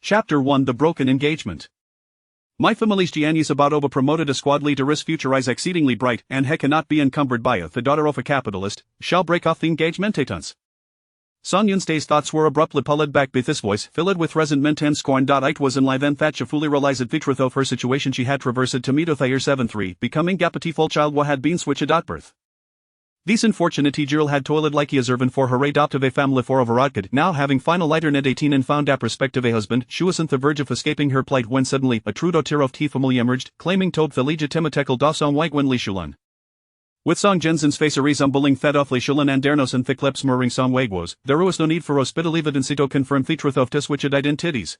Chapter 1 The Broken Engagement. My family's Giannis about oba promoted a squad leader's future is exceedingly bright and he cannot be encumbered by the daughter of a capitalist, shall break off the engagementations. Song Yun's thoughts were abruptly pulled back by this voice, filled with resentment and scorn. It was in lie then that she fully realized the truth of her situation. She had traversed to meet with year 7-3, becoming a pitiful child who had been switched at birth. This unfortunate girl had toiled like a servant for her adoptive a family for over a now having final lighter net 18 and found a prospective a husband, she was on the verge of escaping her plight when suddenly a true daughter of the family emerged, claiming to the legitimatical da Song Wigwen Li Shulan. With Song Jensen's face a resemble that of Li Shulan and Dernos and thick lips murmuring Song Wegwos, there was no need for hospital evidence to confirm the truth of this switched identities.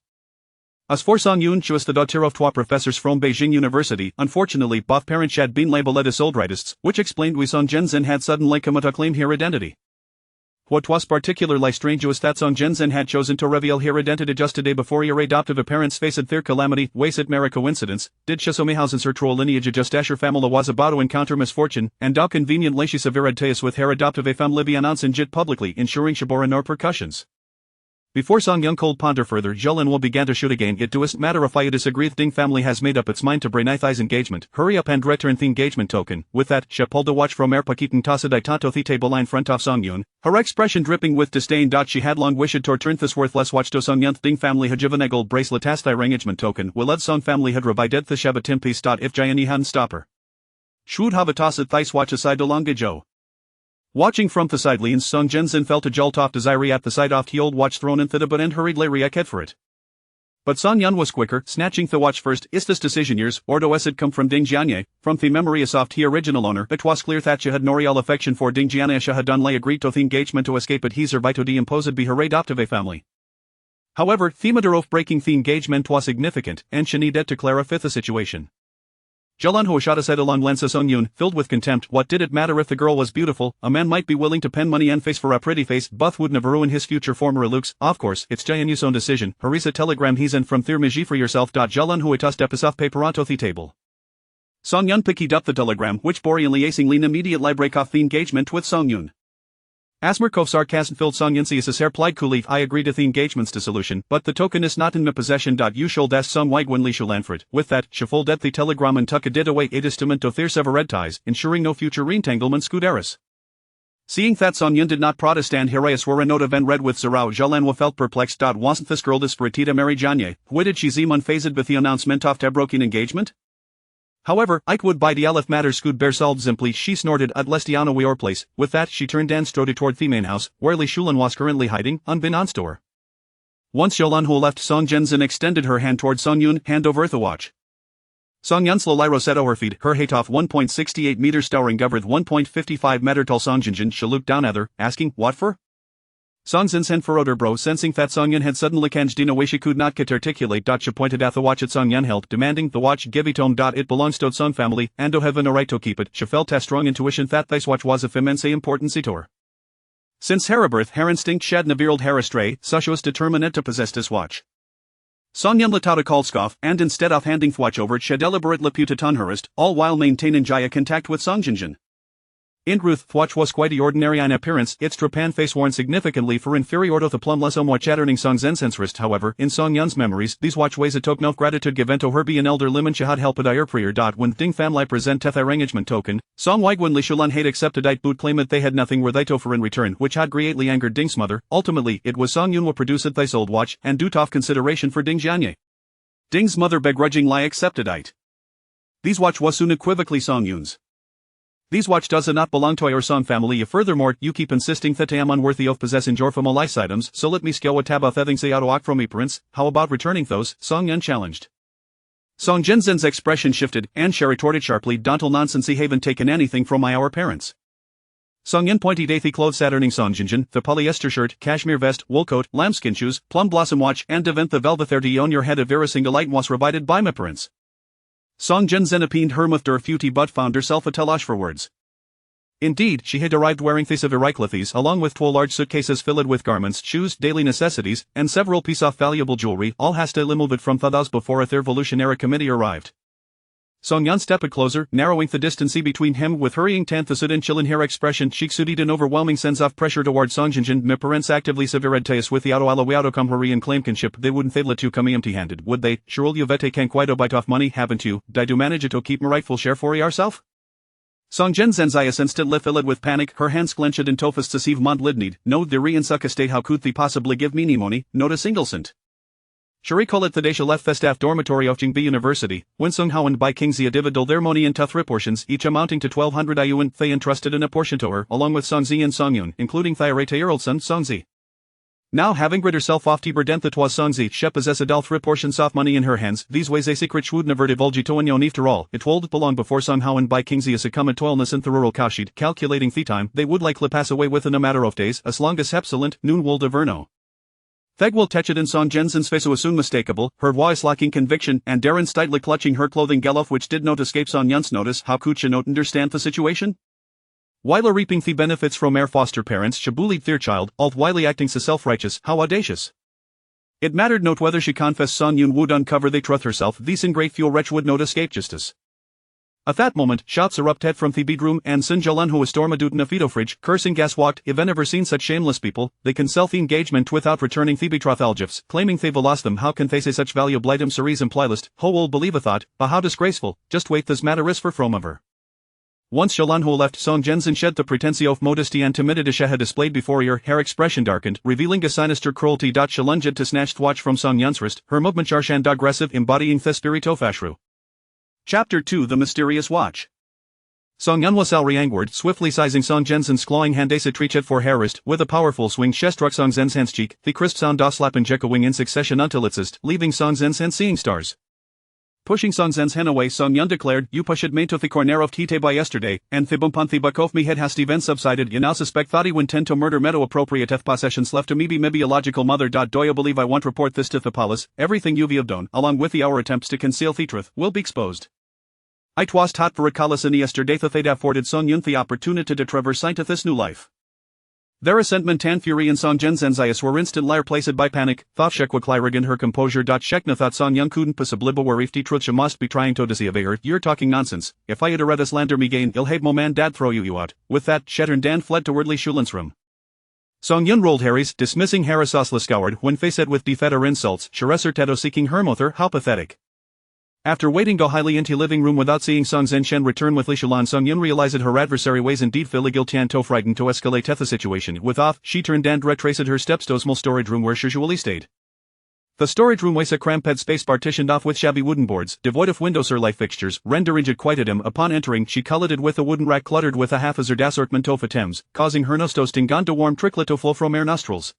As for Song Yun, she was the daughter of two professors from Beijing University. Unfortunately, both parents had been labeled as old rightists, which explained why Song Jensen had suddenly come to claim her identity. What was particularly strange was that Song Jensen had chosen to reveal her identity just a day before her adoptive parents faced their calamity. Was it mere coincidence? Did she somehow sense her true lineage just as her family was about to encounter misfortune, and how conveniently she severed ties with her adoptive family by announcing it publicly, ensuring she bore no repercussions. Before Song Yun could ponder further, Jolin will begin to shoot again. It doesn't matter if I disagree. The Ding family has made up its mind to bring Thi's engagement. Hurry up and return the engagement token. With that, she pulled a watch from Paquette and tossed it tanto the table in front of Song Yun, her expression dripping with disdain. She had long wished to return this worthless watch to Song Yun. The Ding family had given a gold bracelet as the engagement token. Will let Song family had revived the Shabbat timepiece. If Gianni hadn't stopped her, should have tossed Thi's watch aside along Joe. Watching from the sidelines, Song Jensen felt a jolt of desire at the sight of the old watch thrown into the but and hurriedly reached for it. But Song Yun was quicker, snatching the watch first. Is this decision yours, or does it come from Ding Jianye? From the memory of the original owner, it was clear that she had no real affection for Ding Jianye. She had only agreed to the engagement to escape it his or by to be imposed by her adoptive family. However, the matter of breaking the engagement was significant, and she needed to clarify the situation. Jalan Ho shot his head along Lensa Song Yun, filled with contempt. What did it matter if the girl was beautiful? A man might be willing to pen money and face for a pretty face, but would never ruin his future former looks. Of course, it's Jianyu's own decision. Harisa telegram he's in from Thirmiji for yourself. Jalan Ho tossed episode paper onto the table. Song Yun picked up the telegram, which bore in liaising Lin immediately break off the engagement with Song Yun. Asmerkov sarcasm filled Song Yun as hair plied coolly. I agree to the engagement's dissolution, but the token is not in my possession. You should ask Song Wigwen Li Shulanford. With that, she folded the telegram and tucked it away. A testament to their severed ties, ensuring no future reentanglement. Heiress. Seeing that Song Yun did not protest and heiress were a note of red with Zerao, Jalanwa felt perplexed. Wasn't this girl desperate to marry Jianye? Why did she seem unfazed with the announcement of their broken engagement? However, Ike would by the Aleph matter scoot bear solved simply. She snorted at Lestiana Weor place. With that, she turned and strode toward the main house, where Li Shulan was currently hiding, unbeknownst to her. Once Jolan Ho left, Song Jensen extended her hand toward Song Yun, hand over the watch. Song Yun slowly rose at her feet, her height off 1.68 meters towering over the 1.55 meter tall Song Jinjin. She looked down at her, asking, what for? Song Zin sent for Oder bro, sensing that Song Yun had suddenly changed in a way she could not articulate. She pointed at the watch at Song Yun held, demanding the watch give it home. It belongs to Song family, and have a right to keep it. She felt a strong intuition that this watch was of immense importance to her. Since her birth, her instinct shed navirald her astray, so she was determined to possess this watch. Song Yun let out a Kolskov, and instead of handing the watch over, she deliberately put it on herist, all while maintaining eye contact with Song Jinjin. In truth, the watch was quite ordinary in appearance, its trepan face worn significantly for inferior to the plumbless somewhat chattering Song Zensen's wrist. However, in Song Yun's memories, these watch ways a token of gratitude given to her by an elder liman she had helped a year prior. When Ding family present their engagement token, Song Wigwen Li Shulan had accepted it but claimed they had nothing were they to offer in return, which had greatly angered Ding's mother. Ultimately, it was Song Yun who produced this old watch, and due to consideration for Ding Jianye, Ding's mother begrudgingly accepted it. These watch was soon equivocally Song Yun's. These watch does not belong to our Song family. Furthermore, you keep insisting that I am unworthy of possessing your famous items, so let me skill what tab thething say out of from me prince. How about returning those? Song Yun challenged. Song Jensen's expression shifted, and she retorted sharply, don't nonsense, he haven't taken anything from our parents. Song Yun pointed at the clothes Saturning Song Jinjin, the polyester shirt, cashmere vest, wool coat, lambskin shoes, plum blossom watch, and event the velvet 30 on your head of very single light was provided by my parents. Song Jensen appealed her with der futy but found herself a telash for words. Indeed, she had arrived wearing these clothes along with 2 large suitcases filled with garments, shoes, daily necessities, and several pieces of valuable jewelry, all hastily moved from the house before a revolutionary committee arrived. Song Yan stepped closer, narrowing the distance between him with hurrying tanthasud and chillin her expression. Shiksudid an overwhelming sense of pressure toward Song Jinjin. Me parents actively severedteus with the auto alawiado comhuri and claim kinship. They wouldn't let you come empty handed, would they? Shirul yuvete can quite bite off money, haven't you? Did you manage to keep my rightful share for yourself? Song Jen Zenzias instantly filled with panic, her hands clenched in tofus to sieve mond lidnid. No the re and suck estate how could they possibly give me money, not a single cent. Shari Kolet Thadesha left the staff dormitory of Jingbi University, when Sung Hao and Bai Kingzia divided their money in 3 portions, each amounting to 1200 Ayuan. They entrusted in a portion to her, along with Songzi and Songyun, including their 8-year-old son, Songzi. Now having rid herself of Tiber Dent that was Songzi, she possessed all 3 portions of money in her hands. These ways a secret shwould never divulge to anyone after all. It would belong before Sung Hao and Bai Kingzia succumbed to illness in the rural Kashid, calculating the time they would likely pass away within a matter of days, as long as Hepsilent, noon would averno. Theg will tetched in Song Jensen's face was unmistakable, her voice lacking conviction, and Darren tightly clutching her clothing gelof which did not escape Song Yun's notice. How could she not understand the situation? While reaping the benefits from her foster parents, she bullied their child, all while acting so self-righteous, how audacious. It mattered not whether she confessed Song Yun would uncover the truth herself, this ingrateful wretch would not escape justice. At that moment, shouts erupted from the bedroom and Sinjalan who was stormed out in a fetal fridge, cursing gas walked. If ever seen such shameless people, they can sell the engagement without returning the betrothal gifts, claiming they've lost them. How can they say such valuable items series implylist? Ho will believe a thought, but how disgraceful, just wait this matter is for from of her. Once Shalan Ho left, Song Jensen shed the pretensio of modesty and timidity she had displayed before her expression darkened, revealing a sinister cruelty. Shalan jed to snatch the watch from Song Yun's wrist, her movement harsh and aggressive, embodying the spirit of Ashru. Chapter 2 The Mysterious Watch. Song Yun was angered, swiftly seizing Song Jensen's clawing hand as it reached for her wrist. With a powerful swing she struck Song Zen's hand's cheek, the crisp sound slap and echoing in succession until it ceased, leaving Song Zen's hand seeing stars. Pushing Song Zen's hand away, Song Yun declared, "You pushed me to the corner of Tite by yesterday, and the bump on the back of me head has even subsided. You now suspect that he would tend to murder meadow appropriate possessions left to me be maybe a logical mother. Do you believe I won't report this to the palace? Everything you've done, along with our attempts to conceal the truth, will be exposed." It was hot for a callously yesterday that they'd afforded Song Yun the opportunity to traverse into this new life. Their resentment and fury in Song Jensen's eyes were instantly replaced by panic. Thought Shek would regain her composure. Shekna thought Song Yun couldn't possibly believe if the truth she must be trying to deceive her. "You're talking nonsense. If I had read this lander me gain, I'll have mo man dad throw you out." With that, Shetern Dan fled towardly Shulin's room. Song Yun rolled Harry's, dismissing Harris scoured when faced with defeater insults. Sheresser Tedo seeking her mother, how pathetic. After waiting go highly into living room without seeing Song Zenshen return with Li Shulan, Song Yun realized her adversary was indeed Philly guilty and to frightened to escalate the situation. With off, she turned and retraced her steps to a small storage room where she usually stayed. The storage room was a cramped space partitioned off with shabby wooden boards, devoid of windows or light fixtures, rendering it quite at him. Upon entering, she collided with a wooden rack cluttered with a haphazard assortment of items, causing her nose toasting gone to warm tricklet to flow from her nostrils.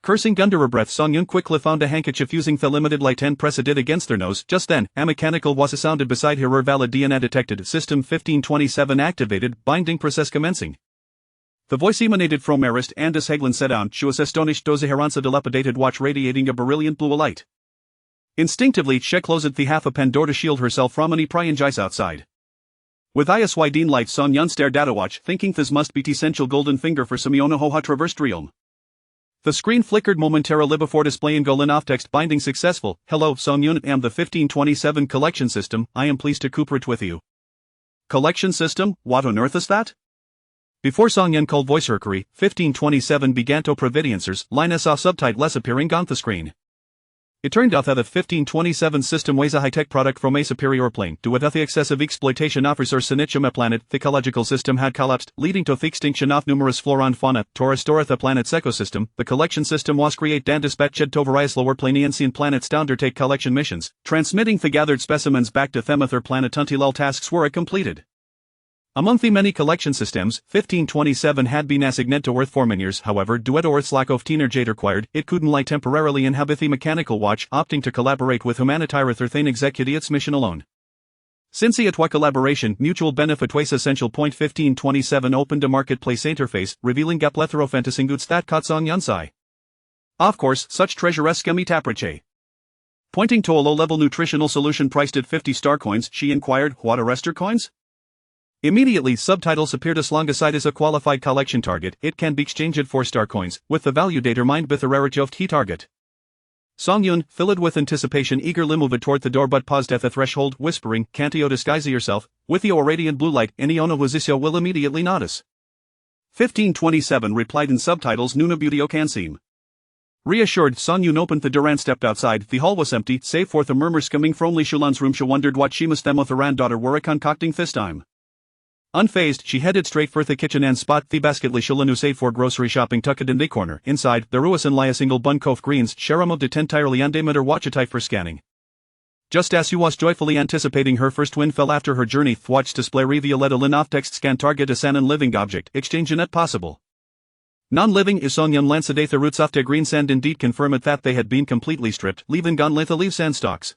Cursing under her breath, Song Yun quickly found a handkerchief using the limited light and pressed it against her nose. Just then, a mechanical was sounded beside her. Valid DNA detected. System 1527 activated. Binding process commencing. The voice emanated from her wrist, and as Haglin sat down, she was astonished to see her answer dilapidated watch radiating a brilliant blue light. Instinctively, she closed the half open door to shield herself from any prying eyes outside. With eyes wide in light, Song Yun stared at a watch, thinking this must be the essential golden finger for Simeona Hoha traversed realm. The screen flickered momentarily before displaying Golin off text binding successful. "Hello, Song Yun, am the 1527 collection system. I am pleased to cooperate with you." Collection system? What on earth is that? Before Song Yun called voice herkery, 1527 began to provide answers, line saw subtitles appearing on the screen. It turned out that the 1527 system was a high-tech product from a superior plane. Due to the excessive exploitation of resource on a planet, the ecological system had collapsed, leading to the extinction of numerous flora and fauna. To restore the planet's ecosystem, the collection system was created and dispatched to various lower planian planets to undertake collection missions, transmitting the gathered specimens back to them at their planet until all tasks were completed. Among the many collection systems, 1527 had been assigned to Earth for many years. However, due to Earth's lack of energy required, it couldn't lie temporarily inhabit the mechanical watch, opting to collaborate with humanitarian Earthane execute its mission alone. Since it was collaboration, mutual benefit was essential. 1527 opened a marketplace interface, revealing a plethora of fantasy goods that caught Song Yun's eye. Of course, such treasuresque taprache. Pointing to a low-level nutritional solution priced at 50 star coins, she inquired, "What are Rester coins?" Immediately, subtitles appeared alongside as a qualified collection target. It can be exchanged for star coins, with the value determined by the rarity of the target. Song-yun, filled with anticipation, eagerly moved toward the door but paused at the threshold, whispering, "Can't you disguise yourself? With your radiant blue light, anyone who is will immediately notice." 1527 replied in subtitles, Nuna beauty can seem. Reassured, Song-yun opened the door and stepped outside. The hall was empty, save for the murmurs coming from Li Shulan's room. She wondered what she must them with her daughter were concocting this time. Unfazed, she headed straight for the kitchen and spot the basket Li Shulan used for grocery shopping tucked in the corner. Inside, the ruasan lie a single bun cof greens, sharamo de entirely undemeter watchatai for scanning. Just as he was joyfully anticipating her first win fell after her journey, watch display revealed a linoff text scan target as an living object, exchange net possible. Non-living is Song-yun lanced the roots of the green sand indeed confirmed that they had been completely stripped, leaving gone the leaf sand stalks.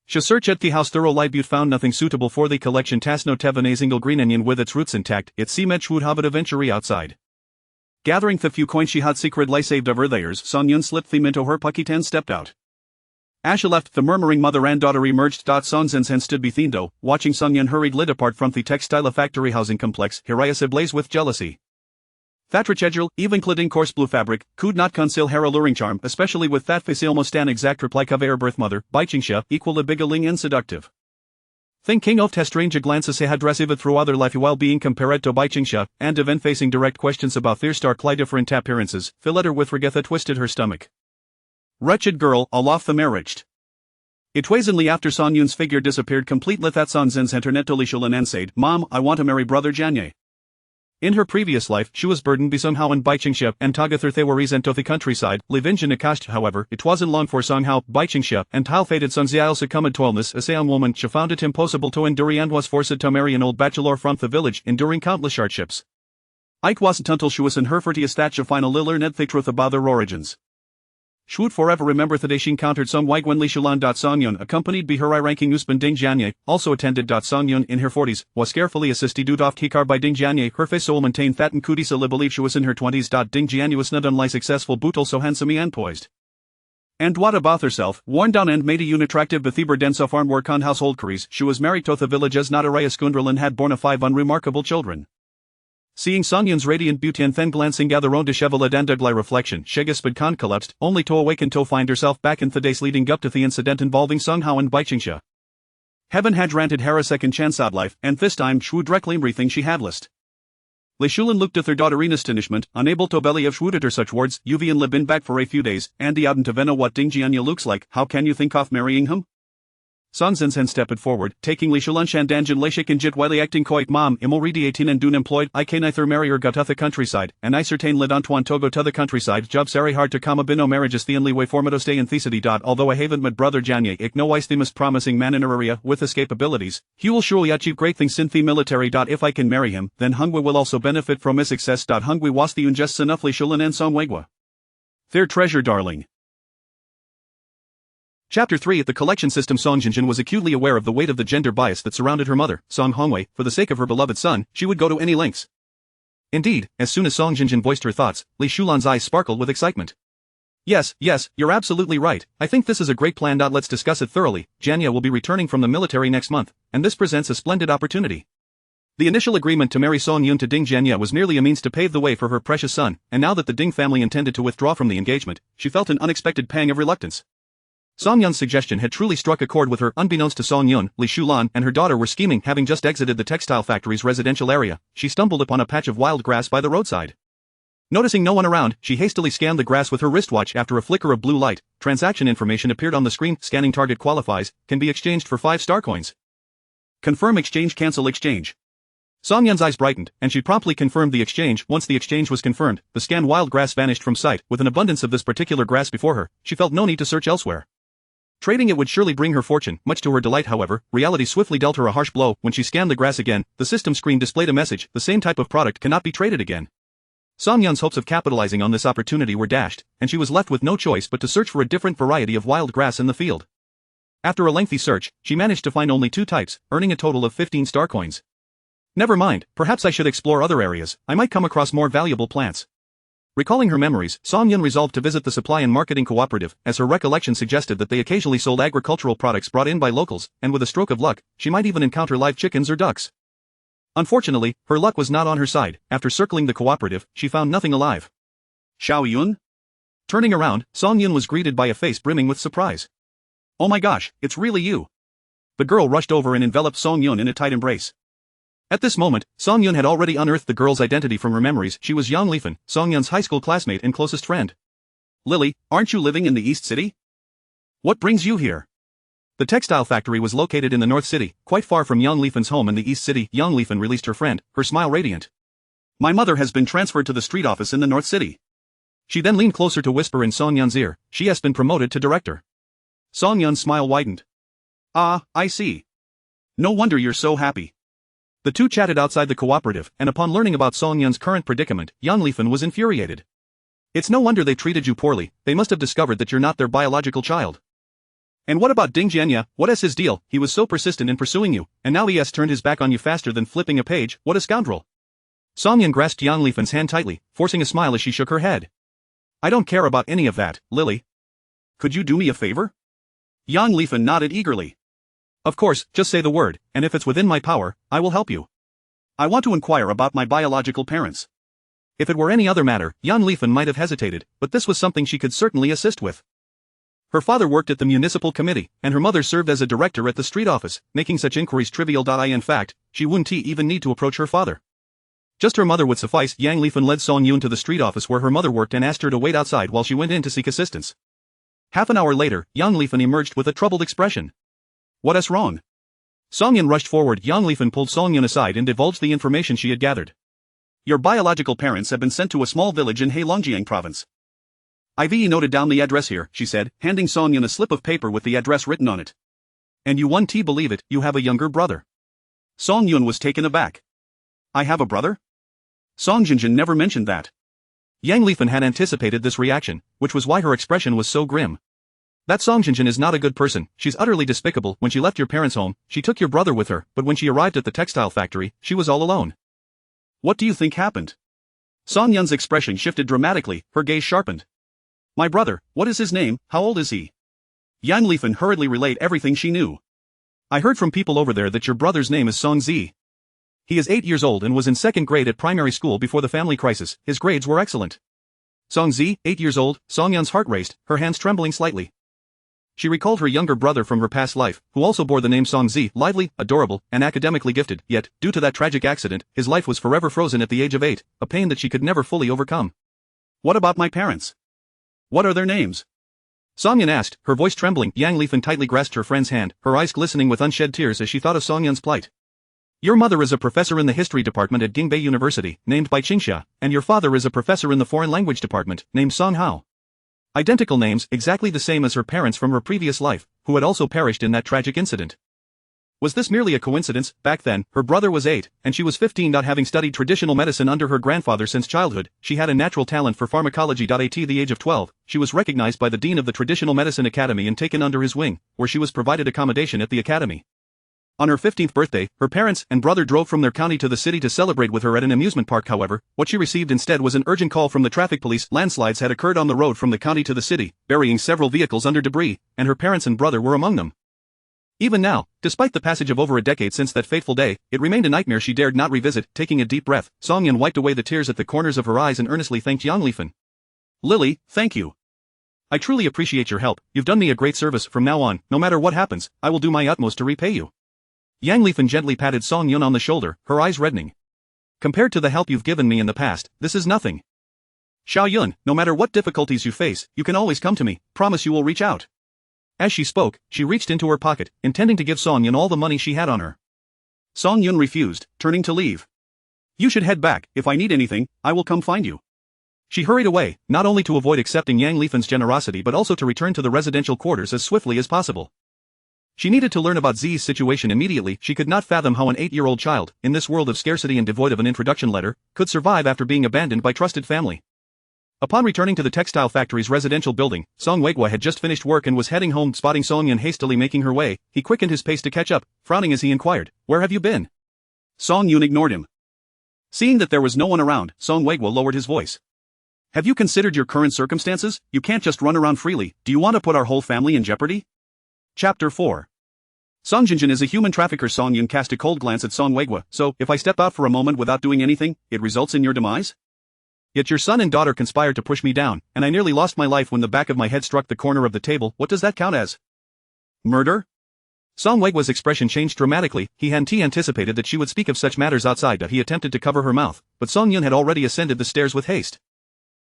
She searched at the house thorough light but found nothing suitable for the collection. Tas no tevan a single green onion with its roots intact, it seemed would have a venture outside. Gathering the few coins she had secretly saved of her layers, Song-yun slipped them into her pocket and stepped out. As she left, the murmuring mother and daughter emerged. Song-zen's and stood bethindo, watching Song-yun hurried lit apart from the textile factory housing complex, heiress ablaze with jealousy. That rich edgel, even clad in coarse blue fabric, could not conceal her alluring charm, especially with that face almost an exact replica of her birth mother, Baichingsha, equal a beguiling and seductive. Thinking of the strange glances he had received through other life while being compared to Baichingsha, and even facing direct questions about their starkly different appearances, Philetter with Regatha twisted her stomach. Wretched girl, aloft the marriaged. It was only after Song-yun's figure disappeared completely that Song-zen's internet to Li Shulan and said, "Mom, I want to marry brother Janye." In her previous life, she was burdened by somehow in Baichingsha and Tagather they were resent of the countryside, Livinja Nakasht. However, it wasn't long for somehow Baichingsha and Tal fated Songzial succumbed to illness. As a young woman, she found it impossible to endure and was forced to marry an old bachelor from the village, enduring countless hardships. Ike wasn't until she was in her 40th that she finally learned the truth about their origins. She would forever remember the day she encountered Song Waigwen Li Shulan. Song-yun, accompanied by her high-ranking husband Ding Jianye, also attended. Song-yun, in her 40s, was carefully assisted off kikar by Ding Jianye. Her face soul maintained that and Kudisa believed she was in her 20s. Ding Jianye was not unlike successful but also handsome and poised. And what about herself, worn down and made a unattractive Bethiber den so farm work on household careers, she was married to the village as Nadaraya Skundrel and had borne 5 unremarkable children. Seeing Song-yun's radiant beauty and then glancing at her own disheveled and ugly reflection, Shegasped Khan collapsed, only to awaken to find herself back in the days leading up to the incident involving Song Hao and Baichingsha. Heaven had granted her a second chance at life, and this time she would directly everything she had lost. Li Shulan looked at her daughter in astonishment, unable to believe she would utter such words. "You've been been back for a few days, and you hadn't to know what Ding Jianya looks like. How can you think of marrying him?" Song-zen stepped forward, taking Li Shulan Shandanjan Lashik and Jit while acting coy. "Mom, I'm already 18 and dun employed. I can neither marry or go to the countryside, and I certain lid Antoine to go to the countryside. Job's very hard to come a bino marriages the only way for me to stay in Thesity. Although I haven't met brother Janye, ik no wise the most promising man in our area with escape abilities. He will surely achieve great things in the military. If I can marry him, then Hungwe will also benefit from his success. Hungwe was the unjust enough Li Shulan and Song Waigwa. Their treasure darling. Chapter 3 The collection system. Song Jinjin was acutely aware of the weight of the gender bias that surrounded her mother, Song Hongwei. For the sake of her beloved son, she would go to any lengths. Indeed, as soon as Song Jinjin voiced her thoughts, Li Shulan's eyes sparkled with excitement. Yes, you're absolutely right. I think this is a great plan. Let's discuss it thoroughly. Janya will be returning from the military next month, and this presents a splendid opportunity. The initial agreement to marry Song Yun to Ding Janya was merely a means to pave the way for her precious son, and now that the Ding family intended to withdraw from the engagement, she felt an unexpected pang of reluctance. Song Yun's suggestion had truly struck a chord with her. Unbeknownst to Song Yun, Li Shulan and her daughter were scheming. Having just exited the textile factory's residential area, she stumbled upon a patch of wild grass by the roadside. Noticing no one around, she hastily scanned the grass with her wristwatch. After a flicker of blue light, transaction information appeared on the screen. Scanning target qualifies, can be exchanged for 5 star coins. Confirm exchange, cancel exchange. Song Yun's eyes brightened, and she promptly confirmed the exchange. Once the exchange was confirmed, the scanned wild grass vanished from sight. With an abundance of this particular grass before her, she felt no need to search elsewhere. Trading it would surely bring her fortune. Much to her delight, however, reality swiftly dealt her a harsh blow. When she scanned the grass again, the system screen displayed a message: the same type of product cannot be traded again. Song Yun's hopes of capitalizing on this opportunity were dashed, and she was left with no choice but to search for a different variety of wild grass in the field. After a lengthy search, she managed to find only 2 types, earning a total of 15 star coins. Never mind, perhaps I should explore other areas. I might come across more valuable plants. Recalling her memories, Song Yun resolved to visit the supply and marketing cooperative, as her recollection suggested that they occasionally sold agricultural products brought in by locals, and with a stroke of luck, she might even encounter live chickens or ducks. Unfortunately, her luck was not on her side. After circling the cooperative, she found nothing alive. Xiao Yun? Turning around, Song Yun was greeted by a face brimming with surprise. "Oh my gosh, it's really you." The girl rushed over and enveloped Song Yun in a tight embrace. At this moment, Song Yun had already unearthed the girl's identity from her memories. She was Yang Lifan, Song Yun's high school classmate and closest friend. "Lily, aren't you living in the East City? What brings you here?" The textile factory was located in the North City, quite far from Yang Lifan's home in the East City. Yang Lifan released her friend, her smile radiant. "My mother has been transferred to the street office in the North City." She then leaned closer to whisper in Song Yun's ear, "She has been promoted to director." Song Yun's smile widened. "Ah, I see. No wonder you're so happy." The two chatted outside the cooperative, and upon learning about Song Yun's current predicament, Yang Lifan was infuriated. "It's no wonder they treated you poorly, they must have discovered that you're not their biological child." "And what about Ding Jianya, what is his deal? He was so persistent in pursuing you, and now he has turned his back on you faster than flipping a page, what a scoundrel." Song Yun grasped Yang Lifan's hand tightly, forcing a smile as she shook her head. "I don't care about any of that, Lily. Could you do me a favor?" Yang Lifan nodded eagerly. "Of course, just say the word, and if it's within my power, I will help you. I want to inquire about my biological parents." If it were any other matter, Yang Lifan might have hesitated, but this was something she could certainly assist with. Her father worked at the municipal committee, and her mother served as a director at the street office, making such inquiries trivial. In fact, she wouldn't even need to approach her father. Just her mother would suffice. Yang Lifan led Song Yun to the street office where her mother worked and asked her to wait outside while she went in to seek assistance. Half an hour later, Yang Lifan emerged with a troubled expression. "What is wrong?" Song Yun rushed forward. Yang Lifan pulled Song Yun aside and divulged the information she had gathered. "Your biological parents have been sent to a small village in Heilongjiang province. I've noted down the address here," she said, handing Song Yun a slip of paper with the address written on it. "And you won't believe it, you have a younger brother." Song Yun was taken aback. "I have a brother? Song Jinjin never mentioned that." Yang Lifan had anticipated this reaction, which was why her expression was so grim. "That Song Jinjin is not a good person, she's utterly despicable. When she left your parents' home, she took your brother with her, but when she arrived at the textile factory, she was all alone." "What do you think happened?" Song Yun's expression shifted dramatically, her gaze sharpened. "My brother, what is his name, how old is he?" Yang Lifan hurriedly relayed everything she knew. "I heard from people over there that your brother's name is Song Zi. He is 8 years old and was in 2nd grade at primary school before the family crisis. His grades were excellent." Song Zi, 8 years old. Song Yun's heart raced, her hands trembling slightly. She recalled her younger brother from her past life, who also bore the name Song Zi, lively, adorable, and academically gifted, yet, due to that tragic accident, his life was forever frozen at the age of 8, a pain that she could never fully overcome. "What about my parents? What are their names?" Song Yun asked, her voice trembling. Yang Lifan tightly grasped her friend's hand, her eyes glistening with unshed tears as she thought of Song Yun's plight. "Your mother is a professor in the history department at Gingbei University, named Bai Qingxia, and your father is a professor in the foreign language department, named Song Hao. Identical names, exactly the same as her parents from her previous life, who had also perished in that tragic incident." Was this merely a coincidence? Back then, her brother was 8, and she was 15. Having studied traditional medicine under her grandfather since childhood, she had a natural talent for pharmacology. At the age of 12, she was recognized by the dean of the Traditional Medicine Academy and taken under his wing, where she was provided accommodation at the academy. On her 15th birthday, her parents and brother drove from their county to the city to celebrate with her at an amusement park. However, what she received instead was an urgent call from the traffic police. Landslides had occurred on the road from the county to the city, burying several vehicles under debris, and her parents and brother were among them. Even now, despite the passage of over a decade since that fateful day, it remained a nightmare she dared not revisit. Taking a deep breath, Song Yun wiped away the tears at the corners of her eyes and earnestly thanked Yang Lifan. "Lily, thank you. I truly appreciate your help. You've done me a great service. From now on, no matter what happens, I will do my utmost to repay you." Yang Lifan gently patted Song Yun on the shoulder, her eyes reddening. "Compared to the help you've given me in the past, this is nothing. Xiao Yun, no matter what difficulties you face, you can always come to me. Promise you will reach out." As she spoke, she reached into her pocket, intending to give Song Yun all the money she had on her. Song Yun refused, turning to leave. "You should head back. If I need anything, I will come find you." She hurried away, not only to avoid accepting Yang Lifan's generosity but also to return to the residential quarters as swiftly as possible. She needed to learn about Zi's situation immediately. She could not fathom how an 8-year-old child, in this world of scarcity and devoid of an introduction letter, could survive after being abandoned by trusted family. Upon returning to the textile factory's residential building, Song Weiguo had just finished work and was heading home. Spotting Song Yun hastily making her way, he quickened his pace to catch up, frowning as he inquired, "Where have you been?" Song Yun ignored him. Seeing that there was no one around, Song Weiguo lowered his voice. "Have you considered your current circumstances? You can't just run around freely. Do you want to put our whole family in jeopardy?" Chapter 4. Song Jinjin is a human trafficker. Song Yun cast a cold glance at Song Weiguo. "So, if I step out for a moment without doing anything, it results in your demise?" Yet your son and daughter conspired to push me down, and I nearly lost my life when the back of my head struck the corner of the table. What does that count as? Murder? Song Wegua's expression changed dramatically. He hadn't anticipated that she would speak of such matters outside. He attempted to cover her mouth, but Song Yun had already ascended the stairs with haste.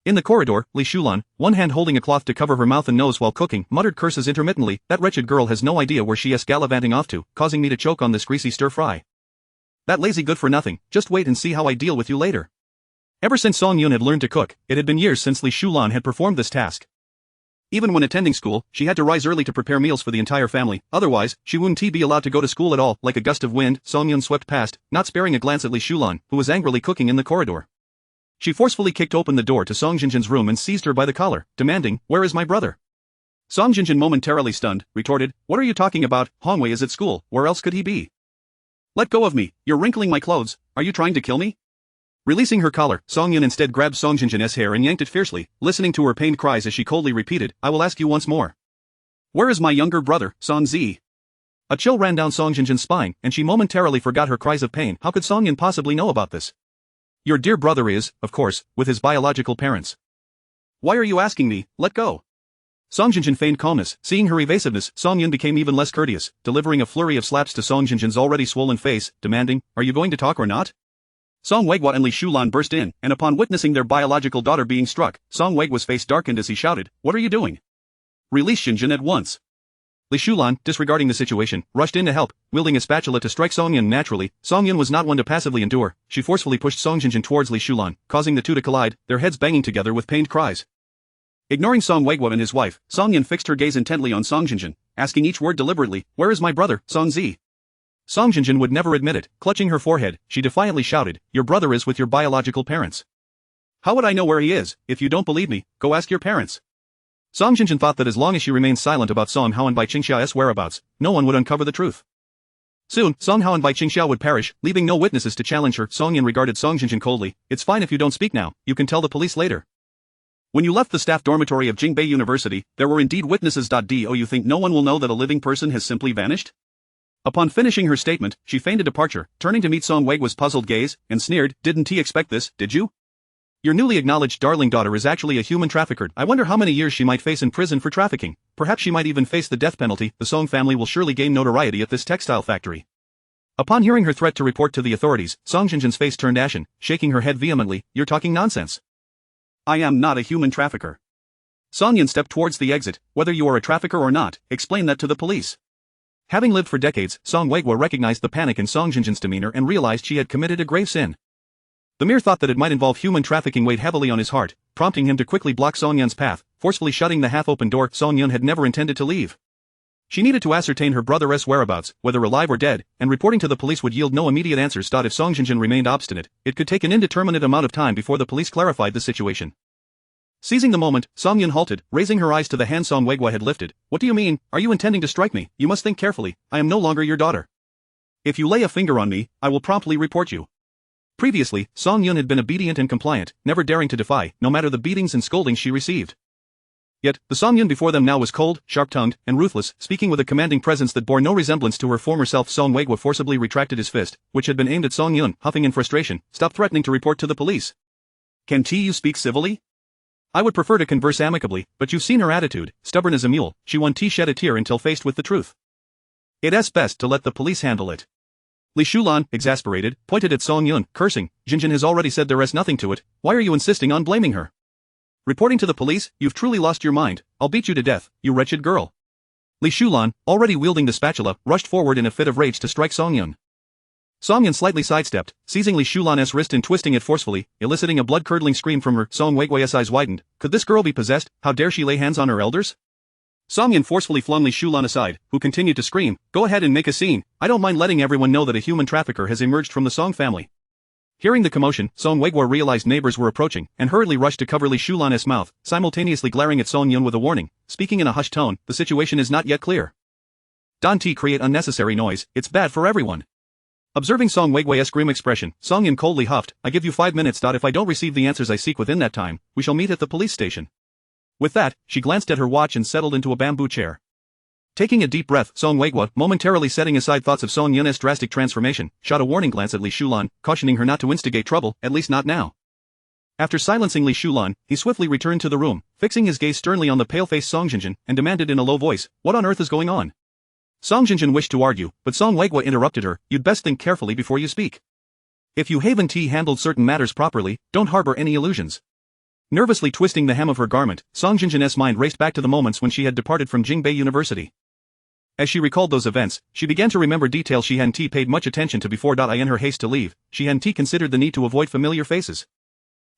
In the corridor, Li Shulan, one hand holding a cloth to cover her mouth and nose while cooking, muttered curses intermittently. That wretched girl has no idea where she is gallivanting off to, causing me to choke on this greasy stir-fry. That lazy good-for-nothing, just wait and see how I deal with you later. Ever since Song Yun had learned to cook, it had been years since Li Shulan had performed this task. Even when attending school, she had to rise early to prepare meals for the entire family, otherwise, she wouldn't be allowed to go to school at all. Like a gust of wind, Song Yun swept past, not sparing a glance at Li Shulan, who was angrily cooking in the corridor. She forcefully kicked open the door to Song Jinjin's room and seized her by the collar, demanding, "Where is my brother?" Song Jinjin, momentarily stunned, retorted, "What are you talking about? Hongwei is at school, where else could he be?" "Let go of me, you're wrinkling my clothes, are you trying to kill me?" Releasing her collar, Song Yun instead grabbed Song Jinjin's hair and yanked it fiercely, listening to her pained cries as she coldly repeated, "I will ask you once more. Where is my younger brother, Song Zi?" A chill ran down Song Jinjin's spine, and she momentarily forgot her cries of pain. How could Song Yun possibly know about this? Your dear brother is, of course, with his biological parents. Why are you asking me? Let go. Song Jinjin feigned calmness. Seeing her evasiveness, Song Yun became even less courteous, delivering a flurry of slaps to Song Jinjin's already swollen face, demanding, "Are you going to talk or not?" Song Weigua and Li Shulan burst in, and upon witnessing their biological daughter being struck, Song Weigua's face darkened as he shouted, "What are you doing? Release Jinjin at once." Li Shulan, disregarding the situation, rushed in to help, wielding a spatula to strike Song Yun. Naturally, Song Yun was not one to passively endure. She forcefully pushed Song Jinjin towards Li Shulan, causing the two to collide, their heads banging together with pained cries. Ignoring Song Weigua and his wife, Song Yun fixed her gaze intently on Song Jinjin, asking each word deliberately, "Where is my brother, Song Zi?" Song Jinjin would never admit it. Clutching her forehead, she defiantly shouted, "Your brother is with your biological parents. How would I know where he is? If you don't believe me, go ask your parents." Song Jinjin thought that as long as she remained silent about Song Hao and Bai Qingxia's whereabouts, no one would uncover the truth. Soon, Song Hao and Bai Qingxia would perish, leaving no witnesses to challenge her. Song Yin regarded Song Jinjin coldly. "It's fine if you don't speak now, you can tell the police later. When you left the staff dormitory of Jingbei University, there were indeed witnesses. Do you think no one will know that a living person has simply vanished?" Upon finishing her statement, she feigned a departure, turning to meet Song Weigua's puzzled gaze, and sneered, "Didn't he expect this, did you? Your newly acknowledged darling daughter is actually a human trafficker. I wonder how many years she might face in prison for trafficking. Perhaps she might even face the death penalty. The Song family will surely gain notoriety at this textile factory." Upon hearing her threat to report to the authorities, Song Jinjin's face turned ashen, shaking her head vehemently, "You're talking nonsense. I am not a human trafficker." Song Yin stepped towards the exit. "Whether you are a trafficker or not, explain that to the police." Having lived for decades, Song Weigua recognized the panic in Song Jinjin's demeanor and realized she had committed a grave sin. The mere thought that it might involve human trafficking weighed heavily on his heart, prompting him to quickly block Song Yun's path, forcefully shutting the half-open door. Song Yun had never intended to leave. She needed to ascertain her brother's whereabouts, whether alive or dead, and reporting to the police would yield no immediate answers. If Song Jinjin remained obstinate, it could take an indeterminate amount of time before the police clarified the situation. Seizing the moment, Song Yun halted, raising her eyes to the hand Song Weigua had lifted. "What do you mean? Are you intending to strike me? You must think carefully. I am no longer your daughter. If you lay a finger on me, I will promptly report you." Previously, Song Yun had been obedient and compliant, never daring to defy, no matter the beatings and scoldings she received. Yet, the Song Yun before them now was cold, sharp-tongued, and ruthless, speaking with a commanding presence that bore no resemblance to her former self. Song Weigua forcibly retracted his fist, which had been aimed at Song Yun, huffing in frustration, "Stop threatening to report to the police. Can't you speak civilly? I would prefer to converse amicably, but you've seen her attitude, stubborn as a mule." Shed a tear until faced with the truth. "It's best to let the police handle it." Li Shulan, exasperated, pointed at Song Yun, cursing, "Jinjin has already said there is nothing to it, why are you insisting on blaming her? Reporting to the police? You've truly lost your mind. I'll beat you to death, you wretched girl." Li Shulan, already wielding the spatula, rushed forward in a fit of rage to strike Song Yun. Song Yun slightly sidestepped, seizing Li Shulan's wrist and twisting it forcefully, eliciting a blood-curdling scream from her. Song Weigua's eyes widened. Could this girl be possessed? How dare she lay hands on her elders? Song Yun forcefully flung Li Shulan aside, who continued to scream, "Go ahead and make a scene. I don't mind letting everyone know that a human trafficker has emerged from the Song family." Hearing the commotion, Song Weigua realized neighbors were approaching, and hurriedly rushed to cover Li Shulan's mouth, simultaneously glaring at Song Yun with a warning, speaking in a hushed tone, "The situation is not yet clear. Don't create unnecessary noise, it's bad for everyone." Observing Song Weigua's grim expression, Song Yun coldly huffed, "I give you 5 minutes. If I don't receive the answers I seek within that time, we shall meet at the police station." With that, she glanced at her watch and settled into a bamboo chair. Taking a deep breath, Song Weigua, momentarily setting aside thoughts of Song Yun's drastic transformation, shot a warning glance at Li Shulan, cautioning her not to instigate trouble, at least not now. After silencing Li Shulan, he swiftly returned to the room, fixing his gaze sternly on the pale-faced Song Jinjin, and demanded in a low voice, "What on earth is going on?" Song Jinjin wished to argue, but Song Weigua interrupted her, "You'd best think carefully before you speak. If you haven't handled certain matters properly, don't harbor any illusions." Nervously twisting the hem of her garment, Song Jinjin's mind raced back to the moments when she had departed from Jingbei University. As she recalled those events, she began to remember details she hadn't paid much attention to before. In her haste to leave, she hadn't considered the need to avoid familiar faces.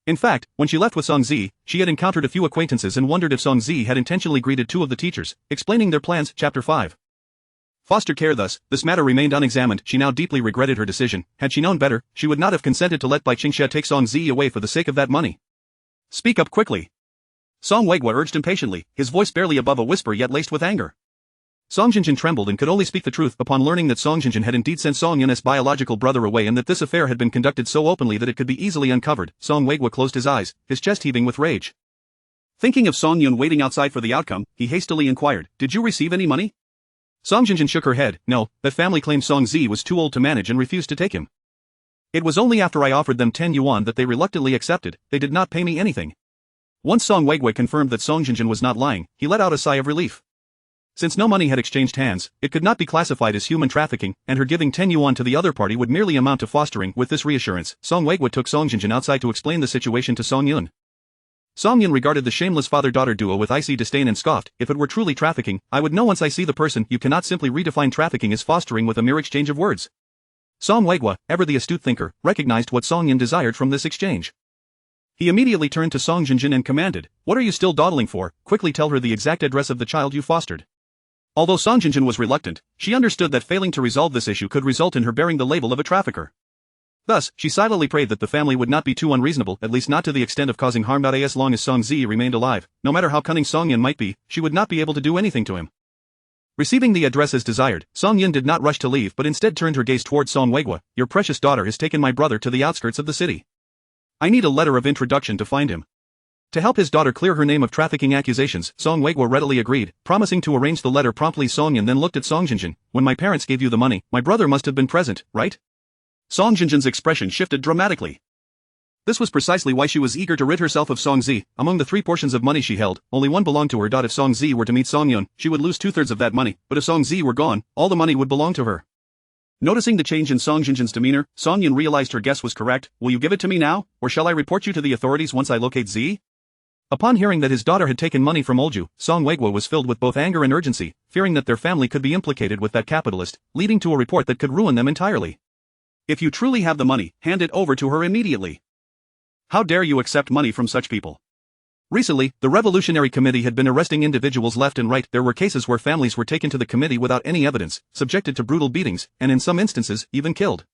In fact, when she left with Song Zi, she had encountered a few acquaintances and wondered if Song Zi had intentionally greeted two of the teachers, explaining their plans. Chapter 5. Foster care. Thus, this matter remained unexamined. She now deeply regretted her decision. Had she known better, she would not have consented to let Bai Qingxia take Song Zi away for the sake of that money. "Speak up quickly," Song Weigua urged impatiently, his voice barely above a whisper yet laced with anger. Song Jinjin trembled and could only speak the truth upon learning that Song Jinjin had indeed sent Song Yun's biological brother away and that this affair had been conducted so openly that it could be easily uncovered. Song Weigua closed his eyes, his chest heaving with rage. Thinking of Song Yun waiting outside for the outcome, he hastily inquired, "Did you receive any money?" Song Jinjin shook her head. "No, that family claimed Song Zi was too old to manage and refused to take him. It was only after I offered them 10 yuan that they reluctantly accepted. They did not pay me anything." Once Song Weigua confirmed that Song Jinjin was not lying, he let out a sigh of relief. Since no money had exchanged hands, it could not be classified as human trafficking, and her giving 10 yuan to the other party would merely amount to fostering. With this reassurance, Song Weigua took Song Jinjin outside to explain the situation to Song Yun. Song Yun regarded the shameless father-daughter duo with icy disdain and scoffed, "If it were truly trafficking, I would know once I see the person. You cannot simply redefine trafficking as fostering with a mere exchange of words." Song Weigua, ever the astute thinker, recognized what Song Yun desired from this exchange. He immediately turned to Song Jinjin and commanded, "What are you still dawdling for? Quickly tell her the exact address of the child you fostered." Although Song Jinjin was reluctant, she understood that failing to resolve this issue could result in her bearing the label of a trafficker. Thus, she silently prayed that the family would not be too unreasonable, at least not to the extent of causing harm. As long as Song Zi remained alive, no matter how cunning Song Yun might be, she would not be able to do anything to him. Receiving the address as desired, Song Yun did not rush to leave but instead turned her gaze toward Song Weigua. "Your precious daughter has taken my brother to the outskirts of the city. I need a letter of introduction to find him." To help his daughter clear her name of trafficking accusations, Song Weigua readily agreed, promising to arrange the letter promptly. Song Yun then looked at Song Jinjin. "When my parents gave you the money, my brother must have been present, right?" Song Jinjin's expression shifted dramatically. This was precisely why she was eager to rid herself of Song Zi. Among the 3 portions of money she held, only one belonged to her. If Song Zi were to meet Song Yun, she would lose 2/3 of that money, but if Song Zi were gone, all the money would belong to her. Noticing the change in Song Jinjin's demeanor, Song Yun realized her guess was correct. "Will you give it to me now, or shall I report you to the authorities once I locate Zi?" Upon hearing that his daughter had taken money from Olju, Song Weigua was filled with both anger and urgency, fearing that their family could be implicated with that capitalist, leading to a report that could ruin them entirely. "If you truly have the money, hand it over to her immediately. How dare you accept money from such people?" Recently, the Revolutionary Committee had been arresting individuals left and right. There were cases where families were taken to the committee without any evidence, subjected to brutal beatings, and in some instances, even killed.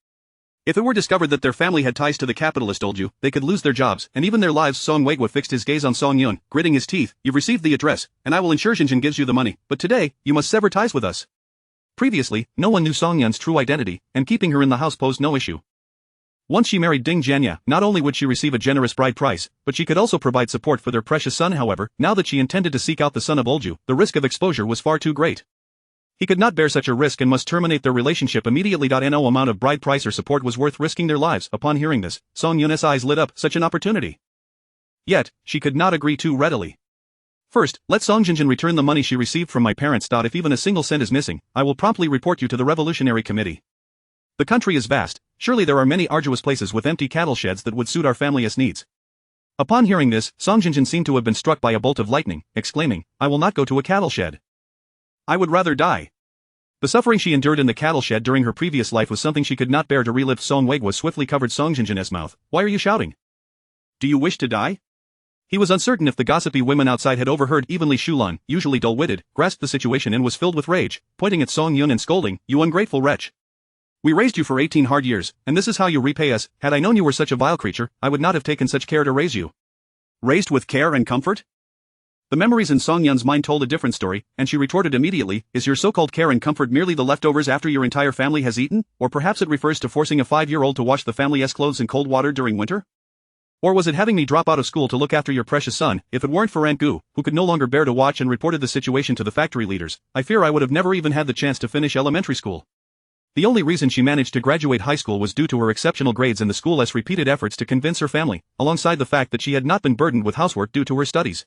If it were discovered that their family had ties to the capitalist Olju, they could lose their jobs, and even their lives. Song Weigua fixed his gaze on Song Yun, gritting his teeth. "You've received the address, and I will ensure Jinjin gives you the money, but today, you must sever ties with us." Previously, no one knew Song Yun's true identity, and keeping her in the house posed no issue. Once she married Ding Jianya, not only would she receive a generous bride price, but she could also provide support for their precious son. However, now that she intended to seek out the son of Olju, the risk of exposure was far too great. He could not bear such a risk and must terminate their relationship immediately. No amount of bride price or support was worth risking their lives. Upon hearing this, Song Yun's eyes lit up. Such an opportunity. Yet, she could not agree too readily. "First, let Song Jinjin return the money she received from my parents. If even a single cent is missing, I will promptly report you to the Revolutionary Committee. The country is vast, surely there are many arduous places with empty cattle sheds that would suit our family's needs." Upon hearing this, Song Jinjin seemed to have been struck by a bolt of lightning, exclaiming, "I will not go to a cattle shed. I would rather die." The suffering she endured in the cattle shed during her previous life was something she could not bear to relive. Song Weigua swiftly covered Song Jinjin's mouth. "Why are you shouting? Do you wish to die?" He was uncertain if the gossipy women outside had overheard. Even Li Shulan, usually dull-witted, grasped the situation and was filled with rage, pointing at Song Yun and scolding, "You ungrateful wretch. We raised you for 18 hard years, and this is how you repay us. Had I known you were such a vile creature, I would not have taken such care to raise you." Raised with care and comfort? The memories in Song Yun's mind told a different story, and she retorted immediately, "Is your so-called care and comfort merely the leftovers after your entire family has eaten? Or perhaps it refers to forcing a 5-year-old to wash the family's clothes in cold water during winter? Or was it having me drop out of school to look after your precious son? If it weren't for Aunt Gu, who could no longer bear to watch and reported the situation to the factory leaders, I fear I would have never even had the chance to finish elementary school." The only reason she managed to graduate high school was due to her exceptional grades and the school's repeated efforts to convince her family, alongside the fact that she had not been burdened with housework due to her studies.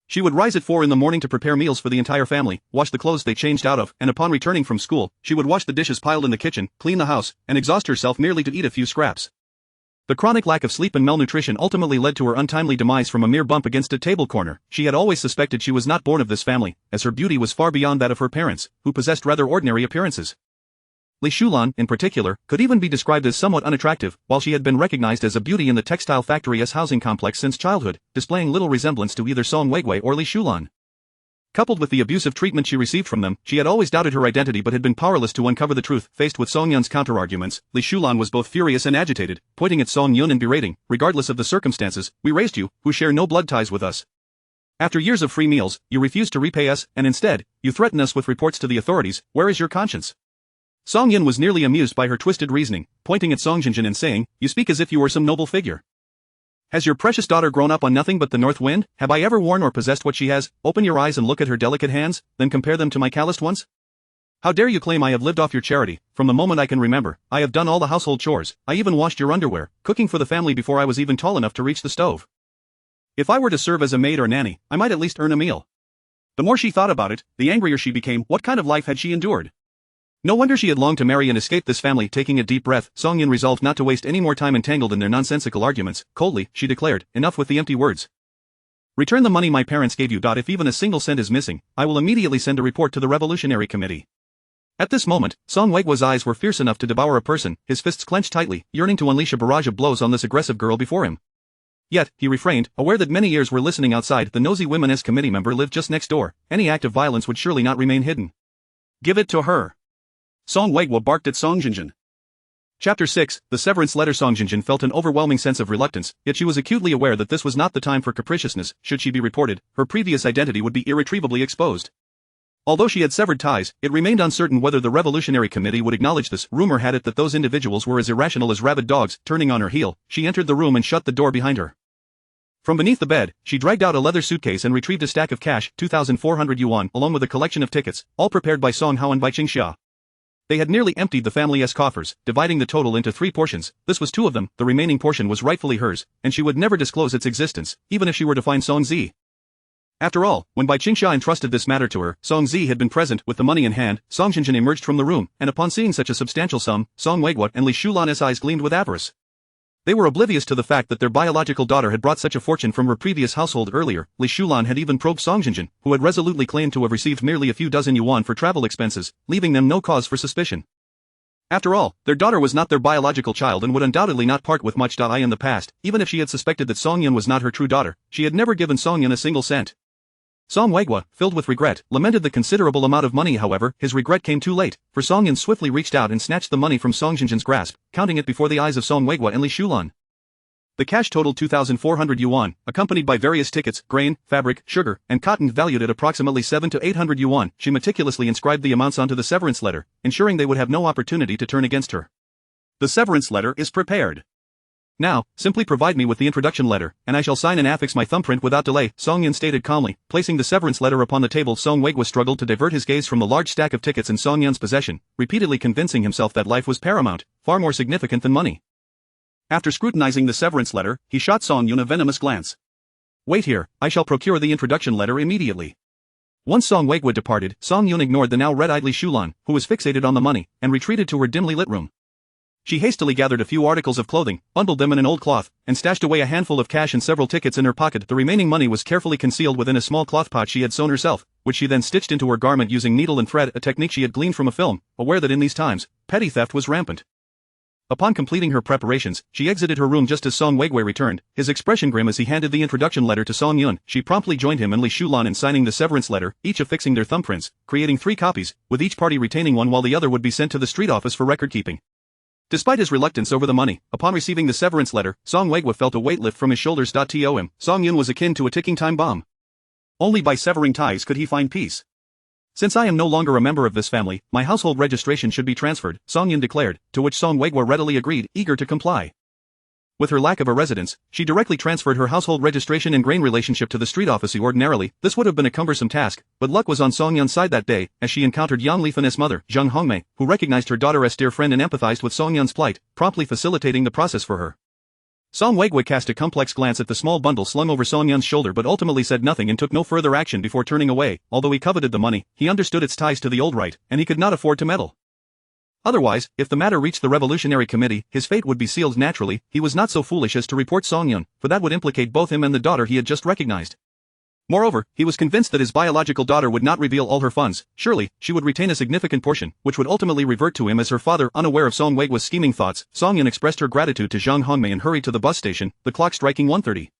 She would rise at 4 in the morning to prepare meals for the entire family, wash the clothes they changed out of, and upon returning from school, she would wash the dishes piled in the kitchen, clean the house, and exhaust herself merely to eat a few scraps. The chronic lack of sleep and malnutrition ultimately led to her untimely demise from a mere bump against a table corner. She had always suspected she was not born of this family, as her beauty was far beyond that of her parents, who possessed rather ordinary appearances. Li Shulan, in particular, could even be described as somewhat unattractive, while she had been recognized as a beauty in the textile factory's housing complex since childhood, displaying little resemblance to either Song Weiguo or Li Shulan. Coupled with the abusive treatment she received from them, she had always doubted her identity but had been powerless to uncover the truth. Faced with Song Yun's counterarguments, Li Shulan was both furious and agitated, pointing at Song Yun and berating, "Regardless of the circumstances, we raised you, who share no blood ties with us. After years of free meals, you refuse to repay us, and instead, you threaten us with reports to the authorities. Where is your conscience?" Song Yun was nearly amused by her twisted reasoning, pointing at Song Jinjin and saying, "You speak as if you were some noble figure. Has your precious daughter grown up on nothing but the north wind? Have I ever worn or possessed what she has? Open your eyes and look at her delicate hands, then compare them to my calloused ones? How dare you claim I have lived off your charity? From the moment I can remember, I have done all the household chores, I even washed your underwear, cooking for the family before I was even tall enough to reach the stove. If I were to serve as a maid or nanny, I might at least earn a meal." The more she thought about it, the angrier she became. What kind of life had she endured? No wonder she had longed to marry and escape this family. Taking a deep breath, Song Yun resolved not to waste any more time entangled in their nonsensical arguments. Coldly, she declared, "Enough with the empty words. Return the money my parents gave you. If even a single cent is missing, I will immediately send a report to the Revolutionary Committee." At this moment, Song Weiguo's eyes were fierce enough to devour a person, his fists clenched tightly, yearning to unleash a barrage of blows on this aggressive girl before him. Yet, he refrained, aware that many ears were listening outside. The nosy women's committee member lived just next door. Any act of violence would surely not remain hidden. "Give it to her," Song Weiguo barked at Song Jinjin. Chapter 6, The Severance Letter. Song Jinjin felt an overwhelming sense of reluctance, yet she was acutely aware that this was not the time for capriciousness. Should she be reported, her previous identity would be irretrievably exposed. Although she had severed ties, it remained uncertain whether the Revolutionary Committee would acknowledge this. Rumor had it that those individuals were as irrational as rabid dogs. Turning on her heel, she entered the room and shut the door behind her. From beneath the bed, she dragged out a leather suitcase and retrieved a stack of cash, 2,400 yuan, along with a collection of tickets, all prepared by Song Hao and by Qingxia. They had nearly emptied the family's coffers, dividing the total into 3 portions. This was 2 of them, the remaining portion was rightfully hers, and she would never disclose its existence, even if she were to find Song Zi. After all, when Bai Qingxia entrusted this matter to her, Song Zi had been present. With the money in hand, Song Jinjin emerged from the room, and upon seeing such a substantial sum, Song Weiguo and Li Shulan's eyes gleamed with avarice. They were oblivious to the fact that their biological daughter had brought such a fortune from her previous household. Earlier, Li Shulan had even probed Song Jinjin, who had resolutely claimed to have received merely a few dozen yuan for travel expenses, leaving them no cause for suspicion. After all, their daughter was not their biological child and would undoubtedly not part with much. In the past, even if she had suspected that Song Yun was not her true daughter, she had never given Song Yun a single cent. Song Weiguo, filled with regret, lamented the considerable amount of money. However, his regret came too late, for Song Yun swiftly reached out and snatched the money from Song Jinjin's grasp, counting it before the eyes of Song Weiguo and Li Shulan. The cash totaled 2,400 yuan, accompanied by various tickets, grain, fabric, sugar, and cotton valued at approximately 700 to 800 yuan. She meticulously inscribed the amounts onto the severance letter, ensuring they would have no opportunity to turn against her. The severance letter is prepared. Now, simply provide me with the introduction letter, and I shall sign and affix my thumbprint without delay, Song Yun stated calmly, placing the severance letter upon the table. Song Weiguo struggled to divert his gaze from the large stack of tickets in Song Yun's possession, repeatedly convincing himself that life was paramount, far more significant than money. After scrutinizing the severance letter, he shot Song Yun a venomous glance. "Wait here, I shall procure the introduction letter immediately." Once Song Weiguo departed, Song Yun ignored the now red-eyed Li Shulan, who was fixated on the money, and retreated to her dimly lit room. She hastily gathered a few articles of clothing, bundled them in an old cloth, and stashed away a handful of cash and several tickets in her pocket. The remaining money was carefully concealed within a small cloth pot she had sewn herself, which she then stitched into her garment using needle and thread, a technique she had gleaned from a film, aware that in these times, petty theft was rampant. Upon completing her preparations, she exited her room just as Song Weiguo returned, his expression grim as he handed the introduction letter to Song Yun. She promptly joined him and Li Shulan in signing the severance letter, each affixing their thumbprints, creating 3 copies, with each party retaining one while the other would be sent to the street office for record-keeping. Despite his reluctance over the money, upon receiving the severance letter, Song Weiguo felt a weight lift from his shoulders. To him, Song Yun was akin to a ticking time bomb. Only by severing ties could he find peace. "Since I am no longer a member of this family, my household registration should be transferred," Song Yun declared, to which Song Weiguo readily agreed, eager to comply. With her lack of a residence, she directly transferred her household registration and grain relationship to the street office. Ordinarily, this would have been a cumbersome task, but luck was on Song Yun's side that day, as she encountered Yang Lifan's mother, Zheng Hongmei, who recognized her daughter's dear friend and empathized with Song Yun's plight, promptly facilitating the process for her. Song Weigui cast a complex glance at the small bundle slung over Song Yun's shoulder but ultimately said nothing and took no further action before turning away. Although he coveted the money, he understood its ties to the old right, and he could not afford to meddle. Otherwise, if the matter reached the Revolutionary Committee, his fate would be sealed naturally. He was not so foolish as to report Song Yun, for that would implicate both him and the daughter he had just recognized. Moreover, he was convinced that his biological daughter would not reveal all her funds. Surely, she would retain a significant portion, which would ultimately revert to him as her father. Unaware of Song Weigui's scheming thoughts, Song Yun expressed her gratitude to Zheng Hongmei and hurried to the bus station, the clock striking 1:30.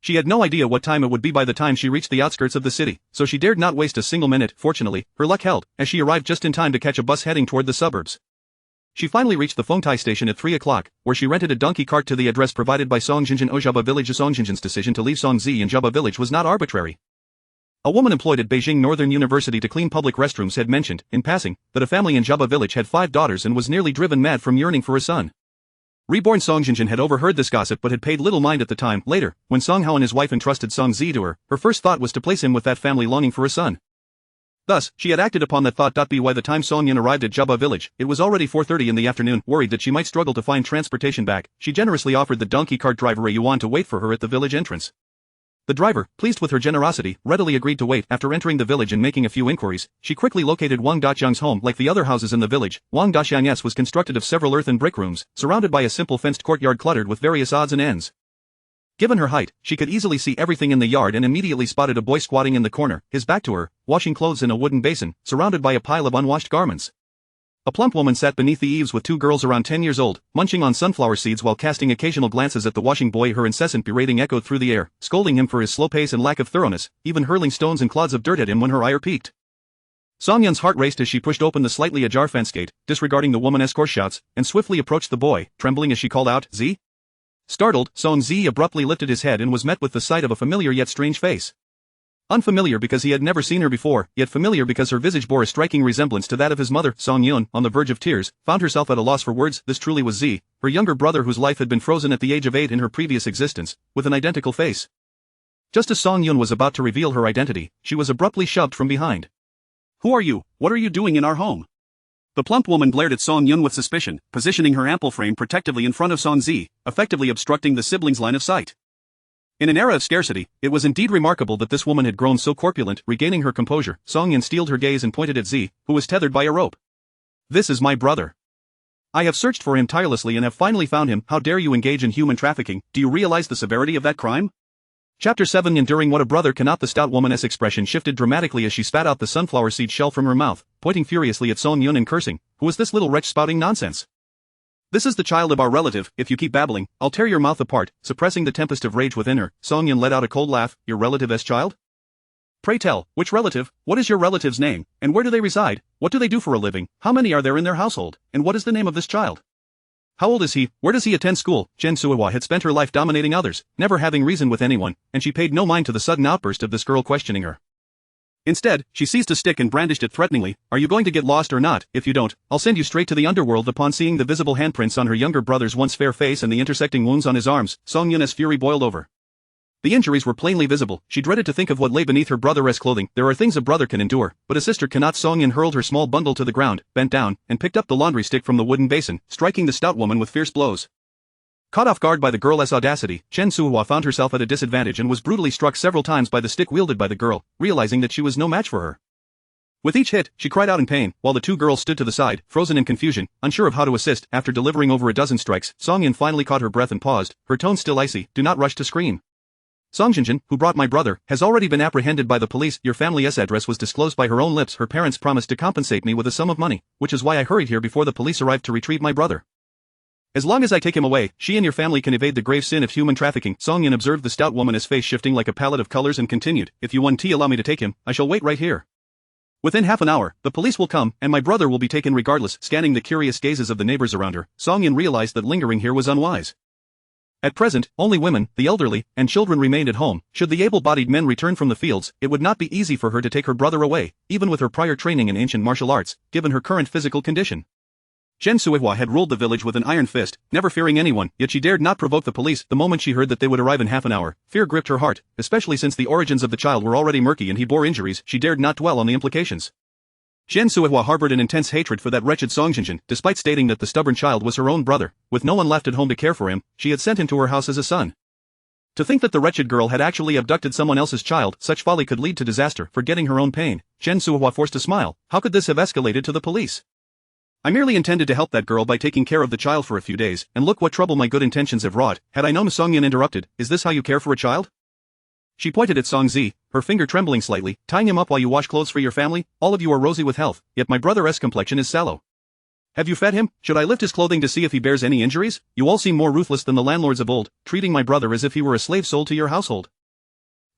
She had no idea what time it would be by the time she reached the outskirts of the city, so she dared not waste a single minute. Fortunately, her luck held, as she arrived just in time to catch a bus heading toward the suburbs. She finally reached the Fengtai station at 3 o'clock, where she rented a donkey cart to the address provided by Song Jinjin Ojaba Village. Song Jinjin's decision to leave Songzi in Jaba Village was not arbitrary. A woman employed at Beijing Northern University to clean public restrooms had mentioned, in passing, that a family in Jaba Village had 5 daughters and was nearly driven mad from yearning for a son. Reborn Song Jinjin had overheard this gossip but had paid little mind at the time. Later, when Song Hao and his wife entrusted Song Zi to her, her first thought was to place him with that family longing for a son. Thus, she had acted upon that thought. By the time Song Yun arrived at Jaba Village, it was already 4:30 in the afternoon. Worried that she might struggle to find transportation back, she generously offered the donkey cart driver a yuan to wait for her at the village entrance. The driver, pleased with her generosity, readily agreed to wait. After entering the village and making a few inquiries, she quickly located Wang Daxiang's home. Like the other houses in the village, Wang Daxiang's was constructed of several earth and brick rooms, surrounded by a simple fenced courtyard cluttered with various odds and ends. Given her height, she could easily see everything in the yard and immediately spotted a boy squatting in the corner, his back to her, washing clothes in a wooden basin, surrounded by a pile of unwashed garments. A plump woman sat beneath the eaves with 2 girls around 10 years old, munching on sunflower seeds while casting occasional glances at the washing boy. Her incessant berating echoed through the air, scolding him for his slow pace and lack of thoroughness, even hurling stones and clods of dirt at him when her ire peaked. Song Yun's heart raced as she pushed open the slightly ajar fence gate, disregarding the woman's coarse shouts, and swiftly approached the boy, trembling as she called out, "Z?" Startled, Song Zi abruptly lifted his head and was met with the sight of a familiar yet strange face. Unfamiliar because he had never seen her before, yet familiar because her visage bore a striking resemblance to that of his mother. Song Yun, on the verge of tears, found herself at a loss for words. This truly was Zi, her younger brother whose life had been frozen at the age of 8 in her previous existence, with an identical face. Just as Song Yun was about to reveal her identity, she was abruptly shoved from behind. "Who are you? What are you doing in our home?" The plump woman glared at Song Yun with suspicion, positioning her ample frame protectively in front of Song Zi, effectively obstructing the siblings' line of sight. In an era of scarcity, it was indeed remarkable that this woman had grown so corpulent. Regaining her composure, Song Yun steeled her gaze and pointed at Zi, who was tethered by a rope. "This is my brother. I have searched for him tirelessly and have finally found him. How dare you engage in human trafficking? Do you realize the severity of that crime?" Chapter 7. Enduring what a brother cannot. The stout woman's expression shifted dramatically as she spat out the sunflower seed shell from her mouth, pointing furiously at Song Yun and cursing, "Who is this little wretch spouting nonsense? This is the child of our relative. If you keep babbling, I'll tear your mouth apart." Suppressing the tempest of rage within her, Song Yun let out a cold laugh. "Your relative's child? Pray tell, which relative? What is your relative's name, and where do they reside? What do they do for a living? How many are there in their household, and what is the name of this child? How old is he? Where does he attend school?" Chen Suihua had spent her life dominating others, never having reasoned with anyone, and she paid no mind to the sudden outburst of this girl questioning her. Instead, she seized a stick and brandished it threateningly. "Are you going to get lost or not? If you don't, I'll send you straight to the underworld." Upon seeing the visible handprints on her younger brother's once fair face and the intersecting wounds on his arms, Song Yun's fury boiled over. The injuries were plainly visible. She dreaded to think of what lay beneath her brother's clothing. There are things a brother can endure, but a sister cannot. Song Yun hurled her small bundle to the ground, bent down, and picked up the laundry stick from the wooden basin, striking the stout woman with fierce blows. Caught off guard by the girl's audacity, Chen Suihua found herself at a disadvantage and was brutally struck several times by the stick wielded by the girl, realizing that she was no match for her. With each hit, she cried out in pain, while the 2 girls stood to the side, frozen in confusion, unsure of how to assist. After delivering over a dozen strikes, Song Yun finally caught her breath and paused, her tone still icy. "Do not rush to scream. Song Jinjin, who brought my brother, has already been apprehended by the police. Your family's address was disclosed by her own lips. Her parents promised to compensate me with a sum of money, which is why I hurried here before the police arrived to retrieve my brother. As long as I take him away, she and your family can evade the grave sin of human trafficking." Song Yun observed the stout woman's face shifting like a palette of colors and continued, "If you want to allow me to take him, I shall wait right here. Within half an hour, the police will come, and my brother will be taken regardless." Scanning the curious gazes of the neighbors around her, Song Yun realized that lingering here was unwise. At present, only women, the elderly, and children remained at home. Should the able-bodied men return from the fields, it would not be easy for her to take her brother away, even with her prior training in ancient martial arts, given her current physical condition. Jen Suihua had ruled the village with an iron fist, never fearing anyone, yet she dared not provoke the police the moment she heard that they would arrive in half an hour. Fear gripped her heart, especially since the origins of the child were already murky and he bore injuries. She dared not dwell on the implications. Jen Suihua harbored an intense hatred for that wretched Song Jinjin, despite stating that the stubborn child was her own brother. With no one left at home to care for him, she had sent him to her house as a son. To think that the wretched girl had actually abducted someone else's child, such folly could lead to disaster. Forgetting her own pain, Jen Suihua forced a smile. How could this have escalated to the police? I merely intended to help that girl by taking care of the child for a few days, and look what trouble my good intentions have wrought. Had I known. Song Yin interrupted. Is this how you care for a child? She pointed at Song Zi, her finger trembling slightly. Tying him up while you wash clothes for your family? All of you are rosy with health, yet my brother's complexion is sallow. Have you fed him? Should I lift his clothing to see if he bears any injuries? You all seem more ruthless than the landlords of old, treating my brother as if he were a slave sold to your household.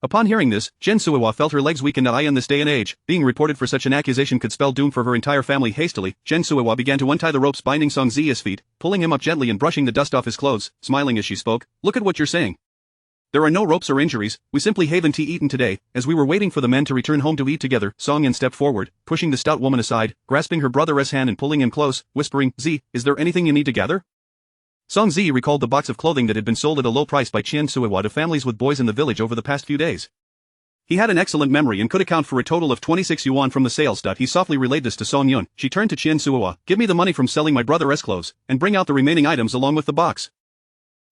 Upon hearing this, Jen Suihua felt her legs weaken. In this day and age, being reported for such an accusation could spell doom for her entire family. Hastily, Jen Suihua began to untie the ropes binding Song Zi's feet, pulling him up gently and brushing the dust off his clothes, smiling as she spoke. Look at what you're saying. There are no ropes or injuries, we simply haven't eaten today, as we were waiting for the men to return home to eat together. Song Yin stepped forward, pushing the stout woman aside, grasping her brother's hand and pulling him close, whispering, Z, is there anything you need to gather? Song Zi recalled the box of clothing that had been sold at a low price by Chen Suihua to families with boys in the village over the past few days. He had an excellent memory and could account for a total of 26 yuan from the sales. He softly relayed this to Song Yun. She turned to Chen Suihua. Give me the money from selling my brother's clothes, and bring out the remaining items along with the box.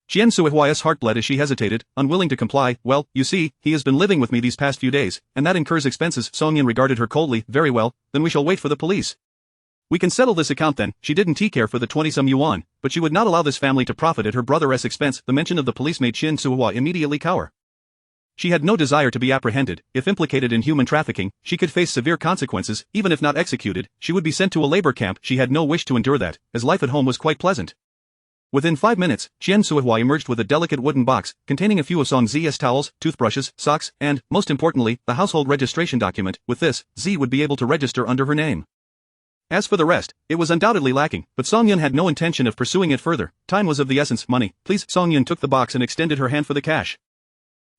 Chen Suihua's heart bled as she hesitated, unwilling to comply. Well, you see, he has been living with me these past few days, and that incurs expenses. Song Yin regarded her coldly. Very well, then we shall wait for the police. We can settle this account then. She didn't care for the 20-some yuan, but she would not allow this family to profit at her brother's expense. The mention of the police made Chen Suihua immediately cower. She had no desire to be apprehended. If implicated in human trafficking, she could face severe consequences. Even if not executed, she would be sent to a labor camp. She had no wish to endure that, as life at home was quite pleasant. Within 5 minutes, Chen Suihua emerged with a delicate wooden box, containing a few of Song Zi's towels, toothbrushes, socks, and, most importantly, the household registration document. With this, Z would be able to register under her name. As for the rest, it was undoubtedly lacking, but Song Yun had no intention of pursuing it further. Time was of the essence. Money, please. Song Yun took the box and extended her hand for the cash.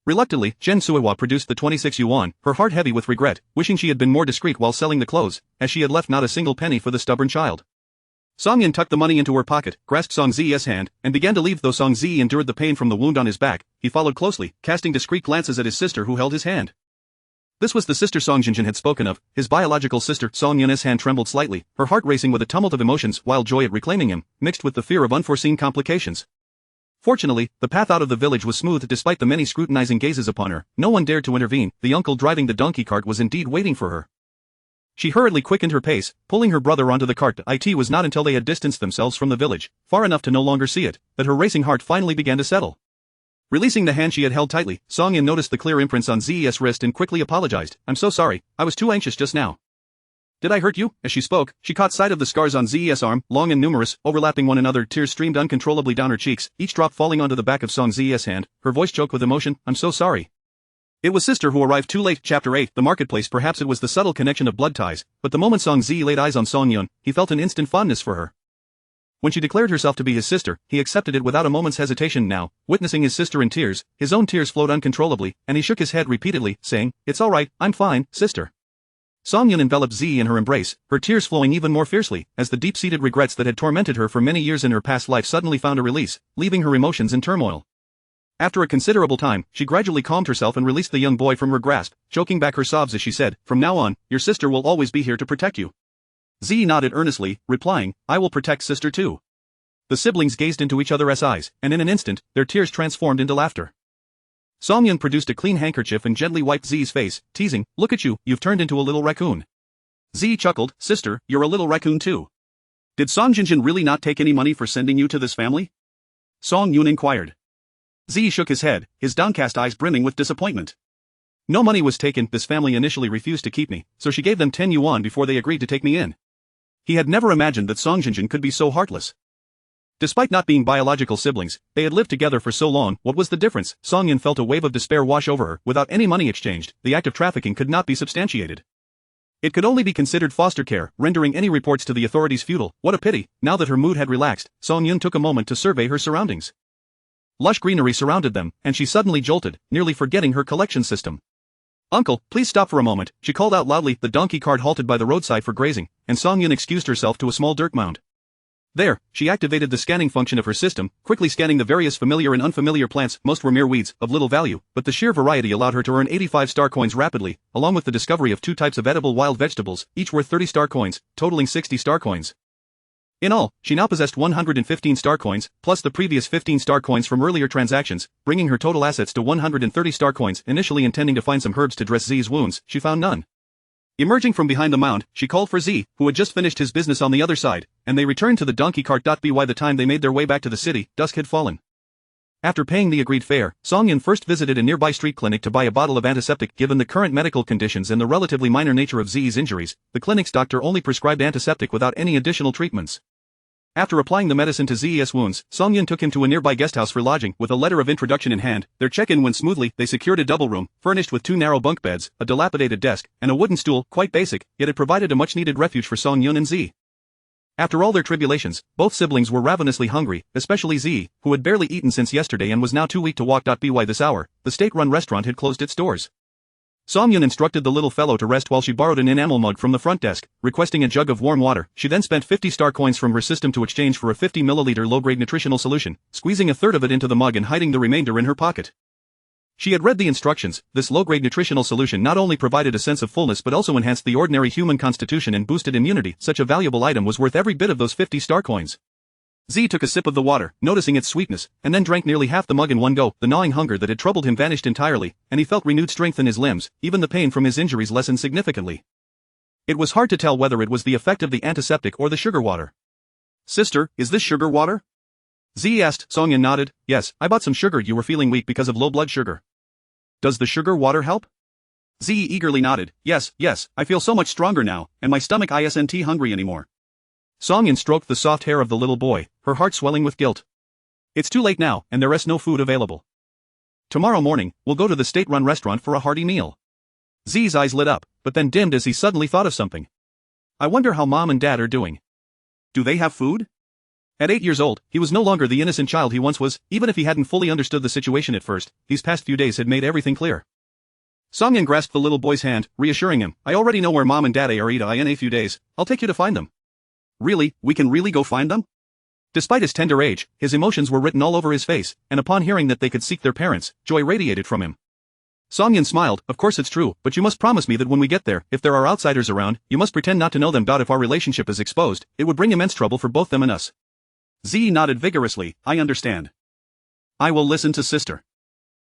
Reluctantly, Chen Suihua produced the 26 yuan, her heart heavy with regret, wishing she had been more discreet while selling the clothes, as she had left not a single penny for the stubborn child. Song Yin tucked the money into her pocket, grasped Song Zi's hand, and began to leave. Though Song Zi endured the pain from the wound on his back, he followed closely, casting discreet glances at his sister who held his hand. This was the sister Song Jinjin had spoken of, his biological sister. Song Yun's hand trembled slightly, her heart racing with a tumult of emotions, wild joy at reclaiming him, mixed with the fear of unforeseen complications. Fortunately, the path out of the village was smooth. Despite the many scrutinizing gazes upon her, no one dared to intervene. The uncle driving the donkey cart was indeed waiting for her. She hurriedly quickened her pace, pulling her brother onto the cart. It was not until they had distanced themselves from the village, far enough to no longer see it, that her racing heart finally began to settle. Releasing the hand she had held tightly, Song Yin noticed the clear imprints on Z's wrist and quickly apologized. I'm so sorry, I was too anxious just now. Did I hurt you? As she spoke, she caught sight of the scars on Z's arm, long and numerous, overlapping one another. Tears streamed uncontrollably down her cheeks, each drop falling onto the back of Song Z's hand. Her voice choked with emotion. I'm so sorry. It was sister who arrived too late. Chapter 8. The marketplace. Perhaps it was the subtle connection of blood ties, but the moment Song Zi laid eyes on Song Yun, he felt an instant fondness for her. When she declared herself to be his sister, he accepted it without a moment's hesitation. Now, witnessing his sister in tears, his own tears flowed uncontrollably, and he shook his head repeatedly, saying, It's all right, I'm fine, sister. Song Yun enveloped Zi in her embrace, her tears flowing even more fiercely, as the deep-seated regrets that had tormented her for many years in her past life suddenly found a release, leaving her emotions in turmoil. After a considerable time, she gradually calmed herself and released the young boy from her grasp, choking back her sobs as she said, From now on, your sister will always be here to protect you. Z nodded earnestly, replying, I will protect sister too. The siblings gazed into each other's eyes, and in an instant, their tears transformed into laughter. Song Yun produced a clean handkerchief and gently wiped Z's face, teasing, Look at you, you've turned into a little raccoon. Z chuckled, Sister, you're a little raccoon too. Did Song Jinjin really not take any money for sending you to this family? Song Yun inquired. Z shook his head, his downcast eyes brimming with disappointment. No money was taken. This family initially refused to keep me, so she gave them 10 yuan before they agreed to take me in. He had never imagined that Song Jinjin could be so heartless. Despite not being biological siblings, they had lived together for so long. What was the difference? Song Yin felt a wave of despair wash over her. Without any money exchanged, the act of trafficking could not be substantiated. It could only be considered foster care, rendering any reports to the authorities futile. What a pity. Now that her mood had relaxed, Song Yun took a moment to survey her surroundings. Lush greenery surrounded them, and she suddenly jolted, nearly forgetting her collection system. Uncle, please stop for a moment, she called out loudly. The donkey cart halted by the roadside for grazing, and Song Yun excused herself to a small dirt mound. There, she activated the scanning function of her system, quickly scanning the various familiar and unfamiliar plants. Most were mere weeds, of little value, but the sheer variety allowed her to earn 85 star coins rapidly, along with the discovery of 2 types of edible wild vegetables, each worth 30 star coins, totaling 60 star coins. In all, she now possessed 115 star coins, plus the previous 15 star coins from earlier transactions, bringing her total assets to 130 star coins. Initially intending to find some herbs to dress Z's wounds, she found none. Emerging from behind the mound, she called for Z, who had just finished his business on the other side, and they returned to the donkey cart. By the time they made their way back to the city, dusk had fallen. After paying the agreed fare, Songyun first visited a nearby street clinic to buy a bottle of antiseptic. Given the current medical conditions and the relatively minor nature of Z's injuries, the clinic's doctor only prescribed antiseptic without any additional treatments. After applying the medicine to Z's wounds, Songyun took him to a nearby guesthouse for lodging. With a letter of introduction in hand, their check-in went smoothly. They secured a double room, furnished with 2 narrow bunk beds, a dilapidated desk, and a wooden stool. Quite basic, yet it provided a much-needed refuge for Songyun and Z. After all their tribulations, both siblings were ravenously hungry, especially Z, who had barely eaten since yesterday and was now too weak to walk. By this hour, the state-run restaurant had closed its doors. Songyun instructed the little fellow to rest while she borrowed an enamel mug from the front desk, requesting a jug of warm water. She then spent 50 star coins from her system to exchange for a 50 milliliter low-grade nutritional solution, squeezing a third of it into the mug and hiding the remainder in her pocket. She had read the instructions. This low-grade nutritional solution not only provided a sense of fullness but also enhanced the ordinary human constitution and boosted immunity. Such a valuable item was worth every bit of those 50 star coins. Z took a sip of the water, noticing its sweetness, and then drank nearly half the mug in one go. The gnawing hunger that had troubled him vanished entirely, and he felt renewed strength in his limbs. Even the pain from his injuries lessened significantly. It was hard to tell whether it was the effect of the antiseptic or the sugar water. "Sister, is this sugar water?" Z asked. Songyun nodded. "Yes, I bought some sugar. You were feeling weak because of low blood sugar." "Does the sugar water help?" Z eagerly nodded. Yes, I feel so much stronger now, and my stomach isn't hungry anymore." Songyun stroked the soft hair of the little boy, her heart swelling with guilt. "It's too late now, and there's no food available. Tomorrow morning, we'll go to the state-run restaurant for a hearty meal." Z's eyes lit up, but then dimmed as he suddenly thought of something. "I wonder how Mom and Dad are doing. Do they have food?" At 8 years old, he was no longer the innocent child he once was. Even if he hadn't fully understood the situation at first, these past few days had made everything clear. Songyun grasped the little boy's hand, reassuring him. "I already know where Mom and Dad are in a few days. I'll take you to find them." "Really, we can really go find them?" Despite his tender age, his emotions were written all over his face, and upon hearing that they could seek their parents, joy radiated from him. Songyun smiled. "Of course it's true, but you must promise me that when we get there, if there are outsiders around, you must pretend not to know them. If our relationship is exposed, it would bring immense trouble for both them and us." Z nodded vigorously. "I understand. I will listen to sister."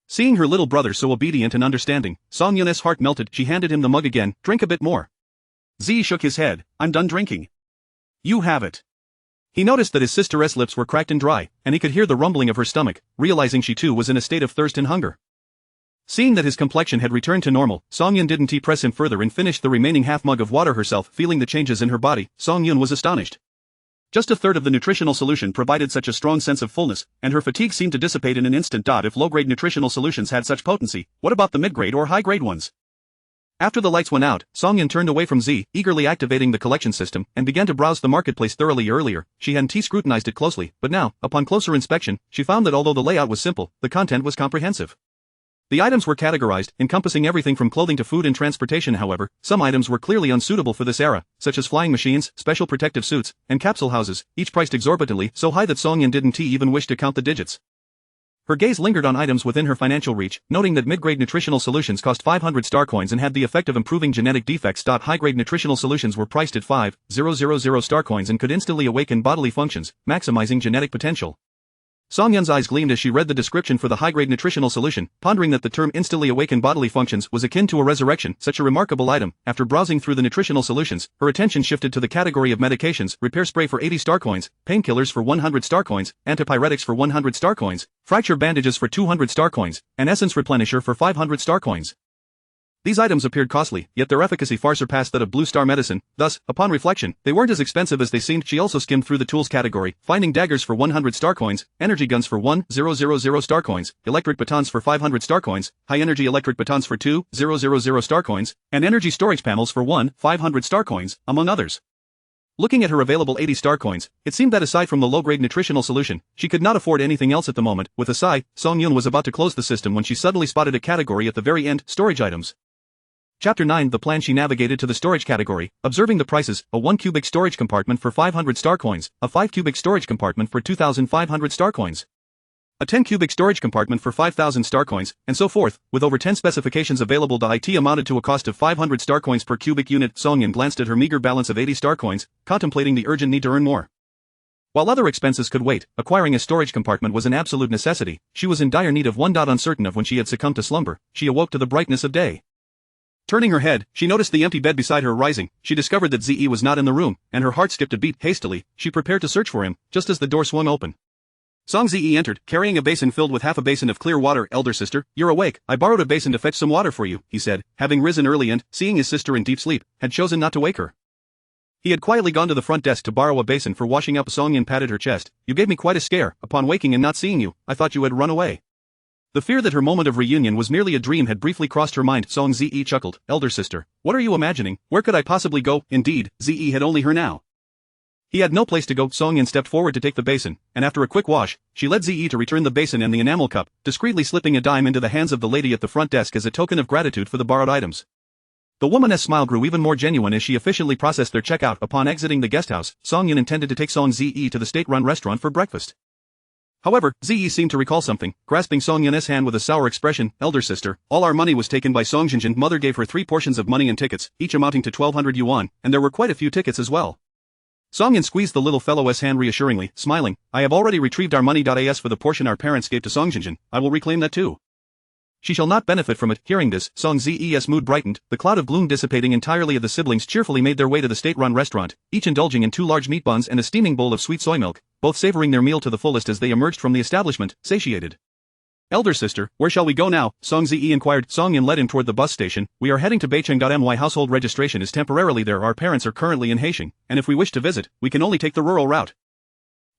Seeing her little brother so obedient and understanding, Songyun's heart melted. She handed him the mug again. "Drink a bit more." Z shook his head. "I'm done drinking." "You have it." He noticed that his sister's lips were cracked and dry, and he could hear the rumbling of her stomach, realizing she too was in a state of thirst and hunger. Seeing that his complexion had returned to normal, Songyun didn't press him further and finished the remaining half mug of water herself. Feeling the changes in her body, Songyun was astonished. Just a third of the nutritional solution provided such a strong sense of fullness, and her fatigue seemed to dissipate in an instant. If low-grade nutritional solutions had such potency, what about the mid-grade or high-grade ones? After the lights went out, Songyun turned away from Z, eagerly activating the collection system, and began to browse the marketplace thoroughly. Earlier, she hadn't scrutinized it closely, but now, upon closer inspection, she found that although the layout was simple, the content was comprehensive. The items were categorized, encompassing everything from clothing to food and transportation. However, some items were clearly unsuitable for this era, such as flying machines, special protective suits, and capsule houses, each priced exorbitantly, so high that Songyun didn't even wish to count the digits. Her gaze lingered on items within her financial reach, noting that mid-grade nutritional solutions cost 500 star coins and had the effect of improving genetic defects. High-grade nutritional solutions were priced at 5,000 star coins and could instantly awaken bodily functions, maximizing genetic potential. Songyun's eyes gleamed as she read the description for the high-grade nutritional solution, pondering that the term instantly awaken bodily functions was akin to a resurrection. Such a remarkable item. After browsing through the nutritional solutions, her attention shifted to the category of medications: repair spray for 80 star coins, painkillers for 100 star coins, antipyretics for 100 star coins, fracture bandages for 200 star coins, and essence replenisher for 500 star coins. These items appeared costly, yet their efficacy far surpassed that of Blue Star medicine. Thus, upon reflection, they weren't as expensive as they seemed. She also skimmed through the tools category, finding daggers for 100 star coins, energy guns for 1,000 star coins, electric batons for 500 star coins, high-energy electric batons for 2,000 star coins, and energy storage panels for 1,500 star coins, among others. Looking at her available 80 star coins, it seemed that aside from the low-grade nutritional solution, she could not afford anything else at the moment. With a sigh, Songyun was about to close the system when she suddenly spotted a category at the very end: storage items. Chapter 9. The plan. She navigated to the storage category, observing the prices: a 1 cubic storage compartment for 500 star coins, a 5 cubic storage compartment for 2,500 star coins, a 10 cubic storage compartment for 5,000 star coins, and so forth, with over 10 specifications available. It amounted to a cost of 500 star coins per cubic unit. Songyun glanced at her meager balance of 80 star coins, contemplating the urgent need to earn more. While other expenses could wait, acquiring a storage compartment was an absolute necessity. She was in dire need of one. Uncertain of when she had succumbed to slumber, she awoke to the brightness of day. Turning her head, she noticed the empty bed beside her. Rising, she discovered that Ze was not in the room, and her heart skipped a beat. Hastily, she prepared to search for him, just as the door swung open. Song Ze entered, carrying a basin filled with half a basin of clear water. "Elder sister, you're awake. I borrowed a basin to fetch some water for you," he said, having risen early and, seeing his sister in deep sleep, had chosen not to wake her. He had quietly gone to the front desk to borrow a basin for washing up. Songyun patted her chest. "You gave me quite a scare. Upon waking and not seeing you, I thought you had run away." The fear that her moment of reunion was merely a dream had briefly crossed her mind. Song Ze chuckled. "Elder sister, what are you imagining? Where could I possibly go?" Indeed, Ze had only her now. He had no place to go. Songyun stepped forward to take the basin, and after a quick wash, she led Ze to return the basin and the enamel cup, discreetly slipping a dime into the hands of the lady at the front desk as a token of gratitude for the borrowed items. The woman's smile grew even more genuine as she efficiently processed their checkout. Upon exiting the guesthouse, Songyun intended to take Song Ze to the state-run restaurant for breakfast. However, Ze seemed to recall something, grasping Songyun's hand with a sour expression. "Elder sister, all our money was taken by Songjinjin. Mother gave her 3 portions of money and tickets, each amounting to 1,200 yuan, and there were quite a few tickets as well." Songyun squeezed the little fellow's hand reassuringly, smiling. "I have already retrieved our money. As for the portion our parents gave to Songjinjin, I will reclaim that too. She shall not benefit from it." Hearing this, Song Ze's mood brightened, the cloud of gloom dissipating entirely. The siblings cheerfully made their way to the state-run restaurant, each indulging in 2 large meat buns and a steaming bowl of sweet soy milk, both savoring their meal to the fullest as they emerged from the establishment, satiated. "Elder sister, where shall we go now?" Song Ze inquired. Songyun led him toward the bus station. "We are heading to Beicheng.My household registration is temporarily there. Our parents are currently in Haisheng, and if we wish to visit, we can only take the rural route.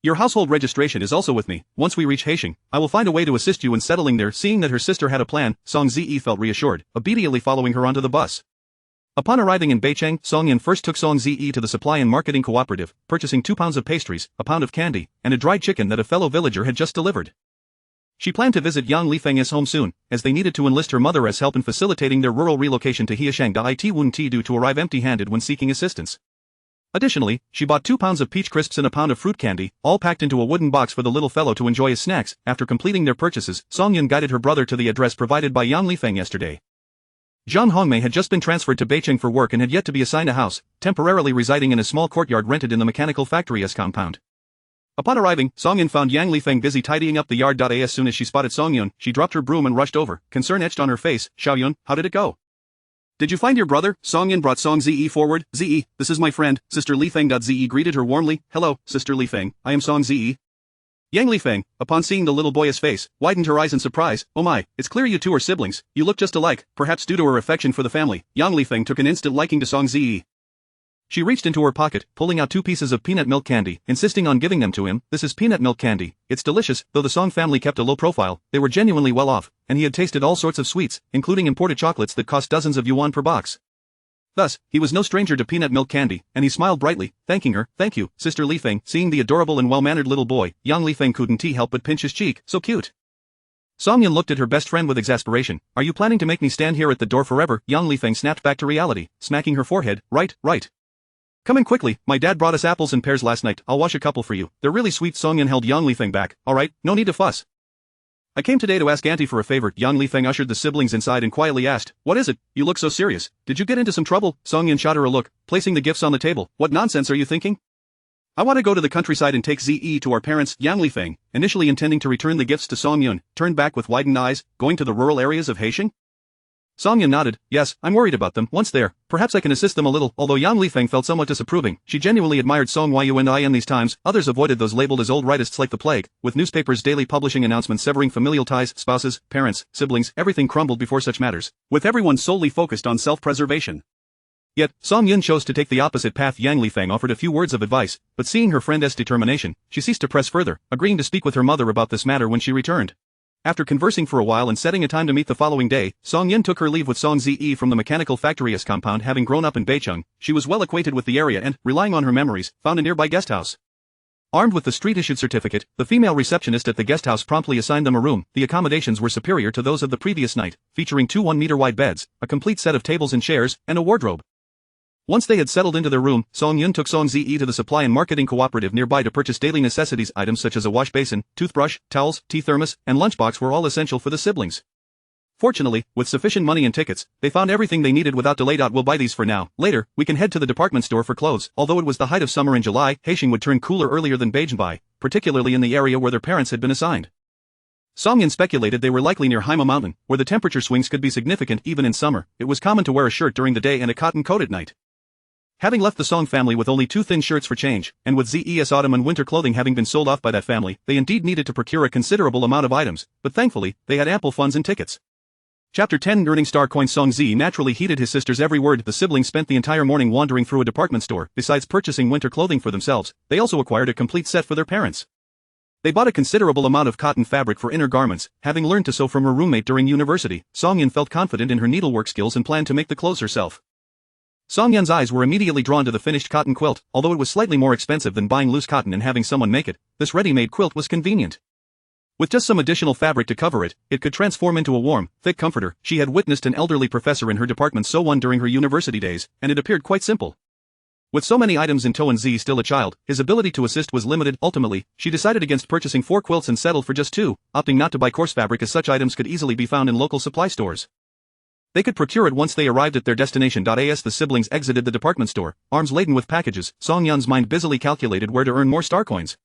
Your household registration is also with me. Once we reach Haisheng, I will find a way to assist you in settling there." Seeing that her sister had a plan, Song Ze felt reassured, obediently following her onto the bus. Upon arriving in Beicheng, Songyun first took Song Ze to the supply and marketing cooperative, purchasing 2 pounds of pastries, a pound of candy, and a dried chicken that a fellow villager had just delivered. She planned to visit Yang Lifeng's home soon, as they needed to enlist her mother as help in facilitating their rural relocation to Haisheng. It wouldn't do to arrive empty-handed when seeking assistance. Additionally, she bought 2 pounds of peach crisps and a pound of fruit candy, all packed into a wooden box for the little fellow to enjoy as snacks. After completing their purchases, Songyun guided her brother to the address provided by Yang Lifeng yesterday. Zhang Hongmei had just been transferred to Beicheng for work and had yet to be assigned a house, temporarily residing in a small courtyard rented in the mechanical factory's compound. Upon arriving, Songyun found Yang Lifeng busy tidying up the yard. As soon as she spotted Songyun, she dropped her broom and rushed over, concern etched on her face. "Xiaoyun, how did it go? Did you find your brother?" Songyun brought Song Ze forward. "Ze, this is my friend, Sister Lifeng." Ze greeted her warmly. "Hello, Sister Lifeng, I am Song Ze." Yang Lifeng, upon seeing the little boy's face, widened her eyes in surprise. "Oh my, it's clear you two are siblings. You look just alike." Perhaps due to her affection for the family, Yang Lifeng took an instant liking to Song Ze. She reached into her pocket, pulling out 2 pieces of peanut milk candy, insisting on giving them to him. "This is peanut milk candy. It's delicious." Though the Song family kept a low profile, they were genuinely well off, and he had tasted all sorts of sweets, including imported chocolates that cost dozens of yuan per box. Thus, he was no stranger to peanut milk candy, and he smiled brightly, thanking her. "Thank you, Sister Lifeng." Seeing the adorable and well-mannered little boy, Yang Lifeng couldn't help but pinch his cheek. "So cute." Songyun looked at her best friend with exasperation. "Are you planning to make me stand here at the door forever?" Yang Lifeng snapped back to reality, smacking her forehead. Right. "Come in quickly, my dad brought us apples and pears last night. I'll wash a couple for you. They're really sweet." Songyun held Yang Lifeng back. "Alright, no need to fuss. I came today to ask Auntie for a favor." Yang Lifeng ushered the siblings inside and quietly asked, "What is it? You look so serious. Did you get into some trouble?" Songyun shot her a look, placing the gifts on the table. "What nonsense are you thinking? I want to go to the countryside and take Ze to our parents." Yang Lifeng, initially intending to return the gifts to Songyun, turned back with widened eyes. "Going to the rural areas of Haisheng?" Songyun nodded. "Yes, I'm worried about them. Once there, perhaps I can assist them a little." Although Yang Lifeng felt somewhat disapproving, she genuinely admired Song Yun. In these times, others avoided those labeled as old rightists like the plague, with newspapers daily publishing announcements severing familial ties, spouses, parents, siblings. Everything crumbled before such matters, with everyone solely focused on self-preservation. Yet, Songyun chose to take the opposite path. Yang Lifeng offered a few words of advice, but seeing her friend's determination, she ceased to press further, agreeing to speak with her mother about this matter when she returned. After conversing for a while and setting a time to meet the following day, Songyun took her leave with Song Ze from the mechanical factory's compound. Having grown up in Beicheng, she was well acquainted with the area and, relying on her memories, found a nearby guest house. Armed with the street-issued certificate, the female receptionist at the guest house promptly assigned them a room. The accommodations were superior to those of the previous night, featuring 2 1-meter-wide beds, a complete set of tables and chairs, and a wardrobe. Once they had settled into their room, Song Yun took Song Zi to the supply and marketing cooperative nearby to purchase daily necessities. Items such as a wash basin, toothbrush, towels, tea thermos, and lunchbox were all essential for the siblings. Fortunately, with sufficient money and tickets, they found everything they needed without delay. We'll buy these for now. Later, we can head to the department store for clothes. Although it was the height of summer in July, Haisheng would turn cooler earlier than Beijing, particularly in the area where their parents had been assigned. Song Yun speculated they were likely near Haima Mountain, where the temperature swings could be significant even in summer. It was common to wear a shirt during the day and a cotton coat at night. Having left the Song family with only 2 thin shirts for change, and with Zes autumn and winter clothing having been sold off by that family, they indeed needed to procure a considerable amount of items, but thankfully, they had ample funds and tickets. Chapter 10 Earning star coins. Song Zi naturally heeded his sister's every word. The siblings spent the entire morning wandering through a department store. Besides purchasing winter clothing for themselves, they also acquired a complete set for their parents. They bought a considerable amount of cotton fabric for inner garments. Having learned to sew from her roommate during university, Song Yun felt confident in her needlework skills and planned to make the clothes herself. Song Yun's eyes were immediately drawn to the finished cotton quilt. Although it was slightly more expensive than buying loose cotton and having someone make it, this ready-made quilt was convenient. With just some additional fabric to cover it, it could transform into a warm, thick comforter. She had witnessed an elderly professor in her department sew one during her university days, and it appeared quite simple. With so many items in tow and Z still a child, his ability to assist was limited. Ultimately, she decided against purchasing 4 quilts and settled for just 2, opting not to buy coarse fabric as such items could easily be found in local supply stores. They could procure it once they arrived at their destination. As the siblings exited the department store, arms laden with packages, Song Yun's mind busily calculated where to earn more star coins.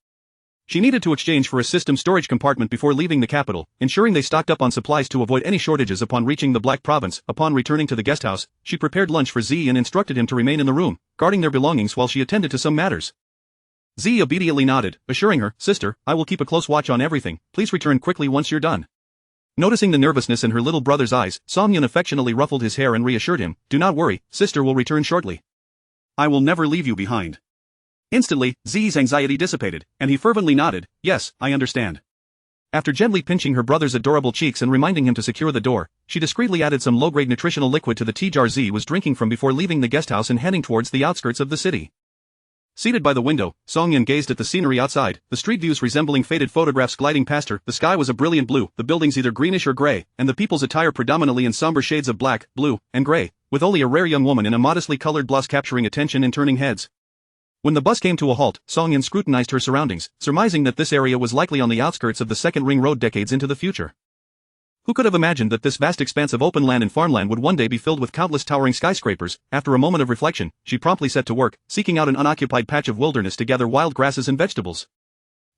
She needed to exchange for a system storage compartment before leaving the capital, ensuring they stocked up on supplies to avoid any shortages upon reaching the Black Province. Upon returning to the guest house, she prepared lunch for Z and instructed him to remain in the room, guarding their belongings while she attended to some matters. Z obediently nodded, assuring her, "Sister, I will keep a close watch on everything. Please return quickly once you're done." Noticing the nervousness in her little brother's eyes, Song Yun affectionately ruffled his hair and reassured him, "Do not worry, sister will return shortly. I will never leave you behind." Instantly, Z's anxiety dissipated, and he fervently nodded, "Yes, I understand." After gently pinching her brother's adorable cheeks and reminding him to secure the door, she discreetly added some low-grade nutritional liquid to the tea jar Z was drinking from before leaving the guest house and heading towards the outskirts of the city. Seated by the window, Song Yun gazed at the scenery outside, the street views resembling faded photographs gliding past her. The sky was a brilliant blue, the buildings either greenish or gray, and the people's attire predominantly in somber shades of black, blue, and gray, with only a rare young woman in a modestly colored blouse capturing attention and turning heads. When the bus came to a halt, Song Yun scrutinized her surroundings, surmising that this area was likely on the outskirts of the Second Ring Road decades into the future. Who could have imagined that this vast expanse of open land and farmland would one day be filled with countless towering skyscrapers? After a moment of reflection, she promptly set to work, seeking out an unoccupied patch of wilderness to gather wild grasses and vegetables.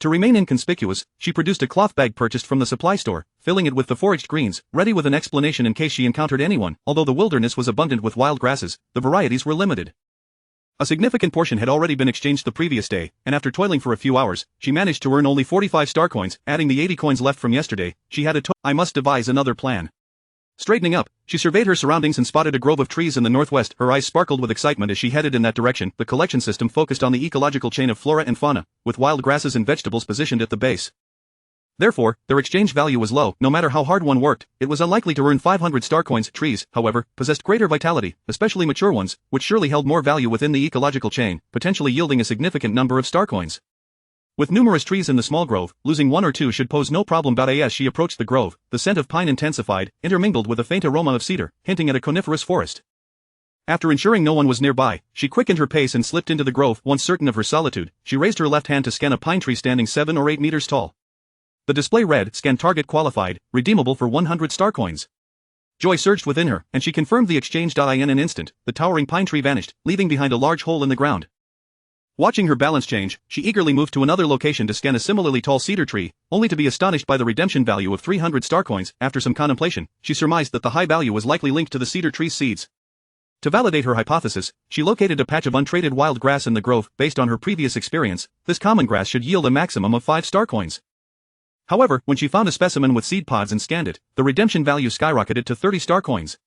To remain inconspicuous, she produced a cloth bag purchased from the supply store, filling it with the foraged greens, ready with an explanation in case she encountered anyone. Although the wilderness was abundant with wild grasses, the varieties were limited. A significant portion had already been exchanged the previous day, and after toiling for a few hours, she managed to earn only 45 star coins. Adding the 80 coins left from yesterday, she had a total. I must devise another plan. Straightening up, she surveyed her surroundings and spotted a grove of trees in the northwest. Her eyes sparkled with excitement as she headed in that direction. The collection system focused on the ecological chain of flora and fauna, with wild grasses and vegetables positioned at the base. Therefore, their exchange value was low. No matter how hard one worked, it was unlikely to earn 500 star coins. Trees, however, possessed greater vitality, especially mature ones, which surely held more value within the ecological chain, potentially yielding a significant number of star coins. With numerous trees in the small grove, losing 1 or 2 should pose no problem. As she approached the grove, the scent of pine intensified, intermingled with a faint aroma of cedar, hinting at a coniferous forest. After ensuring no one was nearby, she quickened her pace and slipped into the grove. Once certain of her solitude, she raised her left hand to scan a pine tree standing 7 or 8 meters tall. The display read, "Scan target qualified, redeemable for 100 star coins." Joy surged within her, and she confirmed the exchange. In an instant, the towering pine tree vanished, leaving behind a large hole in the ground. Watching her balance change, she eagerly moved to another location to scan a similarly tall cedar tree, only to be astonished by the redemption value of 300 star coins. After some contemplation, she surmised that the high value was likely linked to the cedar tree's seeds. To validate her hypothesis, she located a patch of untraded wild grass in the grove. Based on her previous experience, this common grass should yield a maximum of 5 star coins. However, when she found a specimen with seed pods and scanned it, the redemption value skyrocketed to 30 star coins.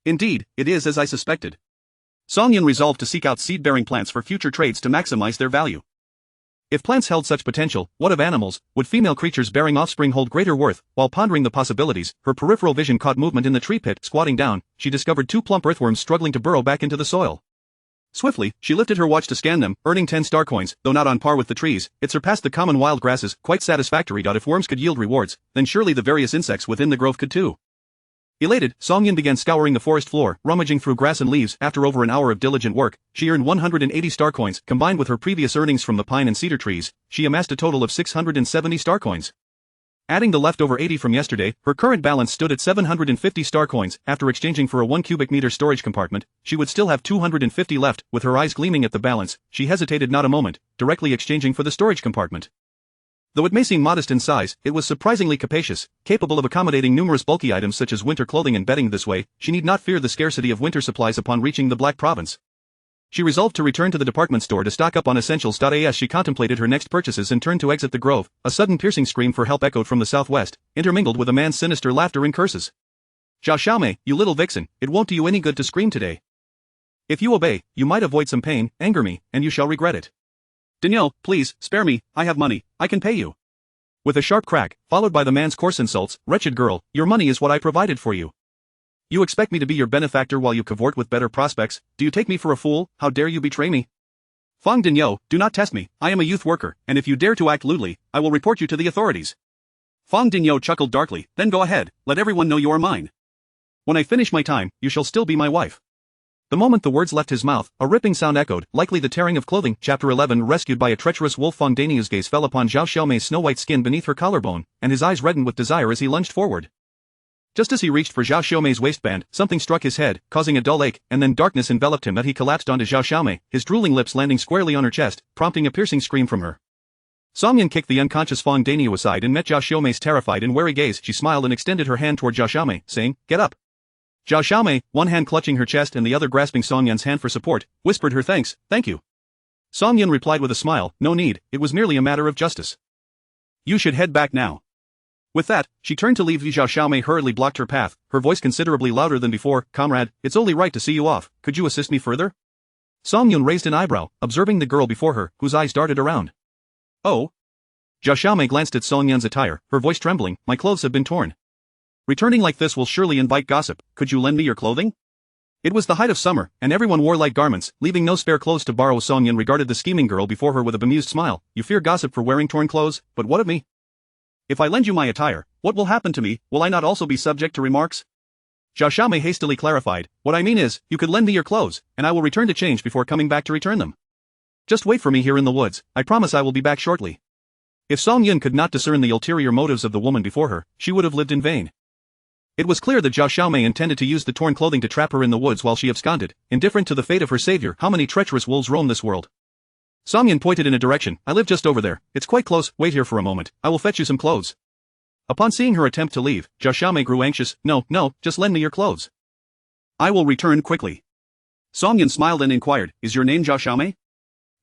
Indeed, it is as I suspected. Song Yun resolved to seek out seed-bearing plants for future trades to maximize their value. If plants held such potential, what of animals? Would female creatures bearing offspring hold greater worth? While pondering the possibilities, her peripheral vision caught movement in the tree pit. Squatting down, she discovered 2 plump earthworms struggling to burrow back into the soil. Swiftly, she lifted her watch to scan them, earning 10 star coins, though not on par with the trees. It surpassed the common wild grasses, quite satisfactory. If worms could yield rewards, then surely the various insects within the grove could too. Elated, Songyun began scouring the forest floor, rummaging through grass and leaves. After over an hour of diligent work, she earned 180 star coins. Combined with her previous earnings from the pine and cedar trees, she amassed a total of 670 star coins. Adding the leftover 80 from yesterday, her current balance stood at 750 star coins. After exchanging for a 1 cubic meter storage compartment, she would still have 250 left. With her eyes gleaming at the balance, she hesitated not a moment, directly exchanging for the storage compartment. Though it may seem modest in size, it was surprisingly capacious, capable of accommodating numerous bulky items such as winter clothing and bedding. This way, she need not fear the scarcity of winter supplies upon reaching the Black Province. She resolved to return to the department store to stock up on essentials. As she contemplated her next purchases and turned to exit the grove, a sudden piercing scream for help echoed from the southwest, intermingled with a man's sinister laughter and curses. "Zhao Xiaomei, you little vixen, it won't do you any good to scream today. If you obey, you might avoid some pain, anger me, and you shall regret it. Danielle, please, spare me, I have money, I can pay you." With a sharp crack, followed by the man's coarse insults, "Wretched girl, your money is what I provided for you. You expect me to be your benefactor while you cavort with better prospects? Do you take me for a fool? How dare you betray me? Fang Dinyo, do not test me, I am a youth worker, and if you dare to act lewdly, I will report you to the authorities." Fang Dinyo chuckled darkly, "Then go ahead, let everyone know you are mine. When I finish my time, you shall still be my wife." The moment the words left his mouth, a ripping sound echoed, likely the tearing of clothing. Chapter 11. Rescued by a treacherous wolf. Fang Dinyo's gaze fell upon Zhao Xiaomei's snow-white skin beneath her collarbone, and his eyes reddened with desire as he lunged forward. Just as he reached for Zhao Xiaomei's waistband, something struck his head, causing a dull ache, and then darkness enveloped him. He collapsed onto Zhao Xiaomei, his drooling lips landing squarely on her chest, prompting a piercing scream from her. Songyun kicked the unconscious Fang Dinyo aside and met Zhao Xiaomei's terrified and wary gaze. She smiled and extended her hand toward Zhao Xiaomei, saying, "Get up." Zhao Xiaomei, one hand clutching her chest and the other grasping Songyun's hand for support, whispered her thanks, "Thank you." Songyun replied with a smile, "No need, it was merely a matter of justice. You should head back now." With that, she turned to leave. Zhao Xiaomei hurriedly blocked her path, her voice considerably louder than before. "Comrade, it's only right to see you off, could you assist me further?" Songyun raised an eyebrow, observing the girl before her, whose eyes darted around. "Oh?" Zhao Xiaomei glanced at Songyun's attire, her voice trembling, "My clothes have been torn. Returning like this will surely invite gossip, could you lend me your clothing?" It was the height of summer, and everyone wore light garments, leaving no spare clothes to borrow. Songyun regarded the scheming girl before her with a bemused smile. "You fear gossip for wearing torn clothes, but what of me? If I lend you my attire, what will happen to me? Will I not also be subject to remarks?" Zhao Xiaomei hastily clarified, "What I mean is, you could lend me your clothes, and I will return to change before coming back to return them. Just wait for me here in the woods, I promise I will be back shortly." If Songyun could not discern the ulterior motives of the woman before her, she would have lived in vain. It was clear that Zhao Xiaomei intended to use the torn clothing to trap her in the woods while she absconded, indifferent to the fate of her savior. How many treacherous wolves roam this world? Songyun pointed in a direction. "I live just over there, it's quite close, wait here for a moment, I will fetch you some clothes." Upon seeing her attempt to leave, Zhao Xiaomei grew anxious. No, just lend me your clothes. I will return quickly." Songyun smiled and inquired, "Is your name Zhao Xiaomei?"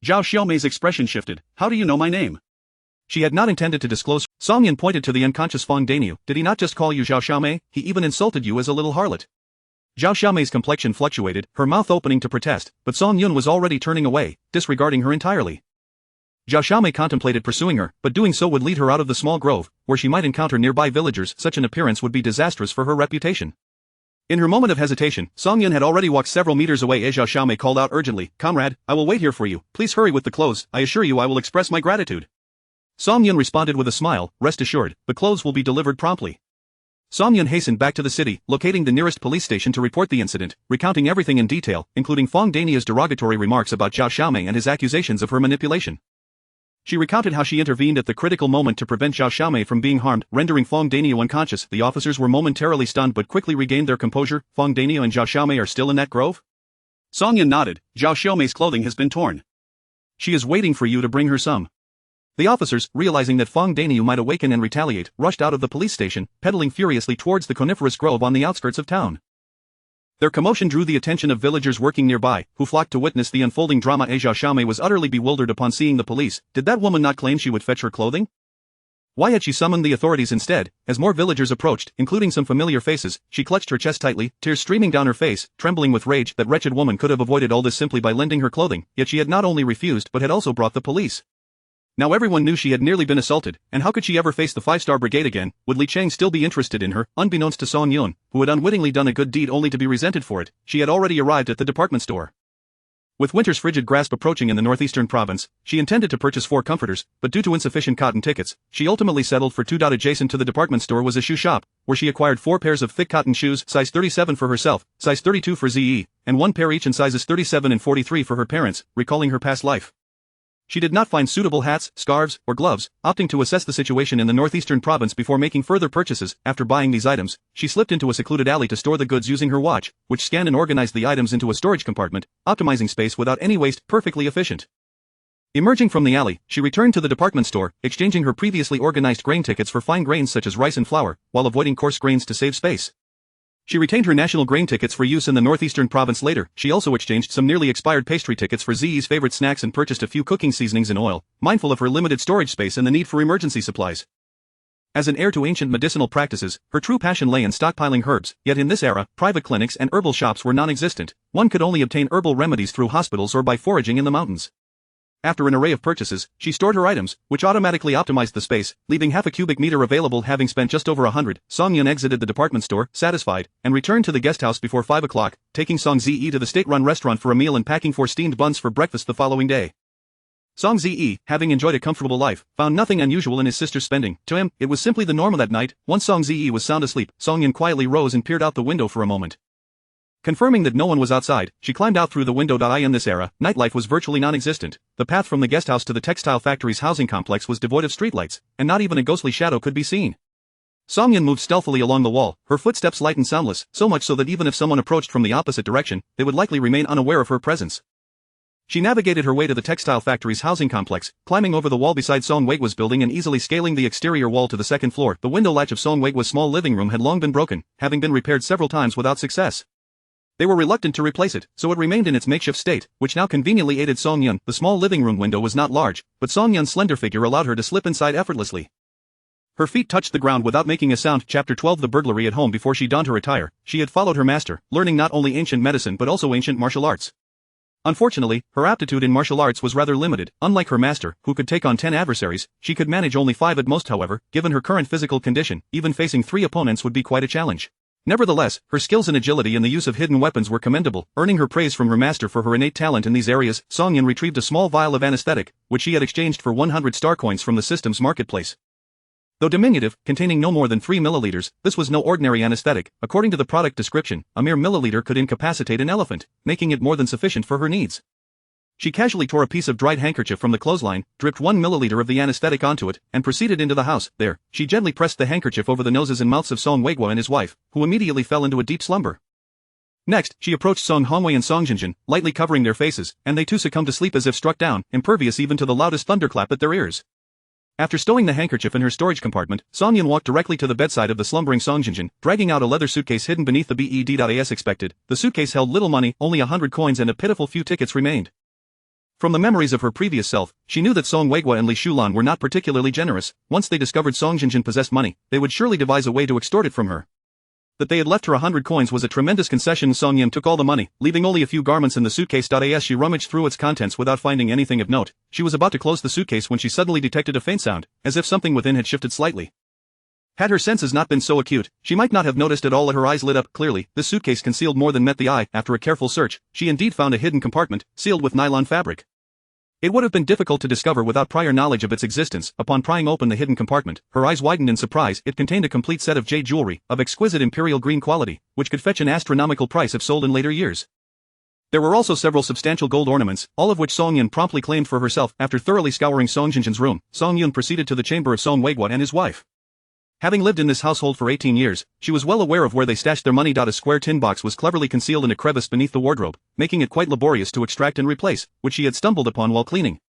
Zhao Xiaomei's expression shifted. "How do you know my name?" She had not intended to disclose. Songyun pointed to the unconscious Fang Dinyo. "Did he not just call you Zhao Xiaomei? He even insulted you as a little harlot." Zhao Xiaomei's complexion fluctuated, her mouth opening to protest, but Songyun was already turning away, disregarding her entirely. Zhao Xiaomei contemplated pursuing her, but doing so would lead her out of the small grove, where she might encounter nearby villagers. Such an appearance would be disastrous for her reputation. In her moment of hesitation, Songyun had already walked several meters away as Zhao Xiaomei called out urgently, "Comrade, I will wait here for you, please hurry with the clothes, I assure you I will express my gratitude." Songyun responded with a smile, "Rest assured, the clothes will be delivered promptly." Songyun hastened back to the city, locating the nearest police station to report the incident, recounting everything in detail, including Fang Dinyo's derogatory remarks about Zhao Xiaomei and his accusations of her manipulation. She recounted how she intervened at the critical moment to prevent Zhao Xiaomei from being harmed, rendering Fang Dinyo unconscious. The officers were momentarily stunned but quickly regained their composure. "Fang Dinyo and Zhao Xiaomei are still in that grove?" Songyun nodded. "Zhao Xiaomei's clothing has been torn. She is waiting for you to bring her some." The officers, realizing that Fang Dinyo might awaken and retaliate, rushed out of the police station, pedaling furiously towards the coniferous grove on the outskirts of town. Their commotion drew the attention of villagers working nearby, who flocked to witness the unfolding drama. Zhao Xiaomei was utterly bewildered upon seeing the police. Did that woman not claim she would fetch her clothing? Why had she summoned the authorities instead? As more villagers approached, including some familiar faces, she clutched her chest tightly, tears streaming down her face, trembling with rage. That wretched woman could have avoided all this simply by lending her clothing, yet she had not only refused but had also brought the police. Now everyone knew she had nearly been assaulted, and how could she ever face the 5-star brigade again? Would Li Cheng still be interested in her? Unbeknownst to Songyun, who had unwittingly done a good deed only to be resented for it, she had already arrived at the department store. With winter's frigid grasp approaching in the northeastern province, she intended to purchase 4 comforters, but due to insufficient cotton tickets, she ultimately settled for 2. Adjacent to the department store was a shoe shop, where she acquired 4 pairs of thick cotton shoes, size 37 for herself, size 32 for ZE, and 1 pair each in sizes 37 and 43 for her parents, recalling her past life. She did not find suitable hats, scarves, or gloves, opting to assess the situation in the northeastern province before making further purchases. After buying these items, she slipped into a secluded alley to store the goods using her watch, which scanned and organized the items into a storage compartment, optimizing space without any waste, perfectly efficient. Emerging from the alley, she returned to the department store, exchanging her previously organized grain tickets for fine grains such as rice and flour, while avoiding coarse grains to save space. She retained her national grain tickets for use in the northeastern province later. She also exchanged some nearly expired pastry tickets for ZE's favorite snacks and purchased a few cooking seasonings and oil, mindful of her limited storage space and the need for emergency supplies. As an heir to ancient medicinal practices, her true passion lay in stockpiling herbs, yet in this era, private clinics and herbal shops were non-existent. One could only obtain herbal remedies through hospitals or by foraging in the mountains. After an array of purchases, she stored her items, which automatically optimized the space, leaving half a cubic meter available. Having spent just over 100, Song Yun exited the department store, satisfied, and returned to the guest house before 5 o'clock, taking Song Ze to the state-run restaurant for a meal and packing 4 steamed buns for breakfast the following day. Song Ze, having enjoyed a comfortable life, found nothing unusual in his sister's spending. To him, it was simply the norm of that night. Once Song Ze was sound asleep, Song Yun quietly rose and peered out the window for a moment. Confirming that no one was outside, she climbed out through the window. In this era, nightlife was virtually non-existent. The path from the guest house to the textile factory's housing complex was devoid of streetlights, and not even a ghostly shadow could be seen. Song Yun moved stealthily along the wall, her footsteps light and soundless, so much so that even if someone approached from the opposite direction, they would likely remain unaware of her presence. She navigated her way to the textile factory's housing complex, climbing over the wall beside Song Weiguo's building and easily scaling the exterior wall to the second floor. The window latch of Song Weiguo's small living room had long been broken, having been repaired several times without success. They were reluctant to replace it, so it remained in its makeshift state, which now conveniently aided Song Yun. The small living room window was not large, but Song Yun's slender figure allowed her to slip inside effortlessly. Her feet touched the ground without making a sound. Chapter 12 The burglary at home. Before she donned her attire, she had followed her master, learning not only ancient medicine but also ancient martial arts. Unfortunately, her aptitude in martial arts was rather limited. Unlike her master, who could take on 10 adversaries, she could manage only 5 at most. However, given her current physical condition, even facing 3 opponents would be quite a challenge. Nevertheless, her skills in agility and the use of hidden weapons were commendable, earning her praise from her master for her innate talent in these areas. Song Yun retrieved a small vial of anesthetic, which she had exchanged for 100 star coins from the system's marketplace. Though diminutive, containing no more than 3 milliliters, this was no ordinary anesthetic. According to the product description, a mere milliliter could incapacitate an elephant, making it more than sufficient for her needs. She casually tore a piece of dried handkerchief from the clothesline, dripped 1 milliliter of the anesthetic onto it, and proceeded into the house. There, she gently pressed the handkerchief over the noses and mouths of Song Weiguo and his wife, who immediately fell into a deep slumber. Next, she approached Song Hongwei and Song Jinjin, lightly covering their faces, and they too succumbed to sleep as if struck down, impervious even to the loudest thunderclap at their ears. After stowing the handkerchief in her storage compartment, Song Yun walked directly to the bedside of the slumbering Song Jinjin, dragging out a leather suitcase hidden beneath the bed. As expected, the suitcase held little money, only 100 coins and a pitiful few tickets remained. From the memories of her previous self, she knew that Song Weiguo and Li Shulan were not particularly generous. Once they discovered Song Jinjin possessed money, they would surely devise a way to extort it from her. That they had left her 100 coins was a tremendous concession. Song Yun took all the money, leaving only a few garments in the suitcase. As she rummaged through its contents without finding anything of note, she was about to close the suitcase when she suddenly detected a faint sound, as if something within had shifted slightly. Had her senses not been so acute, she might not have noticed at all. Her eyes lit up. Clearly, this suitcase concealed more than met the eye. After a careful search, she indeed found a hidden compartment, sealed with nylon fabric. It would have been difficult to discover without prior knowledge of its existence. Upon prying open the hidden compartment, her eyes widened in surprise. It contained a complete set of jade jewelry, of exquisite imperial green quality, which could fetch an astronomical price if sold in later years. There were also several substantial gold ornaments, all of which Song Yun promptly claimed for herself. After thoroughly scouring Song Jinjin's room, Song Yun proceeded to the chamber of Song Weiguo and his wife. Having lived in this household for 18 years, she was well aware of where they stashed their money. A square tin box was cleverly concealed in a crevice beneath the wardrobe, making it quite laborious to extract and replace, which she had stumbled upon while cleaning.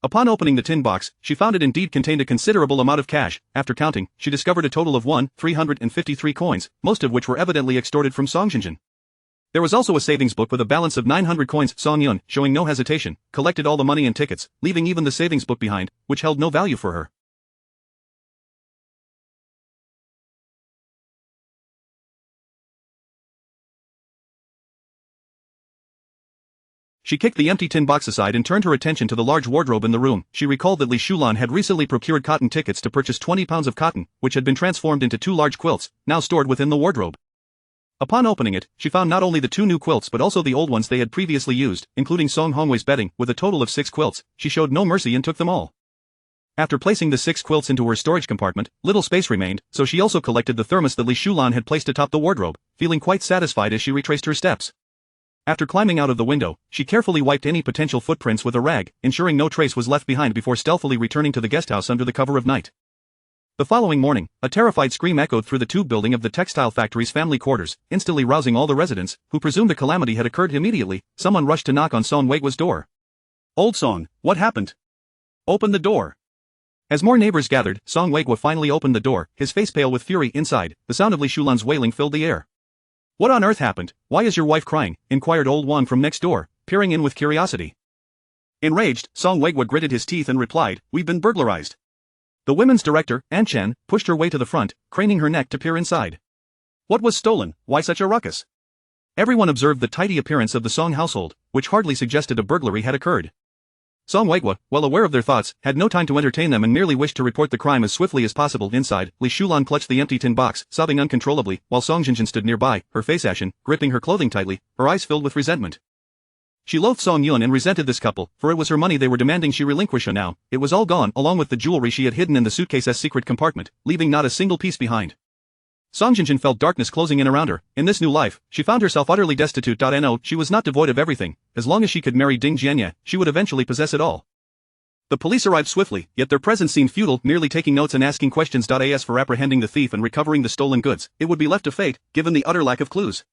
Upon opening the tin box, she found it indeed contained a considerable amount of cash. After counting, she discovered a total of 353 coins, most of which were evidently extorted from Song Jinjin. There was also a savings book with a balance of 900 coins. Song Yun, showing no hesitation, collected all the money and tickets, leaving even the savings book behind, which held no value for her. She kicked the empty tin box aside and turned her attention to the large wardrobe in the room. She recalled that Li Shulan had recently procured cotton tickets to purchase 20 pounds of cotton, which had been transformed into 2 large quilts, now stored within the wardrobe. Upon opening it, she found not only the 2 new quilts but also the old ones they had previously used, including Song Hongwei's bedding. With a total of 6 quilts, she showed no mercy and took them all. After placing the 6 quilts into her storage compartment, little space remained, so she also collected the thermos that Li Shulan had placed atop the wardrobe, feeling quite satisfied as she retraced her steps. After climbing out of the window, she carefully wiped any potential footprints with a rag, ensuring no trace was left behind before stealthily returning to the guesthouse under the cover of night. The following morning, a terrified scream echoed through the tube building of the textile factory's family quarters, instantly rousing all the residents, who presumed a calamity had occurred. Immediately, someone rushed to knock on Song Weigua's door. "Old Song, what happened? Open the door." As more neighbors gathered, Song Weigua finally opened the door, his face pale with fury. Inside, the sound of Li Shulan's wailing filled the air. "What on earth happened? Why is your wife crying?" inquired old Wang from next door, peering in with curiosity. Enraged, Song Weigua gritted his teeth and replied, "We've been burglarized." The women's director, An Chen, pushed her way to the front, craning her neck to peer inside. What was stolen? Why such a ruckus? Everyone observed the tidy appearance of the Song household, which hardly suggested a burglary had occurred. Song Weigua, well aware of their thoughts, had no time to entertain them and merely wished to report the crime as swiftly as possible. Inside, Li Shulan clutched the empty tin box, sobbing uncontrollably, while Song Jinjin stood nearby, her face ashen, gripping her clothing tightly, her eyes filled with resentment. She loathed Song Yun and resented this couple, for it was her money they were demanding she relinquish. Now, it was all gone, along with the jewelry she had hidden in the suitcase's secret compartment, leaving not a single piece behind. Song Jinjin felt darkness closing in around her. In this new life, she found herself utterly destitute. No, she was not devoid of everything. As long as she could marry Ding Jianye, she would eventually possess it all. The police arrived swiftly, yet their presence seemed futile, merely taking notes and asking questions. As for apprehending the thief and recovering the stolen goods, it would be left to fate, given the utter lack of clues.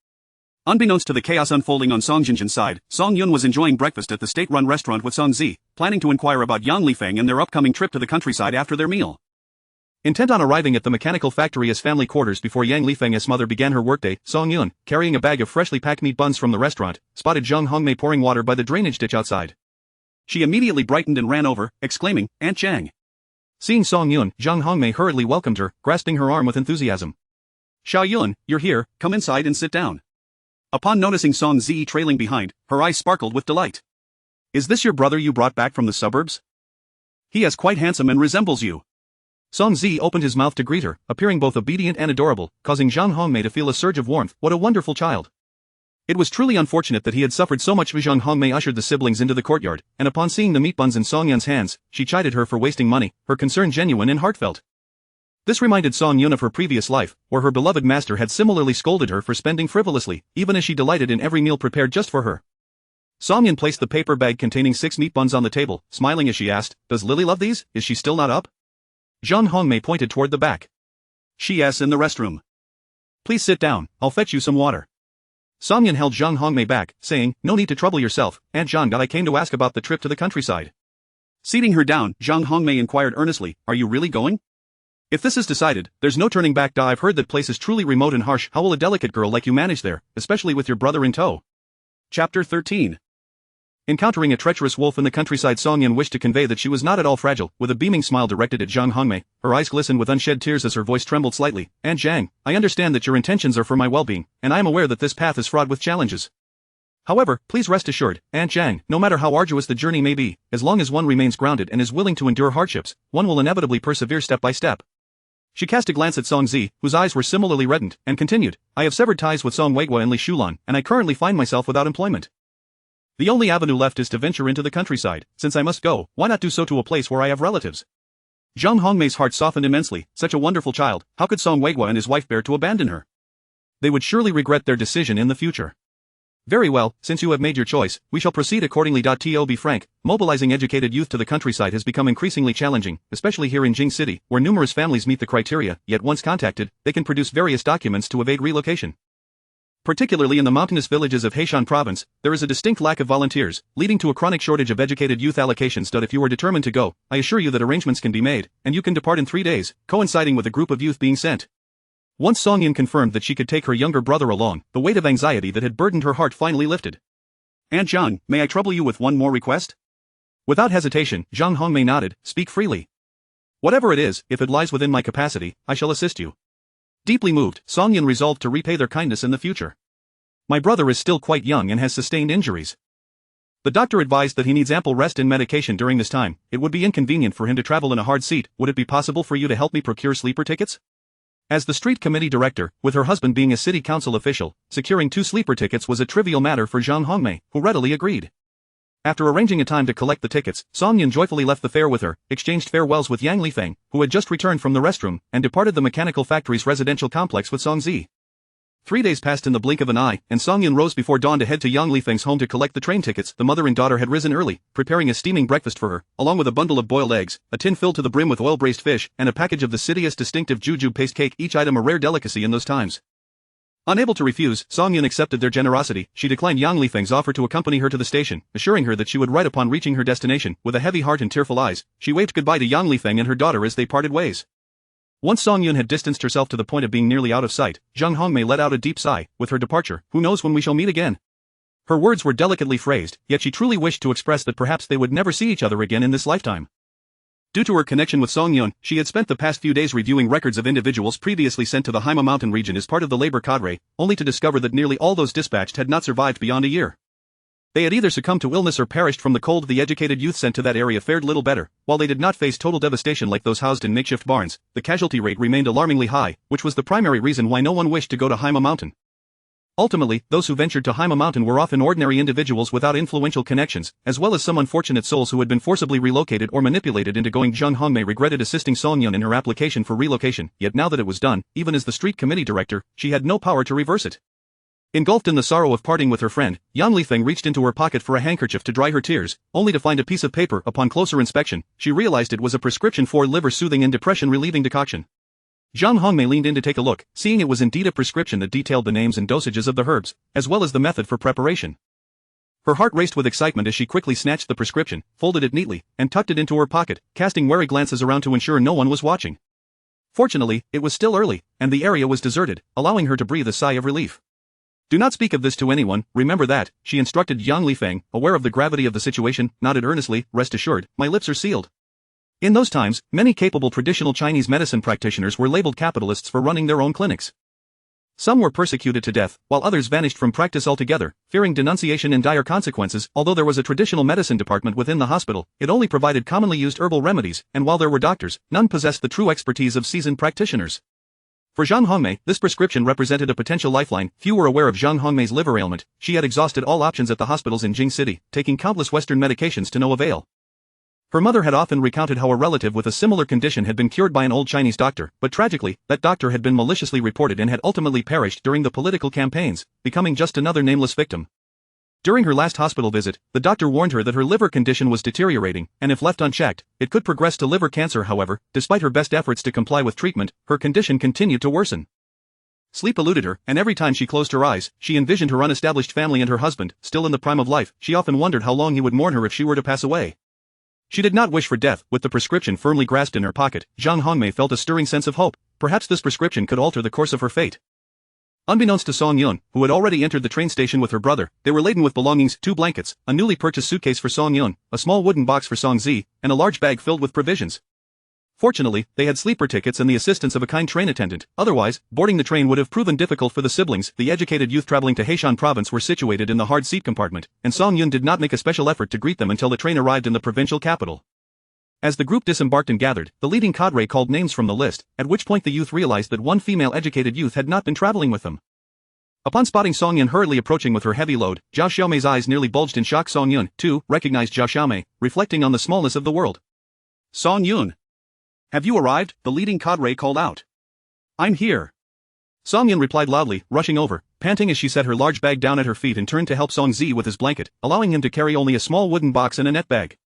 Unbeknownst to the chaos unfolding on Song Jinjin's side, Song Yun was enjoying breakfast at the state-run restaurant with Song Zi, planning to inquire about Yang Lifeng and their upcoming trip to the countryside after their meal. Intent on arriving at the mechanical factory as family quarters before Yang Lifeng's mother began her workday, Song Yun, carrying a bag of freshly packed meat buns from the restaurant, spotted Zhang Hongmei pouring water by the drainage ditch outside. She immediately brightened and ran over, exclaiming, "Aunt Chang." Seeing Song Yun, Zhang Hongmei hurriedly welcomed her, grasping her arm with enthusiasm. "Xiao Yun, you're here, come inside and sit down." Upon noticing Song Zi trailing behind, her eyes sparkled with delight. "Is this your brother you brought back from the suburbs? He is quite handsome and resembles you." Song Zi opened his mouth to greet her, appearing both obedient and adorable, causing Zhang Hongmei to feel a surge of warmth. What a wonderful child. It was truly unfortunate that he had suffered so much. Zhang Hongmei ushered the siblings into the courtyard, and upon seeing the meat buns in Song Yun's hands, she chided her for wasting money, her concern genuine and heartfelt. This reminded Song Yun of her previous life, where her beloved master had similarly scolded her for spending frivolously, even as she delighted in every meal prepared just for her. Song Yun placed the paper bag containing 6 meat buns on the table, smiling as she asked, "Does Lily love these? Is she still not up?" Zhang Hongmei pointed toward the back. "She is in the restroom. Please sit down, I'll fetch you some water." Song Yun held Zhang Hongmei back, saying, "No need to trouble yourself, Aunt Zhang. I came to ask about the trip to the countryside." Seating her down, Zhang Hongmei inquired earnestly, "Are you really going? If this is decided, there's no turning back. I've heard that place is truly remote and harsh. How will a delicate girl like you manage there, especially with your brother in tow?" Chapter 13. Encountering a treacherous wolf in the countryside, Song Yun wished to convey that she was not at all fragile. With a beaming smile directed at Zhang Hongmei, her eyes glistened with unshed tears as her voice trembled slightly. "Aunt Zhang, I understand that your intentions are for my well-being, and I am aware that this path is fraught with challenges. However, please rest assured, Aunt Zhang, no matter how arduous the journey may be, as long as one remains grounded and is willing to endure hardships, one will inevitably persevere step by step." She cast a glance at Song Zi, whose eyes were similarly reddened, and continued, "I have severed ties with Song Weigua and Li Shulan, and I currently find myself without employment. The only avenue left is to venture into the countryside. Since I must go, why not do so to a place where I have relatives?" Zhang Hongmei's heart softened immensely. Such a wonderful child, how could Song Weigua and his wife bear to abandon her? They would surely regret their decision in the future. "Very well, since you have made your choice, we shall proceed accordingly. To be frank, mobilizing educated youth to the countryside has become increasingly challenging, especially here in Jing City, where numerous families meet the criteria, yet once contacted, they can produce various documents to evade relocation. Particularly in the mountainous villages of Heishan province, there is a distinct lack of volunteers, leading to a chronic shortage of educated youth allocations. If you are determined to go, I assure you that arrangements can be made, and you can depart in 3 days, coinciding with a group of youth being sent." Once Song Yun confirmed that she could take her younger brother along, the weight of anxiety that had burdened her heart finally lifted. "Aunt Zhang, may I trouble you with one more request?" Without hesitation, Zhang Hongmei nodded, "Speak freely." "Whatever it is, if it lies within my capacity, I shall assist you." Deeply moved, Song Yun resolved to repay their kindness in the future. "My brother is still quite young and has sustained injuries. The doctor advised that he needs ample rest and medication during this time. It would be inconvenient for him to travel in a hard seat. Would it be possible for you to help me procure sleeper tickets?" As the street committee director, with her husband being a city council official, securing 2 sleeper tickets was a trivial matter for Zhang Hongmei, who readily agreed. After arranging a time to collect the tickets, Song Yun joyfully left the fair with her, exchanged farewells with Yang Lifeng, who had just returned from the restroom, and departed the mechanical factory's residential complex with Song Zi. 3 days passed in the blink of an eye, and Song Yun rose before dawn to head to Yang Lifeng's home to collect the train tickets. The mother and daughter had risen early, preparing a steaming breakfast for her, along with a bundle of boiled eggs, a tin filled to the brim with oil-braised fish, and a package of the city's distinctive jujube paste cake, each item a rare delicacy in those times. Unable to refuse, Song Yun accepted their generosity. She declined Yang Lifeng's offer to accompany her to the station, assuring her that she would write upon reaching her destination. With a heavy heart and tearful eyes, she waved goodbye to Yang Lifeng and her daughter as they parted ways. Once Song Yun had distanced herself to the point of being nearly out of sight, Zhang Hongmei let out a deep sigh. With her departure, who knows when we shall meet again? Her words were delicately phrased, yet she truly wished to express that perhaps they would never see each other again in this lifetime. Due to her connection with Song Yun, she had spent the past few days reviewing records of individuals previously sent to the Haima mountain region as part of the labor cadre, only to discover that nearly all those dispatched had not survived beyond a year. They had either succumbed to illness or perished from the cold. The educated youth sent to that area fared little better. While they did not face total devastation like those housed in makeshift barns, the casualty rate remained alarmingly high, which was the primary reason why no one wished to go to Haima mountain. Ultimately, those who ventured to Haima mountain were often ordinary individuals without influential connections, as well as some unfortunate souls who had been forcibly relocated or manipulated into going. Zhang Hongmei regretted assisting Song Yun in her application for relocation, yet now that it was done, even as the street committee director, she had no power to reverse it. Engulfed in the sorrow of parting with her friend, Yang Lifeng reached into her pocket for a handkerchief to dry her tears, only to find a piece of paper. Upon closer inspection, she realized it was a prescription for liver-soothing and depression-relieving decoction. Zhang Hongmei leaned in to take a look, seeing it was indeed a prescription that detailed the names and dosages of the herbs, as well as the method for preparation. Her heart raced with excitement as she quickly snatched the prescription, folded it neatly, and tucked it into her pocket, casting wary glances around to ensure no one was watching. Fortunately, it was still early, and the area was deserted, allowing her to breathe a sigh of relief. Do not speak of this to anyone, remember that, she instructed Yang Lifeng, aware of the gravity of the situation, nodded earnestly. Rest assured, my lips are sealed. In those times, many capable traditional Chinese medicine practitioners were labeled capitalists for running their own clinics. Some were persecuted to death, while others vanished from practice altogether, fearing denunciation and dire consequences. Although there was a traditional medicine department within the hospital, it only provided commonly used herbal remedies, and while there were doctors, none possessed the true expertise of seasoned practitioners. For Zhang Hongmei, this prescription represented a potential lifeline. Few were aware of Zhang Hongmei's liver ailment. She had exhausted all options at the hospitals in Jing City, taking countless Western medications to no avail. Her mother had often recounted how a relative with a similar condition had been cured by an old Chinese doctor, but tragically, that doctor had been maliciously reported and had ultimately perished during the political campaigns, becoming just another nameless victim. During her last hospital visit, the doctor warned her that her liver condition was deteriorating, and if left unchecked, it could progress to liver cancer. However, despite her best efforts to comply with treatment, her condition continued to worsen. Sleep eluded her, and every time she closed her eyes, she envisioned her unestablished family and her husband, still in the prime of life. She often wondered how long he would mourn her if she were to pass away. She did not wish for death. With the prescription firmly grasped in her pocket, Zhang Hongmei felt a stirring sense of hope. Perhaps this prescription could alter the course of her fate. Unbeknownst to Song Yun, who had already entered the train station with her brother, they were laden with belongings: 2 blankets, a newly purchased suitcase for Song Yun, a small wooden box for Song Zi, and a large bag filled with provisions. Fortunately, they had sleeper tickets and the assistance of a kind train attendant. Otherwise, boarding the train would have proven difficult for the siblings. The educated youth traveling to Heishan province were situated in the hard seat compartment, and Song Yun did not make a special effort to greet them until the train arrived in the provincial capital. As the group disembarked and gathered, the leading cadre called names from the list, at which point the youth realized that one female educated youth had not been traveling with them. Upon spotting Song Yun hurriedly approaching with her heavy load, Zhao Xiaomei's eyes nearly bulged in shock. Song Yun, too, recognized Zhao Xiaomei, reflecting on the smallness of the world. Song Yun, have you arrived? The leading cadre called out. I'm here. Song Yun replied loudly, rushing over, panting as she set her large bag down at her feet and turned to help Song Zi with his blanket, allowing him to carry only a small wooden box and a net bag.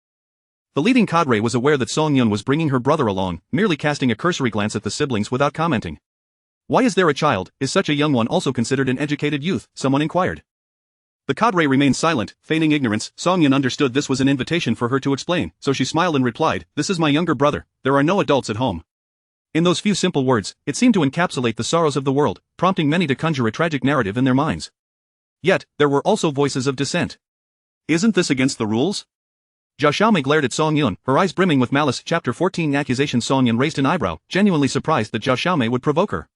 The leading cadre was aware that Song Yun was bringing her brother along, merely casting a cursory glance at the siblings without commenting. Why is there a child? Is such a young one also considered an educated youth? Someone inquired. The cadre remained silent, feigning ignorance. Song Yun understood this was an invitation for her to explain, so she smiled and replied, "This is my younger brother. There are no adults at home." In those few simple words, it seemed to encapsulate the sorrows of the world, prompting many to conjure a tragic narrative in their minds. Yet, there were also voices of dissent. Isn't this against the rules? Zhao Xiaomei glared at Song Yun, her eyes brimming with malice. Chapter 14 Accusation. Song Yun raised an eyebrow, genuinely surprised that Zhao Xiaomei would provoke her.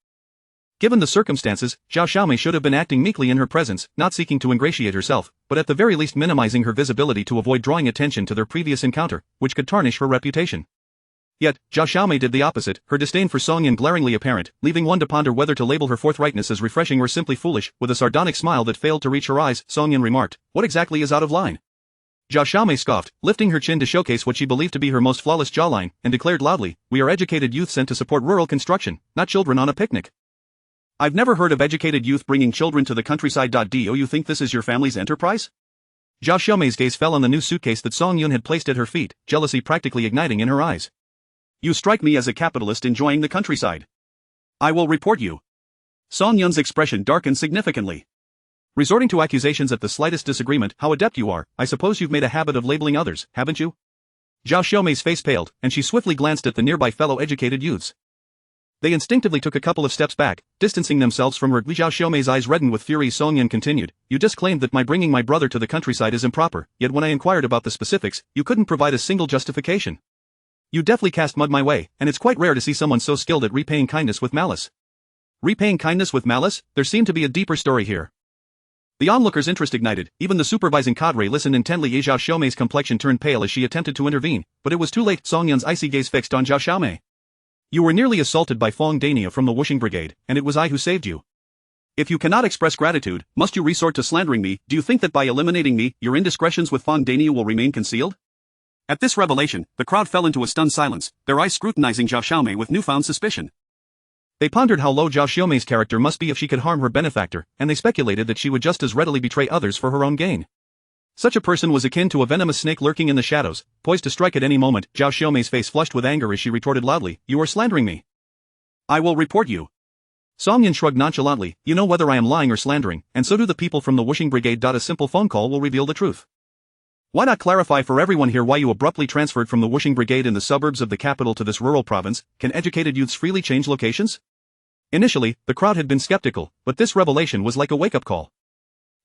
Given the circumstances, Zhao Xiaomei should have been acting meekly in her presence, not seeking to ingratiate herself, but at the very least minimizing her visibility to avoid drawing attention to their previous encounter, which could tarnish her reputation. Yet, Zhao Xiaomei did the opposite, her disdain for Song Yun glaringly apparent, leaving one to ponder whether to label her forthrightness as refreshing or simply foolish. With a sardonic smile that failed to reach her eyes, Song Yun remarked, "What exactly is out of line?" Zhao Xiaomei scoffed, lifting her chin to showcase what she believed to be her most flawless jawline, and declared loudly, "We are educated youth sent to support rural construction, not children on a picnic." "I've never heard of educated youth bringing children to the countryside. Do you think this is your family's enterprise?" Zhao Xiaomei's gaze fell on the new suitcase that Song Yun had placed at her feet, jealousy practically igniting in her eyes. "You strike me as a capitalist enjoying the countryside. I will report you." Song Yun's expression darkened significantly. "Resorting to accusations at the slightest disagreement, how adept you are. I suppose you've made a habit of labeling others, haven't you?" Zhao Xiaomei's face paled, and she swiftly glanced at the nearby fellow educated youths. They instinctively took a couple of steps back, distancing themselves from her. Zhao Xiaomei's eyes reddened with fury. Song Yun continued, "You just claimed that my bringing my brother to the countryside is improper, yet when I inquired about the specifics, you couldn't provide a single justification. You deftly cast mud my way, and it's quite rare to see someone so skilled at repaying kindness with malice." Repaying kindness with malice? There seemed to be a deeper story here. The onlookers' interest ignited, even the supervising cadre listened intently. Zhao Xiaomei's complexion turned pale as she attempted to intervene, but it was too late. Song Yun's icy gaze fixed on Zhao Xiaomei. "You were nearly assaulted by Fong Dania from the Wuxing Brigade, and it was I who saved you. If you cannot express gratitude, must you resort to slandering me? Do you think that by eliminating me, your indiscretions with Fong Dania will remain concealed?" At this revelation, the crowd fell into a stunned silence, their eyes scrutinizing Zhao Xiaomei with newfound suspicion. They pondered how low Zhao Xiaomei's character must be if she could harm her benefactor, and they speculated that she would just as readily betray others for her own gain. Such a person was akin to a venomous snake lurking in the shadows, poised to strike at any moment. Zhao Xiaomei's face flushed with anger as she retorted loudly, "You are slandering me. I will report you." Song Yun shrugged nonchalantly, "You know whether I am lying or slandering, and so do the people from the Wuxing Brigade. A simple phone call will reveal the truth. Why not clarify for everyone here why you abruptly transferred from the Wuxing Brigade in the suburbs of the capital to this rural province? Can educated youths freely change locations?" Initially, the crowd had been skeptical, but this revelation was like a wake-up call.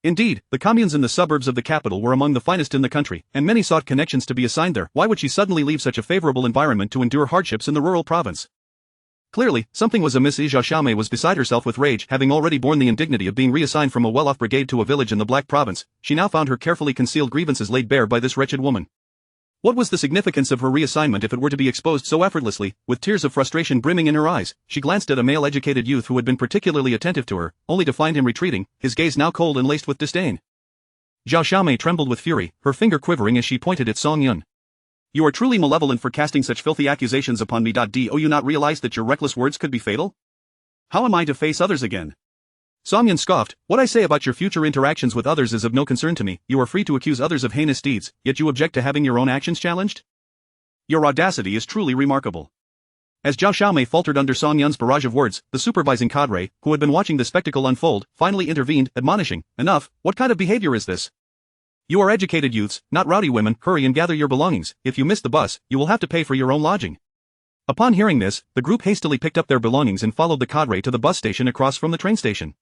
Indeed, the communes in the suburbs of the capital were among the finest in the country, and many sought connections to be assigned there. Why would she suddenly leave such a favorable environment to endure hardships in the rural province? Clearly, something was amiss. Zhao Xiaomei was beside herself with rage. Having already borne the indignity of being reassigned from a well-off brigade to a village in the Black Province, she now found her carefully concealed grievances laid bare by this wretched woman. What was the significance of her reassignment if it were to be exposed so effortlessly? With tears of frustration brimming in her eyes, she glanced at a male educated youth who had been particularly attentive to her, only to find him retreating, his gaze now cold and laced with disdain. Zhao Xiaomei trembled with fury, her finger quivering as she pointed at Song Yun. "You are truly malevolent for casting such filthy accusations upon me. Do you not realize that your reckless words could be fatal? How am I to face others again?" Song Yun scoffed, "What I say about your future interactions with others is of no concern to me. You are free to accuse others of heinous deeds, yet you object to having your own actions challenged? Your audacity is truly remarkable." As Zhao Xiaomei faltered under Song Yun's barrage of words, the supervising cadre, who had been watching the spectacle unfold, finally intervened, admonishing, "Enough, what kind of behavior is this? You are educated youths, not rowdy women. Hurry and gather your belongings. If you miss the bus, you will have to pay for your own lodging." Upon hearing this, the group hastily picked up their belongings and followed the cadre to the bus station across from the train station.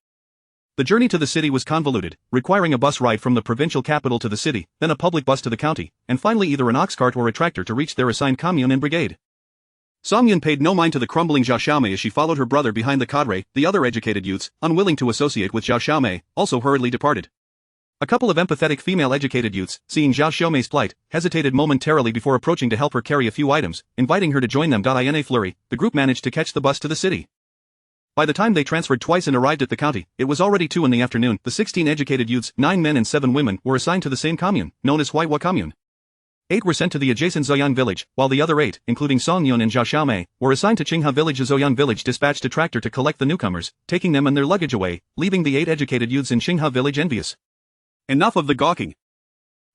The journey to the city was convoluted, requiring a bus ride from the provincial capital to the city, then a public bus to the county, and finally either an ox cart or a tractor to reach their assigned commune and brigade. Song Yun paid no mind to the crumbling Zhao Xiaomei as she followed her brother behind the cadre. The other educated youths, unwilling to associate with Zhao Xiaomei, also hurriedly departed. A couple of empathetic female educated youths, seeing Zhao Xiaomei's plight, hesitated momentarily before approaching to help her carry a few items, inviting her to join them. In a flurry, the group managed to catch the bus to the city. By the time they transferred twice and arrived at the county, it was already 2 in the afternoon. The 16 educated youths, 9 men and 7 women, were assigned to the same commune, known as Huaihua Commune. 8 were sent to the adjacent Zoyang village, while the other 8, including Song Yun and Zhao Xiaomei, were assigned to Qinghe village. Zoyang village dispatched a tractor to collect the newcomers, taking them and their luggage away, leaving the 8 educated youths in Qinghe village envious. "Enough of the gawking.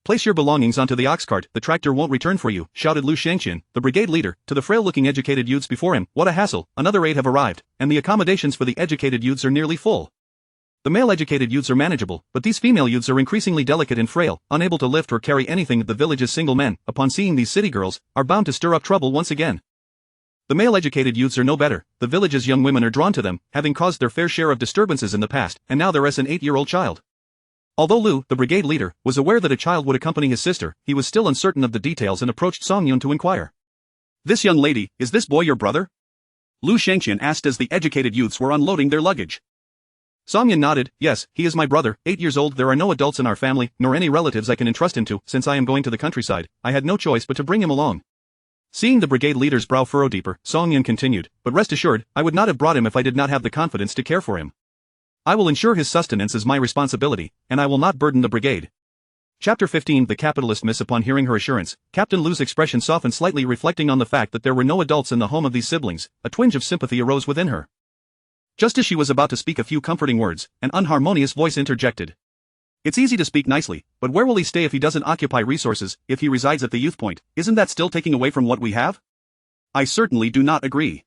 Place your belongings onto the ox cart. The tractor won't return for you," shouted Lu Shangqian, the brigade leader, to the frail-looking educated youths before him. "What a hassle, another 8 have arrived, and the accommodations for the educated youths are nearly full. The male educated youths are manageable, but these female youths are increasingly delicate and frail, unable to lift or carry anything. The village's single men, upon seeing these city girls, are bound to stir up trouble once again. The male educated youths are no better. The village's young women are drawn to them, having caused their fair share of disturbances in the past, and now there is an 8-year-old child." Although Lu, the brigade leader, was aware that a child would accompany his sister, he was still uncertain of the details and approached Song Yun to inquire. "This young lady, is this boy your brother?" Lu Shangqian asked as the educated youths were unloading their luggage. Song Yun nodded, "Yes, he is my brother, 8 years old. There are no adults in our family, nor any relatives I can entrust him to. Since I am going to the countryside, I had no choice but to bring him along." Seeing the brigade leader's brow furrow deeper, Song Yun continued, but rest assured, I would not have brought him if I did not have the confidence to care for him. I will ensure his sustenance is my responsibility, and I will not burden the brigade. Chapter 15 The capitalist miss. Upon hearing her assurance, Captain Lu's expression softened slightly, reflecting on the fact that there were no adults in the home of these siblings. A twinge of sympathy arose within her. Just as she was about to speak a few comforting words, an unharmonious voice interjected. It's easy to speak nicely, but where will he stay if he doesn't occupy resources? If he resides at the youth point, isn't that still taking away from what we have? I certainly do not agree.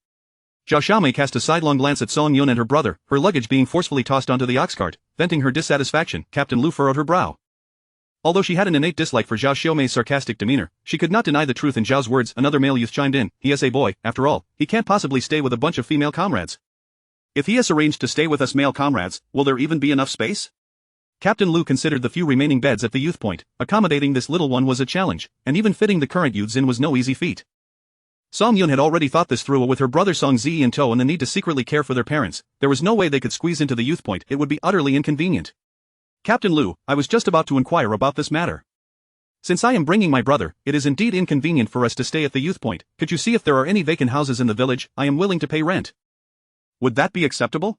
Zhao Xiaomei cast a sidelong glance at Song Yun and her brother, her luggage being forcefully tossed onto the ox cart. Venting her dissatisfaction, Captain Lu furrowed her brow. Although she had an innate dislike for Zhao Xiaomei's sarcastic demeanor, she could not deny the truth in Zhao's words. Another male youth chimed in. He is a boy, after all, he can't possibly stay with a bunch of female comrades. If he has arranged to stay with us male comrades, will there even be enough space? Captain Lu considered the few remaining beds at the youth point. Accommodating this little one was a challenge, and even fitting the current youths in was no easy feat. Song Yun had already thought this through. With her brother Song Zi in tow and the need to secretly care for their parents, there was no way they could squeeze into the youth point. It would be utterly inconvenient. Captain Lu, I was just about to inquire about this matter. Since I am bringing my brother, it is indeed inconvenient for us to stay at the youth point. Could you see if there are any vacant houses in the village? I am willing to pay rent. Would that be acceptable?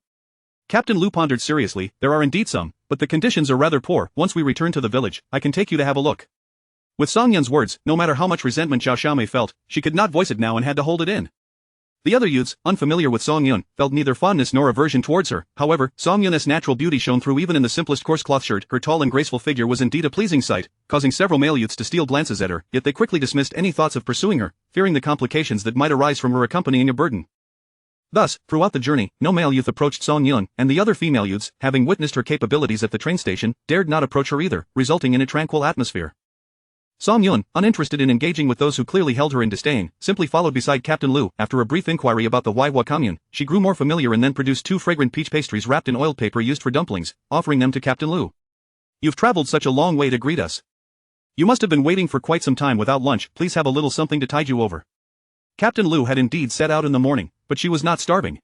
Captain Lu pondered seriously. There are indeed some, but the conditions are rather poor. Once we return to the village, I can take you to have a look. With Song Yun's words, no matter how much resentment Zhao Xiaomei felt, she could not voice it now and had to hold it in. The other youths, unfamiliar with Song Yun, felt neither fondness nor aversion towards her. However, Song Yun's natural beauty shone through even in the simplest coarse cloth shirt. Her tall and graceful figure was indeed a pleasing sight, causing several male youths to steal glances at her, yet they quickly dismissed any thoughts of pursuing her, fearing the complications that might arise from her accompanying a burden. Thus, throughout the journey, no male youth approached Song Yun, and the other female youths, having witnessed her capabilities at the train station, dared not approach her either, resulting in a tranquil atmosphere. Song Yun, uninterested in engaging with those who clearly held her in disdain, simply followed beside Captain Lu. After a brief inquiry about the Huihua commune, she grew more familiar and then produced 2 fragrant peach pastries wrapped in oiled paper used for dumplings, offering them to Captain Lu. You've traveled such a long way to greet us. You must have been waiting for quite some time without lunch. Please have a little something to tide you over. Captain Lu had indeed set out in the morning, but she was not starving.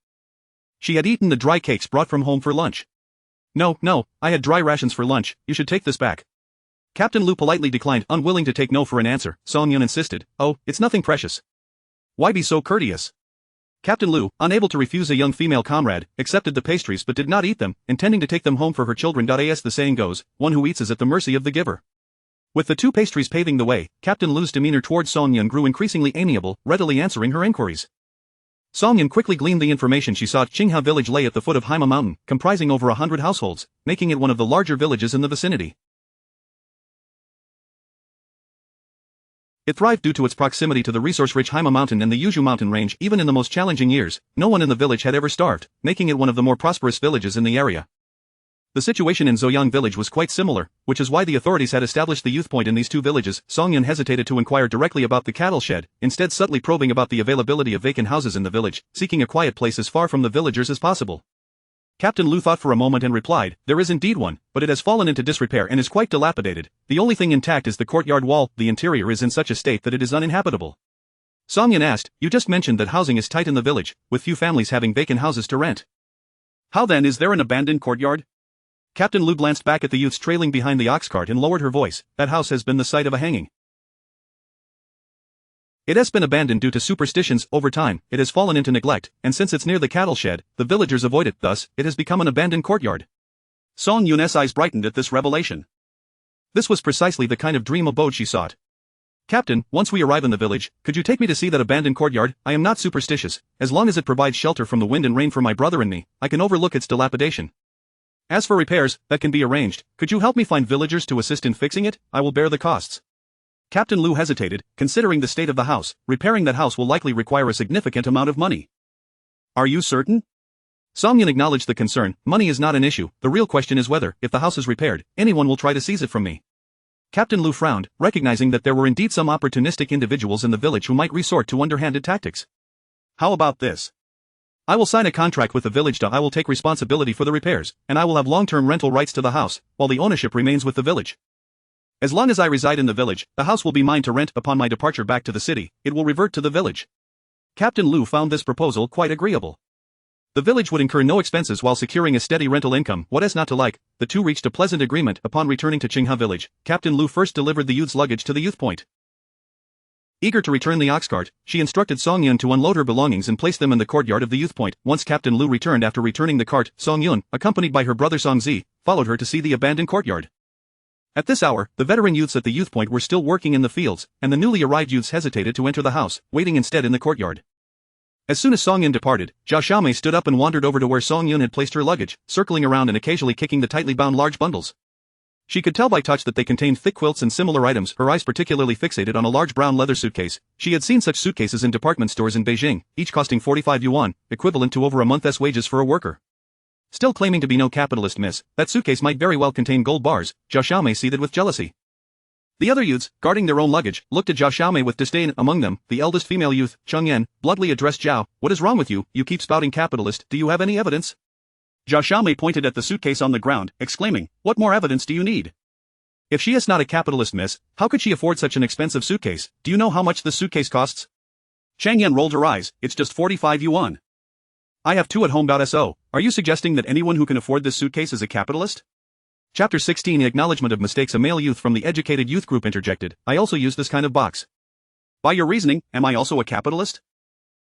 She had eaten the dry cakes brought from home for lunch. No, I had dry rations for lunch. You should take this back. Captain Lu politely declined, unwilling to take no for an answer. Song Yun insisted. Oh, it's nothing precious. Why be so courteous? Captain Lu, unable to refuse a young female comrade, accepted the pastries but did not eat them, intending to take them home for her children. As the saying goes, one who eats is at the mercy of the giver. With the 2 pastries paving the way, Captain Lu's demeanor towards Song Yun grew increasingly amiable, readily answering her inquiries. Song Yun quickly gleaned the information she sought. Qingha village lay at the foot of Haima Mountain, comprising over 100 households, making it one of the larger villages in the vicinity. It thrived due to its proximity to the resource-rich Haima Mountain and the Yuzhu mountain range. Even in the most challenging years, no one in the village had ever starved, making it one of the more prosperous villages in the area. The situation in Zoyang village was quite similar, which is why the authorities had established the youth point in these 2 villages. Song Yun hesitated to inquire directly about the cattle shed, instead subtly probing about the availability of vacant houses in the village, seeking a quiet place as far from the villagers as possible. Captain Lu thought for a moment and replied, there is indeed one, but it has fallen into disrepair and is quite dilapidated. The only thing intact is the courtyard wall. The interior is in such a state that it is uninhabitable. Song Yun asked, you just mentioned that housing is tight in the village, with few families having vacant houses to rent. How then is there an abandoned courtyard? Captain Lu glanced back at the youths trailing behind the ox cart and lowered her voice. That house has been the site of a hanging. It has been abandoned due to superstitions. Over time, it has fallen into neglect, and since it's near the cattle shed, the villagers avoid it. Thus, it has become an abandoned courtyard. Song Yun's eyes brightened at this revelation. This was precisely the kind of dream abode she sought. Captain, once we arrive in the village, could you take me to see that abandoned courtyard? I am not superstitious. As long as it provides shelter from the wind and rain for my brother and me, I can overlook its dilapidation. As for repairs, that can be arranged. Could you help me find villagers to assist in fixing it? I will bear the costs. Captain Lu hesitated, considering the state of the house. Repairing that house will likely require a significant amount of money. Are you certain? Song Yun acknowledged the concern. Money is not an issue. The real question is whether, if the house is repaired, anyone will try to seize it from me. Captain Lu frowned, recognizing that there were indeed some opportunistic individuals in the village who might resort to underhanded tactics. How about this? I will sign a contract with the village. I will take responsibility for the repairs, and I will have long-term rental rights to the house, while the ownership remains with the village. As long as I reside in the village, the house will be mine to rent. Upon my departure back to the city, it will revert to the village. Captain Lu found this proposal quite agreeable. The village would incur no expenses while securing a steady rental income. What is not to like? The 2 reached a pleasant agreement. Upon returning to Qingha village, Captain Lu first delivered the youth's luggage to the youth point. Eager to return the ox cart, she instructed Song Yun to unload her belongings and place them in the courtyard of the youth point. Once Captain Lu returned after returning the cart, Song Yun, accompanied by her brother Song Zi, followed her to see the abandoned courtyard. At this hour, the veteran youths at the youth point were still working in the fields, and the newly arrived youths hesitated to enter the house, waiting instead in the courtyard. As soon as Song Yun departed, Zhao Xiaomei stood up and wandered over to where Song Yun had placed her luggage, circling around and occasionally kicking the tightly bound large bundles. She could tell by touch that they contained thick quilts and similar items, her eyes particularly fixated on a large brown leather suitcase. She had seen such suitcases in department stores in Beijing, each costing 45 yuan, equivalent to over a month's wages for a worker. Still claiming to be no capitalist miss, that suitcase might very well contain gold bars. Zhao Xiaomei seethed with jealousy. The other youths, guarding their own luggage, looked at Zhao Xiaomei with disdain. Among them, the eldest female youth, Cheng Yan, bluntly addressed Zhao, "What is wrong with you? You keep spouting capitalist, do you have any evidence?" Zhao Xiaomei pointed at the suitcase on the ground, exclaiming, "What more evidence do you need? If she is not a capitalist miss, how could she afford such an expensive suitcase? Do you know how much this suitcase costs?" Cheng Yan rolled her eyes, "It's just 45 yuan. I have two at home. So, are you suggesting that anyone who can afford this suitcase is a capitalist?" Chapter 16 Acknowledgement of mistakes. A male youth from the educated youth group interjected, "I also use this kind of box." "By your reasoning, am I also a capitalist?"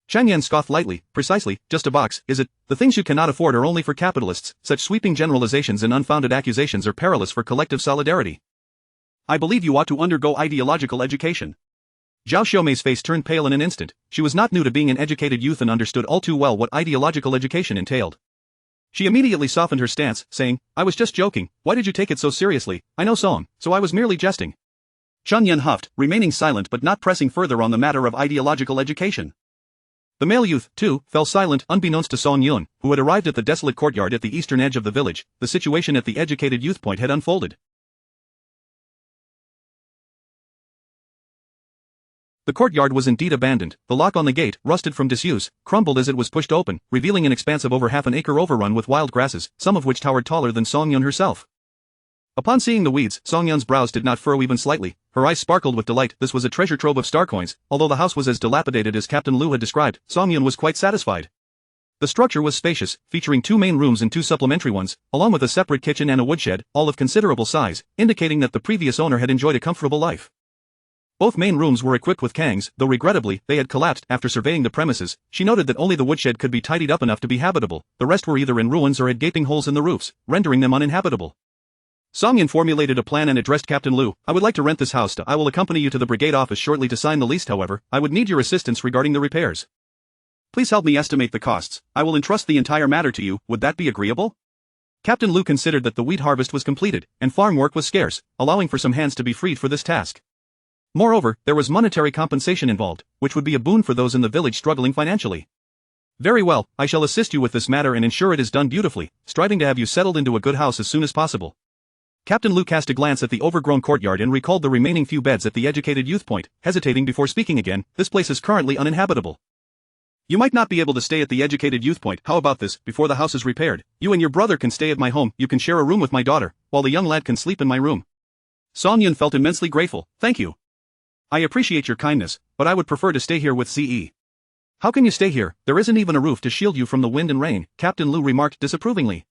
Cheng Yan scoffed lightly, "Precisely, just a box, is it? The things you cannot afford are only for capitalists. Such sweeping generalizations and unfounded accusations are perilous for collective solidarity. I believe you ought to undergo ideological education." Zhao Xiaomei's face turned pale in an instant. She was not new to being an educated youth and understood all too well what ideological education entailed. She immediately softened her stance, saying, "I was just joking. Why did you take it so seriously? I know Song, so I was merely jesting." Cheng Yan huffed, remaining silent but not pressing further on the matter of ideological education. The male youth, too, fell silent. Unbeknownst to Song Yun, who had arrived at the desolate courtyard at the eastern edge of the village, the situation at the educated youth point had unfolded. The courtyard was indeed abandoned. The lock on the gate, rusted from disuse, crumbled as it was pushed open, revealing an expanse of over half an acre overrun with wild grasses, some of which towered taller than Song Yun herself. Upon seeing the weeds, Song Yun's brows did not furrow even slightly. Her eyes sparkled with delight. This was a treasure trove of star coins. Although the house was as dilapidated as Captain Lu had described, Song Yun was quite satisfied. The structure was spacious, featuring two main rooms and two supplementary ones, along with a separate kitchen and a woodshed, all of considerable size, indicating that the previous owner had enjoyed a comfortable life. Both main rooms were equipped with kangs, though regrettably, they had collapsed. After surveying the premises, she noted that only the woodshed could be tidied up enough to be habitable. The rest were either in ruins or had gaping holes in the roofs, rendering them uninhabitable. Song Yun formulated a plan and addressed Captain Lu. "I would like to rent this house. I will accompany you to the brigade office shortly to sign the lease. However, I would need your assistance regarding the repairs. Please help me estimate the costs. I will entrust the entire matter to you. Would that be agreeable?" Captain Lu considered that the wheat harvest was completed, and farm work was scarce, allowing for some hands to be freed for this task. Moreover, there was monetary compensation involved, which would be a boon for those in the village struggling financially. "Very well, I shall assist you with this matter and ensure it is done beautifully, striving to have you settled into a good house as soon as possible." Captain Lu cast a glance at the overgrown courtyard and recalled the remaining few beds at the educated youth point, hesitating before speaking again. "This place is currently uninhabitable. You might not be able to stay at the educated youth point. How about this? Before the house is repaired, you and your brother can stay at my home. You can share a room with my daughter, while the young lad can sleep in my room." Song Yun felt immensely grateful. "Thank you. I appreciate your kindness, but I would prefer to stay here with CE." "How can you stay here? There isn't even a roof to shield you from the wind and rain," Captain Lu remarked disapprovingly.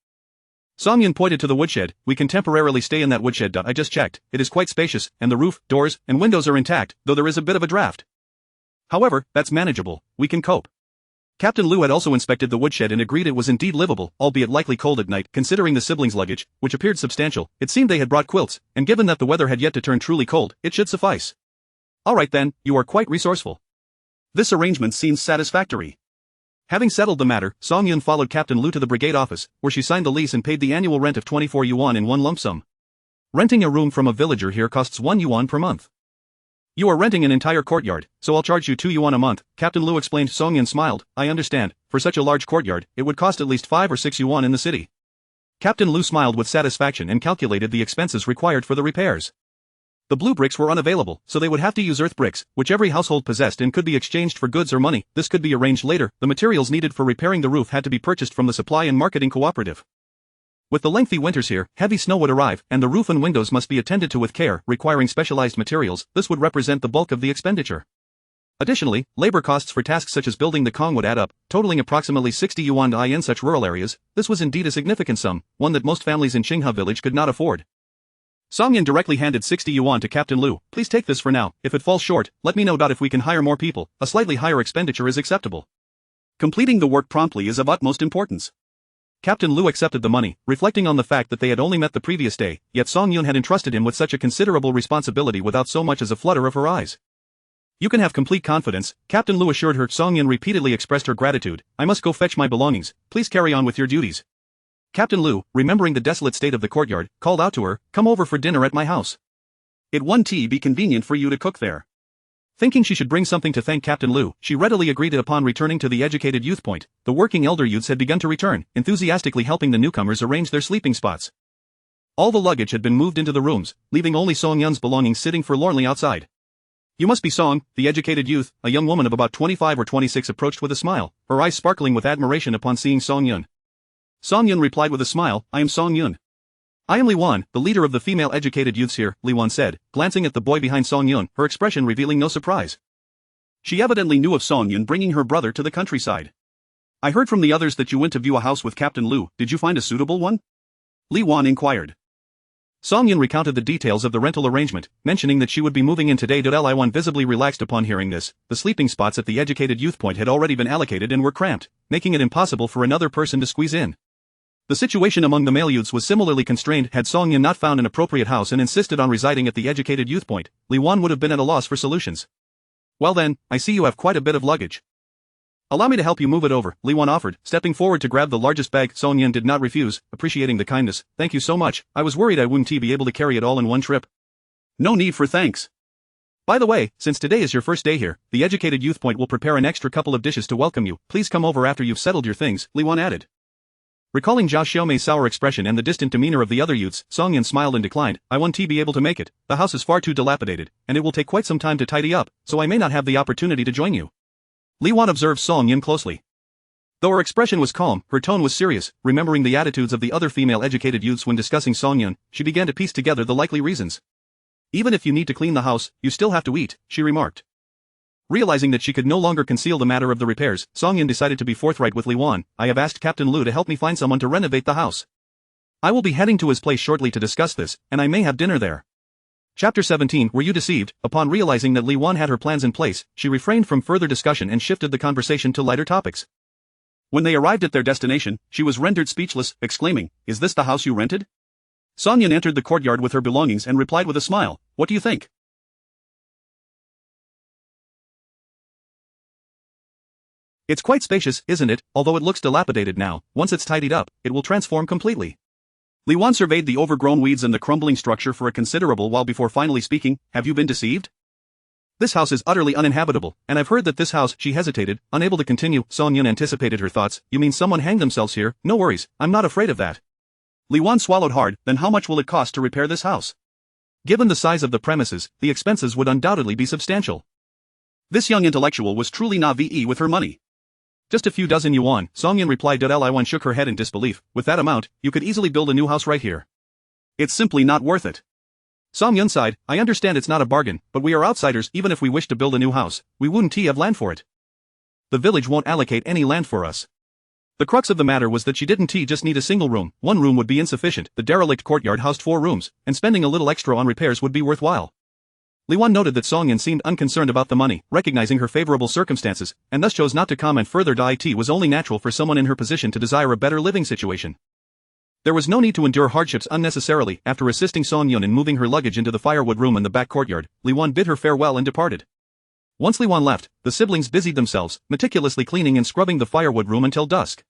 Song Yun pointed to the woodshed. "We can temporarily stay in that woodshed. I just checked. It is quite spacious, and the roof, doors, and windows are intact, though there is a bit of a draft. However, that's manageable. We can cope." Captain Lu had also inspected the woodshed and agreed it was indeed livable, albeit likely cold at night. Considering the siblings' luggage, which appeared substantial, it seemed they had brought quilts, and given that the weather had yet to turn truly cold, it should suffice. "All right then, you are quite resourceful. This arrangement seems satisfactory." Having settled the matter, Song Yun followed Captain Lu to the brigade office, where she signed the lease and paid the annual rent of 24 yuan in one lump sum. "Renting a room from a villager here costs 1 yuan per month. You are renting an entire courtyard, so I'll charge you 2 yuan a month," Captain Lu explained. Song Yun smiled. "I understand. For such a large courtyard, it would cost at least 5 or 6 yuan in the city." Captain Lu smiled with satisfaction and calculated the expenses required for the repairs. The blue bricks were unavailable, so they would have to use earth bricks, which every household possessed and could be exchanged for goods or money. This could be arranged later. The materials needed for repairing the roof had to be purchased from the supply and marketing cooperative. With the lengthy winters here, heavy snow would arrive, and the roof and windows must be attended to with care, requiring specialized materials. This would represent the bulk of the expenditure. Additionally, labor costs for tasks such as building the Kong would add up, totaling approximately 60 yuan in such rural areas. This was indeed a significant sum, one that most families in Qinghe village could not afford. Song Yun directly handed 60 yuan to Captain Lu. Please take this for now. If it falls short, let me know. If we can hire more people, a slightly higher expenditure is acceptable. Completing the work promptly is of utmost importance. Captain Lu accepted the money, reflecting on the fact that they had only met the previous day, yet Song Yun had entrusted him with such a considerable responsibility without so much as a flutter of her eyes. You can have complete confidence, Captain Lu assured her. Song Yun repeatedly expressed her gratitude. I must go fetch my belongings, please carry on with your duties. Captain Lu, remembering the desolate state of the courtyard, called out to her, come over for dinner at my house. It won't be convenient for you to cook there. Thinking she should bring something to thank Captain Lu, she readily agreed. Upon returning to the educated youth point, the working elder youths had begun to return, enthusiastically helping the newcomers arrange their sleeping spots. All the luggage had been moved into the rooms, leaving only Song Yun's belongings sitting forlornly outside. You must be Song, the educated youth, a young woman of about 25 or 26 approached with a smile, her eyes sparkling with admiration upon seeing Song Yun. Song Yun replied with a smile, I am Song Yun. I am Li Wan, the leader of the female educated youths here, Li Wan said, glancing at the boy behind Song Yun, her expression revealing no surprise. She evidently knew of Song Yun bringing her brother to the countryside. I heard from the others that you went to view a house with Captain Lu. Did you find a suitable one? Li Wan inquired. Song Yun recounted the details of the rental arrangement, mentioning that she would be moving in today. Li Wan visibly relaxed upon hearing this. The sleeping spots at the educated youth point had already been allocated and were cramped, making it impossible for another person to squeeze in. The situation among the male youths was similarly constrained. Had Song Yun not found an appropriate house and insisted on residing at the educated youth point, Li Wan would have been at a loss for solutions. Well then, I see you have quite a bit of luggage. Allow me to help you move it over, Li Wan offered, stepping forward to grab the largest bag. Song Yun did not refuse, appreciating the kindness. Thank you so much, I was worried I wouldn't be able to carry it all in one trip. No need for thanks. By the way, since today is your first day here, the educated youth point will prepare an extra couple of dishes to welcome you. Please come over after you've settled your things, Li Wan added. Recalling Zhao Xiaomei's sour expression and the distant demeanor of the other youths, Song Yun smiled and declined. I won't be able to make it. The house is far too dilapidated, and it will take quite some time to tidy up, so I may not have the opportunity to join you. Li Wan observed Song Yun closely. Though her expression was calm, her tone was serious. Remembering the attitudes of the other female educated youths when discussing Song Yun, she began to piece together the likely reasons. Even if you need to clean the house, you still have to eat, she remarked. Realizing that she could no longer conceal the matter of the repairs, Song Yun decided to be forthright with Li Wan. I have asked Captain Lu to help me find someone to renovate the house. I will be heading to his place shortly to discuss this, and I may have dinner there. Chapter 17. Were you deceived? Upon realizing that Li Wan had her plans in place, she refrained from further discussion and shifted the conversation to lighter topics. When they arrived at their destination, she was rendered speechless, exclaiming, Is this the house you rented? Song Yun entered the courtyard with her belongings and replied with a smile, What do you think? It's quite spacious, isn't it? Although it looks dilapidated now, once it's tidied up, it will transform completely. Li Wan surveyed the overgrown weeds and the crumbling structure for a considerable while before finally speaking, Have you been deceived? This house is utterly uninhabitable, and I've heard that this house, she hesitated, unable to continue. Song Yun anticipated her thoughts. You mean someone hanged themselves here? No worries, I'm not afraid of that. Li Wan swallowed hard. Then how much will it cost to repair this house? Given the size of the premises, the expenses would undoubtedly be substantial. This young intellectual was truly naïve with her money. Just a few dozen yuan, Song Yun replied. Li Wan shook her head in disbelief. With that amount, you could easily build a new house right here. It's simply not worth it. Song Yun sighed. I understand it's not a bargain, but we are outsiders. Even if we wish to build a new house, we wouldn't have land for it. The village won't allocate any land for us. The crux of the matter was that she didn't just need a single room. One room would be insufficient. The derelict courtyard housed 4 rooms, and spending a little extra on repairs would be worthwhile. Li Wan noted that Song Yun seemed unconcerned about the money, recognizing her favorable circumstances, and thus chose not to comment further. It was only natural for someone in her position to desire a better living situation. There was no need to endure hardships unnecessarily. After assisting Song Yun in moving her luggage into the firewood room in the back courtyard, Li Wan bid her farewell and departed. Once Li Wan left, the siblings busied themselves, meticulously cleaning and scrubbing the firewood room until dusk.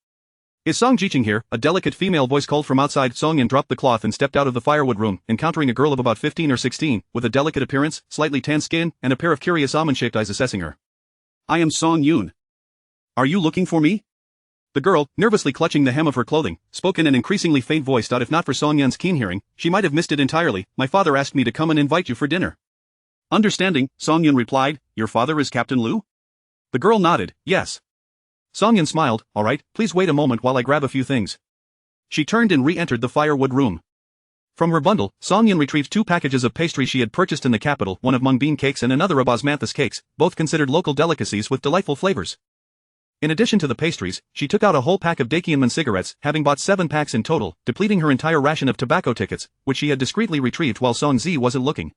Is Song Jiqing here? A delicate female voice called from outside. Song Yun dropped the cloth and stepped out of the firewood room, encountering a girl of about 15 or 16, with a delicate appearance, slightly tanned skin, and a pair of curious almond-shaped eyes assessing her. I am Song Yun. Are you looking for me? The girl, nervously clutching the hem of her clothing, spoke in an increasingly faint voice. If not for Song Yun's keen hearing, she might have missed it entirely. My father asked me to come and invite you for dinner. Understanding, Song Yun replied. Your father is Captain Lu? The girl nodded, yes. Song Yun smiled. All right, please wait a moment while I grab a few things. She turned and re-entered the firewood room. From her bundle, Song Yun retrieved 2 packages of pastry she had purchased in the capital, one of mung bean cakes and another of osmanthus cakes, both considered local delicacies with delightful flavors. In addition to the pastries, she took out a whole pack of Dakianman cigarettes, having bought 7 packs in total, depleting her entire ration of tobacco tickets, which she had discreetly retrieved while Song Zi wasn't looking.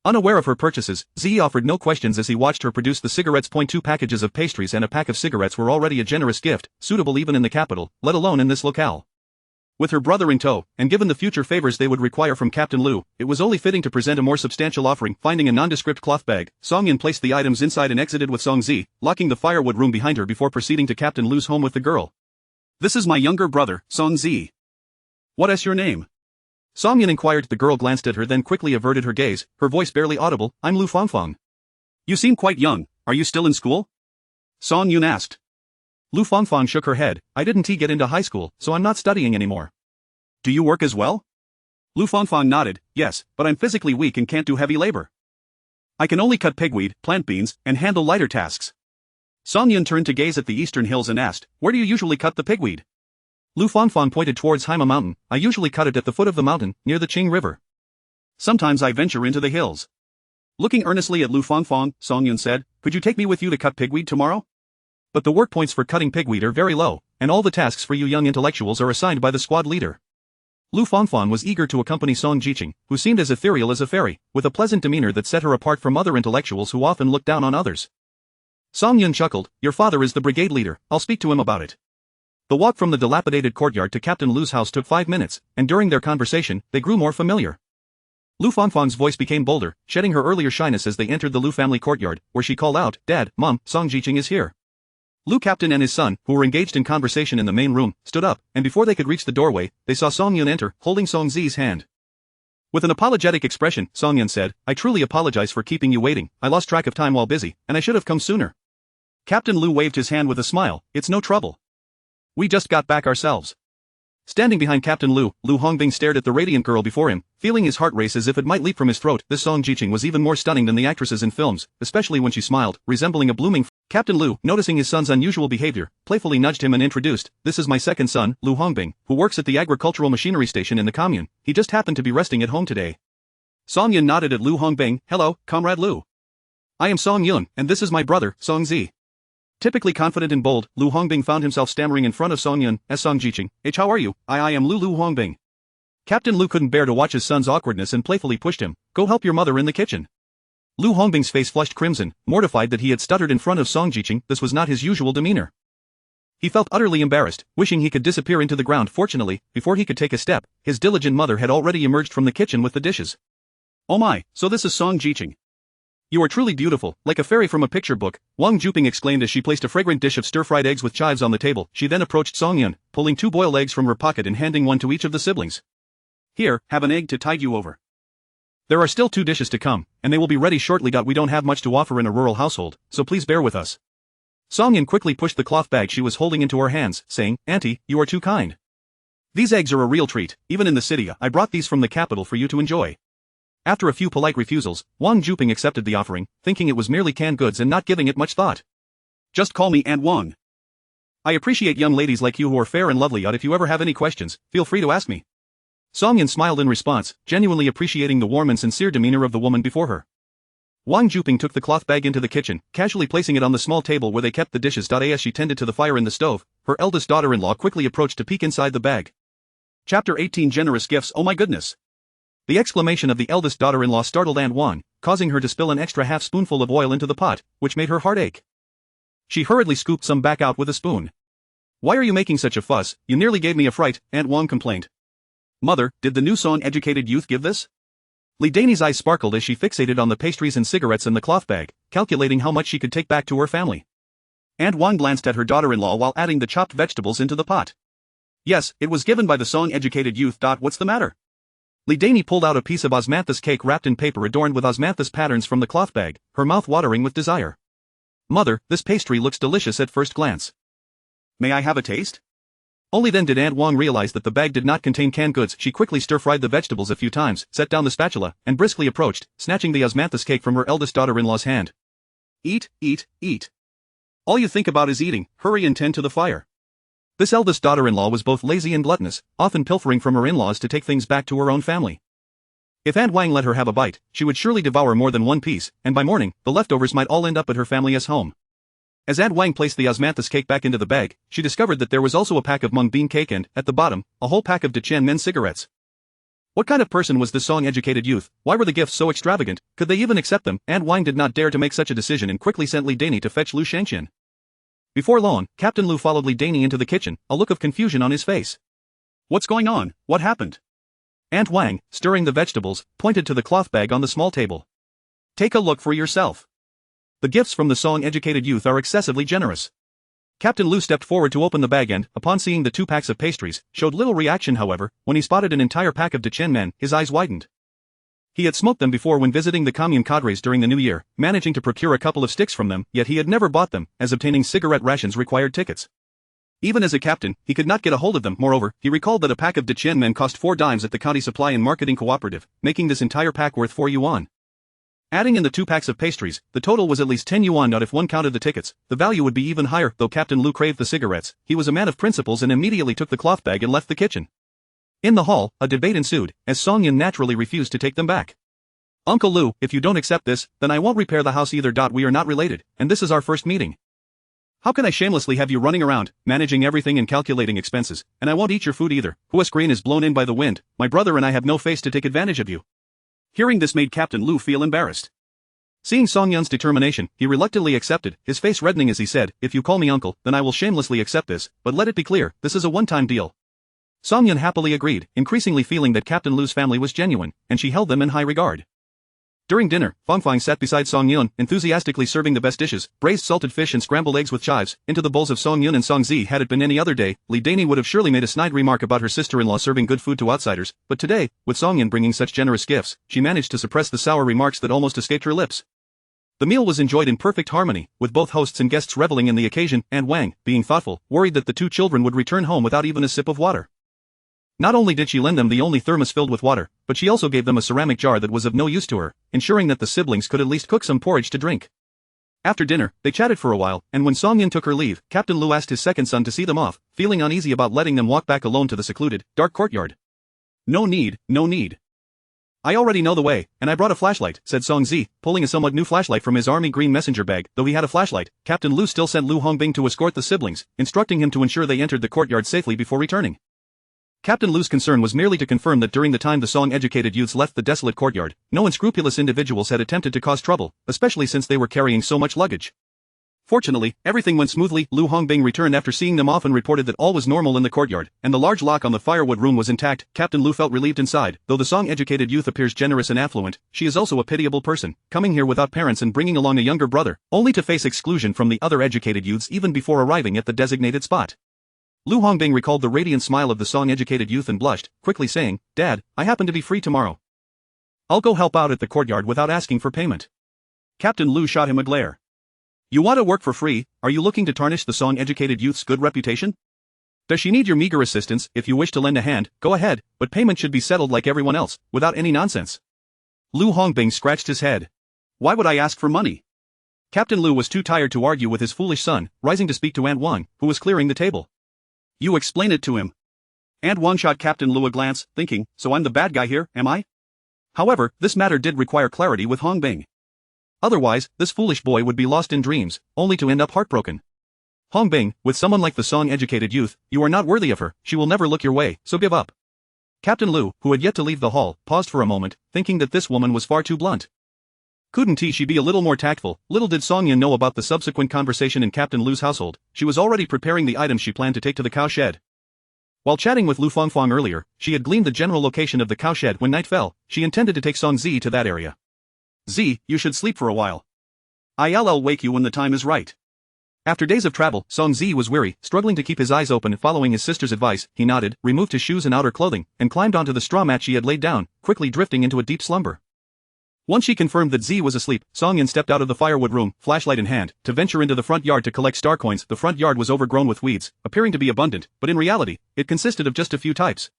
Unaware of her purchases, Zi offered no questions as he watched her produce the cigarettes. 2 packages of pastries and a pack of cigarettes were already a generous gift, suitable even in the capital, let alone in this locale. With her brother in tow, and given the future favors they would require from Captain Lu, it was only fitting to present a more substantial offering. Finding a nondescript cloth bag, Song Yun placed the items inside and exited with Song Zi, locking the firewood room behind her before proceeding to Captain Lu's home with the girl. "This is my younger brother, Song Zi. What is your name?" Song Yun inquired. The girl glanced at her, then quickly averted her gaze, her voice barely audible. "I'm Lu Fangfang." "You seem quite young, are you still in school?" Song Yun asked. Lu Fangfang shook her head. "I didn't get into high school, so I'm not studying anymore." "Do you work as well?" Lu Fangfang nodded. "Yes, but I'm physically weak and can't do heavy labor. I can only cut pigweed, plant beans, and handle lighter tasks." Song Yun turned to gaze at the eastern hills and asked, "Where do you usually cut the pigweed?" Lu Fangfang pointed towards Haima Mountain. "I usually cut it at the foot of the mountain, near the Qing River. Sometimes I venture into the hills." Looking earnestly at Lu Fangfang, Song Yun said, "Could you take me with you to cut pigweed tomorrow? But the work points for cutting pigweed are very low, and all the tasks for you young intellectuals are assigned by the squad leader." Lu Fangfang was eager to accompany Song Jiqing, who seemed as ethereal as a fairy, with a pleasant demeanor that set her apart from other intellectuals who often looked down on others. Song Yun chuckled. "Your father is the brigade leader, I'll speak to him about it." The walk from the dilapidated courtyard to Captain Lu's house took 5 minutes, and during their conversation, they grew more familiar. Lu Fangfang's voice became bolder, shedding her earlier shyness as they entered the Lu family courtyard, where she called out, "Dad, Mom, Song Jiqing is here." Lu Captain and his son, who were engaged in conversation in the main room, stood up, and before they could reach the doorway, they saw Song Yun enter, holding Song Zi's hand. With an apologetic expression, Song Yun said, "I truly apologize for keeping you waiting, I lost track of time while busy, and I should have come sooner." Captain Lu waved his hand with a smile. "It's no trouble. We just got back ourselves." Standing behind Captain Lu, Lu Hongbing stared at the radiant girl before him, feeling his heart race as if it might leap from his throat. This Song Jiqing was even more stunning than the actresses in films, especially when she smiled, resembling a blooming. Captain Lu, noticing his son's unusual behavior, playfully nudged him and introduced, "This is my second son, Lu Hongbing, who works at the agricultural machinery station in the commune. He just happened to be resting at home today." Song Yun nodded at Lu Hongbing. "Hello, Comrade Lu. I am Song Yun, and this is my brother, Song Zi." Typically confident and bold, Lu Hongbing found himself stammering in front of Song Yun, as Song Jiqing, "H, how are you? I am Lu Hongbing." Captain Lu couldn't bear to watch his son's awkwardness and playfully pushed him, "Go help your mother in the kitchen." Lu Hongbing's face flushed crimson, mortified that he had stuttered in front of Song Jiqing. This was not his usual demeanor. He felt utterly embarrassed, wishing he could disappear into the ground. Fortunately, before he could take a step, his diligent mother had already emerged from the kitchen with the dishes. "Oh my, so this is Song Jiqing. You are truly beautiful, like a fairy from a picture book," Wang Juping exclaimed as she placed a fragrant dish of stir-fried eggs with chives on the table. She then approached Song Yun, pulling 2 boiled eggs from her pocket and handing one to each of the siblings. "Here, have an egg to tide you over. There are still 2 dishes to come, and they will be ready shortly. We don't have much to offer in a rural household, so please bear with us." Song Yun quickly pushed the cloth bag she was holding into her hands, saying, "Auntie, you are too kind. These eggs are a real treat, even in the city. I brought these from the capital for you to enjoy." After a few polite refusals, Wang Juping accepted the offering, thinking it was merely canned goods and not giving it much thought. "Just call me Aunt Wang. I appreciate young ladies like you who are fair and lovely. If you ever have any questions, feel free to ask me." Song Yun smiled in response, genuinely appreciating the warm and sincere demeanor of the woman before her. Wang Juping took the cloth bag into the kitchen, casually placing it on the small table where they kept the dishes. As she tended to the fire in the stove, her eldest daughter-in-law quickly approached to peek inside the bag. Chapter 18 Generous Gifts. "Oh my goodness." The exclamation of the eldest daughter-in-law startled Aunt Wang, causing her to spill an extra half-spoonful of oil into the pot, which made her heart ache. She hurriedly scooped some back out with a spoon. "Why are you making such a fuss? You nearly gave me a fright," Aunt Wang complained. "Mother, did the new Song-educated youth give this?" Li Dani's eyes sparkled as she fixated on the pastries and cigarettes in the cloth bag, calculating how much she could take back to her family. Aunt Wang glanced at her daughter-in-law while adding the chopped vegetables into the pot. "Yes, it was given by the Song-educated youth. What's the matter?" Li Dani pulled out a piece of osmanthus cake wrapped in paper adorned with osmanthus patterns from the cloth bag, her mouth watering with desire. "Mother, this pastry looks delicious at first glance. May I have a taste?" Only then did Aunt Wang realize that the bag did not contain canned goods. She quickly stir-fried the vegetables a few times, set down the spatula, and briskly approached, snatching the osmanthus cake from her eldest daughter-in-law's hand. "Eat, eat, eat. All you think about is eating. Hurry and tend to the fire." This eldest daughter-in-law was both lazy and gluttonous, often pilfering from her in-laws to take things back to her own family. If Aunt Wang let her have a bite, she would surely devour more than one piece, and by morning, the leftovers might all end up at her family's home. As Aunt Wang placed the osmanthus cake back into the bag, she discovered that there was also a pack of mung bean cake and, at the bottom, a whole pack of Dacheng men cigarettes. What kind of person was this song-educated youth? Why were the gifts so extravagant? Could they even accept them? Aunt Wang did not dare to make such a decision and quickly sent Li Dainey to fetch Lu Shangqian. Before long, Captain Lu followed Li Dainey into the kitchen, a look of confusion on his face. What's going on? What happened? Aunt Wang, stirring the vegetables, pointed to the cloth bag on the small table. Take a look for yourself. The gifts from the song-educated youth are excessively generous. Captain Lu stepped forward to open the bag and, upon seeing the 2 packs of pastries, showed little reaction however, when he spotted an entire pack of Dacheng men, his eyes widened. He had smoked them before when visiting the commune cadres during the new year, managing to procure a couple of sticks from them, yet he had never bought them, as obtaining cigarette rations required tickets. Even as a captain, he could not get a hold of them. Moreover, he recalled that a pack of Dacheng men cost 4 dimes at the county supply and marketing cooperative, making this entire pack worth 4 yuan. Adding in the 2 packs of pastries, the total was at least 10 yuan. Not if one counted the tickets, the value would be even higher. Though Captain Lu craved the cigarettes, he was a man of principles and immediately took the cloth bag and left the kitchen. In the hall, a debate ensued, as Song Yun naturally refused to take them back. Uncle Lu, if you don't accept this, then I won't repair the house either. We are not related, and this is our first meeting. How can I shamelessly have you running around, managing everything and calculating expenses, and I won't eat your food either. Hua's screen is blown in by the wind, my brother and I have no face to take advantage of you. Hearing this made Captain Lu feel embarrassed. Seeing Song Yun's determination, he reluctantly accepted, his face reddening as he said, if you call me uncle, then I will shamelessly accept this, but let it be clear, this is a one-time deal. Song Yun happily agreed, increasingly feeling that Captain Lu's family was genuine, and she held them in high regard. During dinner, Fang Fang sat beside Song Yun, enthusiastically serving the best dishes, braised salted fish and scrambled eggs with chives, into the bowls of Song Yun and Song Zi. Had it been any other day, Li Dainey would have surely made a snide remark about her sister-in-law serving good food to outsiders, but today, with Song Yun bringing such generous gifts, she managed to suppress the sour remarks that almost escaped her lips. The meal was enjoyed in perfect harmony, with both hosts and guests reveling in the occasion, and Wang, being thoughtful, worried that the 2 children would return home without even a sip of water. Not only did she lend them the only thermos filled with water, but she also gave them a ceramic jar that was of no use to her, ensuring that the siblings could at least cook some porridge to drink. After dinner, they chatted for a while, and when Song Yun took her leave, Captain Lu asked his second son to see them off, feeling uneasy about letting them walk back alone to the secluded, dark courtyard. No need, no need. I already know the way, and I brought a flashlight, said Song Zi, pulling a somewhat new flashlight from his army green messenger bag. Though he had a flashlight, Captain Lu still sent Lu Hongbing to escort the siblings, instructing him to ensure they entered the courtyard safely before returning. Captain Lu's concern was merely to confirm that during the time the song-educated youths left the desolate courtyard, no unscrupulous individuals had attempted to cause trouble, especially since they were carrying so much luggage. Fortunately, everything went smoothly. Lu Hongbing returned after seeing them off and reported that all was normal in the courtyard, and the large lock on the firewood room was intact. Captain Lu felt relieved inside. Though the song-educated youth appears generous and affluent, she is also a pitiable person, coming here without parents and bringing along a younger brother, only to face exclusion from the other educated youths even before arriving at the designated spot. Lu Hongbing recalled the radiant smile of the song-educated youth and blushed, quickly saying, "Dad, I happen to be free tomorrow. I'll go help out at the courtyard without asking for payment." Captain Lu shot him a glare. "You want to work for free? Are you looking to tarnish the song-educated youth's good reputation? Does she need your meager assistance? If you wish to lend a hand, go ahead, but payment should be settled like everyone else, without any nonsense." Lu Hongbing scratched his head. "Why would I ask for money?" Captain Lu was too tired to argue with his foolish son, rising to speak to Aunt Wang, who was clearing the table. "You explain it to him." Aunt Wang shot Captain Lu a glance, thinking, so I'm the bad guy here, am I? However, this matter did require clarity with Hongbing. Otherwise, this foolish boy would be lost in dreams, only to end up heartbroken. "Hongbing, with someone like the song-educated youth, you are not worthy of her, she will never look your way, so give up." Captain Lu, who had yet to leave the hall, paused for a moment, thinking that this woman was far too blunt. Couldn't she be a little more tactful? Little did Song Yun know about the subsequent conversation in Captain Lu's household. She was already preparing the items she planned to take to the cow shed. While chatting with Lu Fangfang earlier, she had gleaned the general location of the cow shed. When night fell, she intended to take Song Zi to that area. "Zi, you should sleep for a while. I'll wake you when the time is right." After days of travel, Song Zi was weary, struggling to keep his eyes open. Following his sister's advice, he nodded, removed his shoes and outer clothing, and climbed onto the straw mat she had laid down, quickly drifting into a deep slumber. Once she confirmed that Zi was asleep, Song Yun stepped out of the firewood room, flashlight in hand, to venture into the front yard to collect star coins. The front yard was overgrown with weeds, appearing to be abundant, but in reality, it consisted of just a few types.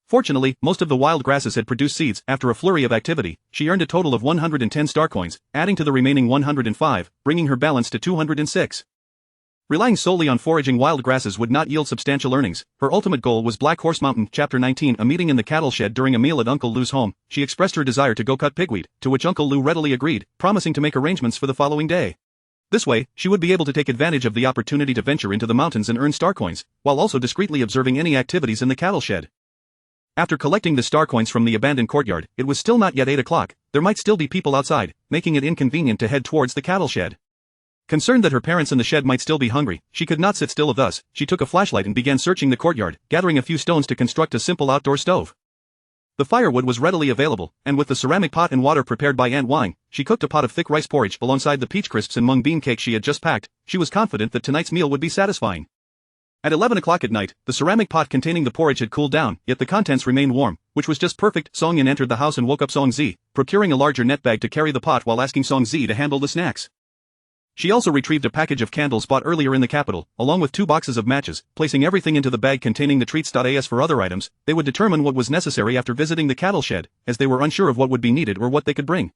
Fortunately, most of the wild grasses had produced seeds. After a flurry of activity, she earned a total of 110 star coins, adding to the remaining 105, bringing her balance to 206. Relying solely on foraging wild grasses would not yield substantial earnings. Her ultimate goal was Black Horse Mountain. Chapter 19. A meeting in the cattle shed. During a meal at Uncle Lu's home, she expressed her desire to go cut pigweed, to which Uncle Lu readily agreed, promising to make arrangements for the following day. This way, she would be able to take advantage of the opportunity to venture into the mountains and earn star coins, while also discreetly observing any activities in the cattle shed. After collecting the star coins from the abandoned courtyard, it was still not yet 8 o'clock. There might still be people outside, making it inconvenient to head towards the cattle shed. Concerned that her parents in the shed might still be hungry, she could not sit still. Thus, she took a flashlight and began searching the courtyard, gathering a few stones to construct a simple outdoor stove. The firewood was readily available, and with the ceramic pot and water prepared by Aunt Wang, she cooked a pot of thick rice porridge alongside the peach crisps and mung bean cake she had just packed. She was confident that tonight's meal would be satisfying. At 11 o'clock at night, the ceramic pot containing the porridge had cooled down, yet the contents remained warm, which was just perfect. Song Yin entered the house and woke up Song Zi, procuring a larger net bag to carry the pot while asking Song Zi to handle the snacks. She also retrieved a package of candles bought earlier in the capital, along with 2 boxes of matches, placing everything into the bag containing the treats. As for other items, they would determine what was necessary after visiting the cattle shed, as they were unsure of what would be needed or what they could bring.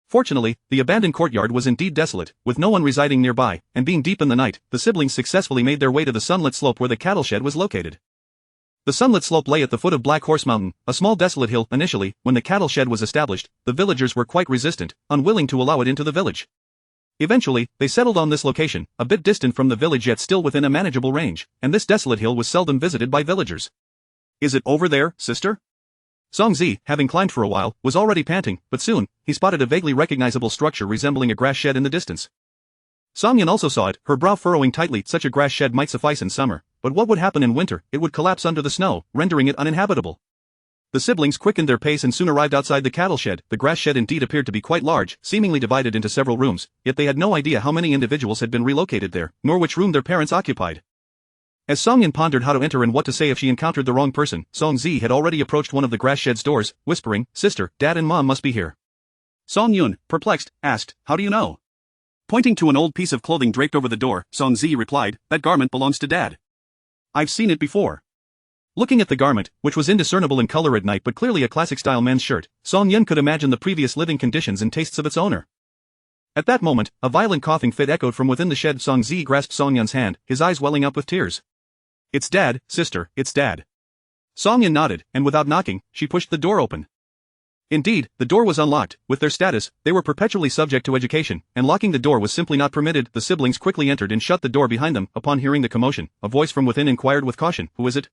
Fortunately, the abandoned courtyard was indeed desolate, with no one residing nearby, and being deep in the night, the siblings successfully made their way to the sunlit slope where the cattle shed was located. The sunlit slope lay at the foot of Black Horse Mountain, a small desolate hill. Initially, when the cattle shed was established, the villagers were quite resistant, unwilling to allow it into the village. Eventually, they settled on this location, a bit distant from the village yet still within a manageable range, and this desolate hill was seldom visited by villagers. "Is it over there, sister?" Song Zi, having climbed for a while, was already panting, but soon, he spotted a vaguely recognizable structure resembling a grass shed in the distance. Song Yin also saw it, her brow furrowing tightly. Such a grass shed might suffice in summer, but what would happen in winter? It would collapse under the snow, rendering it uninhabitable. The siblings quickened their pace and soon arrived outside the cattle shed. The grass shed indeed appeared to be quite large, seemingly divided into several rooms, yet they had no idea how many individuals had been relocated there, nor which room their parents occupied. As Song Yin pondered how to enter and what to say if she encountered the wrong person, Song Zi had already approached one of the grass shed's doors, whispering, "Sister, Dad and Mom must be here." Song Yun, perplexed, asked, "How do you know?" Pointing to an old piece of clothing draped over the door, Song Zi replied, "That garment belongs to Dad. I've seen it before." Looking at the garment, which was indiscernible in color at night but clearly a classic-style men's shirt, Song Yun could imagine the previous living conditions and tastes of its owner. At that moment, a violent coughing fit echoed from within the shed. Song Zi grasped Song Yun's hand, his eyes welling up with tears. "It's Dad, sister, it's Dad." Song Yin nodded, and without knocking, she pushed the door open. Indeed, the door was unlocked. With their status, they were perpetually subject to education, and locking the door was simply not permitted. The siblings quickly entered and shut the door behind them. Upon hearing the commotion, a voice from within inquired with caution, "Who is it?"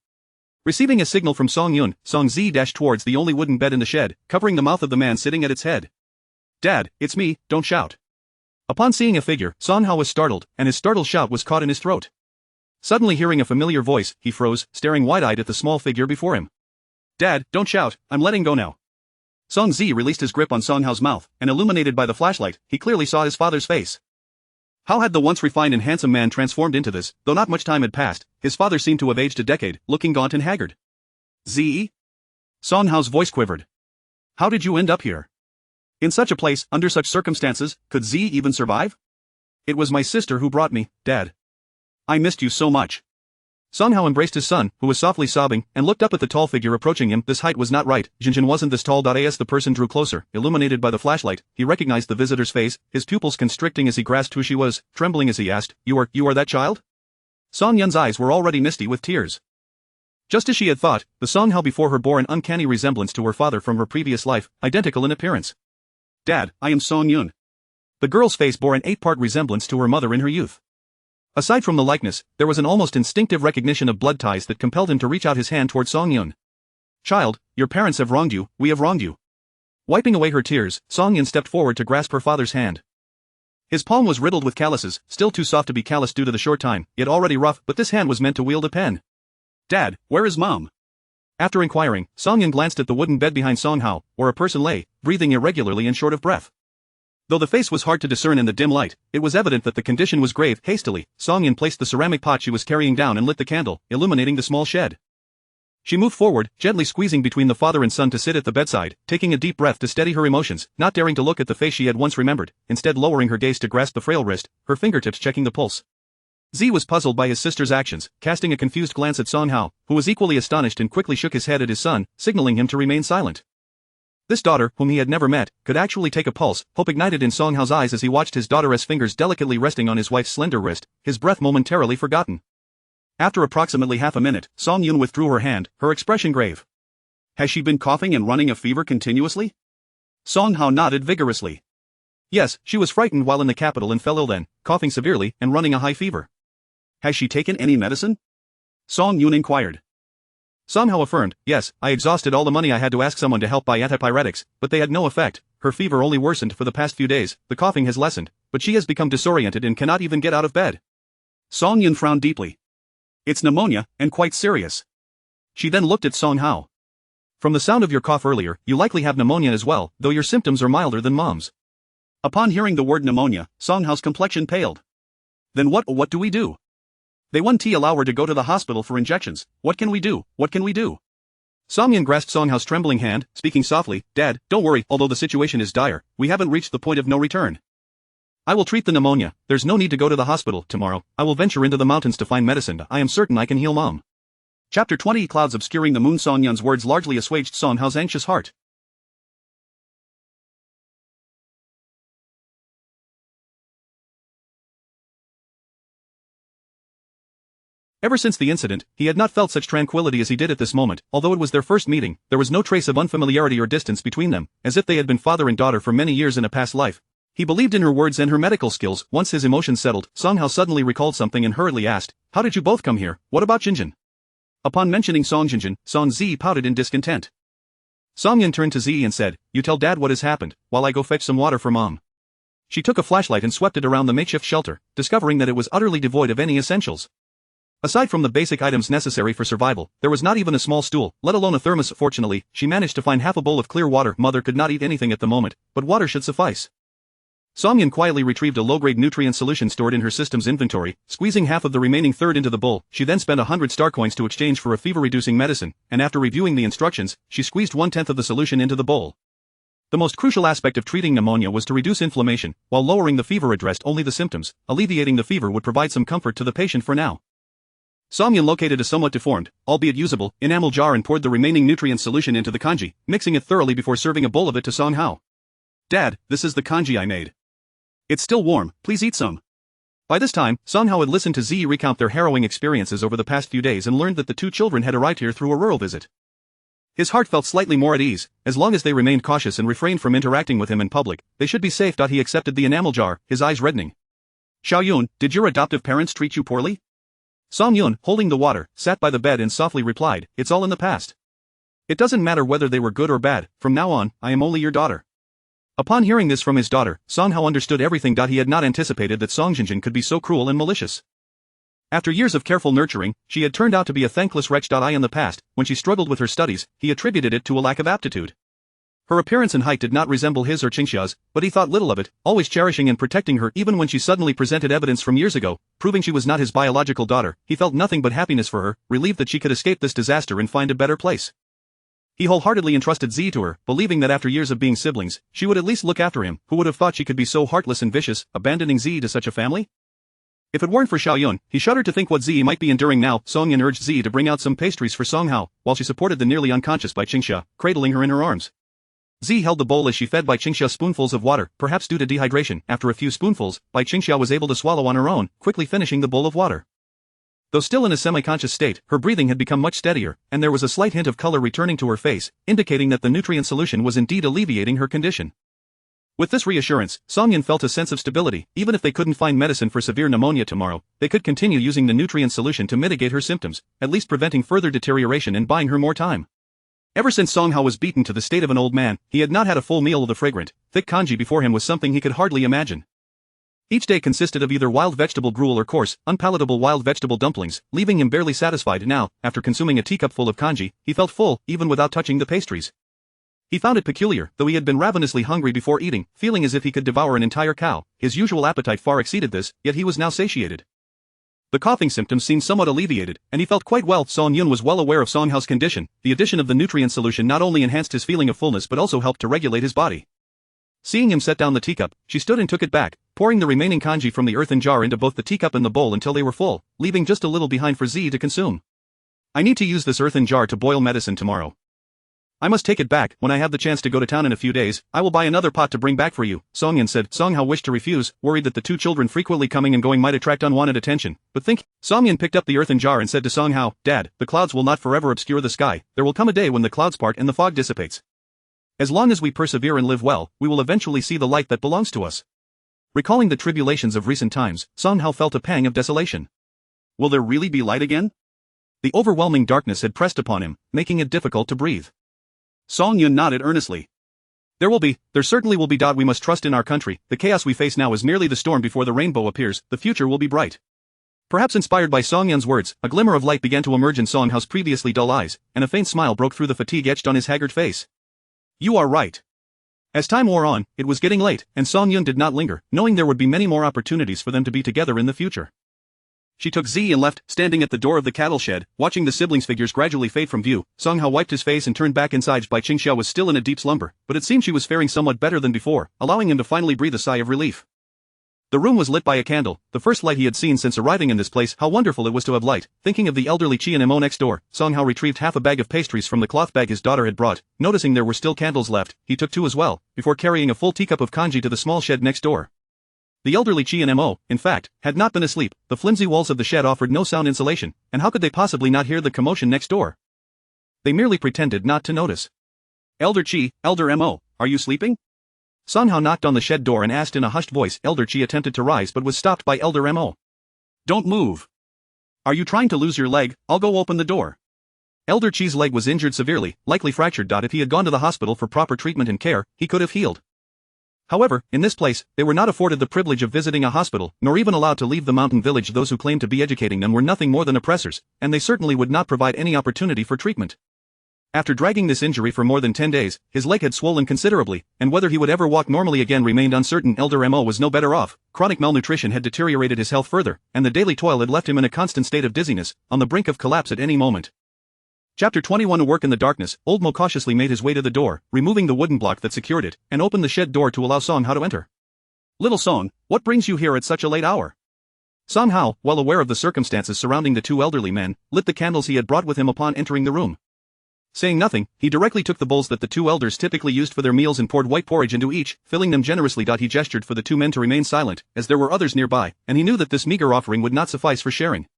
Receiving a signal from Song Yun, Song Zi dashed towards the only wooden bed in the shed, covering the mouth of the man sitting at its head. "Dad, it's me, don't shout." Upon seeing a figure, Song Hao was startled, and his startled shout was caught in his throat. Suddenly hearing a familiar voice, he froze, staring wide-eyed at the small figure before him. "Dad, don't shout, I'm letting go now." Song Zi released his grip on Song Hao's mouth, and illuminated by the flashlight, he clearly saw his father's face. How had the once refined and handsome man transformed into this? Though not much time had passed, his father seemed to have aged a decade, looking gaunt and haggard. "Zi?" Song Hao's voice quivered. "How did you end up here? In such a place, under such circumstances, could Zi even survive?" "It was my sister who brought me, Dad. I missed you so much." Song Hao embraced his son, who was softly sobbing, and looked up at the tall figure approaching him. This height was not right. Jinjin wasn't this tall. As the person drew closer, illuminated by the flashlight, he recognized the visitor's face, his pupils constricting as he grasped who she was, trembling as he asked, You are that child?" Song Yun's eyes were already misty with tears. Just as she had thought, the Song Hao before her bore an uncanny resemblance to her father from her previous life, identical in appearance. "Dad, I am Song Yun." The girl's face bore an 8-part resemblance to her mother in her youth. Aside from the likeness, there was an almost instinctive recognition of blood ties that compelled him to reach out his hand toward Song Yun. "Child, your parents have wronged you, we have wronged you." Wiping away her tears, Song Yun stepped forward to grasp her father's hand. His palm was riddled with calluses, still too soft to be calloused due to the short time, yet already rough, but this hand was meant to wield a pen. "Dad, where is Mom?" After inquiring, Song Yun glanced at the wooden bed behind Song Hao, where a person lay, breathing irregularly and short of breath. Though the face was hard to discern in the dim light, it was evident that the condition was grave. Hastily, Song Yin placed the ceramic pot she was carrying down and lit the candle, illuminating the small shed. She moved forward, gently squeezing between the father and son to sit at the bedside, taking a deep breath to steady her emotions, not daring to look at the face she had once remembered, instead lowering her gaze to grasp the frail wrist, her fingertips checking the pulse. Zi was puzzled by his sister's actions, casting a confused glance at Song Hao, who was equally astonished and quickly shook his head at his son, signaling him to remain silent. This daughter, whom he had never met, could actually take a pulse. Hope ignited in Song Hao's eyes as he watched his daughter's fingers delicately resting on his wife's slender wrist, his breath momentarily forgotten. After approximately half a minute, Song Yun withdrew her hand, her expression grave. "Has she been coughing and running a fever continuously?" Song Hao nodded vigorously. Yes, she was frightened while in the capital and fell ill then, coughing severely and running a high fever. Has she taken any medicine? Song Yun inquired. Song Hao affirmed, yes, I exhausted all the money I had to ask someone to help buy antipyretics, but they had no effect. Her fever only worsened for the past few days, the coughing has lessened, but she has become disoriented and cannot even get out of bed. Song Yun frowned deeply. It's pneumonia, and quite serious. She then looked at Song Hao. From the sound of your cough earlier, you likely have pneumonia as well, though your symptoms are milder than Mom's. Upon hearing the word pneumonia, Song Hao's complexion paled. Then what do we do? They won't allow her to go to the hospital for injections. What can we do? What can we do? Song Yun grasped Song Hao's trembling hand, speaking softly, Dad, don't worry, although the situation is dire, we haven't reached the point of no return. I will treat the pneumonia, there's no need to go to the hospital. Tomorrow, I will venture into the mountains to find medicine. I am certain I can heal Mom. Chapter 20 Clouds obscuring the moon. Song Yun's words largely assuaged Song Hao's anxious heart. Ever since the incident, he had not felt such tranquility as he did at this moment. Although it was their first meeting, there was no trace of unfamiliarity or distance between them, as if they had been father and daughter for many years in a past life. He believed in her words and her medical skills. Once his emotions settled, Song Hao suddenly recalled something and hurriedly asked, how did you both come here? What about Jinjin? Upon mentioning Song Jinjin, Song Zi pouted in discontent. Song Yun turned to Zi and said, you tell Dad what has happened, while I go fetch some water for Mom. She took a flashlight and swept it around the makeshift shelter, discovering that it was utterly devoid of any essentials. Aside from the basic items necessary for survival, there was not even a small stool, let alone a thermos. Fortunately, she managed to find half a bowl of clear water. Mother could not eat anything at the moment, but water should suffice. Song Yun quietly retrieved a low-grade nutrient solution stored in her system's inventory, squeezing half of the remaining third into the bowl. She then spent 100 star coins to exchange for a fever-reducing medicine, and after reviewing the instructions, she squeezed 1/10 of the solution into the bowl. The most crucial aspect of treating pneumonia was to reduce inflammation, while lowering the fever addressed only the symptoms. Alleviating the fever would provide some comfort to the patient for now. Song Yun located a somewhat deformed, albeit usable, enamel jar and poured the remaining nutrient solution into the kanji, mixing it thoroughly before serving a bowl of it to Song Hao. Dad, this is the kanji I made. It's still warm, please eat some. By this time, Song Hao had listened to Zi recount their harrowing experiences over the past few days and learned that the two children had arrived here through a rural visit. His heart felt slightly more at ease. As long as they remained cautious and refrained from interacting with him in public, they should be safe. He accepted the enamel jar, his eyes reddening. Xiao Yun, did your adoptive parents treat you poorly? Song Yun, holding the water, sat by the bed and softly replied, it's all in the past. It doesn't matter whether they were good or bad, from now on, I am only your daughter. Upon hearing this from his daughter, Song Hao understood everything. He had not anticipated that Song Jinjin could be so cruel and malicious. After years of careful nurturing, she had turned out to be a thankless wretch. In the past, when she struggled with her studies, he attributed it to a lack of aptitude. Her appearance and height did not resemble his or Qingxia's, but he thought little of it, always cherishing and protecting her. Even when she suddenly presented evidence from years ago, proving she was not his biological daughter, he felt nothing but happiness for her, relieved that she could escape this disaster and find a better place. He wholeheartedly entrusted Zi to her, believing that after years of being siblings, she would at least look after him. Who would have thought she could be so heartless and vicious, abandoning Zi to such a family? If it weren't for Xiao Yun, he shuddered to think what Zi might be enduring now. Song Yun urged Zi to bring out some pastries for Song Hao, while she supported the nearly unconscious Bai Qingxia, cradling her in her arms. Zi held the bowl as she fed Bai Qingxia spoonfuls of water, perhaps due to dehydration. After a few spoonfuls, Bai Qingxia was able to swallow on her own, quickly finishing the bowl of water. Though still in a semi-conscious state, her breathing had become much steadier, and there was a slight hint of color returning to her face, indicating that the nutrient solution was indeed alleviating her condition. With this reassurance, Song Yun felt a sense of stability. Even if they couldn't find medicine for severe pneumonia tomorrow, they could continue using the nutrient solution to mitigate her symptoms, at least preventing further deterioration and buying her more time. Ever since Song Hao was beaten to the state of an old man, he had not had a full meal of the fragrant, thick kanji before him was something he could hardly imagine. Each day consisted of either wild vegetable gruel or coarse, unpalatable wild vegetable dumplings, leaving him barely satisfied. Now, after consuming a teacupful of kanji, he felt full, even without touching the pastries. He found it peculiar, though he had been ravenously hungry before eating, feeling as if he could devour an entire cow. His usual appetite far exceeded this, yet he was now satiated. The coughing symptoms seemed somewhat alleviated, and he felt quite well. Song Yun was well aware of Song Hao's condition. The addition of the nutrient solution not only enhanced his feeling of fullness but also helped to regulate his body. Seeing him set down the teacup, she stood and took it back, pouring the remaining kanji from the earthen jar into both the teacup and the bowl until they were full, leaving just a little behind for Zi to consume. I need to use this earthen jar to boil medicine tomorrow. I must take it back. When I have the chance to go to town in a few days, I will buy another pot to bring back for you, Song Yun said. Song Hao wished to refuse, worried that the two children frequently coming and going might attract unwanted attention, but Song Yun picked up the earthen jar and said to Song Hao, Dad, the clouds will not forever obscure the sky. There will come a day when the clouds part and the fog dissipates. As long as we persevere and live well, we will eventually see the light that belongs to us. Recalling the tribulations of recent times, Song Hao felt a pang of desolation. Will there really be light again? The overwhelming darkness had pressed upon him, making it difficult to breathe. Song Yun nodded earnestly. There certainly will be. We must trust in our country. The chaos we face now is merely the storm before the rainbow appears. The future will be bright. Perhaps inspired by Song Yun's words, a glimmer of light began to emerge in Song Hao's previously dull eyes, and a faint smile broke through the fatigue etched on his haggard face. You are right. As time wore on, it was getting late, and Song Yun did not linger, knowing there would be many more opportunities for them to be together in the future. She took Z and left, standing at the door of the cattle shed, watching the siblings' figures gradually fade from view. Song Hao wiped his face and turned back inside. Bai Qingxiao was still in a deep slumber, but it seemed she was faring somewhat better than before, allowing him to finally breathe a sigh of relief. The room was lit by a candle, the first light he had seen since arriving in this place. How wonderful it was to have light. Thinking of the elderly Qi and Mo next door, Song Hao retrieved half a bag of pastries from the cloth bag his daughter had brought. Noticing there were still candles left, he took two as well, before carrying a full teacup of congee to the small shed next door. The elderly Qi and Mo, in fact, had not been asleep. The flimsy walls of the shed offered no sound insulation, and how could they possibly not hear the commotion next door? They merely pretended not to notice. Elder Qi, Elder Mo, are you sleeping? Song Hao knocked on the shed door and asked in a hushed voice. Elder Qi attempted to rise but was stopped by Elder Mo. Don't move. Are you trying to lose your leg? I'll go open the door. Elder Qi's leg was injured severely, likely fractured. If he had gone to the hospital for proper treatment and care, he could have healed. However, in this place, they were not afforded the privilege of visiting a hospital, nor even allowed to leave the mountain village. Those who claimed to be educating them were nothing more than oppressors, and they certainly would not provide any opportunity for treatment. After dragging this injury for more than 10 days, his leg had swollen considerably, and whether he would ever walk normally again remained uncertain. Elder Mo was no better off. Chronic malnutrition had deteriorated his health further, and the daily toil had left him in a constant state of dizziness, on the brink of collapse at any moment. Chapter 21. To work in the darkness, Old Mo cautiously made his way to the door, removing the wooden block that secured it, and opened the shed door to allow Song Hao to enter. Little Song, what brings you here at such a late hour? Song Hao, well aware of the circumstances surrounding the two elderly men, lit the candles he had brought with him upon entering the room. Saying nothing, he directly took the bowls that the two elders typically used for their meals and poured white porridge into each, filling them generously. He gestured for the two men to remain silent, as there were others nearby, and he knew that this meager offering would not suffice for sharing.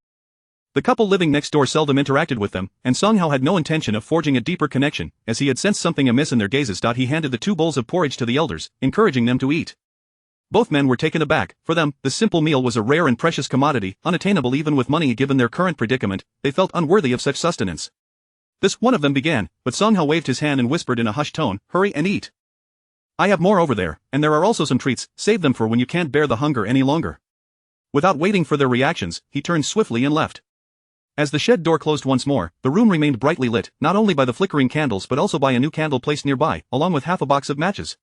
The couple living next door seldom interacted with them, and Song Hao had no intention of forging a deeper connection, as he had sensed something amiss in their gazes. He handed the two bowls of porridge to the elders, encouraging them to eat. Both men were taken aback. For them, the simple meal was a rare and precious commodity, unattainable even with money. Given their current predicament, they felt unworthy of such sustenance. This one of them began, but Song Hao waved his hand and whispered in a hushed tone, "Hurry and eat. I have more over there, and there are also some treats. Save them for when you can't bear the hunger any longer." Without waiting for their reactions, he turned swiftly and left. As the shed door closed once more, the room remained brightly lit, not only by the flickering candles but also by a new candle placed nearby, along with half a box of matches.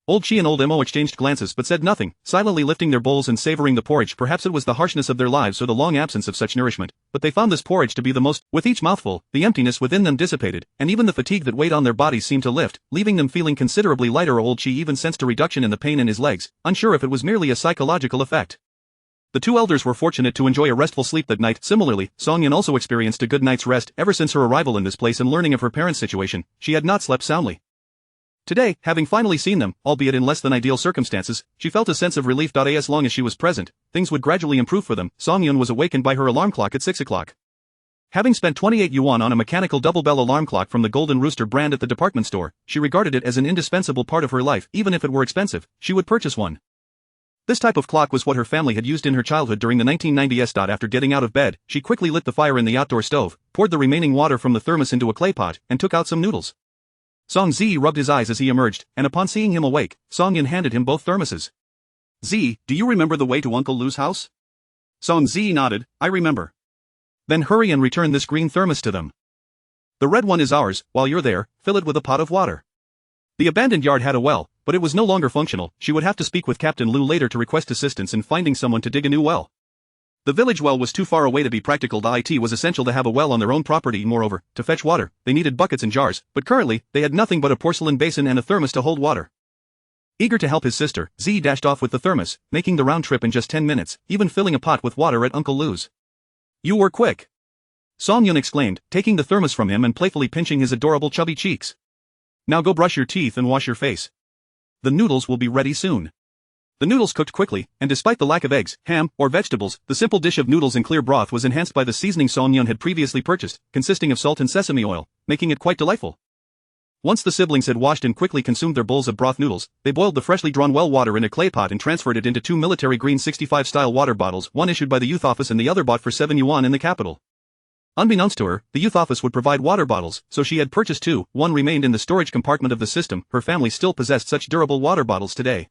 Old Qi and Old Mo exchanged glances but said nothing, silently lifting their bowls and savoring the porridge. Perhaps it was the harshness of their lives or the long absence of such nourishment, but they found this porridge to be the most. With each mouthful, the emptiness within them dissipated, and even the fatigue that weighed on their bodies seemed to lift, leaving them feeling considerably lighter. Old Qi even sensed a reduction in the pain in his legs, unsure if it was merely a psychological effect. The two elders were fortunate to enjoy a restful sleep that night. Similarly, Song Yun also experienced a good night's rest. Ever since her arrival in this place and learning of her parents' situation, she had not slept soundly. Today, having finally seen them, albeit in less than ideal circumstances, she felt a sense of relief. As long as she was present, things would gradually improve for them. Song Yun was awakened by her alarm clock at 6 o'clock. Having spent 28 yuan on a mechanical double bell alarm clock from the Golden Rooster brand at the department store, she regarded it as an indispensable part of her life. Even if it were expensive, she would purchase one. This type of clock was what her family had used in her childhood during the 1990s. After getting out of bed, she quickly lit the fire in the outdoor stove, poured the remaining water from the thermos into a clay pot, and took out some noodles. Song Zi rubbed his eyes as he emerged, and upon seeing him awake, Song Yun handed him both thermoses. "Zi, do you remember the way to Uncle Lu's house?" Song Zi nodded. "I remember." "Then hurry and return this green thermos to them. The red one is ours. While you're there, fill it with a pot of water." The abandoned yard had a well, but it was no longer functional. She would have to speak with Captain Lu later to request assistance in finding someone to dig a new well. The village well was too far away to be practical. It was essential to have a well on their own property. Moreover, to fetch water, they needed buckets and jars, but currently, they had nothing but a porcelain basin and a thermos to hold water. Eager to help his sister, Z dashed off with the thermos, making the round trip in just 10 minutes, even filling a pot with water at Uncle Lu's. "You were quick!" Song Yun exclaimed, taking the thermos from him and playfully pinching his adorable chubby cheeks. "Now go brush your teeth and wash your face. The noodles will be ready soon." The noodles cooked quickly, and despite the lack of eggs, ham, or vegetables, the simple dish of noodles in clear broth was enhanced by the seasoning Song Yun had previously purchased, consisting of salt and sesame oil, making it quite delightful. Once the siblings had washed and quickly consumed their bowls of broth noodles, they boiled the freshly drawn well water in a clay pot and transferred it into 2 military green 65-style water bottles, one issued by the youth office and the other bought for 7 yuan in the capital. Unbeknownst to her, the youth office would provide water bottles, so she had purchased 2, one remained in the storage compartment of the system. Her family still possessed such durable water bottles today.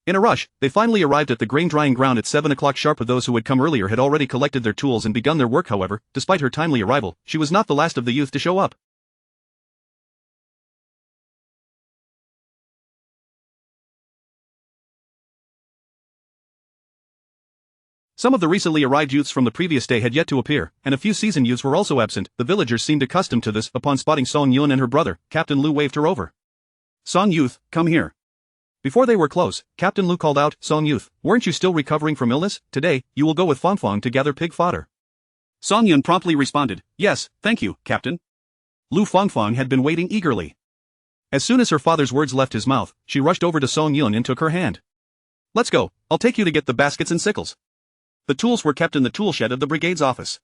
In a rush, they finally arrived at the grain drying ground at 7 o'clock sharp. Those who had come earlier had already collected their tools and begun their work. However, despite her timely arrival, she was not the last of the youth to show up. Some of the recently arrived youths from the previous day had yet to appear, and a few seasoned youths were also absent. The villagers seemed accustomed to this. Upon spotting Song Yun and her brother, Captain Lu waved her over. "Song Youth, come here." Before they were close, Captain Lu called out, "Song Youth, weren't you still recovering from illness? Today, you will go with Fong Fong to gather pig fodder." Song Yun promptly responded, "Yes, thank you, Captain." Lu Fongfong had been waiting eagerly. As soon as her father's words left his mouth, she rushed over to Song Yun and took her hand. "Let's go, I'll take you to get the baskets and sickles." The tools were kept in the tool shed of the brigade's office.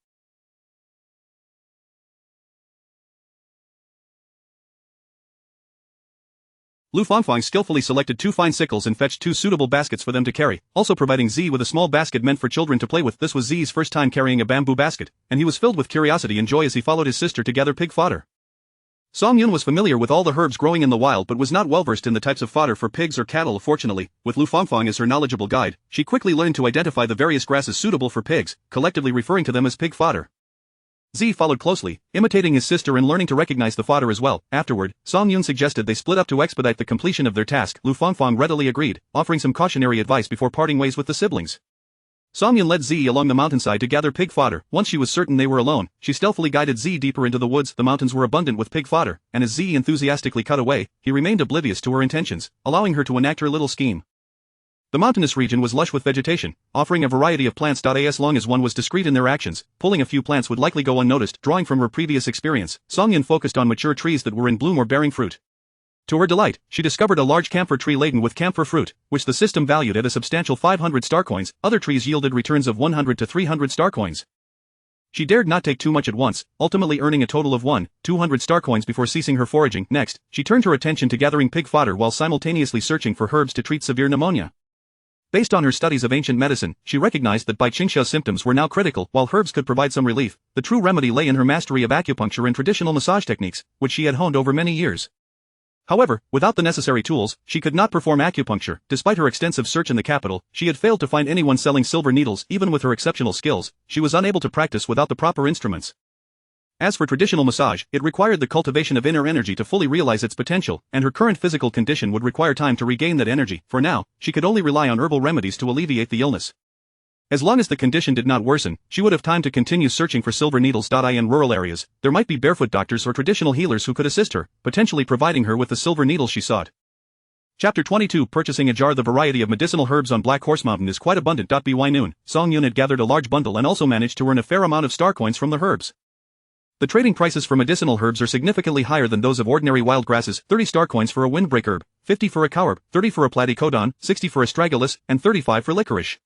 Lu Fongfong skillfully selected 2 fine sickles and fetched 2 suitable baskets for them to carry, also providing Z with a small basket meant for children to play with. This was Z's first time carrying a bamboo basket, and he was filled with curiosity and joy as he followed his sister to gather pig fodder. Song Yun was familiar with all the herbs growing in the wild but was not well versed in the types of fodder for pigs or cattle. Fortunately, with Lu Fongfong as her knowledgeable guide, she quickly learned to identify the various grasses suitable for pigs, collectively referring to them as pig fodder. Z followed closely, imitating his sister and learning to recognize the fodder as well. Afterward, Song Yun suggested they split up to expedite the completion of their task. Lu Fongfong readily agreed, offering some cautionary advice before parting ways with the siblings. Song Yun led Z along the mountainside to gather pig fodder. Once she was certain they were alone, she stealthily guided Z deeper into the woods. The mountains were abundant with pig fodder, and as Z enthusiastically cut away, he remained oblivious to her intentions, allowing her to enact her little scheme. The mountainous region was lush with vegetation, offering a variety of plants. As long as one was discreet in their actions, pulling a few plants would likely go unnoticed. Drawing from her previous experience, Song Yun focused on mature trees that were in bloom or bearing fruit. To her delight, she discovered a large camphor tree laden with camphor fruit, which the system valued at a substantial 500 star coins. Other trees yielded returns of 100 to 300 star coins. She dared not take too much at once, ultimately earning a total of 200 star coins before ceasing her foraging. Next, she turned her attention to gathering pig fodder while simultaneously searching for herbs to treat severe pneumonia. Based on her studies of ancient medicine, she recognized that Bai Qingsha's symptoms were now critical. While herbs could provide some relief, the true remedy lay in her mastery of acupuncture and traditional massage techniques, which she had honed over many years. However, without the necessary tools, she could not perform acupuncture. Despite her extensive search in the capital, she had failed to find anyone selling silver needles. Even with her exceptional skills, she was unable to practice without the proper instruments. As for traditional massage, it required the cultivation of inner energy to fully realize its potential, and her current physical condition would require time to regain that energy. For now, she could only rely on herbal remedies to alleviate the illness. As long as the condition did not worsen, she would have time to continue searching for silver needles. In rural areas, there might be barefoot doctors or traditional healers who could assist her, potentially providing her with the silver needles she sought. Chapter 22 Purchasing a jar. The variety of medicinal herbs on Black Horse Mountain is quite abundant. By noon, Song Yun had gathered a large bundle and also managed to earn a fair amount of star coins from the herbs. The trading prices for medicinal herbs are significantly higher than those of ordinary wild grasses. 30 star coins for a windbreak herb, 50 for a cowherb, 30 for a platycodon, 60 for astragalus, and 35 for licorice.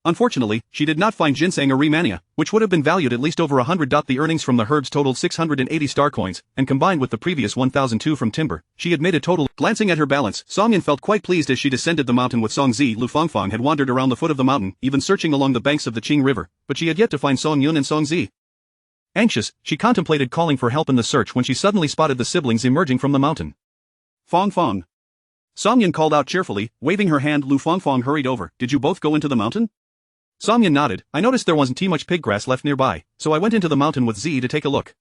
Unfortunately, she did not find ginseng or rehmannia, which would have been valued at least over 100. The earnings from the herbs totaled 680 star coins, and combined with the previous 1,002 from timber, she had made a total. Glancing at her balance, Song Yin felt quite pleased as she descended the mountain with Song Zi. Lu Fongfong had wandered around the foot of the mountain, even searching along the banks of the Qing River, but she had yet to find Song Yun and Song Zi. Anxious, she contemplated calling for help in the search when she suddenly spotted the siblings emerging from the mountain. "Fong Fong." Song Yin called out cheerfully, waving her hand. Lu Fongfong hurried over. "Did you both go into the mountain?" Song Yin nodded. "I noticed there wasn't too much pig grass left nearby, so I went into the mountain with Z to take a look."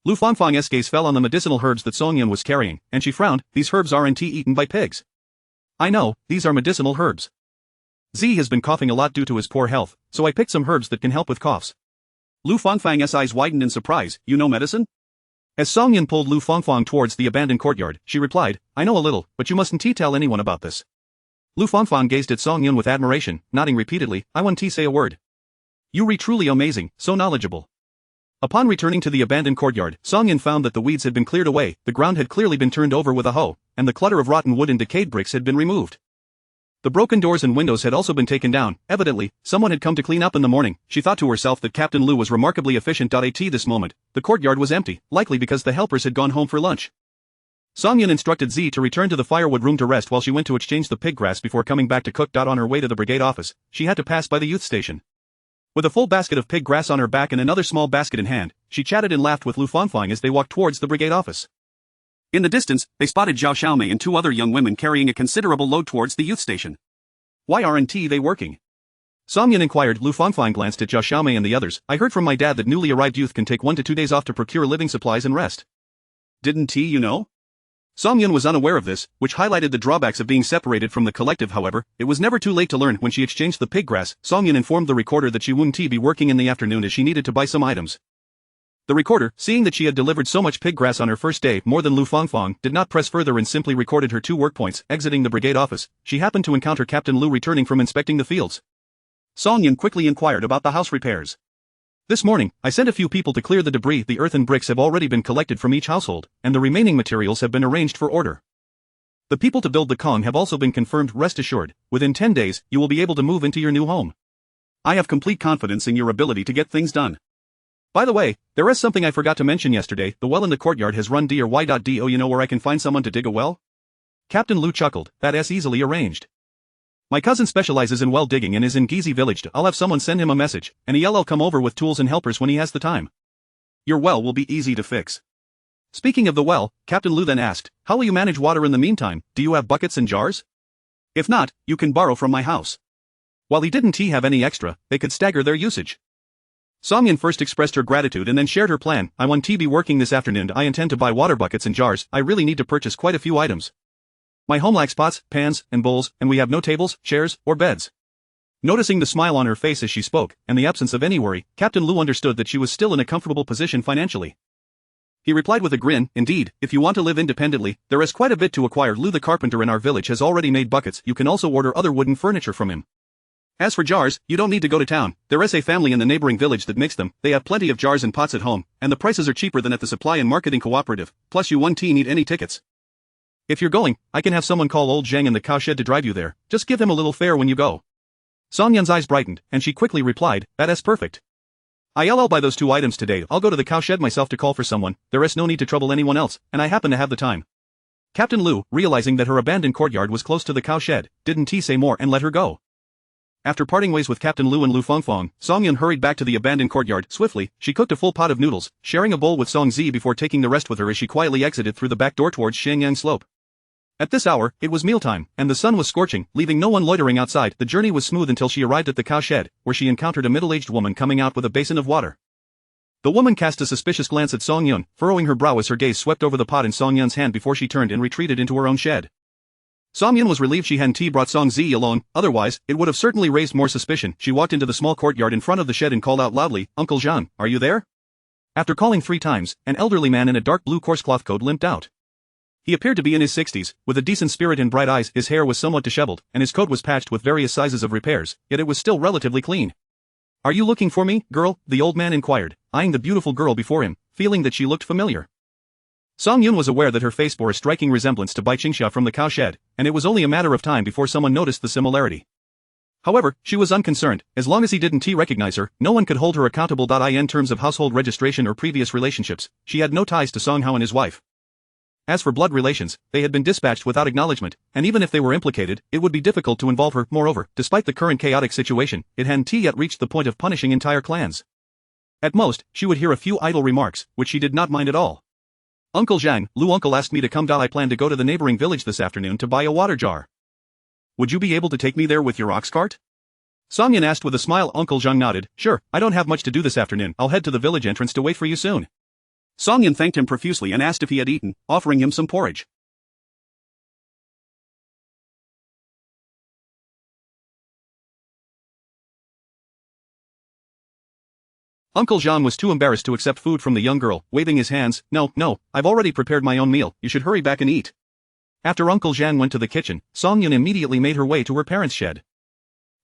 Lu Fongfong's gaze fell on the medicinal herbs that Song Yin was carrying, and she frowned. "These herbs aren't eaten by pigs." "I know, these are medicinal herbs. Z has been coughing a lot due to his poor health, so I picked some herbs that can help with coughs." Lu Fongfang's eyes widened in surprise. "You know medicine?" As Song Yin pulled Lu Fongfong towards the abandoned courtyard, she replied, "I know a little, but you mustn't tell anyone about this." Lu Fongfong gazed at Song Yun with admiration, nodding repeatedly. "I won't say a word. You re truly amazing, so knowledgeable." Upon returning to the abandoned courtyard, Song Yun found that the weeds had been cleared away, the ground had clearly been turned over with a hoe, and the clutter of rotten wood and decayed bricks had been removed. The broken doors and windows had also been taken down. Evidently, someone had come to clean up in the morning. She thought to herself that Captain Lu was remarkably efficient. At this moment, the courtyard was empty, likely because the helpers had gone home for lunch. Songyun instructed Z to return to the firewood room to rest while she went to exchange the pig grass before coming back to cook. On her way to the brigade office, she had to pass by the youth station. With a full basket of pig grass on her back and another small basket in hand, she chatted and laughed with Lu Fangfang as they walked towards the brigade office. In the distance, they spotted Zhao Xiaomei and two other young women carrying a considerable load towards the youth station. "Why aren't they working?" Songyun inquired. Lu Fangfang glanced at Zhao Xiaomei and the others. "I heard from my dad that newly arrived youth can take 1 to 2 days off to procure living supplies and rest." "Didn't you know?" Songyun was unaware of this, which highlighted the drawbacks of being separated from the collective. However, it was never too late to learn. When she exchanged the pig grass, Songyun informed the recorder that she wouldn't be working in the afternoon as she needed to buy some items. The recorder, seeing that she had delivered so much pig grass on her first day, more than Lu Fangfang, did not press further and simply recorded her 2 work points. Exiting the brigade office, she happened to encounter Captain Lu returning from inspecting the fields. Songyun quickly inquired about the house repairs. "This morning, I sent a few people to clear the debris. The earth and bricks have already been collected from each household, and the remaining materials have been arranged for order. The people to build the Kong have also been confirmed. Rest assured, within 10 days, you will be able to move into your new home. I have complete confidence in your ability to get things done. By the way, there is something I forgot to mention yesterday. The well in the courtyard has run dry. You know where I can find someone to dig a well?" Captain Lu chuckled. "That's easily arranged. My cousin specializes in well digging and is in Gizi village. I'll have someone send him a message, and he'll come over with tools and helpers when he has the time. Your well will be easy to fix." Speaking of the well, Captain Lu then asked, "How will you manage water in the meantime? Do you have buckets and jars? If not, you can borrow from my house." While he didn't have any extra, they could stagger their usage. Songyun first expressed her gratitude and then shared her plan. "I won't be working this afternoon. I intend to buy water buckets and jars. I really need to purchase quite a few items. My home lacks pots, pans, and bowls, and we have no tables, chairs, or beds." Noticing the smile on her face as she spoke, and the absence of any worry, Captain Lu understood that she was still in a comfortable position financially. He replied with a grin, "Indeed, if you want to live independently, there is quite a bit to acquire. Lu the carpenter in our village has already made buckets. You can also order other wooden furniture from him. As for jars, you don't need to go to town. There is a family in the neighboring village that makes them. They have plenty of jars and pots at home, and the prices are cheaper than at the supply and marketing cooperative. Plus you won't need any tickets. If you're going, I can have someone call old Zhang in the cowshed to drive you there. Just give him a little fare when you go." Songyun's eyes brightened, and she quickly replied, "That's perfect. I'll buy those 2 items today. I'll go to the cowshed myself to call for someone. There is no need to trouble anyone else, and I happen to have the time." Captain Lu, realizing that her abandoned courtyard was close to the cowshed, didn't say more and let her go. After parting ways with Captain Lu and Lu Fangfang, Songyun hurried back to the abandoned courtyard. Swiftly, she cooked a full pot of noodles, sharing a bowl with Song Zi before taking the rest with her as she quietly exited through the back door towards Shangyang Slope. At this hour, it was mealtime, and the sun was scorching, leaving no one loitering outside. The journey was smooth until she arrived at the cowshed, where she encountered a middle-aged woman coming out with a basin of water. The woman cast a suspicious glance at Songyun, furrowing her brow as her gaze swept over the pot in Songyun's hand before she turned and retreated into her own shed. Songyun was relieved she hadn't brought Song Zi alone, otherwise, it would have certainly raised more suspicion. She walked into the small courtyard in front of the shed and called out loudly, "Uncle Zhang, are you there?" After calling 3 times, an elderly man in a dark blue coarse cloth coat limped out. He appeared to be in his 60s, with a decent spirit and bright eyes. His hair was somewhat disheveled, and his coat was patched with various sizes of repairs, yet it was still relatively clean. "Are you looking for me, girl?" the old man inquired, eyeing the beautiful girl before him, feeling that she looked familiar. Songyun was aware that her face bore a striking resemblance to Bai Qingxia from the cowshed, and it was only a matter of time before someone noticed the similarity. However, she was unconcerned. As long as he didn't recognize her, no one could hold her accountable. In terms of household registration or previous relationships, she had no ties to Song Hao and his wife. As for blood relations, they had been dispatched without acknowledgement, and even if they were implicated, it would be difficult to involve her. Moreover, despite the current chaotic situation, it hadn't yet reached the point of punishing entire clans. At most, she would hear a few idle remarks, which she did not mind at all. "Uncle Zhang, Lu uncle asked me to come. I plan to go to the neighboring village this afternoon to buy a water jar. Would you be able to take me there with your ox cart?" Songyun asked with a smile. Uncle Zhang nodded. "Sure, I don't have much to do this afternoon. I'll head to the village entrance to wait for you soon." Songyun thanked him profusely and asked if he had eaten, offering him some porridge. Uncle Zhang was too embarrassed to accept food from the young girl, waving his hands. No, I've already prepared my own meal. You should hurry back and eat." After Uncle Zhang went to the kitchen, Songyun immediately made her way to her parents' shed.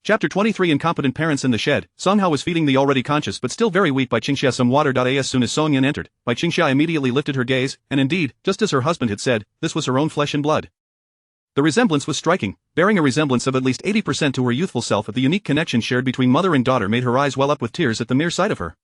Chapter 23 Incompetent Parents in the Shed. Song Hao was feeding the already conscious but still very weak Bai Qingxia some water. As soon as Songyun entered, Bai Qingxia immediately lifted her gaze, and indeed, just as her husband had said, this was her own flesh and blood. The resemblance was striking, bearing a resemblance of at least 80% to her youthful self. The unique connection shared between mother and daughter made her eyes well up with tears at the mere sight of her.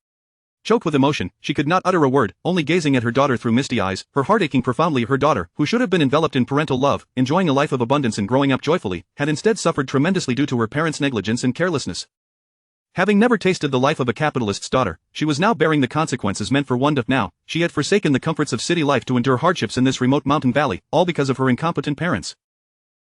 Choked with emotion, she could not utter a word, only gazing at her daughter through misty eyes, her heart aching profoundly. Her daughter, who should have been enveloped in parental love, enjoying a life of abundance and growing up joyfully, had instead suffered tremendously due to her parents' negligence and carelessness. Having never tasted the life of a capitalist's daughter, she was now bearing the consequences meant for one to now. She had forsaken the comforts of city life to endure hardships in this remote mountain valley, all because of her incompetent parents.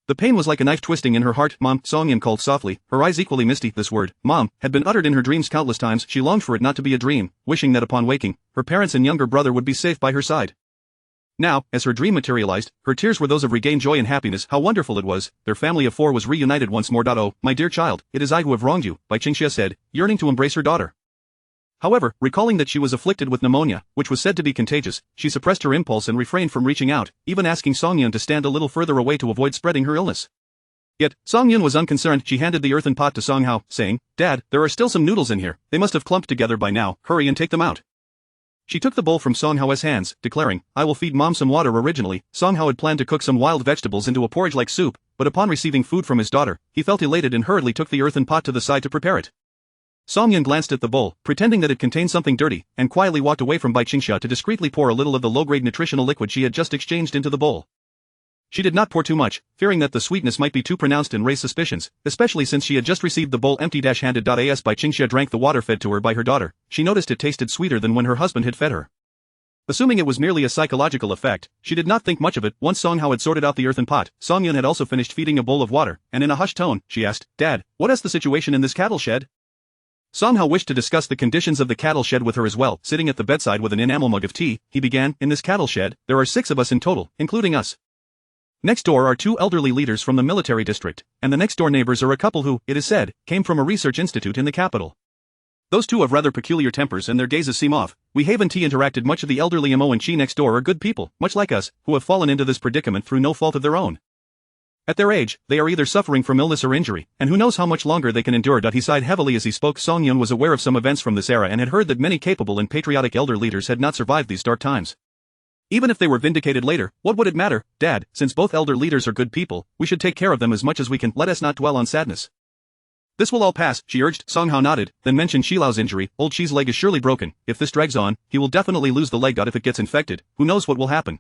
The pain was like a knife twisting in her heart. Mom, Song-yeon called softly, her eyes equally misty. This word, Mom, had been uttered in her dreams countless times. She longed for it not to be a dream, wishing that upon waking, her parents and younger brother would be safe by her side. Now, as her dream materialized, her tears were those of regained joy and happiness. How wonderful it was! Their family of four was reunited once more. Oh, my dear child, it is I who have wronged you, Bai Qingxia said, yearning to embrace her daughter. However, recalling that she was afflicted with pneumonia, which was said to be contagious, she suppressed her impulse and refrained from reaching out, even asking Song-yeon to stand a little further away to avoid spreading her illness. Yet, Song-yeon was unconcerned. She handed the earthen pot to Song-hao, saying, Dad, there are still some noodles in here, they must have clumped together by now, hurry and take them out. She took the bowl from Song-hao's hands, declaring, I will feed Mom some water. Originally, Song-hao had planned to cook some wild vegetables into a porridge-like soup, but upon receiving food from his daughter, he felt elated and hurriedly took the earthen pot to the side to prepare it. Song-yeon glanced at the bowl, pretending that it contained something dirty, and quietly walked away from Bai Qingxia to discreetly pour a little of the low-grade nutritional liquid she had just exchanged into the bowl. She did not pour too much, fearing that the sweetness might be too pronounced and raise suspicions, especially since she had just received the bowl empty-handed. As Bai Qingxia drank the water fed to her by her daughter, she noticed it tasted sweeter than when her husband had fed her. Assuming it was merely a psychological effect, she did not think much of it. Once Song-hao had sorted out the earthen pot, Song-yeon had also finished feeding a bowl of water, and in a hushed tone, she asked, Dad, what is the situation in this cattle shed? Song-hao wished to discuss the conditions of the cattle shed with her as well. Sitting at the bedside with an enamel mug of tea, he began, in this cattle shed, there are 6 of us in total, including us. Next door are 2 elderly leaders from the military district, and the next door neighbors are a couple who, it is said, came from a research institute in the capital. Those 2 have rather peculiar tempers and their gazes seem off. We haven't interacted much. Of the elderly Mo and Chi next door are good people, much like us, who have fallen into this predicament through no fault of their own. At their age, they are either suffering from illness or injury, and who knows how much longer they can endure. He sighed heavily as he spoke. Song-yeon was aware of some events from this era and had heard that many capable and patriotic elder leaders had not survived these dark times. Even if they were vindicated later, what would it matter, Dad? Since both elder leaders are good people, we should take care of them as much as we can. Let us not dwell on sadness. This will all pass, she urged. Song-hao nodded, then mentioned Xilao's injury. Old Chi's leg is surely broken. If this drags on, he will definitely lose the leg. If it gets infected, who knows what will happen?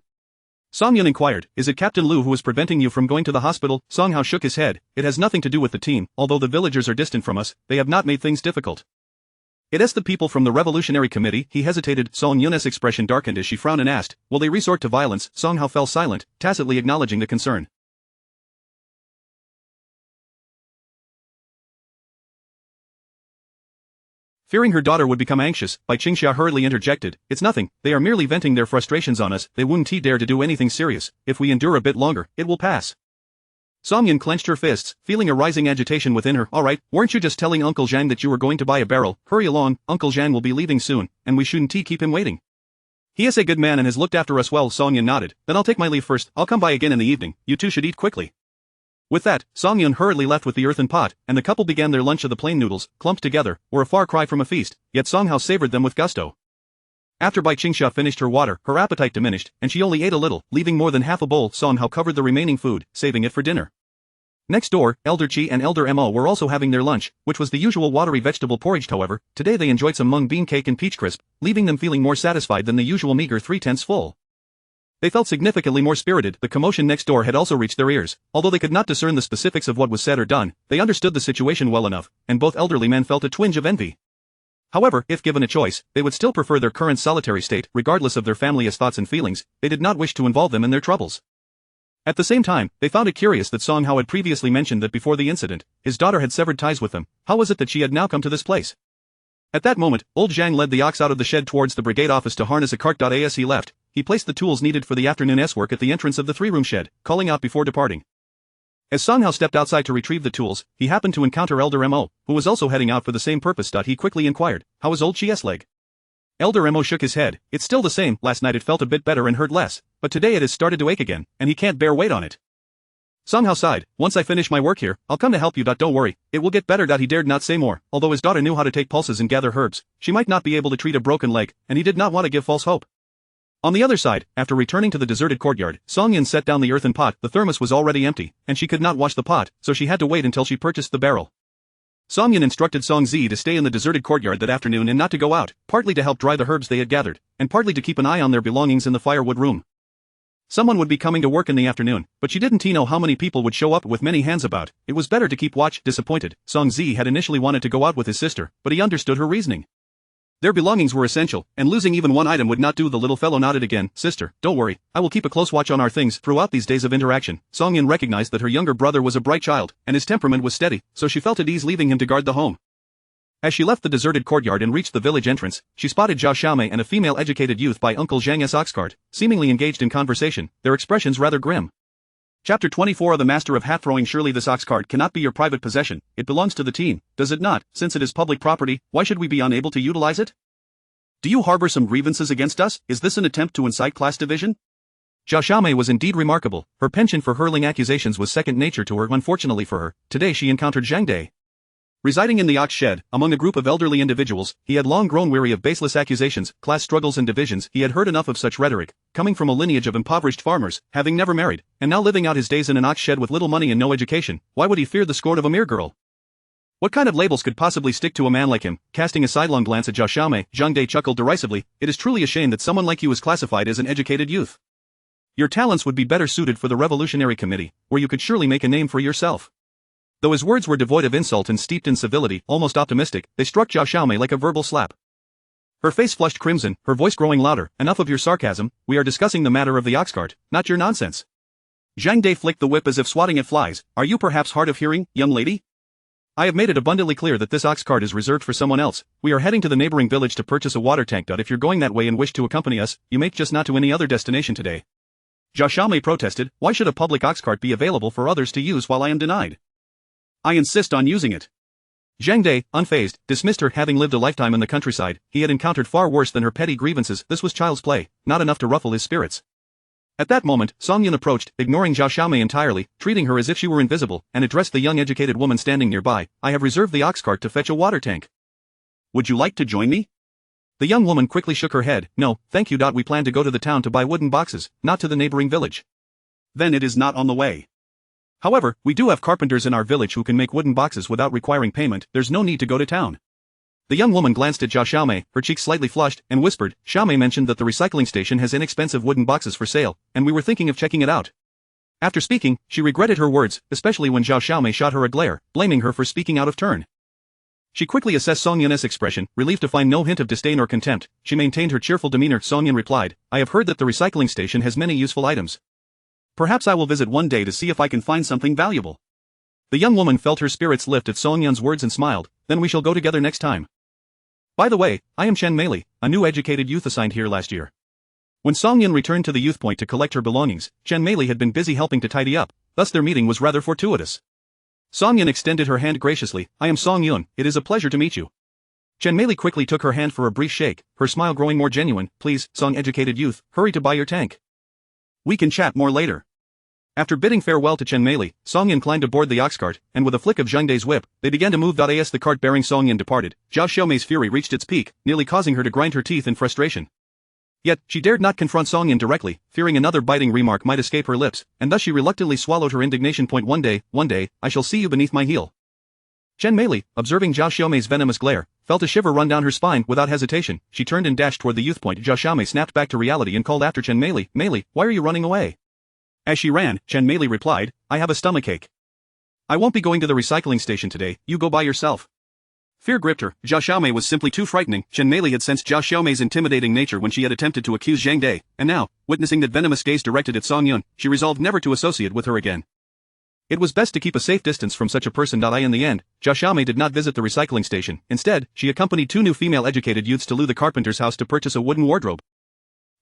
Song-yeon inquired, is it Captain Lu who is preventing you from going to the hospital? Song-hao shook his head, it has nothing to do with the team. Although the villagers are distant from us, they have not made things difficult. It is the people from the Revolutionary Committee. He hesitated. Song-yeon's expression darkened as she frowned and asked, will they resort to violence? Song-hao fell silent, tacitly acknowledging the concern. Fearing her daughter would become anxious, Bai Qingxia hurriedly interjected, it's nothing, they are merely venting their frustrations on us, they wouldn't dare to do anything serious, if we endure a bit longer, it will pass. Song-yeon clenched her fists, feeling a rising agitation within her. Alright, weren't you just telling Uncle Zhang that you were going to buy a barrel? Hurry along, Uncle Zhang will be leaving soon, and we shouldn't keep him waiting. He is a good man and has looked after us well. Song-yeon nodded, then I'll take my leave first, I'll come by again in the evening, you two should eat quickly. With that, Song-yeon hurriedly left with the earthen pot, and the couple began their lunch of the plain noodles, clumped together, were a far cry from a feast, yet Song-hao savored them with gusto. After Bai Qingxia finished her water, her appetite diminished, and she only ate a little, leaving more than half a bowl. Song-hao covered the remaining food, saving it for dinner. Next door, Elder Chi and Elder Mo were also having their lunch, which was the usual watery vegetable porridge. However, today they enjoyed some mung bean cake and peach crisp, leaving them feeling more satisfied than the usual meager 3/10 full. They felt significantly more spirited. The commotion next door had also reached their ears. Although they could not discern the specifics of what was said or done, they understood the situation well enough, and both elderly men felt a twinge of envy. However, if given a choice, they would still prefer their current solitary state, regardless of their family's thoughts and feelings. They did not wish to involve them in their troubles. At the same time, they found it curious that Song-hao had previously mentioned that before the incident, his daughter had severed ties with them. How was it that she had now come to this place? At that moment, old Zhang led the ox out of the shed towards the brigade office to harness a cart. As he left, he placed the tools needed for the afternoon's work at the entrance of the 3-room shed, calling out before departing. As Song-hao stepped outside to retrieve the tools, he happened to encounter Elder Mo, who was also heading out for the same purpose. He quickly inquired, how is old Chi's leg? Elder Mo shook his head, it's still the same, last night it felt a bit better and hurt less, but today it has started to ache again, and he can't bear weight on it. Song-hao sighed, once I finish my work here, I'll come to help you. Don't worry, it will get better. He dared not say more. Although his daughter knew how to take pulses and gather herbs, she might not be able to treat a broken leg, and he did not want to give false hope. On the other side, after returning to the deserted courtyard, Song-yeon set down the earthen pot. The thermos was already empty, and she could not wash the pot, so she had to wait until she purchased the barrel. Song Yin instructed Song Zi to stay in the deserted courtyard that afternoon and not to go out, partly to help dry the herbs they had gathered, and partly to keep an eye on their belongings in the firewood room. Someone would be coming to work in the afternoon, but she didn't know how many people would show up with many hands about. It was better to keep watch. Disappointed, Song Zi had initially wanted to go out with his sister, but he understood her reasoning. Their belongings were essential, and losing even one item would not do. The little fellow nodded again. Sister, don't worry, I will keep a close watch on our things. Throughout these days of interaction, Song Yin recognized that her younger brother was a bright child, and his temperament was steady, so she felt at ease leaving him to guard the home. As she left the deserted courtyard and reached the village entrance, she spotted Zhao Xiaomei and a female educated youth by Uncle Zhang's oxcart, seemingly engaged in conversation, their expressions rather grim. Chapter 24 of the Master of Hat Throwing. Surely this oxcart cannot be your private possession, it belongs to the team, does it not? Since it is public property, why should we be unable to utilize it? Do you harbor some grievances against us? Is this an attempt to incite class division? Zhao Xiaomei was indeed remarkable. Her penchant for hurling accusations was second nature to her. Unfortunately for her, today she encountered Zhang Dai. Residing in the ox shed, among a group of elderly individuals, he had long grown weary of baseless accusations, class struggles and divisions. He had heard enough of such rhetoric, coming from a lineage of impoverished farmers, having never married, and now living out his days in an ox shed with little money and no education. Why would he fear the scorn of a mere girl? What kind of labels could possibly stick to a man like him? Casting a sidelong glance at Zhao Xiaomei, Zhang Dai chuckled derisively. It is truly a shame that someone like you is classified as an educated youth. Your talents would be better suited for the Revolutionary Committee, where you could surely make a name for yourself. Though his words were devoid of insult and steeped in civility, almost optimistic, they struck Zhao Xiaomei like a verbal slap. Her face flushed crimson, her voice growing louder. Enough of your sarcasm, we are discussing the matter of the oxcart, not your nonsense. Zhang Dai flicked the whip as if swatting at flies. Are you perhaps hard of hearing, young lady? I have made it abundantly clear that this oxcart is reserved for someone else. We are heading to the neighboring village to purchase a water tank. If you're going that way and wish to accompany us, you may just not to any other destination today. Zhao Xiaomei protested. Why should a public oxcart be available for others to use while I am denied? I insist on using it. Zhang Dai, unfazed, dismissed her. Having lived a lifetime in the countryside, he had encountered far worse than her petty grievances. This was child's play, not enough to ruffle his spirits. At that moment, Song Yin approached, ignoring Zhao Xiaomei entirely, treating her as if she were invisible, and addressed the young educated woman standing nearby. I have reserved the oxcart to fetch a water tank. Would you like to join me? The young woman quickly shook her head. No, thank you. We plan to go to the town to buy wooden boxes, not to the neighboring village. Then it is not on the way. However, we do have carpenters in our village who can make wooden boxes without requiring payment. There's no need to go to town. The young woman glanced at Zhao Xiaomei, her cheeks slightly flushed, and whispered, Xiaomei mentioned that the recycling station has inexpensive wooden boxes for sale, and we were thinking of checking it out. After speaking, she regretted her words, especially when Zhao Xiaomei shot her a glare, blaming her for speaking out of turn. She quickly assessed Song Yin's expression, relieved to find no hint of disdain or contempt. She maintained her cheerful demeanor. Song Yin replied, I have heard that the recycling station has many useful items. Perhaps I will visit one day to see if I can find something valuable. The young woman felt her spirits lift at Song Yin's words and smiled. Then we shall go together next time. By the way, I am Chen Meili, a new educated youth assigned here last year. When Song Yin returned to the youth point to collect her belongings, Chen Meili had been busy helping to tidy up, thus their meeting was rather fortuitous. Song Yin extended her hand graciously. I am Song Yun, it is a pleasure to meet you. Chen Meili quickly took her hand for a brief shake, her smile growing more genuine. Please, Song educated youth, hurry to buy your tank. We can chat more later. After bidding farewell to Chen Meili, Song Yin climbed aboard the ox cart, and with a flick of Zhang Dai's whip, they began to move. As the cart bearing Song Yin departed, Zhao Xiaomei's fury reached its peak, nearly causing her to grind her teeth in frustration. Yet, she dared not confront Song Yin directly, fearing another biting remark might escape her lips, and thus she reluctantly swallowed her indignation. One day, I shall see you beneath my heel. Chen Meili, observing Zhao Xiaomei's venomous glare, felt a shiver run down her spine. Without hesitation, she turned and dashed toward the youth point. Zhao Xiaomei snapped back to reality and called after Chen Meili, Meili, why are you running away? As she ran, Chen Meili replied, I have a stomachache. I won't be going to the recycling station today, you go by yourself. Fear gripped her. Zhao Xiaomei was simply too frightening. Chen Meili had sensed Zhao Xiaomei's intimidating nature when she had attempted to accuse Zhang Dai, and now, witnessing that venomous gaze directed at Song Yun, she resolved never to associate with her again. It was best to keep a safe distance from such a person. In the end, Zhao Xiaomei did not visit the recycling station. Instead, she accompanied two new female educated youths to Lu the carpenter's house to purchase a wooden wardrobe.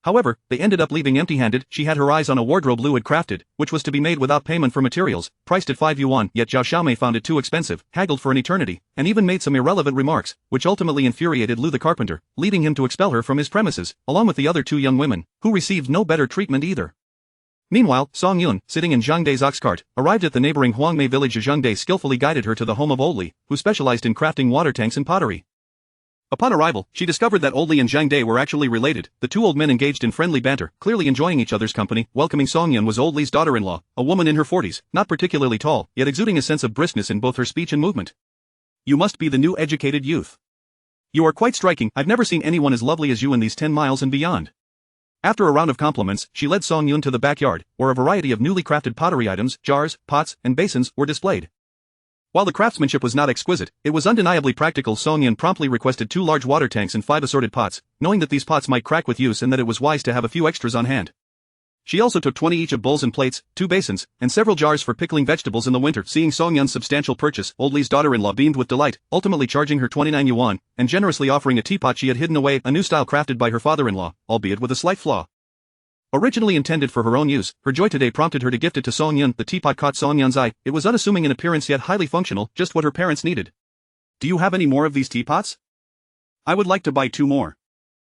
However, they ended up leaving empty-handed. She had her eyes on a wardrobe Lu had crafted, which was to be made without payment for materials, priced at 5 yuan, yet Zhao Xiaomei found it too expensive, haggled for an eternity, and even made some irrelevant remarks, which ultimately infuriated Lu the carpenter, leading him to expel her from his premises, along with the other two young women, who received no better treatment either. Meanwhile, Song Yun, sitting in Zhang Dai's ox cart, arrived at the neighboring Huangmei village. Zhang Dai skillfully guided her to the home of Old Li, who specialized in crafting water tanks and pottery. Upon arrival, she discovered that Old Li and Zhang Dai were actually related. The two old men engaged in friendly banter, clearly enjoying each other's company. Welcoming Song Yun was Old Li's daughter-in-law, a woman in her 40s, not particularly tall, yet exuding a sense of briskness in both her speech and movement. You must be the new educated youth. You are quite striking. I've never seen anyone as lovely as you in these 10 miles and beyond. After a round of compliments, she led Song Yun to the backyard, where a variety of newly crafted pottery items, jars, pots, and basins were displayed. While the craftsmanship was not exquisite, it was undeniably practical. Song Yun promptly requested 2 large water tanks and 5 assorted pots, knowing that these pots might crack with use and that it was wise to have a few extras on hand. She also took 20 each of bowls and plates, 2 basins, and several jars for pickling vegetables in the winter. Seeing Song Yun's substantial purchase, Old Li's daughter-in-law beamed with delight, ultimately charging her 29 yuan, and generously offering a teapot she had hidden away, a new style crafted by her father-in-law, albeit with a slight flaw. Originally intended for her own use, her joy today prompted her to gift it to Song Yun. The teapot caught Song Yun's eye. It was unassuming in appearance yet highly functional, just what her parents needed. Do you have any more of these teapots? I would like to buy 2 more.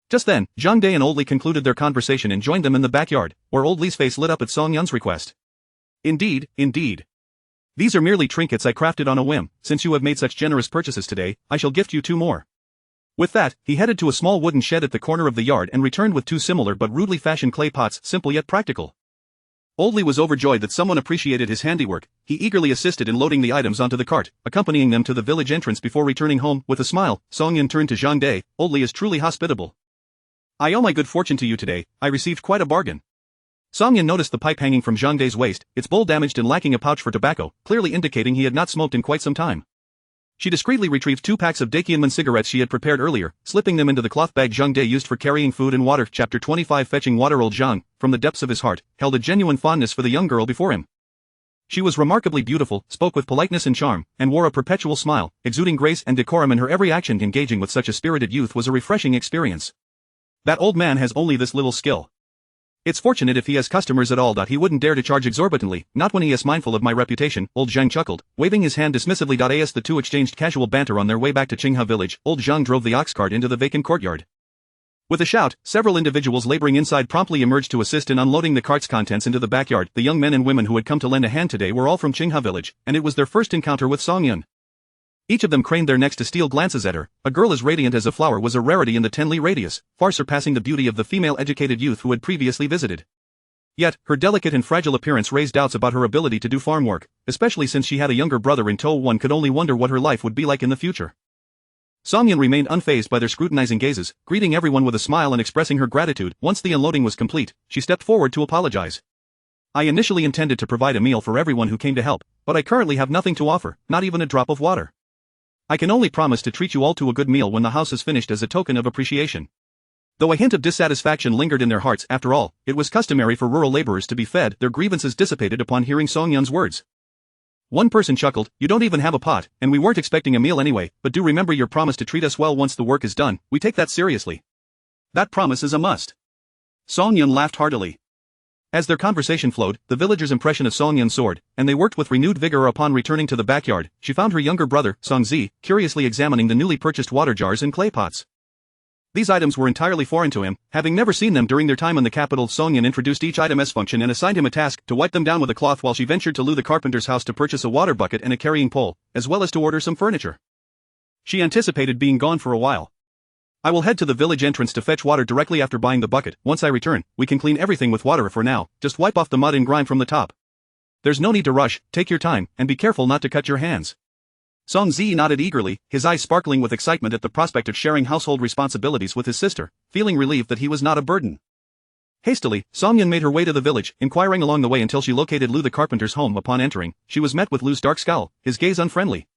Just then, Zhang Dai and Old Li concluded their conversation and joined them in the backyard, where Old Li's face lit up at Song Yun's request. Indeed, indeed. These are merely trinkets I crafted on a whim. Since you have made such generous purchases today, I shall gift you 2 more. With that, he headed to a small wooden shed at the corner of the yard and returned with 2 similar but rudely fashioned clay pots, simple yet practical. Old Li was overjoyed that someone appreciated his handiwork. He eagerly assisted in loading the items onto the cart, accompanying them to the village entrance before returning home. With a smile, Song Yun turned to Zhang Dai. Old Li is truly hospitable. I owe my good fortune to you today. I received quite a bargain. Song Yun noticed the pipe hanging from Zhang Dai's waist, its bowl damaged and lacking a pouch for tobacco, clearly indicating he had not smoked in quite some time. She discreetly retrieved 2 packs of Dakianman cigarettes she had prepared earlier, slipping them into the cloth bag Zhang Dai used for carrying food and water. Chapter 25 Fetching water. Old Zhang, from the depths of his heart, held a genuine fondness for the young girl before him. She was remarkably beautiful, spoke with politeness and charm, and wore a perpetual smile, exuding grace and decorum in her every action. Engaging with such a spirited youth was a refreshing experience. That old man has only this little skill. It's fortunate if he has customers at all. He wouldn't dare to charge exorbitantly, not when he is mindful of my reputation. Old Zhang chuckled, waving his hand dismissively. As the two exchanged casual banter on their way back to Qinghe village, Old Zhang drove the ox cart into the vacant courtyard. With a shout, several individuals laboring inside promptly emerged to assist in unloading the cart's contents into the backyard. The young men and women who had come to lend a hand today were all from Qinghe village, and it was their first encounter with Song Yun. Each of them craned their necks to steal glances at her. A girl as radiant as a flower was a rarity in the 10 li radius, far surpassing the beauty of the female educated youth who had previously visited. Yet, her delicate and fragile appearance raised doubts about her ability to do farm work, especially since she had a younger brother in tow. One could only wonder what her life would be like in the future. Song Yun remained unfazed by their scrutinizing gazes, greeting everyone with a smile and expressing her gratitude. Once the unloading was complete, she stepped forward to apologize. I initially intended to provide a meal for everyone who came to help, but I currently have nothing to offer, not even a drop of water. I can only promise to treat you all to a good meal when the house is finished as a token of appreciation. Though a hint of dissatisfaction lingered in their hearts, after all, it was customary for rural laborers to be fed. Their grievances dissipated upon hearing Song Yun's words. One person chuckled, you don't even have a pot, and we weren't expecting a meal anyway, but do remember your promise to treat us well once the work is done. We take that seriously. That promise is a must. Song Yun laughed heartily. As their conversation flowed, the villagers' impression of Song Yun soared, and they worked with renewed vigor. Upon returning to the backyard, she found her younger brother, Song Zi, curiously examining the newly purchased water jars and clay pots. These items were entirely foreign to him, having never seen them during their time in the capital. Song Yun introduced each item's function and assigned him a task to wipe them down with a cloth while she ventured to Lu the carpenter's house to purchase a water bucket and a carrying pole, as well as to order some furniture. She anticipated being gone for a while. I will head to the village entrance to fetch water directly after buying the bucket. Once I return, we can clean everything with water. For now, just wipe off the mud and grime from the top. There's no need to rush, take your time, and be careful not to cut your hands. Song Zi nodded eagerly, his eyes sparkling with excitement at the prospect of sharing household responsibilities with his sister, feeling relieved that he was not a burden. Hastily, Song Yun made her way to the village, inquiring along the way until she located Lu the carpenter's home. Upon entering, she was met with Lu's dark scowl, his gaze unfriendly.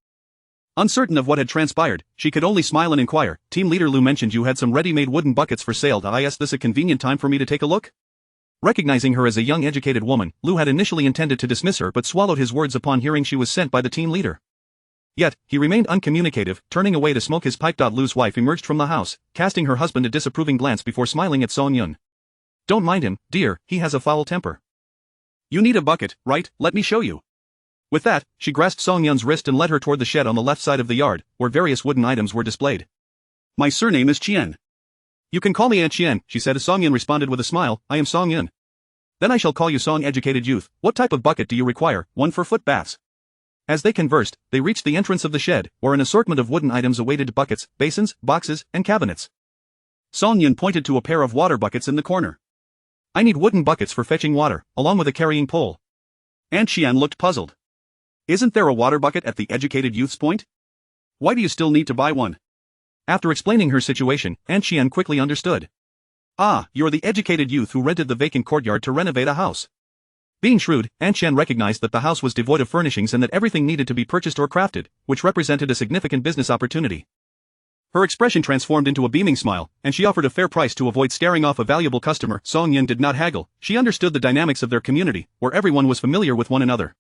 Uncertain of what had transpired, she could only smile and inquire, Team Leader Lu mentioned you had some ready-made wooden buckets for sale. Is this a convenient time for me to take a look? Recognizing her as a young educated woman, Lu had initially intended to dismiss her but swallowed his words upon hearing she was sent by the team leader. Yet, he remained uncommunicative, turning away to smoke his pipe. Lu's wife emerged from the house, casting her husband a disapproving glance before smiling at Song Yun. Don't mind him, dear, he has a foul temper. You need a bucket, right? Let me show you. With that, she grasped Song Yun's wrist and led her toward the shed on the left side of the yard, where various wooden items were displayed. My surname is Qian. You can call me Aunt Qian, she said as Song Yun responded with a smile, I am Song Yun. Then I shall call you Song Educated Youth. What type of bucket do you require? One for foot baths. As they conversed, they reached the entrance of the shed, where an assortment of wooden items awaited: buckets, basins, boxes, and cabinets. Song Yun pointed to a pair of water buckets in the corner. I need wooden buckets for fetching water, along with a carrying pole. Aunt Qian looked puzzled. Isn't there a water bucket at the educated youth's point? Why do you still need to buy one? After explaining her situation, Aunt Qian quickly understood. Ah, you're the educated youth who rented the vacant courtyard to renovate a house. Being shrewd, Aunt Qian recognized that the house was devoid of furnishings and that everything needed to be purchased or crafted, which represented a significant business opportunity. Her expression transformed into a beaming smile, and she offered a fair price to avoid scaring off a valuable customer. Song Yin did not haggle. She understood the dynamics of their community, where everyone was familiar with one another.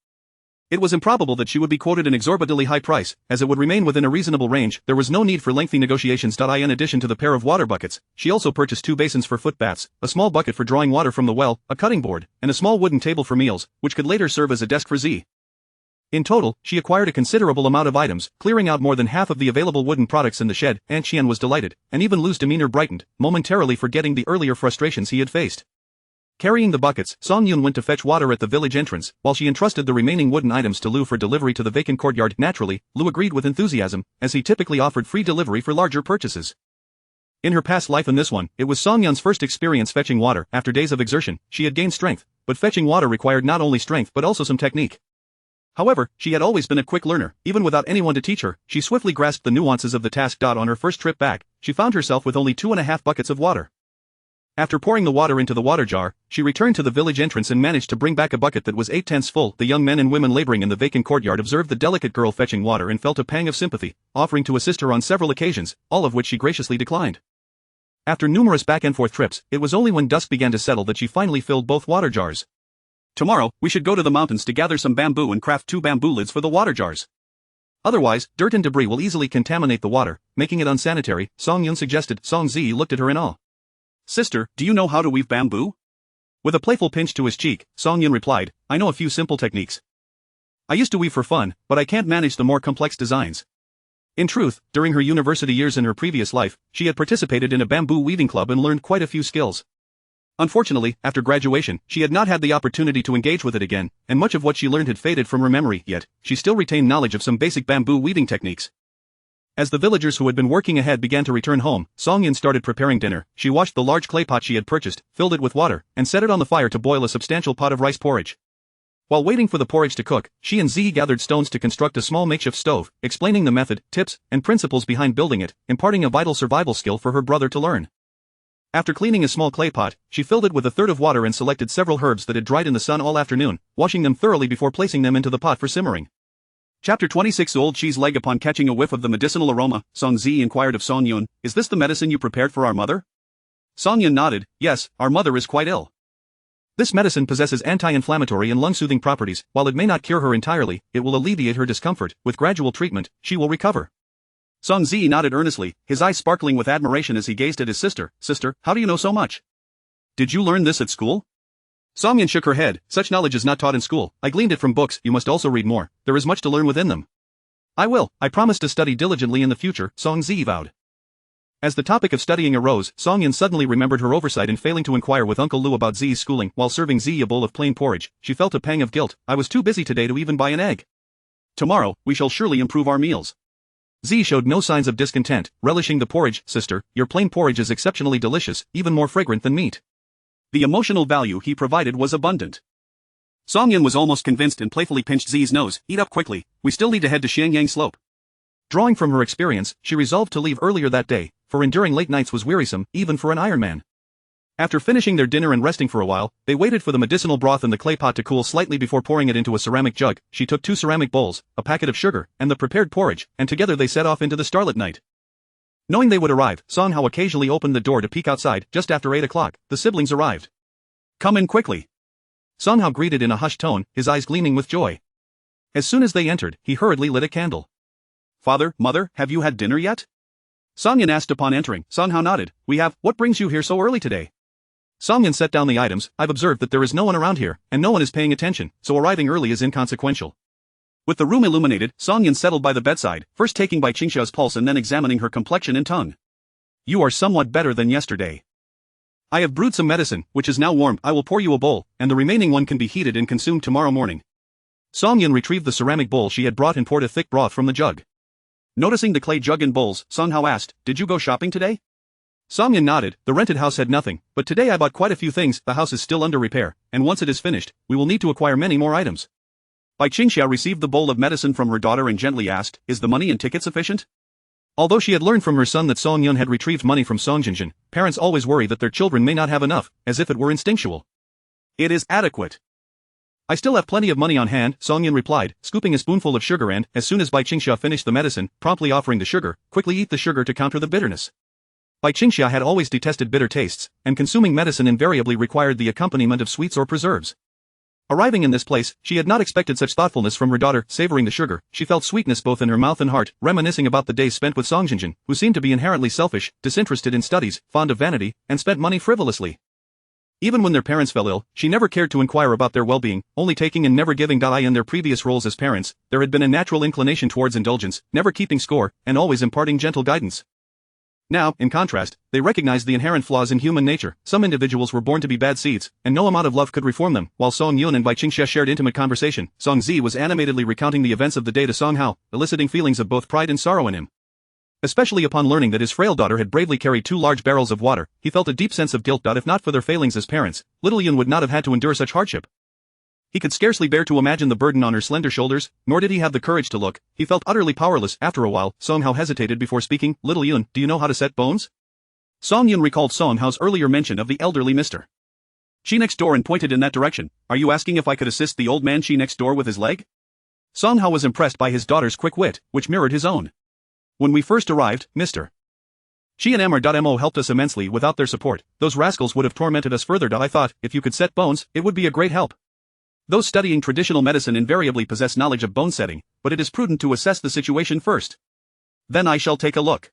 It was improbable that she would be quoted an exorbitantly high price, as it would remain within a reasonable range. There was no need for lengthy negotiations. In addition to the pair of water buckets, she also purchased 2 basins for foot baths, a small bucket for drawing water from the well, a cutting board, and a small wooden table for meals, which could later serve as a desk for Z. In total, she acquired a considerable amount of items, clearing out more than half of the available wooden products in the shed. Aunt Qian was delighted, and even Lu's demeanor brightened, momentarily forgetting the earlier frustrations he had faced. Carrying the buckets, Song Yun went to fetch water at the village entrance, while she entrusted the remaining wooden items to Lu for delivery to the vacant courtyard. Naturally, Lu agreed with enthusiasm, as he typically offered free delivery for larger purchases. In her past life and this one, it was Song Yun's first experience fetching water. After days of exertion, she had gained strength, but fetching water required not only strength but also some technique. However, she had always been a quick learner. Even without anyone to teach her, she swiftly grasped the nuances of the task. On her first trip back, she found herself with only 2.5 buckets of water. After pouring the water into the water jar, she returned to the village entrance and managed to bring back a bucket that was 8/10 full. The young men and women laboring in the vacant courtyard observed the delicate girl fetching water and felt a pang of sympathy, offering to assist her on several occasions, all of which she graciously declined. After numerous back-and-forth trips, it was only when dusk began to settle that she finally filled both water jars. Tomorrow, we should go to the mountains to gather some bamboo and craft 2 bamboo lids for the water jars. Otherwise, dirt and debris will easily contaminate the water, making it unsanitary, Song Yun suggested. Song Zi looked at her in awe. Sister, do you know how to weave bamboo? With a playful pinch to his cheek, Song Yun replied, I know a few simple techniques. I used to weave for fun, but I can't manage the more complex designs. In truth, during her university years in her previous life, she had participated in a bamboo weaving club and learned quite a few skills. Unfortunately, after graduation, she had not had the opportunity to engage with it again, and much of what she learned had faded from her memory, yet she still retained knowledge of some basic bamboo weaving techniques. As the villagers who had been working ahead began to return home, Song Yin started preparing dinner. She washed the large clay pot she had purchased, filled it with water, and set it on the fire to boil a substantial pot of rice porridge. While waiting for the porridge to cook, she and Z gathered stones to construct a small makeshift stove, explaining the method, tips, and principles behind building it, imparting a vital survival skill for her brother to learn. After cleaning a small clay pot, she filled it with a third of water and selected several herbs that had dried in the sun all afternoon, washing them thoroughly before placing them into the pot for simmering. Chapter 26 Old cheese leg. Upon catching a whiff of the medicinal aroma, Song Zi inquired of Song Yun, is this the medicine you prepared for our mother? Song Yun nodded, yes, our mother is quite ill. This medicine possesses anti-inflammatory and lung-soothing properties. While it may not cure her entirely, it will alleviate her discomfort. With gradual treatment, she will recover. Song Zi nodded earnestly, his eyes sparkling with admiration as he gazed at his sister. Sister, how do you know so much? Did you learn this at school? Song Yin shook her head, such knowledge is not taught in school. I gleaned it from books. You must also read more. There is much to learn within them. I will. I promise to study diligently in the future, Song Zi vowed. As the topic of studying arose, Song Yin suddenly remembered her oversight in failing to inquire with Uncle Lu about Zi's schooling. While serving Z a bowl of plain porridge, she felt a pang of guilt. I was too busy today to even buy an egg. Tomorrow, we shall surely improve our meals. Z showed no signs of discontent, relishing the porridge. Sister, your plain porridge is exceptionally delicious, even more fragrant than meat. The emotional value he provided was abundant. Song Yin was almost convinced and playfully pinched Zi's nose. Eat up quickly, we still need to head to Xiangyang Slope. Drawing from her experience, she resolved to leave earlier that day, for enduring late nights was wearisome, even for an Iron Man. After finishing their dinner and resting for a while, they waited for the medicinal broth in the clay pot to cool slightly before pouring it into a ceramic jug. She took 2 ceramic bowls, a packet of sugar, and the prepared porridge, and together they set off into the starlit night. Knowing they would arrive, Song Hao occasionally opened the door to peek outside. Just after 8 o'clock, the siblings arrived. Come in quickly. Song Hao greeted in a hushed tone, his eyes gleaming with joy. As soon as they entered, he hurriedly lit a candle. Father, mother, have you had dinner yet? Song Yin asked upon entering. Song Hao nodded. We have. What brings you here so early today? Song Yin set down the items. I've observed that there is no one around here, and no one is paying attention, so arriving early is inconsequential. With the room illuminated, Song Yin settled by the bedside, first taking by Qingxiao's pulse and then examining her complexion and tongue. You are somewhat better than yesterday. I have brewed some medicine, which is now warm. I will pour you a bowl, and the remaining one can be heated and consumed tomorrow morning. Song Yin retrieved the ceramic bowl she had brought and poured a thick broth from the jug. Noticing the clay jug and bowls, Song Hao asked, did you go shopping today? Song Yin nodded. The rented house had nothing, but today I bought quite a few things. The house is still under repair, and once it is finished, we will need to acquire many more items. Bai Qingxia received the bowl of medicine from her daughter and gently asked, "Is the money and ticket sufficient?" Although she had learned from her son that Song Yun had retrieved money from Song Jinjin, parents always worry that their children may not have enough, as if it were instinctual. "It is adequate. I still have plenty of money on hand," Song Yun replied, scooping a spoonful of sugar and, as soon as Bai Qingxia finished the medicine, promptly offering the sugar, quickly eat the sugar to counter the bitterness. Bai Qingxia had always detested bitter tastes, and consuming medicine invariably required the accompaniment of sweets or preserves. Arriving in this place, she had not expected such thoughtfulness from her daughter. Savoring the sugar, she felt sweetness both in her mouth and heart, reminiscing about the days spent with Song Jinjin, who seemed to be inherently selfish, disinterested in studies, fond of vanity, and spent money frivolously. Even when their parents fell ill, she never cared to inquire about their well-being, only taking and never giving. In their previous roles as parents, there had been a natural inclination towards indulgence, never keeping score, and always imparting gentle guidance. Now, in contrast, they recognized the inherent flaws in human nature. Some individuals were born to be bad seeds, and no amount of love could reform them. While Song Yun and Bai Qingxia shared intimate conversation, Song Zi was animatedly recounting the events of the day to Song Hao, eliciting feelings of both pride and sorrow in him. Especially upon learning that his frail daughter had bravely carried 2 large barrels of water, he felt a deep sense of guilt. If not for their failings as parents, little Yun would not have had to endure such hardship. He could scarcely bear to imagine the burden on her slender shoulders, nor did he have the courage to look. He felt utterly powerless. After a while, Song Hao hesitated before speaking. "Little Yun, do you know how to set bones?" Song Yun recalled Song Hao's earlier mention of the elderly Mr. Chi next door and pointed in that direction. "Are you asking if I could assist the old man Chi next door with his leg?" Song Hao was impressed by his daughter's quick wit, which mirrored his own. "When we first arrived, Mr. Chi and Mr.Mo helped us immensely. Without their support, those rascals would have tormented us further. I thought, if you could set bones, it would be a great help. Those studying traditional medicine invariably possess knowledge of bone setting, but it is prudent to assess the situation first. Then I shall take a look."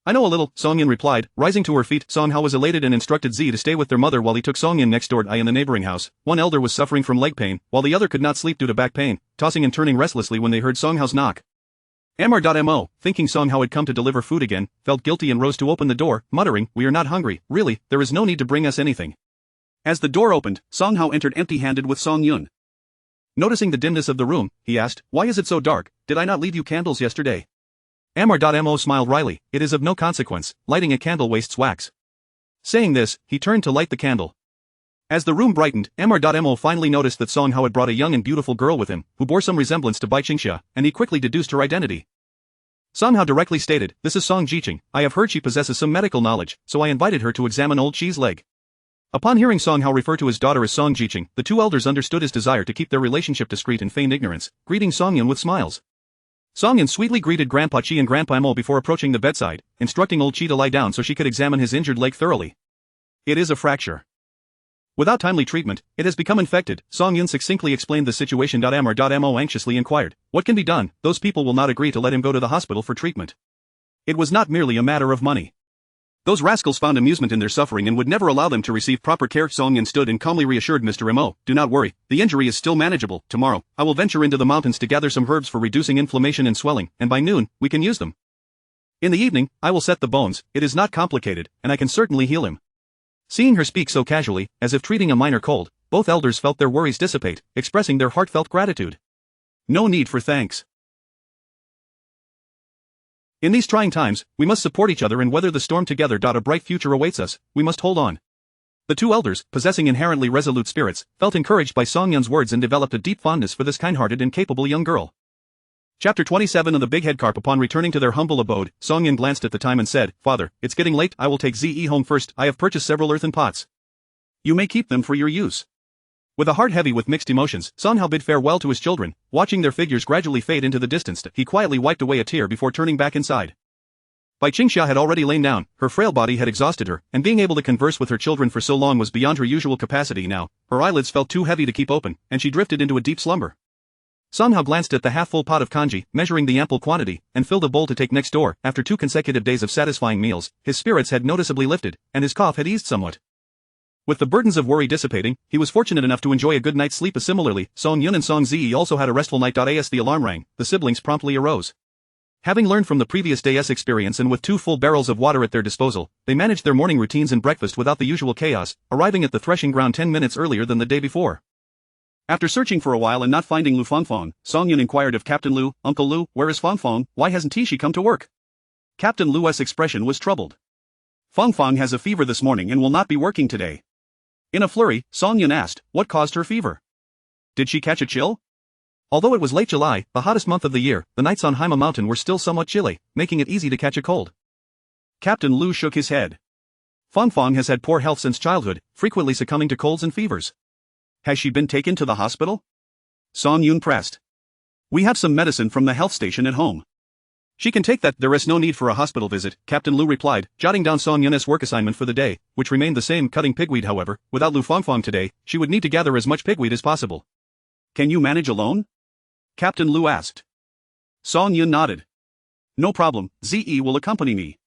"I know a little," Song Yun replied, rising to her feet. Song Hao was elated and instructed Zi to stay with their mother while he took Song Yun next door. In the neighboring house, one elder was suffering from leg pain, while the other could not sleep due to back pain, tossing and turning restlessly when they heard Song Hao's knock. Mr.Mo, thinking Song Hao had come to deliver food again, felt guilty and rose to open the door, muttering, "We are not hungry. Really, there is no need to bring us anything." As the door opened, Song Hao entered empty-handed with Song Yun. Noticing the dimness of the room, he asked, "Why is it so dark? Did I not leave you candles yesterday?" Mr.Mo smiled wryly. "It is of no consequence, lighting a candle wastes wax." Saying this, he turned to light the candle. As the room brightened, Mr.Mo finally noticed that Song Hao had brought a young and beautiful girl with him, who bore some resemblance to Bai Qingxia, and he quickly deduced her identity. Song Hao directly stated, "This is Song Jiqing. I have heard she possesses some medical knowledge, so I invited her to examine old Chi's leg." Upon hearing Song Hao refer to his daughter as Song Jiqing, the 2 elders understood his desire to keep their relationship discreet and feigned ignorance, greeting Song Yun with smiles. Song Yun sweetly greeted Grandpa Chi and Grandpa Mo before approaching the bedside, instructing old Chi to lie down so she could examine his injured leg thoroughly. "It is a fracture. Without timely treatment, it has become infected." Song Yun succinctly explained the situation. Mr.Mo anxiously inquired, "What can be done? Those people will not agree to let him go to the hospital for treatment." It was not merely a matter of money. Those rascals found amusement in their suffering and would never allow them to receive proper care. Song Yun stood and calmly reassured Mr. Mo, "Do not worry, the injury is still manageable. Tomorrow, I will venture into the mountains to gather some herbs for reducing inflammation and swelling, and by noon, we can use them. In the evening, I will set the bones. It is not complicated, and I can certainly heal him." Seeing her speak so casually, as if treating a minor cold, both elders felt their worries dissipate, expressing their heartfelt gratitude. "No need for thanks. In these trying times, we must support each other and weather the storm together. A bright future awaits us, we must hold on." The 2 elders, possessing inherently resolute spirits, felt encouraged by Song Yun's words and developed a deep fondness for this kind-hearted and capable young girl. Chapter 27 of the Big Head Carp. Upon returning to their humble abode, Song Yun glanced at the time and said, "Father, it's getting late. I will take Zi home first. I have purchased several earthen pots. You may keep them for your use." With a heart heavy with mixed emotions, Song Hao bid farewell to his children. Watching their figures gradually fade into the distance, he quietly wiped away a tear before turning back inside. Bai Qingxia had already lain down, her frail body had exhausted her, and being able to converse with her children for so long was beyond her usual capacity now. Her eyelids felt too heavy to keep open, and she drifted into a deep slumber. Song Hao glanced at the half-full pot of congee, measuring the ample quantity, and filled a bowl to take next door. After 2 consecutive days of satisfying meals, his spirits had noticeably lifted, and his cough had eased somewhat. With the burdens of worry dissipating, he was fortunate enough to enjoy a good night's sleep. Similarly, Song Yun and Song Zi also had a restful night. As the alarm rang, the siblings promptly arose. Having learned from the previous day's experience and with 2 full barrels of water at their disposal, they managed their morning routines and breakfast without the usual chaos, arriving at the threshing ground 10 minutes earlier than the day before. After searching for a while and not finding Lu Fengfeng, Song Yun inquired of Captain Lu, "Uncle Lu, where is Fengfeng? Why hasn't she come to work?" Captain Lu's expression was troubled. "Fengfeng has a fever this morning and will not be working today." In a flurry, Song Yun asked, "What caused her fever? Did she catch a chill?" Although it was late July, the hottest month of the year, the nights on Haima Mountain were still somewhat chilly, making it easy to catch a cold. Captain Lu shook his head. Fong Fong has had poor health since childhood, frequently succumbing to colds and fevers. Has she been taken to the hospital? Song Yun pressed. We have some medicine from the health station at home. She can take that. There is no need for a hospital visit, Captain Lu replied, jotting down Song Yun's work assignment for the day, which remained the same, cutting pigweed. However, without Lu Fongfong today, she would need to gather as much pigweed as possible. Can you manage alone? Captain Lu asked. Song Yun nodded. No problem, Ze will accompany me.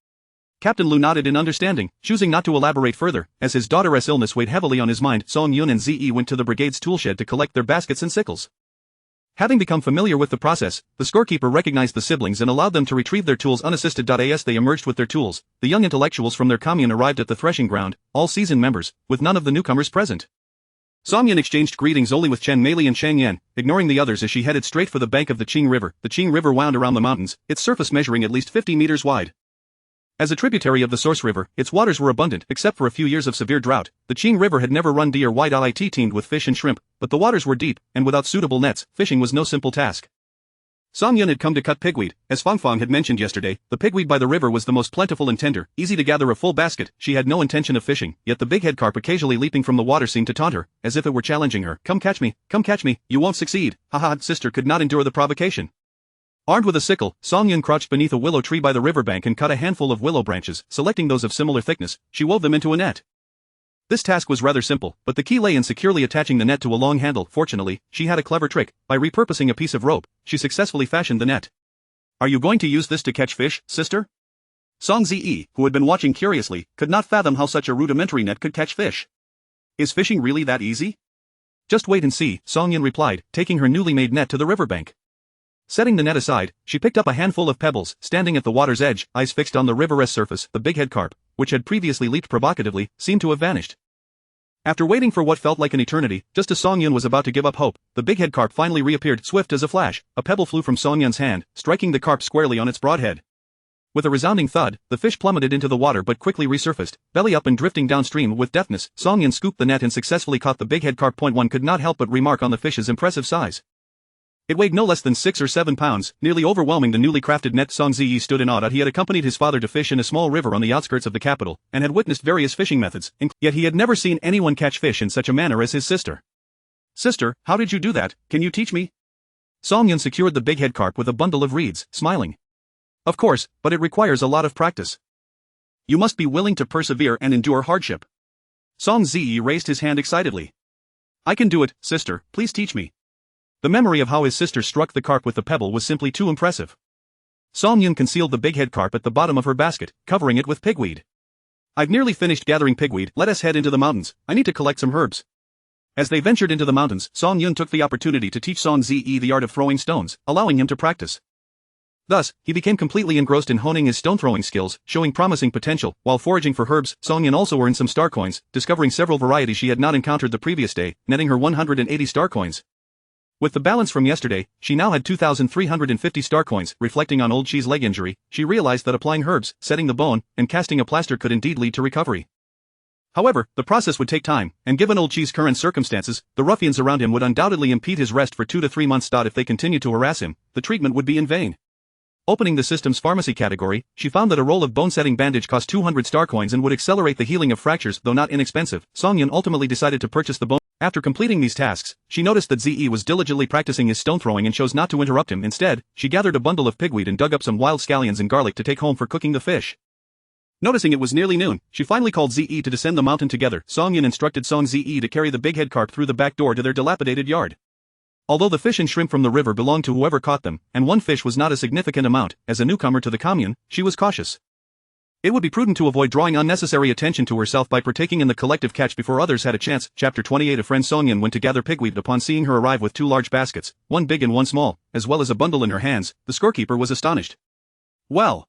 Captain Lu nodded in understanding, choosing not to elaborate further, as his daughter's illness weighed heavily on his mind. Song Yun and Ze went to the brigade's toolshed to collect their baskets and sickles. Having become familiar with the process, the scorekeeper recognized the siblings and allowed them to retrieve their tools unassisted. As they emerged with their tools, the young intellectuals from their commune arrived at the threshing ground, all seasoned members, with none of the newcomers present. Song Yun exchanged greetings only with Chen Meili and Shang Yan, ignoring the others as she headed straight for the bank of the Qing River. The Qing River wound around the mountains, its surface measuring at least 50 meters wide. As a tributary of the source river, its waters were abundant. Except for a few years of severe drought, the Qing River had never run deer wide. It teemed with fish and shrimp, but the waters were deep, and without suitable nets, fishing was no simple task. Song Yun had come to cut pigweed. As Fong Fong had mentioned yesterday, the pigweed by the river was the most plentiful and tender, easy to gather. A full basket. She had no intention of fishing, yet the big head carp occasionally leaping from the water seemed to taunt her, as if it were challenging her. Come catch me, you won't succeed. Haha, sister could not endure the provocation. Armed with a sickle, Song Yun crouched beneath a willow tree by the riverbank and cut a handful of willow branches. Selecting those of similar thickness, she wove them into a net. This task was rather simple, but the key lay in securely attaching the net to a long handle. Fortunately, she had a clever trick. By repurposing a piece of rope, she successfully fashioned the net. Are you going to use this to catch fish, sister? Song Ze, who had been watching curiously, could not fathom how such a rudimentary net could catch fish. Is fishing really that easy? Just wait and see, Song Yun replied, taking her newly made net to the riverbank. Setting the net aside, she picked up a handful of pebbles. Standing at the water's edge, eyes fixed on the river's surface, the big head carp, which had previously leaped provocatively, seemed to have vanished. After waiting for what felt like an eternity, just as Song Yun was about to give up hope, the big head carp finally reappeared, swift as a flash. A pebble flew from Song Yun's hand, striking the carp squarely on its broad head. With a resounding thud, the fish plummeted into the water but quickly resurfaced, belly up and drifting downstream with deftness. Song Yun scooped the net and successfully caught the big head carp. One could not help but remark on the fish's impressive size. It weighed no less than 6 or 7 pounds, nearly overwhelming the newly crafted net. Song Ze stood in awe. He had accompanied his father to fish in a small river on the outskirts of the capital, and had witnessed various fishing methods, yet he had never seen anyone catch fish in such a manner as his sister. Sister, how did you do that? Can you teach me? Song Yun secured the big head carp with a bundle of reeds, smiling. Of course, but it requires a lot of practice. You must be willing to persevere and endure hardship. Song Ze raised his hand excitedly. I can do it, sister, please teach me. The memory of how his sister struck the carp with the pebble was simply too impressive. Song Yun concealed the big head carp at the bottom of her basket, covering it with pigweed. I've nearly finished gathering pigweed. Let us head into the mountains. I need to collect some herbs. As they ventured into the mountains, Song Yun took the opportunity to teach Song Ze the art of throwing stones, allowing him to practice. Thus, he became completely engrossed in honing his stone-throwing skills, showing promising potential. While foraging for herbs, Song Yun also earned some star coins, discovering several varieties she had not encountered the previous day, netting her 180 star coins. With the balance from yesterday, she now had 2,350 star coins. Reflecting on old Chi's leg injury, she realized that applying herbs, setting the bone, and casting a plaster could indeed lead to recovery. However, the process would take time, and given old Chi's current circumstances, the ruffians around him would undoubtedly impede his rest for 2 to 3 months. If they continued to harass him, the treatment would be in vain. Opening the system's pharmacy category, she found that a roll of bone-setting bandage cost 200 star coins and would accelerate the healing of fractures. Though not inexpensive, Song Yun ultimately decided to purchase the bone. After completing these tasks, she noticed that Ze was diligently practicing his stone throwing and chose not to interrupt him. Instead, she gathered a bundle of pigweed and dug up some wild scallions and garlic to take home for cooking the fish. Noticing it was nearly noon, she finally called Ze to descend the mountain together. Song Yun instructed Song Ze to carry the big head carp through the back door to their dilapidated yard. Although the fish and shrimp from the river belonged to whoever caught them, and one fish was not a significant amount, as a newcomer to the commune, she was cautious. It would be prudent to avoid drawing unnecessary attention to herself by partaking in the collective catch before others had a chance. Chapter 28. A friend Song Yun went to gather pigweed. Upon seeing her arrive with 2 large baskets, one big and one small, as well as a bundle in her hands, the scorekeeper was astonished. Well,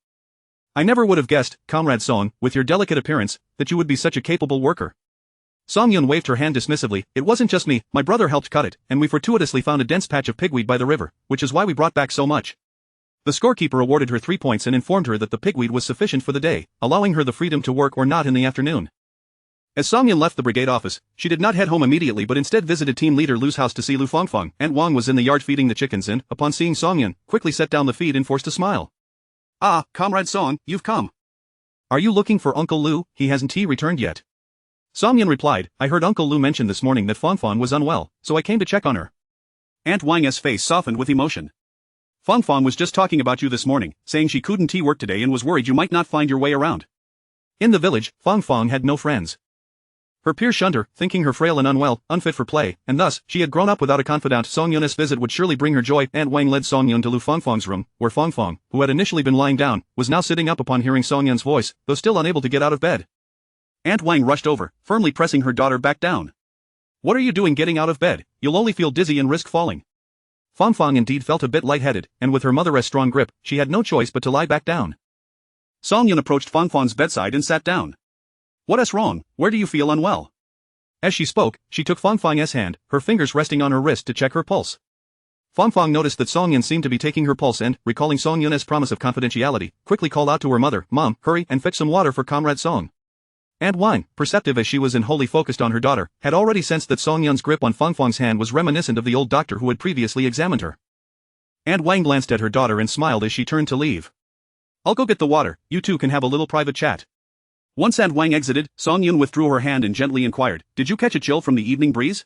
I never would have guessed, Comrade Song, with your delicate appearance, that you would be such a capable worker. Song Yun waved her hand dismissively. It wasn't just me, my brother helped cut it, and we fortuitously found a dense patch of pigweed by the river, which is why we brought back so much. The scorekeeper awarded her 3 points and informed her that the pigweed was sufficient for the day, allowing her the freedom to work or not in the afternoon. As Song Yun left the brigade office, she did not head home immediately but instead visited team leader Lu's house to see Lu Fongfong. Aunt Wang was in the yard feeding the chickens and, upon seeing Song Yun, quickly set down the feed and forced a smile. "Ah, Comrade Song, you've come. Are you looking for Uncle Lu? He hasn't returned yet." Song Yun replied, "I heard Uncle Lu mention this morning that Fongfong was unwell, so I came to check on her." Aunt Wang's face softened with emotion. "Fongfong was just talking about you this morning, saying she couldn't work today and was worried you might not find your way around." In the village, Fongfong had no friends. Her peers shunned her, thinking her frail and unwell, unfit for play, and thus, she had grown up without a confidant. Song Yun's visit would surely bring her joy. Aunt Wang led Song Yun to Lu Fongfong's room, where Fongfong, who had initially been lying down, was now sitting up upon hearing Song Yun's voice, though still unable to get out of bed. Aunt Wang rushed over, firmly pressing her daughter back down. "What are you doing getting out of bed? You'll only feel dizzy and risk falling." Fongfong indeed felt a bit lightheaded, and with her mother's strong grip, she had no choice but to lie back down. Song Yun approached Fongfong's bedside and sat down. "What's wrong? Where do you feel unwell?" As she spoke, she took Fongfong's hand, her fingers resting on her wrist to check her pulse. Fongfong noticed that Song Yun seemed to be taking her pulse and, recalling Song Yun's promise of confidentiality, quickly called out to her mother, "Mom, hurry and fetch some water for Comrade Song." Aunt Wang, perceptive as she was and wholly focused on her daughter, had already sensed that Song Yun's grip on Fongfong's hand was reminiscent of the old doctor who had previously examined her. Aunt Wang glanced at her daughter and smiled as she turned to leave. "I'll go get the water, you two can have a little private chat." Once Aunt Wang exited, Song Yun withdrew her hand and gently inquired, "Did you catch a chill from the evening breeze?"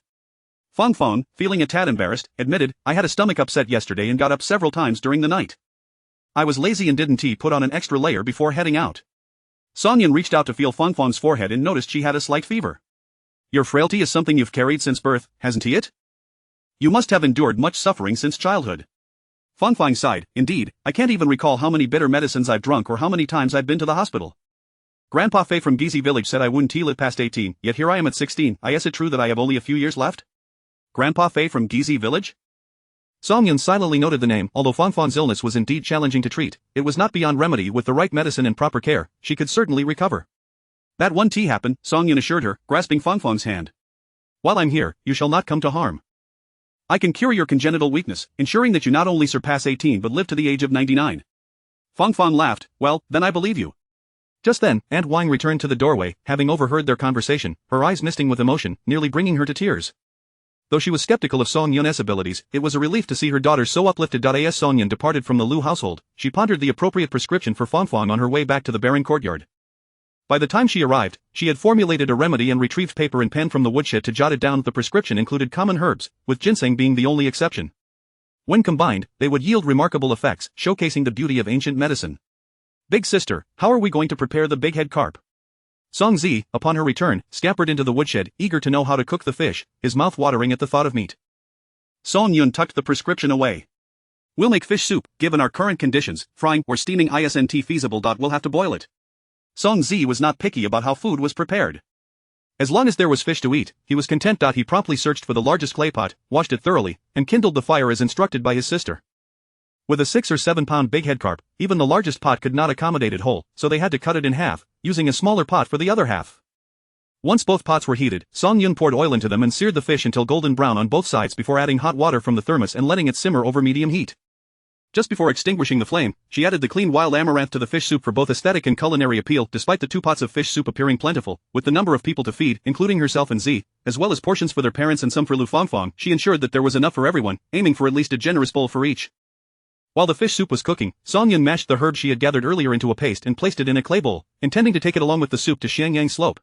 Fongfong, feeling a tad embarrassed, admitted, "I had a stomach upset yesterday and got up several times during the night. I was lazy and didn't put on an extra layer before heading out." Song Yun reached out to feel Fongfong's forehead and noticed she had a slight fever. "Your frailty is something you've carried since birth, hasn't it? You must have endured much suffering since childhood." Fongfong sighed, "Indeed, I can't even recall how many bitter medicines I've drunk or how many times I've been to the hospital. Grandpa Fei from Gizi village said I wouldn't live past 18, yet here I am at 16. Is it true that I have only a few years left?" Grandpa Fei from Gizi village? Song Yun silently noted the name. Although Fongfong's illness was indeed challenging to treat, it was not beyond remedy. With the right medicine and proper care, she could certainly recover. "That won't happen," Song Yun assured her, grasping Fongfong's hand. "While I'm here, you shall not come to harm. I can cure your congenital weakness, ensuring that you not only surpass 18 but live to the age of 99. Fongfong laughed. "Well, then I believe you." Just then, Aunt Wang returned to the doorway, having overheard their conversation, her eyes misting with emotion, nearly bringing her to tears. Though she was skeptical of Song Yun's abilities, it was a relief to see her daughter so uplifted. As Song Yun departed from the Lu household, she pondered the appropriate prescription for Fongfong on her way back to the barren courtyard. By the time she arrived, she had formulated a remedy and retrieved paper and pen from the woodshed to jot it down. The prescription included common herbs, with ginseng being the only exception. When combined, they would yield remarkable effects, showcasing the beauty of ancient medicine. "Big sister, how are we going to prepare the big-head carp?" Song Zi, upon her return, scampered into the woodshed, eager to know how to cook the fish, his mouth watering at the thought of meat. Song Yun tucked the prescription away. "We'll make fish soup, given our current conditions, frying or steaming isn't feasible. We'll have to boil it." Song Zi was not picky about how food was prepared. As long as there was fish to eat, he was content. He promptly searched for the largest clay pot, washed it thoroughly, and kindled the fire as instructed by his sister. With a 6 or 7 pound big-head carp, even the largest pot could not accommodate it whole, so they had to cut it in half, using a smaller pot for the other half. Once both pots were heated, Song Yun poured oil into them and seared the fish until golden brown on both sides before adding hot water from the thermos and letting it simmer over medium heat. Just before extinguishing the flame, she added the clean wild amaranth to the fish soup for both aesthetic and culinary appeal. Despite the 2 pots of fish soup appearing plentiful, with the number of people to feed, including herself and Z, as well as portions for their parents and some for Lu Fongfong, she ensured that there was enough for everyone, aiming for at least a generous bowl for each. While the fish soup was cooking, Song Yun mashed the herbs she had gathered earlier into a paste and placed it in a clay bowl, intending to take it along with the soup to Xiangyang Slope.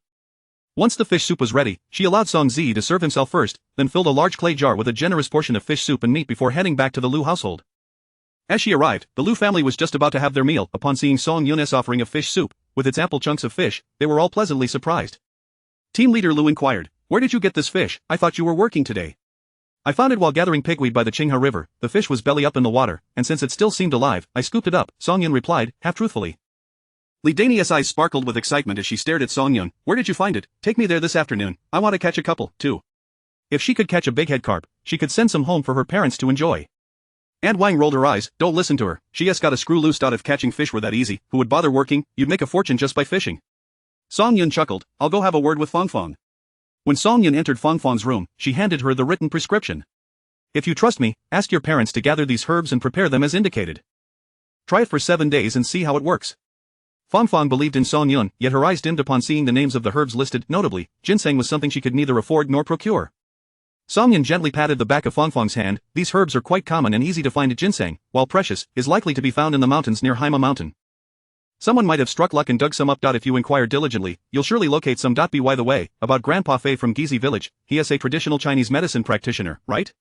Once the fish soup was ready, she allowed Song Zi to serve himself first, then filled a large clay jar with a generous portion of fish soup and meat before heading back to the Lu household. As she arrived, the Lu family was just about to have their meal. Upon seeing Song Yun's offering of fish soup, with its ample chunks of fish, they were all pleasantly surprised. Team leader Lu inquired, "Where did you get this fish? I thought you were working today." "I found it while gathering pigweed by the Qinghe River. The fish was belly up in the water, and since it still seemed alive, I scooped it up," Song Yun replied, half-truthfully. Li Dania's eyes sparkled with excitement as she stared at Song Yun. "Where did you find it? Take me there this afternoon. I want to catch a couple, too." If she could catch a big-head carp, she could send some home for her parents to enjoy. Aunt Wang rolled her eyes. "Don't listen to her. She has got a screw loose. If catching fish were that easy, who would bother working? You'd make a fortune just by fishing." Song Yun chuckled. "I'll go have a word with Fongfong." When Song Yun entered Fongfong's room, she handed her the written prescription. "If you trust me, ask your parents to gather these herbs and prepare them as indicated. Try it for 7 days and see how it works." Fang Fang believed in Song Yun, yet her eyes dimmed upon seeing the names of the herbs listed. Notably, ginseng was something she could neither afford nor procure. Song Yun gently patted the back of Fang Fang's hand. These herbs are quite common and easy to find. Ginseng, while precious, is likely to be found in the mountains near Haima Mountain. Someone might have struck luck and dug some up. If you inquire diligently, you'll surely locate some. By the way, about Grandpa Fei from Gizi village, he is a traditional Chinese medicine practitioner, right?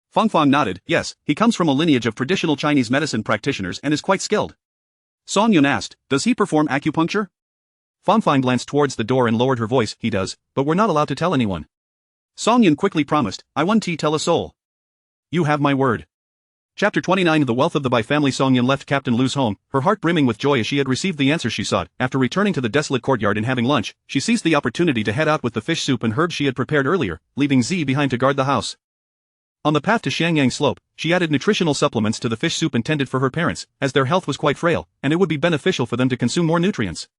Fang Fang nodded. Yes, he comes from a lineage of traditional Chinese medicine practitioners and is quite skilled. Song Yun asked, does he perform acupuncture? Fang Fang glanced towards the door and lowered her voice. He does, but we're not allowed to tell anyone. Song Yun quickly promised, I won't tell a soul. You have my word. Chapter 29. The wealth of the Bai family. Song Yun left Captain Lu's home, her heart brimming with joy as she had received the answer she sought. After returning to the desolate courtyard and having lunch, she seized the opportunity to head out with the fish soup and herbs she had prepared earlier, leaving Z behind to guard the house. On the path to Xiangyang Slope, she added nutritional supplements to the fish soup intended for her parents, as their health was quite frail, and it would be beneficial for them to consume more nutrients.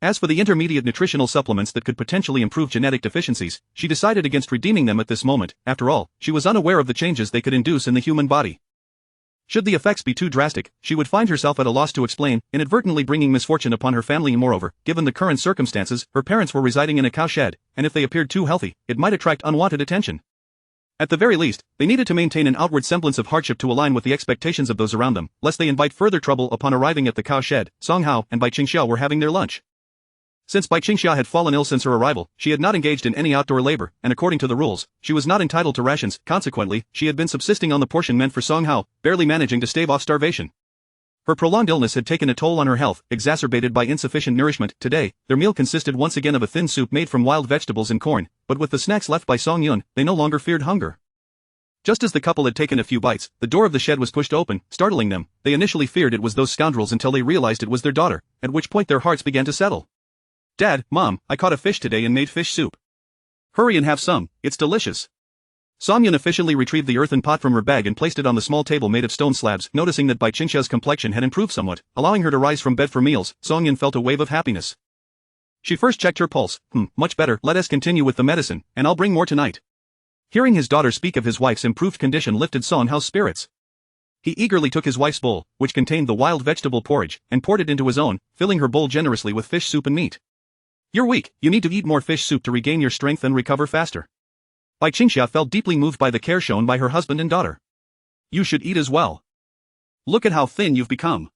As for the intermediate nutritional supplements that could potentially improve genetic deficiencies, she decided against redeeming them at this moment. After all, she was unaware of the changes they could induce in the human body. Should the effects be too drastic, she would find herself at a loss to explain, inadvertently bringing misfortune upon her family. Moreover, given the current circumstances, her parents were residing in a cowshed, and if they appeared too healthy, it might attract unwanted attention. At the very least, they needed to maintain an outward semblance of hardship to align with the expectations of those around them, lest they invite further trouble. Upon arriving at the cowshed, Song Hao and Bai Qingxia were having their lunch. Since Bai Qingxia had fallen ill since her arrival, she had not engaged in any outdoor labor, and according to the rules, she was not entitled to rations. Consequently, she had been subsisting on the portion meant for Song Hao, barely managing to stave off starvation. Her prolonged illness had taken a toll on her health, exacerbated by insufficient nourishment. Today, their meal consisted once again of a thin soup made from wild vegetables and corn, but with the snacks left by Song Yun, they no longer feared hunger. Just as the couple had taken a few bites, the door of the shed was pushed open, startling them. They initially feared it was those scoundrels until they realized it was their daughter, at which point their hearts began to settle. Dad, Mom, I caught a fish today and made fish soup. Hurry and have some, it's delicious. Song Yun efficiently retrieved the earthen pot from her bag and placed it on the small table made of stone slabs. Noticing that Bai Qingxia's complexion had improved somewhat, allowing her to rise from bed for meals, Song Yun felt a wave of happiness. She first checked her pulse. Much better. Let us continue with the medicine, and I'll bring more tonight. Hearing his daughter speak of his wife's improved condition lifted Song Hao's spirits. He eagerly took his wife's bowl, which contained the wild vegetable porridge, and poured it into his own, filling her bowl generously with fish soup and meat. You're weak, you need to eat more fish soup to regain your strength and recover faster. Bai Qingxia felt deeply moved by the care shown by her husband and daughter. You should eat as well. Look at how thin you've become.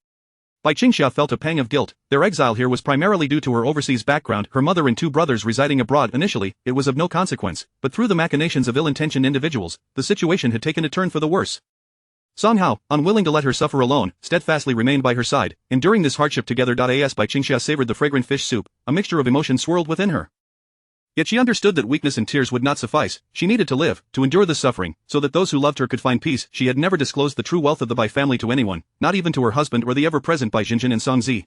Bai Qingxia felt a pang of guilt. Their exile here was primarily due to her overseas background, her mother and two brothers residing abroad. Initially, it was of no consequence, but through the machinations of ill-intentioned individuals, the situation had taken a turn for the worse. Song Hao, unwilling to let her suffer alone, steadfastly remained by her side, enduring this hardship together. As Bai Qingxia savored the fragrant fish soup, a mixture of emotion swirled within her. Yet she understood that weakness and tears would not suffice. She needed to live, to endure the suffering, so that those who loved her could find peace. She had never disclosed the true wealth of the Bai family to anyone, not even to her husband or the ever-present Bai Jinjin and Song Zi.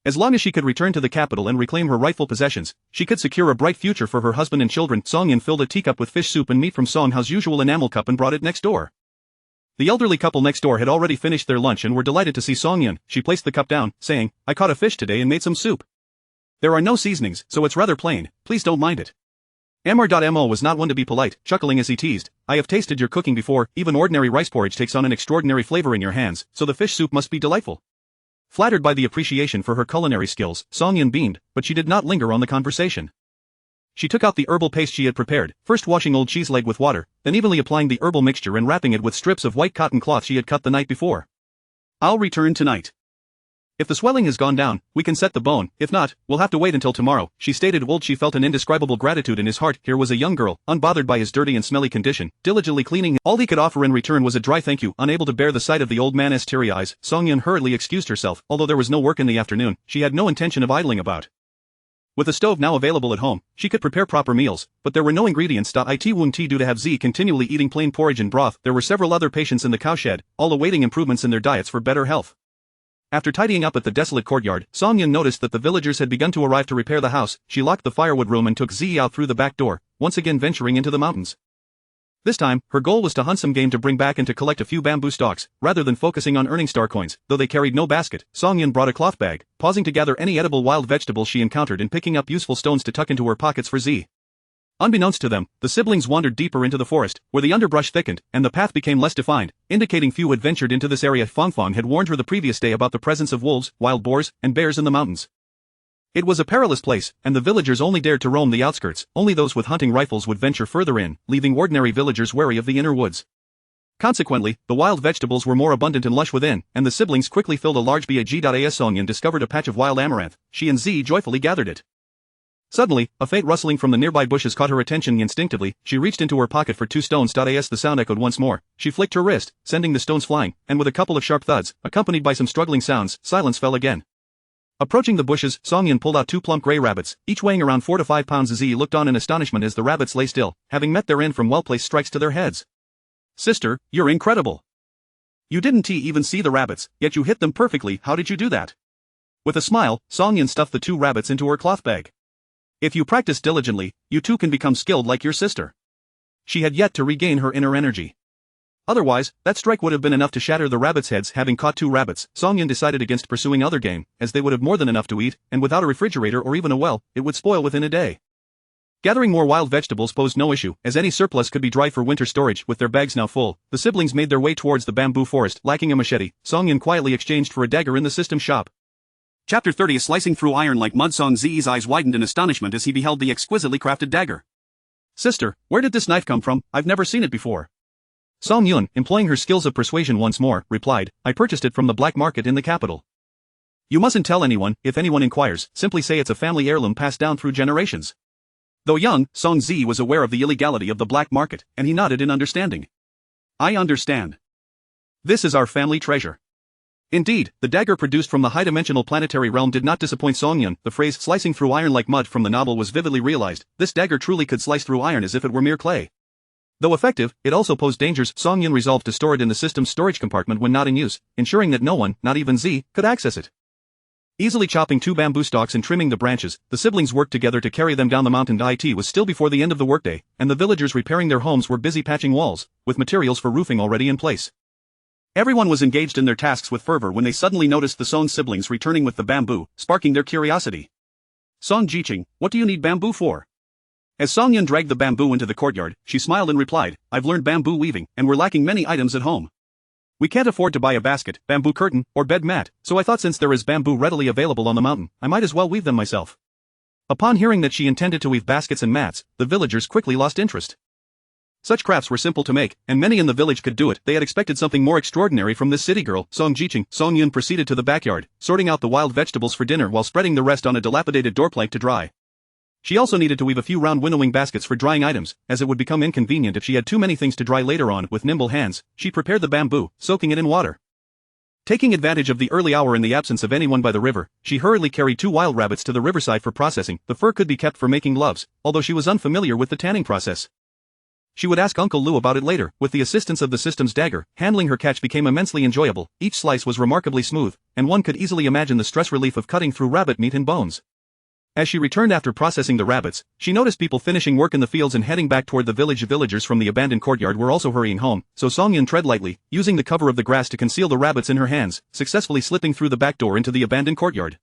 As long as she could return to the capital and reclaim her rightful possessions, she could secure a bright future for her husband and children. Song Yun filled a teacup with fish soup and meat from Song Hao's usual enamel cup and brought it next door. The elderly couple next door had already finished their lunch and were delighted to see Song Yun. She placed the cup down, saying, I caught a fish today and made some soup. There are no seasonings, so it's rather plain, please don't mind it. Mr.Mo was not one to be polite, chuckling as he teased, I have tasted your cooking before, even ordinary rice porridge takes on an extraordinary flavor in your hands, so the fish soup must be delightful. Flattered by the appreciation for her culinary skills, Song Yun beamed, but she did not linger on the conversation. She took out the herbal paste she had prepared, first washing old cheese leg with water, then evenly applying the herbal mixture and wrapping it with strips of white cotton cloth she had cut the night before. I'll return tonight. If the swelling has gone down, we can set the bone. If not, we'll have to wait until tomorrow, she stated. She felt an indescribable gratitude in his heart. Here was a young girl, unbothered by his dirty and smelly condition, diligently cleaning. All he could offer in return was a dry thank you. Unable to bear the sight of the old man's teary eyes, Song Yun hurriedly excused herself. Although there was no work in the afternoon, she had no intention of idling about. With a stove now available at home, she could prepare proper meals, but there were no ingredients. It wouldn't do to have Z continually eating plain porridge and broth. There were several other patients in the cowshed, all awaiting improvements in their diets for better health. After tidying up at the desolate courtyard, Song Yun noticed that the villagers had begun to arrive to repair the house. She locked the firewood room and took Z out through the back door, once again venturing into the mountains. This time, her goal was to hunt some game to bring back and to collect a few bamboo stalks, rather than focusing on earning star coins. Though they carried no basket, Song Yun brought a cloth bag, pausing to gather any edible wild vegetables she encountered and picking up useful stones to tuck into her pockets for Z. Unbeknownst to them, the siblings wandered deeper into the forest, where the underbrush thickened, and the path became less defined, indicating few had ventured into this area. Fong had warned her the previous day about the presence of wolves, wild boars, and bears in the mountains. It was a perilous place, and the villagers only dared to roam the outskirts. Only those with hunting rifles would venture further in, leaving ordinary villagers wary of the inner woods. Consequently, the wild vegetables were more abundant and lush within, and the siblings quickly filled a large bag. Song discovered a patch of wild amaranth. She and Z joyfully gathered it. Suddenly, a faint rustling from the nearby bushes caught her attention. Instinctively, she reached into her pocket for 2 stones. As the sound echoed once more, she flicked her wrist, sending the stones flying, and with a couple of sharp thuds, accompanied by some struggling sounds, silence fell again. Approaching the bushes, Song pulled out 2 plump gray rabbits, each weighing around 4 to 5 pounds. Z looked on in astonishment as the rabbits lay still, having met their end from well-placed strikes to their heads. "Sister, you're incredible. You didn't even see the rabbits, yet you hit them perfectly. How did you do that?" With a smile, Song stuffed the 2 rabbits into her cloth bag. "If you practice diligently, you too can become skilled like your sister." She had yet to regain her inner energy. Otherwise, that strike would have been enough to shatter the rabbits' heads. Having caught 2 rabbits, Song decided against pursuing other game, as they would have more than enough to eat, and without a refrigerator or even a well, it would spoil within a day. Gathering more wild vegetables posed no issue, as any surplus could be dry for winter storage. With their bags now full, the siblings made their way towards the bamboo forest. Lacking a machete, Song quietly exchanged for a dagger in the system shop. Chapter 30 Slicing through iron like mud. Song Z's eyes widened in astonishment as he beheld the exquisitely crafted dagger. "Sister, where did this knife come from? I've never seen it before." Song Yun, employing her skills of persuasion once more, replied, "I purchased it from the black market in the capital." "You mustn't tell anyone. If anyone inquires, simply say it's a family heirloom passed down through generations." Though young, Song Zi was aware of the illegality of the black market, and he nodded in understanding. "I understand. This is our family treasure." Indeed, the dagger produced from the high-dimensional planetary realm did not disappoint Song Yun. The phrase "slicing through iron like mud" from the novel was vividly realized. This dagger truly could slice through iron as if it were mere clay. Though effective, it also posed dangers. Song Yun resolved to store it in the system's storage compartment when not in use, ensuring that no one, not even Z, could access it. Easily chopping 2 bamboo stalks and trimming the branches, the siblings worked together to carry them down the mountain. It was still before the end of the workday, and the villagers repairing their homes were busy patching walls, with materials for roofing already in place. Everyone was engaged in their tasks with fervor when they suddenly noticed the Song siblings returning with the bamboo, sparking their curiosity. "Song Jiqing, what do you need bamboo for?" As Song Yun dragged the bamboo into the courtyard, she smiled and replied, "I've learned bamboo weaving, and we're lacking many items at home. We can't afford to buy a basket, bamboo curtain, or bed mat, so I thought since there is bamboo readily available on the mountain, I might as well weave them myself." Upon hearing that she intended to weave baskets and mats, the villagers quickly lost interest. Such crafts were simple to make, and many in the village could do it. They had expected something more extraordinary from this city girl. Song Jiqing. Song Yun proceeded to the backyard, sorting out the wild vegetables for dinner while spreading the rest on a dilapidated door plank to dry. She also needed to weave a few round winnowing baskets for drying items, as it would become inconvenient if she had too many things to dry later on. With nimble hands, she prepared the bamboo, soaking it in water. Taking advantage of the early hour in the absence of anyone by the river, she hurriedly carried 2 wild rabbits to the riverside for processing. The fur could be kept for making gloves, although she was unfamiliar with the tanning process. She would ask Uncle Lu about it later. With the assistance of the system's dagger, handling her catch became immensely enjoyable. Each slice was remarkably smooth, and one could easily imagine the stress relief of cutting through rabbit meat and bones. As she returned after processing the rabbits, she noticed people finishing work in the fields and heading back toward the village. Villagers from the abandoned courtyard were also hurrying home, so Song Yun tread lightly, using the cover of the grass to conceal the rabbits in her hands, successfully slipping through the back door into the abandoned courtyard.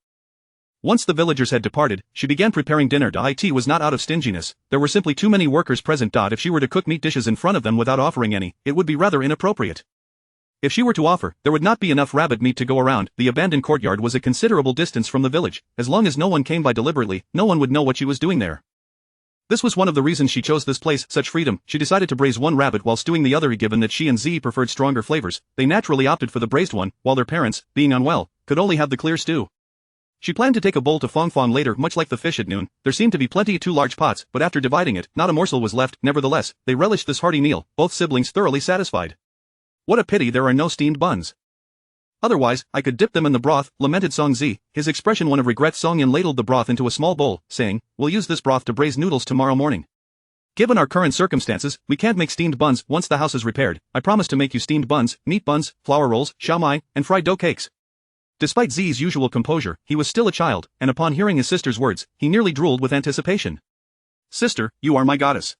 Once the villagers had departed, she began preparing dinner. It was not out of stinginess, there were simply too many workers present. If she were to cook meat dishes in front of them without offering any, it would be rather inappropriate. If she were to offer, there would not be enough rabbit meat to go around. The abandoned courtyard was a considerable distance from the village. As long as no one came by deliberately, no one would know what she was doing there. This was one of the reasons she chose this place. Such freedom. She decided to braise one rabbit while stewing the other. Given that she and Z preferred stronger flavors, they naturally opted for the braised one, while their parents, being unwell, could only have the clear stew. She planned to take a bowl to Fong Fong later. Much like the fish at noon, there seemed to be plenty. 2 large pots, but after dividing it, not a morsel was left. Nevertheless, they relished this hearty meal, both siblings thoroughly satisfied. "What a pity there are no steamed buns. Otherwise, I could dip them in the broth," lamented Song Zi, his expression one of regret. Song Yun ladled the broth into a small bowl, saying, "We'll use this broth to braise noodles tomorrow morning. Given our current circumstances, we can't make steamed buns. Once the house is repaired, I promise to make you steamed buns, meat buns, flour rolls, shao mai, and fried dough cakes." Despite Zi's usual composure, he was still a child, and upon hearing his sister's words, he nearly drooled with anticipation. "Sister, you are my goddess.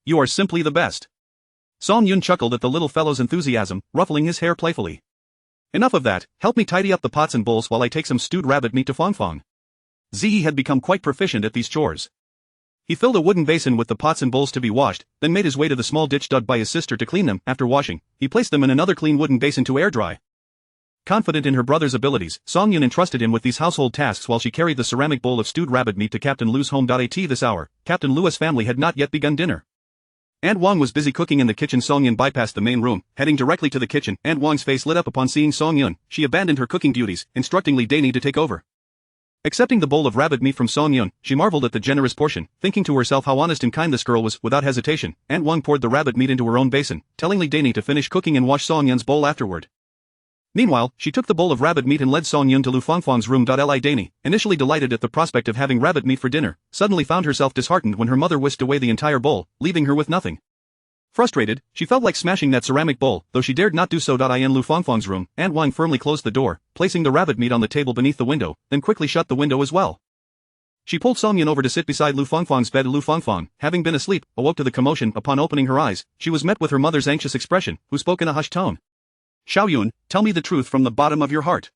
You are simply the best." Song Yun chuckled at the little fellow's enthusiasm, ruffling his hair playfully. "Enough of that, help me tidy up the pots and bowls while I take some stewed rabbit meat to Fong Fong." Zi had become quite proficient at these chores. He filled a wooden basin with the pots and bowls to be washed, then made his way to the small ditch dug by his sister to clean them. After washing, he placed them in another clean wooden basin to air dry. Confident in her brother's abilities, Song-Yun entrusted him with these household tasks while she carried the ceramic bowl of stewed rabbit meat to Captain Lu's home. At this hour, Captain Lu's family had not yet begun dinner. Aunt Wang was busy cooking in the kitchen. Song-Yun bypassed the main room, heading directly to the kitchen. Aunt Wang's face lit up upon seeing Song-Yun. She abandoned her cooking duties, instructing Li Daini to take over. Accepting the bowl of rabbit meat from Song-Yun, she marveled at the generous portion, thinking to herself how honest and kind this girl was. Without hesitation, Aunt Wang poured the rabbit meat into her own basin, telling Li Daini to finish cooking and wash Song-Yun's bowl afterward. Meanwhile, she took the bowl of rabbit meat and led Song-Yun to Lu Fangfang's room. Li Daini, initially delighted at the prospect of having rabbit meat for dinner, suddenly found herself disheartened when her mother whisked away the entire bowl, leaving her with nothing. Frustrated, she felt like smashing that ceramic bowl, though she dared not do so. In Lu Fangfang's room, Aunt Wang firmly closed the door, placing the rabbit meat on the table beneath the window, then quickly shut the window as well. She pulled Song-Yun over to sit beside Lu Fangfang's bed. Lu Fangfang, having been asleep, awoke to the commotion. Upon opening her eyes, she was met with her mother's anxious expression, who spoke in a hushed tone. Xiaoyun, tell me the truth from the bottom of your heart.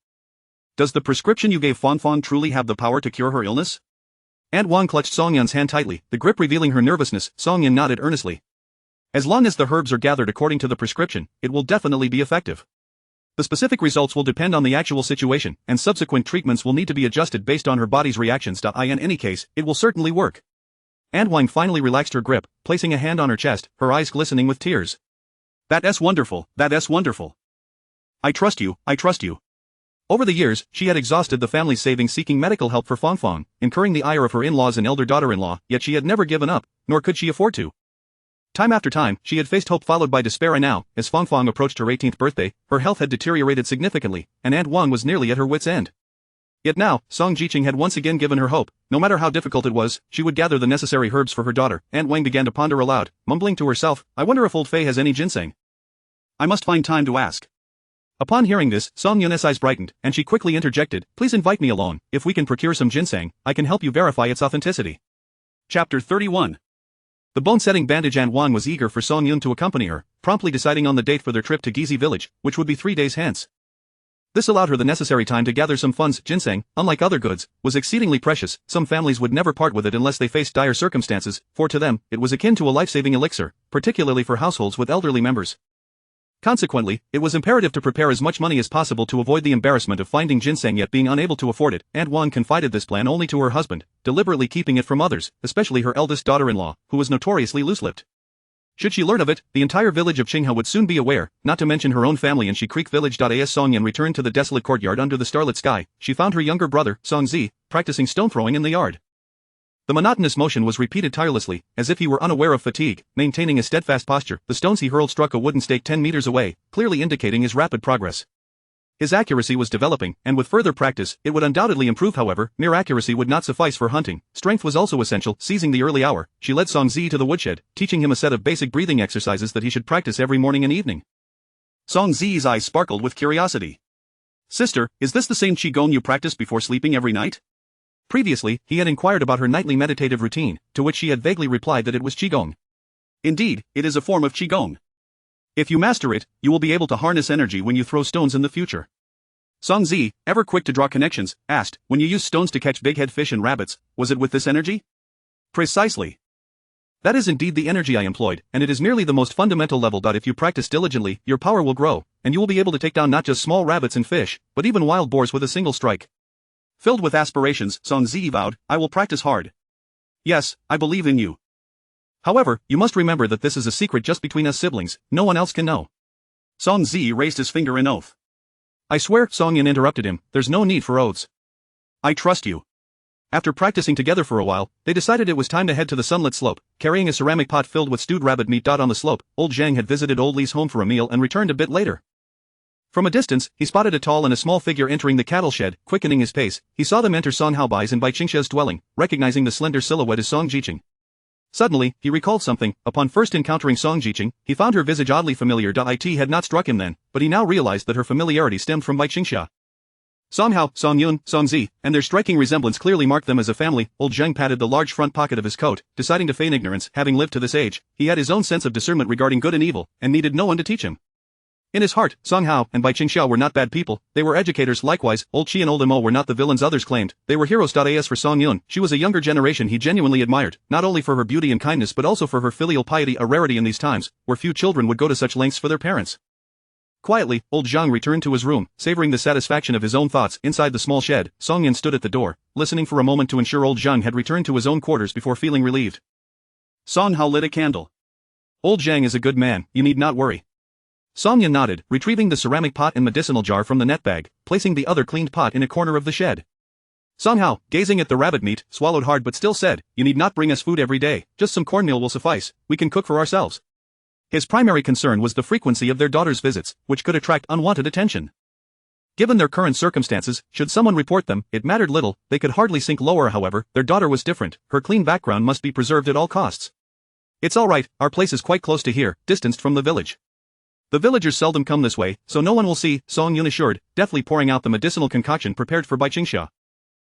Does the prescription you gave Fangfang truly have the power to cure her illness? Aunt Wang clutched Song-Yun's hand tightly, the grip revealing her nervousness. Song-Yun nodded earnestly. As long as the herbs are gathered according to the prescription, it will definitely be effective. The specific results will depend on the actual situation, and subsequent treatments will need to be adjusted based on her body's reactions. In any case, it will certainly work. Aunt Wang finally relaxed her grip, placing a hand on her chest, her eyes glistening with tears. That's wonderful, that's wonderful. I trust you, I trust you. Over the years, she had exhausted the family's savings seeking medical help for Fangfang, incurring the ire of her in-laws and elder daughter-in-law, yet she had never given up, nor could she afford to. Time after time, she had faced hope followed by despair, and now, as Fangfang approached her 18th birthday, her health had deteriorated significantly, and Aunt Wang was nearly at her wits' end. Yet now, Song Jiqing had once again given her hope. No matter how difficult it was, she would gather the necessary herbs for her daughter. Aunt Wang began to ponder aloud, mumbling to herself, I wonder if old Fei has any ginseng. I must find time to ask. Upon hearing this, Song-Yun's eyes brightened, and she quickly interjected, please invite me alone. If we can procure some ginseng, I can help you verify its authenticity. Chapter 31. The bone-setting bandage. Aunt Wang was eager for Song-Yun to accompany her, promptly deciding on the date for their trip to Gizi village, which would be 3 days hence. This allowed her the necessary time to gather some funds. Ginseng, unlike other goods, was exceedingly precious. Some families would never part with it unless they faced dire circumstances, for to them, it was akin to a life-saving elixir, particularly for households with elderly members. Consequently, it was imperative to prepare as much money as possible to avoid the embarrassment of finding ginseng yet being unable to afford it. Aunt Wang confided this plan only to her husband, deliberately keeping it from others, especially her eldest daughter-in-law, who was notoriously loose-lipped. Should she learn of it, the entire village of Qinghe would soon be aware, not to mention her own family in Shi Creek village. As Song-Yun returned to the desolate courtyard under the starlit sky, she found her younger brother, Song-Zi, practicing stone-throwing in the yard. The monotonous motion was repeated tirelessly, as if he were unaware of fatigue, maintaining a steadfast posture. The stones he hurled struck a wooden stake 10 meters away, clearly indicating his rapid progress. His accuracy was developing, and with further practice, it would undoubtedly improve. However, mere accuracy would not suffice for hunting. Strength was also essential. Seizing the early hour, she led Song-Zi to the woodshed, teaching him a set of basic breathing exercises that he should practice every morning and evening. Song-Zi's eyes sparkled with curiosity. Sister, is this the same qigong you practice before sleeping every night? Previously, he had inquired about her nightly meditative routine, to which she had vaguely replied that it was qigong. Indeed, it is a form of qigong. If you master it, you will be able to harness energy when you throw stones in the future. Song-Zi, ever quick to draw connections, asked, when you use stones to catch big-head fish and rabbits, was it with this energy? Precisely. That is indeed the energy I employed, and it is merely the most fundamental level. If you practice diligently, your power will grow, and you will be able to take down not just small rabbits and fish, but even wild boars with a single strike. Filled with aspirations, Song-Zi vowed, I will practice hard. Yes, I believe in you. However, you must remember that this is a secret just between us siblings, no one else can know. Song-Zi raised his finger in oath. I swear, Song-Yun interrupted him, there's no need for oaths. I trust you. After practicing together for a while, they decided it was time to head to the sunlit slope, carrying a ceramic pot filled with stewed rabbit meat. On the slope, old Zhang had visited old Li's home for a meal and returned a bit later. From a distance, he spotted a tall and a small figure entering the cattle shed. Quickening his pace, he saw them enter Song Haobai's and Bai Qingshe's dwelling, recognizing the slender silhouette as Song Jiqing. Suddenly, he recalled something. Upon first encountering Song Jiqing, he found her visage oddly familiar. It had not struck him then, but he now realized that her familiarity stemmed from Bai Qingshe. Song Hao, Song Yun, Song Zi, and their striking resemblance clearly marked them as a family. Old Zheng patted the large front pocket of his coat, deciding to feign ignorance. Having lived to this age, he had his own sense of discernment regarding good and evil, and needed no one to teach him. In his heart, Song Hao and Bai Qingxiao were not bad people, they were educators. Likewise, Old Qi and Old Mo were not the villains others claimed, they were heroes. As for Song Yun, she was a younger generation he genuinely admired, not only for her beauty and kindness but also for her filial piety, a rarity in these times, where few children would go to such lengths for their parents. Quietly, old Zhang returned to his room, savoring the satisfaction of his own thoughts. Inside the small shed, Song Yun stood at the door, listening for a moment to ensure old Zhang had returned to his own quarters before feeling relieved. Song Hao lit a candle. Old Zhang is a good man, you need not worry. Song Yun nodded, retrieving the ceramic pot and medicinal jar from the net bag, placing the other cleaned pot in a corner of the shed. Song Hao, gazing at the rabbit meat, swallowed hard but still said, "You need not bring us food every day, just some cornmeal will suffice, we can cook for ourselves." His primary concern was the frequency of their daughter's visits, which could attract unwanted attention. Given their current circumstances, should someone report them, it mattered little, they could hardly sink lower. However, their daughter was different, her clean background must be preserved at all costs. "It's alright, our place is quite close to here, distanced from the village. The villagers seldom come this way, so no one will see," Song Yun assured, deftly pouring out the medicinal concoction prepared for Bai Qingxia.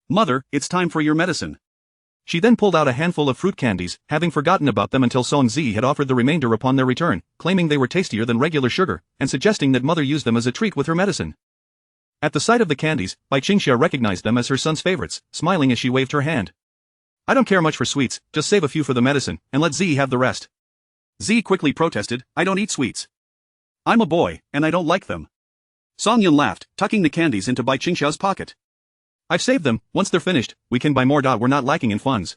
"Mother, it's time for your medicine." She then pulled out a handful of fruit candies, having forgotten about them until Song Zi had offered the remainder upon their return, claiming they were tastier than regular sugar, and suggesting that mother use them as a treat with her medicine. At the sight of the candies, Bai Qingxia recognized them as her son's favorites, smiling as she waved her hand. "I don't care much for sweets, just save a few for the medicine, and let Zi have the rest." Zi quickly protested, "I don't eat sweets. I'm a boy, and I don't like them." Song Yun laughed, tucking the candies into Bai Qingxiao's pocket. "I've saved them, once they're finished, we can buy more. We're not lacking in funds."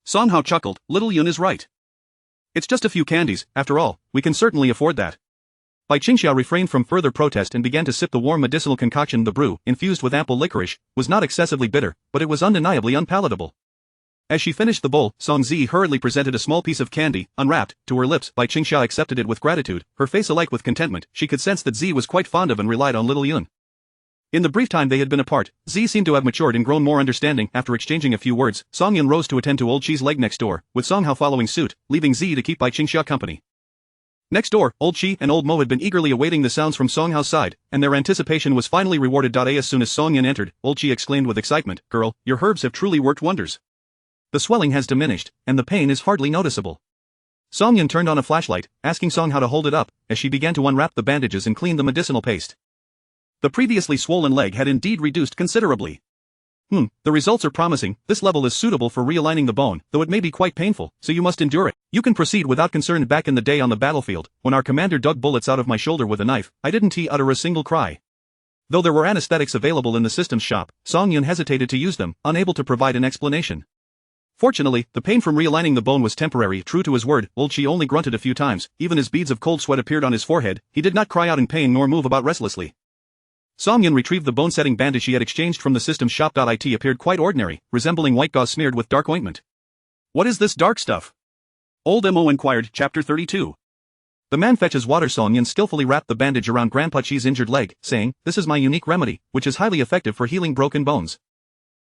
Song Hao chuckled, "Little Yun is right. It's just a few candies, after all, we can certainly afford that." Bai Qingxia refrained from further protest and began to sip the warm medicinal concoction. The brew, infused with ample licorice, was not excessively bitter, but it was undeniably unpalatable. As she finished the bowl, Song Zi hurriedly presented a small piece of candy, unwrapped, to her lips. Bai Qingxia accepted it with gratitude, her face alight with contentment. She could sense that Zi was quite fond of and relied on little Yun. In the brief time they had been apart, Zi seemed to have matured and grown more understanding. After exchanging a few words, Song Yun rose to attend to old Qi's leg next door, with Song Hao following suit, leaving Zi to keep Bai Qingxia company. Next door, old Qi and old Mo had been eagerly awaiting the sounds from Song Hao's side, and their anticipation was finally rewarded. As soon as Song Yun entered, old Qi exclaimed with excitement, "Girl, your herbs have truly worked wonders. The swelling has diminished, and the pain is hardly noticeable." Song Yun turned on a flashlight, asking Song Hao to hold it up, as she began to unwrap the bandages and clean the medicinal paste. The previously swollen leg had indeed reduced considerably. The results are promising. This level is suitable for realigning the bone, though it may be quite painful, so you must endure it. You can proceed without concern. Back in the day on the battlefield, when our commander dug bullets out of my shoulder with a knife, I didn't utter a single cry. Though there were anesthetics available in the systems shop, Song Yun hesitated to use them, unable to provide an explanation. Fortunately, the pain from realigning the bone was temporary. True to his word, old Qi only grunted a few times, even as beads of cold sweat appeared on his forehead. He did not cry out in pain nor move about restlessly. Song Yun retrieved the bone-setting bandage she had exchanged from the systems shop. It appeared quite ordinary, resembling white gauze smeared with dark ointment. "What is this dark stuff?" Old Mo inquired. Chapter 32. The man fetches water. Song Yun skillfully wrapped the bandage around Grandpa Qi's injured leg, saying, "This is my unique remedy, which is highly effective for healing broken bones."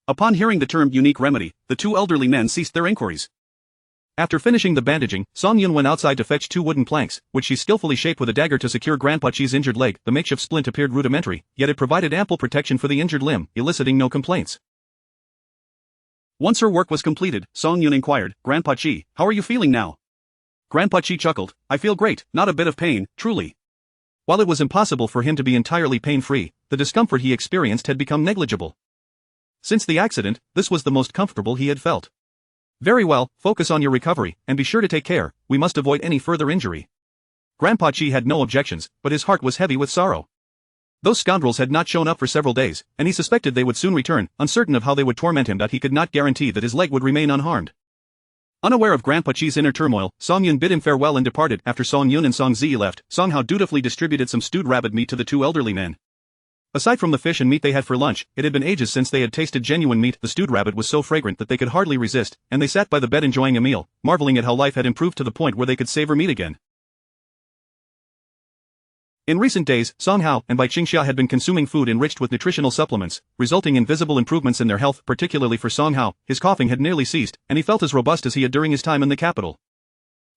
Upon hearing the term unique remedy, the two elderly men ceased their inquiries. After finishing the bandaging, Song Yun went outside to fetch 2 wooden planks, which she skillfully shaped with a dagger to secure Grandpa Qi's injured leg. The makeshift splint appeared rudimentary, yet it provided ample protection for the injured limb, eliciting no complaints. Once her work was completed, Song Yun inquired, "Grandpa Qi, how are you feeling now?" Grandpa Qi chuckled, "I feel great, not a bit of pain, truly." While it was impossible for him to be entirely pain-free, the discomfort he experienced had become negligible. Since the accident, this was the most comfortable he had felt. "Very well, focus on your recovery, and be sure to take care, we must avoid any further injury." Grandpa Qi had no objections, but his heart was heavy with sorrow. Those scoundrels had not shown up for several days, and he suspected they would soon return, uncertain of how they would torment him. He could not guarantee that his leg would remain unharmed. Unaware of Grandpa Qi's inner turmoil, Song Yun bid him farewell and departed. After Song Yun and Song Zi left, Song Hao dutifully distributed some stewed rabbit meat to the 2 elderly men. Aside from the fish and meat they had for lunch, it had been ages since they had tasted genuine meat. The stewed rabbit was so fragrant that they could hardly resist, and they sat by the bed enjoying a meal, marveling at how life had improved to the point where they could savor meat again. In recent days, Song Hao and Bai Qingxia had been consuming food enriched with nutritional supplements, resulting in visible improvements in their health. Particularly for Song Hao, his coughing had nearly ceased, and he felt as robust as he had during his time in the capital.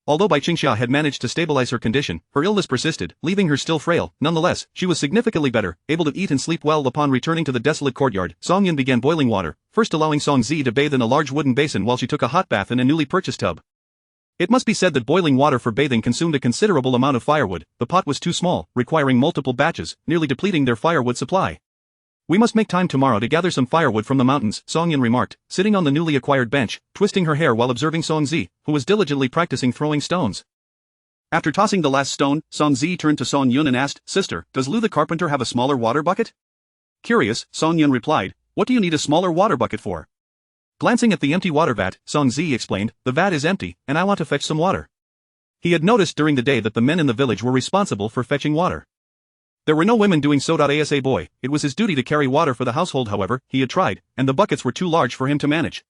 Although Bai Qingxia had managed to stabilize her condition, her illness persisted, leaving her still frail. Nonetheless, she was significantly better, able to eat and sleep well. Upon returning to the desolate courtyard, Song Yun began boiling water, first allowing Song Zi to bathe in a large wooden basin while she took a hot bath in a newly purchased tub. It must be said that boiling water for bathing consumed a considerable amount of firewood. The pot was too small, requiring multiple batches, nearly depleting their firewood supply. We must make time tomorrow to gather some firewood from the mountains, Song Yun remarked, sitting on the newly acquired bench, twisting her hair while observing Song Zi, who was diligently practicing throwing stones. After tossing the last stone, Song Zi turned to Song Yun and asked, "Sister, does Lu the carpenter have a smaller water bucket?" Curious, Song Yun replied, "What do you need a smaller water bucket for?" Glancing at the empty water vat, Song Zi explained, "The vat is empty, and I want to fetch some water." He had noticed during the day that the men in the village were responsible for fetching water. There were no women doing so. As a boy, it was his duty to carry water for the household. However, he had tried, and the buckets were too large for him to manage.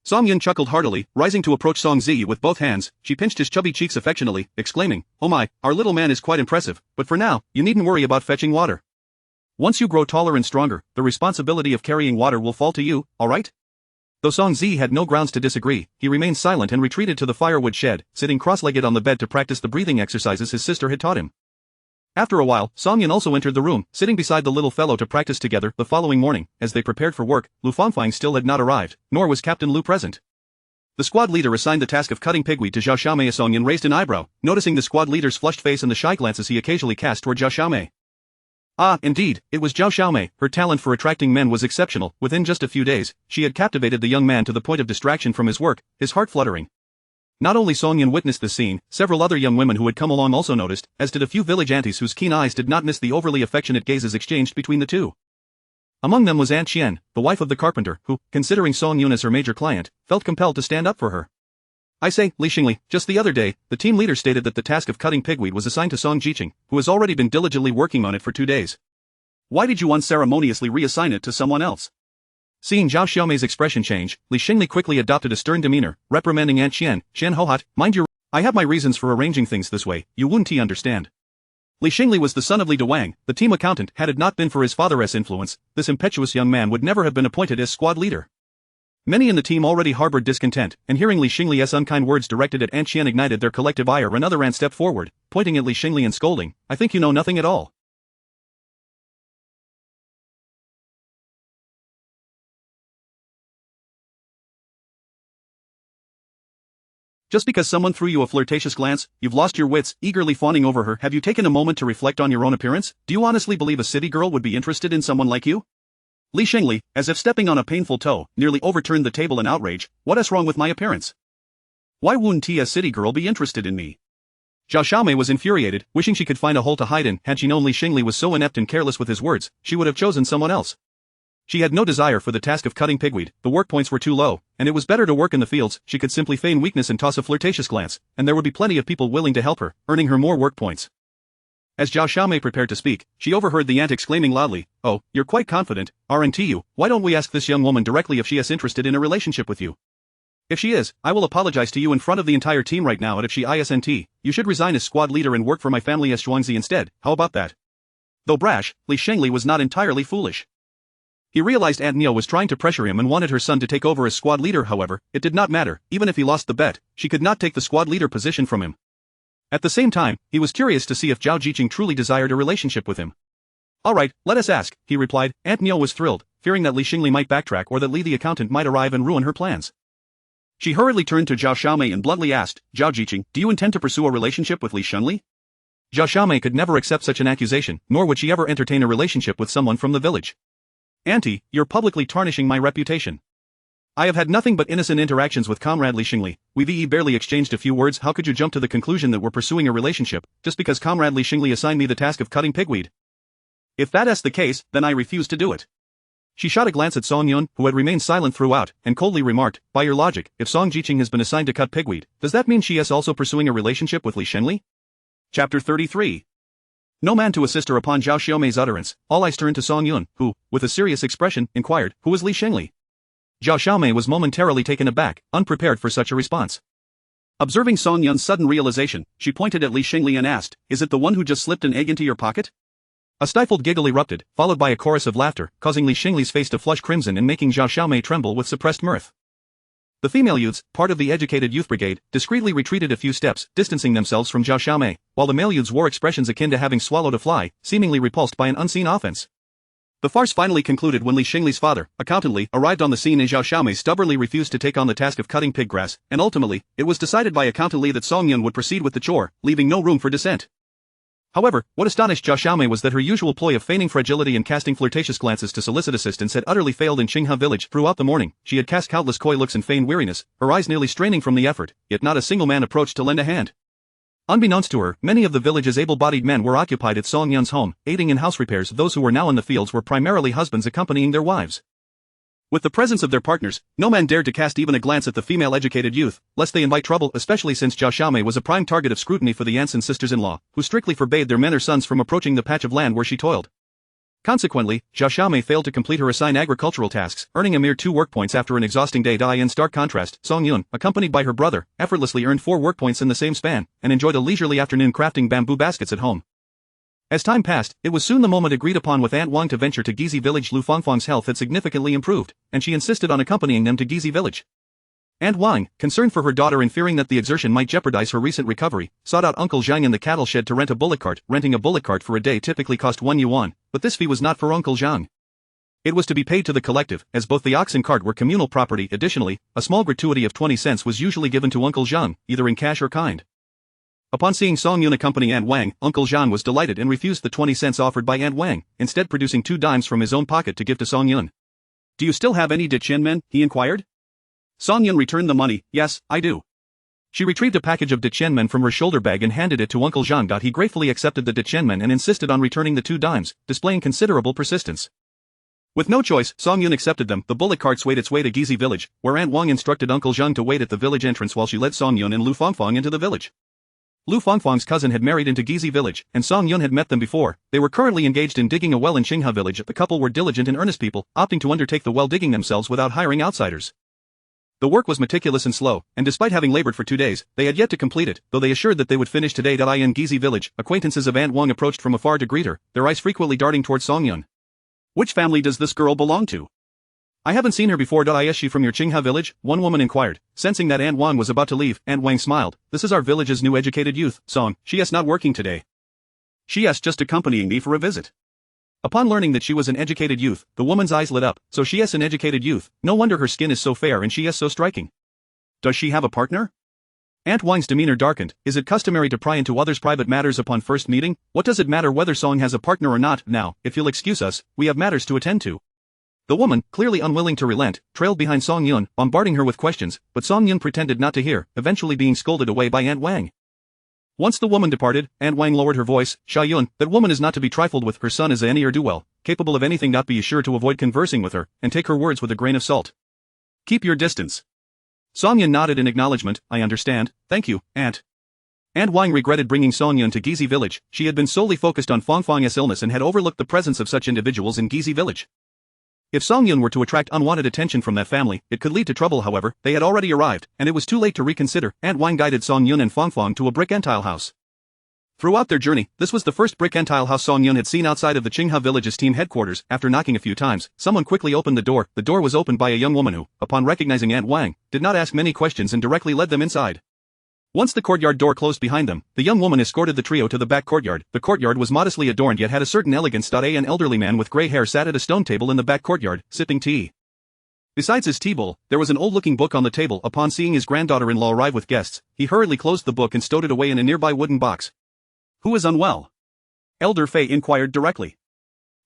Song Yun chuckled heartily, rising to approach Song Zi with both hands. She pinched his chubby cheeks affectionately, exclaiming, "Oh my, our little man is quite impressive, but for now, you needn't worry about fetching water. Once you grow taller and stronger, the responsibility of carrying water will fall to you, alright?" Though Song Zi had no grounds to disagree, he remained silent and retreated to the firewood shed, sitting cross-legged on the bed to practice the breathing exercises his sister had taught him. After a while, Song Yun also entered the room, sitting beside the little fellow to practice together. The following morning, as they prepared for work, Lu Fangfang still had not arrived, nor was Captain Lu present. The squad leader assigned the task of cutting pigweed to Zhao Xiaomei. Song Yun raised an eyebrow, noticing the squad leader's flushed face and the shy glances he occasionally cast toward Zhao Xiaomei. Ah, indeed, it was Zhao Xiaomei. Her talent for attracting men was exceptional. Within just a few days, she had captivated the young man to the point of distraction from his work, his heart fluttering. Not only Song Yun witnessed this scene, several other young women who had come along also noticed, as did a few village aunties whose keen eyes did not miss the overly affectionate gazes exchanged between the two. Among them was Aunt Qian, the wife of the carpenter, who, considering Song Yun as her major client, felt compelled to stand up for her. "I say, Li Xingli, just the other day, the team leader stated that the task of cutting pigweed was assigned to Song Jiqing, who has already been diligently working on it for 2 days. Why did you unceremoniously reassign it to someone else?" Seeing Zhao Xiaomei's expression change, Li Xingli quickly adopted a stern demeanor, reprimanding Aunt Qian. "Xian Hohat, mind your... I have my reasons for arranging things this way, you wouldn't understand." Li Xingli was the son of Li Dewang, the team accountant. Had it not been for his father's influence, this impetuous young man would never have been appointed as squad leader. Many in the team already harbored discontent, and hearing Li Xingli's unkind words directed at Aunt Qian ignited their collective ire. Another aunt stepped forward, pointing at Li Xingli and scolding, "I think you know nothing at all. Just because someone threw you a flirtatious glance, you've lost your wits." Eagerly fawning over her, "Have you taken a moment to reflect on your own appearance? Do you honestly believe a city girl would be interested in someone like you?" Li Xingli, as if stepping on a painful toe, nearly overturned the table in outrage. "What is wrong with my appearance? Why wouldn't a city girl be interested in me?" Zhao Xiaomei was infuriated, wishing she could find a hole to hide in. Had she known Li Xingli was so inept and careless with his words, she would have chosen someone else. She had no desire for the task of cutting pigweed. The work points were too low, and it was better to work in the fields. She could simply feign weakness and toss a flirtatious glance, and there would be plenty of people willing to help her, earning her more work points. As Zhao Xiaomei prepared to speak, she overheard the aunt exclaiming loudly, "Oh, you're quite confident, aren't you? Why don't we ask this young woman directly if she is interested in a relationship with you? If she is, I will apologize to you in front of the entire team right now, and if she isn't, you should resign as squad leader and work for my family as Zhuangzi instead. How about that?" Though brash, Li Xingli was not entirely foolish. He realized Aunt Neo was trying to pressure him and wanted her son to take over as squad leader. However, it did not matter. Even if he lost the bet, she could not take the squad leader position from him. At the same time, he was curious to see if Zhao Jiqing truly desired a relationship with him. "Alright, let us ask," he replied. Aunt Neo was thrilled, fearing that Li Xingli might backtrack or that Li the accountant might arrive and ruin her plans. She hurriedly turned to Zhao Xiaomei and bluntly asked, "Zhao Jiqing, do you intend to pursue a relationship with Li Xingli?" Zhao Xiaomei could never accept such an accusation, nor would she ever entertain a relationship with someone from the village. "Auntie, you're publicly tarnishing my reputation. I have had nothing but innocent interactions with Comrade Li Xingli. We've barely exchanged a few words. How could you jump to the conclusion that we're pursuing a relationship, just because Comrade Li Xingli assigned me the task of cutting pigweed? If that is the case, then I refuse to do it." She shot a glance at Song Yun, who had remained silent throughout, and coldly remarked, "By your logic, if Song Jiqing has been assigned to cut pigweed, does that mean she is also pursuing a relationship with Li Xingli?" Chapter 33. No man to assist her upon Zhao Xiaomei's utterance. All eyes turned to Song Yun, who, with a serious expression, inquired, "Who is Li Xingli?" Zhao Xiaomei was momentarily taken aback, unprepared for such a response. Observing Song Yun's sudden realization, she pointed at Li Xingli and asked, "Is it the one who just slipped an egg into your pocket?" A stifled giggle erupted, followed by a chorus of laughter, causing Li Xingli's face to flush crimson and making Zhao Xiaomei tremble with suppressed mirth. The female youths, part of the educated youth brigade, discreetly retreated a few steps, distancing themselves from Zhao Xiaomei, while the male youths wore expressions akin to having swallowed a fly, seemingly repulsed by an unseen offense. The farce finally concluded when Li Xingli's father, accountant Li, arrived on the scene and Zhao Xiaomei stubbornly refused to take on the task of cutting pig grass, and ultimately, it was decided by accountant Li that Song Yun would proceed with the chore, leaving no room for dissent. However, what astonished Zhao Xiaomei was that her usual ploy of feigning fragility and casting flirtatious glances to solicit assistance had utterly failed in Qinghe village. Throughout the morning, she had cast countless coy looks and feigned weariness, her eyes nearly straining from the effort, yet not a single man approached to lend a hand. Unbeknownst to her, many of the village's able-bodied men were occupied at Song Yun's home, aiding in house repairs. Those who were now in the fields were primarily husbands accompanying their wives. With the presence of their partners, no man dared to cast even a glance at the female-educated youth, lest they invite trouble, especially since Zhao Xiaomei was a prime target of scrutiny for the aunts and sisters-in-law, who strictly forbade their men or sons from approaching the patch of land where she toiled. Consequently, Zhao Xiaomei failed to complete her assigned agricultural tasks, earning a mere 2 work points after an exhausting day. In stark contrast, Song Yun, accompanied by her brother, effortlessly earned 4 work points in the same span, and enjoyed a leisurely afternoon crafting bamboo baskets at home. As time passed, it was soon the moment agreed upon with Aunt Wang to venture to Gizi village. Lu Fangfang's health had significantly improved, and she insisted on accompanying them to Gizi village. Aunt Wang, concerned for her daughter and fearing that the exertion might jeopardize her recent recovery, sought out Uncle Zhang in the cattle shed to rent a bullock cart. Renting a bullock cart for a day typically cost 1 yuan, but this fee was not for Uncle Zhang. It was to be paid to the collective, as both the ox and cart were communal property. Additionally, a small gratuity of 20 cents was usually given to Uncle Zhang, either in cash or kind. Upon seeing Song Yun accompany Aunt Wang, Uncle Zhang was delighted and refused the 20 cents offered by Aunt Wang, instead producing 2 dimes from his own pocket to give to Song Yun. "Do you still have any de Qianmen?" he inquired. Song Yun returned the money. "Yes, I do." She retrieved a package of de Qianmen from her shoulder bag and handed it to Uncle Zhang. He gratefully accepted the de Qianmen and insisted on returning the 2 dimes, displaying considerable persistence. With no choice, Song Yun accepted them. The bullock cart swayed its way to Gizi village, where Aunt Wang instructed Uncle Zhang to wait at the village entrance while she led Song Yun and Lu Fangfang into the village. Lu Fangfang's cousin had married into Gizi village, and Song Yun had met them before. They were currently engaged in digging a well in Qinghe village. The couple were diligent and earnest people, opting to undertake the well digging themselves without hiring outsiders. The work was meticulous and slow, and despite having labored for 2 days, they had yet to complete it, though they assured that they would finish today. In Gizi village, acquaintances of Aunt Wang approached from afar to greet her, their eyes frequently darting towards Song Yun. "Which family does this girl belong to?" "I haven't seen her before. Is she from your Qinghe village?" one woman inquired. Sensing that Aunt Wang was about to leave, Aunt Wang smiled. "This is our village's new educated youth, Song. She is not working today. She is just accompanying me for a visit." Upon learning that she was an educated youth, the woman's eyes lit up. "So she is an educated youth, no wonder her skin is so fair and she is so striking. Does she have a partner?" Aunt Wang's demeanor darkened. "Is it customary to pry into others' private matters upon first meeting? What does it matter whether Song has a partner or not? Now, if you'll excuse us, we have matters to attend to." The woman, clearly unwilling to relent, trailed behind Song Yun, bombarding her with questions, but Song Yun pretended not to hear, eventually being scolded away by Aunt Wang. Once the woman departed, Aunt Wang lowered her voice. "Xiao Yun, that woman is not to be trifled with. Her son is a ne'er-do-well, capable of anything. Be sure to avoid conversing with her, and take her words with a grain of salt. Keep your distance." Song Yun nodded in acknowledgement. "I understand, thank you, Aunt." Aunt Wang regretted bringing Song Yun to Gizi village. She had been solely focused on Fangfang's illness and had overlooked the presence of such individuals in Gizi village. If Song Yun were to attract unwanted attention from that family, it could lead to trouble. However, they had already arrived, and it was too late to reconsider. Aunt Wang guided Song Yun and Fangfang to a brick and tile house. Throughout their journey, this was the first brick and tile house Song Yun had seen outside of the Qinghe village's team headquarters. After knocking a few times, someone quickly opened the door. The door was opened by a young woman who, upon recognizing Aunt Wang, did not ask many questions and directly led them inside. Once the courtyard door closed behind them, the young woman escorted the trio to the back courtyard. The courtyard was modestly adorned yet had a certain elegance. An elderly man with grey hair sat at a stone table in the back courtyard, sipping tea. Besides his tea bowl, there was an old-looking book on the table. Upon seeing his granddaughter-in-law arrive with guests, he hurriedly closed the book and stowed it away in a nearby wooden box. "Who is unwell?" Elder Fei inquired directly.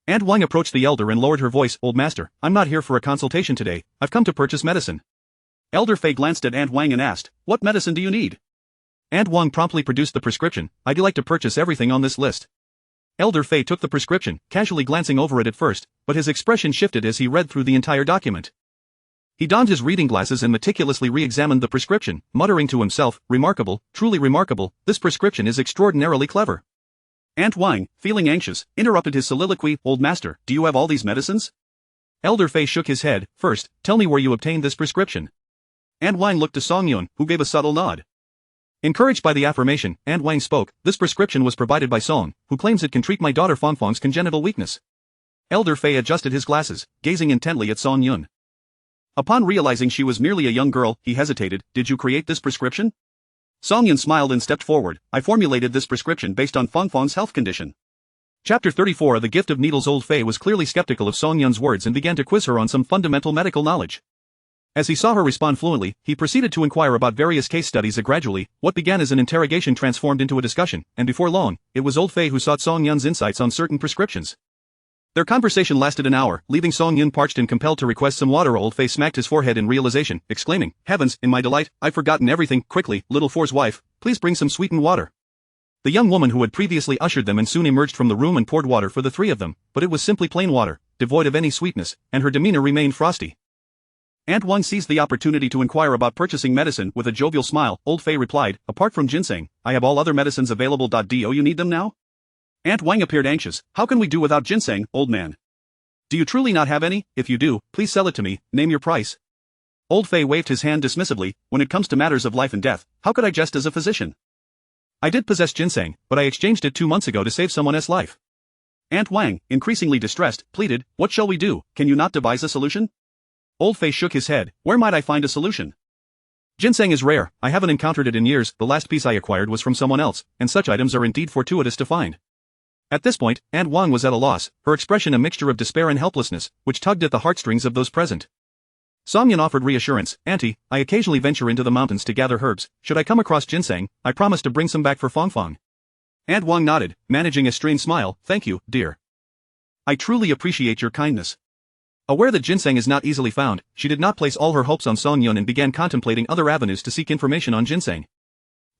Aunt Wang approached the elder and lowered her voice. "Old master, I'm not here for a consultation today, I've come to purchase medicine." Elder Fei glanced at Aunt Wang and asked, "What medicine do you need?" Aunt Wang promptly produced the prescription. "I'd like to purchase everything on this list." Elder Fei took the prescription, casually glancing over it at first, but his expression shifted as he read through the entire document. He donned his reading glasses and meticulously re-examined the prescription, muttering to himself, "Remarkable, truly remarkable, this prescription is extraordinarily clever." Aunt Wang, feeling anxious, interrupted his soliloquy. "Old master, do you have all these medicines?" Elder Fei shook his head. "First, tell me where you obtained this prescription." Aunt Wang looked to Song Yun, who gave a subtle nod. Encouraged by the affirmation, Aunt Wang spoke. "This prescription was provided by Song, who claims it can treat my daughter Fangfang's congenital weakness." Elder Fei adjusted his glasses, gazing intently at Song Yun. Upon realizing she was merely a young girl, he hesitated. "Did you create this prescription?" Song Yun smiled and stepped forward. "I formulated this prescription based on Fangfang's health condition. Chapter 34. The Gift of Needles. Old Fei was clearly skeptical of Song Yun's words and began to quiz her on some fundamental medical knowledge. As he saw her respond fluently, he proceeded to inquire about various case studies. Gradually, what began as an interrogation transformed into a discussion, and before long, it was Old Fei who sought Song Yun's insights on certain prescriptions. Their conversation lasted an hour, leaving Song Yun parched and compelled to request some water. Old Fei smacked his forehead in realization, exclaiming, "Heavens, in my delight, I've forgotten everything. Quickly, little Four's wife, please bring some sweetened water." The young woman who had previously ushered them and soon emerged from the room and poured water for the three of them, but it was simply plain water, devoid of any sweetness, and her demeanor remained frosty. Aunt Wang seized the opportunity to inquire about purchasing medicine. With a jovial smile, Old Fei replied, "Apart from ginseng, I have all other medicines available. Do you need them now?" Aunt Wang appeared anxious. "How can we do without ginseng, old man? Do you truly not have any? If you do, please sell it to me. Name your price." Old Fei waved his hand dismissively. "When it comes to matters of life and death, how could I jest as a physician? I did possess ginseng, but I exchanged it 2 months ago to save someone else's life." Aunt Wang, increasingly distressed, pleaded, "What shall we do? Can you not devise a solution?" Old Fei shook his head. "Where might I find a solution? Ginseng is rare, I haven't encountered it in years. The last piece I acquired was from someone else, and such items are indeed fortuitous to find." At this point, Aunt Wang was at a loss, her expression a mixture of despair and helplessness, which tugged at the heartstrings of those present. Song Yun offered reassurance. "Auntie, I occasionally venture into the mountains to gather herbs. Should I come across ginseng, I promise to bring some back for Fong Fong." Aunt Wang nodded, managing a strained smile. "Thank you, dear. I truly appreciate your kindness." Aware that ginseng is not easily found, she did not place all her hopes on Song Yun and began contemplating other avenues to seek information on ginseng.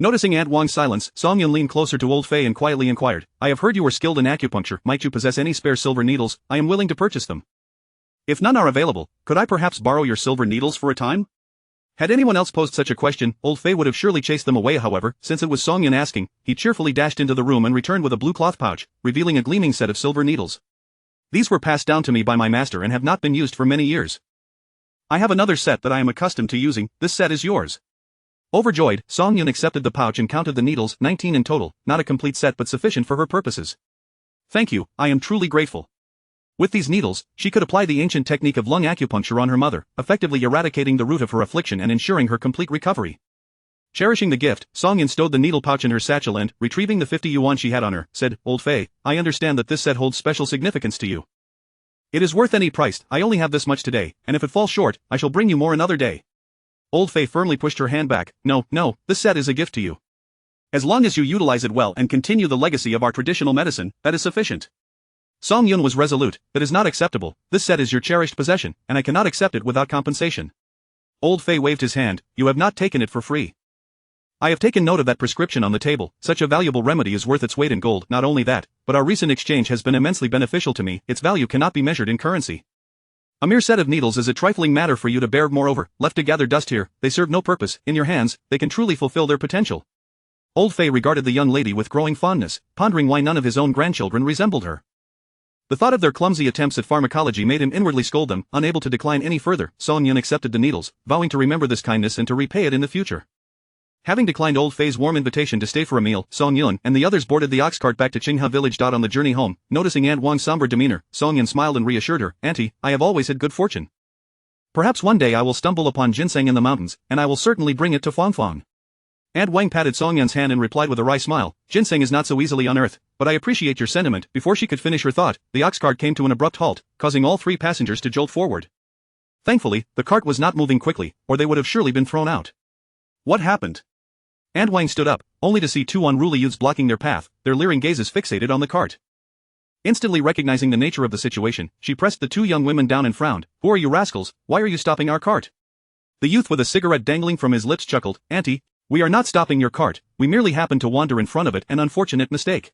Noticing Aunt Wang's silence, Song Yun leaned closer to Old Fei and quietly inquired, "I have heard you are skilled in acupuncture. Might you possess any spare silver needles? I am willing to purchase them. If none are available, could I perhaps borrow your silver needles for a time?" Had anyone else posed such a question, Old Fei would have surely chased them away. However, since it was Song Yun asking, he cheerfully dashed into the room and returned with a blue cloth pouch, revealing a gleaming set of silver needles. "These were passed down to me by my master and have not been used for many years. I have another set that I am accustomed to using. This set is yours." Overjoyed, Song Yun accepted the pouch and counted the needles, 19 in total, not a complete set but sufficient for her purposes. "Thank you, I am truly grateful." With these needles, she could apply the ancient technique of lung acupuncture on her mother, effectively eradicating the root of her affliction and ensuring her complete recovery. Cherishing the gift, Song Yun stowed the needle pouch in her satchel and, retrieving the 50 yuan she had on her, said, "Old Fei, I understand that this set holds special significance to you. It is worth any price. I only have this much today, and if it falls short, I shall bring you more another day." Old Fei firmly pushed her hand back. No, this set is a gift to you. As long as you utilize it well and continue the legacy of our traditional medicine, that is sufficient." Song Yun was resolute. "That is not acceptable. This set is your cherished possession, and I cannot accept it without compensation." Old Fei waved his hand. "You have not taken it for free. I have taken note of that prescription on the table. Such a valuable remedy is worth its weight in gold. Not only that, but our recent exchange has been immensely beneficial to me. Its value cannot be measured in currency. A mere set of needles is a trifling matter for you to bear. Moreover, left to gather dust here, they serve no purpose. In your hands, they can truly fulfill their potential." Old Fei regarded the young lady with growing fondness, pondering why none of his own grandchildren resembled her. The thought of their clumsy attempts at pharmacology made him inwardly scold them. Unable to decline any further, Song Yun accepted the needles, vowing to remember this kindness and to repay it in the future. Having declined Old Fei's warm invitation to stay for a meal, Song Yun and the others boarded the ox cart back to Qinghe village. On the journey home, noticing Aunt Wang's somber demeanor, Song Yun smiled and reassured her, "Auntie, I have always had good fortune. Perhaps one day I will stumble upon ginseng in the mountains, and I will certainly bring it to Fong Fong." Aunt Wang patted Song Yun's hand and replied with a wry smile, "Ginseng is not so easily unearthed, but I appreciate your sentiment." Before she could finish her thought, the ox cart came to an abrupt halt, causing all 3 passengers to jolt forward. Thankfully, the cart was not moving quickly, or they would have surely been thrown out. What happened? Aunt Wang stood up, only to see 2 unruly youths blocking their path, their leering gazes fixated on the cart. Instantly recognizing the nature of the situation, she pressed the 2 young women down and frowned. "Who are you rascals? Why are you stopping our cart?" The youth with a cigarette dangling from his lips chuckled, "Auntie, we are not stopping your cart, we merely happened to wander in front of it, an unfortunate mistake."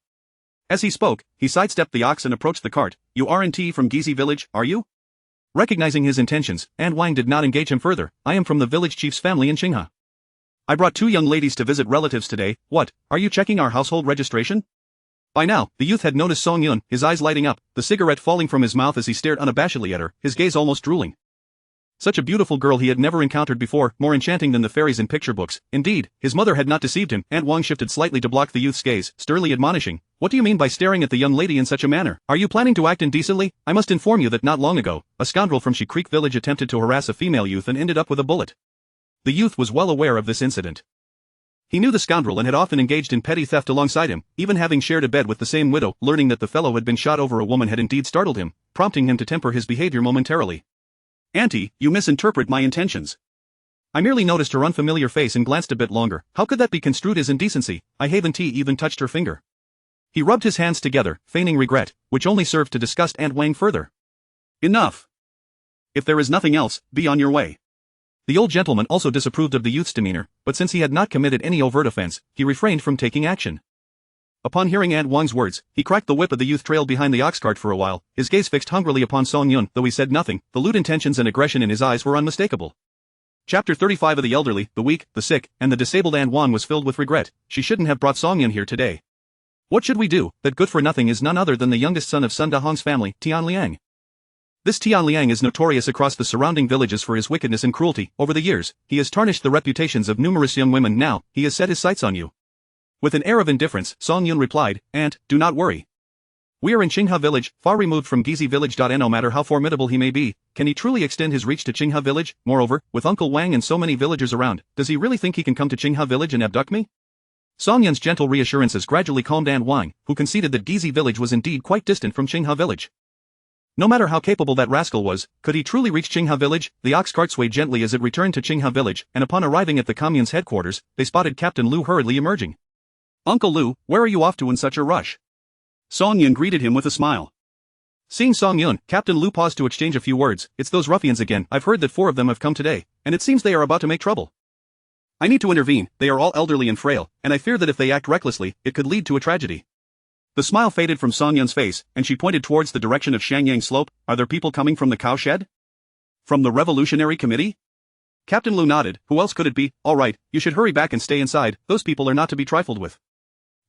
As he spoke, he sidestepped the ox and approached the cart. "You aren't from Gizi village, are you?" Recognizing his intentions, Aunt Wang did not engage him further. "I am from the village chief's family in Qinghe. I brought 2 young ladies to visit relatives today." "What, are you checking our household registration?" By now, the youth had noticed Song Yun, his eyes lighting up, the cigarette falling from his mouth as he stared unabashedly at her, his gaze almost drooling. Such a beautiful girl he had never encountered before, more enchanting than the fairies in picture books. Indeed, his mother had not deceived him. Aunt Wang shifted slightly to block the youth's gaze, sternly admonishing, "What do you mean by staring at the young lady in such a manner? Are you planning to act indecently? I must inform you that not long ago, a scoundrel from Shi Creek village attempted to harass a female youth and ended up with a bullet." The youth was well aware of this incident. He knew the scoundrel and had often engaged in petty theft alongside him, even having shared a bed with the same widow. Learning that the fellow had been shot over a woman had indeed startled him, prompting him to temper his behavior momentarily. "Auntie, you misinterpret my intentions. I merely noticed her unfamiliar face and glanced a bit longer. How could that be construed as indecency? I haven't even touched her finger." He rubbed his hands together, feigning regret, which only served to disgust Aunt Wang further. "Enough. If there is nothing else, be on your way." The old gentleman also disapproved of the youth's demeanor, but since he had not committed any overt offense, he refrained from taking action. Upon hearing Aunt Wang's words, he cracked the whip of the youth trailed behind the ox cart for a while, his gaze fixed hungrily upon Song Yun. Though he said nothing, the lewd intentions and aggression in his eyes were unmistakable. Chapter 35 of the elderly, the weak, the sick, and the disabled Aunt Wang was filled with regret. She shouldn't have brought Song Yun here today. What should we do? That good-for-nothing is none other than the youngest son of Sun Dahong's family, Tian Liang. This Tian Liang is notorious across the surrounding villages for his wickedness and cruelty. Over the years, he has tarnished the reputations of numerous young women. Now, he has set his sights on you. With an air of indifference, Song Yun replied, "Aunt, do not worry. We are in Qinghe village, far removed from Gizi village. No matter how formidable he may be, can he truly extend his reach to Qinghe village? Moreover, with Uncle Wang and so many villagers around, does he really think he can come to Qinghe village and abduct me?" Song Yun's gentle reassurances gradually calmed Aunt Wang, who conceded that Gizi village was indeed quite distant from Qinghe village. No matter how capable that rascal was, could he truly reach Qinghe village? The ox cart swayed gently as it returned to Qinghe village, and upon arriving at the commune's headquarters, they spotted Captain Lu hurriedly emerging. "Uncle Lu, where are you off to in such a rush?" Song Yun greeted him with a smile. Seeing Song Yun, Captain Lu paused to exchange a few words. "It's those ruffians again. I've heard that 4 of them have come today, and it seems they are about to make trouble. I need to intervene. They are all elderly and frail, and I fear that if they act recklessly, it could lead to a tragedy." The smile faded from Song Yun's face, and she pointed towards the direction of Shangyang Slope. "Are there people coming from the cowshed? From the Revolutionary Committee?" Captain Lu nodded. "Who else could it be? All right, you should hurry back and stay inside. Those people are not to be trifled with."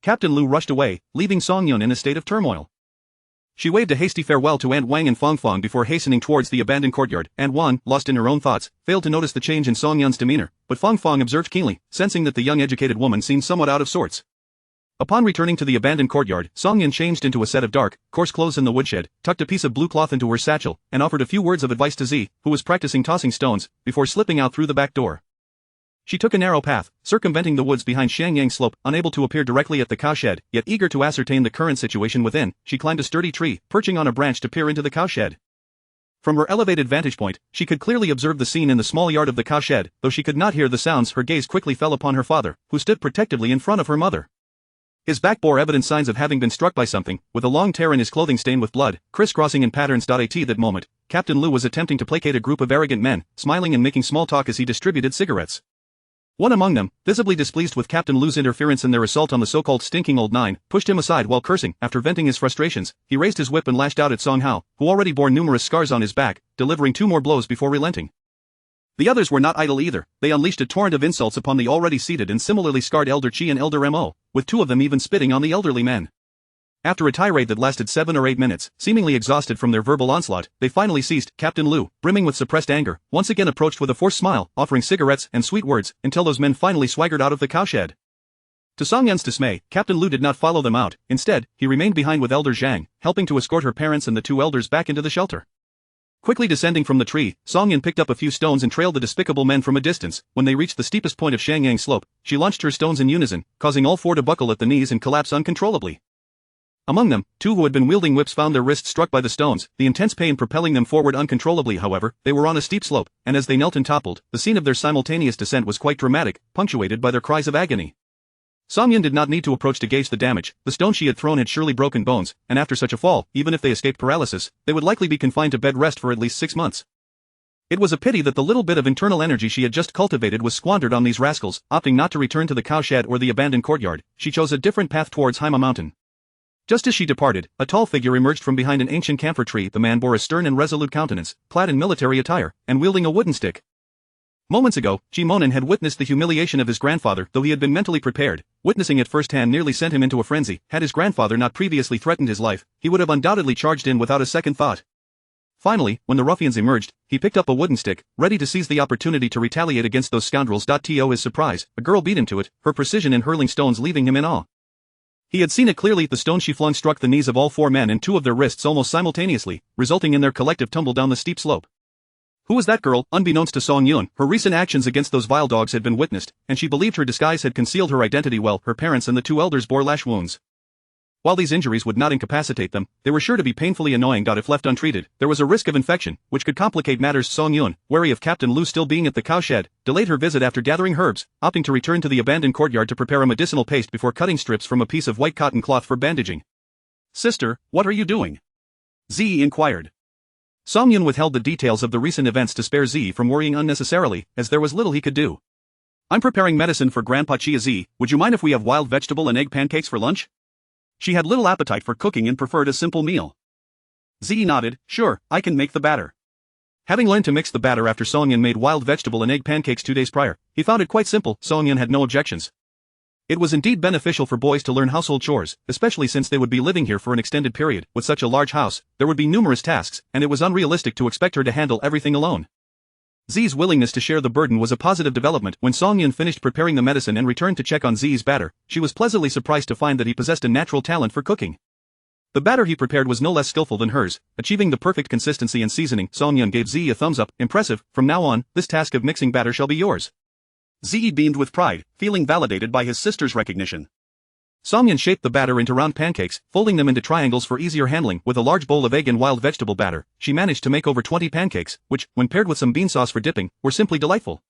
Captain Lu rushed away, leaving Song Yun in a state of turmoil. She waved a hasty farewell to Aunt Wang and Fong Fong before hastening towards the abandoned courtyard. Aunt Wang, lost in her own thoughts, failed to notice the change in Song Yun's demeanor, but Fong Fong observed keenly, sensing that the young educated woman seemed somewhat out of sorts. Upon returning to the abandoned courtyard, Song Yun changed into a set of dark, coarse clothes in the woodshed, tucked a piece of blue cloth into her satchel, and offered a few words of advice to Z, who was practicing tossing stones, before slipping out through the back door. She took a narrow path, circumventing the woods behind Shangyang Slope, unable to appear directly at the cowshed, yet eager to ascertain the current situation within. She climbed a sturdy tree, perching on a branch to peer into the cowshed. From her elevated vantage point, she could clearly observe the scene in the small yard of the cowshed. Though she could not hear the sounds, her gaze quickly fell upon her father, who stood protectively in front of her mother. His back bore evident signs of having been struck by something, with a long tear in his clothing stained with blood, crisscrossing in patterns. At that moment, Captain Lu was attempting to placate a group of arrogant men, smiling and making small talk as he distributed cigarettes. One among them, visibly displeased with Captain Lu's interference in their assault on the so-called stinking old nine, pushed him aside while cursing. After venting his frustrations, he raised his whip and lashed out at Song Hao, who already bore numerous scars on his back, delivering 2 more blows before relenting. The others were not idle either. They unleashed a torrent of insults upon the already seated and similarly scarred Elder Chi and Elder Mo, with 2 of them even spitting on the elderly men. After a tirade that lasted 7 or 8 minutes, seemingly exhausted from their verbal onslaught, they finally ceased. Captain Lu, brimming with suppressed anger, once again approached with a forced smile, offering cigarettes and sweet words, until those men finally swaggered out of the cowshed. To Song Yun's dismay, Captain Lu did not follow them out. Instead, he remained behind with Elder Zhang, helping to escort her parents and the 2 elders back into the shelter. Quickly descending from the tree, Song Yun picked up a few stones and trailed the despicable men from a distance. When they reached the steepest point of Shangyang Slope, she launched her stones in unison, causing all 4 to buckle at the knees and collapse uncontrollably. Among them, 2 who had been wielding whips found their wrists struck by the stones, the intense pain propelling them forward uncontrollably. However, they were on a steep slope, and as they knelt and toppled, the scene of their simultaneous descent was quite dramatic, punctuated by their cries of agony. Song Yun did not need to approach to gauge the damage. The stone she had thrown had surely broken bones, and after such a fall, even if they escaped paralysis, they would likely be confined to bed rest for at least 6 months. It was a pity that the little bit of internal energy she had just cultivated was squandered on these rascals. Opting not to return to the cowshed or the abandoned courtyard, she chose a different path towards Haima Mountain. Just as she departed, a tall figure emerged from behind an ancient camphor tree. The man bore a stern and resolute countenance, clad in military attire, and wielding a wooden stick. Moments ago, Ji Monin had witnessed the humiliation of his grandfather. Though he had been mentally prepared, witnessing it firsthand nearly sent him into a frenzy. Had his grandfather not previously threatened his life, he would have undoubtedly charged in without a second thought. Finally, when the ruffians emerged, he picked up a wooden stick, ready to seize the opportunity to retaliate against those scoundrels. To his surprise, a girl beat him to it, her precision in hurling stones leaving him in awe. He had seen it clearly. The stone she flung struck the knees of all 4 men and 2 of their wrists almost simultaneously, resulting in their collective tumble down the steep slope. Who was that girl? Unbeknownst to Song Yun, her recent actions against those vile dogs had been witnessed, and she believed her disguise had concealed her identity well. Her parents and the two elders bore lash wounds. While these injuries would not incapacitate them, they were sure to be painfully annoying. If left untreated, there was a risk of infection, which could complicate matters. Song Yun, wary of Captain Lu still being at the cowshed, delayed her visit after gathering herbs, opting to return to the abandoned courtyard to prepare a medicinal paste before cutting strips from a piece of white cotton cloth for bandaging. "Sister, what are you doing?" Z inquired. Song Yun withheld the details of the recent events to spare Z from worrying unnecessarily, as there was little he could do. "I'm preparing medicine for Grandpa Chia. Z, would you mind if we have wild vegetable and egg pancakes for lunch?" She had little appetite for cooking and preferred a simple meal. Z nodded. "Sure, I can make the batter." Having learned to mix the batter after Song Yun made wild vegetable and egg pancakes 2 days prior, he found it quite simple. Song Yun had no objections. It was indeed beneficial for boys to learn household chores, especially since they would be living here for an extended period. With such a large house, there would be numerous tasks, and it was unrealistic to expect her to handle everything alone. Z's willingness to share the burden was a positive development. When Song Yun finished preparing the medicine and returned to check on Z's batter, she was pleasantly surprised to find that he possessed a natural talent for cooking. The batter he prepared was no less skillful than hers, achieving the perfect consistency and seasoning. Song Yun gave Z a thumbs up. "Impressive, from now on, this task of mixing batter shall be yours." Z beamed with pride, feeling validated by his sister's recognition. Song Yun shaped the batter into round pancakes, folding them into triangles for easier handling. With a large bowl of egg and wild vegetable batter, she managed to make over 20 pancakes, which, when paired with some bean sauce for dipping, were simply delightful.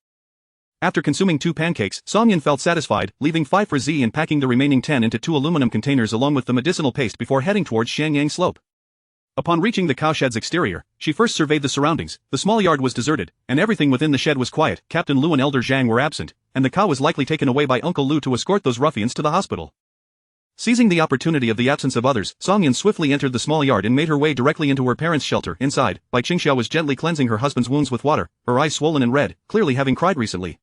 After consuming 2 pancakes, Song Yun felt satisfied, leaving 5 for Z and packing the remaining 10 into 2 aluminum containers along with the medicinal paste before heading towards Xianyang Slope. Upon reaching the cowshed's exterior, she first surveyed the surroundings. The small yard was deserted, and everything within the shed was quiet. Captain Lu and Elder Zhang were absent, and the cow was likely taken away by Uncle Lu to escort those ruffians to the hospital. Seizing the opportunity of the absence of others, Song Yun swiftly entered the small yard and made her way directly into her parents' shelter. Inside, Bai Qingxiao was gently cleansing her husband's wounds with water, her eyes swollen and red, clearly having cried recently.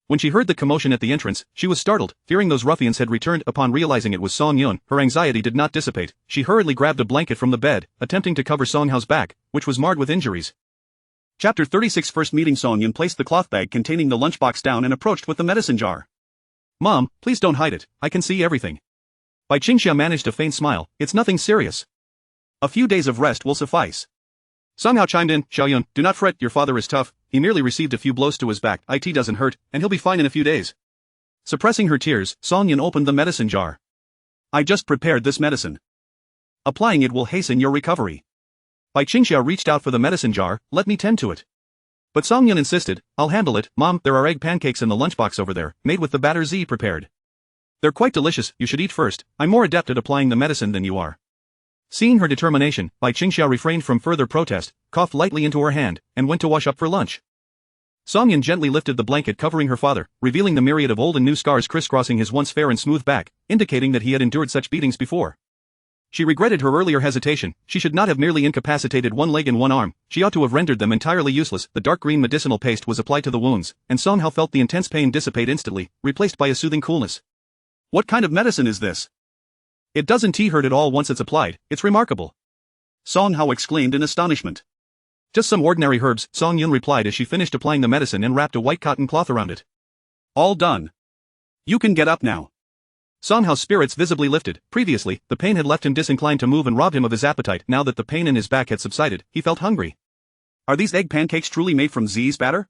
When she heard the commotion at the entrance, she was startled, fearing those ruffians had returned. Upon realizing it was Song Yun, her anxiety did not dissipate. She hurriedly grabbed a blanket from the bed, attempting to cover Song Hao's back, which was marred with injuries. Chapter 36. First meeting. Song Yun placed the cloth bag containing the lunchbox down and approached with the medicine jar. "Mom, please don't hide it, I can see everything." Bai Qingxiao managed a faint smile. "It's nothing serious. A few days of rest will suffice." Song Hao chimed in. "Xiaoyun, do not fret, your father is tough, he merely received a few blows to his back, it doesn't hurt, and he'll be fine in a few days." Suppressing her tears, Song Yun opened the medicine jar. "I just prepared this medicine. Applying it will hasten your recovery." Bai Qingxiao reached out for the medicine jar. "Let me tend to it." But Song Yun insisted. "I'll handle it, Mom, there are egg pancakes in the lunchbox over there, made with the batter Z prepared. They're quite delicious, you should eat first, I'm more adept at applying the medicine than you are." Seeing her determination, Bai Qingxiao refrained from further protest, coughed lightly into her hand, and went to wash up for lunch. Song Yun gently lifted the blanket covering her father, revealing the myriad of old and new scars crisscrossing his once fair and smooth back, indicating that he had endured such beatings before. She regretted her earlier hesitation. She should not have merely incapacitated one leg and one arm, she ought to have rendered them entirely useless. The dark green medicinal paste was applied to the wounds, and Song Hao felt the intense pain dissipate instantly, replaced by a soothing coolness. "What kind of medicine is this? It doesn't hurt at all once it's applied, it's remarkable." Song Hao exclaimed in astonishment. "Just some ordinary herbs," Song Yun replied as she finished applying the medicine and wrapped a white cotton cloth around it. "All done. You can get up now." Song Hao's spirits visibly lifted. Previously, the pain had left him disinclined to move and robbed him of his appetite. Now that the pain in his back had subsided, he felt hungry. "Are these egg pancakes truly made from Z's batter?"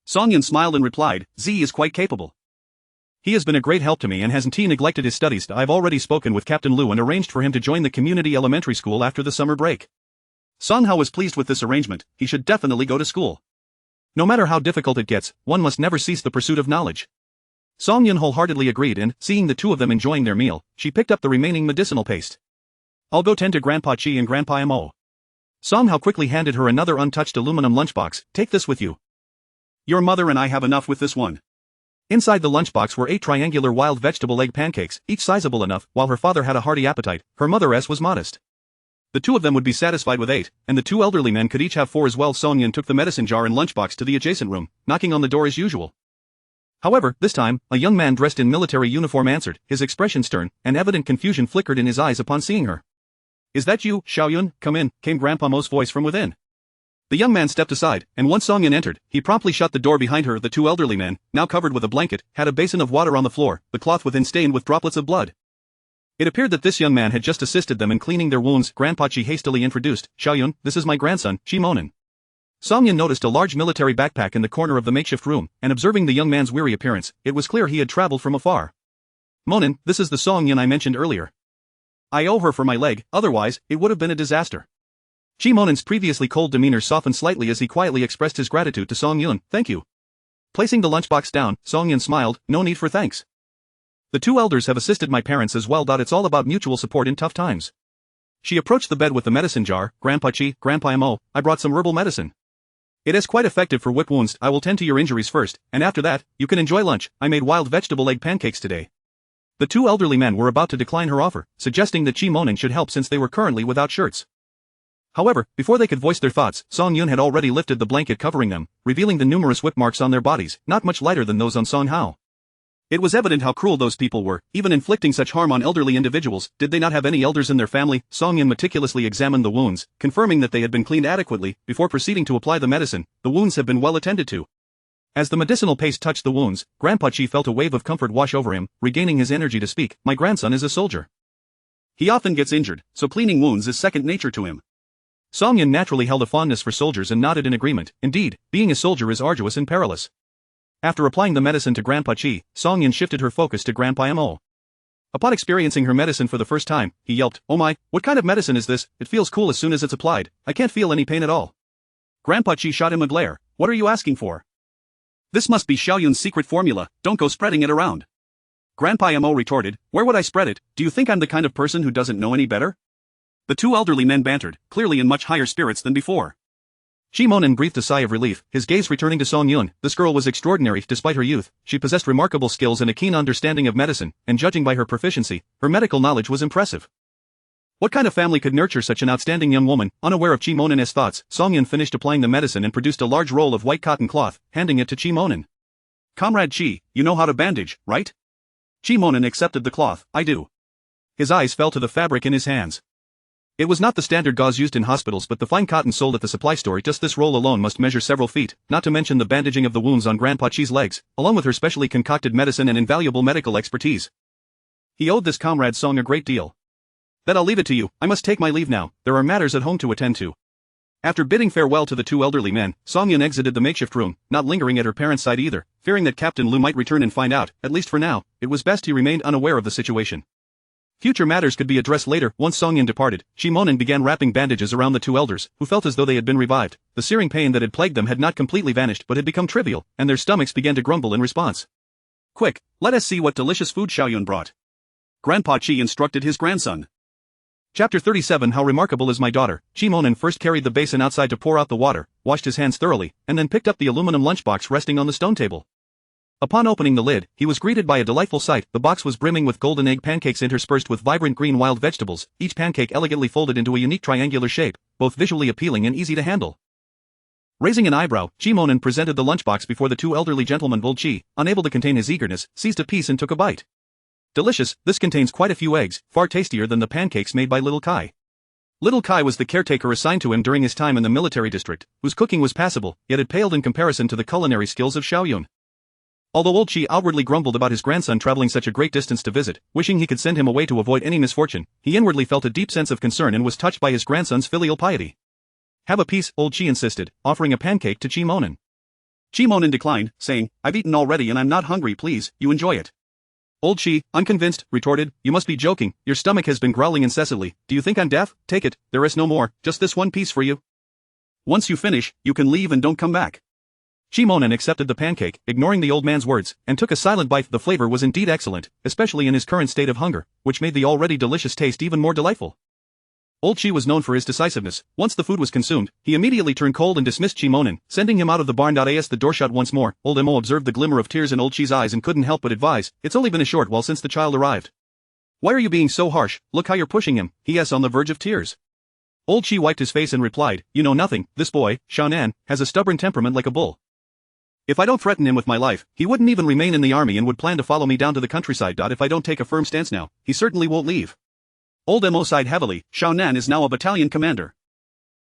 Song Yun smiled and replied, "Z is quite capable. He has been a great help to me and hasn't neglected his studies. I've already spoken with Captain Lu and arranged for him to join the community elementary school after the summer break." Song Hao was pleased with this arrangement. He should definitely go to school. No matter how difficult it gets, one must never cease the pursuit of knowledge. Song Yun wholeheartedly agreed and, seeing the two of them enjoying their meal, she picked up the remaining medicinal paste. "I'll go tend to Grandpa Chi and Grandpa Mo." Song Hao quickly handed her another untouched aluminum lunchbox. "Take this with you. Your mother and I have enough with this one." Inside the lunchbox were 8 triangular wild vegetable egg pancakes, each sizable enough. While her father had a hearty appetite, her mother's was modest. The two of them would be satisfied with 8, and the 2 elderly men could each have 4 as well. Song Yun took the medicine jar and lunchbox to the adjacent room, knocking on the door as usual. However, this time, a young man dressed in military uniform answered, his expression stern, and evident confusion flickered in his eyes upon seeing her. "Is that you, Xiaoyun? Come in," came Grandpa Mo's voice from within. The young man stepped aside, and once Song Yun entered, he promptly shut the door behind her. The 2 elderly men, now covered with a blanket, had a basin of water on the floor, the cloth within stained with droplets of blood. It appeared that this young man had just assisted them in cleaning their wounds. Grandpa Chi hastily introduced, "Xiaoyun, this is my grandson, Chi Monin." Song Yun noticed a large military backpack in the corner of the makeshift room, and observing the young man's weary appearance, it was clear he had traveled from afar. Monin, this is the Song Yun I mentioned earlier. I owe her for my leg, otherwise, it would have been a disaster. Chi Monin's previously cold demeanor softened slightly as he quietly expressed his gratitude to Song Yun. Thank you. Placing the lunchbox down, Song Yun smiled, no need for thanks. The two elders have assisted my parents as well. It's all about mutual support in tough times. She approached the bed with the medicine jar. Grandpa Chi, Grandpa Mo, I brought some herbal medicine. It is quite effective for whip wounds. I will tend to your injuries first, and after that, you can enjoy lunch. I made wild vegetable egg pancakes today. The two elderly men were about to decline her offer, suggesting that Chi Monin should help since they were currently without shirts. However, before they could voice their thoughts, Song Yun had already lifted the blanket covering them, revealing the numerous whip marks on their bodies, not much lighter than those on Song Hao. It was evident how cruel those people were, even inflicting such harm on elderly individuals. Did they not have any elders in their family? Song Yun meticulously examined the wounds, confirming that they had been cleaned adequately, before proceeding to apply the medicine. The wounds have been well attended to. As the medicinal paste touched the wounds, Grandpa Chi felt a wave of comfort wash over him, regaining his energy to speak. My grandson is a soldier. He often gets injured, so cleaning wounds is second nature to him. Song Yun naturally held a fondness for soldiers and nodded in agreement. Indeed, being a soldier is arduous and perilous. After applying the medicine to Grandpa Chi, Song Yun shifted her focus to Grandpa Mo. Upon experiencing her medicine for the first time, he yelped, "Oh my, what kind of medicine is this? It feels cool as soon as it's applied. I can't feel any pain at all." Grandpa Chi shot him a glare. What are you asking for? This must be Xiaoyun's secret formula, don't go spreading it around. Grandpa Mo retorted, where would I spread it? Do you think I'm the kind of person who doesn't know any better? The two elderly men bantered, clearly in much higher spirits than before. Chi Monin breathed a sigh of relief, his gaze returning to Song Yun. This girl was extraordinary. Despite her youth, she possessed remarkable skills and a keen understanding of medicine, and judging by her proficiency, her medical knowledge was impressive. What kind of family could nurture such an outstanding young woman? Unaware of Chi Monin's thoughts, Song Yun finished applying the medicine and produced a large roll of white cotton cloth, handing it to Chi Monin. Comrade Chi, you know how to bandage, right? Chi Monin accepted the cloth. I do. His eyes fell to the fabric in his hands. It was not the standard gauze used in hospitals but the fine cotton sold at the supply store. Just this roll alone must measure several feet, not to mention the bandaging of the wounds on Grandpa Chi's legs, along with her specially concocted medicine and invaluable medical expertise. He owed this comrade Song a great deal. Then I'll leave it to you. I must take my leave now, there are matters at home to attend to. After bidding farewell to the two elderly men, Song Yun exited the makeshift room, not lingering at her parents' side either, fearing that Captain Lu might return and find out. At least for now, it was best he remained unaware of the situation. Future matters could be addressed later. Once Song Yun departed, Chi Monin began wrapping bandages around the two elders, who felt as though they had been revived. The searing pain that had plagued them had not completely vanished but had become trivial, and their stomachs began to grumble in response. Quick, let us see what delicious food Xiaoyun brought. Grandpa Chi instructed his grandson. Chapter 37. How remarkable is my daughter. Chi Monin first carried the basin outside to pour out the water, washed his hands thoroughly, and then picked up the aluminum lunchbox resting on the stone table. Upon opening the lid, he was greeted by a delightful sight. The box was brimming with golden egg pancakes interspersed with vibrant green wild vegetables, each pancake elegantly folded into a unique triangular shape, both visually appealing and easy to handle. Raising an eyebrow, Chi Monin presented the lunchbox before the two elderly gentlemen. Old Chi, unable to contain his eagerness, seized a piece and took a bite. Delicious, this contains quite a few eggs, far tastier than the pancakes made by Little Kai. Little Kai was the caretaker assigned to him during his time in the military district, whose cooking was passable, yet it paled in comparison to the culinary skills of Xiaoyun. Although Old Chi outwardly grumbled about his grandson traveling such a great distance to visit, wishing he could send him away to avoid any misfortune, he inwardly felt a deep sense of concern and was touched by his grandson's filial piety. Have a piece, Old Chi insisted, offering a pancake to Chi Monin. Chi Monin declined, saying, I've eaten already and I'm not hungry. Please, you enjoy it. Old Chi, unconvinced, retorted, you must be joking, your stomach has been growling incessantly. Do you think I'm deaf? Take it, there is no more, just this one piece for you. Once you finish, you can leave and don't come back. Chi Monin accepted the pancake, ignoring the old man's words, and took a silent bite. The flavor was indeed excellent, especially in his current state of hunger, which made the already delicious taste even more delightful. Old Chi was known for his decisiveness. Once the food was consumed, he immediately turned cold and dismissed Chi Monin, sending him out of the barn. As the door shut once more, Old Mo observed the glimmer of tears in Old Chi's eyes and couldn't help but advise, it's only been a short while since the child arrived. Why are you being so harsh? Look how you're pushing him. He is on the verge of tears. Old Chi wiped his face and replied, you know nothing, this boy, Xiaonan, has a stubborn temperament like a bull. If I don't threaten him with my life, he wouldn't even remain in the army and would plan to follow me down to the countryside. If I don't take a firm stance now, he certainly won't leave. Old Mo sighed heavily. Xiaonan is now a battalion commander.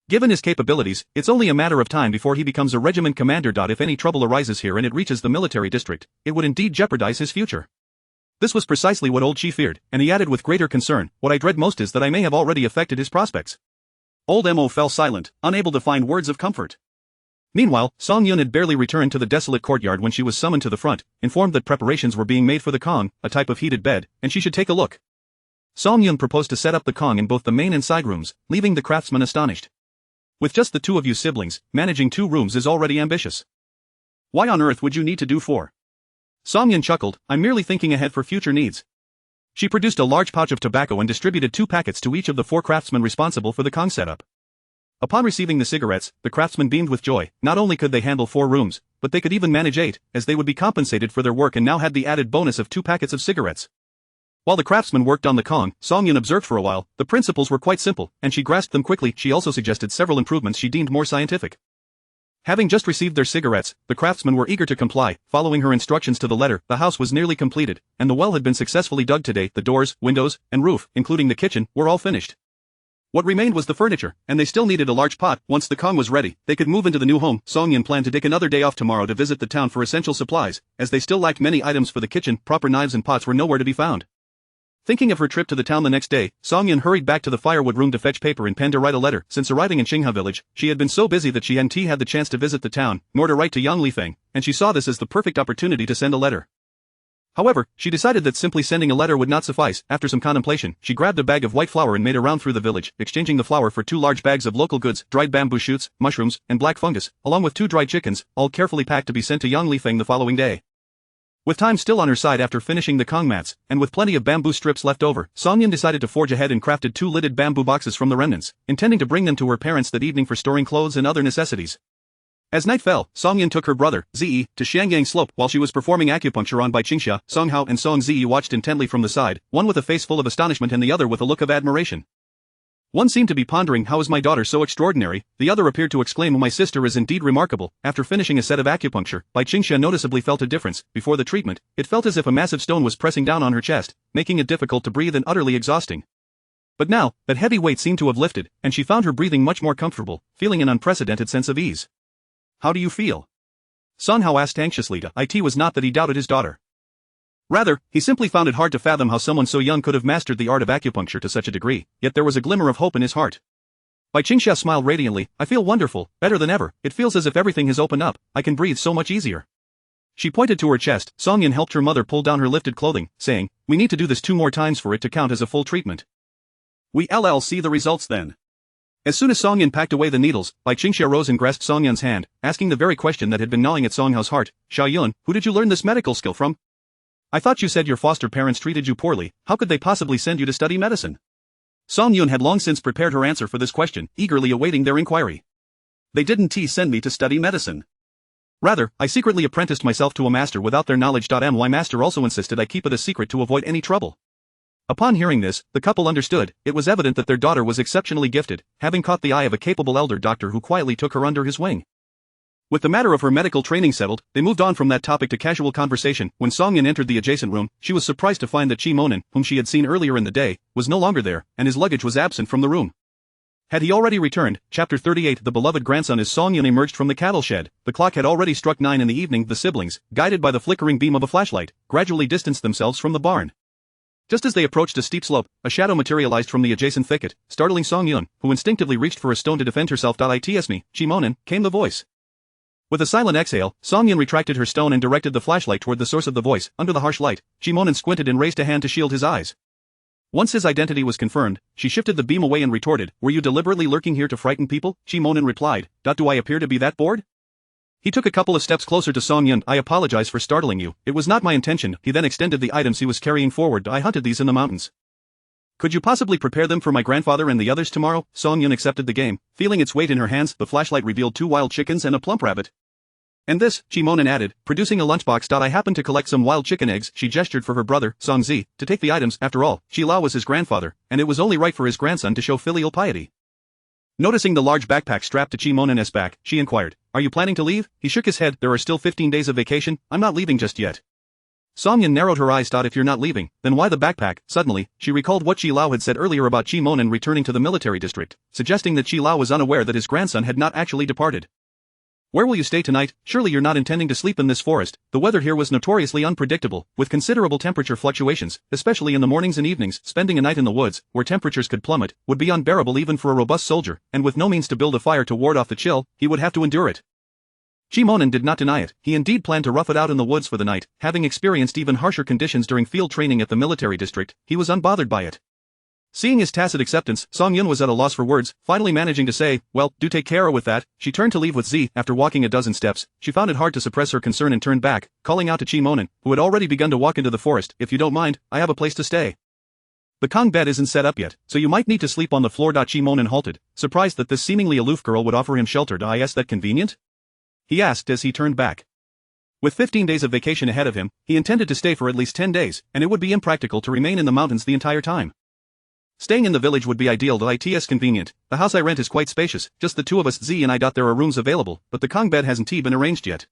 Given his capabilities, it's only a matter of time before he becomes a regiment commander. If any trouble arises here and it reaches the military district, it would indeed jeopardize his future. This was precisely what Old Chi feared, and he added with greater concern, what I dread most is that I may have already affected his prospects. Old Mo fell silent, unable to find words of comfort. Meanwhile, Song Yun had barely returned to the desolate courtyard when she was summoned to the front, informed that preparations were being made for the Kong, a type of heated bed, and she should take a look. Song Yun proposed to set up the Kong in both the main and side rooms, leaving the craftsman astonished. With just the two of you siblings, managing 2 rooms is already ambitious. Why on earth would you need to do 4? Song Yun chuckled, I'm merely thinking ahead for future needs. She produced a large pouch of tobacco and distributed 2 packets to each of the 4 craftsmen responsible for the Kong setup. Upon receiving the cigarettes, the craftsmen beamed with joy. Not only could they handle 4 rooms, but they could even manage 8, as they would be compensated for their work and now had the added bonus of 2 packets of cigarettes. While the craftsmen worked on the Kong, Song Yun observed for a while. The principles were quite simple, and she grasped them quickly. She also suggested several improvements she deemed more scientific. Having just received their cigarettes, the craftsmen were eager to comply. Following her instructions to the letter, the house was nearly completed, and the well had been successfully dug today. The doors, windows, and roof, including the kitchen, were all finished. What remained was the furniture, and they still needed a large pot. Once the Kong was ready, they could move into the new home. Song Yun planned to take another day off tomorrow to visit the town for essential supplies, as they still lacked many items for the kitchen. Proper knives and pots were nowhere to be found. Thinking of her trip to the town the next day, Song Yun hurried back to the firewood room to fetch paper and pen to write a letter. Since arriving in Qinghe village, she had been so busy that she hadn't had the chance to visit the town, nor to write to Yang Lifeng, and she saw this as the perfect opportunity to send a letter. However, she decided that simply sending a letter would not suffice. After some contemplation, she grabbed a bag of white flour and made a round through the village, exchanging the flour for 2 large bags of local goods, dried bamboo shoots, mushrooms, and black fungus, along with 2 dried chickens, all carefully packed to be sent to Yang Lifeng the following day. With time still on her side after finishing the Kong mats, and with plenty of bamboo strips left over, Song Yun decided to forge ahead and crafted 2 lidded bamboo boxes from the remnants, intending to bring them to her parents that evening for storing clothes and other necessities. As night fell, Song Yun took her brother, Ziyi, to Xiangyang Slope. While she was performing acupuncture on Bai Qingxia, Song Hao and Song Ziyi watched intently from the side, one with a face full of astonishment and the other with a look of admiration. One seemed to be pondering, how is my daughter so extraordinary? The other appeared to exclaim, my sister is indeed remarkable. After finishing a set of acupuncture, Bai Qingxia noticeably felt a difference. Before the treatment, it felt as if a massive stone was pressing down on her chest, making it difficult to breathe and utterly exhausting. But now, that heavy weight seemed to have lifted, and she found her breathing much more comfortable, feeling an unprecedented sense of ease. How do you feel? Song Hao asked anxiously. It was not that he doubted his daughter. Rather, he simply found it hard to fathom how someone so young could have mastered the art of acupuncture to such a degree, yet there was a glimmer of hope in his heart. Bai Qingxia smiled radiantly. I feel wonderful, better than ever. It feels as if everything has opened up. I can breathe so much easier. She pointed to her chest. Song Yun helped her mother pull down her lifted clothing, saying, we need to do this 2 more times for it to count as a full treatment. We'll see the results then. As soon as Song Yun packed away the needles, Bai Qingxia rose and grasped Song Yun's hand, asking the very question that had been gnawing at Song Hao's heart. Xiao Yun, who did you learn this medical skill from? I thought you said your foster parents treated you poorly. How could they possibly send you to study medicine? Song Yun had long since prepared her answer for this question, eagerly awaiting their inquiry. They didn't send me to study medicine. Rather, I secretly apprenticed myself to a master without their knowledge. My master also insisted I keep it a secret to avoid any trouble. Upon hearing this, the couple understood. It was evident that their daughter was exceptionally gifted, having caught the eye of a capable elder doctor who quietly took her under his wing. With the matter of her medical training settled, they moved on from that topic to casual conversation. When Song Yun entered the adjacent room, she was surprised to find that Qi Monen, whom she had seen earlier in the day, was no longer there, and his luggage was absent from the room. Had he already returned? Chapter 38. The beloved grandson. As Song Yun emerged from the cattle shed, the clock had already struck 9 in the evening. The siblings, guided by the flickering beam of a flashlight, gradually distanced themselves from the barn. Just as they approached a steep slope, a shadow materialized from the adjacent thicket, startling Song Yun, who instinctively reached for a stone to defend herself. It's me, Qi Monen, came the voice. With a silent exhale, Song Yun retracted her stone and directed the flashlight toward the source of the voice. Under the harsh light, Qi Monen squinted and raised a hand to shield his eyes. Once his identity was confirmed, she shifted the beam away and retorted, were you deliberately lurking here to frighten people? Qi Monen replied, do I appear to be that bored? He took a couple of steps closer to Song Yun. I apologize for startling you. It was not my intention. He then extended the items he was carrying forward. I hunted these in the mountains. Could you possibly prepare them for my grandfather and the others tomorrow? Song Yun accepted the game. Feeling its weight in her hands, the flashlight revealed 2 wild chickens and a plump rabbit. And this, Qi Monen added, producing a lunchbox. I happened to collect some wild chicken eggs. She gestured for her brother, Song Zi, to take the items. After all, Qi Lao was his grandfather, and it was only right for his grandson to show filial piety. Noticing the large backpack strapped to Qi Monen's back, she inquired, are you planning to leave? He shook his head. There are still 15 days of vacation. I'm not leaving just yet. Song Yun narrowed her eyes. If you're not leaving, then why the backpack? Suddenly, she recalled what Qi Lao had said earlier about Qi Monen returning to the military district, suggesting that Qi Lao was unaware that his grandson had not actually departed. Where will you stay tonight? Surely you're not intending to sleep in this forest. The weather here was notoriously unpredictable, with considerable temperature fluctuations, especially in the mornings and evenings. Spending a night in the woods, where temperatures could plummet, would be unbearable even for a robust soldier, and with no means to build a fire to ward off the chill, he would have to endure it. Chi Monen did not deny it. He indeed planned to rough it out in the woods for the night. Having experienced even harsher conditions during field training at the military district, he was unbothered by it. Seeing his tacit acceptance, Song Yun was at a loss for words, finally managing to say, "Well, do take care with that." She turned to leave with Z. After walking a dozen steps, she found it hard to suppress her concern and turned back, calling out to Chi Monen, who had already begun to walk into the forest. "If you don't mind, I have a place to stay. The Kong bed isn't set up yet, so you might need to sleep on the floor." Chi Monen halted, surprised that this seemingly aloof girl would offer him shelter. "Is that convenient?" he asked as he turned back. With 15 days of vacation ahead of him, he intended to stay for at least 10 days, and it would be impractical to remain in the mountains the entire time. Staying in the village would be ideal. It's convenient. The house I rent is quite spacious, just the two of us. Z and I. There are rooms available, but the Kong bed hasn't been arranged yet.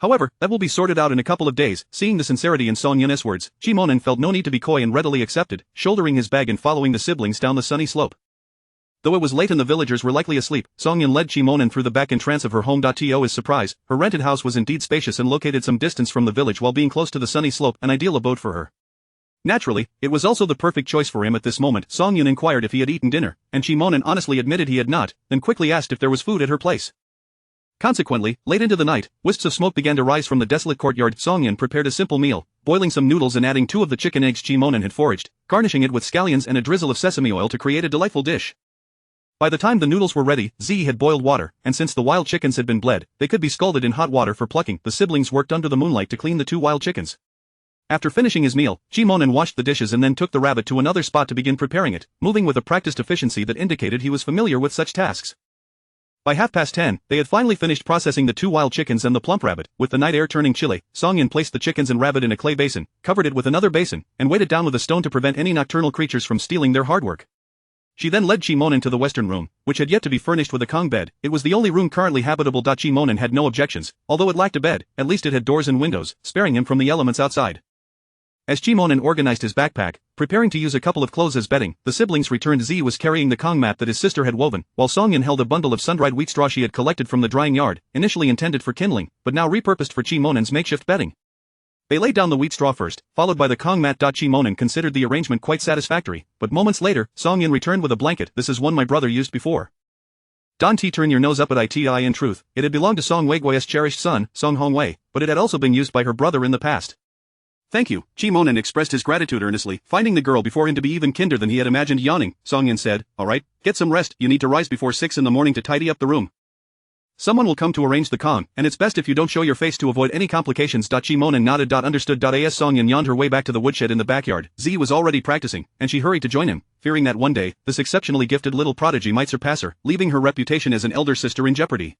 However, that will be sorted out in a couple of days. Seeing the sincerity in Song Yun's words, Chi Monen felt no need to be coy and readily accepted, shouldering his bag and following the siblings down the sunny slope. Though it was late and the villagers were likely asleep, Song Yun led Chi Monen through the back entrance of her home. To his surprise, her rented house was indeed spacious and located some distance from the village while being close to the sunny slope, an ideal abode for her. Naturally, it was also the perfect choice for him at this moment. Song Yun inquired if he had eaten dinner, and Chi Monen honestly admitted he had not, then quickly asked if there was food at her place. Consequently, late into the night, wisps of smoke began to rise from the desolate courtyard. Song Yun prepared a simple meal, boiling some noodles and adding 2 of the chicken eggs Chi Monen had foraged, garnishing it with scallions and a drizzle of sesame oil to create a delightful dish. By the time the noodles were ready, Z had boiled water, and since the wild chickens had been bled, they could be scalded in hot water for plucking. The siblings worked under the moonlight to clean the 2 wild chickens. After finishing his meal, Chi Monen washed the dishes and then took the rabbit to another spot to begin preparing it, moving with a practiced efficiency that indicated he was familiar with such tasks. By 10:30, they had finally finished processing the 2 wild chickens and the plump rabbit. With the night air turning chilly, Song Yun placed the chickens and rabbit in a clay basin, covered it with another basin, and weighted down with a stone to prevent any nocturnal creatures from stealing their hard work. She then led Chi Monen to the western room, which had yet to be furnished with a Kong bed. It was the only room currently habitable. Chi Monen had no objections, although it lacked a bed, at least it had doors and windows, sparing him from the elements outside. As Chi Monen organized his backpack, preparing to use a couple of clothes as bedding, the siblings returned. Z was carrying the Kong mat that his sister had woven, while Song Yun held a bundle of sun-dried wheat straw she had collected from the drying yard, initially intended for kindling, but now repurposed for Chi Monen's makeshift bedding. They laid down the wheat straw first, followed by the Kong mat. Chi Monen considered the arrangement quite satisfactory, but moments later, Song Yun returned with a blanket. "This is one my brother used before." Don T. Turn your nose up at it. In truth, it had belonged to Song Weigui's cherished son, Song Hongwei, but it had also been used by her brother in the past. "Thank you." Chi Monen expressed his gratitude earnestly, finding the girl before him to be even kinder than he had imagined. Yawning, Song Yun said, "All right, get some rest. You need to rise before 6 in the morning to tidy up the room. Someone will come to arrange the Kong, and it's best if you don't show your face to avoid any complications." Chi Monen nodded. Understood. As Song Yun yawned her way back to the woodshed in the backyard, Z was already practicing, and she hurried to join him, fearing that one day, this exceptionally gifted little prodigy might surpass her, leaving her reputation as an elder sister in jeopardy.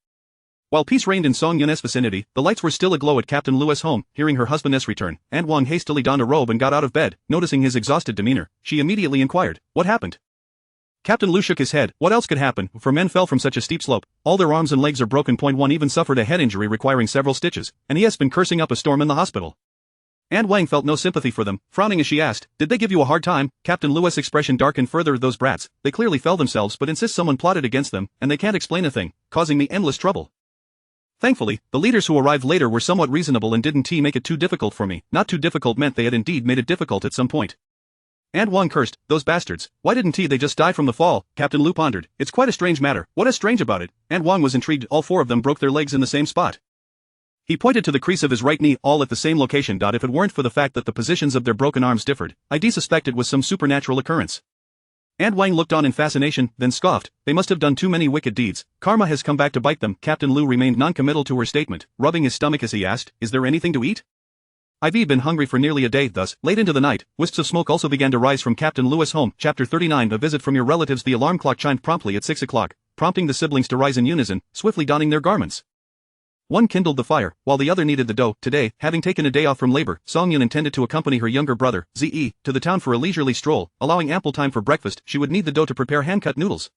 While peace reigned in Song Yun's vicinity, the lights were still aglow at Captain Lu's home. Hearing her husband's return, Aunt Wang hastily donned a robe and got out of bed. Noticing his exhausted demeanor, she immediately inquired, "What happened?" Captain Lu shook his head. What else could happen, for men fell from such a steep slope. All their arms and legs are broken. One even suffered a head injury requiring several stitches, and he has been cursing up a storm in the hospital. Aunt Wang felt no sympathy for them, frowning as she asked, "Did they give you a hard time?" Captain Lu's expression darkened further. "Those brats, they clearly fell themselves but insist someone plotted against them, and they can't explain a thing, causing me endless trouble. Thankfully, the leaders who arrived later were somewhat reasonable and didn't make it too difficult for me." Not too difficult meant they had indeed made it difficult at some point. Aunt Wang cursed, "Those bastards, why didn't they just die from the fall?" Captain Lu pondered, "It's quite a strange matter." "What is strange about it?" Aunt Wang was intrigued. "All 4 of them broke their legs in the same spot." He pointed to the crease of his right knee, all at the same location. If it weren't for the fact that the positions of their broken arms differed, I'd suspect it was some supernatural occurrence. Aunt Wang looked on in fascination, then scoffed, "They must have done too many wicked deeds. Karma has come back to bite them." Captain Lu remained non-committal to her statement, rubbing his stomach as he asked, "Is there anything to eat?" "I've been hungry for nearly a day." Thus, late into the night, wisps of smoke also began to rise from Captain Lu's home. Chapter 39 A visit from your relatives. The alarm clock chimed promptly at 6 o'clock, prompting the siblings to rise in unison, swiftly donning their garments. One kindled the fire, while the other kneaded the dough. Today, having taken a day off from labor, Song Yun intended to accompany her younger brother, Ze, to the town for a leisurely stroll, allowing ample time for breakfast. She would knead the dough to prepare hand-cut noodles.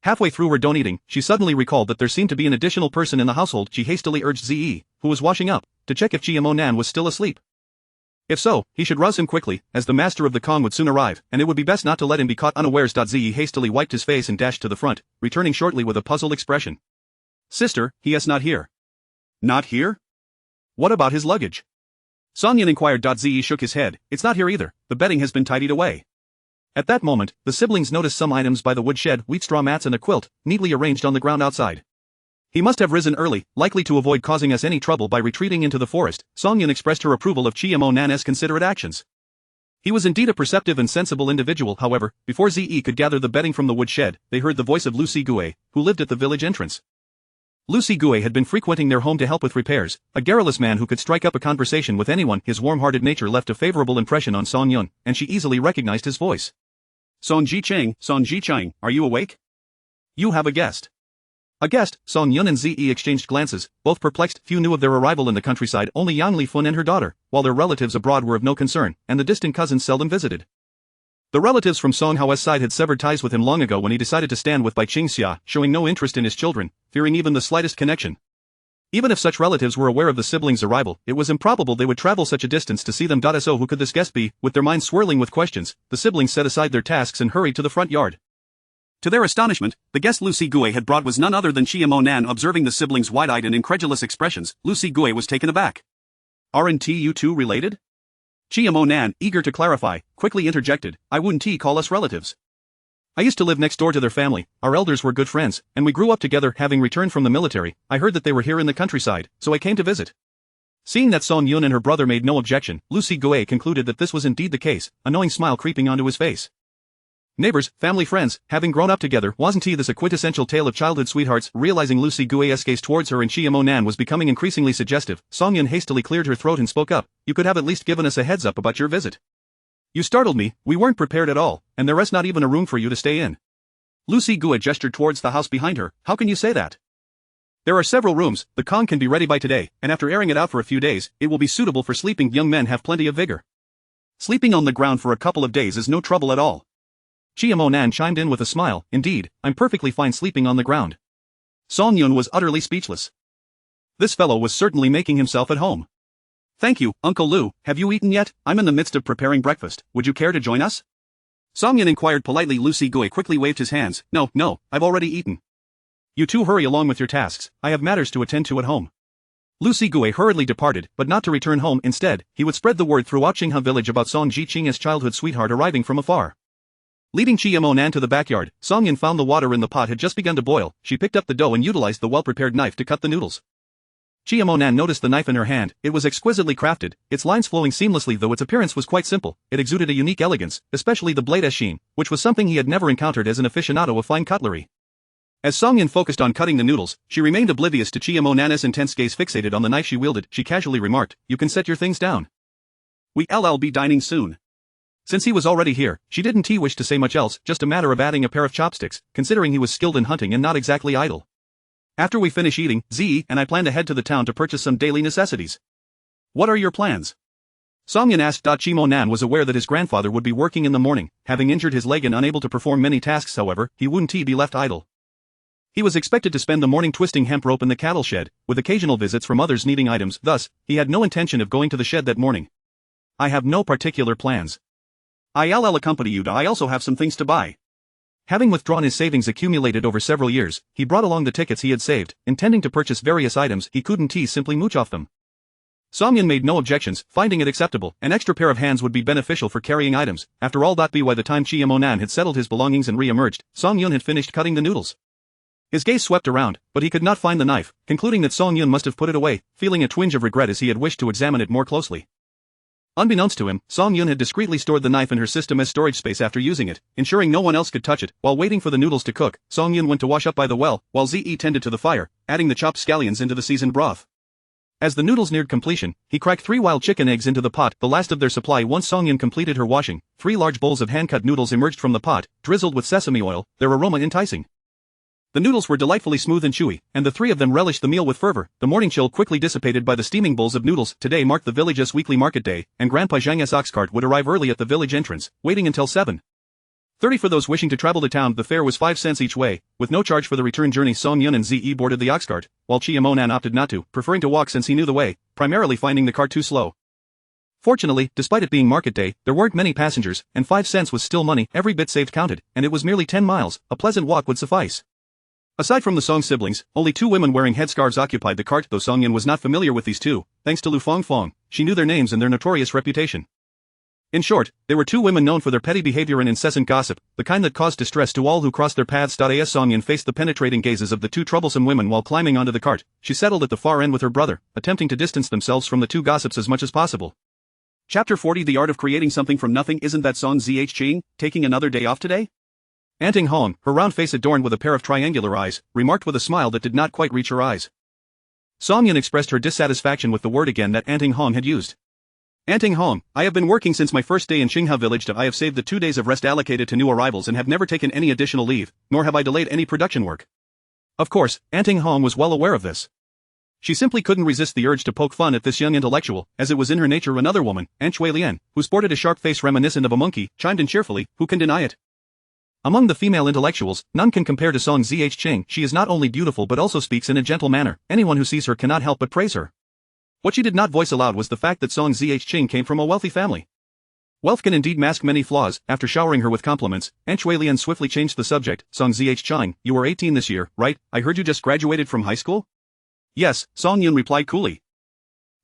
Halfway through her dough kneading, she suddenly recalled that there seemed to be an additional person in the household. She hastily urged Ze, who was washing up, to check if GMO Nan was still asleep. If so, he should rouse him quickly, as the master of the Kong would soon arrive, and it would be best not to let him be caught unawares. Ze hastily wiped his face and dashed to the front, returning shortly with a puzzled expression. "Sister, he is not here." "Not here? What about his luggage?" Song Yun inquired. Ze shook his head. "It's not here either. The bedding has been tidied away." At that moment, the siblings noticed some items by the woodshed, wheat straw mats and a quilt, neatly arranged on the ground outside. He must have risen early, likely to avoid causing us any trouble by retreating into the forest. Song Yun expressed her approval of Chimo-nan's considerate actions. He was indeed a perceptive and sensible individual. However, before Ze could gather the bedding from the woodshed, they heard the voice of Lu Sigüe, who lived at the village entrance. Lu Sigüe had been frequenting their home to help with repairs, a garrulous man who could strike up a conversation with anyone. His warm-hearted nature left a favorable impression on Song Yun, and she easily recognized his voice. Song Ji-chang, are you awake? You have a guest. A guest. Song Yun and Ze exchanged glances, both perplexed. Few knew of their arrival in the countryside, only Yang Li-fun and her daughter, while their relatives abroad were of no concern, and the distant cousins seldom visited. The relatives from Song Hao's side had severed ties with him long ago when he decided to stand with Bai Qingxia, showing no interest in his children, fearing even the slightest connection. Even if such relatives were aware of the siblings' arrival, it was improbable they would travel such a distance to see them. So who could this guest be? With their minds swirling with questions, the siblings set aside their tasks and hurried to the front yard. To their astonishment, the guest Lu Sigüe had brought was none other than Chimo-nan. Observing the siblings' wide-eyed and incredulous expressions, Lu Sigüe was taken aback. Aren't you two related? Chimo-nan, eager to clarify, quickly interjected, I wouldn't call us relatives. I used to live next door to their family, our elders were good friends, and we grew up together. Having returned from the military, I heard that they were here in the countryside, so I came to visit. Seeing that Song Yun and her brother made no objection, Lu Sigüe concluded that this was indeed the case, a knowing smile creeping onto his face. Neighbors, family friends, having grown up together, wasn't this a quintessential tale of childhood sweethearts? Realizing Lu Sigüe's gaze towards her and Chimo-nan was becoming increasingly suggestive, Song Yun hastily cleared her throat and spoke up, you could have at least given us a heads up about your visit. You startled me, we weren't prepared at all, and there is not even a room for you to stay in. Lu Sigüe gestured towards the house behind her, how can you say that? There are several rooms, the Kong can be ready by today, and after airing it out for a few days, it will be suitable for sleeping. Young men have plenty of vigor. Sleeping on the ground for a couple of days is no trouble at all. Chimo-nan chimed in with a smile, indeed, I'm perfectly fine sleeping on the ground. Song Yun was utterly speechless. This fellow was certainly making himself at home. Thank you, Uncle Lu, have you eaten yet? I'm in the midst of preparing breakfast, would you care to join us? Song Yun inquired politely. Lu Sigüe quickly waved his hands, no, I've already eaten. You two hurry along with your tasks, I have matters to attend to at home. Lu Sigüe hurriedly departed, but not to return home. Instead, he would spread the word throughout Qinghe village about Song Ji-chang's childhood sweetheart arriving from afar. Leading Chimo-nan to the backyard, Song Yun found the water in the pot had just begun to boil. She picked up the dough and utilized the well-prepared knife to cut the noodles. Chimo-nan noticed the knife in her hand. It was exquisitely crafted, its lines flowing seamlessly. Though its appearance was quite simple, it exuded a unique elegance, especially the blade's sheen, which was something he had never encountered as an aficionado of fine cutlery. As Song Yun focused on cutting the noodles, she remained oblivious to Chimo-nan's intense gaze fixated on the knife she wielded. She casually remarked, you can set your things down. We'll be dining soon. Since he was already here, she didn't wish to say much else, just a matter of adding a pair of chopsticks, considering he was skilled in hunting and not exactly idle. After we finish eating, Ze and I plan to head to the town to purchase some daily necessities. What are your plans? Song Yun asked. Chimo-nan was aware that his grandfather would be working in the morning, having injured his leg and unable to perform many tasks. However, he wouldn't be left idle. He was expected to spend the morning twisting hemp rope in the cattle shed, with occasional visits from others needing items. Thus, he had no intention of going to the shed that morning. I have no particular plans. I'll accompany you. I also have some things to buy. Having withdrawn his savings accumulated over several years, he brought along the tickets he had saved, intending to purchase various items. He couldn't simply mooch off them. Song Yun made no objections, finding it acceptable. An extra pair of hands would be beneficial for carrying items. After all, by the time Chimo-nan had settled his belongings and re-emerged, Song Yun had finished cutting the noodles. His gaze swept around, but he could not find the knife, concluding that Song Yun must have put it away, feeling a twinge of regret as he had wished to examine it more closely. Unbeknownst to him, Song Yun had discreetly stored the knife in her system as storage space after using it, ensuring no one else could touch it. While waiting for the noodles to cook, Song Yun went to wash up by the well, while Ze tended to the fire, adding the chopped scallions into the seasoned broth. As the noodles neared completion, he cracked 3 wild chicken eggs into the pot, the last of their supply. Once Song Yun completed her washing, 3 large bowls of hand-cut noodles emerged from the pot, drizzled with sesame oil, their aroma enticing. The noodles were delightfully smooth and chewy, and the 3 of them relished the meal with fervor. The morning chill quickly dissipated by the steaming bowls of noodles. Today marked the village's weekly market day, and Grandpa Zhang's ox cart would arrive early at the village entrance, waiting until 7:30 for those wishing to travel to town. The fare was 5 cents each way, with no charge for the return journey. Song Yun and Ze boarded the ox cart, while Chimo-nan opted not to, preferring to walk since he knew the way, primarily finding the cart too slow. Fortunately, despite it being market day, there weren't many passengers, and 5 cents was still money. Every bit saved counted, and it was merely 10 miles, a pleasant walk would suffice. Aside from the Song siblings, only 2 women wearing headscarves occupied the cart. Though Song Yun was not familiar with these two, thanks to Lu Fongfong, she knew their names and their notorious reputation. In short, they were two women known for their petty behavior and incessant gossip, the kind that caused distress to all who crossed their paths. As Song Yun faced the penetrating gazes of the two troublesome women while climbing onto the cart, she settled at the far end with her brother, attempting to distance themselves from the two gossips as much as possible. Chapter 40 The Art of Creating Something from Nothing. Isn't that Song Zh taking another day off today? Anting Hong, her round face adorned with a pair of triangular eyes, remarked with a smile that did not quite reach her eyes. Song Yun expressed her dissatisfaction with the word again that Anting Hong had used. Anting Hong, I have been working since my first day in Qinghe village. I have saved the 2 days of rest allocated to new arrivals and have never taken any additional leave, nor have I delayed any production work. Of course, Anting Hong was well aware of this. She simply couldn't resist the urge to poke fun at this young intellectual, as it was in her nature. Another woman, An Shui Lian, who sported a sharp face reminiscent of a monkey, chimed in cheerfully, who can deny it? Among the female intellectuals, none can compare to Song Zh. She is not only beautiful but also speaks in a gentle manner. Anyone who sees her cannot help but praise her. What she did not voice aloud was the fact that Song Zh came from a wealthy family. Wealth can indeed mask many flaws. After showering her with compliments, An Shui Lian swiftly changed the subject. Song Zh, you were 18 this year, right? I heard you just graduated from high school? Yes, Song Yun replied coolly.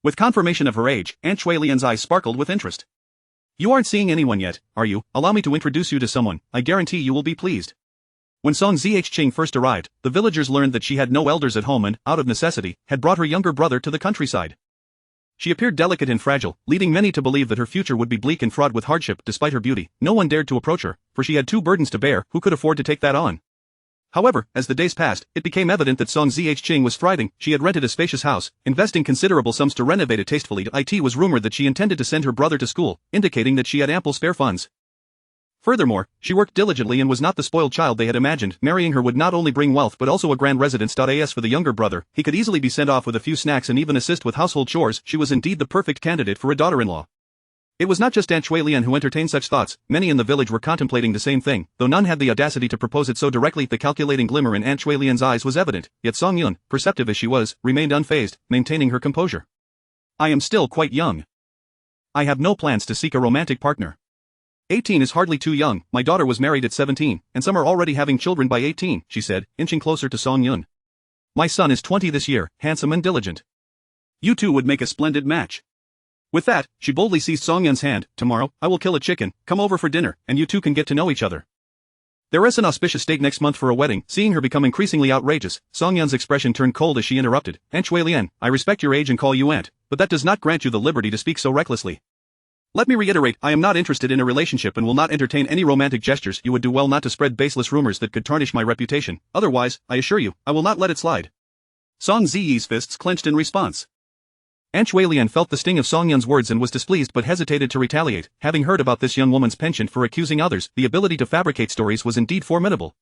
With confirmation of her age, An Shui Lian's eyes sparkled with interest. You aren't seeing anyone yet, are you? Allow me to introduce you to someone. I guarantee you will be pleased. When Song Zh first arrived, the villagers learned that she had no elders at home and, out of necessity, had brought her younger brother to the countryside. She appeared delicate and fragile, leading many to believe that her future would be bleak and fraught with hardship. Despite her beauty, no one dared to approach her, for she had two burdens to bear. Who could afford to take that on? However, as the days passed, it became evident that Song Zh was thriving. She had rented a spacious house, investing considerable sums to renovate it tastefully. It was rumored that she intended to send her brother to school, indicating that she had ample spare funds. Furthermore, she worked diligently and was not the spoiled child they had imagined. Marrying her would not only bring wealth but also a grand residence. As for the younger brother, he could easily be sent off with a few snacks and even assist with household chores. She was indeed the perfect candidate for a daughter-in-law. It was not just An Shui Lian who entertained such thoughts. Many in the village were contemplating the same thing, though none had the audacity to propose it so directly. The calculating glimmer in An Shui Lian's eyes was evident, yet Song Yun, perceptive as she was, remained unfazed, maintaining her composure. I am still quite young. I have no plans to seek a romantic partner. 18 is hardly too young. My daughter was married at 17, and some are already having children by 18, she said, inching closer to Song Yun. My son is 20 this year, handsome and diligent. You two would make a splendid match. With that, she boldly seized Song Yun's hand. Tomorrow, I will kill a chicken, come over for dinner, and you two can get to know each other. There is an auspicious date next month for a wedding. Seeing her become increasingly outrageous, Song Yun's expression turned cold as she interrupted. An Shui Lian, I respect your age and call you aunt, but that does not grant you the liberty to speak so recklessly. Let me reiterate, I am not interested in a relationship and will not entertain any romantic gestures. You would do well not to spread baseless rumors that could tarnish my reputation. Otherwise, I assure you, I will not let it slide. Song Ziyi's fists clenched in response. An Shui Lian felt the sting of Song Yun's words and was displeased but hesitated to retaliate. Having heard about this young woman's penchant for accusing others, the ability to fabricate stories was indeed formidable.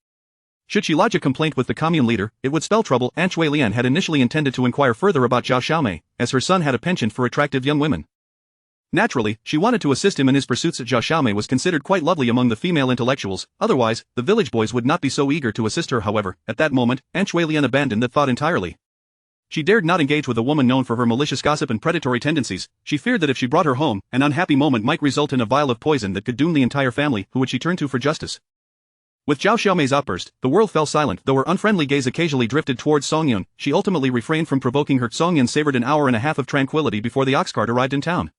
Should she lodge a complaint with the commune leader, it would spell trouble. An Shui Lian had initially intended to inquire further about Zhao Xiaomei, as her son had a penchant for attractive young women. Naturally, she wanted to assist him in his pursuits. Zhao Xiaomei was considered quite lovely among the female intellectuals, otherwise, the village boys would not be so eager to assist her. However, at that moment, An Shui Lian abandoned that thought entirely. She dared not engage with a woman known for her malicious gossip and predatory tendencies. She feared that if she brought her home, an unhappy moment might result in a vial of poison that could doom the entire family. Who would she turn to for justice? With Zhao Xiaomei's outburst, the world fell silent. Though her unfriendly gaze occasionally drifted towards Song Yun, she ultimately refrained from provoking her. Song Yun savored an hour and a half of tranquility before the ox cart arrived in town.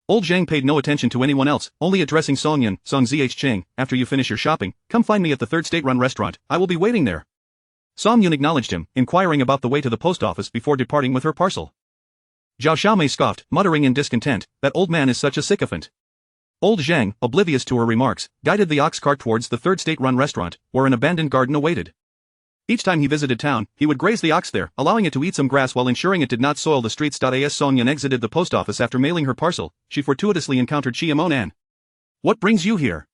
Old Zhang paid no attention to anyone else, only addressing Song Yun. Song Zh, after you finish your shopping, come find me at the third state-run restaurant. I will be waiting there. Song Yun acknowledged him, inquiring about the way to the post office before departing with her parcel. Zhao Xiaomei scoffed, muttering in discontent, that old man is such a sycophant. Old Zhang, oblivious to her remarks, guided the ox cart towards the third state-run restaurant, where an abandoned garden awaited. Each time he visited town, he would graze the ox there, allowing it to eat some grass while ensuring it did not soil the streets. As Song Yun exited the post office after mailing her parcel, she fortuitously encountered Chia Monan. What brings you here?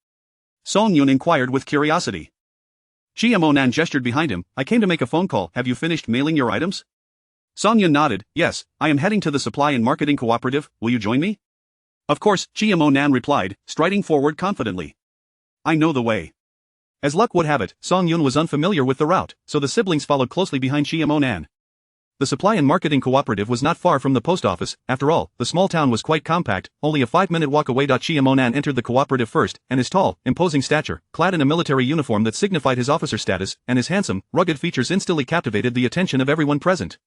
Song Yun inquired with curiosity. Chia Monan gestured behind him. I came to make a phone call. Have you finished mailing your items? Song Yun nodded. Yes, I am heading to the supply and marketing cooperative. Will you join me? Of course, Chia Monan replied, striding forward confidently. I know the way. As luck would have it, Song Yun was unfamiliar with the route, so the siblings followed closely behind Chia Monan. The supply and marketing cooperative was not far from the post office. After all, the small town was quite compact, only a 5-minute walk away. Chia Monan entered the cooperative first, and his tall, imposing stature, clad in a military uniform that signified his officer status, and his handsome, rugged features instantly captivated the attention of everyone present.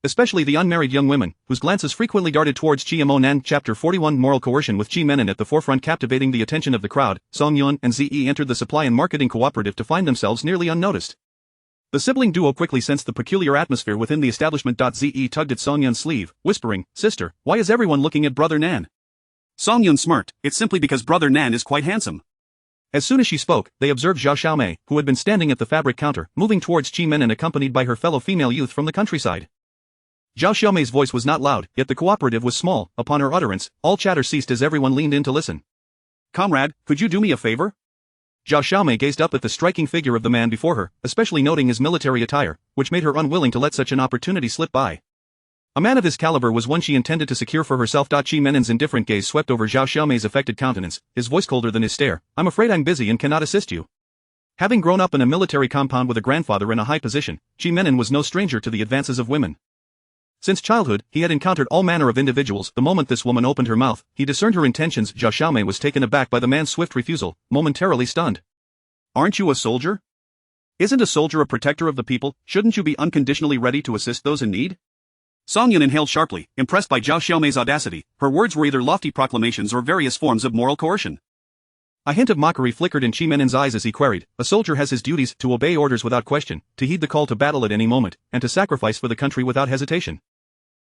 especially the unmarried young women, whose glances frequently darted towards Chi Nan. Chapter 41 Moral Coercion. With Chi Menon at the forefront captivating the attention of the crowd, Song Yun and Ze entered the supply and marketing cooperative to find themselves nearly unnoticed. The sibling duo quickly sensed the peculiar atmosphere within the establishment. Ze tugged at Song Yun's sleeve, whispering, "Sister, why is everyone looking at Brother Nan?" Song Yun smirked, "It's simply because Brother Nan is quite handsome." As soon as she spoke, they observed Zhao Xiaomei, who had been standing at the fabric counter, moving towards Chi Menon accompanied by her fellow female youth from the countryside. Zhao Xiaomei's voice was not loud, yet the cooperative was small. Upon her utterance, all chatter ceased as everyone leaned in to listen. "Comrade, could you do me a favor?" Zhao Xiaomei gazed up at the striking figure of the man before her, especially noting his military attire, which made her unwilling to let such an opportunity slip by. A man of his caliber was one she intended to secure for herself. Chi Menon's indifferent gaze swept over Zhao Xiaomei's affected countenance, his voice colder than his stare. "I'm afraid I'm busy and cannot assist you." Having grown up in a military compound with a grandfather in a high position, Chi Menon was no stranger to the advances of women. Since childhood, he had encountered all manner of individuals. The moment this woman opened her mouth, he discerned her intentions. Zhao Xiaomei was taken aback by the man's swift refusal, momentarily stunned. "Aren't you a soldier? Isn't a soldier a protector of the people? Shouldn't you be unconditionally ready to assist those in need?" Song Yun inhaled sharply, impressed by Zhao Xiaomei's audacity. Her words were either lofty proclamations or various forms of moral coercion. A hint of mockery flickered in Chi Menon's eyes as he queried, "A soldier has his duties: to obey orders without question, to heed the call to battle at any moment, and to sacrifice for the country without hesitation.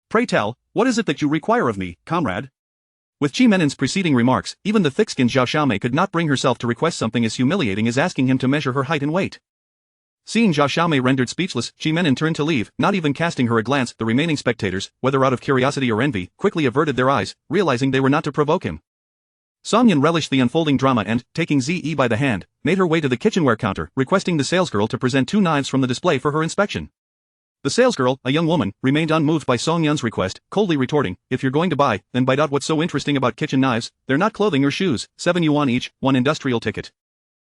Pray tell, what is it that you require of me, comrade?" With Chi Menon's preceding remarks, even the thick-skinned Zhao Xiaomei could not bring herself to request something as humiliating as asking him to measure her height and weight. Seeing Zhao Xiaomei rendered speechless, Chi Menon turned to leave, not even casting her a glance. The remaining spectators, whether out of curiosity or envy, quickly averted their eyes, realizing they were not to provoke him. Song Yun relished the unfolding drama and, taking Ze by the hand, made her way to the kitchenware counter, requesting the salesgirl to present 2 knives from the display for her inspection. The salesgirl, a young woman, remained unmoved by Song Yun's request, coldly retorting, "If you're going to buy, then buy. What's so interesting about kitchen knives? They're not clothing or shoes. 7 yuan each, 1 industrial ticket."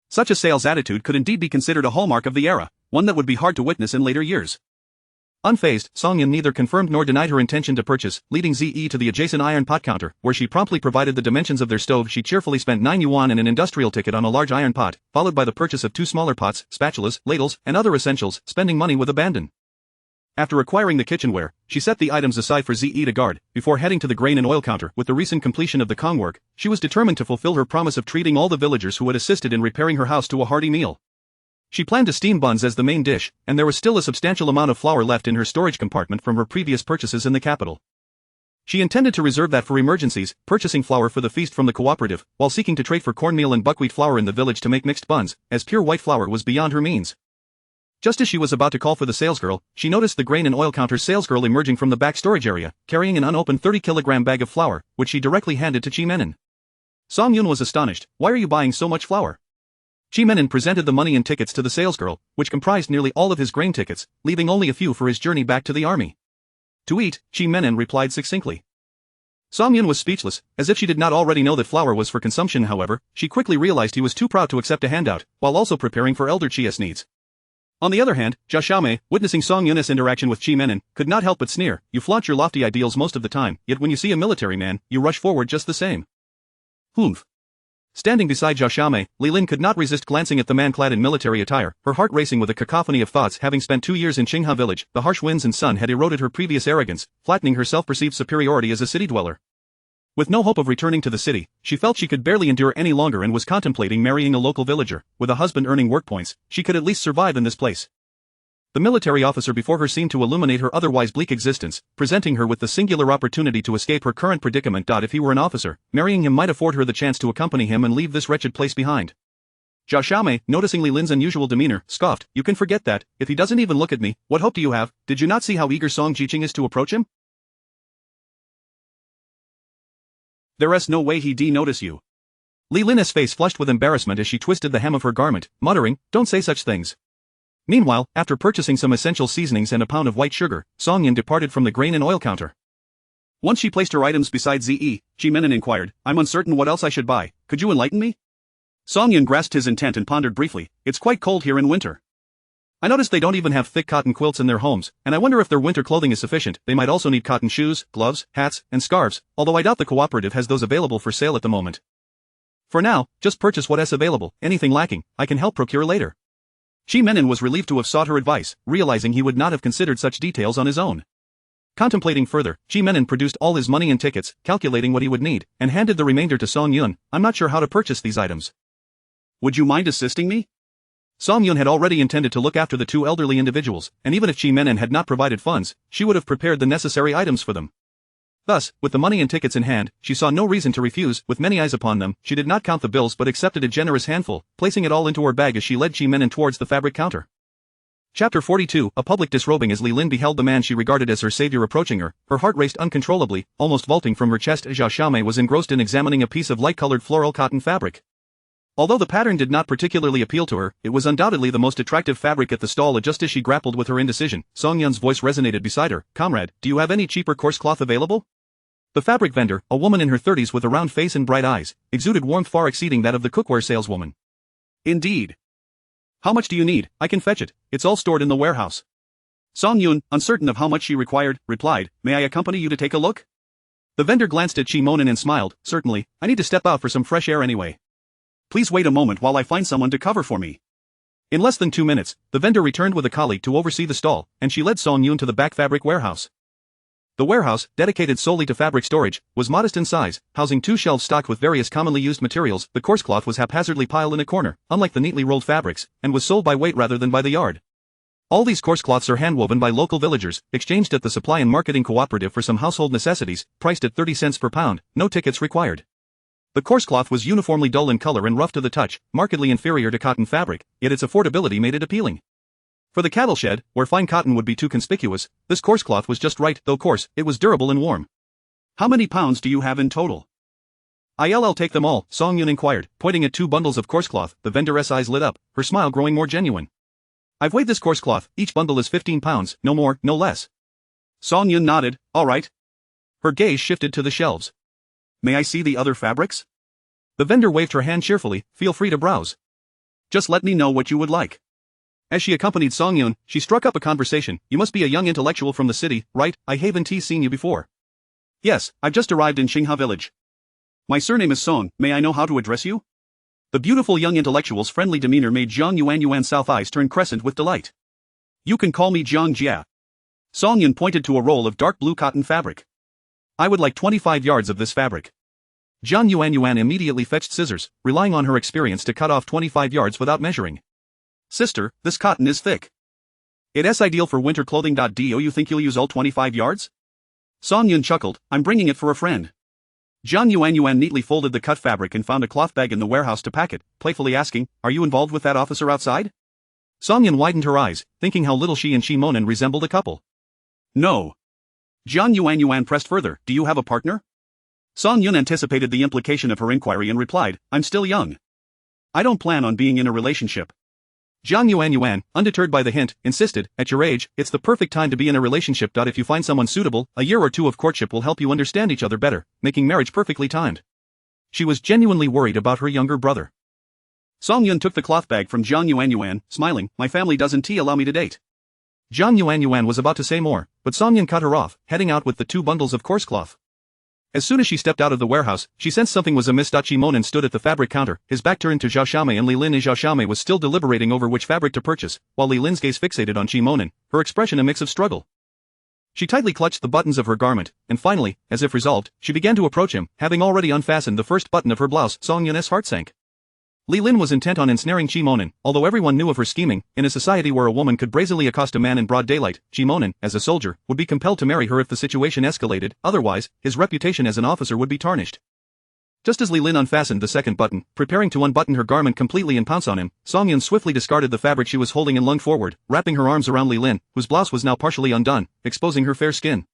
Such a sales attitude could indeed be considered a hallmark of the era, one that would be hard to witness in later years. Unfazed, Song Yun neither confirmed nor denied her intention to purchase, leading Ze to the adjacent iron pot counter, where she promptly provided the dimensions of their stove. She cheerfully spent 9 yuan and an industrial ticket on a large iron pot, followed by the purchase of 2 smaller pots, spatulas, ladles, and other essentials, spending money with abandon. After acquiring the kitchenware, she set the items aside for Ze to guard. Before heading to the grain and oil counter, with the recent completion of the Kong work, she was determined to fulfill her promise of treating all the villagers who had assisted in repairing her house to a hearty meal. She planned to steam buns as the main dish, and there was still a substantial amount of flour left in her storage compartment from her previous purchases in the capital. She intended to reserve that for emergencies, purchasing flour for the feast from the cooperative, while seeking to trade for cornmeal and buckwheat flour in the village to make mixed buns, as pure white flour was beyond her means. Just as she was about to call for the salesgirl, she noticed the grain and oil counter salesgirl emerging from the back storage area, carrying an unopened 30-kilogram bag of flour, which she directly handed to Chi Menon. Song Yun was astonished. "Why are you buying so much flour?" Chi Menon presented the money and tickets to the salesgirl, which comprised nearly all of his grain tickets, leaving only a few for his journey back to the army. "To eat," Chi Menon replied succinctly. Song Yun was speechless, as if she did not already know that flour was for consumption. However, she quickly realized he was too proud to accept a handout, while also preparing for elder Chi's needs. On the other hand, Zhao Xiaomei, witnessing Song Yun's interaction with Chi Menon, could not help but sneer. "You flaunt your lofty ideals most of the time, yet when you see a military man, you rush forward just the same." Humph. Standing beside Zhao Xiaomei, Li Lin could not resist glancing at the man clad in military attire, her heart racing with a cacophony of thoughts. Having spent 2 years in Qinghe village, the harsh winds and sun had eroded her previous arrogance, flattening her self-perceived superiority as a city dweller. With no hope of returning to the city, she felt she could barely endure any longer and was contemplating marrying a local villager. With a husband earning work points, she could at least survive in this place. The military officer before her seemed to illuminate her otherwise bleak existence, presenting her with the singular opportunity to escape her current predicament. If he were an officer, marrying him might afford her the chance to accompany him and leave this wretched place behind. Zhao Xiaomei, noticing Li Lin's unusual demeanor, scoffed, "You can forget that. If he doesn't even look at me, what hope do you have? Did you not see how eager Song Jiqing is to approach him? There's no way he'd notice you." Li Lin's face flushed with embarrassment as she twisted the hem of her garment, muttering, "Don't say such things." Meanwhile, after purchasing some essential seasonings and a pound of white sugar, Song Yun departed from the grain and oil counter. Once she placed her items beside Ze, Chi Menon inquired, "I'm uncertain what else I should buy. Could you enlighten me?" Song Yun grasped his intent and pondered briefly. "It's quite cold here in winter. I noticed they don't even have thick cotton quilts in their homes, and I wonder if their winter clothing is sufficient. They might also need cotton shoes, gloves, hats, and scarves, although I doubt the cooperative has those available for sale at the moment. For now, just purchase what's available. Anything lacking, I can help procure later." Chi Menon was relieved to have sought her advice, realizing he would not have considered such details on his own. Contemplating further, Ji Menon produced all his money and tickets, calculating what he would need, and handed the remainder to Song Yun. I'm not sure how to purchase these items. Would you mind assisting me? Song Yun had already intended to look after the two elderly individuals, and even if Ji Menon had not provided funds, she would have prepared the necessary items for them. Thus, with the money and tickets in hand, she saw no reason to refuse. With many eyes upon them, she did not count the bills but accepted a generous handful, placing it all into her bag as she led Ji Menon towards the fabric counter. Chapter 42, a public disrobing. As Li Lin beheld the man she regarded as her savior approaching her, her heart raced uncontrollably, almost vaulting from her chest. Zhao Xiaomei was engrossed in examining a piece of light-colored floral cotton fabric. Although the pattern did not particularly appeal to her, it was undoubtedly the most attractive fabric at the stall. Just as she grappled with her indecision, Song Yun's voice resonated beside her. Comrade, do you have any cheaper coarse cloth available? The fabric vendor, a woman in her 30s with a round face and bright eyes, exuded warmth far exceeding that of the cookware saleswoman. Indeed. How much do you need? I can fetch it, it's all stored in the warehouse. Song Yun, uncertain of how much she required, replied, may I accompany you to take a look? The vendor glanced at Chi Monin and smiled, certainly, I need to step out for some fresh air anyway. Please wait a moment while I find someone to cover for me. In less than 2 minutes, the vendor returned with a colleague to oversee the stall, and she led Song Yun to the back fabric warehouse. The warehouse, dedicated solely to fabric storage, was modest in size, housing 2 shelves stocked with various commonly used materials. The coarse cloth was haphazardly piled in a corner, unlike the neatly rolled fabrics, and was sold by weight rather than by the yard. All these coarse cloths are handwoven by local villagers, exchanged at the Supply and Marketing Cooperative for some household necessities, priced at 30 cents per pound, no tickets required. The coarse cloth was uniformly dull in color and rough to the touch, markedly inferior to cotton fabric, yet its affordability made it appealing. For the cattle shed, where fine cotton would be too conspicuous, this coarse cloth was just right. Though coarse, it was durable and warm. How many pounds do you have in total? I'll take them all, Song Yun inquired, pointing at 2 bundles of coarse cloth. The vendor's eyes lit up, her smile growing more genuine. I've weighed this coarse cloth, each bundle is 15 pounds, no more, no less. Song Yun nodded, all right. Her gaze shifted to the shelves. May I see the other fabrics? The vendor waved her hand cheerfully, feel free to browse. Just let me know what you would like. As she accompanied Song Yun, she struck up a conversation. You must be a young intellectual from the city, right? I haven't seen you before. Yes, I've just arrived in Xingha village. My surname is Song, may I know how to address you? The beautiful young intellectual's friendly demeanor made Zhang Yuan's south eyes turn crescent with delight. You can call me Zhang Jia. Song Yun pointed to a roll of dark blue cotton fabric. I would like 25 yards of this fabric. Zhang Yuan immediately fetched scissors, relying on her experience to cut off 25 yards without measuring. Sister, this cotton is thick. It's ideal for winter clothing. Do you think you'll use all 25 yards? Song Yun chuckled, I'm bringing it for a friend. Zhang Yuan neatly folded the cut fabric and found a cloth bag in the warehouse to pack it, playfully asking, are you involved with that officer outside? Song Yun widened her eyes, thinking how little she and Chi Monin resembled a couple. No. Zhang Yuan pressed further, do you have a partner? Song Yun anticipated the implication of her inquiry and replied, I'm still young. I don't plan on being in a relationship. Zhang Yuan, undeterred by the hint, insisted, at your age, it's the perfect time to be in a relationship. If you find someone suitable, a year or 2 of courtship will help you understand each other better, making marriage perfectly timed. She was genuinely worried about her younger brother. Song Yun took the cloth bag from Zhang Yuan, smiling, my family doesn't allow me to date. Zhang Yuan was about to say more, but Song Yun cut her off, heading out with the 2 bundles of coarse cloth. As soon as she stepped out of the warehouse, she sensed something was amiss. Chi Monin stood at the fabric counter, his back turned to Zhao Xiaomei and Li Lin. Zhao Xiaomei was still deliberating over which fabric to purchase, while Li Lin's gaze fixated on Chi Monin, her expression a mix of struggle. She tightly clutched the buttons of her garment, and finally, as if resolved, she began to approach him, having already unfastened the first button of her blouse. Song Yun's heart sank. Li Lin was intent on ensnaring Chi Monin, although everyone knew of her scheming. In a society where a woman could brazenly accost a man in broad daylight, Chi Monin, as a soldier, would be compelled to marry her if the situation escalated, otherwise, his reputation as an officer would be tarnished. Just as Li Lin unfastened the second button, preparing to unbutton her garment completely and pounce on him, Song Yun swiftly discarded the fabric she was holding and lunged forward, wrapping her arms around Li Lin, whose blouse was now partially undone, exposing her fair skin.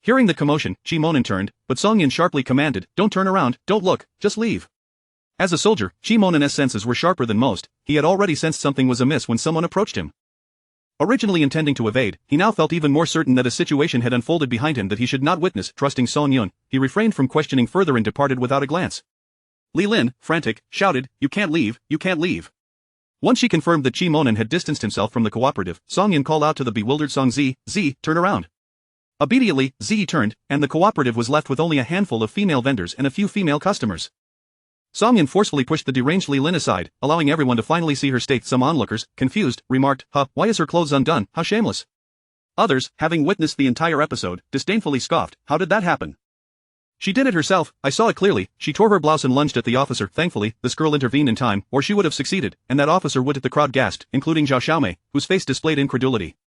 Hearing the commotion, Chi Monin turned, but Song Yun sharply commanded, don't turn around, don't look, just leave. As a soldier, Chi Monin's senses were sharper than most. He had already sensed something was amiss when someone approached him. Originally intending to evade, he now felt even more certain that a situation had unfolded behind him that he should not witness. Trusting Song Yun, he refrained from questioning further and departed without a glance. Li Lin, frantic, shouted, you can't leave, you can't leave. Once she confirmed that Chi Monin had distanced himself from the cooperative, Song Yun called out to the bewildered Song Zi, turn around. Obediently, Zi turned, and the cooperative was left with only a handful of female vendors and a few female customers. Song Yun forcefully pushed the deranged Li Lin aside, allowing everyone to finally see her state. Some onlookers, confused, remarked, why is her clothes undone, how shameless. Others, having witnessed the entire episode, disdainfully scoffed, "How did that happen?" "She did it herself, I saw it clearly. She tore her blouse and lunged at the officer." Thankfully, this girl intervened in time, or she would have succeeded, and that officer would. The crowd gasped, including Zhao Xiaomei, whose face displayed incredulity.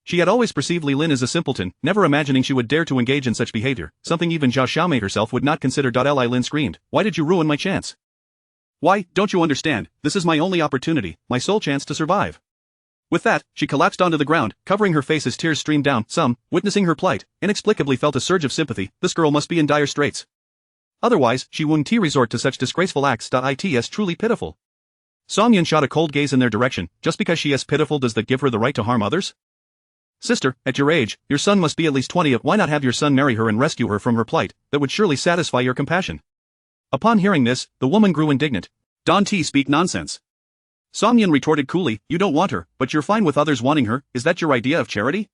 She had always perceived Li Lin as a simpleton, never imagining she would dare to engage in such behavior, something even Zhao Xiaomei herself would not consider. Li Lin screamed, "Why did you ruin my chance? Why, don't you understand, this is my only opportunity, my sole chance to survive." With that, she collapsed onto the ground, covering her face as tears streamed down. Some, witnessing her plight, inexplicably felt a surge of sympathy. This girl must be in dire straits. Otherwise, she wouldn't resort to such disgraceful acts. It's truly pitiful. Song Yun shot a cold gaze in their direction. Just because she is pitiful, does that give her the right to harm others? "Sister, at your age, your son must be at least 20. Why not have your son marry her and rescue her from her plight? That would surely satisfy your compassion." Upon hearing this, the woman grew indignant. "Don't speak nonsense." Song Yun retorted coolly, "You don't want her, but you're fine with others wanting her. Is that your idea of charity?"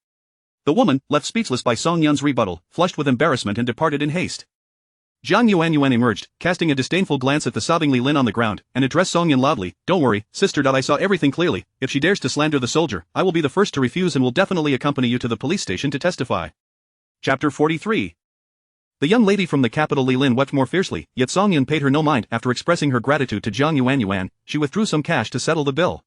The woman, left speechless by Song Yun's rebuttal, flushed with embarrassment and departed in haste. Zhang Yuan emerged, casting a disdainful glance at the sobbing Li Lin on the ground, and addressed Song Yun loudly, "Don't worry, sister. I saw everything clearly. If she dares to slander the soldier, I will be the first to refuse and will definitely accompany you to the police station to testify." Chapter 43. The young lady from the capital Li Lin wept more fiercely, yet Song Yun paid her no mind. After expressing her gratitude to Zhang Yuan, she withdrew some cash to settle the bill.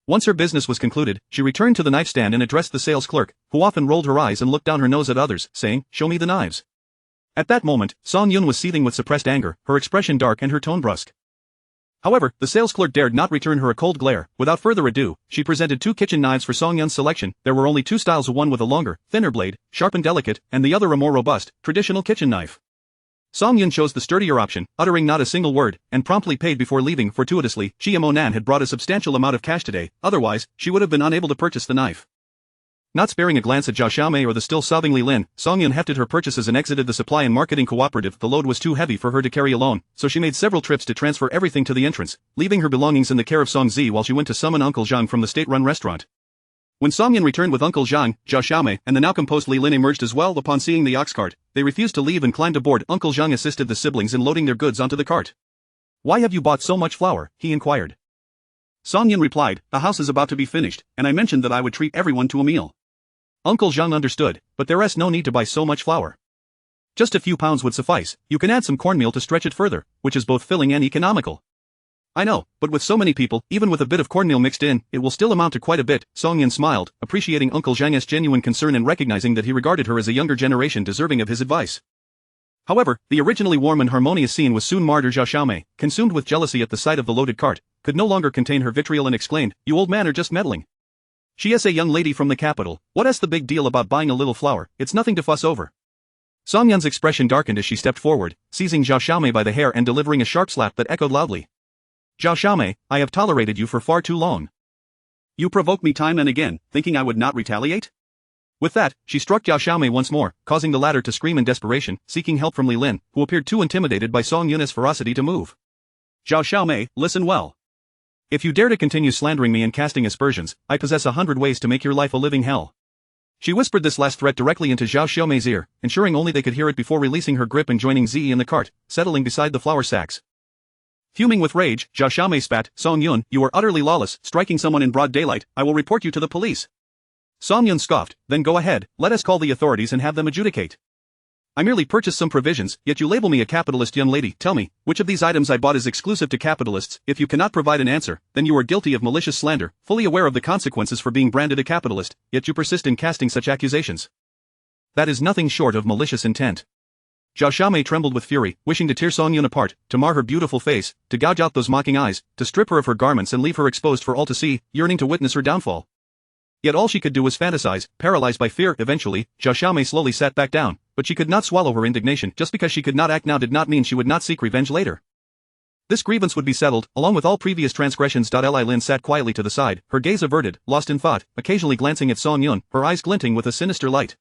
Once her business was concluded, she returned to the knife stand and addressed the sales clerk, who often rolled her eyes and looked down her nose at others, saying, "Show me the knives." At that moment, Song Yun was seething with suppressed anger, her expression dark and her tone brusque. However, the sales clerk dared not return her a cold glare. Without further ado, she presented 2 kitchen knives for Song Yun's selection. There were only 2 styles, one with a longer, thinner blade, sharp and delicate, and the other a more robust, traditional kitchen knife. Song Yun chose the sturdier option, uttering not a single word, and promptly paid before leaving. Fortuitously, Chiamo Nan had brought a substantial amount of cash today, otherwise, she would have been unable to purchase the knife. Not sparing a glance at Zhao Xiaomei or the still sobbing Li Lin, Song Yun hefted her purchases and exited the supply and marketing cooperative. The load was too heavy for her to carry alone, so she made several trips to transfer everything to the entrance, leaving her belongings in the care of Song Zi while she went to summon Uncle Zhang from the state-run restaurant. When Song Yun returned with Uncle Zhang, Zhao Xiaomei and the now composed Li Lin emerged as well. Upon seeing the ox cart, they refused to leave and climbed aboard. Uncle Zhang assisted the siblings in loading their goods onto the cart. "Why have you bought so much flour?" he inquired. Song Yun replied, "The house is about to be finished, and I mentioned that I would treat everyone to a meal." Uncle Zhang understood, "But there is no need to buy so much flour. Just a few pounds would suffice. You can add some cornmeal to stretch it further, which is both filling and economical." "I know, but with so many people, even with a bit of cornmeal mixed in, it will still amount to quite a bit." Song Yun smiled, appreciating Uncle Zhang's genuine concern and recognizing that he regarded her as a younger generation deserving of his advice. However, the originally warm and harmonious scene was soon marred. Zhao Xiaomei, consumed with jealousy at the sight of the loaded cart, could no longer contain her vitriol and exclaimed, "You old man are just meddling. She is a young lady from the capital. What is the big deal about buying a little flour? It's nothing to fuss over." Song Yun's expression darkened as she stepped forward, seizing Zhao Xiaomei by the hair and delivering a sharp slap that echoed loudly. "Zhao Xiaomei, I have tolerated you for far too long. You provoke me time and again, thinking I would not retaliate?" With that, she struck Zhao Xiaomei once more, causing the latter to scream in desperation, seeking help from Li Lin, who appeared too intimidated by Song Yun's ferocity to move. "Zhao Xiaomei, listen well. If you dare to continue slandering me and casting aspersions, I possess 100 ways to make your life a living hell." She whispered this last threat directly into Zhao Xiaomei's ear, ensuring only they could hear it before releasing her grip and joining Zi in the cart, settling beside the flour sacks. Fuming with rage, Zhao Xiaomei spat, "Song Yun, you are utterly lawless, striking someone in broad daylight. I will report you to the police." Song Yun scoffed, "Then go ahead, let us call the authorities and have them adjudicate. I merely purchased some provisions, yet you label me a capitalist. Young lady, tell me, which of these items I bought is exclusive to capitalists? If you cannot provide an answer, then you are guilty of malicious slander, fully aware of the consequences for being branded a capitalist, yet you persist in casting such accusations. That is nothing short of malicious intent." Zhao Xiaomei trembled with fury, wishing to tear Song Yun apart, to mar her beautiful face, to gouge out those mocking eyes, to strip her of her garments and leave her exposed for all to see, yearning to witness her downfall. Yet all she could do was fantasize, paralyzed by fear. Eventually, Zhao Xiaomei slowly sat back down, but she could not swallow her indignation. Just because she could not act now did not mean she would not seek revenge later. This grievance would be settled, along with all previous transgressions. Li Lin sat quietly to the side, her gaze averted, lost in thought, occasionally glancing at Song Yun, her eyes glinting with a sinister light.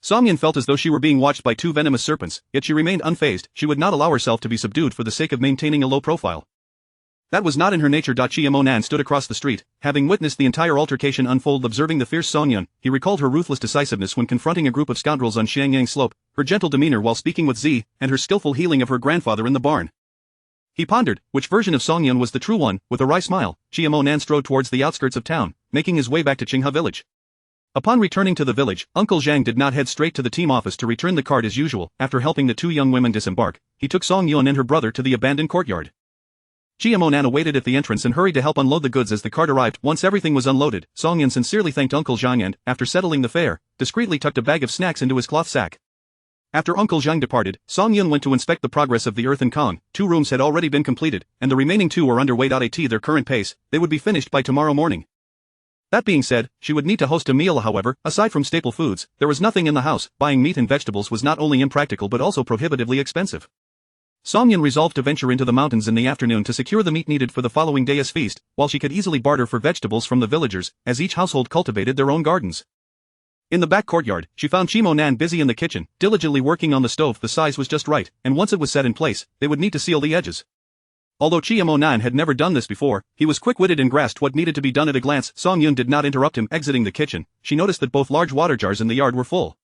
Song Yun felt as though she were being watched by 2 venomous serpents, yet she remained unfazed. She would not allow herself to be subdued for the sake of maintaining a low profile. That was not in her nature. Chiamo Nan stood across the street, having witnessed the entire altercation unfold. Observing the fierce Song Yun, he recalled her ruthless decisiveness when confronting a group of scoundrels on Xiangyang Slope, her gentle demeanor while speaking with Zi, and her skillful healing of her grandfather in the barn. He pondered, which version of Song Yun was the true one. With a wry smile, Chiamo Nan strode towards the outskirts of town, making his way back to Qinghe village. Upon returning to the village, Uncle Zhang did not head straight to the team office to return the card as usual. After helping the two young women disembark, he took Song Yun and her brother to the abandoned courtyard. Chiamo Nan waited at the entrance and hurried to help unload the goods as the cart arrived. Once everything was unloaded, Song Yun sincerely thanked Uncle Zhang and, after settling the fare, discreetly tucked a bag of snacks into his cloth sack. After Uncle Zhang departed, Song Yun went to inspect the progress of the earthen column. 2 rooms had already been completed, and the remaining 2 were underway. At their current pace, they would be finished by tomorrow morning. That being said, she would need to host a meal. However, aside from staple foods, there was nothing in the house. Buying meat and vegetables was not only impractical but also prohibitively expensive. Song Yun resolved to venture into the mountains in the afternoon to secure the meat needed for the following day's feast, while she could easily barter for vegetables from the villagers, as each household cultivated their own gardens. In the back courtyard, she found Chiamo Nan busy in the kitchen, diligently working on the stove. The size was just right, and once it was set in place, they would need to seal the edges. Although Chiamo Nan had never done this before, he was quick-witted and grasped what needed to be done at a glance. Song Yun did not interrupt him. Exiting the kitchen, she noticed that both large water jars in the yard were full.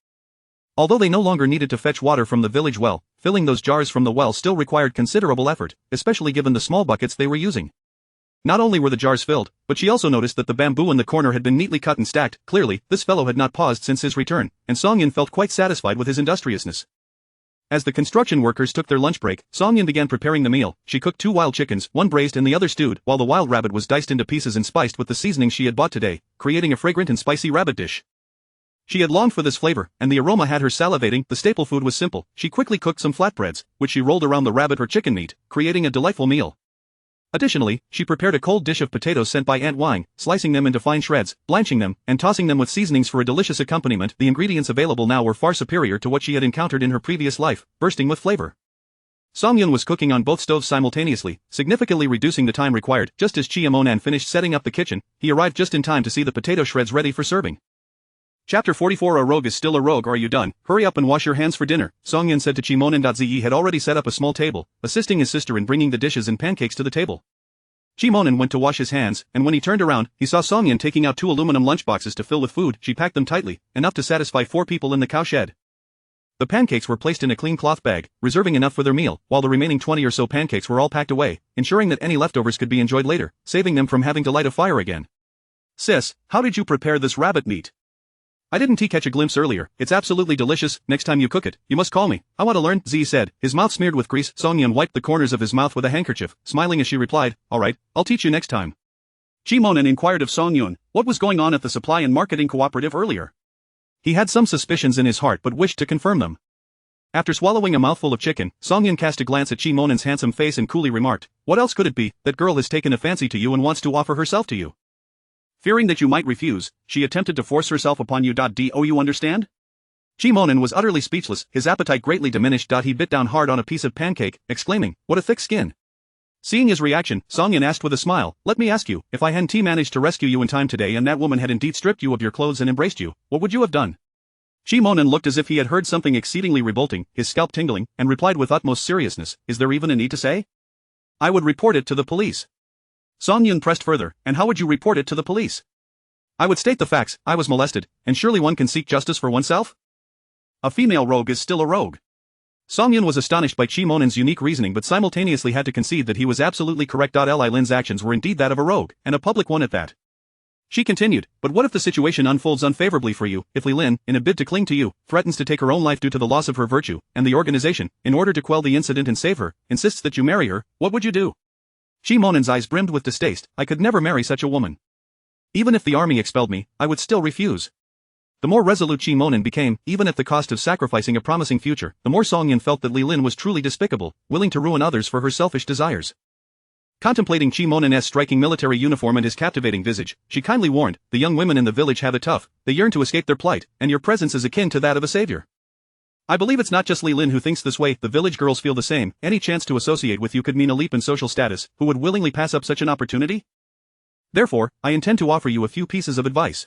Although they no longer needed to fetch water from the village well, filling those jars from the well still required considerable effort, especially given the small buckets they were using. Not only were the jars filled, but she also noticed that the bamboo in the corner had been neatly cut and stacked. Clearly, this fellow had not paused since his return, and Song Yun felt quite satisfied with his industriousness. As the construction workers took their lunch break, Song Yun began preparing the meal. She cooked 2 wild chickens, one braised and the other stewed, while the wild rabbit was diced into pieces and spiced with the seasoning she had bought today, creating a fragrant and spicy rabbit dish. She had longed for this flavor, and the aroma had her salivating. The staple food was simple. She quickly cooked some flatbreads, which she rolled around the rabbit or chicken meat, creating a delightful meal. Additionally, she prepared a cold dish of potatoes sent by Aunt Wang, slicing them into fine shreds, blanching them, and tossing them with seasonings for a delicious accompaniment. The ingredients available now were far superior to what she had encountered in her previous life, bursting with flavor. Song Yun was cooking on both stoves simultaneously, significantly reducing the time required. Just as Chiamo Nan finished setting up the kitchen, he arrived just in time to see the potato shreds ready for serving. Chapter 44. A rogue is still a rogue. Are you done? Hurry up and wash your hands for dinner, Song Yun said to Chiamo Nan. Ziyi had already set up a small table, assisting his sister in bringing the dishes and pancakes to the table. Chiamo Nan went to wash his hands, and when he turned around, he saw Song Yun taking out 2 aluminum lunchboxes to fill with food. She packed them tightly, enough to satisfy 4 people in the cowshed. The pancakes were placed in a clean cloth bag, reserving enough for their meal, while the remaining 20 or so pancakes were all packed away, ensuring that any leftovers could be enjoyed later, saving them from having to light a fire again. Sis, how did you prepare this rabbit meat? I didn't catch a glimpse earlier. It's absolutely delicious. Next time you cook it, you must call me. I want to learn, Z said, his mouth smeared with grease. Song Yun wiped the corners of his mouth with a handkerchief, smiling as she replied, alright, I'll teach you next time. Chiamo Nan inquired of Song Yun what was going on at the supply and marketing cooperative earlier. He had some suspicions in his heart but wished to confirm them. After swallowing a mouthful of chicken, Song Yun cast a glance at Chiamo Nan's handsome face and coolly remarked, what else could it be? That girl has taken a fancy to you and wants to offer herself to you. Fearing that you might refuse, she attempted to force herself upon you. Do you understand? Chiamo Nan was utterly speechless, his appetite greatly diminished. He bit down hard on a piece of pancake, exclaiming, what a thick skin. Seeing his reaction, Song Yun asked with a smile, let me ask you, if I hadn't managed to rescue you in time today and that woman had indeed stripped you of your clothes and embraced you, what would you have done? Chiamo Nan looked as if he had heard something exceedingly revolting, his scalp tingling, and replied with utmost seriousness, is there even a need to say? I would report it to the police. Song Yun pressed further, and how would you report it to the police? I would state the facts, I was molested, and surely one can seek justice for oneself? A female rogue is still a rogue. Song Yun was astonished by Chiamo Nan's unique reasoning but simultaneously had to concede that he was absolutely correct. Li Lin's actions were indeed that of a rogue, and a public one at that. She continued, but what if the situation unfolds unfavorably for you, if Li Lin, in a bid to cling to you, threatens to take her own life due to the loss of her virtue, and the organization, in order to quell the incident and save her, insists that you marry her, what would you do? Chiamo Nan's eyes brimmed with distaste, I could never marry such a woman. Even if the army expelled me, I would still refuse. The more resolute Chiamo Nan became, even at the cost of sacrificing a promising future, the more Song Yun felt that Li Lin was truly despicable, willing to ruin others for her selfish desires. Contemplating Chiamo Nan's striking military uniform and his captivating visage, she kindly warned, the young women in the village have it tough, they yearn to escape their plight, and your presence is akin to that of a savior. I believe it's not just Li Lin who thinks this way, the village girls feel the same. Any chance to associate with you could mean a leap in social status. Who would willingly pass up such an opportunity? Therefore, I intend to offer you a few pieces of advice.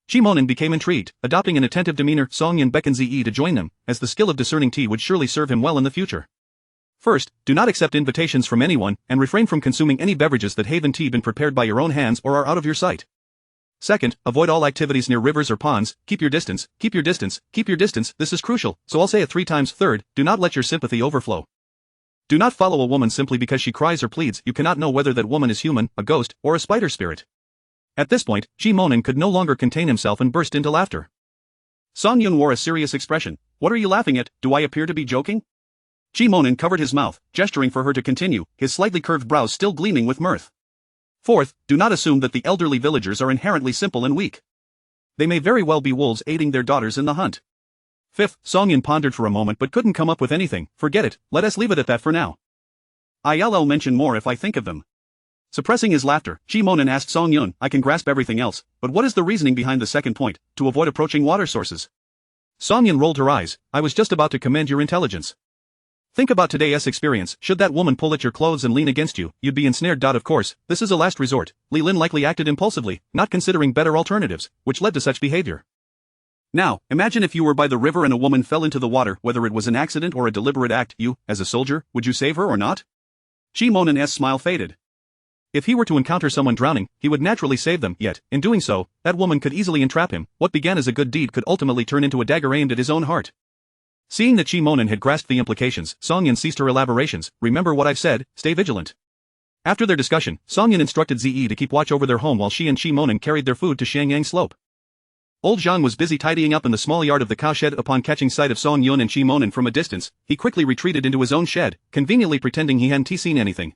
Chiamo Nan became intrigued, adopting an attentive demeanor. Song Yun beckoned Ze to join them, as the skill of discerning tea would surely serve him well in the future. First, do not accept invitations from anyone, and refrain from consuming any beverages that haven't been prepared by your own hands or are out of your sight. Second, avoid all activities near rivers or ponds. Keep your distance, keep your distance, keep your distance. This is crucial, so I'll say it 3 times. Third, do not let your sympathy overflow. Do not follow a woman simply because she cries or pleads. You cannot know whether that woman is human, a ghost, or a spider spirit. At this point, Ji Monin could no longer contain himself and burst into laughter. Song Yun wore a serious expression. What are you laughing at? Do I appear to be joking? Ji Monin covered his mouth, gesturing for her to continue, his slightly curved brows still gleaming with mirth. Fourth, do not assume that the elderly villagers are inherently simple and weak. They may very well be wolves aiding their daughters in the hunt. Fifth, Song Yun pondered for a moment but couldn't come up with anything. Forget it, let us leave it at that for now. I'll mention more if I think of them. Suppressing his laughter, Ji Monin asked Song Yun, I can grasp everything else, but what is the reasoning behind the second point, to avoid approaching water sources? Song Yun rolled her eyes. I was just about to commend your intelligence. Think about today's experience. Should that woman pull at your clothes and lean against you, you'd be ensnared. Of course, this is a last resort. Li Lin likely acted impulsively, not considering better alternatives, which led to such behavior. Now, imagine if you were by the river and a woman fell into the water, whether it was an accident or a deliberate act, you, as a soldier, would you save her or not? Ji Monin's smile faded. If he were to encounter someone drowning, he would naturally save them, yet, in doing so, that woman could easily entrap him. What began as a good deed could ultimately turn into a dagger aimed at his own heart. Seeing that Ji Monin had grasped the implications, Song Yun ceased her elaborations. Remember what I've said, stay vigilant. After their discussion, Song Yun instructed Zi to keep watch over their home while she and Ji Monin carried their food to Shangyang Slope. Old Zhang was busy tidying up in the small yard of the cowshed. Upon catching sight of Song Yun and Ji Monin from a distance, he quickly retreated into his own shed, conveniently pretending he hadn't seen anything.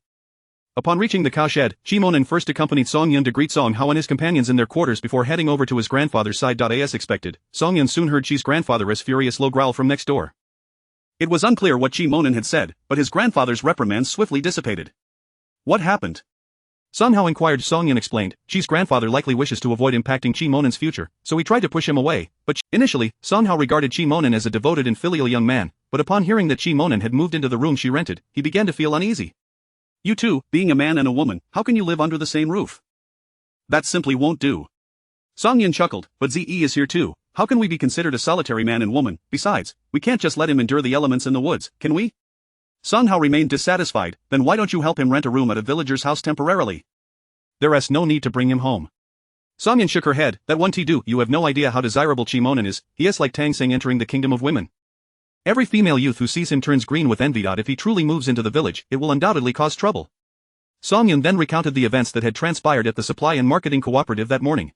Upon reaching the cowshed, Ji Monin first accompanied Song Yun to greet Song Hao and his companions in their quarters before heading over to his grandfather's side. As expected, Song Yun soon heard Chi's grandfather's furious low growl from next door. It was unclear what Ji Monin had said, but his grandfather's reprimands swiftly dissipated. What happened? Song Hao inquired. Song Yun explained, Chi's grandfather likely wishes to avoid impacting Ji Monin's future, so he tried to push him away, but initially, Song Hao regarded Ji Monin as a devoted and filial young man, but upon hearing that Ji Monin had moved into the room she rented, he began to feel uneasy. You two, being a man and a woman, how can you live under the same roof? That simply won't do. Song Yun chuckled, but Zi is here too. How can we be considered a solitary man and woman? Besides, we can't just let him endure the elements in the woods, can we? Song Hao remained dissatisfied. Then why don't you help him rent a room at a villager's house temporarily? There's no need to bring him home. Song Yun shook her head. That won't do. You have no idea how desirable Ji Monin is. He is like Tang Seng entering the kingdom of women. Every female youth who sees him turns green with envy. If he truly moves into the village, it will undoubtedly cause trouble. Song Yun then recounted the events that had transpired at the supply and marketing cooperative that morning.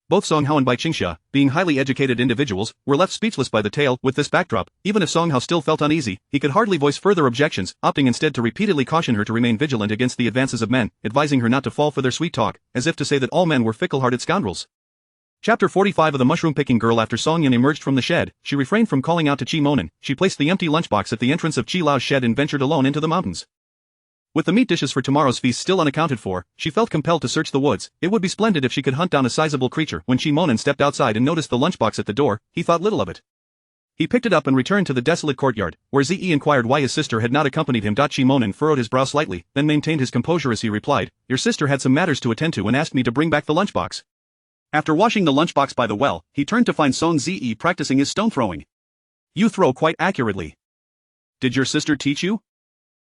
Both Song Hao and Bai Qingxia, being highly educated individuals, were left speechless by the tale. With this backdrop, even if Song Hao still felt uneasy, he could hardly voice further objections, opting instead to repeatedly caution her to remain vigilant against the advances of men, advising her not to fall for their sweet talk, as if to say that all men were fickle-hearted scoundrels. Chapter 45 of The Mushroom-Picking Girl. After Song Yun emerged from the shed, she refrained from calling out to Ji Monin. She placed the empty lunchbox at the entrance of Chi Lao's shed and ventured alone into the mountains. With the meat dishes for tomorrow's feast still unaccounted for, she felt compelled to search the woods. It would be splendid if she could hunt down a sizable creature. When Ji Monin stepped outside and noticed the lunchbox at the door, he thought little of it. He picked it up and returned to the desolate courtyard, where Zi inquired why his sister had not accompanied him. Ji Monin furrowed his brow slightly, then maintained his composure as he replied, Your sister had some matters to attend to and asked me to bring back the lunchbox. After washing the lunchbox by the well, he turned to find Song Zi practicing his stone throwing. You throw quite accurately. Did your sister teach you?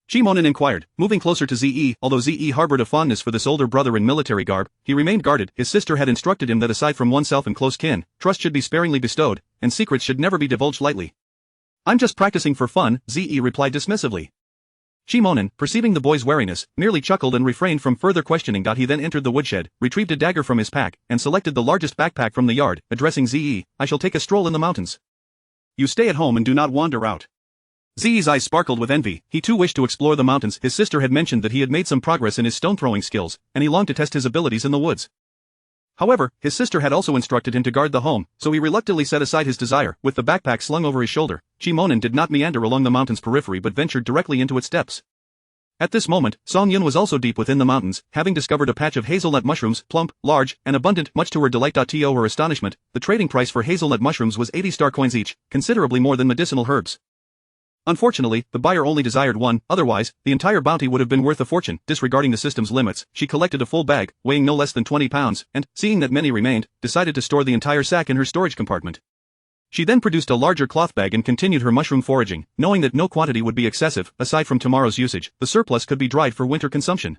Ji Monin inquired, moving closer to Zi. Although Zi harbored a fondness for this older brother in military garb, he remained guarded. His sister had instructed him that aside from oneself and close kin, trust should be sparingly bestowed, and secrets should never be divulged lightly. I'm just practicing for fun, Zi replied dismissively. Ji Monin, perceiving the boy's wariness, merely chuckled and refrained from further questioning. He then entered the woodshed, retrieved a dagger from his pack, and selected the largest backpack from the yard, addressing Zi, I shall take a stroll in the mountains. You stay at home and do not wander out. Zi's eyes sparkled with envy. He too wished to explore the mountains. His sister had mentioned that he had made some progress in his stone-throwing skills, and he longed to test his abilities in the woods. However, his sister had also instructed him to guard the home, so he reluctantly set aside his desire. With the backpack slung over his shoulder, Ji Monin did not meander along the mountain's periphery but ventured directly into its depths. At this moment, Song Yun was also deep within the mountains, having discovered a patch of hazelnut mushrooms, plump, large, and abundant. Much to her delight. To her astonishment, the trading price for hazelnut mushrooms was 80 star coins each, considerably more than medicinal herbs. Unfortunately, the buyer only desired one, otherwise, the entire bounty would have been worth a fortune. Disregarding the system's limits, she collected a full bag, weighing no less than 20 pounds, and, seeing that many remained, decided to store the entire sack in her storage compartment. She then produced a larger cloth bag and continued her mushroom foraging, knowing that no quantity would be excessive. Aside from tomorrow's usage, the surplus could be dried for winter consumption.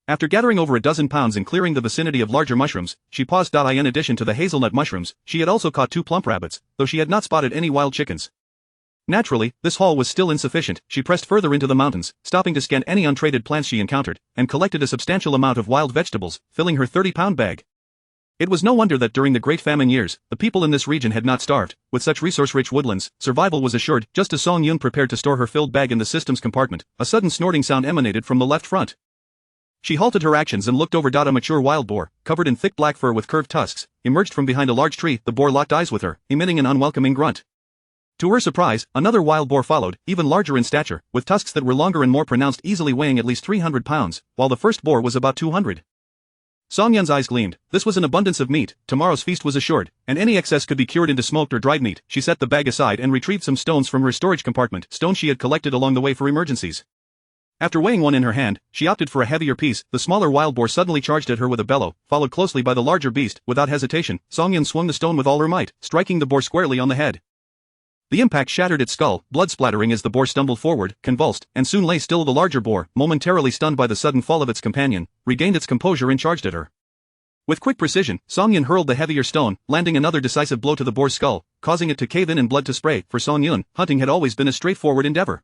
After gathering over a dozen pounds and clearing the vicinity of larger mushrooms, she paused. In addition to the hazelnut mushrooms, she had also caught 2 plump rabbits, though she had not spotted any wild chickens. Naturally, this haul was still insufficient. She pressed further into the mountains, stopping to scan any untraded plants she encountered, and collected a substantial amount of wild vegetables, filling her 30-pound bag. It was no wonder that during the Great Famine years, the people in this region had not starved. With such resource-rich woodlands, survival was assured. Just as Song Yun prepared to store her filled bag in the system's compartment, a sudden snorting sound emanated from the left front. She halted her actions and looked over. A mature wild boar, covered in thick black fur with curved tusks, emerged from behind a large tree. The boar locked eyes with her, emitting an unwelcoming grunt. To her surprise, another wild boar followed, even larger in stature, with tusks that were longer and more pronounced, easily weighing at least 300 pounds, while the first boar was about 200. Song Yun's eyes gleamed. This was an abundance of meat. Tomorrow's feast was assured, and any excess could be cured into smoked or dried meat. She set the bag aside and retrieved some stones from her storage compartment, stones she had collected along the way for emergencies. After weighing one in her hand, she opted for a heavier piece. The smaller wild boar suddenly charged at her with a bellow, followed closely by the larger beast. Without hesitation, Song Yun swung the stone with all her might, striking the boar squarely on the head. The impact shattered its skull, blood splattering as the boar stumbled forward, convulsed, and soon lay still. The larger boar, momentarily stunned by the sudden fall of its companion, regained its composure and charged at her. With quick precision, Song Yun hurled the heavier stone, landing another decisive blow to the boar's skull, causing it to cave in and blood to spray. For Song Yun, hunting had always been a straightforward endeavor.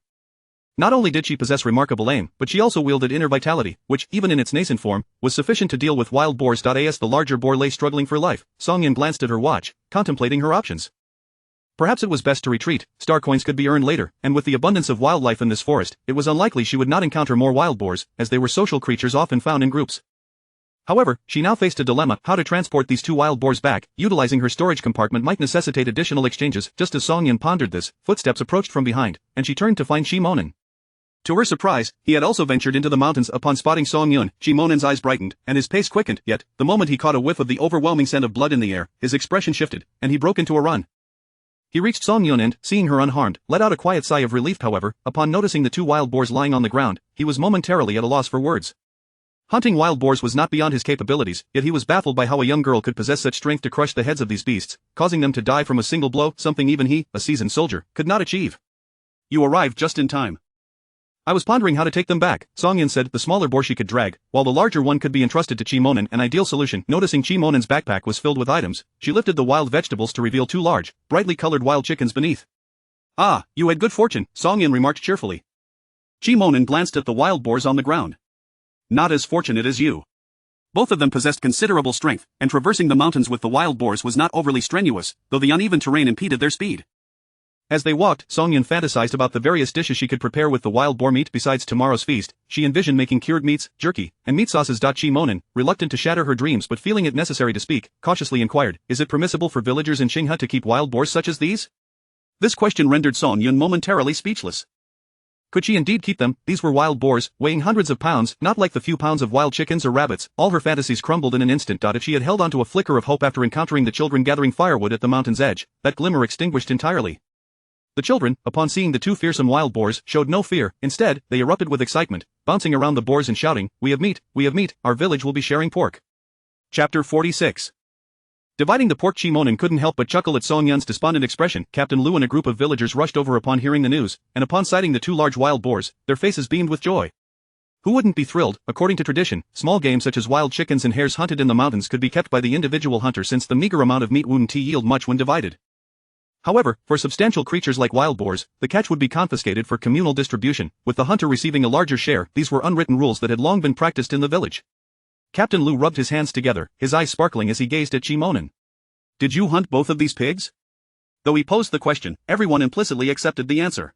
Not only did she possess remarkable aim, but she also wielded inner vitality, which, even in its nascent form, was sufficient to deal with wild boars. As the larger boar lay struggling for life, Song Yun glanced at her watch, contemplating her options. Perhaps it was best to retreat. Star coins could be earned later, and with the abundance of wildlife in this forest, it was unlikely she would not encounter more wild boars, as they were social creatures often found in groups. However, she now faced a dilemma. How to transport these two wild boars back. Utilizing her storage compartment might necessitate additional exchanges. Just as Song Yun pondered this, footsteps approached from behind, and she turned to find Chi Monin. To her surprise, he had also ventured into the mountains. Upon spotting Song Yun, Chi Monin's eyes brightened, and his pace quickened. Yet, the moment he caught a whiff of the overwhelming scent of blood in the air, his expression shifted, and he broke into a run. He reached Song Yun and, seeing her unharmed, let out a quiet sigh of relief. However, upon noticing the two wild boars lying on the ground, he was momentarily at a loss for words. Hunting wild boars was not beyond his capabilities, yet he was baffled by how a young girl could possess such strength to crush the heads of these beasts, causing them to die from a single blow, something even he, a seasoned soldier, could not achieve. You arrived just in time. I was pondering how to take them back, Song Yun said. The smaller boar she could drag, while the larger one could be entrusted to Chi Monin, an ideal solution. Noticing Chi Monin's backpack was filled with items, she lifted the wild vegetables to reveal two large, brightly colored wild chickens beneath. Ah, you had good fortune, Song Yun remarked cheerfully. Chi Monin glanced at the wild boars on the ground. Not as fortunate as you. Both of them possessed considerable strength, and traversing the mountains with the wild boars was not overly strenuous, though the uneven terrain impeded their speed. As they walked, Song Yun fantasized about the various dishes she could prepare with the wild boar meat. Besides tomorrow's feast, she envisioned making cured meats, jerky, and meat sauces. Chi Monin, reluctant to shatter her dreams but feeling it necessary to speak, cautiously inquired, is it permissible for villagers in Qinghe to keep wild boars such as these? This question rendered Song Yun momentarily speechless. Could she indeed keep them? These were wild boars, weighing hundreds of pounds, not like the few pounds of wild chickens or rabbits. All her fantasies crumbled in an instant. If she had held on to a flicker of hope after encountering the children gathering firewood at the mountain's edge, that glimmer extinguished entirely. The children, upon seeing the two fearsome wild boars, showed no fear. Instead, they erupted with excitement, bouncing around the boars and shouting, "We have meat, we have meat, our village will be sharing pork." Chapter 46. Dividing the pork. Chi Monin couldn't help but chuckle at Song Yun's despondent expression. Captain Lu and a group of villagers rushed over upon hearing the news, and upon sighting the two large wild boars, their faces beamed with joy. Who wouldn't be thrilled? According to tradition, small game such as wild chickens and hares hunted in the mountains could be kept by the individual hunter, since the meager amount of meat wouldn't yield much when divided. However, for substantial creatures like wild boars, the catch would be confiscated for communal distribution, with the hunter receiving a larger share. These were unwritten rules that had long been practiced in the village. Captain Lu rubbed his hands together, his eyes sparkling as he gazed at Chi Monin. Did you hunt both of these pigs? Though he posed the question, everyone implicitly accepted the answer.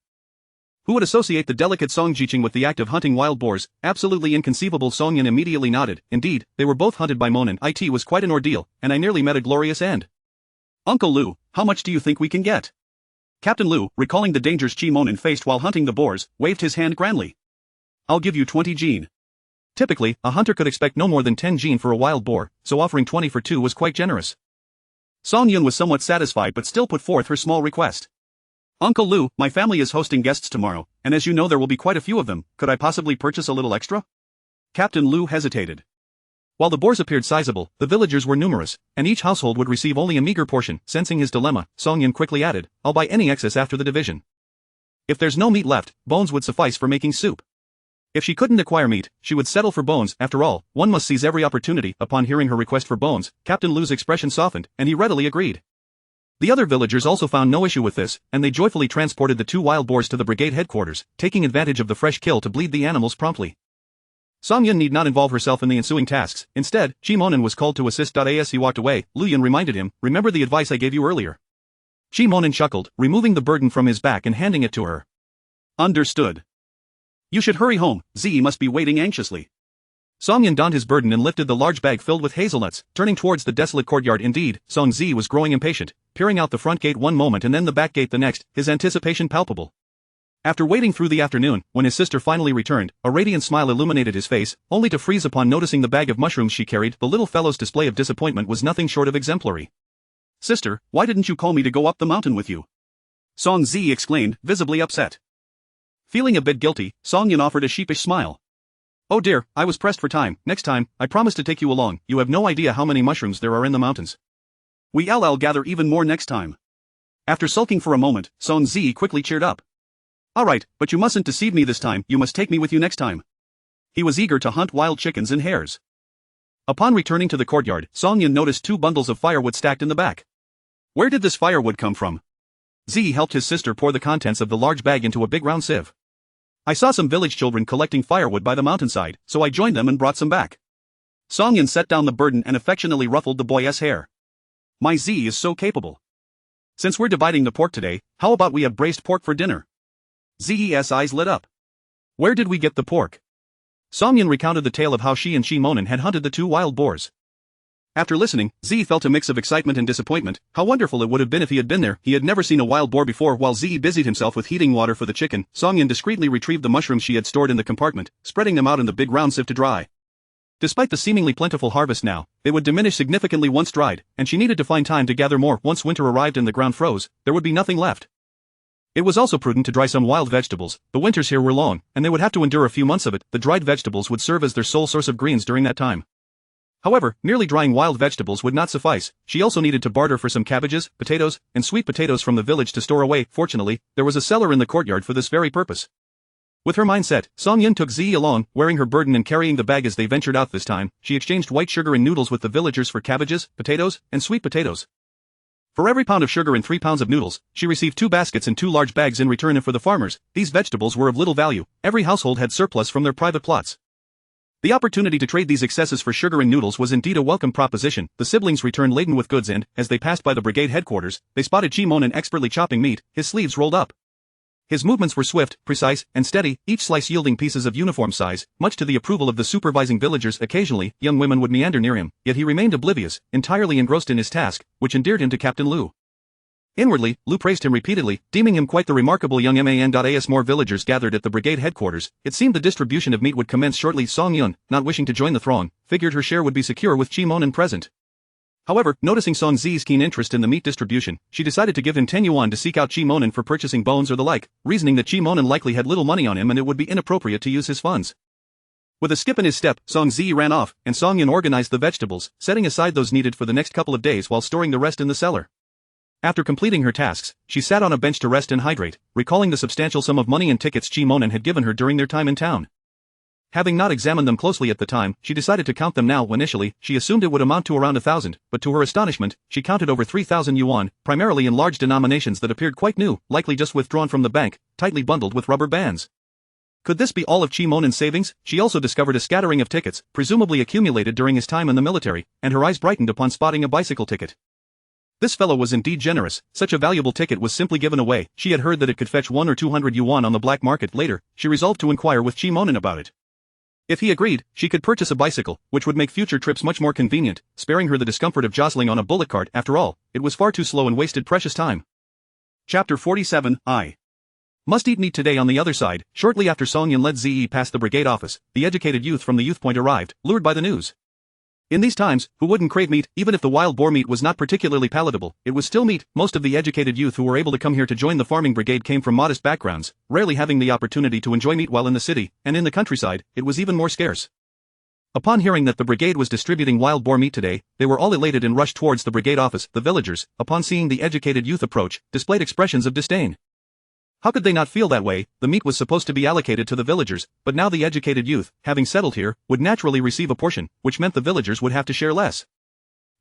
Who would associate the delicate Song Jiqing with the act of hunting wild boars? Absolutely inconceivable. Song Yun immediately nodded. Indeed, they were both hunted by Monin. It was quite an ordeal, and I nearly met a glorious end. Uncle Lu, how much do you think we can get? Captain Lu, recalling the dangers Chi Monin faced while hunting the boars, waved his hand grandly. I'll give you 20 jin. Typically, a hunter could expect no more than 10 jin for a wild boar, so offering 20 for two was quite generous. Song Yun was somewhat satisfied but still put forth her small request. Uncle Lu, my family is hosting guests tomorrow, and as you know there will be quite a few of them. Could I possibly purchase a little extra? Captain Lu hesitated. While the boars appeared sizable, the villagers were numerous, and each household would receive only a meager portion. Sensing his dilemma, Song Yun quickly added, I'll buy any excess after the division. If there's no meat left, bones would suffice for making soup. If she couldn't acquire meat, she would settle for bones. After all, one must seize every opportunity. Upon hearing her request for bones, Captain Lu's expression softened, and he readily agreed. The other villagers also found no issue with this, and they joyfully transported the 2 wild boars to the brigade headquarters, taking advantage of the fresh kill to bleed the animals promptly. Song Yun need not involve herself in the ensuing tasks. Instead, Chi Monin was called to assist. As he walked away, Lu Yun reminded him, "Remember the advice I gave you earlier?" Chi Monin chuckled, removing the burden from his back and handing it to her. "Understood. You should hurry home, Zi must be waiting anxiously." Song Yun donned his burden and lifted the large bag filled with hazelnuts, turning towards the desolate courtyard. Indeed, Song Zi was growing impatient, peering out the front gate one moment and then the back gate the next, his anticipation palpable. After waiting through the afternoon, when his sister finally returned, a radiant smile illuminated his face, only to freeze upon noticing the bag of mushrooms she carried. The little fellow's display of disappointment was nothing short of exemplary. "Sister, why didn't you call me to go up the mountain with you?" Song Zi exclaimed, visibly upset. Feeling a bit guilty, Song Yun offered a sheepish smile. "Oh dear, I was pressed for time. Next time, I promise to take you along. You have no idea how many mushrooms there are in the mountains. I'll gather even more next time." After sulking for a moment, Song Zi quickly cheered up. "Alright, but you mustn't deceive me this time. You must take me with you next time." He was eager to hunt wild chickens and hares. Upon returning to the courtyard, Song Yun noticed 2 bundles of firewood stacked in the back. Where did this firewood come from? Zi helped his sister pour the contents of the large bag into a big round sieve. "I saw some village children collecting firewood by the mountainside, so I joined them and brought some back." Song Yun set down the burden and affectionately ruffled the boy's hair. "My Zi is so capable. Since we're dividing the pork today, how about we have braised pork for dinner?" Z's eyes lit up. "Where did we get the pork?" Song Yun recounted the tale of how she and Chi Monin had hunted the 2 wild boars. After listening, Zi felt a mix of excitement and disappointment. How wonderful it would have been if he had been there. He had never seen a wild boar before. While Zi busied himself with heating water for the chicken, Song Yun discreetly retrieved the mushrooms she had stored in the compartment, spreading them out in the big round sieve to dry. Despite the seemingly plentiful harvest now, they would diminish significantly once dried, and she needed to find time to gather more. Once winter arrived and the ground froze, there would be nothing left. It was also prudent to dry some wild vegetables. The winters here were long, and they would have to endure a few months of it. The dried vegetables would serve as their sole source of greens during that time. However, merely drying wild vegetables would not suffice. She also needed to barter for some cabbages, potatoes, and sweet potatoes from the village to store away. Fortunately, there was a cellar in the courtyard for this very purpose. With her mind set, Song Yun took Zi along, wearing her burden and carrying the bag as they ventured out. This time, she exchanged white sugar and noodles with the villagers for cabbages, potatoes, and sweet potatoes. For every pound of sugar and 3 pounds of noodles, she received 2 baskets and 2 large bags in return. And for the farmers, these vegetables were of little value. Every household had surplus from their private plots. The opportunity to trade these excesses for sugar and noodles was indeed a welcome proposition. The siblings returned laden with goods and, as they passed by the brigade headquarters, they spotted Chi Monin expertly chopping meat, his sleeves rolled up. His movements were swift, precise, and steady, each slice yielding pieces of uniform size, much to the approval of the supervising villagers. Occasionally, young women would meander near him, yet he remained oblivious, entirely engrossed in his task, which endeared him to Captain Lu. Inwardly, Lu praised him repeatedly, deeming him quite the remarkable young man. As more villagers gathered at the brigade headquarters, it seemed the distribution of meat would commence shortly. Song Yun, not wishing to join the throng, figured her share would be secure with Chi Monin present. However, noticing Song Zi's keen interest in the meat distribution, she decided to give him 10 yuan to seek out Chi Monin for purchasing bones or the like, reasoning that Chi Monin likely had little money on him and it would be inappropriate to use his funds. With a skip in his step, Song Zi ran off, and Song Yun organized the vegetables, setting aside those needed for the next couple of days while storing the rest in the cellar. After completing her tasks, she sat on a bench to rest and hydrate, recalling the substantial sum of money and tickets Chi Monin had given her during their time in town. Having not examined them closely at the time, she decided to count them now. Initially, she assumed it would amount to around 1,000, but to her astonishment, she counted over 3,000 yuan, primarily in large denominations that appeared quite new, likely just withdrawn from the bank, tightly bundled with rubber bands. Could this be all of Chi Monin's savings? She also discovered a scattering of tickets, presumably accumulated during his time in the military, and her eyes brightened upon spotting a bicycle ticket. This fellow was indeed generous. Such a valuable ticket was simply given away. She had heard that it could fetch 100 or 200 yuan on the black market. Later, she resolved to inquire with Chi Monin about it. If he agreed, she could purchase a bicycle, which would make future trips much more convenient, sparing her the discomfort of jostling on a bullock cart. After all, it was far too slow and wasted precious time. Chapter 47. I must eat meat today. On the other side, shortly after Song Yun led Zi past the brigade office, the educated youth from the youth point arrived, lured by the news. In these times, who wouldn't crave meat? Even if the wild boar meat was not particularly palatable, it was still meat. Most of the educated youth who were able to come here to join the farming brigade came from modest backgrounds, rarely having the opportunity to enjoy meat while in the city, and in the countryside, it was even more scarce. Upon hearing that the brigade was distributing wild boar meat today, they were all elated and rushed towards the brigade office. The villagers, upon seeing the educated youth approach, displayed expressions of disdain. How could they not feel that way? The meat was supposed to be allocated to the villagers, but now the educated youth, having settled here, would naturally receive a portion, which meant the villagers would have to share less.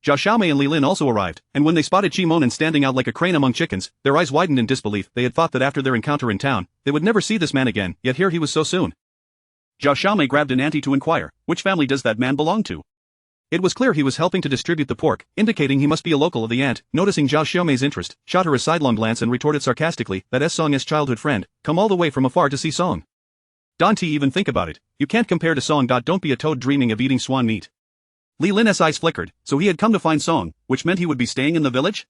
Zhao Xiaomei and Li Lin also arrived, and when they spotted Qi Monin standing out like a crane among chickens, their eyes widened in disbelief. They had thought that after their encounter in town, they would never see this man again, yet here he was so soon. Zhao Xiaomei grabbed an auntie to inquire, which family does that man belong to? It was clear he was helping to distribute the pork, indicating he must be a local of the aunt. Noticing Zhao Xiaomei's interest, shot her a sidelong glance and retorted sarcastically, that Song's childhood friend, come all the way from afar to see Song. Don't even think about it, you can't compare to Song. Don't be a toad dreaming of eating swan meat. Li Lin's eyes flickered, so he had come to find Song, which meant he would be staying in the village?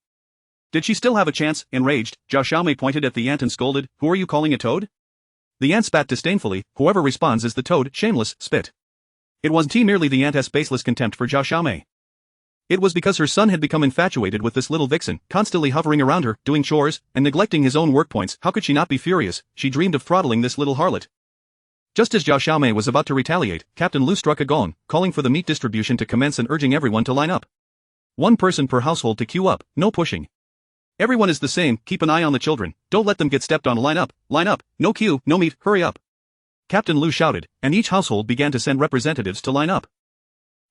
Did she still have a chance? Enraged, Zhao Xiaomei pointed at the aunt and scolded, who are you calling a toad? The aunt spat disdainfully, whoever responds is the toad, shameless, spit. It wasn't merely the aunt's baseless contempt for Zhao Xiaomei. It was because her son had become infatuated with this little vixen, constantly hovering around her, doing chores, and neglecting his own work points. How could she not be furious? She dreamed of throttling this little harlot. Just as Zhao Xiaomei was about to retaliate, Captain Lu struck a gong, calling for the meat distribution to commence and urging everyone to line up. One person per household to queue up, no pushing. Everyone is the same, keep an eye on the children, don't let them get stepped on. Line up, no queue, no meat, hurry up. Captain Lu shouted, and each household began to send representatives to line up.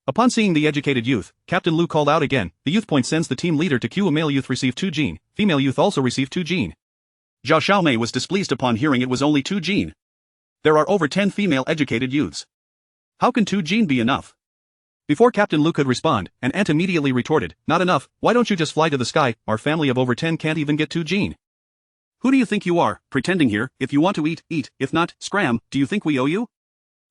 Upon seeing the educated youth, Captain Lu called out again, the youth point sends the team leader to queue. A male youth received 2 jin, female youth also received 2 jin. Zhao Xiaomei was displeased upon hearing it was only 2 jin. There are over 10 female educated youths. How can 2 jin be enough? Before Captain Lu could respond, an aunt immediately retorted, not enough, why don't you just fly to the sky, our family of over 10 can't even get 2 jin. Who do you think you are, pretending here? If you want to eat, eat, if not, scram, do you think we owe you?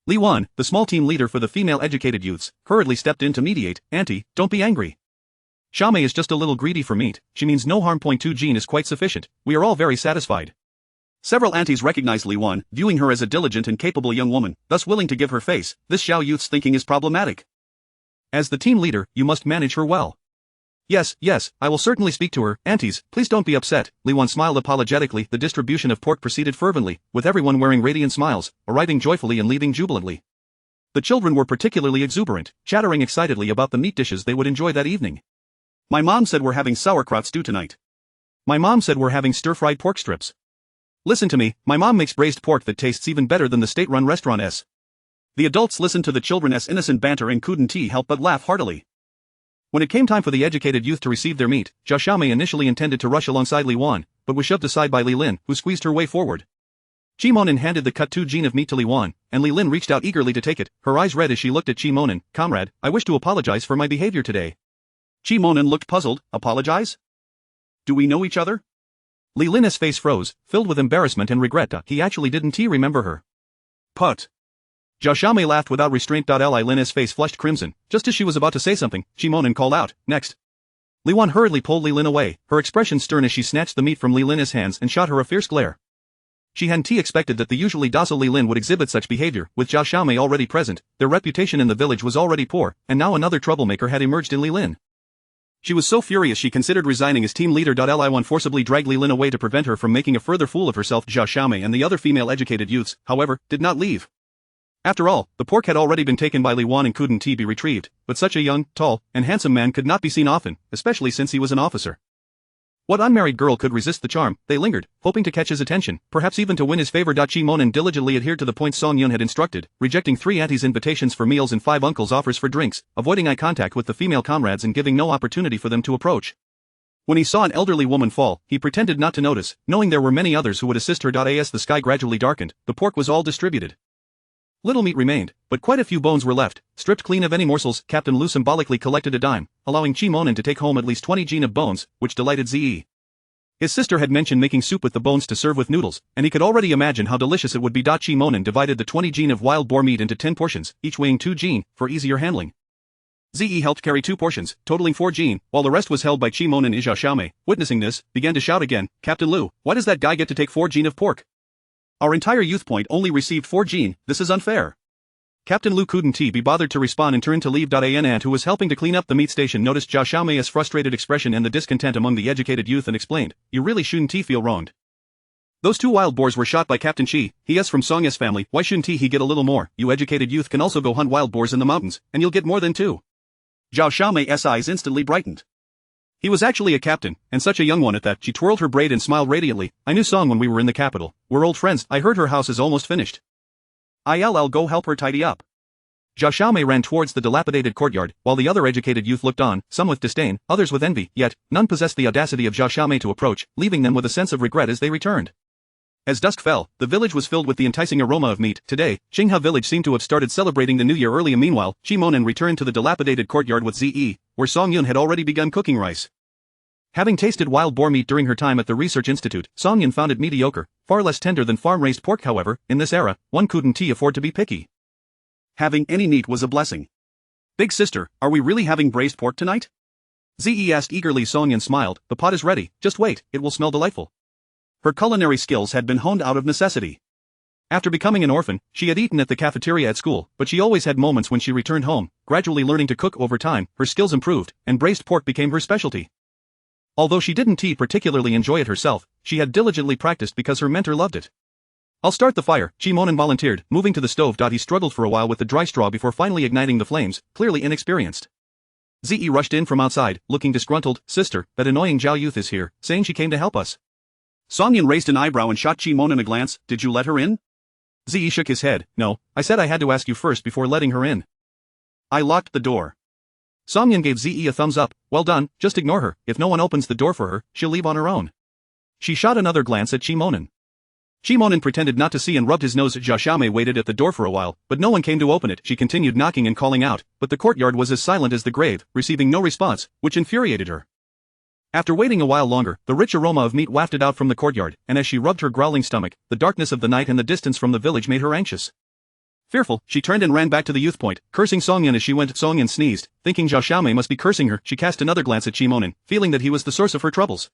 Li Wan, the small team leader for the female educated youths, hurriedly stepped in to mediate, auntie, don't be angry. Xiaomei is just a little greedy for meat, she means no harm. 2 jin is quite sufficient, we are all very satisfied. Several aunties recognized Li Wan, viewing her as a diligent and capable young woman, thus willing to give her face. This Xiao youth's thinking is problematic. As the team leader, you must manage her well. Yes, I will certainly speak to her. Aunties, please don't be upset. Li Wan smiled apologetically. The distribution of pork proceeded fervently, with everyone wearing radiant smiles, arriving joyfully and leaving jubilantly. The children were particularly exuberant, chattering excitedly about the meat dishes they would enjoy that evening. My mom said we're having sauerkraut stew tonight. My mom said we're having stir-fried pork strips. Listen to me, my mom makes braised pork that tastes even better than the state-run restaurants. The adults listened to the children's innocent banter and couldn't help but laugh heartily. When it came time for the educated youth to receive their meat, Zhao Xiaomei initially intended to rush alongside Li Wan, but was shoved aside by Li Lin, who squeezed her way forward. Qi Monin handed the cut 2 jin of meat to Li Wan, and Li Lin reached out eagerly to take it, her eyes red as she looked at Qi Monin. Comrade, I wish to apologize for my behavior today. Qi Monin looked puzzled. Apologize? Do we know each other? Li Lin's face froze, filled with embarrassment and regret. He actually didn't remember her. Put. Zhao Xiaomei laughed without restraint. Li Lin's face flushed crimson. Just as she was about to say something, Qi Monin called out, next. Li Wan hurriedly pulled Li Lin away, her expression stern as she snatched the meat from Li Lin's hands and shot her a fierce glare. She hadn't expected that the usually docile Li Lin would exhibit such behavior. With Zhao Xiaomei already present, their reputation in the village was already poor, and now another troublemaker had emerged in Li Lin. She was so furious she considered resigning as team leader. Li Wan forcibly dragged Li Lin away to prevent her from making a further fool of herself. Zhao Xiaomei and the other female educated youths, however, did not leave. After all, the pork had already been taken by Li Wan and couldn't be retrieved, but such a young, tall, and handsome man could not be seen often, especially since he was an officer. What unmarried girl could resist the charm? They lingered, hoping to catch his attention, perhaps even to win his favor. Qi Monin diligently adhered to the points Song Yun had instructed, rejecting 3 aunties' invitations for meals and 5 uncles' offers for drinks, avoiding eye contact with the female comrades and giving no opportunity for them to approach. When he saw an elderly woman fall, he pretended not to notice, knowing there were many others who would assist her. As the sky gradually darkened, the pork was all distributed. Little meat remained, but quite a few bones were left, stripped clean of any morsels. Captain Lu symbolically collected a dime, allowing Qi Monin to take home at least 20 jin of bones, which delighted Ze. His sister had mentioned making soup with the bones to serve with noodles, and he could already imagine how delicious it would be. Qi Monin divided the 20 jin of wild boar meat into 10 portions, each weighing 2 jin, for easier handling. Ze helped carry 2 portions, totaling 4 jin, while the rest was held by Qi Monin. Zhao Xiaomei, witnessing this, began to shout again, Captain Lu, why does that guy get to take 4 jin of pork? Our entire youth point only received 4 jin, this is unfair. Captain Lu couldn't be bothered to respond and turned to leave. An aunt who was helping to clean up the meat station noticed Zhao Xiaomei's frustrated expression and the discontent among the educated youth and explained, you really shouldn't feel wronged. Those 2 wild boars were shot by Captain Qi, he is from Song's family, why shouldn't he get a little more? You educated youth can also go hunt wild boars in the mountains, and you'll get more than 2. Zhao Xiaomei's eyes instantly brightened. He was actually a captain, and such a young one at that. She twirled her braid and smiled radiantly. I knew Song when we were in the capital. We're old friends. I heard her house is almost finished. I'll go help her tidy up. Zhao Xiaomei ran towards the dilapidated courtyard, while the other educated youth looked on, some with disdain, others with envy, yet none possessed the audacity of Zhao Xiaomei to approach, leaving them with a sense of regret as they returned. As dusk fell, the village was filled with the enticing aroma of meat. Today, Qinghe village seemed to have started celebrating the new year early. Meanwhile, Qi Monen returned to the dilapidated courtyard with Ze, where Song Yun had already begun cooking rice. Having tasted wild boar meat during her time at the research institute, Song Yun found it mediocre, far less tender than farm-raised pork. However, in this era, one couldn't afford to be picky. Having any meat was a blessing. Big sister, are we really having braised pork tonight? Ze asked eagerly. Song Yun smiled, the pot is ready, just wait, it will smell delightful. Her culinary skills had been honed out of necessity. After becoming an orphan, she had eaten at the cafeteria at school, but she always had moments when she returned home, gradually learning to cook. Over time, her skills improved, and braised pork became her specialty. Although she didn't particularly enjoy it herself, she had diligently practiced because her mentor loved it. I'll start the fire, Qi Monen volunteered, moving to the stove. He struggled for a while with the dry straw before finally igniting the flames, clearly inexperienced. Ze rushed in from outside, looking disgruntled. Sister, that annoying Zhao youth is here, saying she came to help us. Song Yun raised an eyebrow and shot Qi Monen a glance. Did you let her in? Ze shook his head. No, I said I had to ask you first before letting her in. I locked the door. Song Yun gave Ze a thumbs up. Well done, just ignore her, if no one opens the door for her, she'll leave on her own. She shot another glance at Qi Monen. Qi Monen pretended not to see and rubbed his nose. Zhao Xiaomei waited at the door for a while, but no one came to open it. She continued knocking and calling out, but the courtyard was as silent as the grave, receiving no response, which infuriated her. After waiting a while longer, the rich aroma of meat wafted out from the courtyard, and as she rubbed her growling stomach, the darkness of the night and the distance from the village made her anxious. Fearful, she turned and ran back to the youth point, cursing Song Yun as she went. Song Yun sneezed, thinking Zhao Xiaomei must be cursing her. She cast another glance at Qi Monen, feeling that he was the source of her troubles.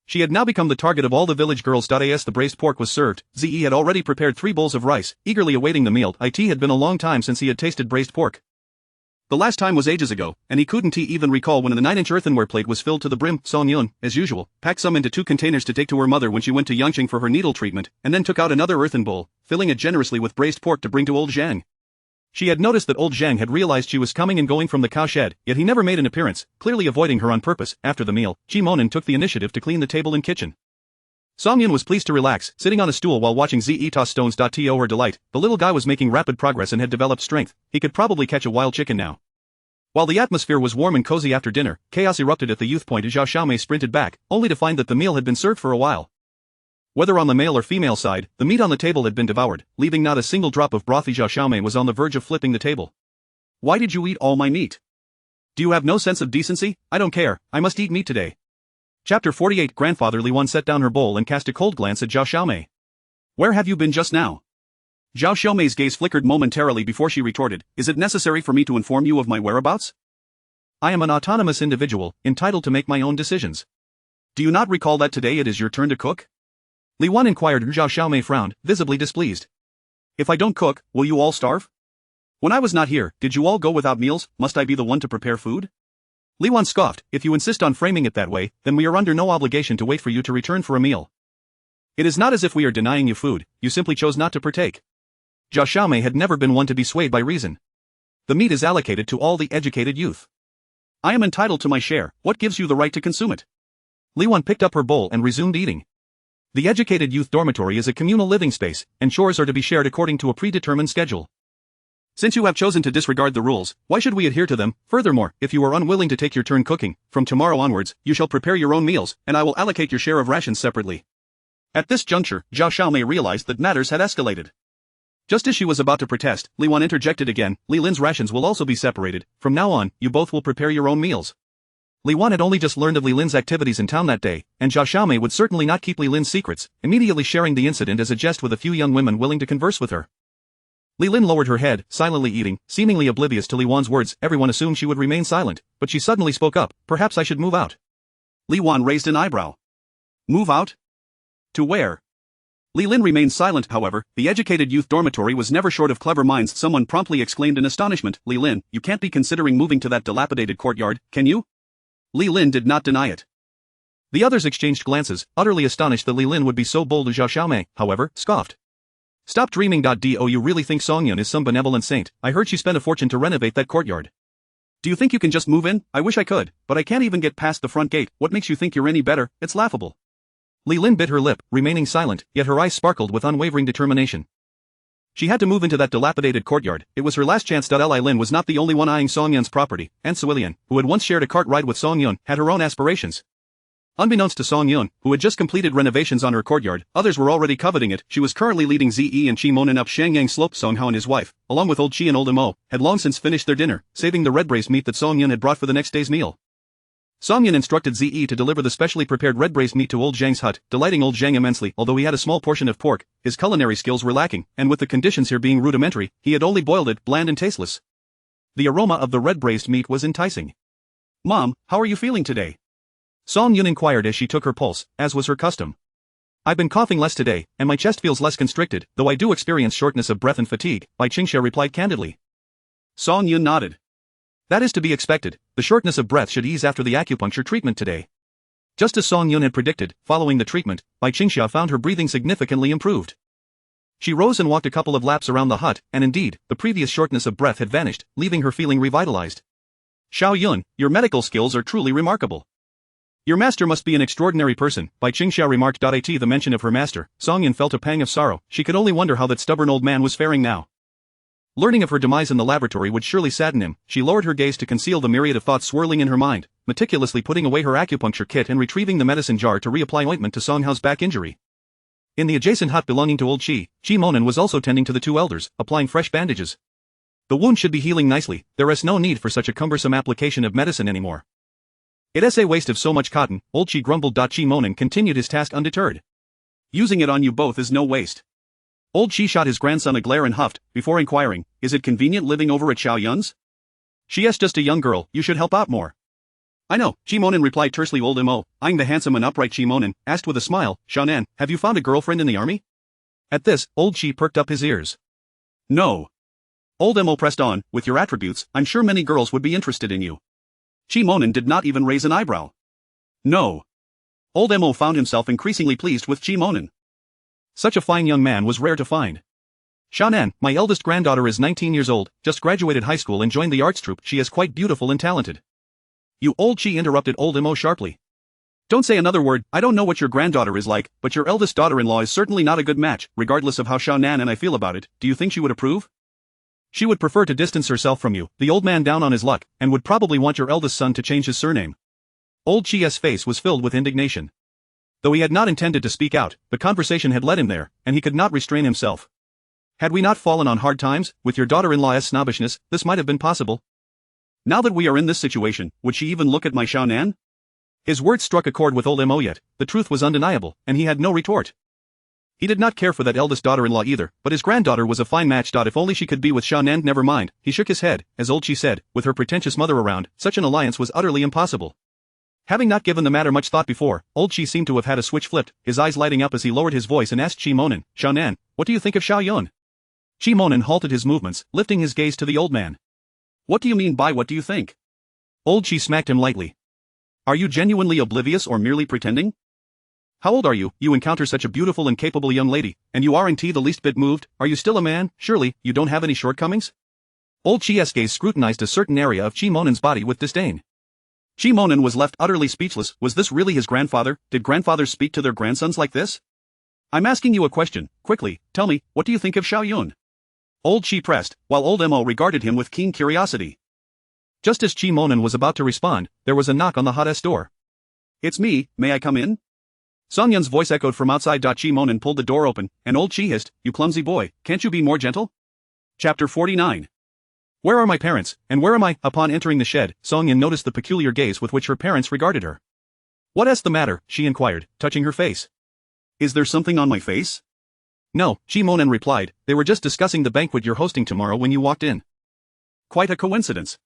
She had now become the target of all the village girls. As the braised pork was served, Ze had already prepared 3 bowls of rice, eagerly awaiting the meal. It had been a long time since he had tasted braised pork. The last time was ages ago, and he couldn't even recall when the 9-inch earthenware plate was filled to the brim. Song Yun, as usual, packed some into 2 containers to take to her mother when she went to Yangqing for her needle treatment, and then took out another earthen bowl, filling it generously with braised pork to bring to old Zhang. She had noticed that old Zhang had realized she was coming and going from the cowshed, yet he never made an appearance, clearly avoiding her on purpose. After the meal, Qi Monen took the initiative to clean the table and kitchen. Song Yun was pleased to relax, sitting on a stool while watching Ze toss stones. To her delight, the little guy was making rapid progress and had developed strength. He could probably catch a wild chicken now. While the atmosphere was warm and cozy after dinner, chaos erupted at the youth point as Zhao Xiaomei sprinted back, only to find that the meal had been served for a while. Whether on the male or female side, the meat on the table had been devoured, leaving not a single drop of broth. Zhao Xiaomei was on the verge of flipping the table. Why did you eat all my meat? Do you have no sense of decency? I don't care, I must eat meat today. Chapter 48. Grandfather Li Wan set down her bowl and cast a cold glance at Zhao Xiaomei. Where have you been just now? Zhao Xiaomei's gaze flickered momentarily before she retorted, is it necessary for me to inform you of my whereabouts? I am an autonomous individual, entitled to make my own decisions. Do you not recall that today it is your turn to cook? Li Wan inquired. Zhao Xiaomei frowned, visibly displeased. If I don't cook, will you all starve? When I was not here, did you all go without meals? Must I be the one to prepare food? Li Wan scoffed, if you insist on framing it that way, then we are under no obligation to wait for you to return for a meal. It is not as if we are denying you food, you simply chose not to partake. Zhao Xiaomei had never been one to be swayed by reason. The meat is allocated to all the educated youth. I am entitled to my share, what gives you the right to consume it? Li Wan picked up her bowl and resumed eating. The educated youth dormitory is a communal living space, and chores are to be shared according to a predetermined schedule. Since you have chosen to disregard the rules, why should we adhere to them? Furthermore, if you are unwilling to take your turn cooking, from tomorrow onwards, you shall prepare your own meals, and I will allocate your share of rations separately. At this juncture, Zhao Xiaomei realized that matters had escalated. Just as she was about to protest, Li Wan interjected again, Li Lin's rations will also be separated, from now on, you both will prepare your own meals. Li Wan had only just learned of Li Lin's activities in town that day, and Zhao Xiaomei would certainly not keep Li Lin's secrets, immediately sharing the incident as a jest with a few young women willing to converse with her. Li Lin lowered her head, silently eating, seemingly oblivious to Li Wan's words. Everyone assumed she would remain silent, but she suddenly spoke up, perhaps I should move out. Li Wan raised an eyebrow. Move out? To where? Li Lin remained silent. However, the educated youth dormitory was never short of clever minds. Someone promptly exclaimed in astonishment, Li Lin, you can't be considering moving to that dilapidated courtyard, can you? Li Lin did not deny it. The others exchanged glances, utterly astonished that Li Lin would be so bold. Zhao Xiaomei, however, scoffed. Stop dreaming. Do you really think Song Yun is some benevolent saint? I heard she spent a fortune to renovate that courtyard. Do you think you can just move in? I wish I could, but I can't even get past the front gate. What makes you think you're any better? It's laughable. Li Lin bit her lip, remaining silent, yet her eyes sparkled with unwavering determination. She had to move into that dilapidated courtyard. It was her last chance. Li Lin was not the only one eyeing Song Yun's property, and Suilian, who had once shared a cart ride with Song Yun, had her own aspirations. Unbeknownst to Song Yun, who had just completed renovations on her courtyard, others were already coveting it. She was currently leading Ze and Chi Monin up Shangyang Slope. Song Hao and his wife, along with Old Chi and Old Mo, had long since finished their dinner, saving the red braised meat that Song Yun had brought for the next day's meal. Song Yun instructed Ze to deliver the specially prepared red braised meat to Old Zhang's hut, delighting Old Zhang immensely. Although he had a small portion of pork, his culinary skills were lacking, and with the conditions here being rudimentary, he had only boiled it, bland and tasteless. The aroma of the red braised meat was enticing. "Mom, how are you feeling today?" Song Yun inquired as she took her pulse, as was her custom. "I've been coughing less today, and my chest feels less constricted, though I do experience shortness of breath and fatigue," Bai Qingxia replied candidly. Song Yun nodded. "That is to be expected. The shortness of breath should ease after the acupuncture treatment today." Just as Song Yun had predicted, following the treatment, Bai Qingxia found her breathing significantly improved. She rose and walked a couple of laps around the hut, and indeed, the previous shortness of breath had vanished, leaving her feeling revitalized. "Xiao Yun, your medical skills are truly remarkable. Your master must be an extraordinary person," Bai Qingxia remarked. At the mention of her master, Song Yun felt a pang of sorrow. She could only wonder how that stubborn old man was faring now. Learning of her demise in the laboratory would surely sadden him. She lowered her gaze to conceal the myriad of thoughts swirling in her mind, meticulously putting away her acupuncture kit and retrieving the medicine jar to reapply ointment to Song Hao's back injury. In the adjacent hut belonging to Old Chi, Chi Monin was also tending to the two elders, applying fresh bandages. The wound should be healing nicely. There is no need for such a cumbersome application of medicine anymore. "It is a waste of so much cotton," Old Chi grumbled. Chi Monin continued his task undeterred. "Using it on you both is no waste." Old Chi shot his grandson a glare and huffed, before inquiring, "Is it convenient living over at Xiao Yun's?" "She is just a young girl, you should help out more." "I know," Chi Monin replied tersely. Old Mo, eyeing the handsome and upright Chi Monin, asked with a smile, "Xiaonan, have you found a girlfriend in the army?" At this, Old Chi perked up his ears. "No." Old Mo pressed on, "With your attributes, I'm sure many girls would be interested in you." Chi Monin did not even raise an eyebrow. "No." Old Mo found himself increasingly pleased with Chi Monin. Such a fine young man was rare to find. "Xiaonan, my eldest granddaughter is 19 years old, just graduated high school and joined the arts troupe. She is quite beautiful and talented." "You Old Chi," interrupted Old Mo sharply. "Don't say another word. I don't know what your granddaughter is like, but your eldest daughter-in-law is certainly not a good match. Regardless of how Xiaonan and I feel about it, do you think she would approve?" "She would prefer to distance herself from you," the old man down on his luck, "and would probably want your eldest son to change his surname." Old Chi's face was filled with indignation. Though he had not intended to speak out, the conversation had led him there, and he could not restrain himself. "Had we not fallen on hard times, with your daughter-in-law's snobbishness, this might have been possible. Now that we are in this situation, would she even look at my Xiaonan?" His words struck a chord with Old Mo. Yet the truth was undeniable, and he had no retort. He did not care for that eldest daughter-in-law either, but his granddaughter was a fine match. If only she could be with Xiaonan. Never mind, he shook his head, as Old Chi said, with her pretentious mother around, such an alliance was utterly impossible. Having not given the matter much thought before, Old Chi seemed to have had a switch flipped, his eyes lighting up as he lowered his voice and asked Chi Monin, "Xiaonan, what do you think of Xiao Yun?" Chi Monin halted his movements, lifting his gaze to the old man. "What do you mean by what do you think?" Old Chi smacked him lightly. "Are you genuinely oblivious or merely pretending? How old are you? You encounter such a beautiful and capable young lady, and you aren't the least bit moved. Are you still a man? Surely, you don't have any shortcomings?" Old Chi's gaze scrutinized a certain area of Chi Monin's body with disdain. Chi Monin was left utterly speechless. Was this really his grandfather? Did grandfathers speak to their grandsons like this? "I'm asking you a question. Quickly, tell me, what do you think of Xiao Yun?" Old Chi pressed, while Old Mo regarded him with keen curiosity. Just as Chi Monin was about to respond, there was a knock on the hut's door. "It's me, may I come in?" Song Yun's voice echoed from outside. Chi Monin pulled the door open, and Old Chi hissed, "You clumsy boy, can't you be more gentle?" Chapter 49. "Where are my parents, and where am I?" Upon entering the shed, Song Yun noticed the peculiar gaze with which her parents regarded her. "What is the matter?" she inquired, touching her face. "Is there something on my face?" "No," Chi Monin replied, "they were just discussing the banquet you're hosting tomorrow when you walked in." "Quite a coincidence."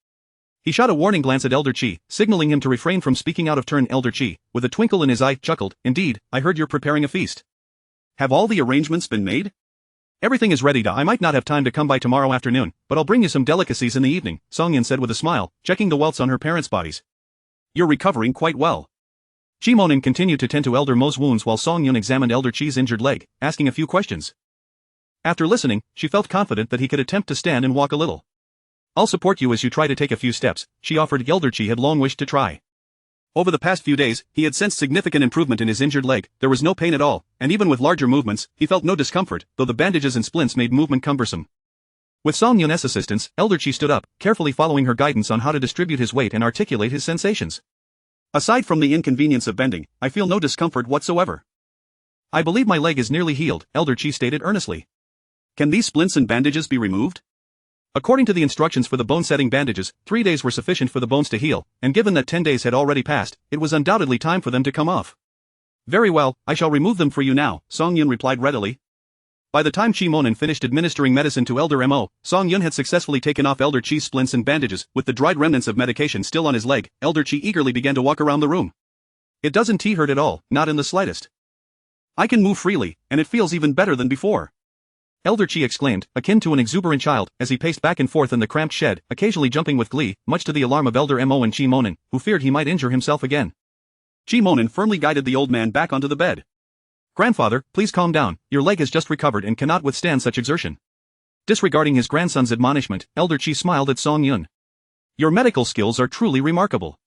He shot a warning glance at Elder Chi, signaling him to refrain from speaking out of turn. Elder Chi, with a twinkle in his eye, chuckled, "Indeed, I heard you're preparing a feast. Have all the arrangements been made?" "Everything is ready. I might not have time to come by tomorrow afternoon, but I'll bring you some delicacies in the evening," Song Yun said with a smile, checking the welts on her parents' bodies. "You're recovering quite well." Chi Monin continued to tend to Elder Mo's wounds while Song Yun examined Elder Chi's injured leg, asking a few questions. After listening, she felt confident that he could attempt to stand and walk a little. "I'll support you as you try to take a few steps," she offered. Elder Chi had long wished to try. Over the past few days, he had sensed significant improvement in his injured leg. There was no pain at all, and even with larger movements, he felt no discomfort, though the bandages and splints made movement cumbersome. With Song Yun's assistance, Elder Chi stood up, carefully following her guidance on how to distribute his weight and articulate his sensations. Aside from the inconvenience of bending, I feel no discomfort whatsoever. I believe my leg is nearly healed, Elder Chi stated earnestly. Can these splints and bandages be removed? According to the instructions for the bone-setting bandages, 3 days were sufficient for the bones to heal, and given that 10 days had already passed, it was undoubtedly time for them to come off. Very well, I shall remove them for you now, Song Yun replied readily. By the time Chi Monin finished administering medicine to Elder Mo, Song Yun had successfully taken off Elder Chi's splints and bandages. With the dried remnants of medication still on his leg, Elder Chi eagerly began to walk around the room. It doesn't hurt at all, not in the slightest. I can move freely, and it feels even better than before. Elder Chi exclaimed, akin to an exuberant child, as he paced back and forth in the cramped shed, occasionally jumping with glee, much to the alarm of Elder Mo and Chi Monin, who feared he might injure himself again. Chi Monin firmly guided the old man back onto the bed. Grandfather, please calm down, your leg has just recovered and cannot withstand such exertion. Disregarding his grandson's admonishment, Elder Chi smiled at Song Yun. Your medical skills are truly remarkable.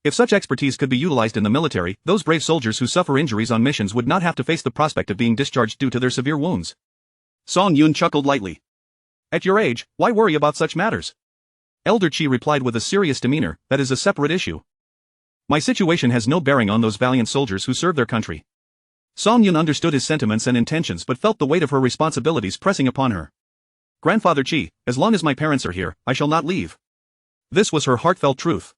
If such expertise could be utilized in the military, those brave soldiers who suffer injuries on missions would not have to face the prospect of being discharged due to their severe wounds. Song Yun chuckled lightly. At your age, why worry about such matters? Elder Chi replied with a serious demeanor, that is a separate issue. My situation has no bearing on those valiant soldiers who serve their country. Song Yun understood his sentiments and intentions but felt the weight of her responsibilities pressing upon her. Grandfather Chi, as long as my parents are here, I shall not leave. This was her heartfelt truth.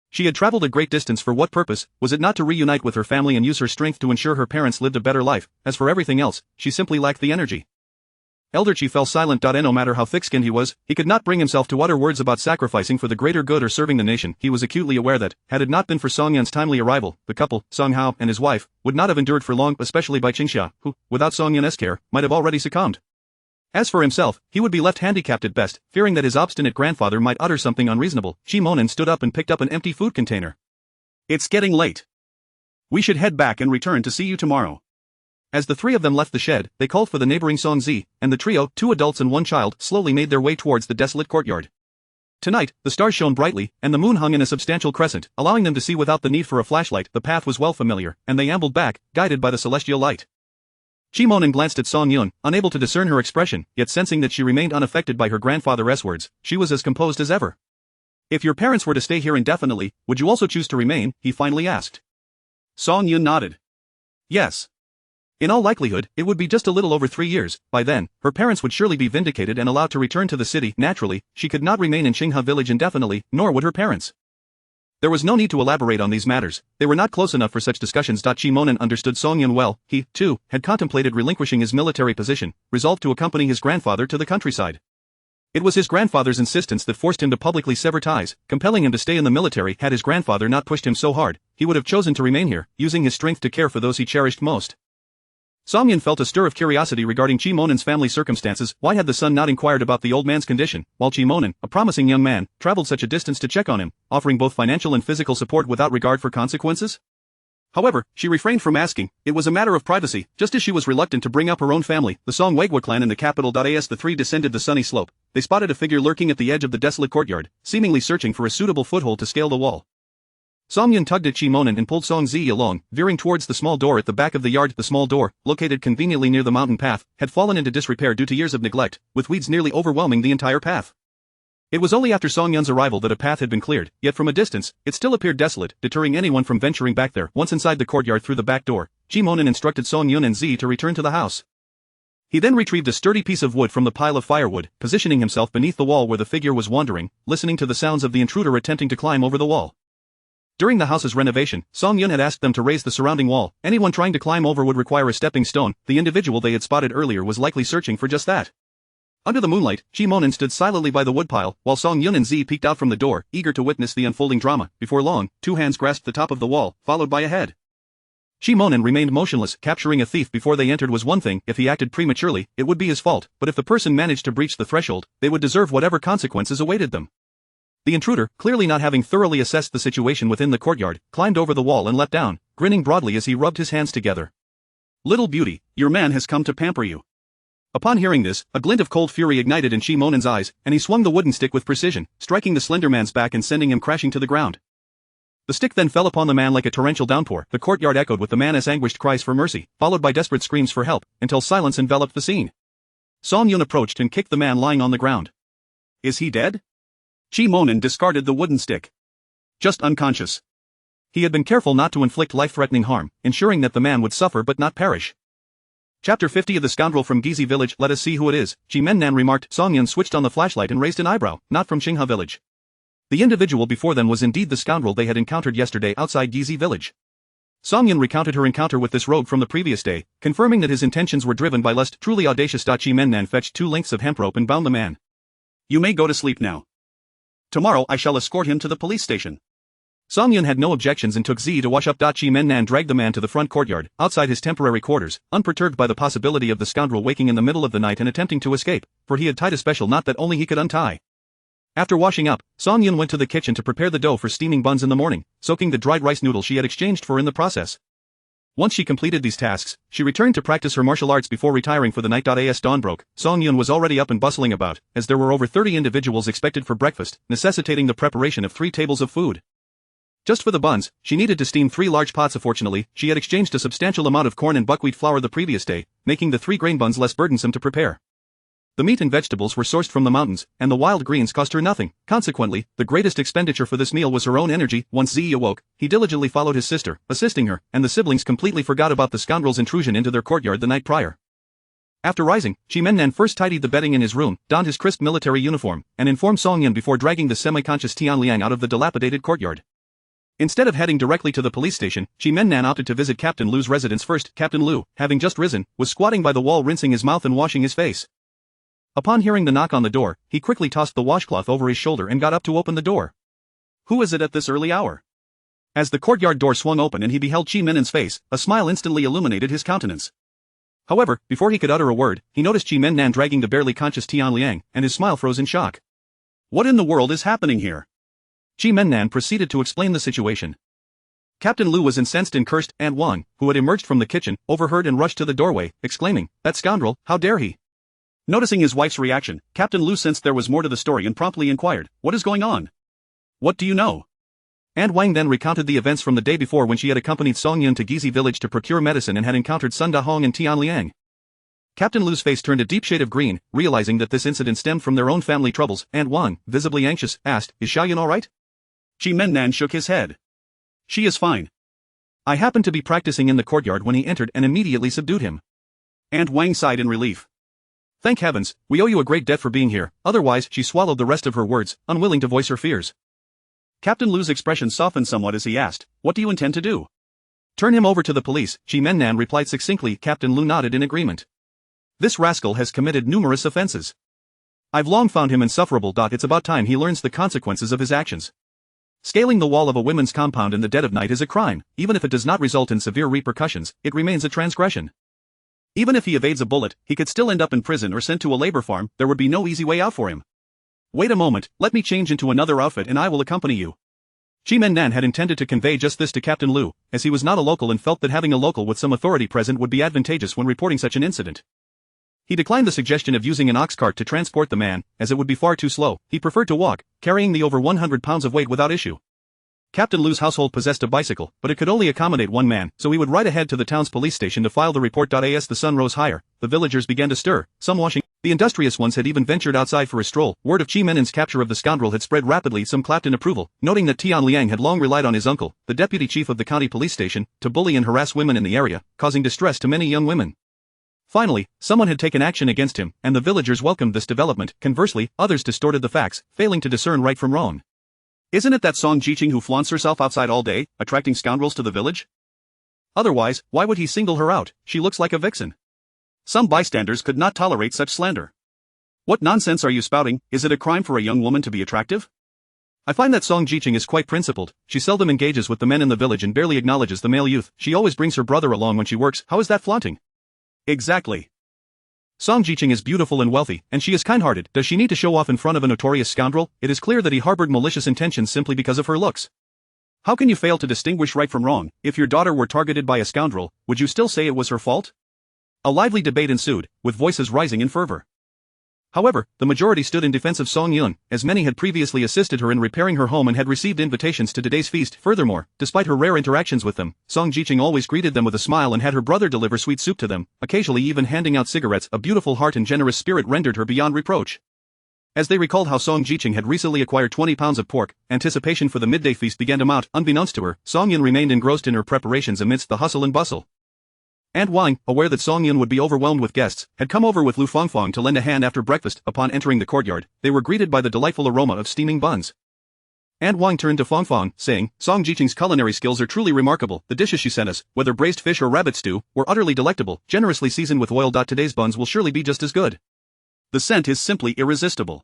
She had traveled a great distance for what purpose? Was it not to reunite with her family and use her strength to ensure her parents lived a better life? As for everything else, she simply lacked the energy. Elder Chi fell silent. No matter how thick-skinned he was, he could not bring himself to utter words about sacrificing for the greater good or serving the nation. He was acutely aware that, had it not been for Song Yun's timely arrival, the couple, Song Hao and his wife, would not have endured for long, especially by Qingxia, who, without Song Yun's care, might have already succumbed. As for himself, he would be left handicapped at best, fearing that his obstinate grandfather might utter something unreasonable. Chi Monin stood up and picked up an empty food container. It's getting late. We should head back and return to see you tomorrow. As the three of them left the shed, they called for the neighboring Song Zi, and the trio, 2 adults and 1 child, slowly made their way towards the desolate courtyard. Tonight, the stars shone brightly, and the moon hung in a substantial crescent, allowing them to see without the need for a flashlight. The path was well familiar, and they ambled back, guided by the celestial light. Chi Monin glanced at Song Yun, unable to discern her expression, yet sensing that she remained unaffected by her grandfather's words, she was as composed as ever. If your parents were to stay here indefinitely, would you also choose to remain? He finally asked. Song Yun nodded. Yes. In all likelihood, it would be just a little over 3 years. By then, her parents would surely be vindicated and allowed to return to the city. Naturally, she could not remain in Qinghe village indefinitely, nor would her parents. There was no need to elaborate on these matters, they were not close enough for such discussions. Chi Monin understood Song Yun well. He, too, had contemplated relinquishing his military position, resolved to accompany his grandfather to the countryside. It was his grandfather's insistence that forced him to publicly sever ties, compelling him to stay in the military. Had his grandfather not pushed him so hard, he would have chosen to remain here, using his strength to care for those he cherished most. Song Yun felt a stir of curiosity regarding Chi Monin's family circumstances. Why had the son not inquired about the old man's condition, while Chi Monin, a promising young man, traveled such a distance to check on him, offering both financial and physical support without regard for consequences? However, she refrained from asking. It was a matter of privacy, just as she was reluctant to bring up her own family. The Song Weigua clan in the capital. As the three descended the sunny slope, they spotted a figure lurking at the edge of the desolate courtyard, seemingly searching for a suitable foothold to scale the wall. Song Yun tugged at Chi Monin and pulled Song Zi along, veering towards the small door at the back of the yard. The small door, located conveniently near the mountain path, had fallen into disrepair due to years of neglect, with weeds nearly overwhelming the entire path. It was only after Song Yun's arrival that a path had been cleared, yet from a distance, it still appeared desolate, deterring anyone from venturing back there. Once inside the courtyard through the back door, Chi Monin instructed Song Yun and Zi to return to the house. He then retrieved a sturdy piece of wood from the pile of firewood, positioning himself beneath the wall where the figure was wandering, listening to the sounds of the intruder attempting to climb over the wall. During the house's renovation, Song Yun had asked them to raise the surrounding wall. Anyone trying to climb over would require a stepping stone. The individual they had spotted earlier was likely searching for just that. Under the moonlight, Chi Monin stood silently by the woodpile, while Song Yun and Zi peeked out from the door, eager to witness the unfolding drama. Before long, 2 hands grasped the top of the wall, followed by a head. Chi Monin remained motionless. Capturing a thief before they entered was one thing. If he acted prematurely, it would be his fault, but if the person managed to breach the threshold, they would deserve whatever consequences awaited them. The intruder, clearly not having thoroughly assessed the situation within the courtyard, climbed over the wall and leapt down, grinning broadly as he rubbed his hands together. Little beauty, your man has come to pamper you. Upon hearing this, a glint of cold fury ignited in Chi Monin's eyes, and he swung the wooden stick with precision, striking the slender man's back and sending him crashing to the ground. The stick then fell upon the man like a torrential downpour. The courtyard echoed with the man's anguished cries for mercy, followed by desperate screams for help, until silence enveloped the scene. Song Yun approached and kicked the man lying on the ground. Is he dead? Chi Monin discarded the wooden stick. Just unconscious. He had been careful not to inflict life-threatening harm, ensuring that the man would suffer but not perish. Chapter 50 of The Scoundrel from Gizi Village. Let us see who it is, Chi Mennan remarked. Song Yun switched on the flashlight and raised an eyebrow. Not from Qinghe Village. The individual before them was indeed the scoundrel they had encountered yesterday outside Gizi Village. Song Yun recounted her encounter with this rogue from the previous day, confirming that his intentions were driven by lust. Truly audacious. Chi Mennan fetched 2 lengths of hemp rope and bound the man. You may go to sleep now. Tomorrow I shall escort him to the police station. Song Yun had no objections and took Zi to wash up. Chi Mennan dragged the man to the front courtyard, outside his temporary quarters, unperturbed by the possibility of the scoundrel waking in the middle of the night and attempting to escape, for he had tied a special knot that only he could untie. After washing up, Song Yun went to the kitchen to prepare the dough for steaming buns in the morning, soaking the dried rice noodle she had exchanged for in the process. Once she completed these tasks, she returned to practice her martial arts before retiring for the night. As dawn broke, Song Yun was already up and bustling about, as there were over 30 individuals expected for breakfast, necessitating the preparation of 3 tables of food. Just for the buns, she needed to steam 3 large pots. Fortunately, she had exchanged a substantial amount of corn and buckwheat flour the previous day, making the 3 grain buns less burdensome to prepare. The meat and vegetables were sourced from the mountains, and the wild greens cost her nothing. Consequently, the greatest expenditure for this meal was her own energy. Once Zi awoke, he diligently followed his sister, assisting her, and the siblings completely forgot about the scoundrel's intrusion into their courtyard the night prior. After rising, Chi Mennan first tidied the bedding in his room, donned his crisp military uniform, and informed Song Yun before dragging the semi-conscious Tian Liang out of the dilapidated courtyard. Instead of heading directly to the police station, Chi Mennan opted to visit Captain Lu's residence first. Captain Lu, having just risen, was squatting by the wall rinsing his mouth and washing his face. Upon hearing the knock on the door, he quickly tossed the washcloth over his shoulder and got up to open the door. Who is it at this early hour? As the courtyard door swung open and he beheld Chi Mennan's face, a smile instantly illuminated his countenance. However, before he could utter a word, he noticed Chi Mennan dragging the barely conscious Tian Liang, and his smile froze in shock. What in the world is happening here? Chi Mennan proceeded to explain the situation. Captain Lu was incensed and cursed, and Wang, who had emerged from the kitchen, overheard and rushed to the doorway, exclaiming, "That scoundrel, how dare he?" Noticing his wife's reaction, Captain Lu sensed there was more to the story and promptly inquired, "What is going on? What do you know?" And Wang then recounted the events from the day before when she had accompanied Song Yun to Gizi Village to procure medicine and had encountered Sun Dahong and Tian Liang. Captain Lu's face turned a deep shade of green, realizing that this incident stemmed from their own family troubles, and Wang, visibly anxious, asked, "Is Xiaoyun alright?" Chi Mennan shook his head. "She is fine. I happened to be practicing in the courtyard when he entered and immediately subdued him." And Wang sighed in relief. "Thank heavens, we owe you a great debt for being here," otherwise she swallowed the rest of her words, unwilling to voice her fears. Captain Lu's expression softened somewhat as he asked, "What do you intend to do?" "Turn him over to the police," Chi Mennan replied succinctly. Captain Lu nodded in agreement. "This rascal has committed numerous offenses. I've long found him insufferable. It's about time he learns the consequences of his actions. Scaling the wall of a women's compound in the dead of night is a crime. Even if it does not result in severe repercussions, it remains a transgression. Even if he evades a bullet, he could still end up in prison or sent to a labor farm. There would be no easy way out for him. Wait a moment, let me change into another outfit and I will accompany you." Chi Mennan had intended to convey just this to Captain Lu, as he was not a local and felt that having a local with some authority present would be advantageous when reporting such an incident. He declined the suggestion of using an ox cart to transport the man, as it would be far too slow. He preferred to walk, carrying the over 100 pounds of weight without issue. Captain Lu's household possessed a bicycle, but it could only accommodate one man, so he would ride ahead to the town's police station to file the report. As the sun rose higher, the villagers began to stir, some washing. The industrious ones had even ventured outside for a stroll. Word of Chi Mennan's capture of the scoundrel had spread rapidly. Some clapped in approval, noting that Tian Liang had long relied on his uncle, the deputy chief of the county police station, to bully and harass women in the area, causing distress to many young women. Finally, someone had taken action against him, and the villagers welcomed this development. Conversely, others distorted the facts, failing to discern right from wrong. Isn't it that Song Jiqing who flaunts herself outside all day, attracting scoundrels to the village? Otherwise, why would he single her out? She looks like a vixen. Some bystanders could not tolerate such slander. What nonsense are you spouting? Is it a crime for a young woman to be attractive? I find that Song Jiqing is quite principled. She seldom engages with the men in the village and barely acknowledges the male youth. She always brings her brother along when she works. How is that flaunting? Exactly. Song Jiqing is beautiful and wealthy, and she is kind-hearted. Does she need to show off in front of a notorious scoundrel? It is clear that he harbored malicious intentions simply because of her looks. How can you fail to distinguish right from wrong? If your daughter were targeted by a scoundrel, would you still say it was her fault? A lively debate ensued, with voices rising in fervor. However, the majority stood in defense of Song Yun, as many had previously assisted her in repairing her home and had received invitations to today's feast. Furthermore, despite her rare interactions with them, Song Jiqing always greeted them with a smile and had her brother deliver sweet soup to them, occasionally even handing out cigarettes. A beautiful heart and generous spirit rendered her beyond reproach. As they recalled how Song Jiqing had recently acquired 20 pounds of pork, anticipation for the midday feast began to mount. Unbeknownst to her, Song Yun remained engrossed in her preparations amidst the hustle and bustle. Aunt Wang, aware that Song Yun would be overwhelmed with guests, had come over with Lu Fangfang to lend a hand after breakfast. Upon entering the courtyard, they were greeted by the delightful aroma of steaming buns. Aunt Wang turned to Fangfang, saying, "Song Jiqing's culinary skills are truly remarkable. The dishes she sent us, whether braised fish or rabbit stew, were utterly delectable, generously seasoned with oil. Today's buns will surely be just as good. The scent is simply irresistible."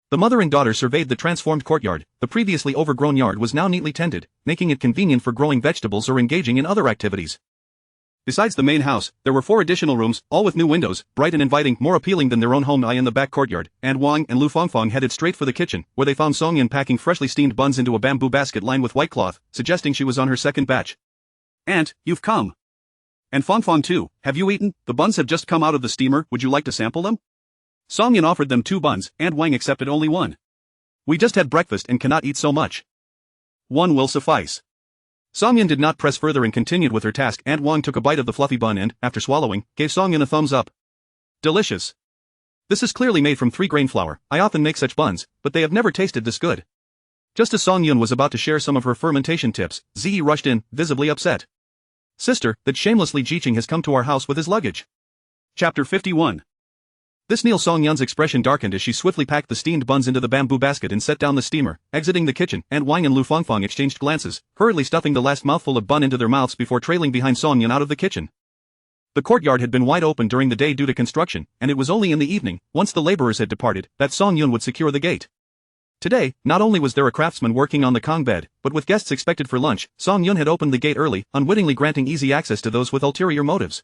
The mother and daughter surveyed the transformed courtyard. The previously overgrown yard was now neatly tended, making it convenient for growing vegetables or engaging in other activities. Besides the main house, there were 4 additional rooms, all with new windows, bright and inviting, more appealing than their own home. In the back courtyard, Aunt Wang and Lu Fangfang headed straight for the kitchen, where they found Song Yun packing freshly steamed buns into a bamboo basket lined with white cloth, suggesting she was on her second batch. "Aunt, you've come. And Fangfang too, have you eaten? The buns have just come out of the steamer, would you like to sample them?" Song Yun offered them 2 buns, Aunt Wang accepted only 1. "We just had breakfast and cannot eat so much. 1 will suffice." Song Yun did not press further and continued with her task. Aunt Wang took a bite of the fluffy bun and, after swallowing, gave Song Yun a thumbs up. "Delicious. This is clearly made from 3-grain flour. I often make such buns, but they have never tasted this good." Just as Song Yun was about to share some of her fermentation tips, Ziyi rushed in, visibly upset. "Sister, that shamelessly Jiqing has come to our house with his luggage." Chapter 51. This Neil Song Yun's expression darkened as she swiftly packed the steamed buns into the bamboo basket and set down the steamer. Exiting the kitchen, Aunt Wang and Lu Fangfang exchanged glances, hurriedly stuffing the last mouthful of bun into their mouths before trailing behind Song Yun out of the kitchen. The courtyard had been wide open during the day due to construction, and it was only in the evening, once the laborers had departed, that Song Yun would secure the gate. Today, not only was there a craftsman working on the Kong bed, but with guests expected for lunch, Song Yun had opened the gate early, unwittingly granting easy access to those with ulterior motives.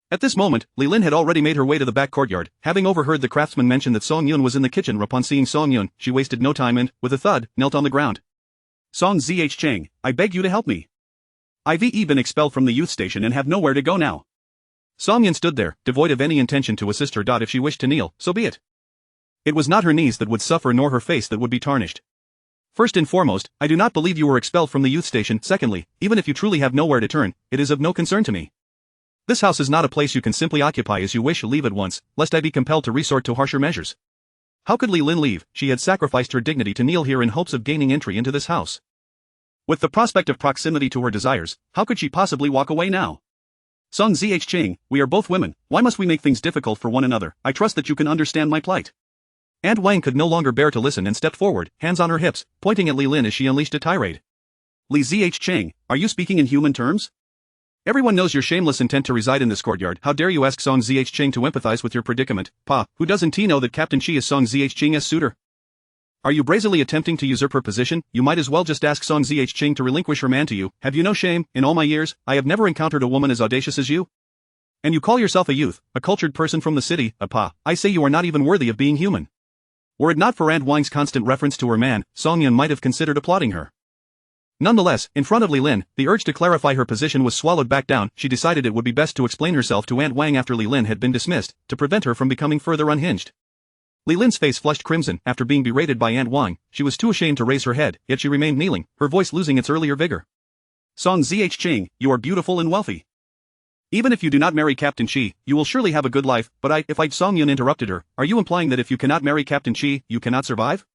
At this moment, Li Lin had already made her way to the back courtyard, having overheard the craftsman mention that Song Yun was in the kitchen. Upon seeing Song Yun, she wasted no time and, with a thud, knelt on the ground. "Song Zhang, I beg you to help me. I've been expelled from the youth station and have nowhere to go now." Song Yun stood there, devoid of any intention to assist her. If she wished to kneel, so be it. It was not her knees that would suffer nor her face that would be tarnished. "First and foremost, I do not believe you were expelled from the youth station. Secondly, even if you truly have nowhere to turn, it is of no concern to me. This house is not a place you can simply occupy as you wish. Leave at once, lest I be compelled to resort to harsher measures." How could Li Lin leave? She had sacrificed her dignity to kneel here in hopes of gaining entry into this house. With the prospect of proximity to her desires, how could she possibly walk away now? "Song Zhang, we are both women, why must we make things difficult for one another? I trust that you can understand my plight." Aunt Wang could no longer bear to listen and stepped forward, hands on her hips, pointing at Li Lin as she unleashed a tirade. "Li Zhang, are you speaking in human terms? Everyone knows your shameless intent to reside in this courtyard. How dare you ask Song Zhang to empathize with your predicament? Who doesn't know that Captain Chi is Song Zhang's suitor? Are you brazenly attempting to usurp her position? You might as well just ask Song Zhang to relinquish her man to you. Have you no shame? In all my years, I have never encountered a woman as audacious as you. And you call yourself a youth, a cultured person from the city. I say you are not even worthy of being human." Were it not for Aunt Wang's constant reference to her man, Song Yun might have considered applauding her. Nonetheless, in front of Li Lin, the urge to clarify her position was swallowed back down. She decided it would be best to explain herself to Aunt Wang after Li Lin had been dismissed, to prevent her from becoming further unhinged. Li Lin's face flushed crimson. After being berated by Aunt Wang, she was too ashamed to raise her head, yet she remained kneeling, her voice losing its earlier vigor. "Song Zhang, you are beautiful and wealthy. Even if you do not marry Captain Chi, you will surely have a good life, but if Song Yun interrupted her, "Are you implying that if you cannot marry Captain Chi, you cannot survive?"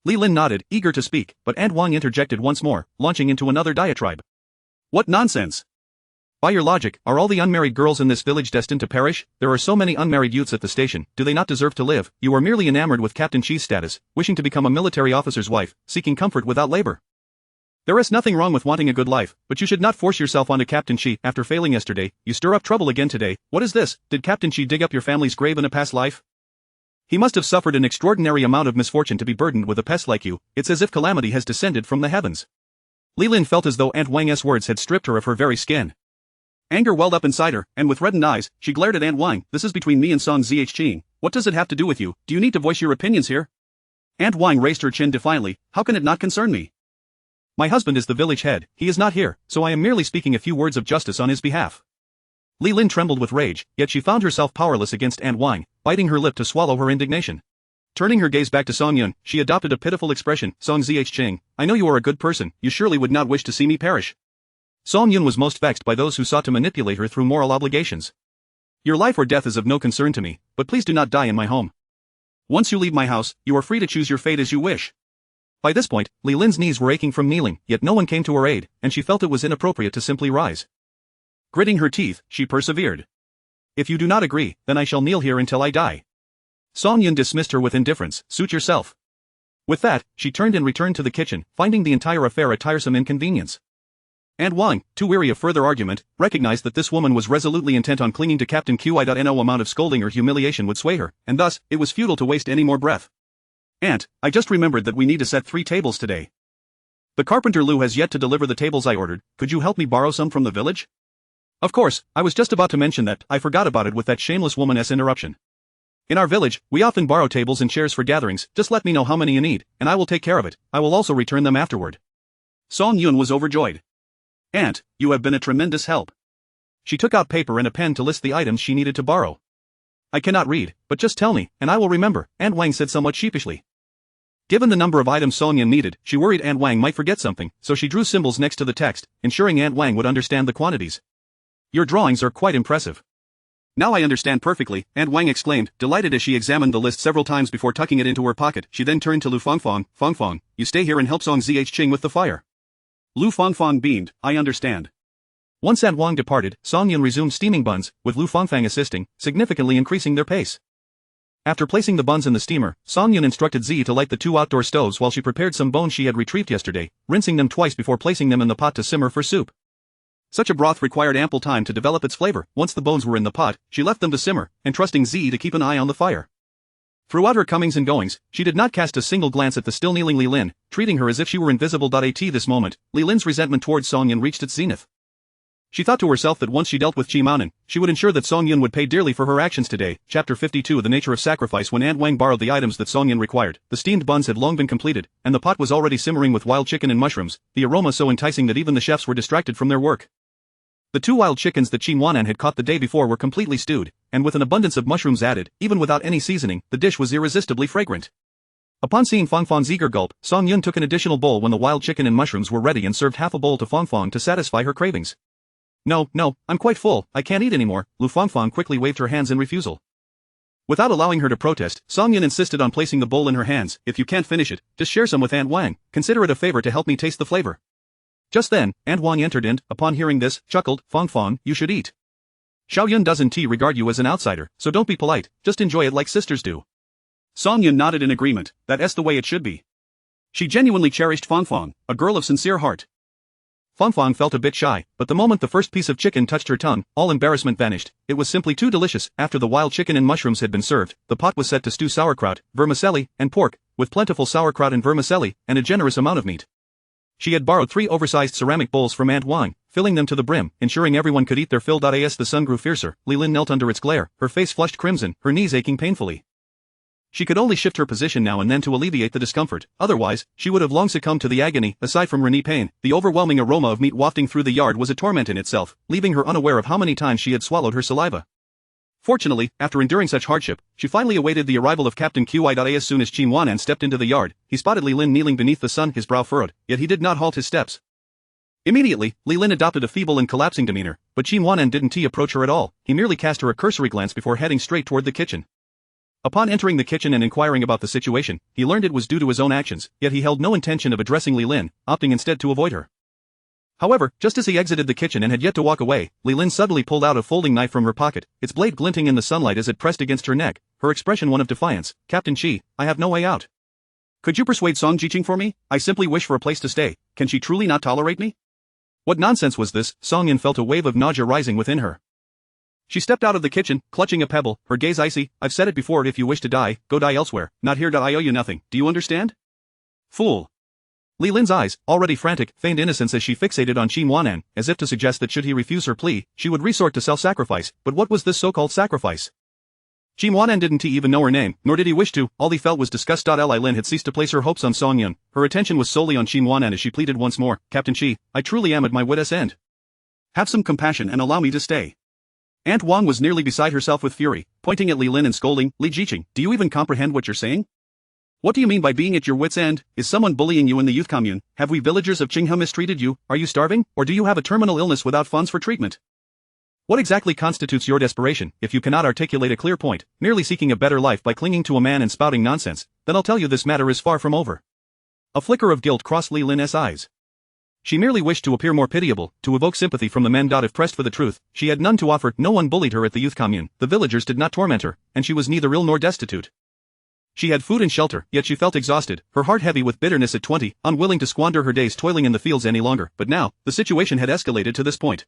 Li Lin nodded, eager to speak, but Aunt Wang interjected once more, launching into another diatribe. "What nonsense! By your logic, are all the unmarried girls in this village destined to perish? There are so many unmarried youths at the station, do they not deserve to live? You are merely enamored with Captain Chi's status, wishing to become a military officer's wife, seeking comfort without labor. There is nothing wrong with wanting a good life, but you should not force yourself onto Captain Chi. After failing yesterday, you stir up trouble again today. What is this? Did Captain Chi dig up your family's grave in a past life? He must have suffered an extraordinary amount of misfortune to be burdened with a pest like you. It's as if calamity has descended from the heavens." Li Lin felt as though Aunt Wang's words had stripped her of her very skin. Anger welled up inside her, and with reddened eyes, she glared at Aunt Wang. "This is between me and Song Zhang. What does it have to do with you? Do you need to voice your opinions here?" Aunt Wang raised her chin defiantly. "How can it not concern me? My husband is the village head, he is not here, so I am merely speaking a few words of justice on his behalf." Li Lin trembled with rage, yet she found herself powerless against Aunt Wang, biting her lip to swallow her indignation. Turning her gaze back to Song Yun, she adopted a pitiful expression. Song Zheng, I know you are a good person, you surely would not wish to see me perish. Song Yun was most vexed by those who sought to manipulate her through moral obligations. Your life or death is of no concern to me, but please do not die in my home. Once you leave my house, you are free to choose your fate as you wish. By this point, Li Lin's knees were aching from kneeling, yet no one came to her aid, and she felt it was inappropriate to simply rise. Gritting her teeth, she persevered. If you do not agree, then I shall kneel here until I die. Song Yun dismissed her with indifference. Suit yourself. With that, she turned and returned to the kitchen, finding the entire affair a tiresome inconvenience. And Wang, too weary of further argument, recognized that this woman was resolutely intent on clinging to Captain Qi. No amount of scolding or humiliation would sway her, and thus, it was futile to waste any more breath. Aunt, I just remembered that we need to set 3 tables today. The carpenter Lu has yet to deliver the tables I ordered. Could you help me borrow some from the village? Of course, I was just about to mention that. I forgot about it with that shameless woman's interruption. In our village, we often borrow tables and chairs for gatherings. Just let me know how many you need, and I will take care of it. I will also return them afterward. Song Yun was overjoyed. Aunt, you have been a tremendous help. She took out paper and a pen to list the items she needed to borrow. I cannot read, but just tell me, and I will remember, Aunt Wang said somewhat sheepishly. Given the number of items Song Yun needed, she worried Aunt Wang might forget something, so she drew symbols next to the text, ensuring Aunt Wang would understand the quantities. Your drawings are quite impressive. Now I understand perfectly, Aunt Wang exclaimed, delighted as she examined the list several times before tucking it into her pocket. She then turned to Lu Fangfang. Fangfang, you stay here and help Song Zheng with the fire. Lu Fangfang beamed, I understand. Once Aunt Wang departed, Song Yun resumed steaming buns, with Lu Fangfang assisting, significantly increasing their pace. After placing the buns in the steamer, Song Yun instructed Z to light the 2 outdoor stoves while she prepared some bones she had retrieved yesterday, rinsing them twice before placing them in the pot to simmer for soup. Such a broth required ample time to develop its flavor. Once the bones were in the pot, she left them to simmer, entrusting Z to keep an eye on the fire. Throughout her comings and goings, she did not cast a single glance at the still kneeling Li Lin, treating her as if she were invisible. At this moment, Li Lin's resentment towards Song Yun reached its zenith. She thought to herself that once she dealt with Qi Maonan, she would ensure that Song Yun would pay dearly for her actions today. Chapter 52 The Nature of Sacrifice. When Aunt Wang borrowed the items that Song Yun required, the steamed buns had long been completed, and the pot was already simmering with wild chicken and mushrooms, the aroma so enticing that even the chefs were distracted from their work. The 2 wild chickens that Qi Maonan had caught the day before were completely stewed, and with an abundance of mushrooms added, even without any seasoning, the dish was irresistibly fragrant. Upon seeing Fangfang's eager gulp, Song Yun took an additional bowl when the wild chicken and mushrooms were ready and served half a bowl to Fangfang to satisfy her cravings. No, I'm quite full, I can't eat anymore. Lu Fangfang quickly waved her hands in refusal. Without allowing her to protest, Song Yun insisted on placing the bowl in her hands. If you can't finish it, just share some with Aunt Wang. Consider it a favor to help me taste the flavor. Just then, Aunt Wang entered and, upon hearing this, chuckled. Fangfang, you should eat. Xiao Yun doesn't regard you as an outsider, so don't be polite, just enjoy it like sisters do. Song Yun nodded in agreement. That's the way it should be. She genuinely cherished Fangfang, a girl of sincere heart. Fangfang felt a bit shy, but the moment the first piece of chicken touched her tongue, all embarrassment vanished. It was simply too delicious. After the wild chicken and mushrooms had been served, the pot was set to stew sauerkraut, vermicelli, and pork, with plentiful sauerkraut and vermicelli, and a generous amount of meat. She had borrowed 3 oversized ceramic bowls from Aunt Wang, filling them to the brim, ensuring everyone could eat their fill. As the sun grew fiercer, Li Lin knelt under its glare, her face flushed crimson, her knees aching painfully. She could only shift her position now and then to alleviate the discomfort, otherwise, she would have long succumbed to the agony. Aside from Renee pain, the overwhelming aroma of meat wafting through the yard was a torment in itself, leaving her unaware of how many times she had swallowed her saliva. Fortunately, after enduring such hardship, she finally awaited the arrival of Captain Qi. As soon as Qi Maonan stepped into the yard, he spotted Li Lin kneeling beneath the sun, his brow furrowed, yet he did not halt his steps. Immediately, Li Lin adopted a feeble and collapsing demeanor, but Qi Maonan didn't approach her at all. He merely cast her a cursory glance before heading straight toward the kitchen. Upon entering the kitchen and inquiring about the situation, he learned it was due to his own actions, yet he held no intention of addressing Li Lin, opting instead to avoid her. However, just as he exited the kitchen and had yet to walk away, Li Lin suddenly pulled out a folding knife from her pocket, its blade glinting in the sunlight as it pressed against her neck, her expression one of defiance. Captain Qi, I have no way out. Could you persuade Song Jiqing for me? I simply wish for a place to stay. Can she truly not tolerate me? What nonsense was this? Song Yin felt a wave of nausea rising within her. She stepped out of the kitchen, clutching a pebble, her gaze icy. I've said it before, if you wish to die, go die elsewhere, not here. I owe you nothing, do you understand? Fool. Li Lin's eyes, already frantic, feigned innocence as she fixated on Qi Maonan, as if to suggest that should he refuse her plea, she would resort to self-sacrifice. But what was this so-called sacrifice? Qi Maonan didn't even know her name, nor did he wish to. All he felt was disgust. Li Lin had ceased to place her hopes on Song Yun. Her attention was solely on Qi Maonan as she pleaded once more. Captain Qi, I truly am at my wit's end. Have some compassion and allow me to stay. Aunt Wang was nearly beside herself with fury, pointing at Li Lin and scolding, Li Jiqing, do you even comprehend what you're saying? What do you mean by being at your wit's end? Is someone bullying you in the youth commune? Have we villagers of Qinghe mistreated you? Are you starving? Or do you have a terminal illness without funds for treatment? What exactly constitutes your desperation, if you cannot articulate a clear point, merely seeking a better life by clinging to a man and spouting nonsense? Then I'll tell you this matter is far from over. A flicker of guilt crossed Li Lin's eyes. She merely wished to appear more pitiable, to evoke sympathy from the men. If pressed for the truth, she had none to offer. No one bullied her at the youth commune, the villagers did not torment her, and she was neither ill nor destitute. She had food and shelter, yet she felt exhausted, her heart heavy with bitterness at 20, unwilling to squander her days toiling in the fields any longer. But now, the situation had escalated to this point.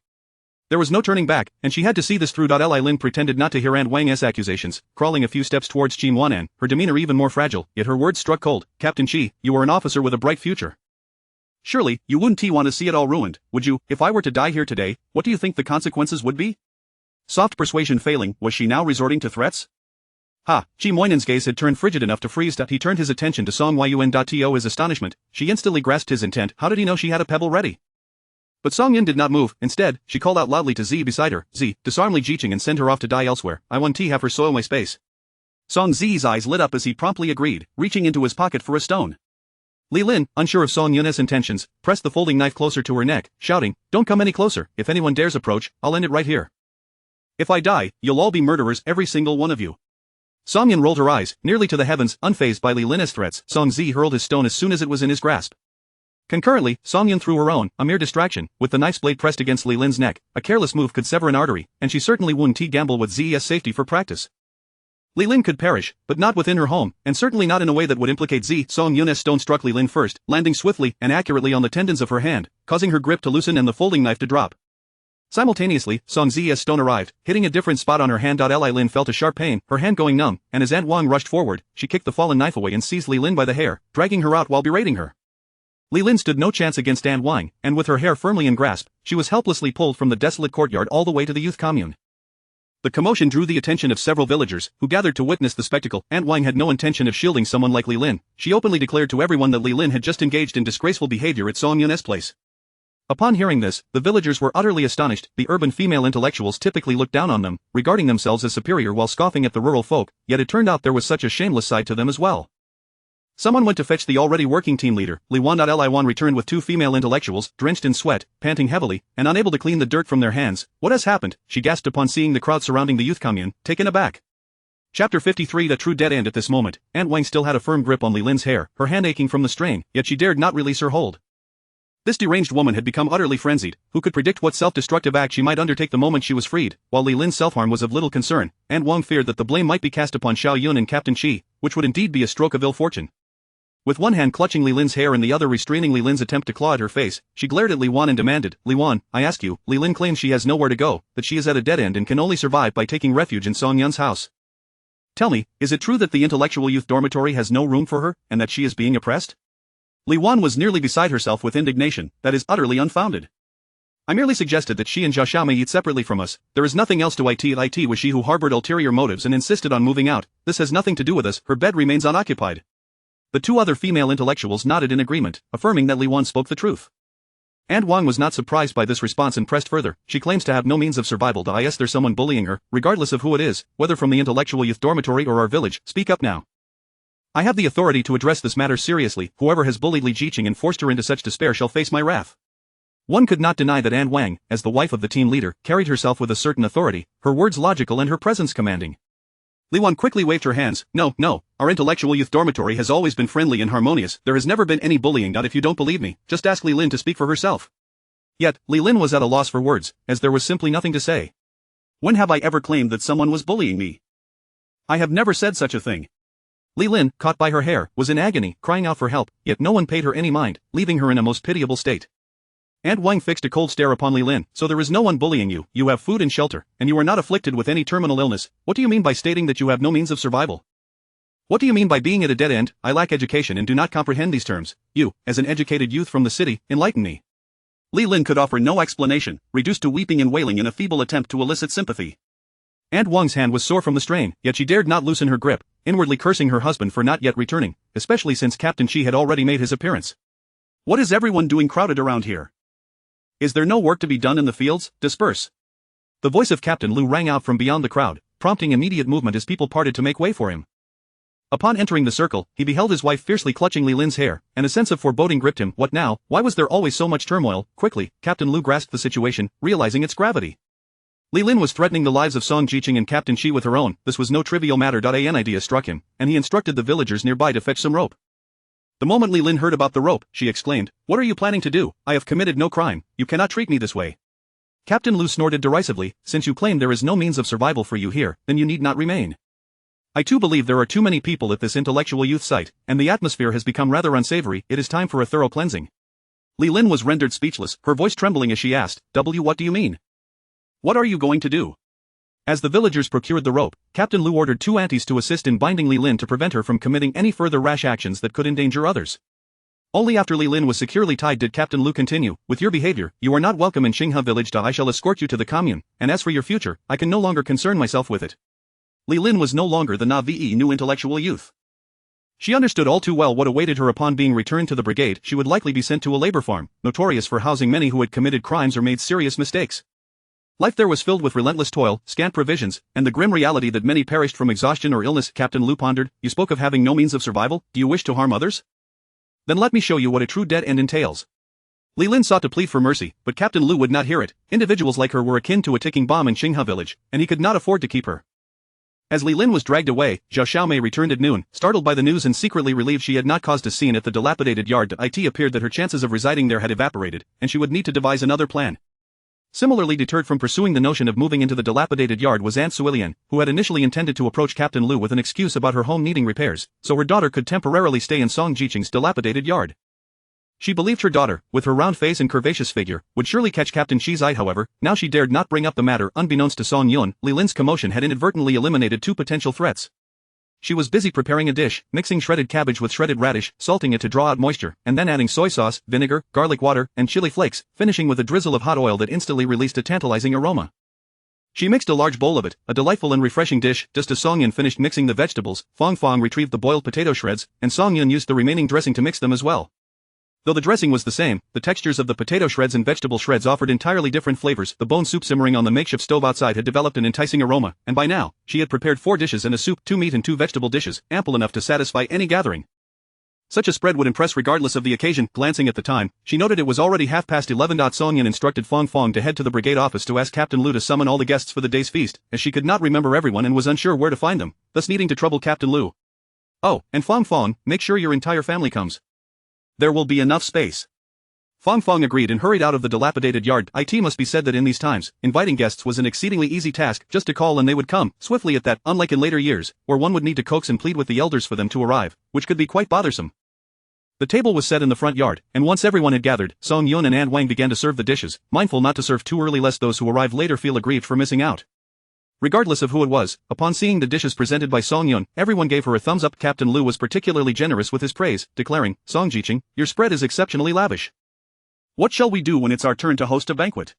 There was no turning back, and she had to see this through. Li Lin pretended not to hear Aunt Wang's accusations, crawling a few steps towards Qin Huanan, her demeanor even more fragile, yet her words struck cold. Captain Qi, you are an officer with a bright future. Surely, you wouldn't want to see it all ruined, would you? If I were to die here today, what do you think the consequences would be? Soft persuasion failing, was she now resorting to threats? Qi Moinen's gaze had turned frigid enough to freeze. He turned his attention to Song Yun. To his astonishment, she instantly grasped his intent. How did he know she had a pebble ready? But Song Yun did not move. Instead, she called out loudly to Z beside her, Z, disarm Li Jiqing and send her off to die elsewhere. I want to have her soil my space. Song Z's eyes lit up as he promptly agreed, reaching into his pocket for a stone. Li Lin, unsure of Song Yun's intentions, pressed the folding knife closer to her neck, shouting, don't come any closer. If anyone dares approach, I'll end it right here. If I die, you'll all be murderers, every single one of you. Song Yun rolled her eyes, nearly to the heavens, unfazed by Li Lin's threats. Song Zi hurled his stone as soon as it was in his grasp. Concurrently, Song Yun threw her own, a mere distraction, with the knife's blade pressed against Li Lin's neck. A careless move could sever an artery, and she certainly wouldn't gamble with Z's safety for practice. Li Lin could perish, but not within her home, and certainly not in a way that would implicate Z. Song Yun's stone struck Li Lin first, landing swiftly and accurately on the tendons of her hand, causing her grip to loosen and the folding knife to drop. Simultaneously, Song Zi's stone arrived, hitting a different spot on her hand. Li Lin felt a sharp pain, her hand going numb, and as Aunt Wang rushed forward, she kicked the fallen knife away and seized Li Lin by the hair, dragging her out while berating her. Li Lin stood no chance against Aunt Wang, and with her hair firmly in grasp, she was helplessly pulled from the desolate courtyard all the way to the youth commune. The commotion drew the attention of several villagers, who gathered to witness the spectacle. Aunt Wang had no intention of shielding someone like Li Lin. She openly declared to everyone that Li Lin had just engaged in disgraceful behavior at Song Yun's place. Upon hearing this, the villagers were utterly astonished. The urban female intellectuals typically looked down on them, regarding themselves as superior while scoffing at the rural folk, yet it turned out there was such a shameless side to them as well. Someone went to fetch the already working team leader. Li Wan returned with two female intellectuals, drenched in sweat, panting heavily, and unable to clean the dirt from their hands. What has happened? She gasped upon seeing the crowd surrounding the youth commune, taken aback. Chapter 53. The true dead end. At this moment, Aunt Wang still had a firm grip on Li Lin's hair, her hand aching from the strain, yet she dared not release her hold. This deranged woman had become utterly frenzied. Who could predict what self-destructive act she might undertake the moment she was freed? While Li Lin's self-harm was of little concern, Aunt Wang feared that the blame might be cast upon Xiao Yun and Captain Qi, which would indeed be a stroke of ill fortune. With one hand clutching Li Lin's hair and the other restraining Li Lin's attempt to claw at her face, she glared at Li Wan and demanded, Li Wan, I ask you. Li Lin claims she has nowhere to go, that she is at a dead end and can only survive by taking refuge in Song Yun's house. Tell me, is it true that the intellectual youth dormitory has no room for her, and that she is being oppressed? Li Wan was nearly beside herself with indignation. That is utterly unfounded. I merely suggested that she and Xiaoxiao may eat separately from us. There is nothing else to it. It was she who harbored ulterior motives and insisted on moving out. This has nothing to do with us. Her bed remains unoccupied. The two other female intellectuals nodded in agreement, affirming that Li Wan spoke the truth. Aunt Wang was not surprised by this response and pressed further. She claims to have no means of survival. Is there someone bullying her, regardless of who it is, whether from the intellectual youth dormitory or our village? Speak up now. I have the authority to address this matter seriously. Whoever has bullied Li Jiqing and forced her into such despair shall face my wrath. One could not deny that Aunt Wang, as the wife of the team leader, carried herself with a certain authority, her words logical and her presence commanding. Li Wan quickly waved her hands. No, our intellectual youth dormitory has always been friendly and harmonious. There has never been any bullying. If you don't believe me, just ask Li Lin to speak for herself. Yet, Li Lin was at a loss for words, as there was simply nothing to say. When have I ever claimed that someone was bullying me? I have never said such a thing. Li Lin, caught by her hair, was in agony, crying out for help, yet no one paid her any mind, leaving her in a most pitiable state. Aunt Wang fixed a cold stare upon Li Lin. So there is no one bullying you, you have food and shelter, and you are not afflicted with any terminal illness. What do you mean by stating that you have no means of survival? What do you mean by being at a dead end? I lack education and do not comprehend these terms. You, as an educated youth from the city, enlighten me. Li Lin could offer no explanation, reduced to weeping and wailing in a feeble attempt to elicit sympathy. Aunt Wang's hand was sore from the strain, yet she dared not loosen her grip, inwardly cursing her husband for not yet returning, especially since Captain Qi had already made his appearance. What is everyone doing crowded around here? Is there no work to be done in the fields? Disperse. The voice of Captain Lu rang out from beyond the crowd, prompting immediate movement as people parted to make way for him. Upon entering the circle, he beheld his wife fiercely clutching Li Lin's hair, and a sense of foreboding gripped him. What now? Why was there always so much turmoil? Quickly, Captain Lu grasped the situation, realizing its gravity. Li Lin was threatening the lives of Song Jiqing and Captain Shi with her own. This was no trivial matter. An idea struck him, and he instructed the villagers nearby to fetch some rope. The moment Li Lin heard about the rope, she exclaimed, "What are you planning to do? I have committed no crime. You cannot treat me this way." Captain Lu snorted derisively, "Since you claim there is no means of survival for you here, then you need not remain. I too believe there are too many people at this intellectual youth site, and the atmosphere has become rather unsavory. It is time for a thorough cleansing." Li Lin was rendered speechless, her voice trembling as she asked, What do you mean? What are you going to do?" As the villagers procured the rope, Captain Lu ordered 2 aunties to assist in binding Li Lin to prevent her from committing any further rash actions that could endanger others. Only after Li Lin was securely tied did Captain Lu continue, "With your behavior, you are not welcome in Xinghe village. I shall escort you to the commune, and as for your future, I can no longer concern myself with it." Li Lin was no longer the naive new intellectual youth. She understood all too well what awaited her upon being returned to the brigade. She would likely be sent to a labor farm, notorious for housing many who had committed crimes or made serious mistakes. Life there was filled with relentless toil, scant provisions, and the grim reality that many perished from exhaustion or illness. Captain Lu pondered, "You spoke of having no means of survival. Do you wish to harm others? Then let me show you what a true dead end entails." Li Lin sought to plead for mercy, but Captain Lu would not hear it. Individuals like her were akin to a ticking bomb in Xinghe village, and he could not afford to keep her. As Li Lin was dragged away, Zhao Xiaomei returned at noon, startled by the news and secretly relieved she had not caused a scene at the dilapidated yard. It appeared that her chances of residing there had evaporated, and she would need to devise another plan. Similarly deterred from pursuing the notion of moving into the dilapidated yard was Aunt Suilian, who had initially intended to approach Captain Lu with an excuse about her home needing repairs, so her daughter could temporarily stay in Song Jiqing's dilapidated yard. She believed her daughter, with her round face and curvaceous figure, would surely catch Captain Shi's eye. However, now she dared not bring up the matter. Unbeknownst to Song Yun, Li Lin's commotion had inadvertently eliminated 2 potential threats. She was busy preparing a dish, mixing shredded cabbage with shredded radish, salting it to draw out moisture, and then adding soy sauce, vinegar, garlic water, and chili flakes, finishing with a drizzle of hot oil that instantly released a tantalizing aroma. She mixed a large bowl of it, a delightful and refreshing dish. Just as Song Yun finished mixing the vegetables, Fong Fong retrieved the boiled potato shreds, and Song Yun used the remaining dressing to mix them as well. Though the dressing was the same, the textures of the potato shreds and vegetable shreds offered entirely different flavors. The bone soup simmering on the makeshift stove outside had developed an enticing aroma, and by now, she had prepared 4 dishes and a soup, 2 meat and 2 vegetable dishes, ample enough to satisfy any gathering. Such a spread would impress regardless of the occasion. Glancing at the time, she noted it was already 11:30. Song Yun instructed Fong Fong to head to the brigade office to ask Captain Lu to summon all the guests for the day's feast, as she could not remember everyone and was unsure where to find them, thus needing to trouble Captain Lu. "Oh, and Fong Fong, make sure your entire family comes. There will be enough space." Fong Fong agreed and hurried out of the dilapidated yard. It must be said that in these times, inviting guests was an exceedingly easy task. Just to call and they would come, swiftly at that, unlike in later years, where one would need to coax and plead with the elders for them to arrive, which could be quite bothersome. The table was set in the front yard, and once everyone had gathered, Song Yun and Aunt Wang began to serve the dishes, mindful not to serve too early lest those who arrive later feel aggrieved for missing out. Regardless of who it was, upon seeing the dishes presented by Song Yun, everyone gave her a thumbs up. Captain Lu was particularly generous with his praise, declaring, "Song Jiqing, your spread is exceptionally lavish. What shall we do when it's our turn to host a banquet?"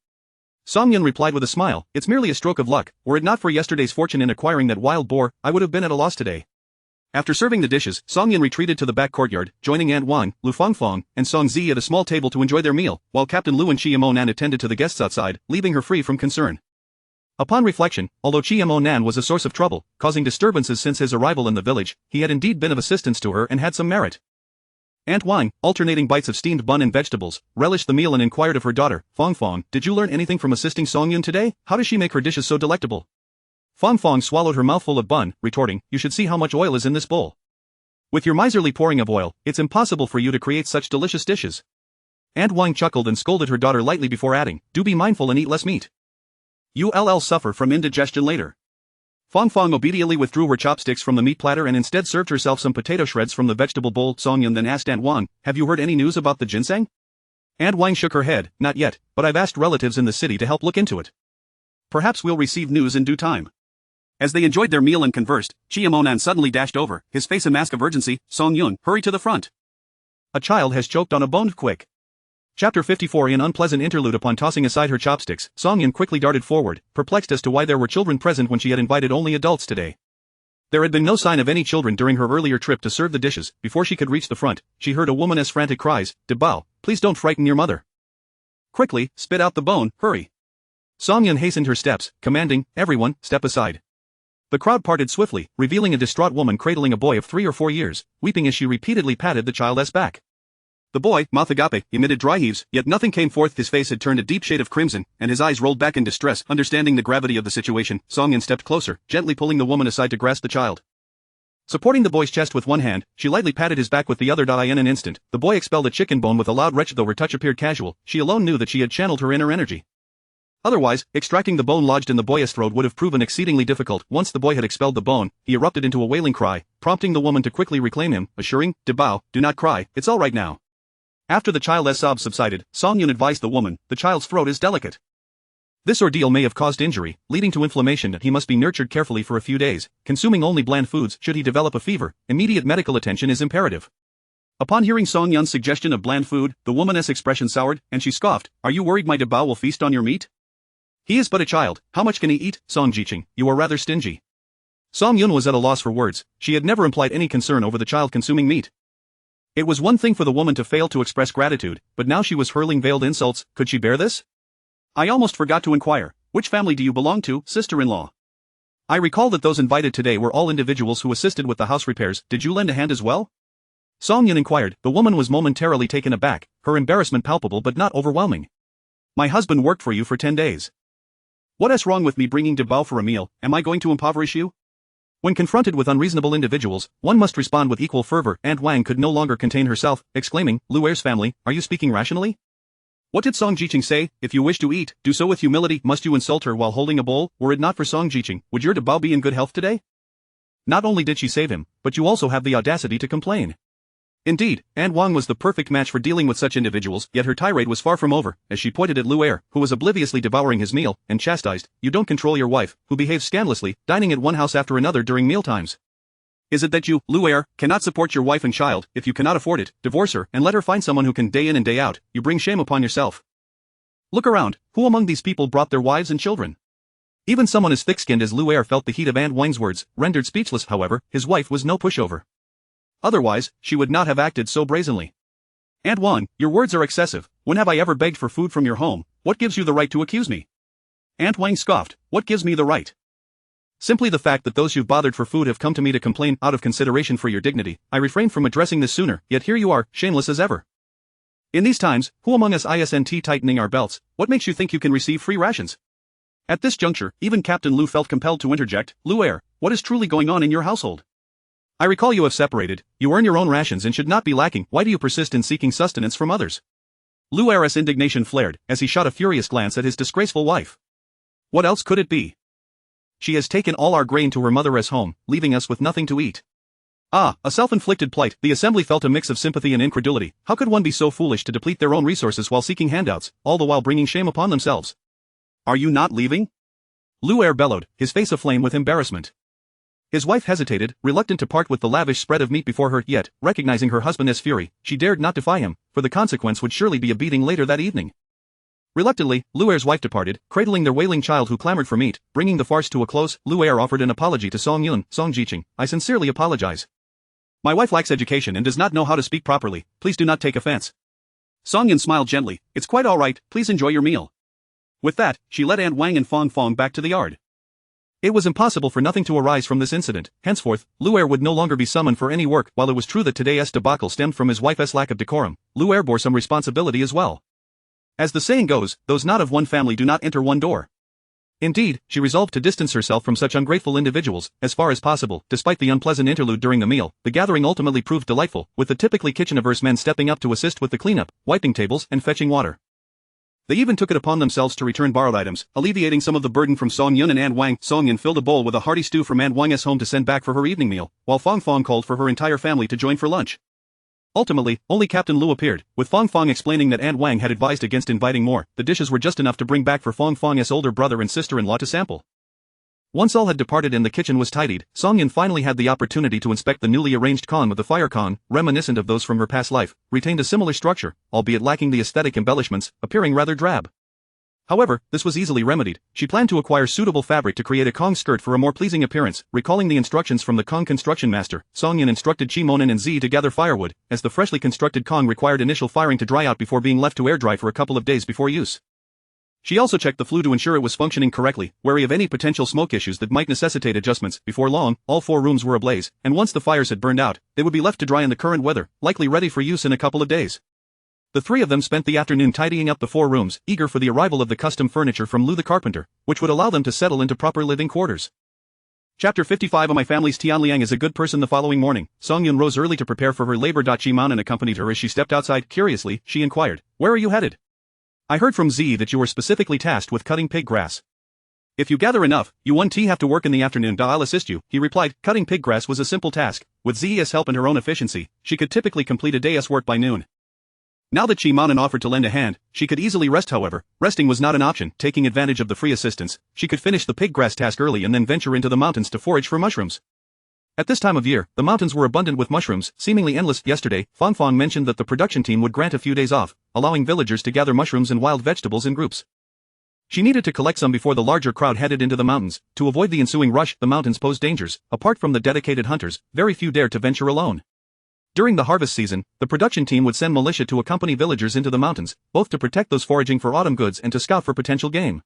Song Yun replied with a smile, "It's merely a stroke of luck. Were it not for yesterday's fortune in acquiring that wild boar, I would have been at a loss today." After serving the dishes, Song Yun retreated to the back courtyard, joining Aunt Wang, Lu Fongfong, and Song Zi at a small table to enjoy their meal, while Captain Lu and Chiamo Nan attended to the guests outside, leaving her free from concern. Upon reflection, although Chiamo Nan was a source of trouble, causing disturbances since his arrival in the village, he had indeed been of assistance to her and had some merit. Aunt Wang, alternating bites of steamed bun and vegetables, relished the meal and inquired of her daughter, Fong Fong, "Did you learn anything from assisting Song Yun today? How does she make her dishes so delectable?" Fong Fong swallowed her mouthful of bun, retorting, "You should see how much oil is in this bowl. With your miserly pouring of oil, it's impossible for you to create such delicious dishes." Aunt Wang chuckled and scolded her daughter lightly before adding, "Do be mindful and eat less meat. You'll suffer from indigestion later." Fong Fong obediently withdrew her chopsticks from the meat platter and instead served herself some potato shreds from the vegetable bowl. Song Yun then asked Aunt Wang, "Have you heard any news about the ginseng?" Aunt Wang shook her head, "Not yet, but I've asked relatives in the city to help look into it. Perhaps we'll receive news in due time." As they enjoyed their meal and conversed, Chiamonan suddenly dashed over, his face a mask of urgency. "Song Yun, hurry to the front. A child has choked on a bone. Quick." Chapter 54. In unpleasant interlude. Upon tossing aside her chopsticks, Song Yun quickly darted forward, perplexed as to why there were children present when she had invited only adults today. There had been no sign of any children during her earlier trip to serve the dishes. Before she could reach the front, she heard a woman's frantic cries, "De Bao, please don't frighten your mother. Quickly, spit out the bone, hurry." Song Yun hastened her steps, commanding, "Everyone, step aside." The crowd parted swiftly, revealing a distraught woman cradling a boy of 3 or 4 years, weeping as she repeatedly patted the child's back. The boy, mouth agape, emitted dry heaves, yet nothing came forth. His face had turned a deep shade of crimson, and his eyes rolled back in distress. Understanding the gravity of the situation, Song Yun stepped closer, gently pulling the woman aside to grasp the child. Supporting the boy's chest with one hand, she lightly patted his back with the other. In an instant, the boy expelled a chicken bone with a loud retch. Though her touch appeared casual, she alone knew that she had channeled her inner energy. Otherwise, extracting the bone lodged in the boy's throat would have proven exceedingly difficult. Once the boy had expelled the bone, he erupted into a wailing cry, prompting the woman to quickly reclaim him, assuring, "Debao, do not cry, it's all right now." After the child's sobs subsided, Song Yun advised the woman, "The child's throat is delicate. This ordeal may have caused injury, leading to inflammation, and he must be nurtured carefully for a few days, consuming only bland foods. Should he develop a fever, immediate medical attention is imperative." Upon hearing Song Yun's suggestion of bland food, the woman's expression soured, and she scoffed, "Are you worried my Debao will feast on your meat? He is but a child, how much can he eat? Song Jiqing, you are rather stingy." Song Yun was at a loss for words. She had never implied any concern over the child consuming meat. It was one thing for the woman to fail to express gratitude, but now she was hurling veiled insults. Could she bear this? "I almost forgot to inquire, which family do you belong to, sister-in-law? I recall that those invited today were all individuals who assisted with the house repairs. Did you lend a hand as well?" Song Yun inquired. The woman was momentarily taken aback, her embarrassment palpable but not overwhelming. "My husband worked for you for 10 days. What is wrong with me bringing Debao for a meal? Am I going to impoverish you?" When confronted with unreasonable individuals, one must respond with equal fervor. Aunt Wang could no longer contain herself, exclaiming, "Lu Er's family, are you speaking rationally? What did Song Jiqing say? If you wish to eat, do so with humility. Must you insult her while holding a bowl? Were it not for Song Jiqing, would your Debao be in good health today? Not only did she save him, but you also have the audacity to complain." Indeed, Aunt Wang was the perfect match for dealing with such individuals, yet her tirade was far from over, as she pointed at Lu Er, who was obliviously devouring his meal, and chastised, "You don't control your wife, who behaves scandalously, dining at one house after another during mealtimes. Is it that you, Lu Er, cannot support your wife and child? If you cannot afford it, divorce her and let her find someone who can day in and day out. You bring shame upon yourself. Look around, who among these people brought their wives and children?" Even someone as thick-skinned as Lu Er felt the heat of Aunt Wang's words. Rendered speechless, however, his wife was no pushover. Otherwise, she would not have acted so brazenly. "Aunt Wang, your words are excessive. When have I ever begged for food from your home? What gives you the right to accuse me?" Aunt Wang scoffed. "What gives me the right? Simply the fact that those you've bothered for food have come to me to complain. Out of consideration for your dignity, I refrained from addressing this sooner, yet here you are, shameless as ever. In these times, who among us isn't tightening our belts? What makes you think you can receive free rations?" At this juncture, even Captain Lu felt compelled to interject. "Lu Er, what is truly going on in your household? I recall you have separated, you earn your own rations and should not be lacking. Why do you persist in seeking sustenance from others?" Lu Er's indignation flared, as he shot a furious glance at his disgraceful wife. What else could it be? She has taken all our grain to her mother's home, leaving us with nothing to eat. Ah, a self-inflicted plight. The assembly felt a mix of sympathy and incredulity. How could one be so foolish to deplete their own resources while seeking handouts, all the while bringing shame upon themselves? "Are you not leaving?" Lu Er bellowed, his face aflame with embarrassment. His wife hesitated, reluctant to part with the lavish spread of meat before her, yet, recognizing her husband's fury, she dared not defy him, for the consequence would surely be a beating later that evening. Reluctantly, Lu Er's wife departed, cradling their wailing child who clamored for meat. Bringing the farce to a close, Lu Er offered an apology to Song Yun. "Song Jiqing, I sincerely apologize. My wife lacks education and does not know how to speak properly. Please do not take offense." Song Yun smiled gently. "It's quite all right, please enjoy your meal." With that, she led Aunt Wang and Fong Fong back to the yard. It was impossible for nothing to arise from this incident. Henceforth, Lu Er would no longer be summoned for any work. While it was true that today's debacle stemmed from his wife's lack of decorum, Lu Er bore some responsibility as well. As the saying goes, those not of one family do not enter one door. Indeed, she resolved to distance herself from such ungrateful individuals, as far as possible. Despite the unpleasant interlude during the meal, the gathering ultimately proved delightful, with the typically kitchen-averse men stepping up to assist with the cleanup, wiping tables, and fetching water. They even took it upon themselves to return borrowed items, alleviating some of the burden from Song Yun and Aunt Wang. Song Yun filled a bowl with a hearty stew from Aunt Wang's home to send back for her evening meal, while Fong Fong called for her entire family to join for lunch. Ultimately, only Captain Lu appeared, with Fong Fong explaining that Aunt Wang had advised against inviting more. The dishes were just enough to bring back for Fong Fong's older brother and sister-in-law to sample. Once all had departed and the kitchen was tidied, Song Yun finally had the opportunity to inspect the newly arranged con with the fire con, reminiscent of those from her past life, retained a similar structure, albeit lacking the aesthetic embellishments, appearing rather drab. However, this was easily remedied. She planned to acquire suitable fabric to create a Kong skirt for a more pleasing appearance. Recalling the instructions from the Kong construction master, Song Yun instructed Chi Monin and Z to gather firewood, as the freshly constructed Kong required initial firing to dry out before being left to air dry for a couple of days before use. She also checked the flue to ensure it was functioning correctly, wary of any potential smoke issues that might necessitate adjustments. Before long, all 4 rooms were ablaze, and once the fires had burned out, they would be left to dry in the current weather, likely ready for use in a couple of days. The 3 of them spent the afternoon tidying up the 4 rooms, eager for the arrival of the custom furniture from Lou the carpenter, which would allow them to settle into proper living quarters. Chapter 55. My family's Tian Liang is a good person. The following morning, Song Yun rose early to prepare for her labor. Chi Manan accompanied her as she stepped outside. Curiously, she inquired, "Where are you headed?" "I heard from Z that you were specifically tasked with cutting pig grass." "If you gather enough, you won't have to work in the afternoon. I'll assist you," he replied. Cutting pig grass was a simple task. With Z's help and her own efficiency, she could typically complete a day's work by noon. Now that Chi Manan offered to lend a hand, she could easily rest. However, resting was not an option. Taking advantage of the free assistance, she could finish the pig grass task early and then venture into the mountains to forage for mushrooms. At this time of year, the mountains were abundant with mushrooms, seemingly endless. Yesterday, Fong Fong mentioned that the production team would grant a few days off, allowing villagers to gather mushrooms and wild vegetables in groups. She needed to collect some before the larger crowd headed into the mountains. To avoid the ensuing rush, the mountains posed dangers. Apart from the dedicated hunters, very few dared to venture alone. During the harvest season, the production team would send militia to accompany villagers into the mountains, both to protect those foraging for autumn goods and to scout for potential game.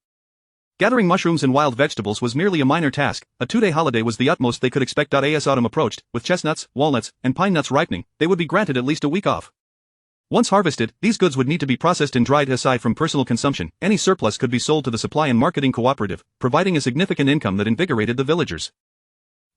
Gathering mushrooms and wild vegetables was merely a minor task. A 2-day holiday was the utmost they could expect. As autumn approached, with chestnuts, walnuts, and pine nuts ripening, they would be granted at least a week off. Once harvested, these goods would need to be processed and dried. Aside from personal consumption, any surplus could be sold to the supply and marketing cooperative, providing a significant income that invigorated the villagers.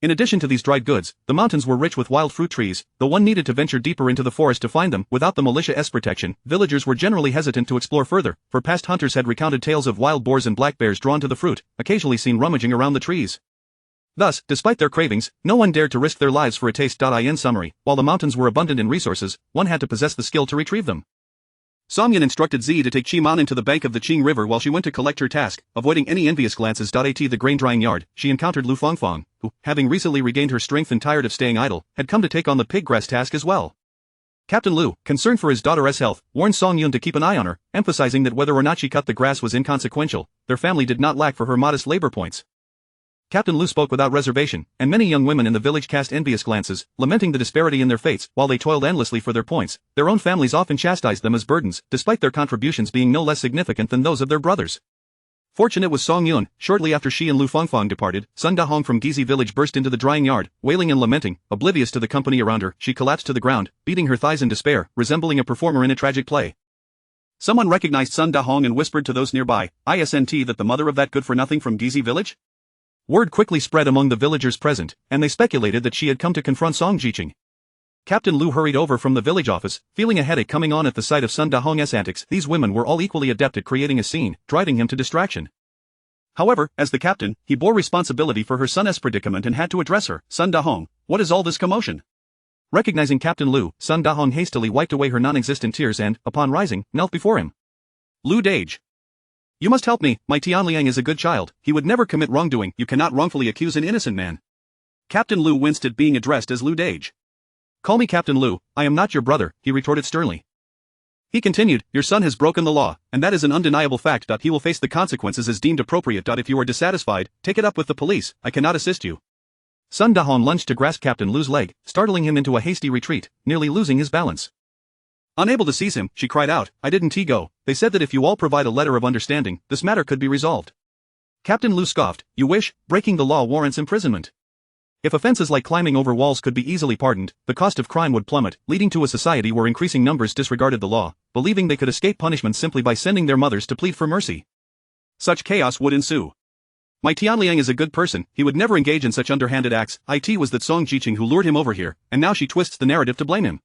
In addition to these dried goods, the mountains were rich with wild fruit trees, though one needed to venture deeper into the forest to find them. Without the militia's protection, villagers were generally hesitant to explore further, for past hunters had recounted tales of wild boars and black bears drawn to the fruit, occasionally seen rummaging around the trees. Thus, despite their cravings, no one dared to risk their lives for a taste. In summary, while the mountains were abundant in resources, one had to possess the skill to retrieve them. Song Yun instructed Z to take Chi Manan to the bank of the Qing River while she went to collect her task, avoiding any envious glances. At the grain drying yard, she encountered Lu Fongfong, who, having recently regained her strength and tired of staying idle, had come to take on the pig grass task as well. Captain Lu, concerned for his daughter's health, warned Song Yun to keep an eye on her, emphasizing that whether or not she cut the grass was inconsequential. Their family did not lack for her modest labor points. Captain Lu spoke without reservation, and many young women in the village cast envious glances, lamenting the disparity in their fates. While they toiled endlessly for their points, their own families often chastised them as burdens, despite their contributions being no less significant than those of their brothers. Fortunate was Song Yun. Shortly after she and Lu Fongfong departed, Sun Dahong from Gizi village burst into the drying yard, wailing and lamenting. Oblivious to the company around her, she collapsed to the ground, beating her thighs in despair, resembling a performer in a tragic play. Someone recognized Sun Dahong and whispered to those nearby, "Isn't that the mother of that good-for-nothing from Gizi village?" Word quickly spread among the villagers present, and they speculated that she had come to confront Song Jiqing. Captain Lu hurried over from the village office, feeling a headache coming on at the sight of Sun Dahong's antics. These women were all equally adept at creating a scene, driving him to distraction. However, as the captain, he bore responsibility for her son's predicament and had to address her. "Sun Dahong, what is all this commotion?" Recognizing Captain Lu, Sun Dahong hastily wiped away her non-existent tears and, upon rising, knelt before him. "Lu Dage. You must help me. My Tian Liang is a good child. He would never commit wrongdoing. You cannot wrongfully accuse an innocent man." Captain Lu winced at being addressed as Lu Dage. "Call me Captain Lu, I am not your brother," he retorted sternly. He continued, "Your son has broken the law, and that is an undeniable fact. He will face the consequences as deemed appropriate. If you are dissatisfied, take it up with the police. I cannot assist you." Sun Dahong lunged to grasp Captain Lu's leg, startling him into a hasty retreat, nearly losing his balance. Unable to seize him, she cried out, "I didn't go. They said that if you all provide a letter of understanding, this matter could be resolved." Captain Lu scoffed, "You wish? Breaking the law warrants imprisonment. If offenses like climbing over walls could be easily pardoned, the cost of crime would plummet, leading to a society where increasing numbers disregarded the law, believing they could escape punishment simply by sending their mothers to plead for mercy. Such chaos would ensue. My Tian Liang is a good person, he would never engage in such underhanded acts. It was that Song Jiqing who lured him over here, and now she twists the narrative to blame him.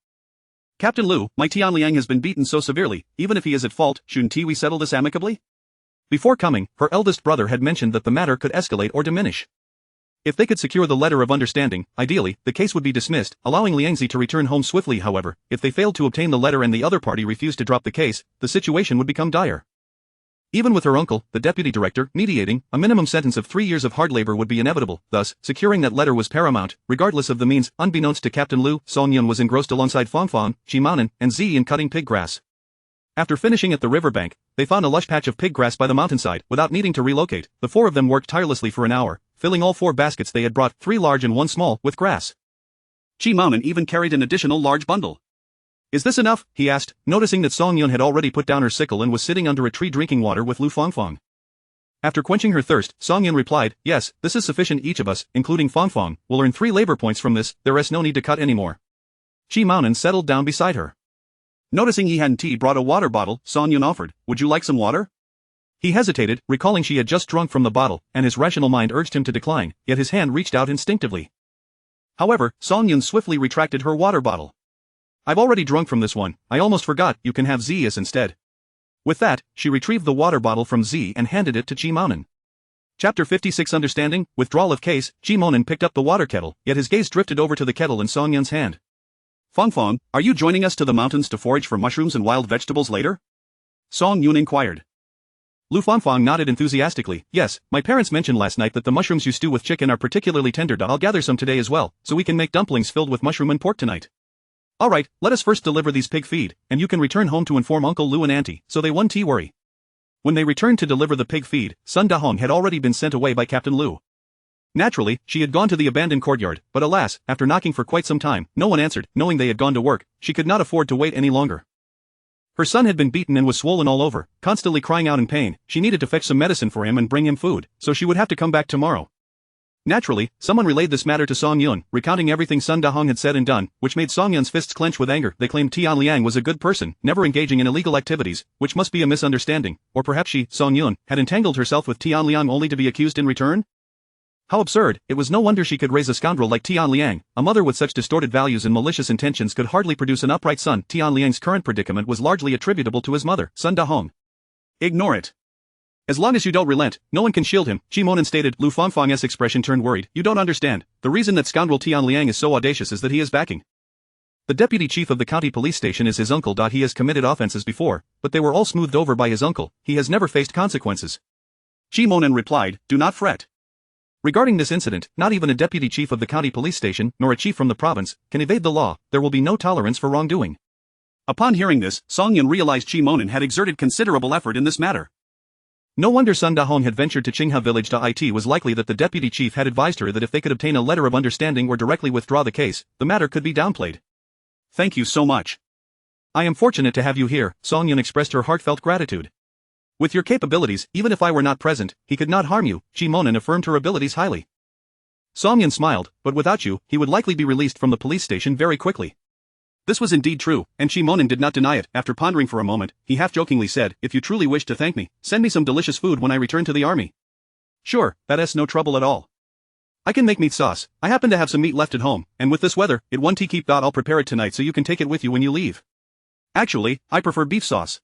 Captain Lu, my Tian Liang has been beaten so severely, even if he is at fault, shouldn't we settle this amicably?" Before coming, her eldest brother had mentioned that the matter could escalate or diminish. If they could secure the letter of understanding, ideally, the case would be dismissed, allowing Liangzi to return home swiftly. However, if they failed to obtain the letter and the other party refused to drop the case, the situation would become dire. Even with her uncle, the deputy director, mediating, a minimum sentence of 3 years of hard labor would be inevitable. Thus, securing that letter was paramount, regardless of the means. Unbeknownst to Captain Lu, Song Yun was engrossed alongside Fongfong, Chi Manan, and Z in cutting pig grass. After finishing at the riverbank, they found a lush patch of pig grass by the mountainside. Without needing to relocate, the 4 of them worked tirelessly for an hour, filling all 4 baskets they had brought, 3 large and 1 small, with grass. Chi Manan even carried an additional large bundle. Is this enough? He asked, noticing that Song Yun had already put down her sickle and was sitting under a tree drinking water with Lu Fangfang. After quenching her thirst, Song Yun replied, yes, this is sufficient. Each of us, including Fangfang, will earn 3 labor points from this, there is no need to cut anymore. Qi Maonan settled down beside her. Noticing he hadn't brought a water bottle, Song Yun offered, would you like some water? He hesitated, recalling she had just drunk from the bottle, and his rational mind urged him to decline, yet his hand reached out instinctively. However, Song Yun swiftly retracted her water bottle. I've already drunk from this one, I almost forgot, you can have Z's instead. With that, she retrieved the water bottle from Z and handed it to Qi Maonan. Chapter 56 Understanding, Withdrawal of Case. Qi Maonan picked up the water kettle, yet his gaze drifted over to the kettle in Song Yun's hand. Fangfang, are you joining us to the mountains to forage for mushrooms and wild vegetables later? Song Yun inquired. Lu Fangfang nodded enthusiastically, yes, my parents mentioned last night that the mushrooms you stew with chicken are particularly tender. I'll gather some today as well, so we can make dumplings filled with mushroom and pork tonight. Alright, let us first deliver these pig feed, and you can return home to inform Uncle Lu and Auntie, so they won't worry. When they returned to deliver the pig feed, Sun Dahong had already been sent away by Captain Lu. Naturally, she had gone to the abandoned courtyard, but alas, after knocking for quite some time, no one answered. Knowing they had gone to work, she could not afford to wait any longer. Her son had been beaten and was swollen all over, constantly crying out in pain. She needed to fetch some medicine for him and bring him food, so she would have to come back tomorrow. Naturally, someone relayed this matter to Song Yun, recounting everything Sun Dahong had said and done, which made Song Yun's fists clench with anger. They claimed Tian Liang was a good person, never engaging in illegal activities, which must be a misunderstanding, or perhaps she, Song Yun, had entangled herself with Tian Liang only to be accused in return? How absurd! It was no wonder she could raise a scoundrel like Tian Liang. A mother with such distorted values and malicious intentions could hardly produce an upright son. Tian Liang's current predicament was largely attributable to his mother, Sun Dahong. Ignore it. As long as you don't relent, no one can shield him, Qi Maonan stated. Lu Fangfang's expression turned worried. You don't understand. The reason that scoundrel Tian Liang is so audacious is that he is backing. The deputy chief of the county police station is his uncle. He has committed offenses before, but they were all smoothed over by his uncle. He has never faced consequences. Qi Maonan replied, do not fret. Regarding this incident, not even a deputy chief of the county police station, nor a chief from the province, can evade the law. There will be no tolerance for wrongdoing. Upon hearing this, Song Yun realized Qi Maonan had exerted considerable effort in this matter. No wonder Sun Dahong had ventured to Qinghe village. It was likely that the deputy chief had advised her that if they could obtain a letter of understanding or directly withdraw the case, the matter could be downplayed. Thank you so much. I am fortunate to have you here, Song Yun expressed her heartfelt gratitude. With your capabilities, even if I were not present, he could not harm you, Qi Maonan affirmed her abilities highly. Song Yun smiled, but without you, he would likely be released from the police station very quickly. This was indeed true, and Qi Maonan did not deny it. After pondering for a moment, he half-jokingly said, if you truly wish to thank me, send me some delicious food when I return to the army. Sure, that's no trouble at all. I can make meat sauce. I happen to have some meat left at home, and with this weather, it won't keep. I'll prepare it tonight so you can take it with you when you leave. Actually, I prefer beef sauce.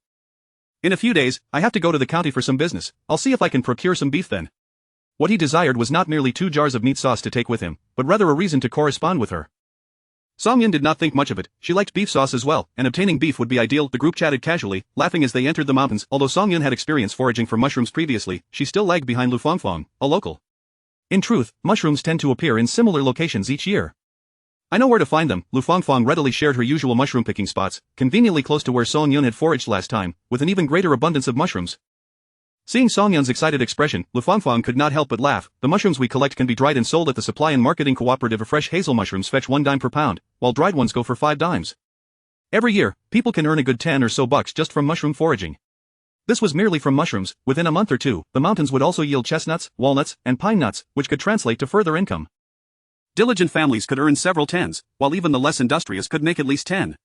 In a few days, I have to go to the county for some business. I'll see if I can procure some beef then. What he desired was not merely 2 jars of meat sauce to take with him, but rather a reason to correspond with her. Song Yun did not think much of it. She liked beef sauce as well, and obtaining beef would be ideal. The group chatted casually, laughing as they entered the mountains. Although Song Yun had experience foraging for mushrooms previously, she still lagged behind Lu Fangfang, a local. In truth, mushrooms tend to appear in similar locations each year. I know where to find them. Lu Fangfang readily shared her usual mushroom picking spots, conveniently close to where Song Yun had foraged last time, with an even greater abundance of mushrooms. Seeing Song Yun's excited expression, Lu Fangfang could not help but laugh. The mushrooms we collect can be dried and sold at the Supply and Marketing Cooperative. Fresh hazel mushrooms fetch 1 dime per pound, while dried ones go for 5 dimes. Every year, people can earn a good 10 or so bucks just from mushroom foraging. This was merely from mushrooms. Within a month or two, the mountains would also yield chestnuts, walnuts, and pine nuts, which could translate to further income. Diligent families could earn several tens, while even the less industrious could make at least 10.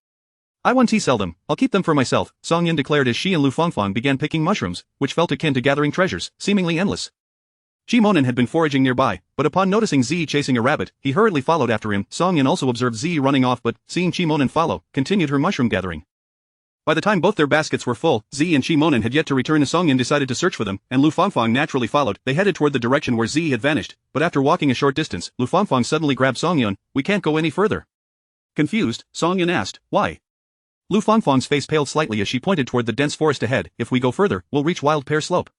I want to sell them, I'll keep them for myself, Song Yun declared as she and Lu Fangfang began picking mushrooms, which felt akin to gathering treasures, seemingly endless. Qi Maonan had been foraging nearby, but upon noticing Z chasing a rabbit, he hurriedly followed after him. Song Yun also observed Z running off but, seeing Qi Maonan follow, continued her mushroom gathering. By the time both their baskets were full, Z and Qi Maonan had yet to return. Song Yun decided to search for them, and Lu Fangfang naturally followed. They headed toward the direction where Z had vanished, but after walking a short distance, Lu Fangfang suddenly grabbed Song Yun. We can't go any further. Confused, Song Yun asked, why? Lu Fangfang's face paled slightly as she pointed toward the dense forest ahead. If we go further, we'll reach Wild Pear Slope.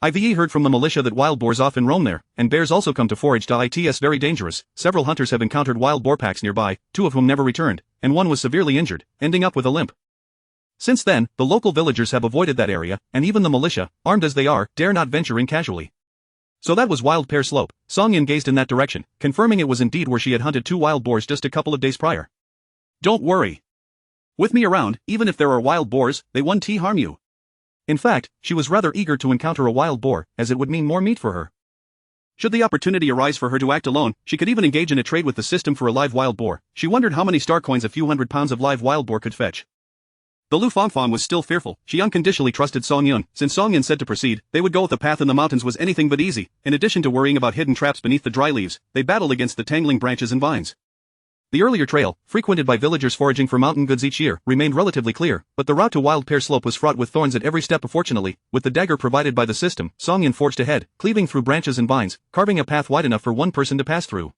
I've heard from the militia that wild boars often roam there, and bears also come to forage. It's very dangerous. Several hunters have encountered wild boar packs nearby, 2 of whom never returned, and 1 was severely injured, ending up with a limp. Since then, the local villagers have avoided that area, and even the militia, armed as they are, dare not venture in casually. So that was Wild Pear Slope. Song Yun gazed in that direction, confirming it was indeed where she had hunted 2 wild boars just a couple of days prior. Don't worry. With me around, even if there are wild boars, they won't harm you. In fact, she was rather eager to encounter a wild boar, as it would mean more meat for her. Should the opportunity arise for her to act alone, she could even engage in a trade with the system for a live wild boar. She wondered how many star coins a few hundred pounds of live wild boar could fetch. Though Lu Fangfang was still fearful, she unconditionally trusted Song Yun. Since Song Yun said to proceed, they would go with the path in the mountains was anything but easy. In addition to worrying about hidden traps beneath the dry leaves, they battled against the tangling branches and vines. The earlier trail, frequented by villagers foraging for mountain goods each year, remained relatively clear, but the route to Wild Pear Slope was fraught with thorns at every step. Fortunately, with the dagger provided by the system, Song Yun forged ahead, cleaving through branches and vines, carving a path wide enough for one person to pass through.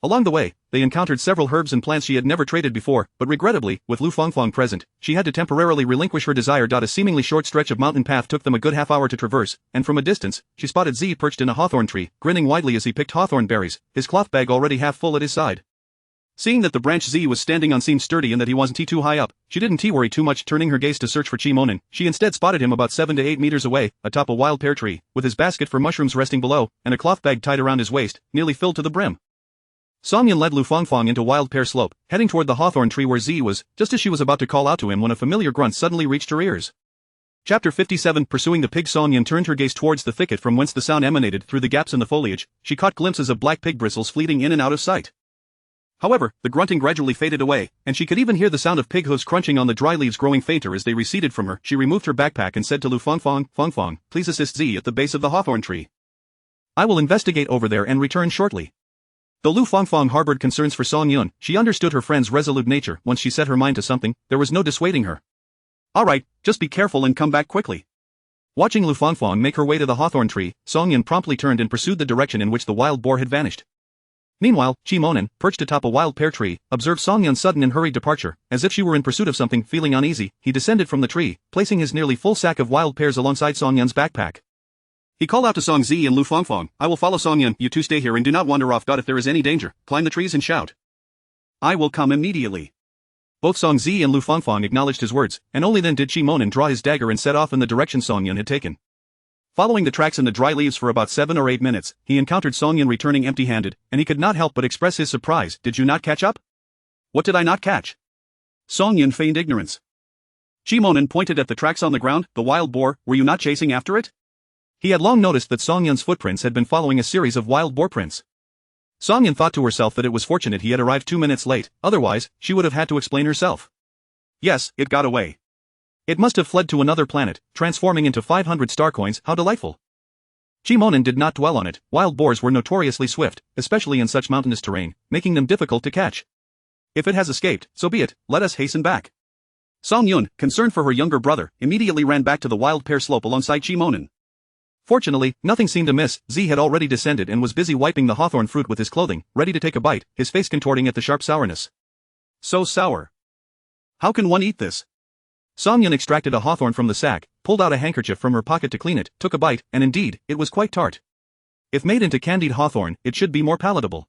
Along the way, they encountered several herbs and plants she had never traded before, but regrettably, with Lu Fangfang present, she had to temporarily relinquish her desire. A seemingly short stretch of mountain path took them a good half-hour to traverse, and from a distance, she spotted Z perched in a hawthorn tree, grinning widely as he picked hawthorn berries, his cloth bag already half full at his side. Seeing that the branch Z was standing on seemed sturdy and that he wasn't too high up, she didn't worry too much. Turning her gaze to search for Chi Monin, she instead spotted him about 7 to 8 meters away, atop a wild pear tree, with his basket for mushrooms resting below, and a cloth bag tied around his waist, nearly filled to the brim. Song Yun led Lu Fangfang into Wild Pear Slope, heading toward the hawthorn tree where Z was, just as she was about to call out to him when a familiar grunt suddenly reached her ears. Chapter 57. Pursuing the pig. Song Yun turned her gaze towards the thicket from whence the sound emanated. Through the gaps in the foliage, she caught glimpses of black pig bristles fleeting in and out of sight. However, the grunting gradually faded away, and she could even hear the sound of pig hooves crunching on the dry leaves growing fainter as they receded from her. She removed her backpack and said to Lu Fangfang, "Fangfang, please assist Z at the base of the hawthorn tree. I will investigate over there and return shortly." Though Lu Fangfang harbored concerns for Song Yun, she understood her friend's resolute nature. Once she set her mind to something, there was no dissuading her. "Alright, just be careful and come back quickly." Watching Lu Fangfang make her way to the hawthorn tree, Song Yun promptly turned and pursued the direction in which the wild boar had vanished. Meanwhile, Chi Monin, perched atop a wild pear tree, observed Song Yun's sudden and hurried departure. As if she were in pursuit of something. Feeling uneasy, he descended from the tree, placing his nearly full sack of wild pears alongside Song Yun's backpack. He called out to Song Z and Lu Fangfang, "I will follow Song Yun, you two stay here and do not wander off. If there is any danger, climb the trees and shout. I will come immediately." Both Song Z and Lu Fangfang acknowledged his words, and only then did Chi Monin draw his dagger and set off in the direction Song Yun had taken. Following the tracks in the dry leaves for about 7 or 8 minutes, he encountered Song Yun returning empty-handed, and he could not help but express his surprise. "Did you not catch up?" "What did I not catch?" Song Yun feigned ignorance. Chi Monin pointed at the tracks on the ground. "The wild boar, were you not chasing after it?" He had long noticed that Song Yun's footprints had been following a series of wild boar prints. Song Yun thought to herself that it was fortunate he had arrived 2 minutes late, otherwise, she would have had to explain herself. "Yes, it got away. It must have fled to another planet, transforming into 500 star coins. How delightful." Chi Monin did not dwell on it. Wild boars were notoriously swift, especially in such mountainous terrain, making them difficult to catch. If it has escaped, so be it, let us hasten back. Song Yun, concerned for her younger brother, immediately ran back to the Wild Pear Slope alongside Chi Monin. Fortunately, nothing seemed amiss. Z had already descended and was busy wiping the hawthorn fruit with his clothing, ready to take a bite, his face contorting at the sharp sourness. "So sour. How can one eat this?" Song Yun extracted a hawthorn from the sack, pulled out a handkerchief from her pocket to clean it, took a bite, and indeed, it was quite tart. If made into candied hawthorn, it should be more palatable.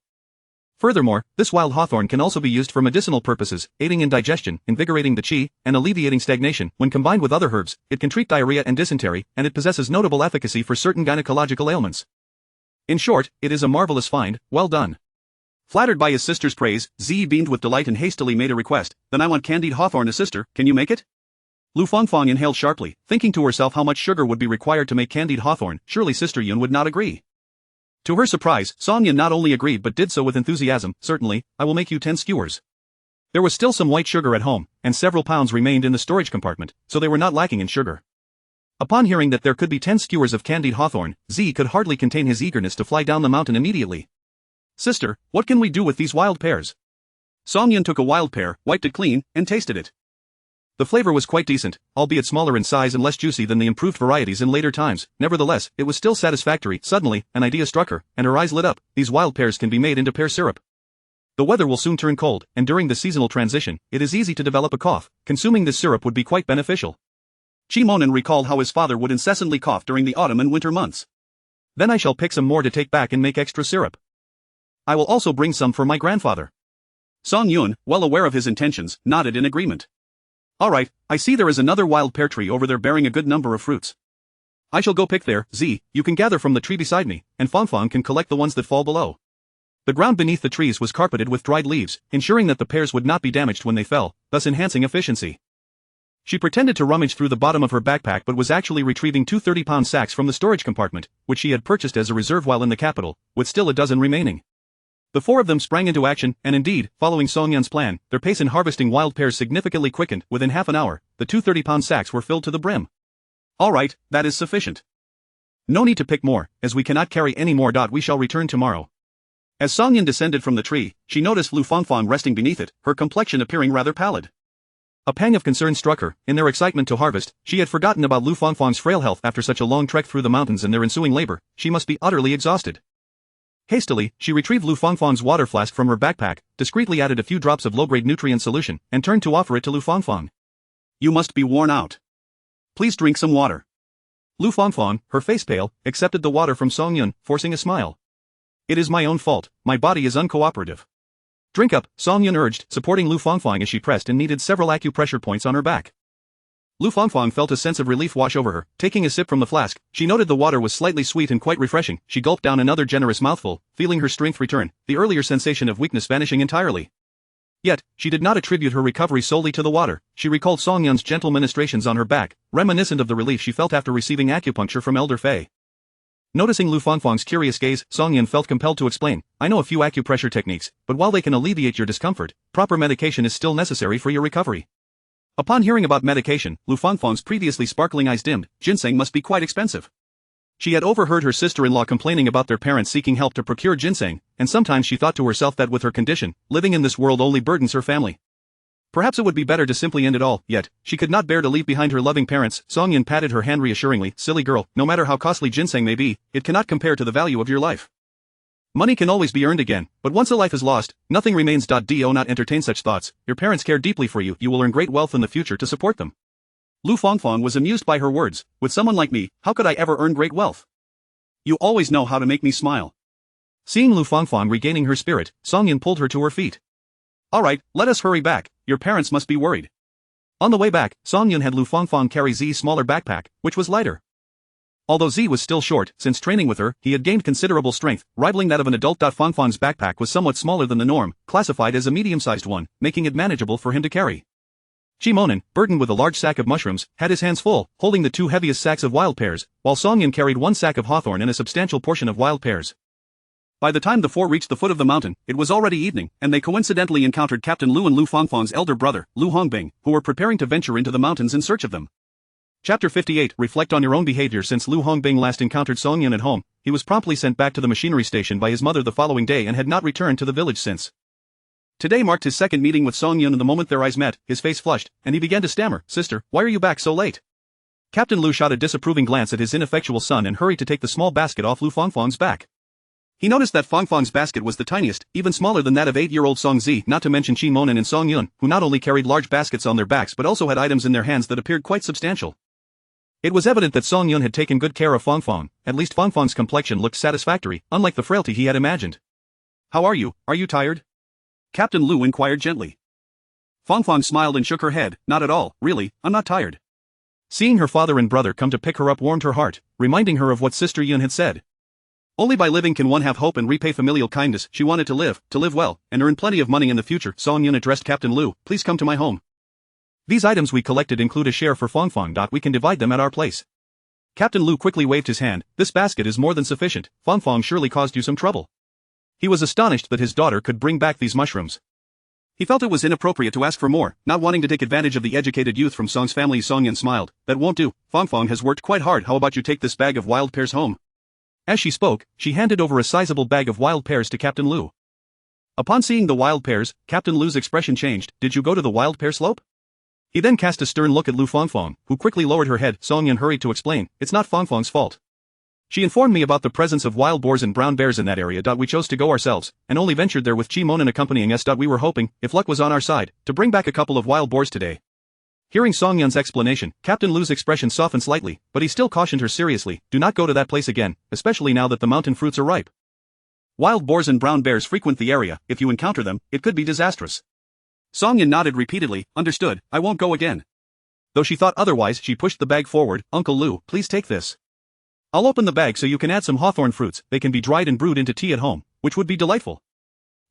Furthermore, this wild hawthorn can also be used for medicinal purposes, aiding in digestion, invigorating the qi, and alleviating stagnation. When combined with other herbs, it can treat diarrhea and dysentery, and it possesses notable efficacy for certain gynecological ailments. In short, it is a marvelous find. Well done. Flattered by his sister's praise, Z beamed with delight and hastily made a request. "Then I want candied hawthorn, sister, can you make it?" Lu Fangfang inhaled sharply, thinking to herself how much sugar would be required to make candied hawthorn. Surely Sister Yun would not agree. To her surprise, Song Yun not only agreed but did so with enthusiasm. "Certainly, I will make you 10 skewers." There was still some white sugar at home, and several pounds remained in the storage compartment, so they were not lacking in sugar. Upon hearing that there could be 10 skewers of candied hawthorn, Z could hardly contain his eagerness to fly down the mountain immediately. "Sister, what can we do with these wild pears?" Song Yun took a wild pear, wiped it clean, and tasted it. The flavor was quite decent, albeit smaller in size and less juicy than the improved varieties in later times. Nevertheless, it was still satisfactory. Suddenly, an idea struck her, and her eyes lit up. These wild pears can be made into pear syrup. The weather will soon turn cold, and during the seasonal transition, it is easy to develop a cough. Consuming this syrup would be quite beneficial. Chi Monin recalled how his father would incessantly cough during the autumn and winter months. "Then I shall pick some more to take back and make extra syrup. I will also bring some for my grandfather." Song Yun, well aware of his intentions, nodded in agreement. "Alright, I see there is another wild pear tree over there bearing a good number of fruits. I shall go pick there. Z, you can gather from the tree beside me, and Fangfang can collect the ones that fall below." The ground beneath the trees was carpeted with dried leaves, ensuring that the pears would not be damaged when they fell, thus enhancing efficiency. She pretended to rummage through the bottom of her backpack but was actually retrieving two 30-pound sacks from the storage compartment, which she had purchased as a reserve while in the capital, with still a dozen remaining. The four of them sprang into action, and indeed, following Song Yun's plan, their pace in harvesting wild pears significantly quickened. Within half an hour, the two 30-pound sacks were filled to the brim. Alright, that is sufficient. No need to pick more, as we cannot carry any more. We shall return tomorrow. As Song Yun descended from the tree, she noticed Lu Fangfang resting beneath it, her complexion appearing rather pallid. A pang of concern struck her. In their excitement to harvest, she had forgotten about Lu Fangfang's frail health after such a long trek through the mountains and their ensuing labor. She must be utterly exhausted. Hastily, she retrieved Lu Fangfang's water flask from her backpack, discreetly added a few drops of low-grade nutrient solution, and turned to offer it to Lu Fangfang. You must be worn out. Please drink some water. Lu Fangfang, her face pale, accepted the water from Song Yun, forcing a smile. It is my own fault, my body is uncooperative. Drink up, Song Yun urged, supporting Lu Fangfang as she pressed and kneaded several acupressure points on her back. Lu Fangfang felt a sense of relief wash over her. Taking a sip from the flask, she noted the water was slightly sweet and quite refreshing. She gulped down another generous mouthful, feeling her strength return, the earlier sensation of weakness vanishing entirely. Yet, she did not attribute her recovery solely to the water. She recalled Song Yun's gentle ministrations on her back, reminiscent of the relief she felt after receiving acupuncture from Elder Fei. Noticing Lu Fangfang's curious gaze, Song Yun felt compelled to explain, I know a few acupressure techniques, but while they can alleviate your discomfort, proper medication is still necessary for your recovery. Upon hearing about medication, Lu Fangfang's previously sparkling eyes dimmed. Ginseng must be quite expensive. She had overheard her sister-in-law complaining about their parents seeking help to procure ginseng, and sometimes she thought to herself that with her condition, living in this world only burdens her family. Perhaps it would be better to simply end it all, yet, she could not bear to leave behind her loving parents. Song Yun patted her hand reassuringly. Silly girl, no matter how costly ginseng may be, it cannot compare to the value of your life. Money can always be earned again, but once a life is lost, nothing remains. Do not entertain such thoughts. Your parents care deeply for you. You will earn great wealth in the future to support them. Lu Fangfang was amused by her words. With someone like me, how could I ever earn great wealth? You always know how to make me smile. Seeing Lu Fangfang regaining her spirit, Song Yun pulled her to her feet. Alright, let us hurry back, your parents must be worried. On the way back, Song Yun had Lu Fangfang carry Zi's smaller backpack, which was lighter. Although Zi was still short, since training with her, he had gained considerable strength, rivaling that of an adult. Fangfang's backpack was somewhat smaller than the norm, classified as a medium-sized one, making it manageable for him to carry. Chi Monen, burdened with a large sack of mushrooms, had his hands full, holding the two heaviest sacks of wild pears, while Song Yun carried one sack of hawthorn and a substantial portion of wild pears. By the time the four reached the foot of the mountain, it was already evening, and they coincidentally encountered Captain Lu and Lu Fangfang's elder brother, Lu Hongbing, who were preparing to venture into the mountains in search of them. Chapter 58. Reflect on your own behavior. Since Lu Hongbing last encountered Song Yun at home, he was promptly sent back to the machinery station by his mother the following day and had not returned to the village since. Today marked his second meeting with Song Yun, and the moment their eyes met, his face flushed, and he began to stammer, Sister, why are you back so late? Captain Lu shot a disapproving glance at his ineffectual son and hurried to take the small basket off Lu Fangfang's back. He noticed that Fangfang's basket was the tiniest, even smaller than that of 8-year-old Song Zi, not to mention Chi Monen and Song Yun, who not only carried large baskets on their backs but also had items in their hands that appeared quite substantial. It was evident that Song Yun had taken good care of Fangfang. At least Fangfang's complexion looked satisfactory, unlike the frailty he had imagined. How are you? Are you tired? Captain Lu inquired gently. Fangfang smiled and shook her head. Not at all, really, I'm not tired. Seeing her father and brother come to pick her up warmed her heart, reminding her of what Sister Yun had said. Only by living can one have hope and repay familial kindness. She wanted to live well, and earn plenty of money in the future. Song Yun addressed Captain Lu, please come to my home. These items we collected include a share for Fangfang. We can divide them at our place. Captain Lu quickly waved his hand. This basket is more than sufficient. Fangfang surely caused you some trouble. He was astonished that his daughter could bring back these mushrooms. He felt it was inappropriate to ask for more, not wanting to take advantage of the educated youth from Song's family. Song Yun smiled. That won't do. Fangfang has worked quite hard. How about you take this bag of wild pears home? As she spoke, she handed over a sizable bag of wild pears to Captain Lu. Upon seeing the wild pears, Captain Lu's expression changed. Did you go to the wild pear slope? He then cast a stern look at Lu Fangfang, who quickly lowered her head. Song Yun hurried to explain, it's not Fangfang's fault. She informed me about the presence of wild boars and brown bears in that area. We chose to go ourselves, and only ventured there with Chi Monen accompanying us. We were hoping, if luck was on our side, to bring back a couple of wild boars today. Hearing Song Yun's explanation, Captain Lu's expression softened slightly, but he still cautioned her seriously, do not go to that place again, especially now that the mountain fruits are ripe. Wild boars and brown bears frequent the area. If you encounter them, it could be disastrous. Song Yun nodded repeatedly. Understood, I won't go again. Though she thought otherwise, she pushed the bag forward. Uncle Lu, please take this. I'll open the bag so you can add some hawthorn fruits. They can be dried and brewed into tea at home, which would be delightful.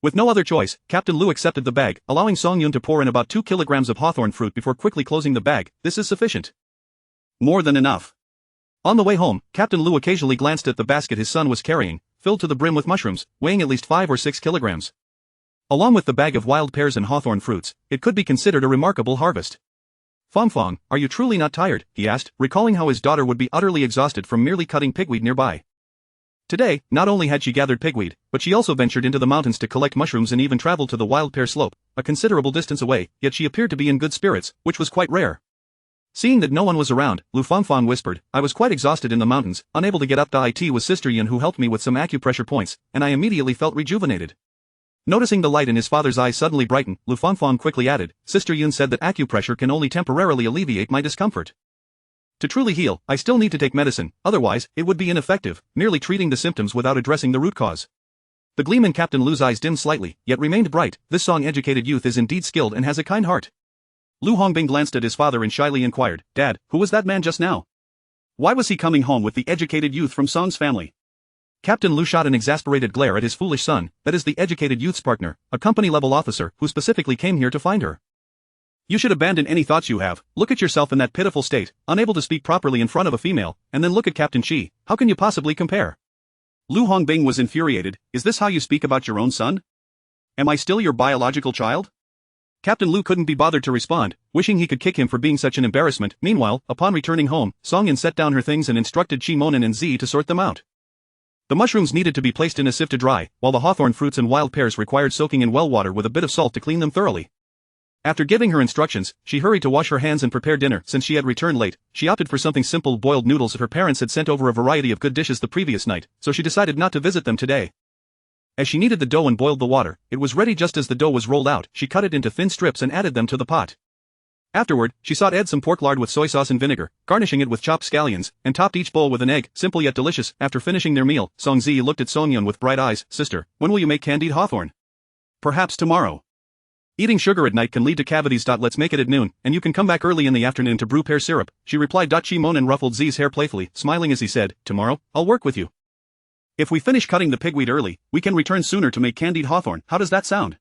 With no other choice, Captain Lu accepted the bag, allowing Song Yun to pour in about 2 kilograms of hawthorn fruit before quickly closing the bag. This is sufficient. More than enough. On the way home, Captain Lu occasionally glanced at the basket his son was carrying, filled to the brim with mushrooms, weighing at least 5 or 6 kilograms. Along with the bag of wild pears and hawthorn fruits, it could be considered a remarkable harvest. Fong, are you truly not tired? He asked, recalling how his daughter would be utterly exhausted from merely cutting pigweed nearby. Today, not only had she gathered pigweed, but she also ventured into the mountains to collect mushrooms and even traveled to the wild pear slope, a considerable distance away, yet she appeared to be in good spirits, which was quite rare. Seeing that no one was around, Lu Fong whispered, I was quite exhausted in the mountains, unable to get up. It was Sister Yun who helped me with some acupressure points, and I immediately felt rejuvenated. Noticing the light in his father's eyes suddenly brighten, Lu Fong quickly added, Sister Yun said that acupressure can only temporarily alleviate my discomfort. To truly heal, I still need to take medicine, otherwise, it would be ineffective, merely treating the symptoms without addressing the root cause. The gleam in Captain Lu's eyes dimmed slightly, yet remained bright. This song-educated youth is indeed skilled and has a kind heart. Lu Hongbing glanced at his father and shyly inquired, Dad, who was that man just now? Why was he coming home with the educated youth from Song's family? Captain Lu shot an exasperated glare at his foolish son, that is the educated youth's partner, a company-level officer who specifically came here to find her. You should abandon any thoughts you have, look at yourself in that pitiful state, unable to speak properly in front of a female, and then look at Captain Chi, how can you possibly compare? Lu Hongbing was infuriated, is this how you speak about your own son? Am I still your biological child? Captain Lu couldn't be bothered to respond, wishing he could kick him for being such an embarrassment. Meanwhile, upon returning home, Song Yun set down her things and instructed Chi Monin and Z to sort them out. The mushrooms needed to be placed in a sieve to dry, while the hawthorn fruits and wild pears required soaking in well water with a bit of salt to clean them thoroughly. After giving her instructions, she hurried to wash her hands and prepare dinner. Since she had returned late, she opted for something simple: boiled noodles. Her parents had sent over a variety of good dishes the previous night, so she decided not to visit them today. As she kneaded the dough and boiled the water, it was ready just as the dough was rolled out. She cut it into thin strips and added them to the pot. Afterward, she sought add some pork lard with soy sauce and vinegar, garnishing it with chopped scallions, and topped each bowl with an egg. Simple yet delicious. After finishing their meal, Song Zi looked at Song Yun with bright eyes. Sister, when will you make candied hawthorn? Perhaps tomorrow. Eating sugar at night can lead to cavities. Let's make it at noon, and you can come back early in the afternoon to brew pear syrup, she replied. Chi Monin ruffled Zi's hair playfully, smiling as he said, Tomorrow, I'll work with you. If we finish cutting the pigweed early, we can return sooner to make candied hawthorn. How does that sound?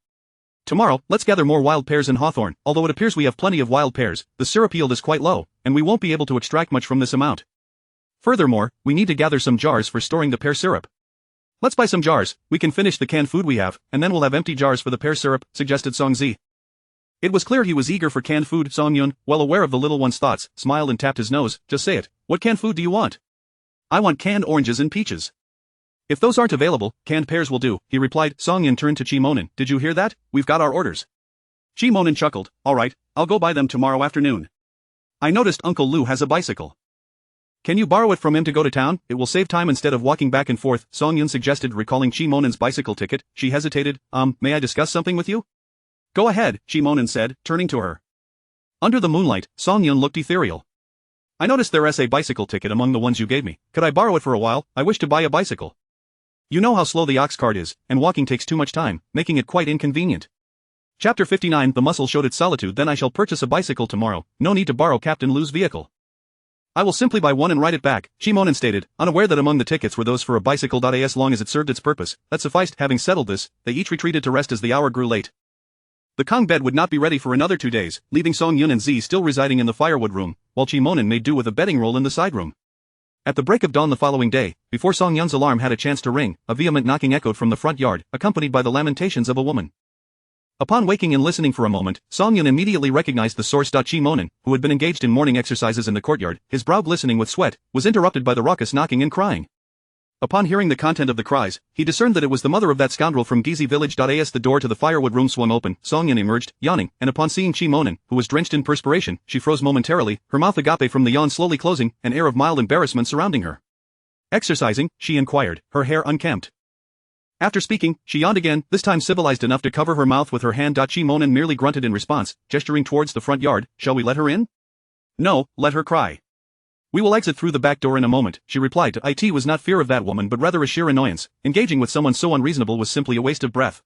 Tomorrow, let's gather more wild pears and hawthorn. Although it appears we have plenty of wild pears, the syrup yield is quite low, and we won't be able to extract much from this amount. Furthermore, we need to gather some jars for storing the pear syrup. Let's buy some jars, we can finish the canned food we have, and then we'll have empty jars for the pear syrup, suggested Song Zi. It was clear he was eager for canned food. Song Yun, well aware of the little one's thoughts, smiled and tapped his nose. Just say it. What canned food do you want? I want canned oranges and peaches. If those aren't available, canned pears will do, he replied. Song Yun turned to Chi Monin. Did you hear that? We've got our orders. Chi Monin chuckled. Alright, I'll go buy them tomorrow afternoon. I noticed Uncle Lu has a bicycle. Can you borrow it from him to go to town? It will save time instead of walking back and forth, Song Yun suggested, recalling Chi Monin's bicycle ticket. She hesitated. May I discuss something with you? Go ahead, Chi Monin said, turning to her. Under the moonlight, Song Yun looked ethereal. I noticed there's a bicycle ticket among the ones you gave me. Could I borrow it for a while? I wish to buy a bicycle. You know how slow the ox cart is, and walking takes too much time, making it quite inconvenient. Chapter 59. The muscle showed its solitude. Then I shall purchase a bicycle tomorrow. No need to borrow Captain Lu's vehicle. I will simply buy one and ride it back, Chi Monin stated, unaware that among the tickets were those for a bicycle. As long as it served its purpose, that sufficed. Having settled this, they each retreated to rest as the hour grew late. The Kong bed would not be ready for another 2 days, leaving Song Yun and Z still residing in the firewood room, while Chi Monin made do with a bedding roll in the side room. At the break of dawn the following day, before Song Yun's alarm had a chance to ring, a vehement knocking echoed from the front yard, accompanied by the lamentations of a woman. Upon waking and listening for a moment, Song Yun immediately recognized the source. Chi Monin, who had been engaged in morning exercises in the courtyard, his brow glistening with sweat, was interrupted by the raucous knocking and crying. Upon hearing the content of the cries, he discerned that it was the mother of that scoundrel from Gizi village. As the door to the firewood room swung open, Song Yun emerged, yawning, and upon seeing Chi Monin, who was drenched in perspiration, she froze momentarily, her mouth agape from the yawn slowly closing, an air of mild embarrassment surrounding her. Exercising? She inquired, her hair unkempt. After speaking, she yawned again, this time civilized enough to cover her mouth with her hand. Chi Monin merely grunted in response, gesturing towards the front yard. Shall we let her in? No, let her cry. We will exit through the back door in a moment, she replied. It was not fear of that woman but rather a sheer annoyance. Engaging with someone so unreasonable was simply a waste of breath.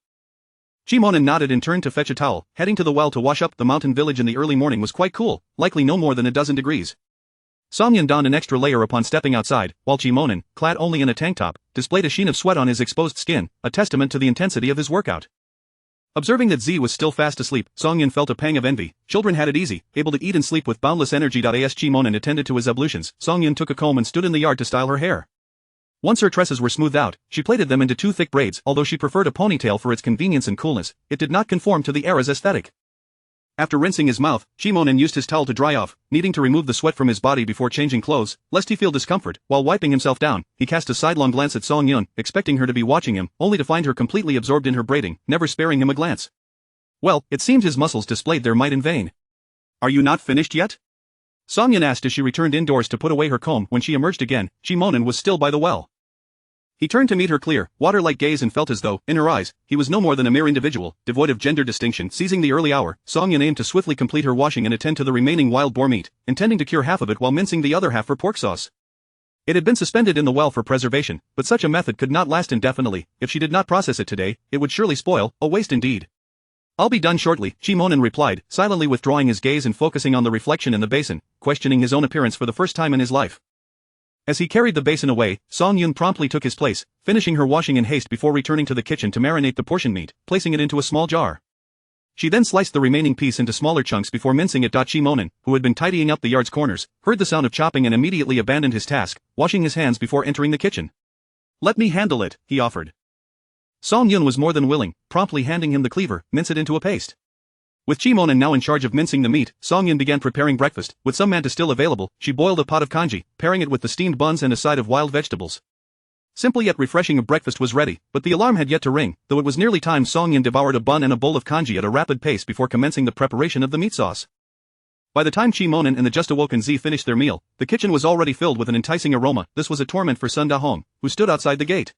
Chi Monin nodded and turned to fetch a towel, heading to the well to wash up. The mountain village in the early morning was quite cool, likely no more than a dozen degrees. Song Yun donned an extra layer upon stepping outside, while Chi Monin, clad only in a tank top, displayed a sheen of sweat on his exposed skin, a testament to the intensity of his workout. Observing that Z was still fast asleep, Song Yun felt a pang of envy. Children had it easy, able to eat and sleep with boundless energy. As Chi Monin attended to his ablutions, Song Yun took a comb and stood in the yard to style her hair. Once her tresses were smoothed out, she plaited them into two thick braids. Although she preferred a ponytail for its convenience and coolness, it did not conform to the era's aesthetic. After rinsing his mouth, Chi Monin used his towel to dry off, needing to remove the sweat from his body before changing clothes, lest he feel discomfort. While wiping himself down, he cast a sidelong glance at Song Yun, expecting her to be watching him, only to find her completely absorbed in her braiding, never sparing him a glance. Well, it seemed his muscles displayed their might in vain. "Are you not finished yet?" Song Yun asked as she returned indoors to put away her comb. When she emerged again, Chi Monin was still by the well. He turned to meet her clear, water-like gaze and felt as though, in her eyes, he was no more than a mere individual, devoid of gender distinction. Seizing the early hour, Song Yun aimed to swiftly complete her washing and attend to the remaining wild boar meat, intending to cure half of it while mincing the other half for pork sauce. It had been suspended in the well for preservation, but such a method could not last indefinitely. If she did not process it today, it would surely spoil, a waste indeed. "I'll be done shortly," Chi Monin replied, silently withdrawing his gaze and focusing on the reflection in the basin, questioning his own appearance for the first time in his life. As he carried the basin away, Song Yun promptly took his place, finishing her washing in haste before returning to the kitchen to marinate the portion meat, placing it into a small jar. She then sliced the remaining piece into smaller chunks before mincing it. Chi Monin, who had been tidying up the yard's corners, heard the sound of chopping and immediately abandoned his task, washing his hands before entering the kitchen. "Let me handle it," he offered. Song Yun was more than willing, promptly handing him the cleaver. "Mince it into a paste." With Chi Monin now in charge of mincing the meat, Song Yun began preparing breakfast. With some mantis still available, she boiled a pot of congee, pairing it with the steamed buns and a side of wild vegetables. Simple yet refreshing, a breakfast was ready, but the alarm had yet to ring. Though it was nearly time, Song Yun devoured a bun and a bowl of congee at a rapid pace before commencing the preparation of the meat sauce. By the time Chi Monin and the just-awoken Z finished their meal, the kitchen was already filled with an enticing aroma. This was a torment for Sun Da-hong, who stood outside the gate.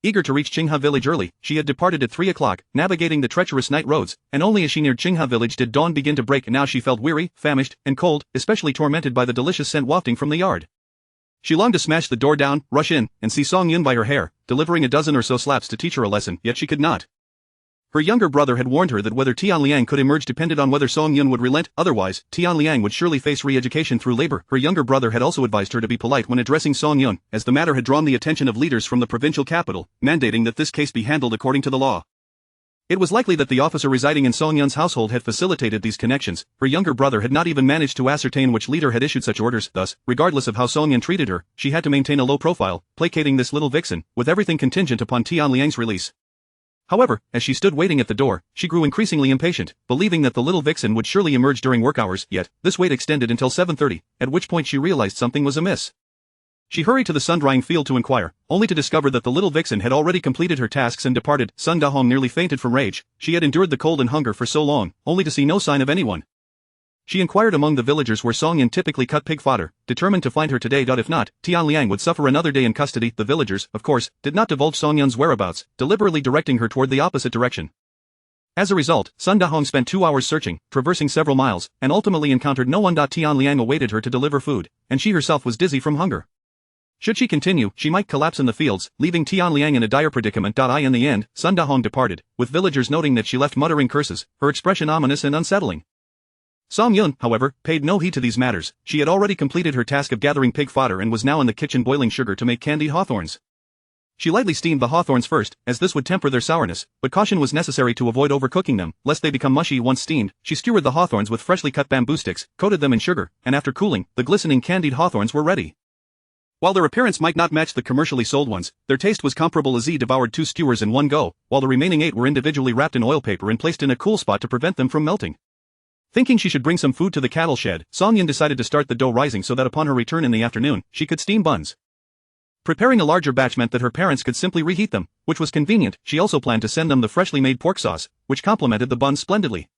Eager to reach Qinghe village early, she had departed at 3 o'clock, navigating the treacherous night roads, and only as she neared Qinghe village did dawn begin to break. Now she felt weary, famished, and cold, especially tormented by the delicious scent wafting from the yard. She longed to smash the door down, rush in, and see Song Yun by her hair, delivering a dozen or so slaps to teach her a lesson, yet she could not. Her younger brother had warned her that whether Tianliang could emerge depended on whether Song Yun would relent. Otherwise, Tianliang would surely face re-education through labor. Her younger brother had also advised her to be polite when addressing Song Yun, as the matter had drawn the attention of leaders from the provincial capital, mandating that this case be handled according to the law. It was likely that the officer residing in Song Yun's household had facilitated these connections. Her younger brother had not even managed to ascertain which leader had issued such orders. Thus, regardless of how Song Yun treated her, she had to maintain a low profile, placating this little vixen, with everything contingent upon Tianliang's release. However, as she stood waiting at the door, she grew increasingly impatient, believing that the little vixen would surely emerge during work hours. Yet, this wait extended until 7:30, at which point she realized something was amiss. She hurried to the sun-drying field to inquire, only to discover that the little vixen had already completed her tasks and departed. Sun Da-hong nearly fainted from rage. She had endured the cold and hunger for so long, only to see no sign of anyone. She inquired among the villagers where Song Yun typically cut pig fodder, determined to find her today. If not, Tianliang would suffer another day in custody. The villagers, of course, did not divulge Song Yun's whereabouts, deliberately directing her toward the opposite direction. As a result, Sun Da-hong spent 2 hours searching, traversing several miles, and ultimately encountered no one. Tianliang awaited her to deliver food, and she herself was dizzy from hunger. Should she continue, she might collapse in the fields, leaving Tianliang in a dire predicament. In the end, Sun Da-hong departed, with villagers noting that she left muttering curses, her expression ominous and unsettling. Song Yun, however, paid no heed to these matters. She had already completed her task of gathering pig fodder and was now in the kitchen boiling sugar to make candied hawthorns. She lightly steamed the hawthorns first, as this would temper their sourness, but caution was necessary to avoid overcooking them, lest they become mushy once steamed. She skewered the hawthorns with freshly cut bamboo sticks, coated them in sugar, and after cooling, the glistening candied hawthorns were ready. While their appearance might not match the commercially sold ones, their taste was comparable. Z devoured 2 skewers in one go, while the remaining 8 were individually wrapped in oil paper and placed in a cool spot to prevent them from melting. Thinking she should bring some food to the cattle shed, Song Yun decided to start the dough rising so that upon her return in the afternoon, she could steam buns. Preparing a larger batch meant that her parents could simply reheat them, which was convenient. She also planned to send them the freshly made pork sauce, which complemented the buns splendidly.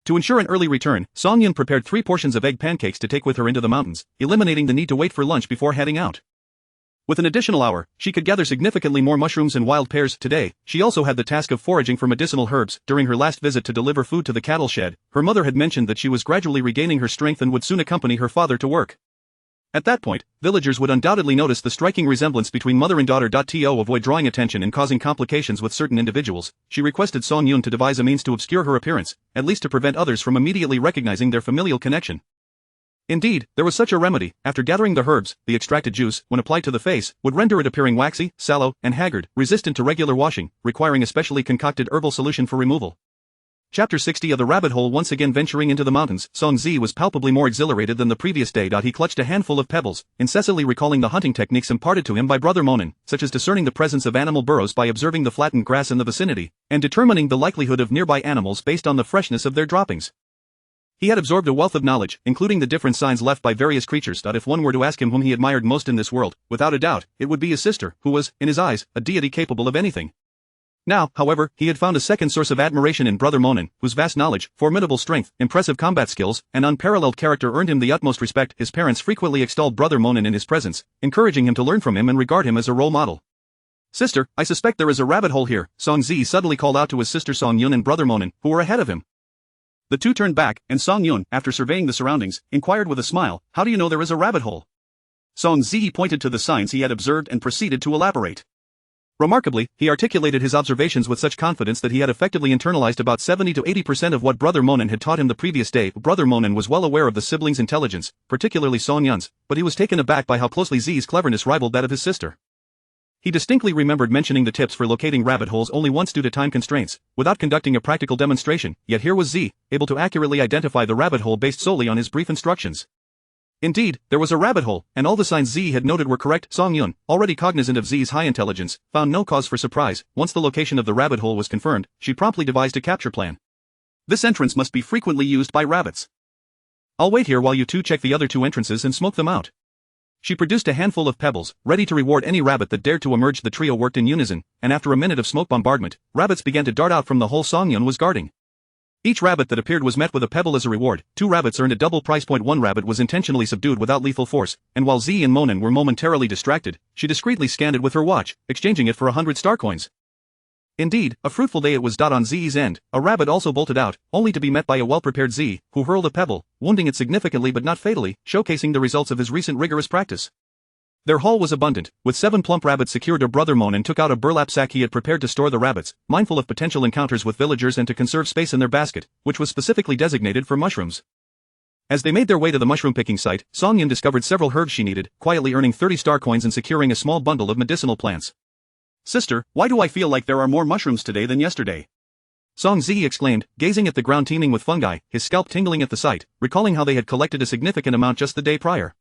To ensure an early return, Song Yun prepared 3 portions of egg pancakes to take with her into the mountains, eliminating the need to wait for lunch before heading out. With an additional hour, she could gather significantly more mushrooms and wild pears. Today, she also had the task of foraging for medicinal herbs. During her last visit to deliver food to the cattle shed, her mother had mentioned that she was gradually regaining her strength and would soon accompany her father to work. At that point, villagers would undoubtedly notice the striking resemblance between mother and daughter. To avoid drawing attention and causing complications with certain individuals, she requested Song Yun to devise a means to obscure her appearance, at least to prevent others from immediately recognizing their familial connection. Indeed, there was such a remedy. After gathering the herbs, the extracted juice, when applied to the face, would render it appearing waxy, sallow, and haggard, resistant to regular washing, requiring a specially concocted herbal solution for removal. Chapter 60 of The Rabbit Hole. Once again venturing into the mountains, Song Zi was palpably more exhilarated than the previous day. He clutched a handful of pebbles, incessantly recalling the hunting techniques imparted to him by Brother Monin, such as discerning the presence of animal burrows by observing the flattened grass in the vicinity, and determining the likelihood of nearby animals based on the freshness of their droppings. He had absorbed a wealth of knowledge, including the different signs left by various creatures. If one were to ask him whom he admired most in this world, without a doubt, it would be his sister, who was, in his eyes, a deity capable of anything. Now, however, he had found a second source of admiration in Brother Monin, whose vast knowledge, formidable strength, impressive combat skills, and unparalleled character earned him the utmost respect. His parents frequently extolled Brother Monin in his presence, encouraging him to learn from him and regard him as a role model. "Sister, I suspect there is a rabbit hole here," Song Zi suddenly called out to his sister Song Yun and Brother Monin, who were ahead of him. The two turned back, and Song Yun, after surveying the surroundings, inquired with a smile, "How do you know there is a rabbit hole?" Song Zi pointed to the signs he had observed and proceeded to elaborate. Remarkably, he articulated his observations with such confidence that he had effectively internalized about 70 to 80% of what Brother Monin had taught him the previous day. Brother Monin was well aware of the siblings' intelligence, particularly Song Yun's, but he was taken aback by how closely Zi's cleverness rivaled that of his sister. He distinctly remembered mentioning the tips for locating rabbit holes only once due to time constraints, without conducting a practical demonstration, yet here was Zi, able to accurately identify the rabbit hole based solely on his brief instructions. Indeed, there was a rabbit hole, and all the signs Zi had noted were correct. Song Yun, already cognizant of Zi's high intelligence, found no cause for surprise. Once the location of the rabbit hole was confirmed, she promptly devised a capture plan. "This entrance must be frequently used by rabbits. I'll wait here while you two check the other two entrances and smoke them out." She produced a handful of pebbles, ready to reward any rabbit that dared to emerge. The trio worked in unison, and after a minute of smoke bombardment, rabbits began to dart out from the hole Song Yun was guarding. Each rabbit that appeared was met with a pebble as a reward. 2 rabbits earned a double price point. 1 rabbit was intentionally subdued without lethal force, and while Zi and Monin were momentarily distracted, she discreetly scanned it with her watch, exchanging it for 100 star coins. Indeed, a fruitful day it was. On Zi's end, a rabbit also bolted out, only to be met by a well-prepared Zi, who hurled a pebble, wounding it significantly but not fatally, showcasing the results of his recent rigorous practice. Their haul was abundant, with 7 plump rabbits secured. Brother Monin took out a burlap sack he had prepared to store the rabbits, mindful of potential encounters with villagers and to conserve space in their basket, which was specifically designated for mushrooms. As they made their way to the mushroom picking site, Song Yun discovered several herbs she needed, quietly earning 30 star coins and securing a small bundle of medicinal plants. "Sister, why do I feel like there are more mushrooms today than yesterday?" Song Zi exclaimed, gazing at the ground teeming with fungi, his scalp tingling at the sight, recalling how they had collected a significant amount just the day prior.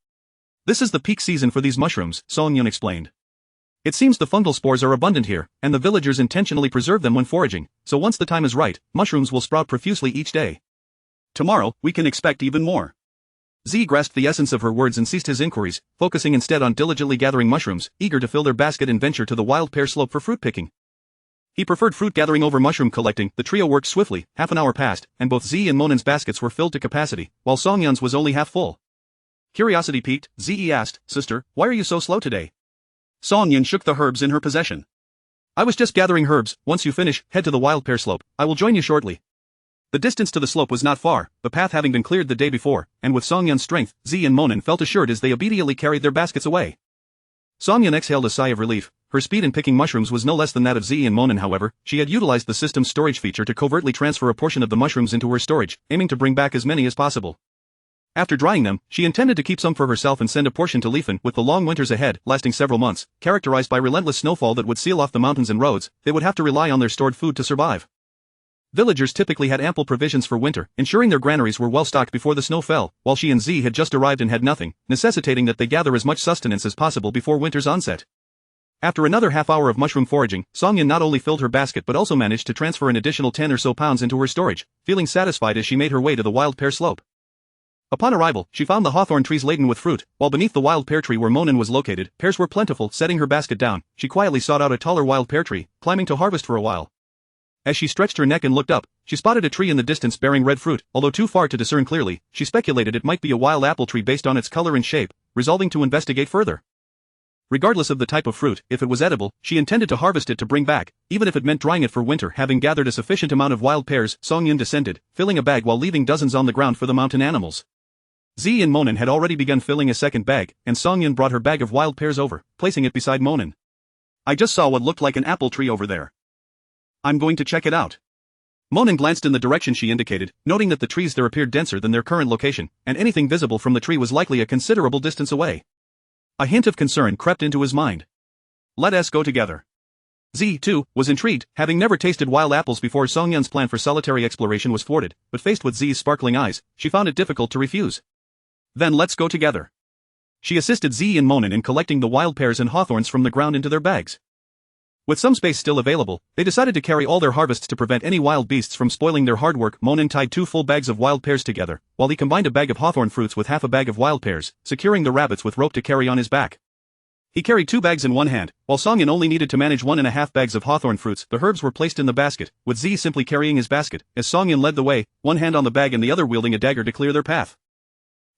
"This is the peak season for these mushrooms," Song Yun explained. "It seems the fungal spores are abundant here, and the villagers intentionally preserve them when foraging, so once the time is right, mushrooms will sprout profusely each day. Tomorrow, we can expect even more." Zi grasped the essence of her words and ceased his inquiries, focusing instead on diligently gathering mushrooms, eager to fill their basket and venture to the wild pear slope for fruit picking. He preferred fruit gathering over mushroom collecting. The trio worked swiftly. Half an hour passed, and both Zi and Monin's baskets were filled to capacity, while Song Yun's was only half full. Curiosity piqued, Zi asked, "Sister, why are you so slow today?" Song Yun shook the herbs in her possession. "I was just gathering herbs. Once you finish, head to the wild pear slope. I will join you shortly." The distance to the slope was not far, the path having been cleared the day before, and with Song Yun's strength, Zi and Monin felt assured as they obediently carried their baskets away. Song Yun exhaled a sigh of relief. Her speed in picking mushrooms was no less than that of Zi and Monin. However, she had utilized the system's storage feature to covertly transfer a portion of the mushrooms into her storage, aiming to bring back as many as possible. After drying them, she intended to keep some for herself and send a portion to Leafin. With the long winters ahead, lasting several months, characterized by relentless snowfall that would seal off the mountains and roads, they would have to rely on their stored food to survive. Villagers typically had ample provisions for winter, ensuring their granaries were well stocked before the snow fell, while she and Zi had just arrived and had nothing, necessitating that they gather as much sustenance as possible before winter's onset. After another half hour of mushroom foraging, Song Yun not only filled her basket but also managed to transfer an additional 10 or so pounds into her storage, feeling satisfied as she made her way to the wild pear slope. Upon arrival, she found the hawthorn trees laden with fruit, while beneath the wild pear tree where Monin was located, pears were plentiful. Setting her basket down, she quietly sought out a taller wild pear tree, climbing to harvest for a while. As she stretched her neck and looked up, she spotted a tree in the distance bearing red fruit. Although too far to discern clearly, she speculated it might be a wild apple tree based on its color and shape, resolving to investigate further. Regardless of the type of fruit, if it was edible, she intended to harvest it to bring back, even if it meant drying it for winter. Having gathered a sufficient amount of wild pears, Song Yun descended, filling a bag while leaving dozens on the ground for the mountain animals. Zi and Monin had already begun filling a second bag, and Song Yun brought her bag of wild pears over, placing it beside Monin. "I just saw what looked like an apple tree over there. I'm going to check it out." Monin glanced in the direction she indicated, noting that the trees there appeared denser than their current location, and anything visible from the tree was likely a considerable distance away. A hint of concern crept into his mind. Let us go together. Z, too, was intrigued, having never tasted wild apples before. Songyun's plan for solitary exploration was thwarted, but faced with Z's sparkling eyes, she found it difficult to refuse. Then let's go together. She assisted Z and Monin in collecting the wild pears and hawthorns from the ground into their bags. With some space still available, they decided to carry all their harvests to prevent any wild beasts from spoiling their hard work. Monin tied 2 full bags of wild pears together, while he combined a bag of hawthorn fruits with half a bag of wild pears, securing the rabbits with rope to carry on his back. He carried 2 bags in one hand, while Songyun only needed to manage 1.5 bags of hawthorn fruits. The herbs were placed in the basket, with Z simply carrying his basket, as Songyun led the way, one hand on the bag and the other wielding a dagger to clear their path.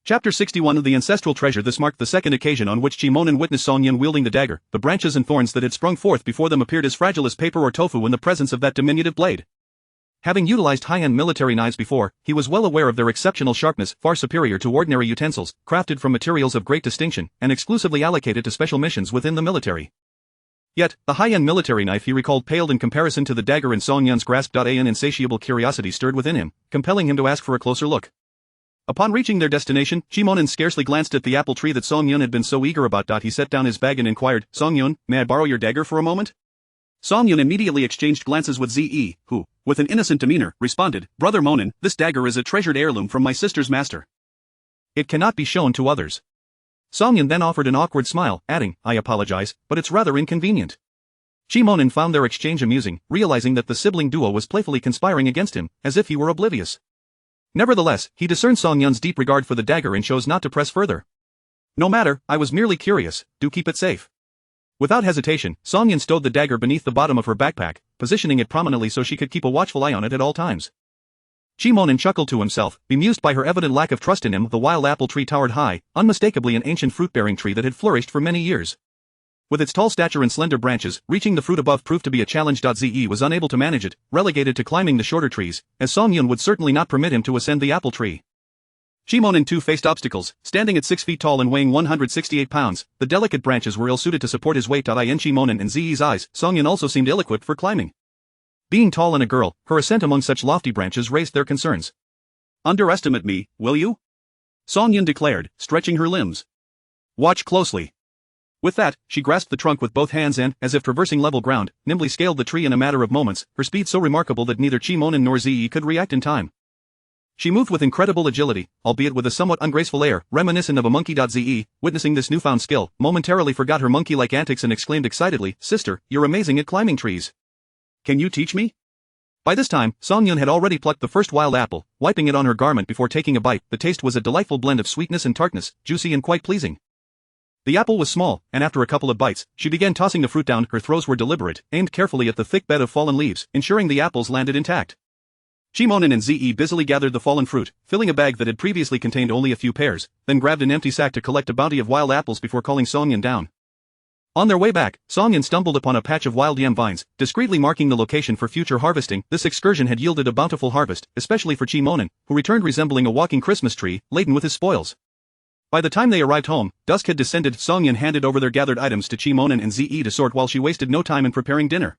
Chapter 61 of the Ancestral Treasure. This marked the second occasion on which Monin witnessed Songyun wielding the dagger. The branches and thorns that had sprung forth before them appeared as fragile as paper or tofu in the presence of that diminutive blade. Having utilized high-end military knives before, he was well aware of their exceptional sharpness, far superior to ordinary utensils, crafted from materials of great distinction, and exclusively allocated to special missions within the military. Yet, the high-end military knife he recalled paled in comparison to the dagger in Songyun's grasp. An insatiable curiosity stirred within him, compelling him to ask for a closer look. Upon reaching their destination, Monin scarcely glanced at the apple tree that Songyun had been so eager about. He set down his bag and inquired, "Songyun, may I borrow your dagger for a moment?" Songyun immediately exchanged glances with Ze, who, with an innocent demeanor, responded, "Brother Monin, this dagger is a treasured heirloom from my sister's master. It cannot be shown to others." Songyun then offered an awkward smile, adding, "I apologize, but it's rather inconvenient." Monin found their exchange amusing, realizing that the sibling duo was playfully conspiring against him, as if he were oblivious. Nevertheless, he discerned Songyun's deep regard for the dagger and chose not to press further. "No matter, I was merely curious, do keep it safe." Without hesitation, Songyun stowed the dagger beneath the bottom of her backpack, positioning it prominently so she could keep a watchful eye on it at all times. Monin chuckled to himself, bemused by her evident lack of trust in him. The wild apple tree towered high, unmistakably an ancient fruit-bearing tree that had flourished for many years. With its tall stature and slender branches, reaching the fruit above proved to be a challenge. Ze was unable to manage it, relegated to climbing the shorter trees, as Songyun would certainly not permit him to ascend the apple tree. Monin too faced obstacles, standing at 6 feet tall and weighing 168 pounds, the delicate branches were ill-suited to support his weight. In Monin and Ze's eyes, Songyun also seemed ill-equipped for climbing. Being tall and a girl, her ascent among such lofty branches raised their concerns. "Underestimate me, will you?" Songyun declared, stretching her limbs. "Watch closely." With that, she grasped the trunk with both hands and, as if traversing level ground, nimbly scaled the tree in a matter of moments, her speed so remarkable that neither Monin nor Ze could react in time. She moved with incredible agility, albeit with a somewhat ungraceful air, reminiscent of a monkey. Ze, witnessing this newfound skill, momentarily forgot her monkey-like antics and exclaimed excitedly, "Sister, you're amazing at climbing trees. Can you teach me?" By this time, Songyun had already plucked the first wild apple, wiping it on her garment before taking a bite. The taste was a delightful blend of sweetness and tartness, juicy and quite pleasing. The apple was small, and after a couple of bites, she began tossing the fruit down. Her throws were deliberate, aimed carefully at the thick bed of fallen leaves, ensuring the apples landed intact. Monin and Ze busily gathered the fallen fruit, filling a bag that had previously contained only a few pears, then grabbed an empty sack to collect a bounty of wild apples before calling Songyun down. On their way back, Songyun stumbled upon a patch of wild yam vines, discreetly marking the location for future harvesting. This excursion had yielded a bountiful harvest, especially for Monin, who returned resembling a walking Christmas tree, laden with his spoils. By the time they arrived home, dusk had descended. Songyun handed over their gathered items to Monin and Ze to sort while she wasted no time in preparing dinner.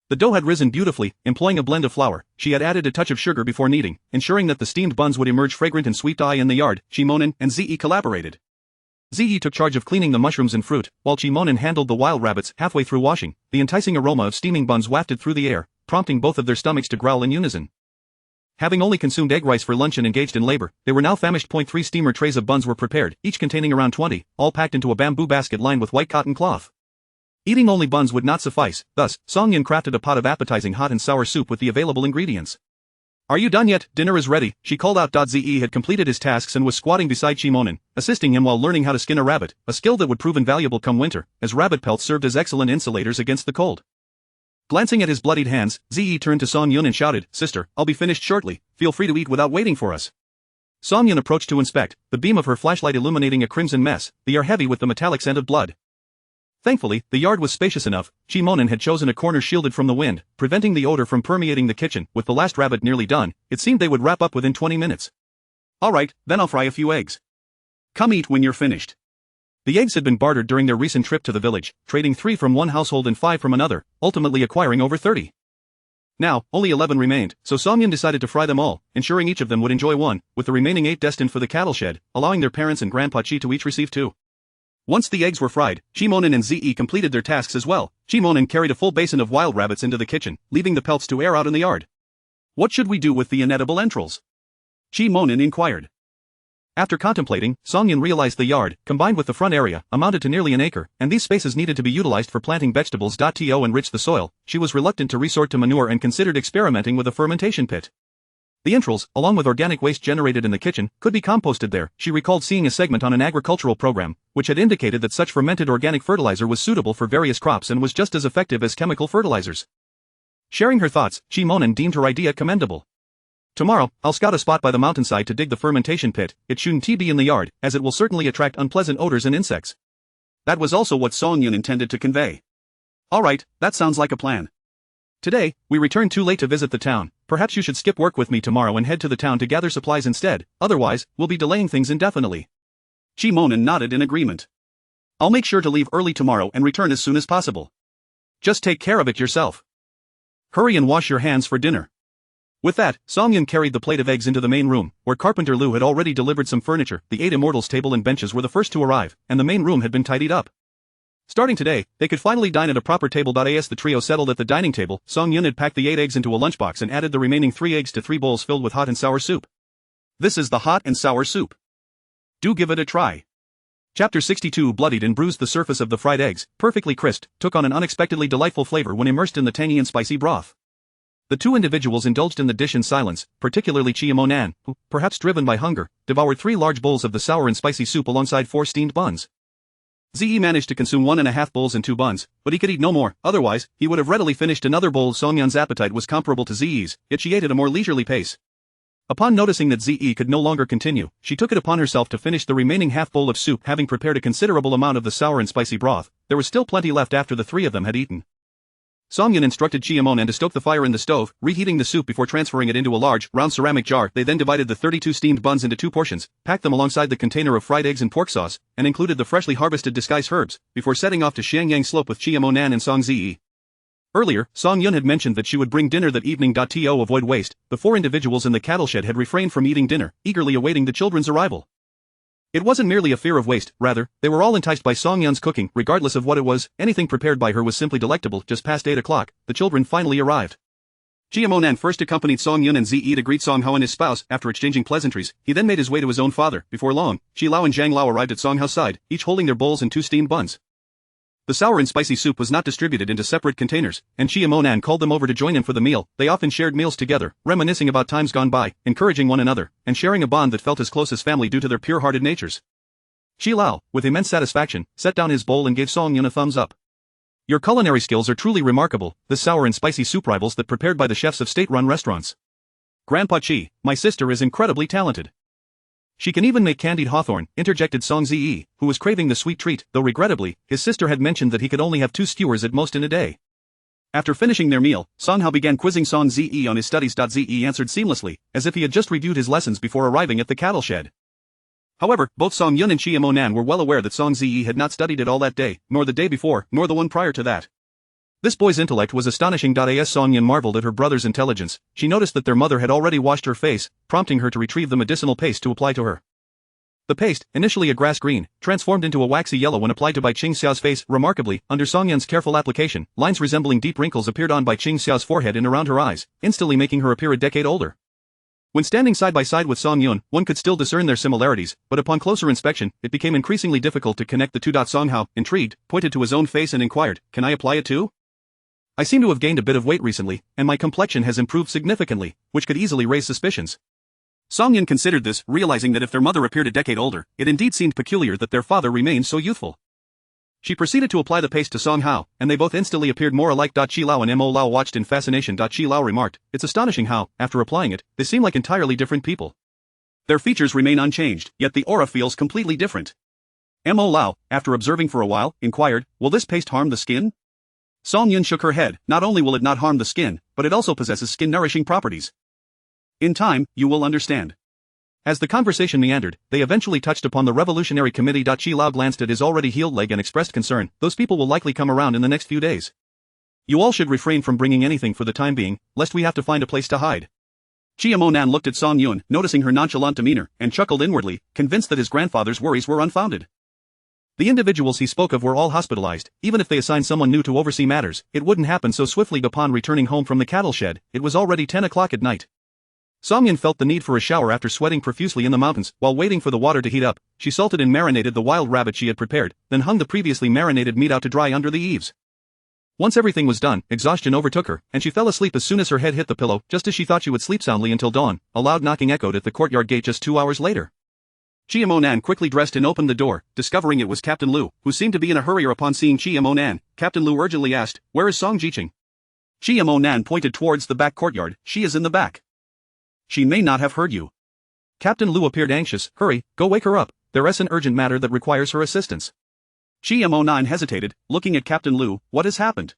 The dough had risen beautifully, employing a blend of flour. She had added a touch of sugar before kneading, ensuring that the steamed buns would emerge fragrant and sweet. In the yard, Monin and Ze collaborated. Ze took charge of cleaning the mushrooms and fruit, while Monin handled the wild rabbits. Halfway through washing, the enticing aroma of steaming buns wafted through the air, prompting both of their stomachs to growl in unison. Having only consumed egg rice for lunch and engaged in labor, they were now famished. 3 steamer trays of buns were prepared, each containing around 20, all packed into a bamboo basket lined with white cotton cloth. Eating only buns would not suffice, thus, Songyun crafted a pot of appetizing hot and sour soup with the available ingredients. "Are you done yet? Dinner is ready," she called out. Ze had completed his tasks and was squatting beside Monin, assisting him while learning how to skin a rabbit, a skill that would prove invaluable come winter, as rabbit pelts served as excellent insulators against the cold. Glancing at his bloodied hands, Ze turned to Songyun and shouted, "Sister, I'll be finished shortly, feel free to eat without waiting for us." Songyun approached to inspect, the beam of her flashlight illuminating a crimson mess, the air heavy with the metallic scent of blood. Thankfully, the yard was spacious enough. Monin had chosen a corner shielded from the wind, preventing the odor from permeating the kitchen. With the last rabbit nearly done, it seemed they would wrap up within 20 minutes. "All right, then I'll fry a few eggs. Come eat when you're finished." The eggs had been bartered during their recent trip to the village, trading 3 from one household and 5 from another, ultimately acquiring over 30. Now, only 11 remained, so Song-Yun decided to fry them all, ensuring each of them would enjoy one, with the remaining 8 destined for the cattle shed, allowing their parents and Grandpa Chi to each receive 2. Once the eggs were fried, Chimonin and Ze completed their tasks as well. Chimonin carried a full basin of wild rabbits into the kitchen, leaving the pelts to air out in the yard. What should we do with the inedible entrails? Chimonin inquired. After contemplating, Song-Yun realized the yard, combined with the front area, amounted to nearly an acre, and these spaces needed to be utilized for planting vegetables. To enrich the soil, she was reluctant to resort to manure and considered experimenting with a fermentation pit. The entrails, along with organic waste generated in the kitchen, could be composted there. She recalled seeing a segment on an agricultural program, which had indicated that such fermented organic fertilizer was suitable for various crops and was just as effective as chemical fertilizers. Sharing her thoughts, Chimonin deemed her idea commendable. Tomorrow, I'll scout a spot by the mountainside to dig the fermentation pit. It shouldn't be in the yard, as it will certainly attract unpleasant odors and insects. That was also what Song-Yun intended to convey. Alright, that sounds like a plan. Today, we returned too late to visit the town. Perhaps you should skip work with me tomorrow and head to the town to gather supplies instead, otherwise, we'll be delaying things indefinitely. Chimonin nodded in agreement. I'll make sure to leave early tomorrow and return as soon as possible. Just take care of it yourself. Hurry and wash your hands for dinner. With that, Song-Yun carried the plate of eggs into the main room, where Carpenter Lu had already delivered some furniture. The 8 immortals table and benches were the first to arrive, and the main room had been tidied up. Starting today, they could finally dine at a proper table. As the trio settled at the dining table, Song-Yun had packed the 8 eggs into a lunchbox and added the remaining 3 eggs to 3 bowls filled with hot and sour soup. This is the hot and sour soup. Do give it a try. Chapter 62 bloodied and bruised. The surface of the fried eggs, perfectly crisped, took on an unexpectedly delightful flavor when immersed in the tangy and spicy broth. The 2 individuals indulged in the dish in silence, particularly Chimonin, who, perhaps driven by hunger, devoured 3 large bowls of the sour and spicy soup alongside 4 steamed buns. Ze managed to consume 1.5 bowls and 2 buns, but he could eat no more, otherwise, he would have readily finished another bowl. Song-Yun's appetite was comparable to Ze's, yet she ate at a more leisurely pace. Upon noticing that Ze could no longer continue, she took it upon herself to finish the remaining half bowl of soup. Having prepared a considerable amount of the sour and spicy broth, there was still plenty left after the 3 of them had eaten. Song-Yun instructed Chimonin to stoke the fire in the stove, reheating the soup before transferring it into a large, round ceramic jar. They then divided the 32 steamed buns into 2 portions, packed them alongside the container of fried eggs and pork sauce, and included the freshly harvested disguised herbs, before setting off to Xiangyang Slope with Chimonin and Song Ze. Earlier, Song-Yun had mentioned that she would bring dinner that evening. To avoid waste, the 4 individuals in the cattle shed had refrained from eating dinner, eagerly awaiting the children's arrival. It wasn't merely a fear of waste, rather, they were all enticed by Song-Yun's cooking. Regardless of what it was, anything prepared by her was simply delectable. Just past 8 o'clock, the children finally arrived. Chimonin first accompanied Song-Yun and Ze to greet Song Hao and his spouse. After exchanging pleasantries, he then made his way to his own father. Before long, Chi Lao and Zhang Lao arrived at Song Hao's side, each holding their bowls and 2 steamed buns. The sour and spicy soup was not distributed into separate containers, and Chimonin called them over to join in for the meal. They often shared meals together, reminiscing about times gone by, encouraging one another, and sharing a bond that felt as close as family due to their pure-hearted natures. Chi Lao, with immense satisfaction, set down his bowl and gave Song-Yun a thumbs up. Your culinary skills are truly remarkable. This sour and spicy soup rivals that prepared by the chefs of state-run restaurants. Grandpa Chi, my sister is incredibly talented. She can even make candied hawthorn, interjected Song Ze, who was craving the sweet treat, though regrettably, his sister had mentioned that he could only have 2 skewers at most in a day. After finishing their meal, Song Hao began quizzing Song Ze on his studies. Ze answered seamlessly, as if he had just reviewed his lessons before arriving at the cattle shed. However, both Song-Yun and Chimonin were well aware that Song Ze had not studied at all that day, nor the day before, nor the one prior to that. This boy's intellect was astonishing. As Song-Yun marveled at her brother's intelligence, she noticed that their mother had already washed her face, prompting her to retrieve the medicinal paste to apply to her. The paste, initially a grass green, transformed into a waxy yellow when applied to Bai Qingxiao's face. Remarkably, under Song-Yun's careful application, lines resembling deep wrinkles appeared on Bai Qingxiao's forehead and around her eyes, instantly making her appear a decade older. When standing side by side with Song-Yun, one could still discern their similarities, but upon closer inspection, it became increasingly difficult to connect the 2. Song Hao, intrigued, pointed to his own face and inquired, "Can I apply it too? I seem to have gained a bit of weight recently, and my complexion has improved significantly, which could easily raise suspicions." Song-Yun considered this, realizing that if their mother appeared a decade older, it indeed seemed peculiar that their father remained so youthful. She proceeded to apply the paste to Song Hao, and they both instantly appeared more alike. Chi Lao and Mo Lao watched in fascination. Chi Lao remarked, "It's astonishing how, after applying it, they seem like entirely different people. Their features remain unchanged, yet the aura feels completely different." Mo Lao, after observing for a while, inquired, "Will this paste harm the skin?" Song-Yun shook her head. "Not only will it not harm the skin, but it also possesses skin-nourishing properties. In time, you will understand." As the conversation meandered, they eventually touched upon the Revolutionary Committee. Chi Lao glanced at his already healed leg and expressed concern, "Those people will likely come around in the next few days. You all should refrain from bringing anything for the time being, lest we have to find a place to hide. Chiamonan looked at Song Yun, noticing her nonchalant demeanor, and chuckled inwardly, convinced that his grandfather's worries were unfounded. The individuals he spoke of were all hospitalized. Even if they assigned someone new to oversee matters, it wouldn't happen so swiftly. Upon returning home from the cattle shed, it was already 10 o'clock at night. Song Yun felt the need for a shower after sweating profusely in the mountains. While waiting for the water to heat up, she salted and marinated the wild rabbit she had prepared, then hung the previously marinated meat out to dry under the eaves. Once everything was done, exhaustion overtook her, and she fell asleep as soon as her head hit the pillow. Just as she thought she would sleep soundly until dawn, a loud knocking echoed at the courtyard gate just 2 hours later. Chiamonan quickly dressed and opened the door, discovering it was Captain Lu, who seemed to be in a hurry. Upon seeing Chiamonan, Captain Lu urgently asked, "Where is Song Jiqing?" Chiamonan pointed towards the back courtyard. "She is in the back. She may not have heard you." Captain Lu appeared anxious. "Hurry, go wake her up. There's an urgent matter that requires her assistance." Chiamonan hesitated, looking at Captain Lu. "What has happened?"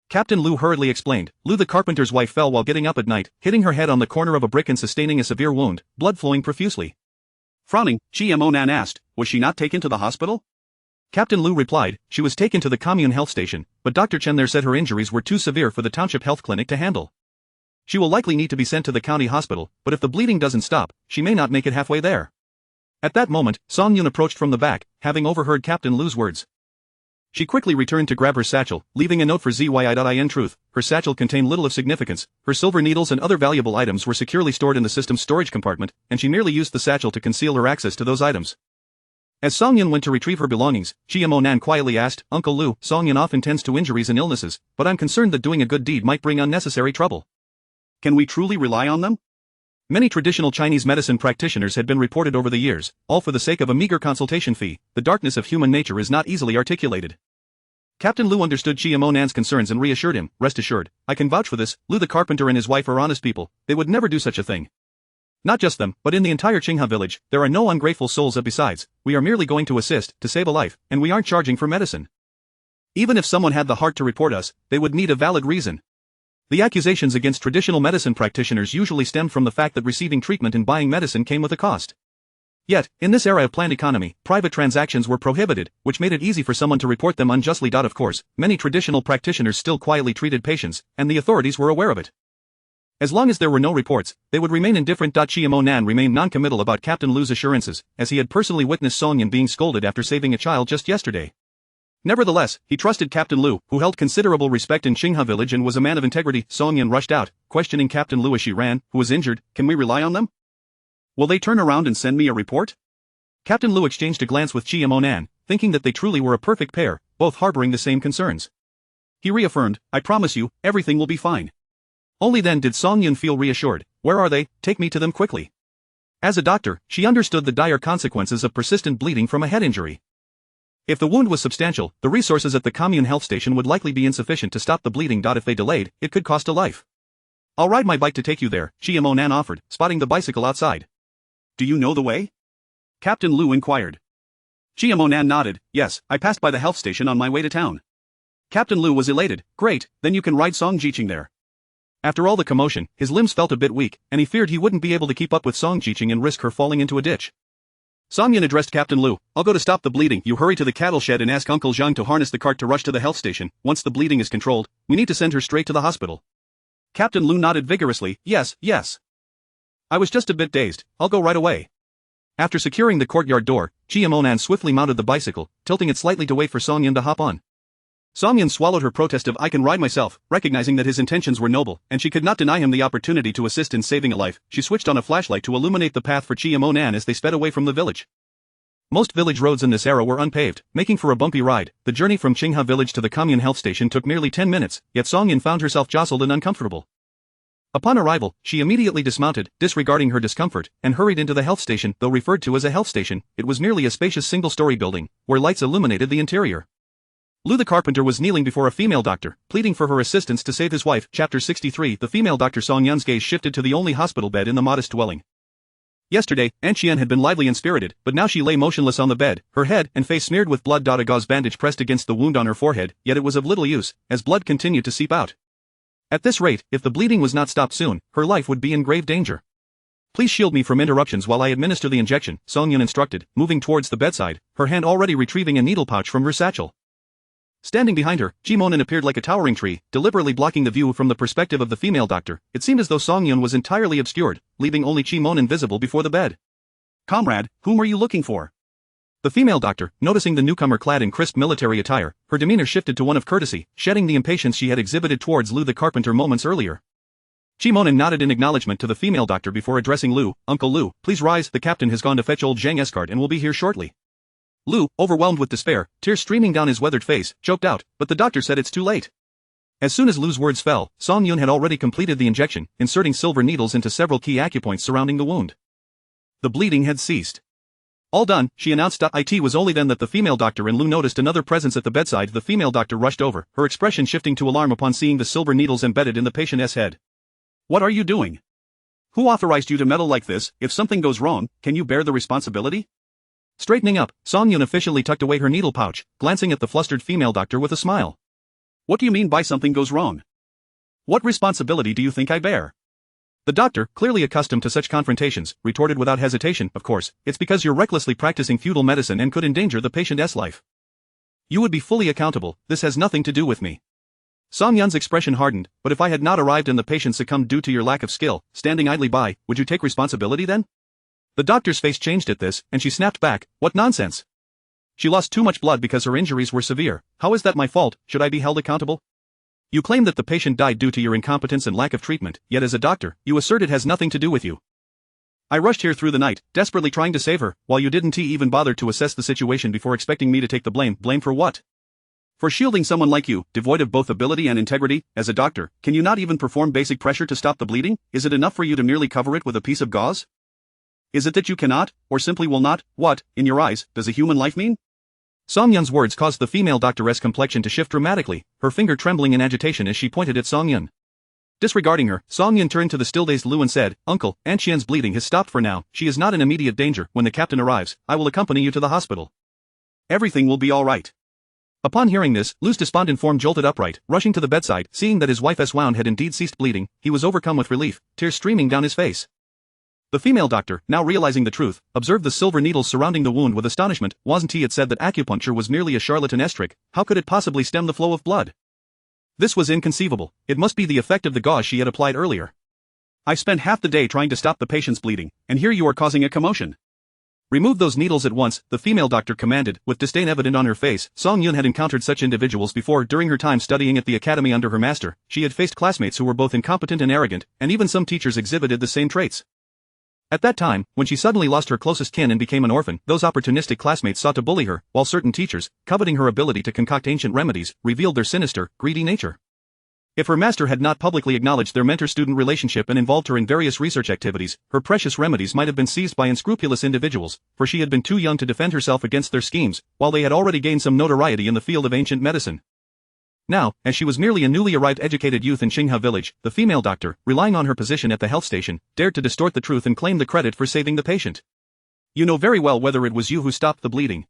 Captain Lu hurriedly explained. Lu the carpenter's wife fell while getting up at night, hitting her head on the corner of a brick and sustaining a severe wound, blood flowing profusely. Frowning, Chiamonan asked, "Was she not taken to the hospital?" Captain Lu replied, "She was taken to the commune health station, but Dr. Chen there said her injuries were too severe for the township health clinic to handle. She will likely need to be sent to the county hospital, but if the bleeding doesn't stop, she may not make it halfway there." At that moment, Song Yun approached from the back, having overheard Captain Lu's words. She quickly returned to grab her satchel, leaving a note for ZYI.in. Truth, her satchel contained little of significance. Her silver needles and other valuable items were securely stored in the system's storage compartment, and she merely used the satchel to conceal her access to those items. As Song Yun went to retrieve her belongings, Chiamonan quietly asked, "Uncle Lu, Song Yun often tends to injuries and illnesses, but I'm concerned that doing a good deed might bring unnecessary trouble. Can we truly rely on them?" Many traditional Chinese medicine practitioners had been reported over the years, all for the sake of a meager consultation fee. The darkness of human nature is not easily articulated. Captain Lu understood Chiamonan's concerns and reassured him, "Rest assured, I can vouch for this. Lu the carpenter and his wife are honest people. They would never do such a thing. Not just them, but in the entire Qinghe village, there are no ungrateful souls. Besides, we are merely going to assist, to save a life, and we aren't charging for medicine. Even if someone had the heart to report us, they would need a valid reason." The accusations against traditional medicine practitioners usually stemmed from the fact that receiving treatment and buying medicine came with a cost. Yet, in this era of planned economy, private transactions were prohibited, which made it easy for someone to report them unjustly. Of course, many traditional practitioners still quietly treated patients, and the authorities were aware of it. As long as there were no reports, they would remain indifferent. Chiamonan remained non-committal about Captain Lu's assurances, as he had personally witnessed Song Yun being scolded after saving a child just yesterday. Nevertheless, he trusted Captain Lu, who held considerable respect in Qinghe village and was a man of integrity. Song Yun rushed out, questioning Captain Lu as she ran. "Who was injured? Can we rely on them? Will they turn around and send me a report?" Captain Lu exchanged a glance with Chiamonan, thinking that they truly were a perfect pair, both harboring the same concerns. He reaffirmed, "I promise you, everything will be fine." Only then did Song Yun feel reassured. "Where are they? Take me to them quickly." As a doctor, she understood the dire consequences of persistent bleeding from a head injury. If the wound was substantial, the resources at the commune health station would likely be insufficient to stop the bleeding. If they delayed, it could cost a life. "I'll ride my bike to take you there," Chiamonan offered, spotting the bicycle outside. "Do you know the way?" Captain Lu inquired. Chiamonan nodded. "Yes, I passed by the health station on my way to town." Captain Lu was elated. "Great, then you can ride Song Jiqing there." After all the commotion, his limbs felt a bit weak, and he feared he wouldn't be able to keep up with Song Jiqing and risk her falling into a ditch. Song Yun addressed Captain Lu, "I'll go to stop the bleeding. You hurry to the cattle shed and ask Uncle Zhang to harness the cart to rush to the health station. Once the bleeding is controlled, we need to send her straight to the hospital." Captain Lu nodded vigorously. "Yes, yes. I was just a bit dazed. I'll go right away." After securing the courtyard door, Chiamonan swiftly mounted the bicycle, tilting it slightly to wait for Song Yun to hop on. Song Yun swallowed her protest of "I can ride myself," recognizing that his intentions were noble, and she could not deny him the opportunity to assist in saving a life. She switched on a flashlight to illuminate the path for Chiamonan as they sped away from the village. Most village roads in this era were unpaved, making for a bumpy ride. The journey from Qinghe village to the commune health station took merely 10 minutes, yet Song Yun found herself jostled and uncomfortable. Upon arrival, she immediately dismounted, disregarding her discomfort, and hurried into the health station. Though referred to as a health station, it was merely a spacious single-story building, where lights illuminated the interior. Lu the carpenter was kneeling before a female doctor, pleading for her assistance to save his wife. Chapter 63. The female doctor Song Yun's gaze shifted to the only hospital bed in the modest dwelling. Yesterday, Aunt Qian had been lively and spirited, but now she lay motionless on the bed, her head and face smeared with blood. A gauze bandage pressed against the wound on her forehead, yet it was of little use, as blood continued to seep out. At this rate, if the bleeding was not stopped soon, her life would be in grave danger. "Please shield me from interruptions while I administer the injection," Song Yun instructed, moving towards the bedside, her hand already retrieving a needle pouch from her satchel. Standing behind her, Ji-monin appeared like a towering tree, deliberately blocking the view from the perspective of the female doctor. It seemed as though Song-yeon was entirely obscured, leaving only Ji-monin visible before the bed. "Comrade, whom are you looking for?" The female doctor, noticing the newcomer clad in crisp military attire, her demeanor shifted to one of courtesy, shedding the impatience she had exhibited towards Lu the carpenter moments earlier. Ji-monin nodded in acknowledgement to the female doctor before addressing Lu. "Uncle Lu, please rise, the captain has gone to fetch old Zhang escort and will be here shortly." Lu, overwhelmed with despair, tears streaming down his weathered face, choked out, "But the doctor said it's too late." As soon as Lu's words fell, Song-yeon had already completed the injection, inserting silver needles into several key acupoints surrounding the wound. The bleeding had ceased. "All done," she announced. It was only then that the female doctor and Lu noticed another presence at the bedside. The female doctor rushed over, her expression shifting to alarm upon seeing the silver needles embedded in the patient's head. "What are you doing? Who authorized you to meddle like this? If something goes wrong, can you bear the responsibility?" Straightening up, Song-yeon efficiently tucked away her needle pouch, glancing at the flustered female doctor with a smile. "What do you mean by something goes wrong? What responsibility do you think I bear?" The doctor, clearly accustomed to such confrontations, retorted without hesitation, "Of course, it's because you're recklessly practicing feudal medicine and could endanger the patient's life. You would be fully accountable. This has nothing to do with me." Song-yeon's expression hardened. "But if I had not arrived and the patient succumbed due to your lack of skill, standing idly by, would you take responsibility then?" The doctor's face changed at this, and she snapped back, "What nonsense! She lost too much blood because her injuries were severe. How is that my fault? Should I be held accountable? You claim that the patient died due to your incompetence and lack of treatment, yet as a doctor, you assert it has nothing to do with you. I rushed here through the night, desperately trying to save her, while you didn't even bother to assess the situation before expecting me to take the blame. Blame for what? For shielding someone like you, devoid of both ability and integrity. As a doctor, can you not even perform basic pressure to stop the bleeding? Is it enough for you to merely cover it with a piece of gauze? Is it that you cannot, or simply will not? What, in your eyes, does a human life mean?" Song-yeon's words caused the female doctoress' complexion to shift dramatically, her finger trembling in agitation as she pointed at Song-yeon. Disregarding her, Song-yeon turned to the still-dazed Lu and said, "Uncle, Aunt Qian's bleeding has stopped for now. She is not in immediate danger. When the captain arrives, I will accompany you to the hospital. Everything will be all right." Upon hearing this, Lu's despondent form jolted upright, rushing to the bedside. Seeing that his wife's wound had indeed ceased bleeding, he was overcome with relief, tears streaming down his face. The female doctor, now realizing the truth, observed the silver needles surrounding the wound with astonishment. Wasn't he had said that acupuncture was merely a charlatanesque trick? How could it possibly stem the flow of blood? This was inconceivable. It must be the effect of the gauze she had applied earlier. "I spent half the day trying to stop the patient's bleeding, and here you are causing a commotion. Remove those needles at once," the female doctor commanded, with disdain evident on her face. Song-yeon had encountered such individuals before. During her time studying at the academy under her master, she had faced classmates who were both incompetent and arrogant, and even some teachers exhibited the same traits. At that time, when she suddenly lost her closest kin and became an orphan, those opportunistic classmates sought to bully her, while certain teachers, coveting her ability to concoct ancient remedies, revealed their sinister, greedy nature. If her master had not publicly acknowledged their mentor-student relationship and involved her in various research activities, her precious remedies might have been seized by unscrupulous individuals, for she had been too young to defend herself against their schemes, while they had already gained some notoriety in the field of ancient medicine. Now, as she was merely a newly arrived educated youth in Xinghe village, the female doctor, relying on her position at the health station, dared to distort the truth and claim the credit for saving the patient. "You know very well whether it was you who stopped the bleeding.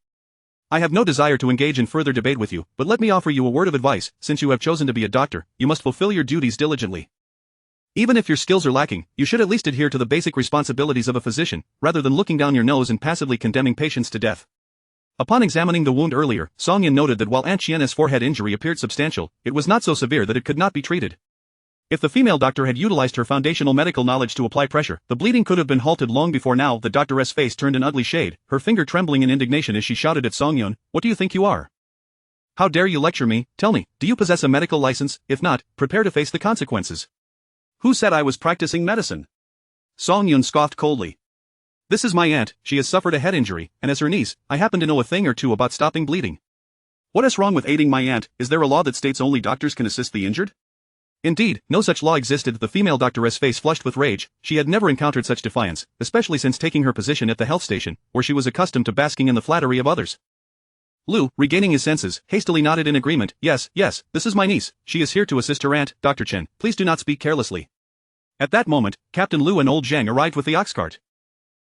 I have no desire to engage in further debate with you, but let me offer you a word of advice. Since you have chosen to be a doctor, you must fulfill your duties diligently. Even if your skills are lacking, you should at least adhere to the basic responsibilities of a physician, rather than looking down your nose and passively condemning patients to death." Upon examining the wound earlier, Song-yeon noted that while Aunt Qian's forehead injury appeared substantial, it was not so severe that it could not be treated. If the female doctor had utilized her foundational medical knowledge to apply pressure, the bleeding could have been halted long before now. The doctoress' face turned an ugly shade, her finger trembling in indignation as she shouted at Song-yeon, "What do you think you are? How dare you lecture me? Tell me, do you possess a medical license? If not, prepare to face the consequences." "Who said I was practicing medicine?" Song-yeon scoffed coldly. "This is my aunt. She has suffered a head injury, and as her niece, I happen to know a thing or two about stopping bleeding. What is wrong with aiding my aunt? Is there a law that states only doctors can assist the injured?" Indeed, no such law existed. The female doctoress' face flushed with rage. She had never encountered such defiance, especially since taking her position at the health station, where she was accustomed to basking in the flattery of others. Lu, regaining his senses, hastily nodded in agreement. Yes, this is my niece. She is here to assist her aunt. Dr. Chen, please do not speak carelessly." At that moment, Captain Lu and old Zhang arrived with the ox cart.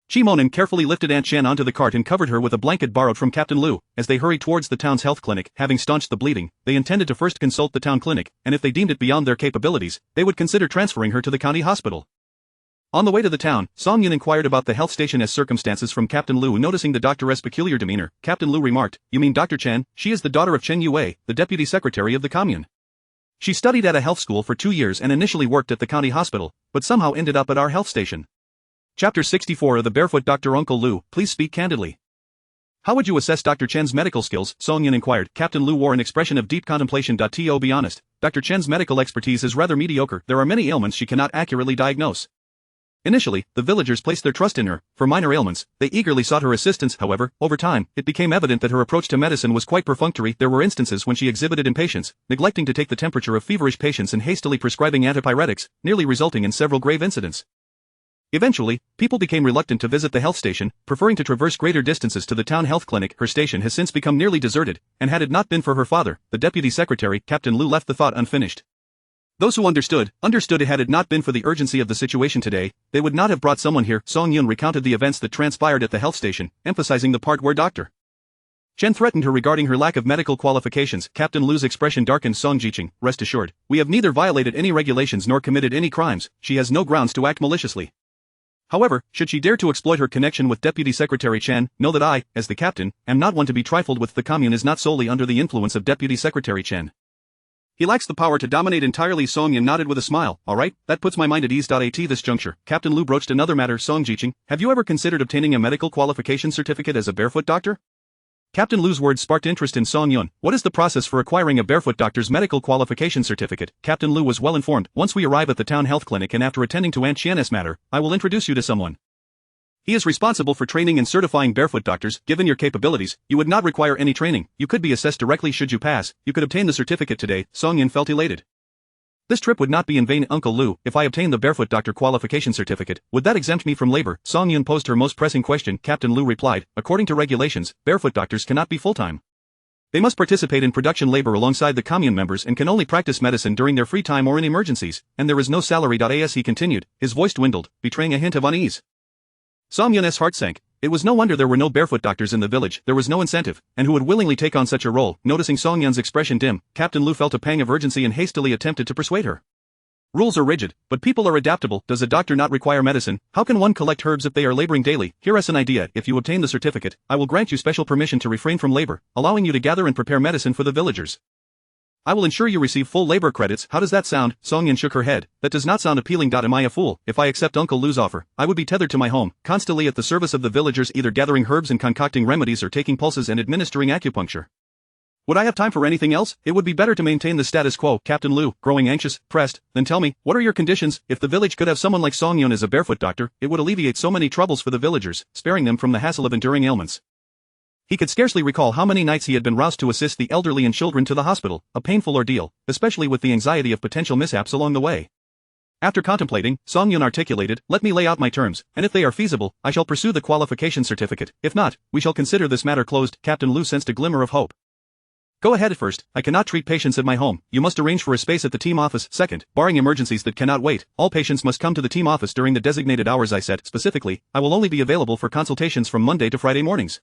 Ji-monin carefully lifted Aunt Chen onto the cart and covered her with a blanket borrowed from Captain Lu. As they hurried towards the town's health clinic, having staunched the bleeding, they intended to first consult the town clinic, and if they deemed it beyond their capabilities, they would consider transferring her to the county hospital. On the way to the town, Song Yun inquired about the health station's circumstances from Captain Lu. Noticing the doctor's peculiar demeanor, Captain Lu remarked, "You mean Dr. Chen? She is the daughter of Chen Yue, the deputy secretary of the commune. She studied at a health school for 2 years and initially worked at the county hospital, but somehow ended up at our health station." Chapter 64 of The Barefoot Doctor. Uncle Lu, please speak candidly. How would you assess Dr. Chen's medical skills? Song Yun inquired. Captain Lu wore an expression of deep contemplation. To be honest, Dr. Chen's medical expertise is rather mediocre. There are many ailments she cannot accurately diagnose. Initially, the villagers placed their trust in her. For minor ailments, they eagerly sought her assistance. However, over time, it became evident that her approach to medicine was quite perfunctory. There were instances when she exhibited impatience, neglecting to take the temperature of feverish patients and hastily prescribing antipyretics, nearly resulting in several grave incidents. Eventually, people became reluctant to visit the health station, preferring to traverse greater distances to the town health clinic. Her station has since become nearly deserted, and had it not been for her father, the deputy secretary, Captain Lu left the thought unfinished. Those who understood it. Had it not been for the urgency of the situation today, they would not have brought someone here. Song Yun recounted the events that transpired at the health station, emphasizing the part where Dr. Chen threatened her regarding her lack of medical qualifications. Captain Lu's expression darkened. Song Jiqing, rest assured, we have neither violated any regulations nor committed any crimes. She has no grounds to act maliciously. However, should she dare to exploit her connection with Deputy Secretary Chen, know that I, as the captain, am not one to be trifled with. The commune is not solely under the influence of Deputy Secretary Chen. He lacks the power to dominate entirely. Song Yun nodded with a smile. Alright, that puts my mind at ease. At this juncture, Captain Lu broached another matter. Song Jiqing, have you ever considered obtaining a medical qualification certificate as a barefoot doctor? Captain Lu's words sparked interest in Song Yun. What is the process for acquiring a barefoot doctor's medical qualification certificate? Captain Lu was well informed. Once we arrive at the town health clinic and after attending to Aunt Qian's matter, I will introduce you to someone. He is responsible for training and certifying barefoot doctors. Given your capabilities, you would not require any training. You could be assessed directly should you pass. You could obtain the certificate today. Song Yun felt elated. This trip would not be in vain. Uncle Lu, if I obtain the barefoot doctor qualification certificate, would that exempt me from labor? Song Yun posed her most pressing question. Captain Lu replied, according to regulations, barefoot doctors cannot be full-time. They must participate in production labor alongside the commune members and can only practice medicine during their free time or in emergencies, and there is no salary. As he continued, his voice dwindled, betraying a hint of unease. Song Yun's heart sank. It was no wonder there were no barefoot doctors in the village. There was no incentive, and who would willingly take on such a role? Noticing Song Yun's expression dim, Captain Lu felt a pang of urgency and hastily attempted to persuade her. Rules are rigid, but people are adaptable. Does a doctor not require medicine? How can one collect herbs if they are laboring daily? Here's an idea. If you obtain the certificate, I will grant you special permission to refrain from labor, allowing you to gather and prepare medicine for the villagers. I will ensure you receive full labor credits. How does that sound? Song Yun shook her head. That does not sound appealing. Am I a fool? If I accept Uncle Lu's offer, I would be tethered to my home, constantly at the service of the villagers, either gathering herbs and concocting remedies or taking pulses and administering acupuncture. Would I have time for anything else? It would be better to maintain the status quo. Captain Lu, growing anxious, pressed, then tell me, what are your conditions? If the village could have someone like Song Yun as a barefoot doctor, it would alleviate so many troubles for the villagers, sparing them from the hassle of enduring ailments. He could scarcely recall how many nights he had been roused to assist the elderly and children to the hospital, a painful ordeal, especially with the anxiety of potential mishaps along the way. After contemplating, Song Yun articulated, let me lay out my terms, and if they are feasible, I shall pursue the qualification certificate. If not, we shall consider this matter closed. Captain Lu sensed a glimmer of hope. Go ahead. At first, I cannot treat patients at my home. You must arrange for a space at the team office. Second, barring emergencies that cannot wait, all patients must come to the team office during the designated hours I set. Specifically, I will only be available for consultations from Monday to Friday mornings.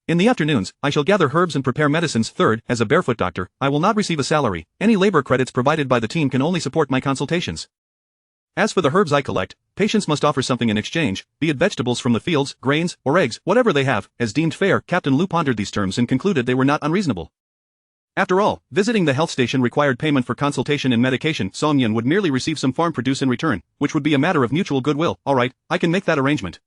In the afternoons, I shall gather herbs and prepare medicines. Third, as a barefoot doctor, I will not receive a salary. Any labor credits provided by the team can only support my consultations. As for the herbs I collect, patients must offer something in exchange, be it vegetables from the fields, grains, or eggs, whatever they have, as deemed fair. Captain Lu pondered these terms and concluded they were not unreasonable. After all, visiting the health station required payment for consultation and medication. Song Yun would merely receive some farm produce in return, which would be a matter of mutual goodwill. Alright, I can make that arrangement.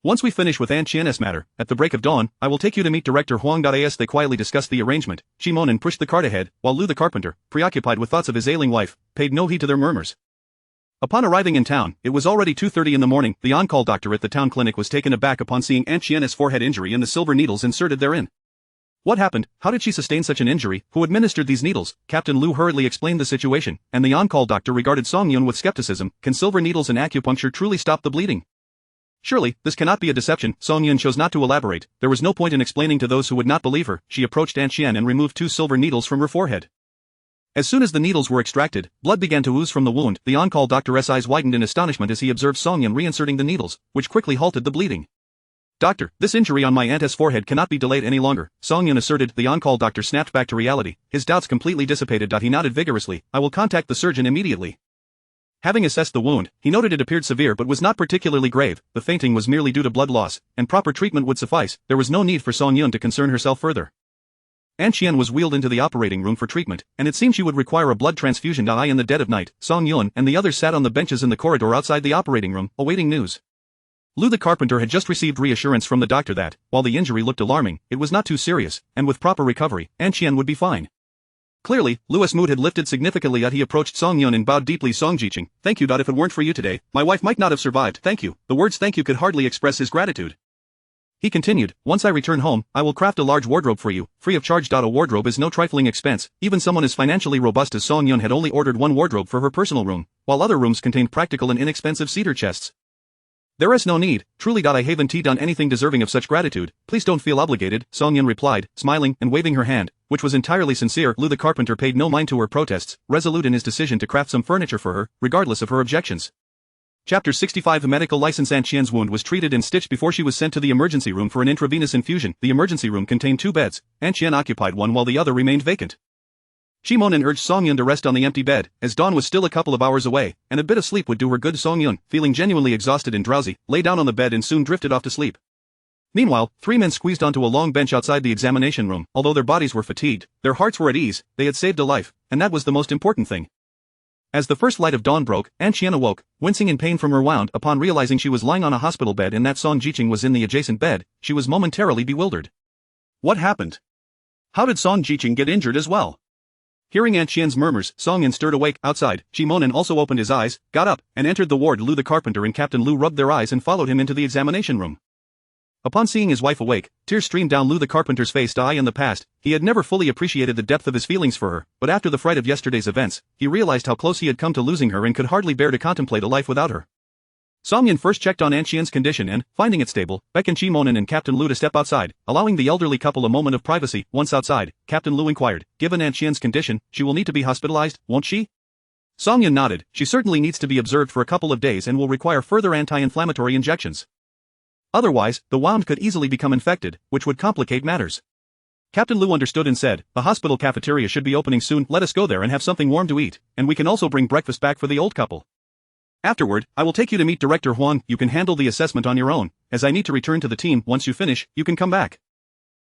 Once we finish with Aunt Qian's matter, at the break of dawn, I will take you to meet Director Huang. As they quietly discussed the arrangement, Shimonen pushed the cart ahead, while Lu the carpenter, preoccupied with thoughts of his ailing wife, paid no heed to their murmurs. Upon arriving in town, it was already 2:30 in the morning. The on-call doctor at the town clinic was taken aback upon seeing Aunt Qian's forehead injury and the silver needles inserted therein. What happened? How did she sustain such an injury? Who administered these needles? Captain Lu hurriedly explained the situation, and the on-call doctor regarded Song Yun with skepticism. Can silver needles and acupuncture truly stop the bleeding? Surely, this cannot be a deception. Song Yun chose not to elaborate. There was no point in explaining to those who would not believe her. She approached Aunt Qian and removed 2 silver needles from her forehead. As soon as the needles were extracted, blood began to ooze from the wound. The on-call doctor's eyes widened in astonishment as he observed Song Yun reinserting the needles, which quickly halted the bleeding. Doctor, this injury on my aunt's forehead cannot be delayed any longer, Song Yun asserted. The on-call doctor snapped back to reality, his doubts completely dissipated. He nodded vigorously. I will contact the surgeon immediately. Having assessed the wound, he noted it appeared severe but was not particularly grave, the fainting was merely due to blood loss, and proper treatment would suffice. There was no need for Song Yun to concern herself further. An Qian was wheeled into the operating room for treatment, and it seemed she would require a blood transfusion in the dead of night. Song Yun and the others sat on the benches in the corridor outside the operating room, awaiting news. Lu the carpenter had just received reassurance from the doctor that, while the injury looked alarming, it was not too serious, and with proper recovery, An Qian would be fine. Clearly, Lu's mood had lifted significantly as he approached Song Yun and bowed deeply. Song Jiqing, thank you. If it weren't for you today, my wife might not have survived. Thank you. The words thank you could hardly express his gratitude. He continued, once I return home, I will craft a large wardrobe for you, free of charge. A wardrobe is no trifling expense, even someone as financially robust as Song Yun had only ordered one wardrobe for her personal room, while other rooms contained practical and inexpensive cedar chests. There is no need, truly. I haven't done anything deserving of such gratitude, please don't feel obligated, Song Yun replied, smiling and waving her hand, which was entirely sincere. Lu the carpenter paid no mind to her protests, resolute in his decision to craft some furniture for her, regardless of her objections. Chapter 65 Medical License. An Qian's wound was treated and stitched before she was sent to the emergency room for an intravenous infusion. The emergency room contained 2 beds, An Qian occupied one while the other remained vacant. Shimonen urged Song Yun to rest on the empty bed, as dawn was still a couple of hours away, and a bit of sleep would do her good. Song Yun, feeling genuinely exhausted and drowsy, lay down on the bed and soon drifted off to sleep. Meanwhile, 3 men squeezed onto a long bench outside the examination room. Although their bodies were fatigued, their hearts were at ease. They had saved a life, and that was the most important thing. As the first light of dawn broke, An Qian awoke, wincing in pain from her wound. Upon realizing she was lying on a hospital bed and that Song Jiqing was in the adjacent bed, she was momentarily bewildered. What happened? How did Song Jiqing get injured as well? Hearing An Qian's murmurs, Song Yun stirred awake. Outside, Shimonen also opened his eyes, got up, and entered the ward. Lu the carpenter and Captain Lu rubbed their eyes and followed him into the examination room. Upon seeing his wife awake, tears streamed down Lu the carpenter's face. In the past, he had never fully appreciated the depth of his feelings for her, but after the fright of yesterday's events, he realized how close he had come to losing her and could hardly bear to contemplate a life without her. Song Yun first checked on An Qian's condition and, finding it stable, beckoned Shimonen and Captain Lu to step outside, allowing the elderly couple a moment of privacy. Once outside, Captain Lu inquired, given An Qian's condition, she will need to be hospitalized, won't she? Song Yun nodded, she certainly needs to be observed for a couple of days and will require further anti-inflammatory injections. Otherwise, the wound could easily become infected, which would complicate matters. Captain Lu understood and said, the hospital cafeteria should be opening soon, let us go there and have something warm to eat, and we can also bring breakfast back for the old couple. Afterward, I will take you to meet Director Huang. You can handle the assessment on your own, as I need to return to the team. Once you finish, you can come back.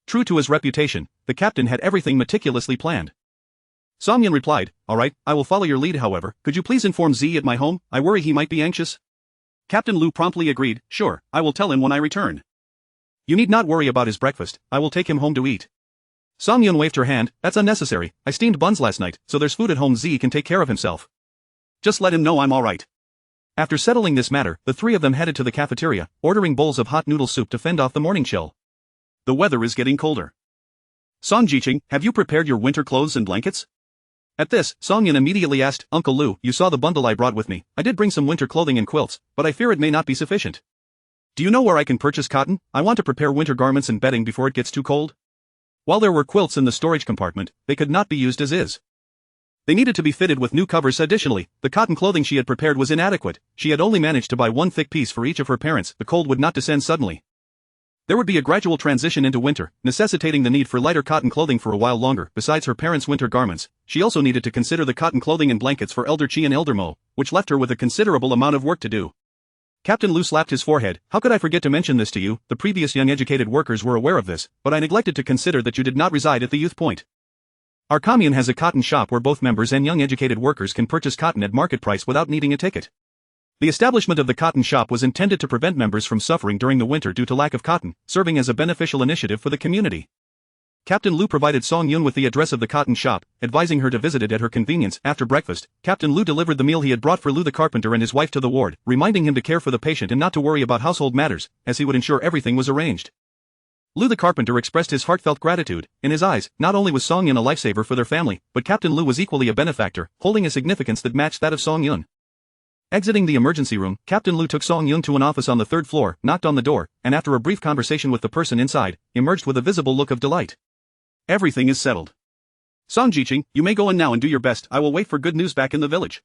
True to his reputation, the captain had everything meticulously planned. Song Yun replied, alright, I will follow your lead. However, could you please inform Z at my home? I worry he might be anxious. Captain Lu promptly agreed, sure, I will tell him when I return. You need not worry about his breakfast, I will take him home to eat. Song Yun waved her hand, that's unnecessary, I steamed buns last night, so there's food at home. Z can take care of himself. Just let him know I'm alright. After settling this matter, the 3 of them headed to the cafeteria, ordering bowls of hot noodle soup to fend off the morning chill. The weather is getting colder. Song Jiqing, have you prepared your winter clothes and blankets? At this, Song Yun immediately asked, Uncle Lu, you saw the bundle I brought with me. I did bring some winter clothing and quilts, but I fear it may not be sufficient. Do you know where I can purchase cotton? I want to prepare winter garments and bedding before it gets too cold. While there were quilts in the storage compartment, they could not be used as is. They needed to be fitted with new covers. Additionally, the cotton clothing she had prepared was inadequate. She had only managed to buy one thick piece for each of her parents. The cold would not descend suddenly. There would be a gradual transition into winter, necessitating the need for lighter cotton clothing for a while longer. Besides her parents' winter garments, she also needed to consider the cotton clothing and blankets for Elder Qi and Elder Mo, which left her with a considerable amount of work to do. Captain Lu slapped his forehead. How could I forget to mention this to you? The previous young educated workers were aware of this, but I neglected to consider that you did not reside at the youth point. Our commune has a cotton shop where both members and young educated workers can purchase cotton at market price without needing a ticket. The establishment of the cotton shop was intended to prevent members from suffering during the winter due to lack of cotton, serving as a beneficial initiative for the community. Captain Lu provided Song Yun with the address of the cotton shop, advising her to visit it at her convenience. After breakfast, Captain Lu delivered the meal he had brought for Lu the carpenter and his wife to the ward, reminding him to care for the patient and not to worry about household matters, as he would ensure everything was arranged. Lu the carpenter expressed his heartfelt gratitude. In his eyes, not only was Song Yun a lifesaver for their family, but Captain Lu was equally a benefactor, holding a significance that matched that of Song Yun. Exiting the emergency room, Captain Lu took Song Yun to an office on the 3rd floor, knocked on the door, and after a brief conversation with the person inside, emerged with a visible look of delight. Everything is settled. Song Jiqing, you may go in now and do your best. I will wait for good news back in the village.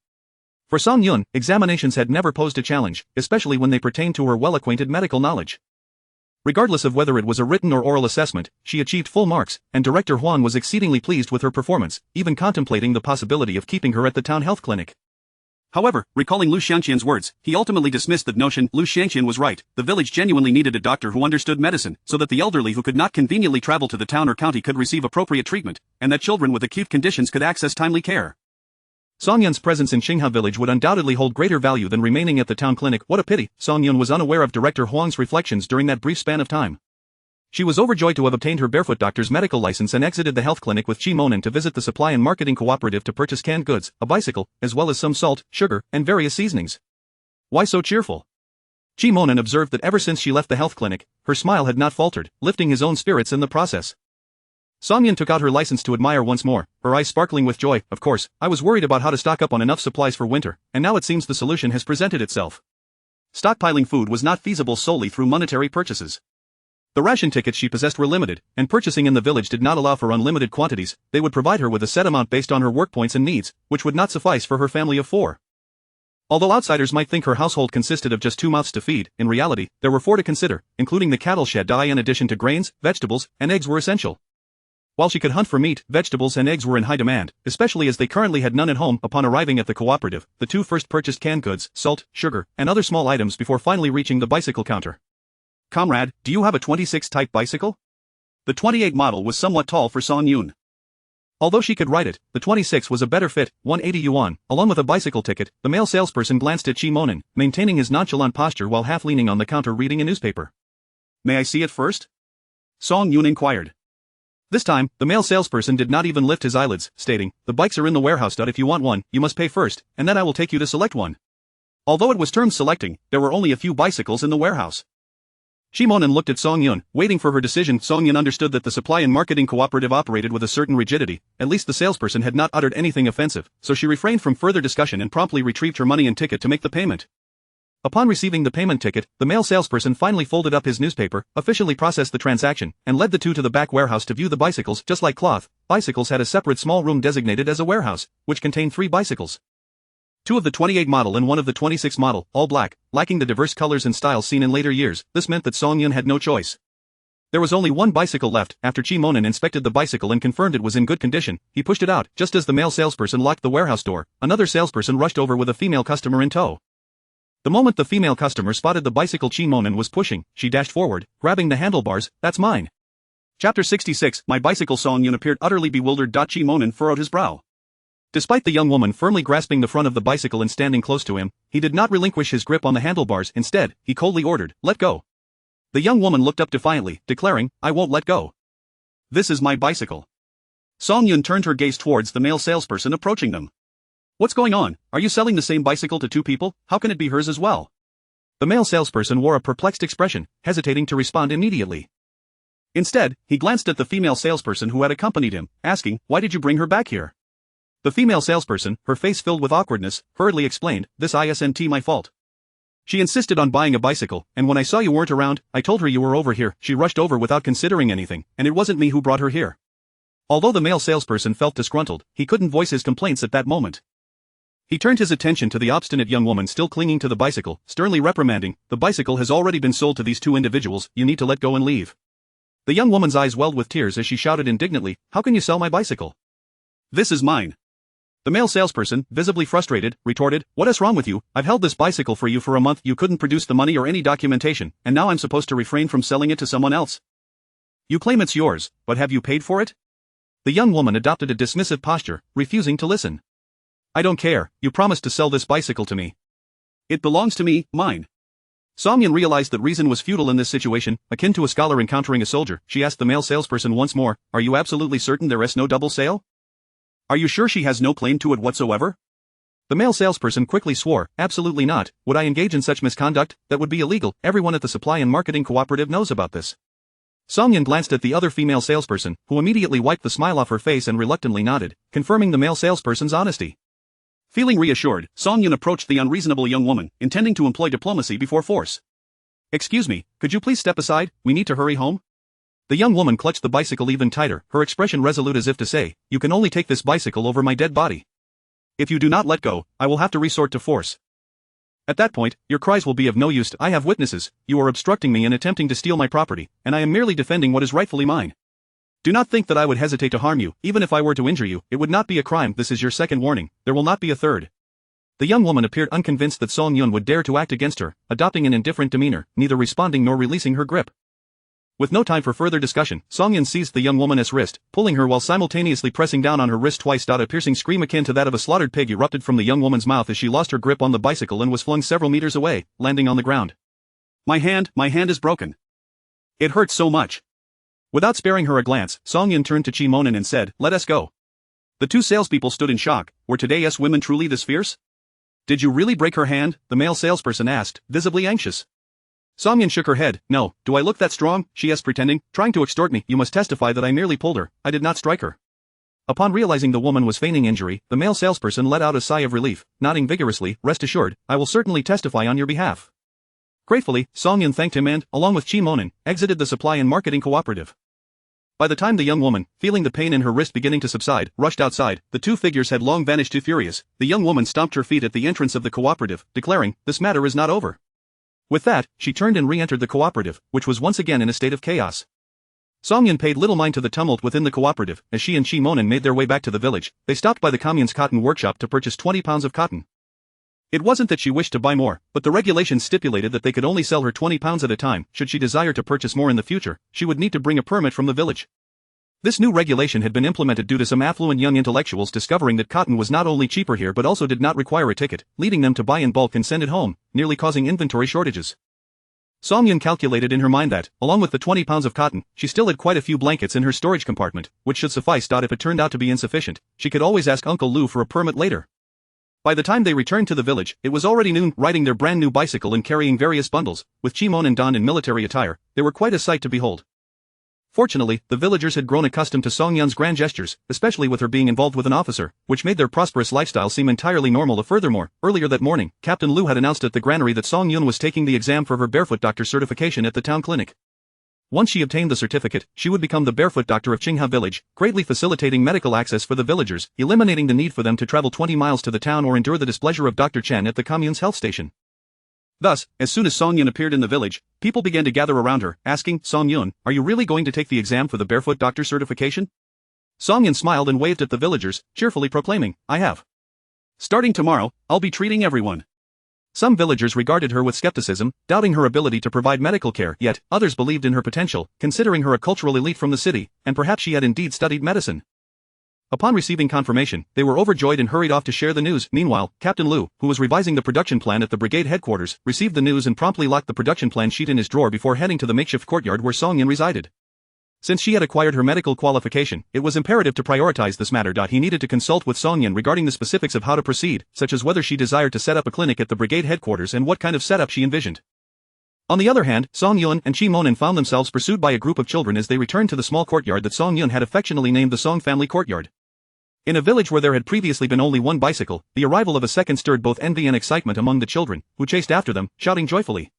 For Song Yun, examinations had never posed a challenge, especially when they pertained to her well-acquainted medical knowledge. Regardless of whether it was a written or oral assessment, she achieved full marks, and Director Huang was exceedingly pleased with her performance, even contemplating the possibility of keeping her at the town health clinic. However, recalling Lu Xiangqian's words, he ultimately dismissed the notion. Lu Xiangqian was right. The village genuinely needed a doctor who understood medicine, so that the elderly who could not conveniently travel to the town or county could receive appropriate treatment, and that children with acute conditions could access timely care. Song Yun's presence in Qinghe village would undoubtedly hold greater value than remaining at the town clinic. What a pity. Song Yun was unaware of Director Huang's reflections during that brief span of time. She was overjoyed to have obtained her barefoot doctor's medical license and exited the health clinic with Qi Monan to visit the supply and marketing cooperative to purchase canned goods, a bicycle, as well as some salt, sugar, and various seasonings. Why so cheerful? Qi Monan observed that ever since she left the health clinic, her smile had not faltered, lifting his own spirits in the process. Song Yun took out her license to admire once more, her eyes sparkling with joy. Of course, I was worried about how to stock up on enough supplies for winter, and now it seems the solution has presented itself. Stockpiling food was not feasible solely through monetary purchases. The ration tickets she possessed were limited, and purchasing in the village did not allow for unlimited quantities. They would provide her with a set amount based on her work points and needs, which would not suffice for her family of 4. Although outsiders might think her household consisted of just 2 mouths to feed, in reality, there were 4 to consider, including the cattle shed. In addition to grains, vegetables, and eggs were essential. While she could hunt for meat, vegetables and eggs were in high demand, especially as they currently had none at home. Upon arriving at the cooperative, the 2 first purchased canned goods, salt, sugar, and other small items before finally reaching the bicycle counter. Comrade, do you have a 26 type bicycle? The 28 model was somewhat tall for Song Yun. Although she could ride it, the 26 was a better fit, 180 yuan, along with a bicycle ticket. The male salesperson glanced at Qi Monan, maintaining his nonchalant posture while half leaning on the counter reading a newspaper. May I see it first? Song Yun inquired. This time, the male salesperson did not even lift his eyelids, stating, the bikes are in the warehouse. If you want one, you must pay first, and then I will take you to select one. Although it was termed selecting, there were only a few bicycles in the warehouse. Qi Monan looked at Song Yun, waiting for her decision. Song Yun understood that the supply and marketing cooperative operated with a certain rigidity. At least the salesperson had not uttered anything offensive, so she refrained from further discussion and promptly retrieved her money and ticket to make the payment. Upon receiving the payment ticket, the male salesperson finally folded up his newspaper, officially processed the transaction, and led the 2 to the back warehouse to view the bicycles. Just like cloth, bicycles had a separate small room designated as a warehouse, which contained 3 bicycles. 2 of the 28 model and 1 of the 26 model, all black, lacking the diverse colors and styles seen in later years. This meant that Song Yun had no choice. There was only 1 bicycle left. After Qi Monan inspected the bicycle and confirmed it was in good condition, he pushed it out. Just as the male salesperson locked the warehouse door, another salesperson rushed over with a female customer in tow. The moment the female customer spotted the bicycle Qi Monan was pushing, she dashed forward, grabbing the handlebars. That's mine. Chapter 66, My bicycle. Song Yun appeared utterly bewildered. Qi Monan furrowed his brow. Despite the young woman firmly grasping the front of the bicycle and standing close to him, he did not relinquish his grip on the handlebars. Instead, he coldly ordered, let go. The young woman looked up defiantly, declaring, I won't let go. This is my bicycle. Song Yun turned her gaze towards the male salesperson approaching them. What's going on? Are you selling the same bicycle to 2 people? How can it be hers as well? The male salesperson wore a perplexed expression, hesitating to respond immediately. Instead, he glanced at the female salesperson who had accompanied him, asking, why did you bring her back here? The female salesperson, her face filled with awkwardness, hurriedly explained, this isn't my fault. She insisted on buying a bicycle, and when I saw you weren't around, I told her you were over here. She rushed over without considering anything, and it wasn't me who brought her here. Although the male salesperson felt disgruntled, he couldn't voice his complaints at that moment. He turned his attention to the obstinate young woman still clinging to the bicycle, sternly reprimanding, the bicycle has already been sold to these 2 individuals, you need to let go and leave. The young woman's eyes welled with tears as she shouted indignantly, how can you sell my bicycle? This is mine. The male salesperson, visibly frustrated, retorted, what is wrong with you? I've held this bicycle for you for a month. You couldn't produce the money or any documentation, and now I'm supposed to refrain from selling it to someone else. You claim it's yours, but have you paid for it? The young woman adopted a dismissive posture, refusing to listen. I don't care, you promised to sell this bicycle to me. It belongs to me, mine. Song Yun realized that reason was futile in this situation, akin to a scholar encountering a soldier. She asked the male salesperson once more, are you absolutely certain there is no double sale? Are you sure she has no claim to it whatsoever? The male salesperson quickly swore, absolutely not. Would I engage in such misconduct? That would be illegal. Everyone at the supply and marketing cooperative knows about this. Song Yun glanced at the other female salesperson, who immediately wiped the smile off her face and reluctantly nodded, confirming the male salesperson's honesty. Feeling reassured, Song Yun approached the unreasonable young woman, intending to employ diplomacy before force. Excuse me, could you please step aside? We need to hurry home. The young woman clutched the bicycle even tighter, her expression resolute as if to say, you can only take this bicycle over my dead body. If you do not let go, I will have to resort to force. At that point, your cries will be of no use. I have witnesses, you are obstructing me and attempting to steal my property, and I am merely defending what is rightfully mine. Do not think that I would hesitate to harm you. Even if I were to injure you, it would not be a crime. This is your second warning, there will not be a third. The young woman appeared unconvinced that Song Yun would dare to act against her, adopting an indifferent demeanor, neither responding nor releasing her grip. With no time for further discussion, Song Yun seized the young woman's wrist, pulling her while simultaneously pressing down on her wrist twice. A piercing scream akin to that of a slaughtered pig erupted from the young woman's mouth as she lost her grip on the bicycle and was flung several meters away, landing on the ground. My hand is broken. It hurts so much. Without sparing her a glance, Song Yun turned to Chi Monin and said, "Let us go." The two salespeople stood in shock. Were today's women truly this fierce? "Did you really break her hand?" the male salesperson asked, visibly anxious. Song Yun shook her head. "No, do I look that strong?" she asked, pretending, "trying to extort me. You must testify that I merely pulled her, I did not strike her." Upon realizing the woman was feigning injury, the male salesperson let out a sigh of relief, nodding vigorously. "Rest assured, I will certainly testify on your behalf." Gratefully, Song Yun thanked him and, along with Chi Monin, exited the supply and marketing cooperative. By the time the young woman, feeling the pain in her wrist beginning to subside, rushed outside, the two figures had long vanished. Too furious, the young woman stomped her feet at the entrance of the cooperative, declaring, "This matter is not over." With that, she turned and re-entered the cooperative, which was once again in a state of chaos. Song Yun paid little mind to the tumult within the cooperative. As she and Chi Monin made their way back to the village, they stopped by the commune's cotton workshop to purchase 20 pounds of cotton. It wasn't that she wished to buy more, but the regulations stipulated that they could only sell her 20 pounds at a time. Should she desire to purchase more in the future, she would need to bring a permit from the village. This new regulation had been implemented due to some affluent young intellectuals discovering that cotton was not only cheaper here but also did not require a ticket, leading them to buy in bulk and send it home, nearly causing inventory shortages. Song Yun calculated in her mind that, along with the 20 pounds of cotton, she still had quite a few blankets in her storage compartment, which should suffice. If it turned out to be insufficient, she could always ask Uncle Lu for a permit later. By the time they returned to the village, it was already noon. Riding their brand new bicycle and carrying various bundles, with Chi Monin donned in military attire, they were quite a sight to behold. Fortunately, the villagers had grown accustomed to Song Yun's grand gestures, especially with her being involved with an officer, which made their prosperous lifestyle seem entirely normal. Furthermore, earlier that morning, Captain Lu had announced at the granary that Song Yun was taking the exam for her barefoot doctor certification at the town clinic. Once she obtained the certificate, she would become the barefoot doctor of Qingha village, greatly facilitating medical access for the villagers, eliminating the need for them to travel 20 miles to the town or endure the displeasure of Dr. Chen at the commune's health station. Thus, as soon as Song Yun appeared in the village, people began to gather around her, asking, "Song Yun, are you really going to take the exam for the barefoot doctor certification?" Song Yun smiled and waved at the villagers, cheerfully proclaiming, "I have. Starting tomorrow, I'll be treating everyone." Some villagers regarded her with skepticism, doubting her ability to provide medical care, yet others believed in her potential, considering her a cultural elite from the city, and perhaps she had indeed studied medicine. Upon receiving confirmation, they were overjoyed and hurried off to share the news. Meanwhile, Captain Lu, who was revising the production plan at the brigade headquarters, received the news and promptly locked the production plan sheet in his drawer before heading to the makeshift courtyard where Song Yun resided. Since she had acquired her medical qualification, it was imperative to prioritize this matter. He needed to consult with Song Yun regarding the specifics of how to proceed, such as whether she desired to set up a clinic at the brigade headquarters and what kind of setup she envisioned. On the other hand, Song Yun and Chi Monin found themselves pursued by a group of children as they returned to the small courtyard that Song Yun had affectionately named the Song family courtyard. In a village where there had previously been only one bicycle, the arrival of a second stirred both envy and excitement among the children, who chased after them, shouting joyfully.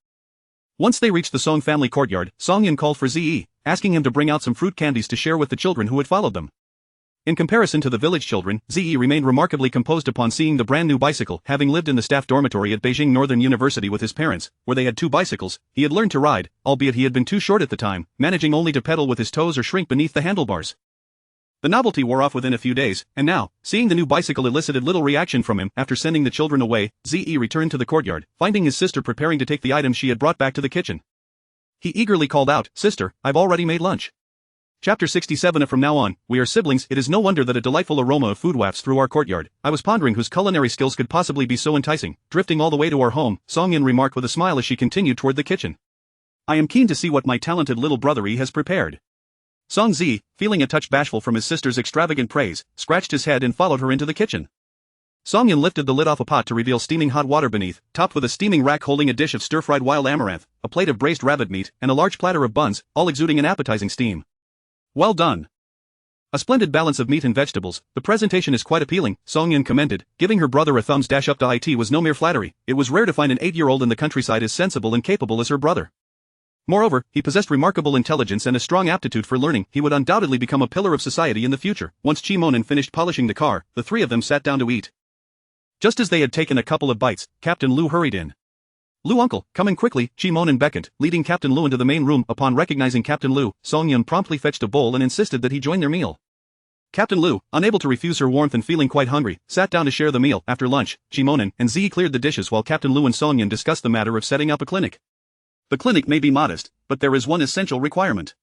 Once they reached the Song family courtyard, Song Yun called for Ze, asking him to bring out some fruit candies to share with the children who had followed them. In comparison to the village children, Ze remained remarkably composed upon seeing the brand new bicycle. Having lived in the staff dormitory at Beijing Northern University with his parents, where they had two bicycles, he had learned to ride, albeit he had been too short at the time, managing only to pedal with his toes or shrink beneath the handlebars. The novelty wore off within a few days, and now, seeing the new bicycle elicited little reaction from him. After sending the children away, Ze returned to the courtyard, finding his sister preparing to take the items she had brought back to the kitchen. He eagerly called out, "Sister, I've already made lunch." Chapter 67. From now on, we are siblings. It is no wonder that a delightful aroma of food wafts through our courtyard. I was pondering whose culinary skills could possibly be so enticing. Drifting all the way to our home, Song Yun remarked with a smile as she continued toward the kitchen. "I am keen to see what my talented little brothery has prepared." Song Zi, feeling a touch bashful from his sister's extravagant praise, scratched his head and followed her into the kitchen. Song Yun lifted the lid off a pot to reveal steaming hot water beneath, topped with a steaming rack holding a dish of stir-fried wild amaranth, a plate of braised rabbit meat, and a large platter of buns, all exuding an appetizing steam. "Well done. A splendid balance of meat and vegetables. The presentation is quite appealing," Song Yun commended, giving her brother a thumbs up. It was no mere flattery. It was rare to find an 8-year-old in the countryside as sensible and capable as her brother. Moreover, he possessed remarkable intelligence and a strong aptitude for learning. He would undoubtedly become a pillar of society in the future. Once Chi Monin finished polishing the car, the three of them sat down to eat. Just as they had taken a couple of bites, Captain Lu hurried in. "Lu uncle, come in quickly," Chi Monin beckoned, leading Captain Lu into the main room. Upon recognizing Captain Lu, Song Yun promptly fetched a bowl and insisted that he join their meal. Captain Lu, unable to refuse her warmth and feeling quite hungry, sat down to share the meal. After lunch, Chimonin and Z cleared the dishes while Captain Lu and Songyun discussed the matter of setting up a clinic. The clinic may be modest, but there is one essential requirement.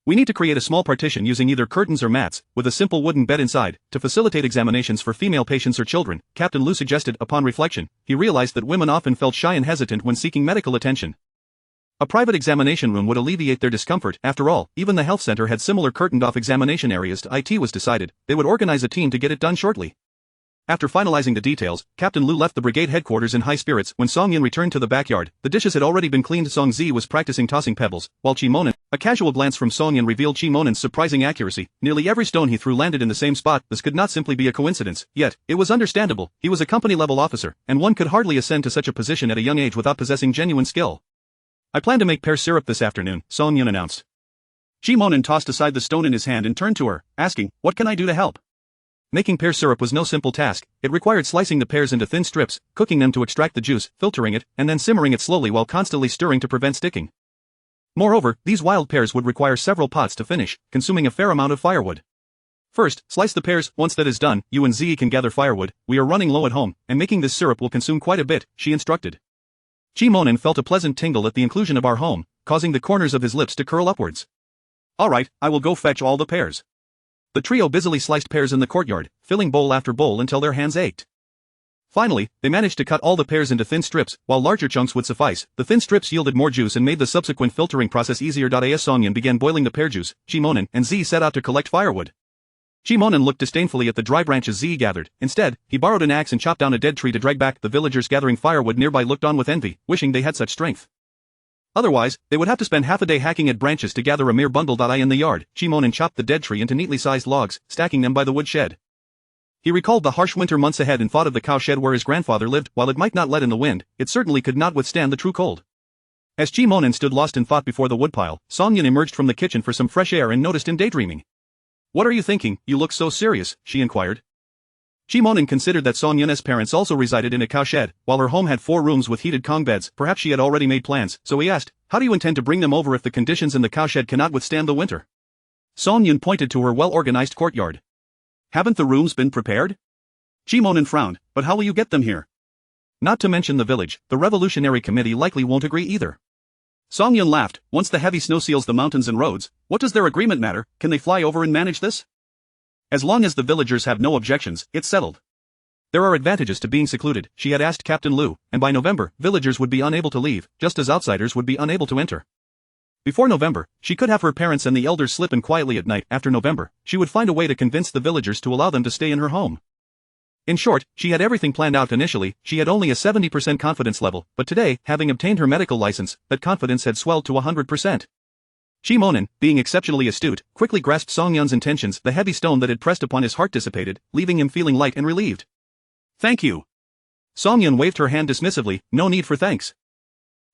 We need to create a small partition using either curtains or mats, with a simple wooden bed inside, to facilitate examinations for female patients or children, Captain Lu suggested. Upon reflection, he realized that women often felt shy and hesitant when seeking medical attention. A private examination room would alleviate their discomfort. After all, even the health center had similar curtained-off examination areas. It was decided they would organize a team to get it done shortly. After finalizing the details, Captain Lu left the brigade headquarters in high spirits. When Songyun returned to the backyard, the dishes had already been cleaned. Song Zi was practicing tossing pebbles, while Chimonin, a casual glance from Songyun revealed Chimonin's surprising accuracy. Nearly every stone he threw landed in the same spot. This could not simply be a coincidence, yet, it was understandable. He was a company-level officer, and one could hardly ascend to such a position at a young age without possessing genuine skill. I plan to make pear syrup this afternoon, Songyun announced. Chimonin tossed aside the stone in his hand and turned to her, asking, "What can I do to help?" Making pear syrup was no simple task. It required slicing the pears into thin strips, cooking them to extract the juice, filtering it, and then simmering it slowly while constantly stirring to prevent sticking. Moreover, these wild pears would require several pots to finish, consuming a fair amount of firewood. First, slice the pears. Once that is done, you and Z can gather firewood. We are running low at home, and making this syrup will consume quite a bit, she instructed. Chimonin felt a pleasant tingle at the inclusion of our home, causing the corners of his lips to curl upwards. All right, I will go fetch all the pears. The trio busily sliced pears in the courtyard, filling bowl after bowl until their hands ached. Finally, they managed to cut all the pears into thin strips, while larger chunks would suffice. The thin strips yielded more juice and made the subsequent filtering process easier. As Songyun began boiling the pear juice, Chimonin and Z set out to collect firewood. Chimonin looked disdainfully at the dry branches Z gathered. Instead, he borrowed an axe and chopped down a dead tree to drag back. The villagers gathering firewood nearby looked on with envy, wishing they had such strength. Otherwise, they would have to spend half a day hacking at branches to gather a mere bundle. In the yard, Chimonin chopped the dead tree into neatly sized logs, stacking them by the woodshed. He recalled the harsh winter months ahead and thought of the cowshed where his grandfather lived. While it might not let in the wind, it certainly could not withstand the true cold. As Chimonin stood lost in thought before the woodpile, Songyun emerged from the kitchen for some fresh air and noticed him daydreaming. "What are you thinking? You look so serious," she inquired. Chimonin considered that Songyun's parents also resided in a cowshed, while her home had 4 rooms with heated kong beds. Perhaps she had already made plans, so he asked, "How do you intend to bring them over if the conditions in the cowshed cannot withstand the winter?" Songyun pointed to her well-organized courtyard. "Haven't the rooms been prepared?" Chimonin frowned, "But how will you get them here? Not to mention the village, the Revolutionary Committee likely won't agree either." Songyun laughed. "Once the heavy snow seals the mountains and roads, what does their agreement matter? Can they fly over and manage this? As long as the villagers have no objections, it's settled. There are advantages to being secluded," she had asked Captain Lu, "and by November, villagers would be unable to leave, just as outsiders would be unable to enter. Before November, she could have her parents and the elders slip in quietly at night. After November, she would find a way to convince the villagers to allow them to stay in her home." In short, she had everything planned out. Initially, she had only a 70% confidence level, but today, having obtained her medical license, that confidence had swelled to 100%. Chimonin, being exceptionally astute, quickly grasped Songyun's intentions. The heavy stone that had pressed upon his heart dissipated, leaving him feeling light and relieved. "Thank you." Songyun waved her hand dismissively. "No need for thanks.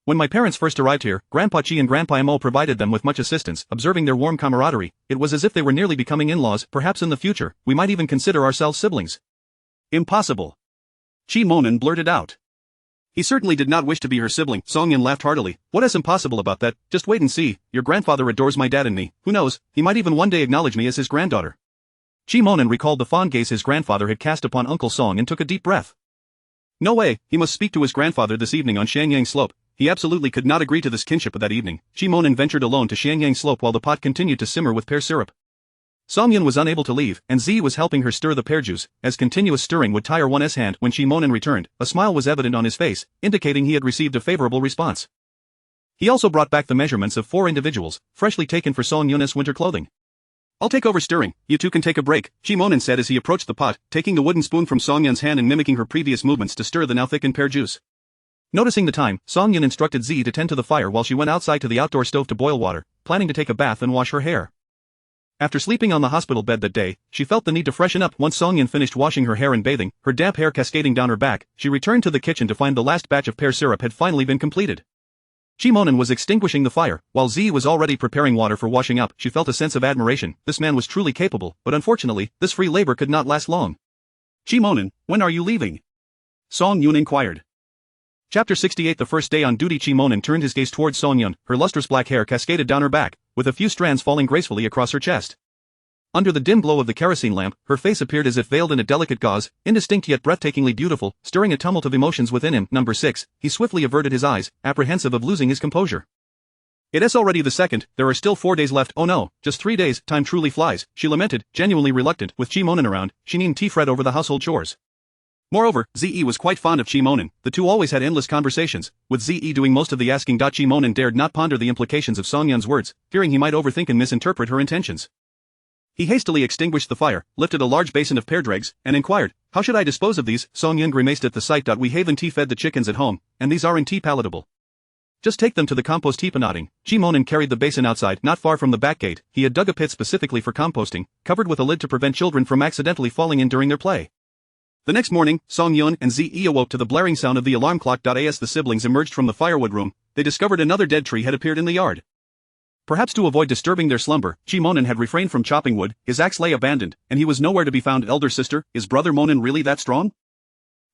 When my parents first arrived here, Grandpa Chi and Grandpa Mo provided them with much assistance. Observing their warm camaraderie, it was as if they were nearly becoming in-laws. Perhaps in the future, we might even consider ourselves siblings." "Impossible," Chimonin blurted out. He certainly did not wish to be her sibling. Songyun laughed heartily. "What is impossible about that? Just wait and see. Your grandfather adores my dad and me. Who knows, he might even one day acknowledge me as his granddaughter." Chimonin recalled the fond gaze his grandfather had cast upon Uncle Song and took a deep breath. No way, he must speak to his grandfather this evening on Shangyang Slope. He absolutely could not agree to this kinship that evening. Chimonin ventured alone to Shangyang Slope while the pot continued to simmer with pear syrup. Songyun was unable to leave, and Z was helping her stir the pear juice, as continuous stirring would tire one's hand. When Chimonin returned, a smile was evident on his face, indicating he had received a favorable response. He also brought back the measurements of 4 individuals, freshly taken for Songyun's winter clothing. "I'll take over stirring, you two can take a break," Chimonin said as he approached the pot, taking the wooden spoon from Songyun's hand and mimicking her previous movements to stir the now thickened pear juice. Noticing the time, Songyun instructed Z to tend to the fire while she went outside to the outdoor stove to boil water, planning to take a bath and wash her hair. After sleeping on the hospital bed that day, she felt the need to freshen up. Once Songyun finished washing her hair and bathing, her damp hair cascading down her back, she returned to the kitchen to find the last batch of pear syrup had finally been completed. Chimonin was extinguishing the fire, while Z was already preparing water for washing up. She felt a sense of admiration. This man was truly capable, but unfortunately, this free labor could not last long. "Chimonin, when are you leaving?" Songyun inquired. Chapter 68. The first day on duty. Chimonin turned his gaze towards Songyun. Her lustrous black hair cascaded down her back, with a few strands falling gracefully across her chest. Under the dim glow of the kerosene lamp, her face appeared as if veiled in a delicate gauze, indistinct yet breathtakingly beautiful, stirring a tumult of emotions within him. Number 6, he swiftly averted his eyes, apprehensive of losing his composure. It is already the 2nd, there are still 4 days left. Oh no, just 3 days, time truly flies, she lamented, genuinely reluctant. With Chi-Monin around, she needn't fret over the household chores. Moreover, Ze was quite fond of Chi-Monin, the two always had endless conversations, with Ze doing most of the asking. Chi-Monin dared not ponder the implications of Song Yun's words, fearing he might overthink and misinterpret her intentions. He hastily extinguished the fire, lifted a large basin of pear dregs, and inquired, "How should I dispose of these?" Song Yun grimaced at the sight. We haven't fed the chickens at home, and these aren't palatable. Just take them to the compost heap. Nodding, Chi-Monin carried the basin outside. Not far from the back gate, he had dug a pit specifically for composting, covered with a lid to prevent children from accidentally falling in during their play. The next morning, Song Yun and Ze awoke to the blaring sound of the alarm clock. As the siblings emerged from the firewood room, they discovered another dead tree had appeared in the yard. Perhaps to avoid disturbing their slumber, Chi-Monin had refrained from chopping wood, his axe lay abandoned, and he was nowhere to be found. Elder sister, is brother Monin really that strong?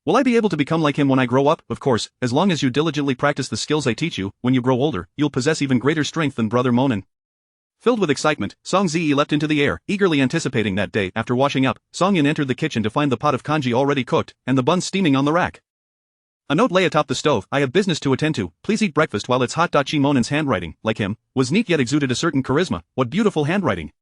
Will I be able to become like him when I grow up? Of course, as long as you diligently practice the skills I teach you, when you grow older, you'll possess even greater strength than brother Monin. Filled with excitement, Song Ze leapt into the air, eagerly anticipating that day. After washing up, Song Yun entered the kitchen to find the pot of congee already cooked, and the buns steaming on the rack. A note lay atop the stove. "I have business to attend to, please eat breakfast while it's hot." Chi-Monin's handwriting, like him, was neat yet exuded a certain charisma. What beautiful handwriting.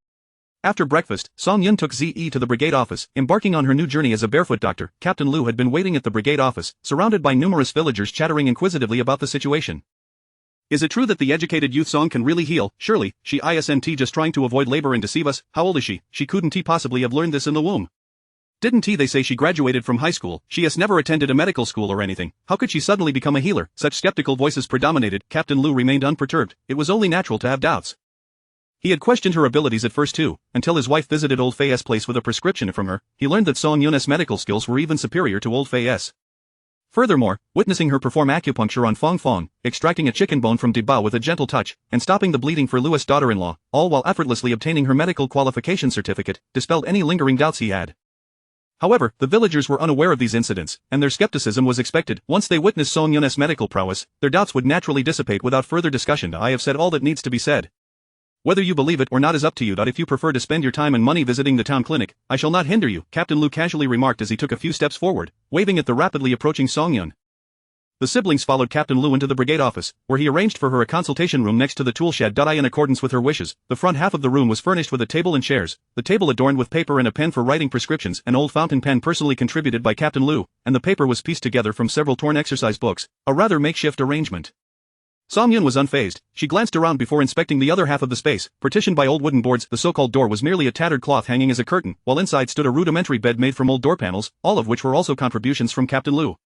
After breakfast, Song Yun took Ze to the brigade office. Embarking on her new journey as a barefoot doctor, Captain Lu had been waiting at the brigade office, surrounded by numerous villagers chattering inquisitively about the situation. "Is it true that the educated youth Song can really heal? Surely, she isn't just trying to avoid labor and deceive us. How old is she? She couldn't possibly have learned this in the womb. Didn't they say she graduated from high school? She has never attended a medical school or anything. How could she suddenly become a healer?" Such skeptical voices predominated. Captain Lu remained unperturbed. It was only natural to have doubts. He had questioned her abilities at first too, until his wife visited Old Fei's place with a prescription from her. He learned that Song Yun's medical skills were even superior to Old Fei's. Furthermore, witnessing her perform acupuncture on Fong Fong, extracting a chicken bone from De Bao with a gentle touch, and stopping the bleeding for Louis' daughter-in-law, all while effortlessly obtaining her medical qualification certificate, dispelled any lingering doubts he had. However, the villagers were unaware of these incidents, and their skepticism was expected. Once they witnessed Song Yun's medical prowess, their doubts would naturally dissipate without further discussion. "I have said all that needs to be said. Whether you believe it or not is up to you. If you prefer to spend your time and money visiting the town clinic, I shall not hinder you," Captain Lu casually remarked as he took a few steps forward, waving at the rapidly approaching Song Yun. The siblings followed Captain Lu into the brigade office, where he arranged for her a consultation room next to the tool shed. In accordance with her wishes, the front half of the room was furnished with a table and chairs, the table adorned with paper and a pen for writing prescriptions, an old fountain pen personally contributed by Captain Lu, and the paper was pieced together from several torn exercise books, a rather makeshift arrangement. Song Yun was unfazed. She glanced around before inspecting the other half of the space, partitioned by old wooden boards. The so-called door was merely a tattered cloth hanging as a curtain, while inside stood a rudimentary bed made from old door panels, all of which were also contributions from Captain Lu.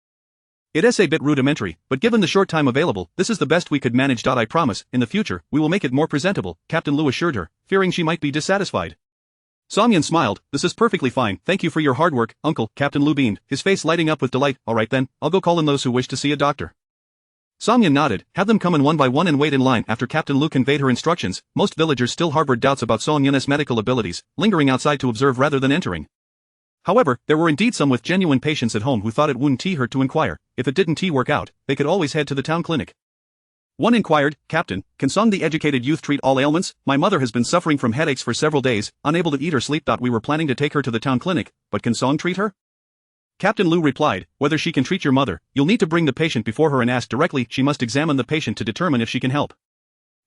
"It is a bit rudimentary, but given the short time available, this is the best we could manage. I promise, in the future, we will make it more presentable," Captain Lu assured her, fearing she might be dissatisfied. Song Yun smiled. "This is perfectly fine, thank you for your hard work, uncle," Captain Lu beamed, his face lighting up with delight. "Alright then, I'll go call in those who wish to see a doctor." Song Yun nodded. "Have them come in one by one and wait in line." After Captain Lu conveyed her instructions, most villagers still harbored doubts about Song Yun's medical abilities, lingering outside to observe rather than entering. However, there were indeed some with genuine patients at home who thought it wouldn't hurt to inquire. If it didn't work out, they could always head to the town clinic. One inquired, "Captain, can Song the educated youth treat all ailments? My mother has been suffering from headaches for several days, unable to eat or sleep. We were planning to take her to the town clinic, but can Song treat her?" Captain Lu replied, "Whether she can treat your mother, you'll need to bring the patient before her and ask directly. She must examine the patient to determine if she can help.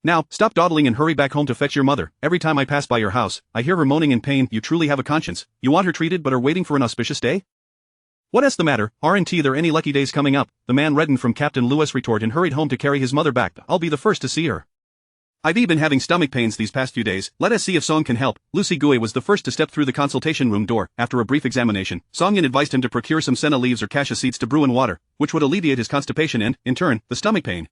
Now, stop dawdling and hurry back home to fetch your mother. Every time I pass by your house, I hear her moaning in pain. You truly have a conscience. You want her treated but are waiting for an auspicious day? What's the matter? Aren't there any lucky days coming up?" The man reddened from Captain Lu's retort and hurried home to carry his mother back. "I'll be the first to see her. I've been having stomach pains these past few days. Let us see if Song can help." Lucy Gui was the first to step through the consultation room door. After a brief examination, Song Yun advised him to procure some senna leaves or cassia seeds to brew in water, which would alleviate his constipation and, in turn, the stomach pain.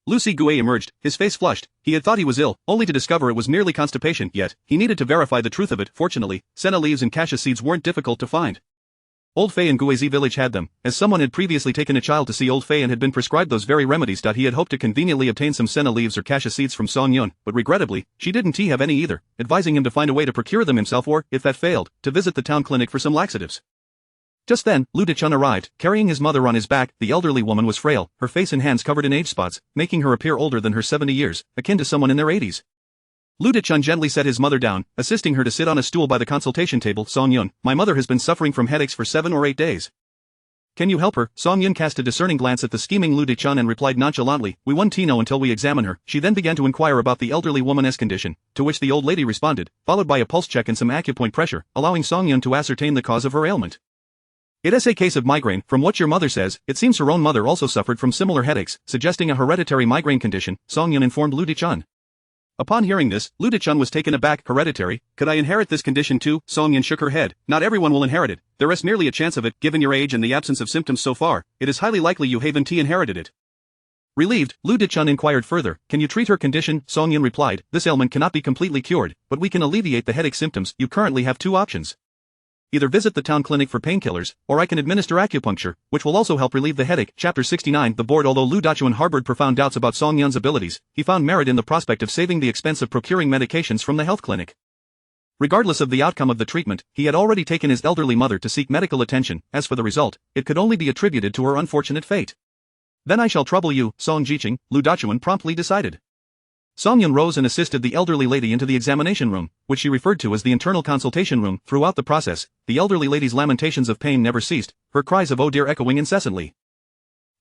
Lucy Gui emerged, his face flushed. He had thought he was ill, only to discover it was merely constipation, yet, he needed to verify the truth of it. Fortunately, senna leaves and cassia seeds weren't difficult to find. Old Fei and Guizi village had them, as someone had previously taken a child to see Old Fei and had been prescribed those very remedies. He had hoped to conveniently obtain some senna leaves or cassia seeds from Song Yun, but regrettably, she didn't have any either, advising him to find a way to procure them himself or, if that failed, to visit the town clinic for some laxatives. Just then, Lu Dichun arrived, carrying his mother on his back. The elderly woman was frail, her face and hands covered in age spots, making her appear older than her 70 years, akin to someone in their 80s. Ludichun gently set his mother down, assisting her to sit on a stool by the consultation table. Song-yun, my mother has been suffering from headaches for 7 or 8 days. Can you help her? Song-yun cast a discerning glance at the scheming Ludichun and replied nonchalantly, we won't know until we examine her. She then began to inquire about the elderly woman's condition, to which the old lady responded, followed by a pulse check and some acupoint pressure, allowing Song-yun to ascertain the cause of her ailment. It is a case of migraine. From what your mother says, it seems her own mother also suffered from similar headaches, suggesting a hereditary migraine condition, Song-yun informed Ludichun. Upon hearing this, Ludichun was taken aback. Hereditary? Could I inherit this condition too? Song-yun shook her head. Not everyone will inherit it. There is merely a chance of it, given your age and the absence of symptoms so far. It is highly likely you haven't inherited it. Relieved, Ludichun inquired further, can you treat her condition? Song-yun replied, this ailment cannot be completely cured, but we can alleviate the headache symptoms. You currently have 2 options. Either visit the town clinic for painkillers, or I can administer acupuncture, which will also help relieve the headache. Chapter 69 The board. Although Ludichun harbored profound doubts about Song-yun's abilities, he found merit in the prospect of saving the expense of procuring medications from the health clinic. Regardless of the outcome of the treatment, he had already taken his elderly mother to seek medical attention. As for the result, it could only be attributed to her unfortunate fate. Then I shall trouble you, Song Jiqing, Ludichun promptly decided. Song-yun rose and assisted the elderly lady into the examination room, which she referred to as the internal consultation room. Throughout the process, the elderly lady's lamentations of pain never ceased, her cries of oh dear echoing incessantly.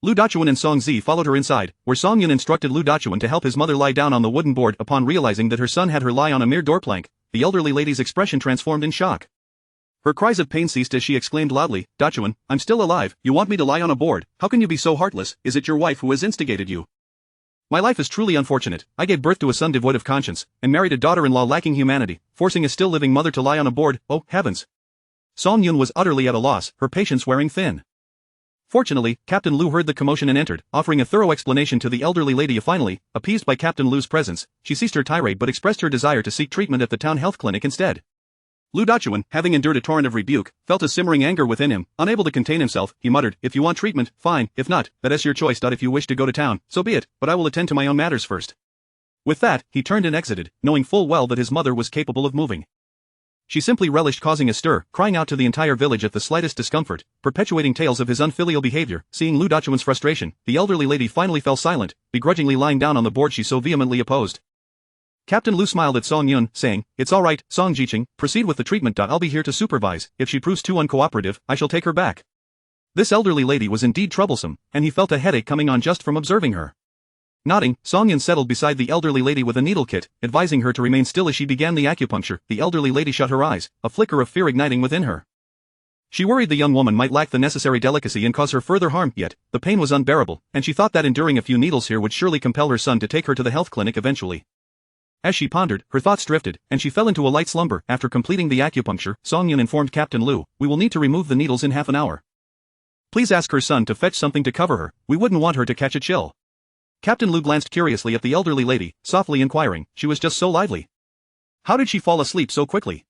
Ludichun and Song-zi followed her inside, where Song-yun instructed Ludichun to help his mother lie down on the wooden board. Upon realizing that her son had her lie on a mere door plank, the elderly lady's expression transformed in shock. Her cries of pain ceased as she exclaimed loudly, Dachuan, I'm still alive, you want me to lie on a board? How can you be so heartless? Is it your wife who has instigated you? My life is truly unfortunate. I gave birth to a son devoid of conscience, and married a daughter-in-law lacking humanity, forcing a still-living mother to lie on a board. Oh, heavens! Song-yun was utterly at a loss, her patience wearing thin. Fortunately, Captain Lu heard the commotion and entered, offering a thorough explanation to the elderly lady. Finally, appeased by Captain Lu's presence, she ceased her tirade but expressed her desire to seek treatment at the town health clinic instead. Ludichun, having endured a torrent of rebuke, felt a simmering anger within him. Unable to contain himself, he muttered, if you want treatment, fine, if not, that is your choice. If you wish to go to town, so be it, but I will attend to my own matters first. With that, he turned and exited, knowing full well that his mother was capable of moving. She simply relished causing a stir, crying out to the entire village at the slightest discomfort, perpetuating tales of his unfilial behavior. Seeing Ludichun's frustration, the elderly lady finally fell silent, begrudgingly lying down on the board she so vehemently opposed. Captain Lu smiled at Song-yun, saying, it's alright, Song Jiqing, proceed with the treatment. I'll be here to supervise. If she proves too uncooperative, I shall take her back. This elderly lady was indeed troublesome, and he felt a headache coming on just from observing her. Nodding, Song-yun settled beside the elderly lady with a needle kit, advising her to remain still as she began the acupuncture. The elderly lady shut her eyes, a flicker of fear igniting within her. She worried the young woman might lack the necessary delicacy and cause her further harm, yet, the pain was unbearable, and she thought that enduring a few needles here would surely compel her son to take her to the health clinic eventually. As she pondered, her thoughts drifted, and she fell into a light slumber. After completing the acupuncture, Song-yun informed Captain Lu, we will need to remove the needles in half an hour. Please ask her son to fetch something to cover her, we wouldn't want her to catch a chill. Captain Lu glanced curiously at the elderly lady, softly inquiring, she was just so lively. How did she fall asleep so quickly?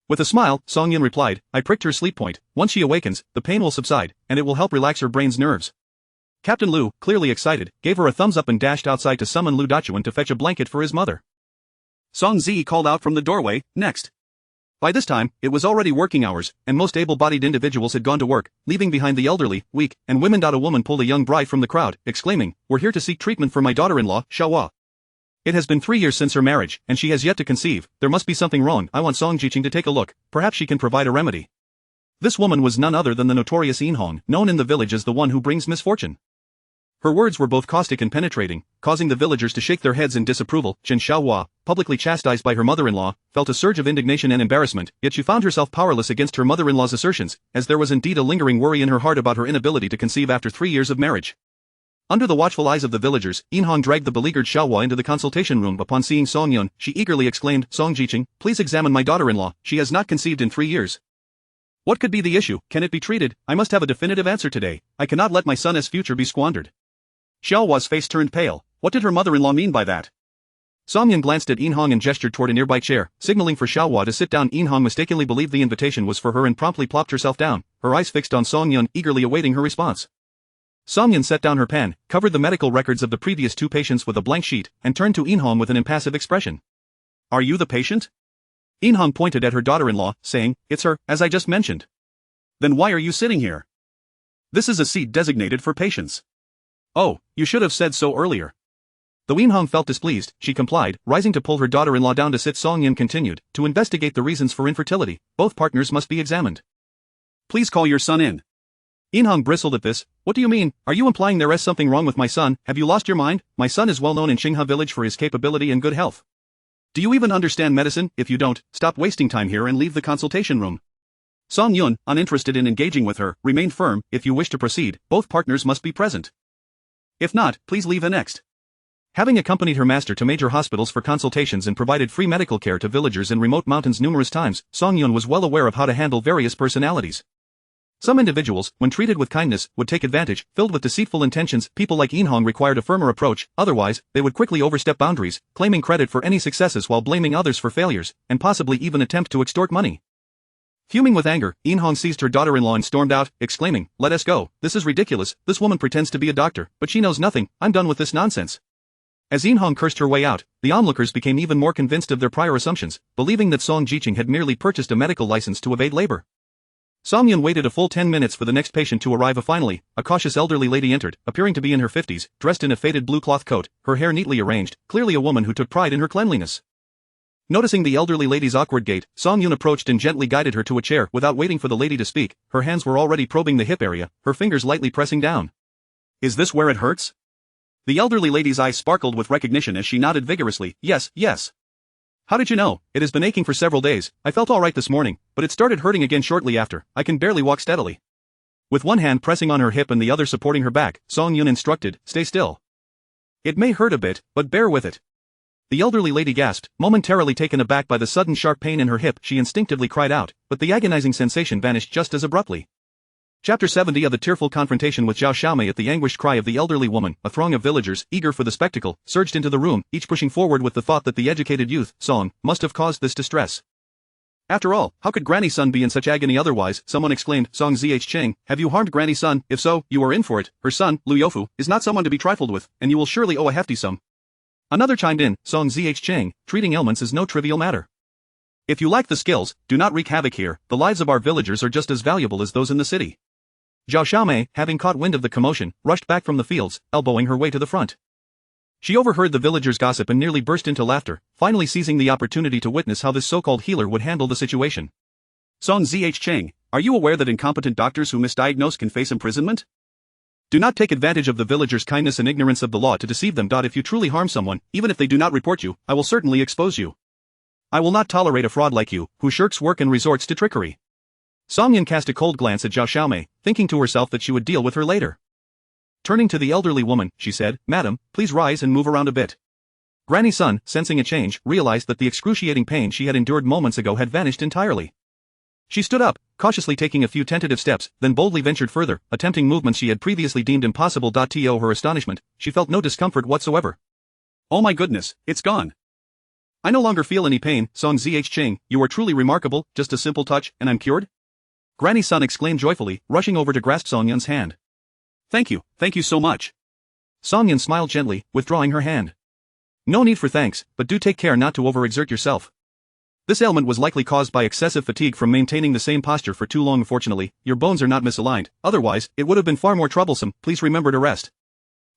With a smile, Song-yun replied, I pricked her sleep point. Once she awakens, the pain will subside, and it will help relax her brain's nerves. Captain Lu, clearly excited, gave her a thumbs up and dashed outside to summon Ludichun to fetch a blanket for his mother. Song-zi called out from the doorway, next. By this time, it was already working hours, and most able-bodied individuals had gone to work, leaving behind the elderly, weak, and women. A woman pulled a young bride from the crowd, exclaiming, we're here to seek treatment for my daughter-in-law, Xiaohua. It has been 3 years since her marriage, and she has yet to conceive. There must be something wrong. I want Song Jiqing to take a look, perhaps she can provide a remedy. This woman was none other than the notorious Inhong, known in the village as the one who brings misfortune. Her words were both caustic and penetrating, causing the villagers to shake their heads in disapproval. Chen Xiaohua, publicly chastised by her mother-in-law, felt a surge of indignation and embarrassment, yet she found herself powerless against her mother-in-law's assertions, as there was indeed a lingering worry in her heart about her inability to conceive after 3 years of marriage. Under the watchful eyes of the villagers, Inhong dragged the beleaguered Xiaohua into the consultation room. Upon seeing Song-yun, she eagerly exclaimed, Song Jiqing, please examine my daughter-in-law, she has not conceived in 3 years. What could be the issue? Can it be treated? I must have a definitive answer today. I cannot let my son's future be squandered. Xiaohua's face turned pale. What did her mother-in-law mean by that? Song-yun glanced at Inhong and gestured toward a nearby chair, signaling for Xiaohua to sit down. Inhong mistakenly believed the invitation was for her and promptly plopped herself down, her eyes fixed on Song-yun, eagerly awaiting her response. Song-yun set down her pen, covered the medical records of the previous 2 patients with a blank sheet, and turned to Inhong with an impassive expression. Are you the patient? Inhong pointed at her daughter-in-law, saying, it's her, as I just mentioned. Then why are you sitting here? This is a seat designated for patients. Oh, you should have said so earlier. Though In-hong felt displeased, she complied, rising to pull her daughter-in-law down to sit. Song-yin continued, to investigate the reasons for infertility. Both partners must be examined. Please call your son in. In-hong bristled at this. What do you mean? Are you implying there is something wrong with my son? Have you lost your mind? My son is well known in Xinghe village for his capability and good health. Do you even understand medicine? If you don't, stop wasting time here and leave the consultation room. Song-yun, uninterested in engaging with her, remained firm. If you wish to proceed, both partners must be present. If not, please leave next. Having accompanied her master to major hospitals for consultations and provided free medical care to villagers in remote mountains numerous times, Song-yun was well aware of how to handle various personalities. Some individuals, when treated with kindness, would take advantage, filled with deceitful intentions. People like In-hong required a firmer approach, otherwise, they would quickly overstep boundaries, claiming credit for any successes while blaming others for failures, and possibly even attempt to extort money. Fuming with anger, In-hong seized her daughter-in-law and stormed out, exclaiming, "Let us go, this is ridiculous, this woman pretends to be a doctor, but she knows nothing, I'm done with this nonsense." As In-hong cursed her way out, the onlookers became even more convinced of their prior assumptions, believing that Song Jiqing had merely purchased a medical license to evade labor. Song-yun waited a full 10 minutes for the next patient to arrive. Finally, a cautious elderly lady entered, appearing to be in her 50s, dressed in a faded blue cloth coat, her hair neatly arranged, clearly a woman who took pride in her cleanliness. Noticing the elderly lady's awkward gait, Song-yun approached and gently guided her to a chair. Without waiting for the lady to speak, her hands were already probing the hip area, her fingers lightly pressing down. "Is this where it hurts?" The elderly lady's eyes sparkled with recognition as she nodded vigorously. "Yes, yes." "How did you know? It has been aching for several days. I felt all right this morning, but it started hurting again shortly after. I can barely walk steadily." With one hand pressing on her hip and the other supporting her back, Song-yun instructed, "Stay still. It may hurt a bit, but bear with it." The elderly lady gasped, momentarily taken aback by the sudden sharp pain in her hip. She instinctively cried out, but the agonizing sensation vanished just as abruptly. Chapter 70 of the tearful confrontation with Zhao Xiaomei. At the anguished cry of the elderly woman, a throng of villagers, eager for the spectacle, surged into the room, each pushing forward with the thought that the educated youth, Song, must have caused this distress. "After all, how could Granny Sun be in such agony otherwise?" someone exclaimed. "Song Zh. Have you harmed Granny Sun? If so, you are in for it. Her son, Liu Youfu, is not someone to be trifled with, and you will surely owe a hefty sum." Another chimed in, "Song Zh. Treating ailments is no trivial matter. If you lack the skills, do not wreak havoc here. The lives of our villagers are just as valuable as those in the city." Zhao Xiaomei, having caught wind of the commotion, rushed back from the fields, elbowing her way to the front. She overheard the villagers' gossip and nearly burst into laughter, finally seizing the opportunity to witness how this so-called healer would handle the situation. "Song Zh. Are you aware that incompetent doctors who misdiagnose can face imprisonment? Do not take advantage of the villagers' kindness and ignorance of the law to deceive them. If you truly harm someone, even if they do not report you, I will certainly expose you. I will not tolerate a fraud like you, who shirks work and resorts to trickery." Song-yun cast a cold glance at Zhao Xiaomei, thinking to herself that she would deal with her later. Turning to the elderly woman, she said, "Madam, please rise and move around a bit." Granny Sun, sensing a change, realized that the excruciating pain she had endured moments ago had vanished entirely. She stood up, cautiously taking a few tentative steps, then boldly ventured further, attempting movements she had previously deemed impossible. To her astonishment, she felt no discomfort whatsoever. "Oh my goodness, it's gone. I no longer feel any pain." "Song Zh. You are truly remarkable, just a simple touch, and I'm cured?" Granny Sun exclaimed joyfully, rushing over to grasp Song-yun's hand. Thank you so much." Song-yun smiled gently, withdrawing her hand. "No need for thanks, but do take care not to overexert yourself. This ailment was likely caused by excessive fatigue from maintaining the same posture for too long. Fortunately, your bones are not misaligned, otherwise, it would have been far more troublesome. Please remember to rest."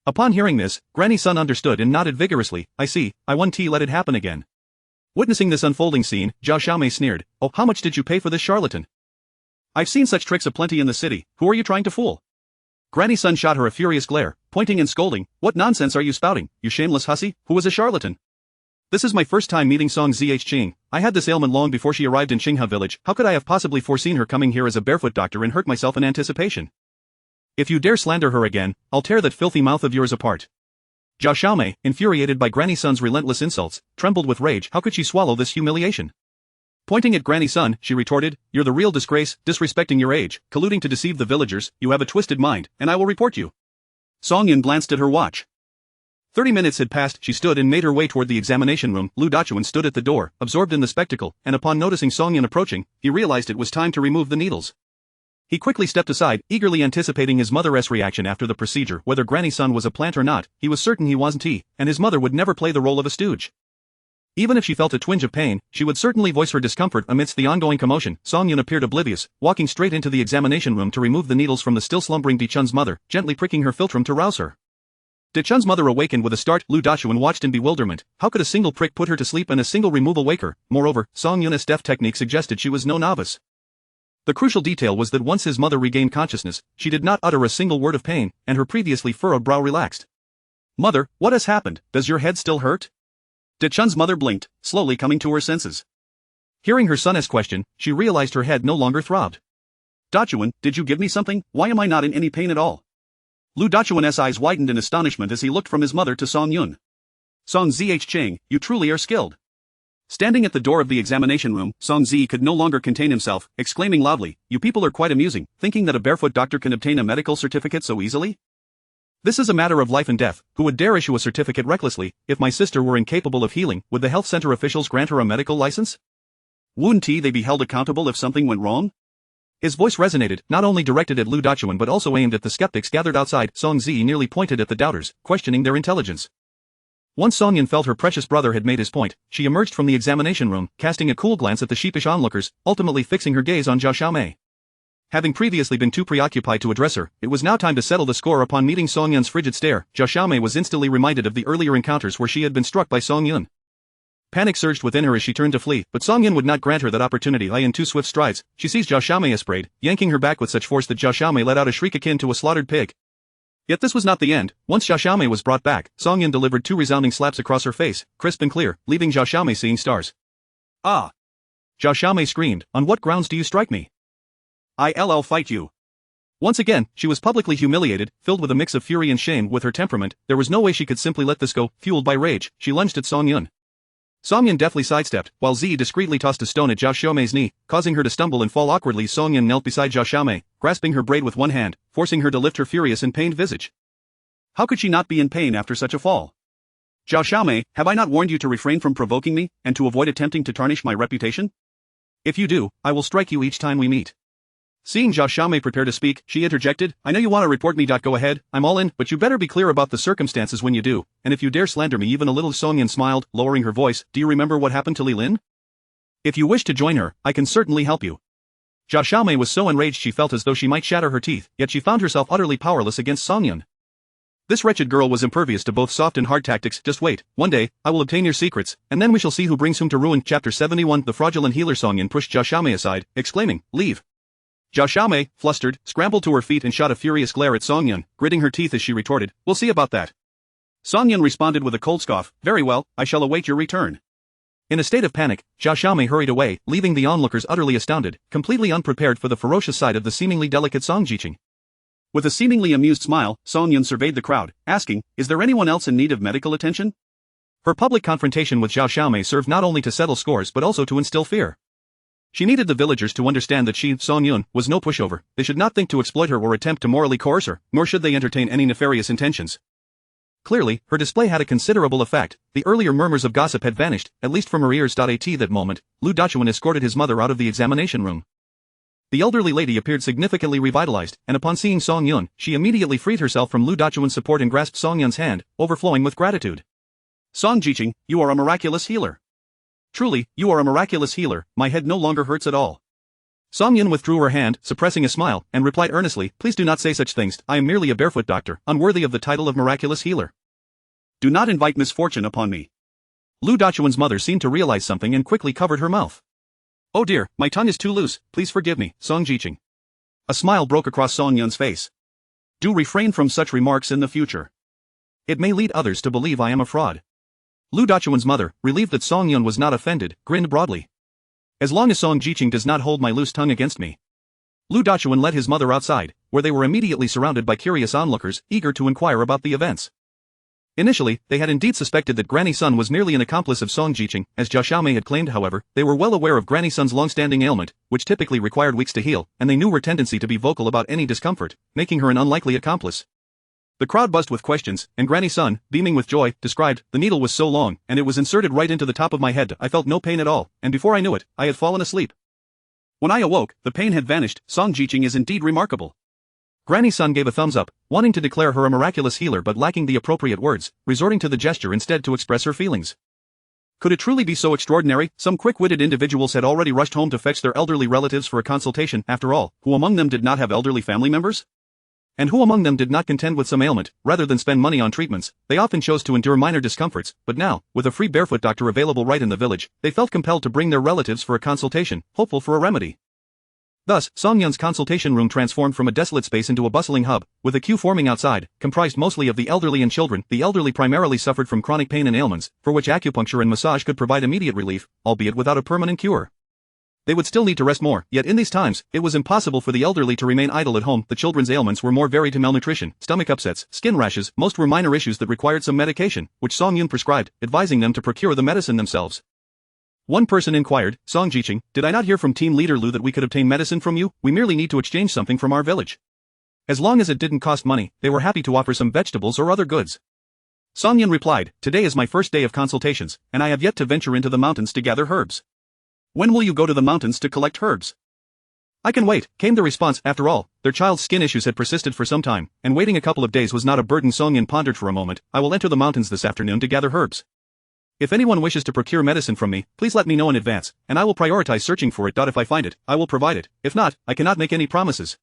Upon hearing this, Granny Sun understood and nodded vigorously. "I see, I won't let it happen again." Witnessing this unfolding scene, Zhao Xiaomei sneered, "Oh, how much did you pay for this charlatan? I've seen such tricks aplenty in the city. Who are you trying to fool?" Granny Sun shot her a furious glare, pointing and scolding, "What nonsense are you spouting, you shameless hussy? Who is a charlatan? This is my first time meeting Song Zh. I had this ailment long before she arrived in Xinghe village. How could I have possibly foreseen her coming here as a barefoot doctor and hurt myself in anticipation? If you dare slander her again, I'll tear that filthy mouth of yours apart." Zhao Xiaomei, infuriated by Granny Sun's relentless insults, trembled with rage. How could she swallow this humiliation? Pointing at Granny Sun, she retorted, "You're the real disgrace, disrespecting your age, colluding to deceive the villagers. You have a twisted mind, and I will report you." Song-yun glanced at her watch. 30 minutes had passed. She stood and made her way toward the examination room. Lu Dachuan stood at the door, absorbed in the spectacle, and upon noticing Song-yun approaching, he realized it was time to remove the needles. He quickly stepped aside, eagerly anticipating his mother's reaction after the procedure. Whether Granny Sun was a plant or not, he was certain he wasn't, and his mother would never play the role of a stooge. Even if she felt a twinge of pain, she would certainly voice her discomfort amidst the ongoing commotion. Song-yun appeared oblivious, walking straight into the examination room to remove the needles from the still slumbering Di Chun's mother, gently pricking her philtrum to rouse her. Chun's mother awakened with a start. Lu Dachuan watched in bewilderment. How could a single prick put her to sleep and a single removal wake her? Moreover, Song Yun's death technique suggested she was no novice. The crucial detail was that once his mother regained consciousness, she did not utter a single word of pain, and her previously furrowed brow relaxed. Mother, what has happened? Does your head still hurt? Chun's mother blinked, slowly coming to her senses. Hearing her son's question, she realized her head no longer throbbed. Dachuan, did you give me something? Why am I not in any pain at all? Lu Dachuan's eyes widened in astonishment as he looked from his mother to Song Yun. Song Zh Cheng, you truly are skilled. Standing at the door of the examination room, Song Zi could no longer contain himself, exclaiming loudly, "You people are quite amusing, thinking that a barefoot doctor can obtain a medical certificate so easily? This is a matter of life and death. Who would dare issue a certificate recklessly? If my sister were incapable of healing, would the health center officials grant her a medical license? Wouldn't they be held accountable if something went wrong?" His voice resonated, not only directed at Lu Dachuan but also aimed at the skeptics gathered outside. Song Zi nearly pointed at the doubters, questioning their intelligence. Once Song Yun felt her precious brother had made his point, she emerged from the examination room, casting a cool glance at the sheepish onlookers, ultimately fixing her gaze on Zhao Xiaomei. Having previously been too preoccupied to address her, it was now time to settle the score. Upon meeting Song Yun's frigid stare, Zhao Xiaomei was instantly reminded of the earlier encounters where she had been struck by Song Yun. Panic surged within her as she turned to flee, but Song Yun would not grant her that opportunity. In 2 swift strides, she seized Zhao Xiaomei a sprayed, yanking her back with such force that Zhao Xiaomei let out a shriek akin to a slaughtered pig. Yet this was not the end. Once Zhao Xiaomei was brought back, Song Yun delivered 2 resounding slaps across her face, crisp and clear, leaving Zhao Xiaomei seeing stars. "Ah!" Zhao Xiaomei screamed, "On what grounds do you strike me? I'll fight you." Once again, she was publicly humiliated, filled with a mix of fury and shame. With her temperament, there was no way she could simply let this go. Fueled by rage, she lunged at Song Yun. Song Yun deftly sidestepped, while Zi discreetly tossed a stone at Zhao Xiaomei's knee, causing her to stumble and fall awkwardly. Song Yun knelt beside Zhao Xiaomei, grasping her braid with one hand, forcing her to lift her furious and pained visage. How could she not be in pain after such a fall? "Zhao Xiaomei, have I not warned you to refrain from provoking me, and to avoid attempting to tarnish my reputation? If you do, I will strike you each time we meet." Seeing Zhao Xiaomei prepare to speak, she interjected, "I know you want to report me. Go ahead, I'm all in, but you better be clear about the circumstances when you do, and if you dare slander me even a little." Song Yun smiled, lowering her voice, "Do you remember what happened to Li Lin? If you wish to join her, I can certainly help you." Zhao Xiaomei was so enraged she felt as though she might shatter her teeth, yet she found herself utterly powerless against Song Yun. This wretched girl was impervious to both soft and hard tactics. "Just wait, one day, I will obtain your secrets, and then we shall see who brings whom to ruin." Chapter 71. The fraudulent healer. Song Yun pushed Zhao Xiaomei aside, exclaiming, "Leave." Zhao Xiaomei, flustered, scrambled to her feet and shot a furious glare at Song Yun, gritting her teeth as she retorted, "We'll see about that." Song Yun responded with a cold scoff, "Very well, I shall await your return." In a state of panic, Zhao Xiaomei hurried away, leaving the onlookers utterly astounded, completely unprepared for the ferocious side of the seemingly delicate Song Jiqing. With a seemingly amused smile, Song Yun surveyed the crowd, asking, "Is there anyone else in need of medical attention?" Her public confrontation with Zhao Xiaomei served not only to settle scores but also to instill fear. She needed the villagers to understand that she, Song Yun, was no pushover. They should not think to exploit her or attempt to morally coerce her, nor should they entertain any nefarious intentions. Clearly, her display had a considerable effect. The earlier murmurs of gossip had vanished, at least from her ears. At that moment, Lu Dachuan escorted his mother out of the examination room. The elderly lady appeared significantly revitalized, and upon seeing Song Yun, she immediately freed herself from Lu Dachuan's support and grasped Song Yun's hand, overflowing with gratitude. "Song Jiqing, you are a miraculous healer. Truly, you are a miraculous healer, my head no longer hurts at all." Song Yun withdrew her hand, suppressing a smile, and replied earnestly, "Please do not say such things. I am merely a barefoot doctor, unworthy of the title of miraculous healer. Do not invite misfortune upon me." Lu Dachuan's mother seemed to realize something and quickly covered her mouth. "Oh dear, my tongue is too loose, please forgive me, Song Jiqing." A smile broke across Song Yun's face. "Do refrain from such remarks in the future. It may lead others to believe I am a fraud." Lu Dachuan's mother, relieved that Song Yun was not offended, grinned broadly. "As long as Song Jiqing does not hold my loose tongue against me." Lu Dachuan led his mother outside, where they were immediately surrounded by curious onlookers, eager to inquire about the events. Initially, they had indeed suspected that Granny Sun was merely an accomplice of Song Jiqing, as Zhao Xiaomei had claimed. However, they were well aware of Granny Sun's long-standing ailment, which typically required weeks to heal, and they knew her tendency to be vocal about any discomfort, making her an unlikely accomplice. The crowd buzzed with questions, and Granny Sun, beaming with joy, described, "The needle was so long, and it was inserted right into the top of my head. I felt no pain at all, and before I knew it, I had fallen asleep. When I awoke, the pain had vanished. Song Jiqing is indeed remarkable." Granny Sun gave a thumbs up, wanting to declare her a miraculous healer but lacking the appropriate words, resorting to the gesture instead to express her feelings. Could it truly be so extraordinary? Some quick-witted individuals had already rushed home to fetch their elderly relatives for a consultation. After all, who among them did not have elderly family members? And who among them did not contend with some ailment? Rather than spend money on treatments, they often chose to endure minor discomforts, but now, with a free barefoot doctor available right in the village, they felt compelled to bring their relatives for a consultation, hopeful for a remedy. Thus, Song Yun's consultation room transformed from a desolate space into a bustling hub, with a queue forming outside, comprised mostly of the elderly and children. The elderly primarily suffered from chronic pain and ailments, for which acupuncture and massage could provide immediate relief, albeit without a permanent cure. They would still need to rest more, yet in these times, it was impossible for the elderly to remain idle at home. The children's ailments were more varied to malnutrition, stomach upsets, skin rashes. Most were minor issues that required some medication, which Song Yun prescribed, advising them to procure the medicine themselves. One person inquired, Song Jiqing, did I not hear from team leader Lu that we could obtain medicine from you? We merely need to exchange something from our village. As long as it didn't cost money, they were happy to offer some vegetables or other goods. Song Yun replied, today is my first day of consultations, and I have yet to venture into the mountains to gather herbs. When will you go to the mountains to collect herbs? I can wait, came the response. After all, their child's skin issues had persisted for some time, and waiting a couple of days was not a burden. Song Yun pondered for a moment. I will enter the mountains this afternoon to gather herbs. If anyone wishes to procure medicine from me, please let me know in advance, and I will prioritize searching for it. If I find it, I will provide it. If not, I cannot make any promises.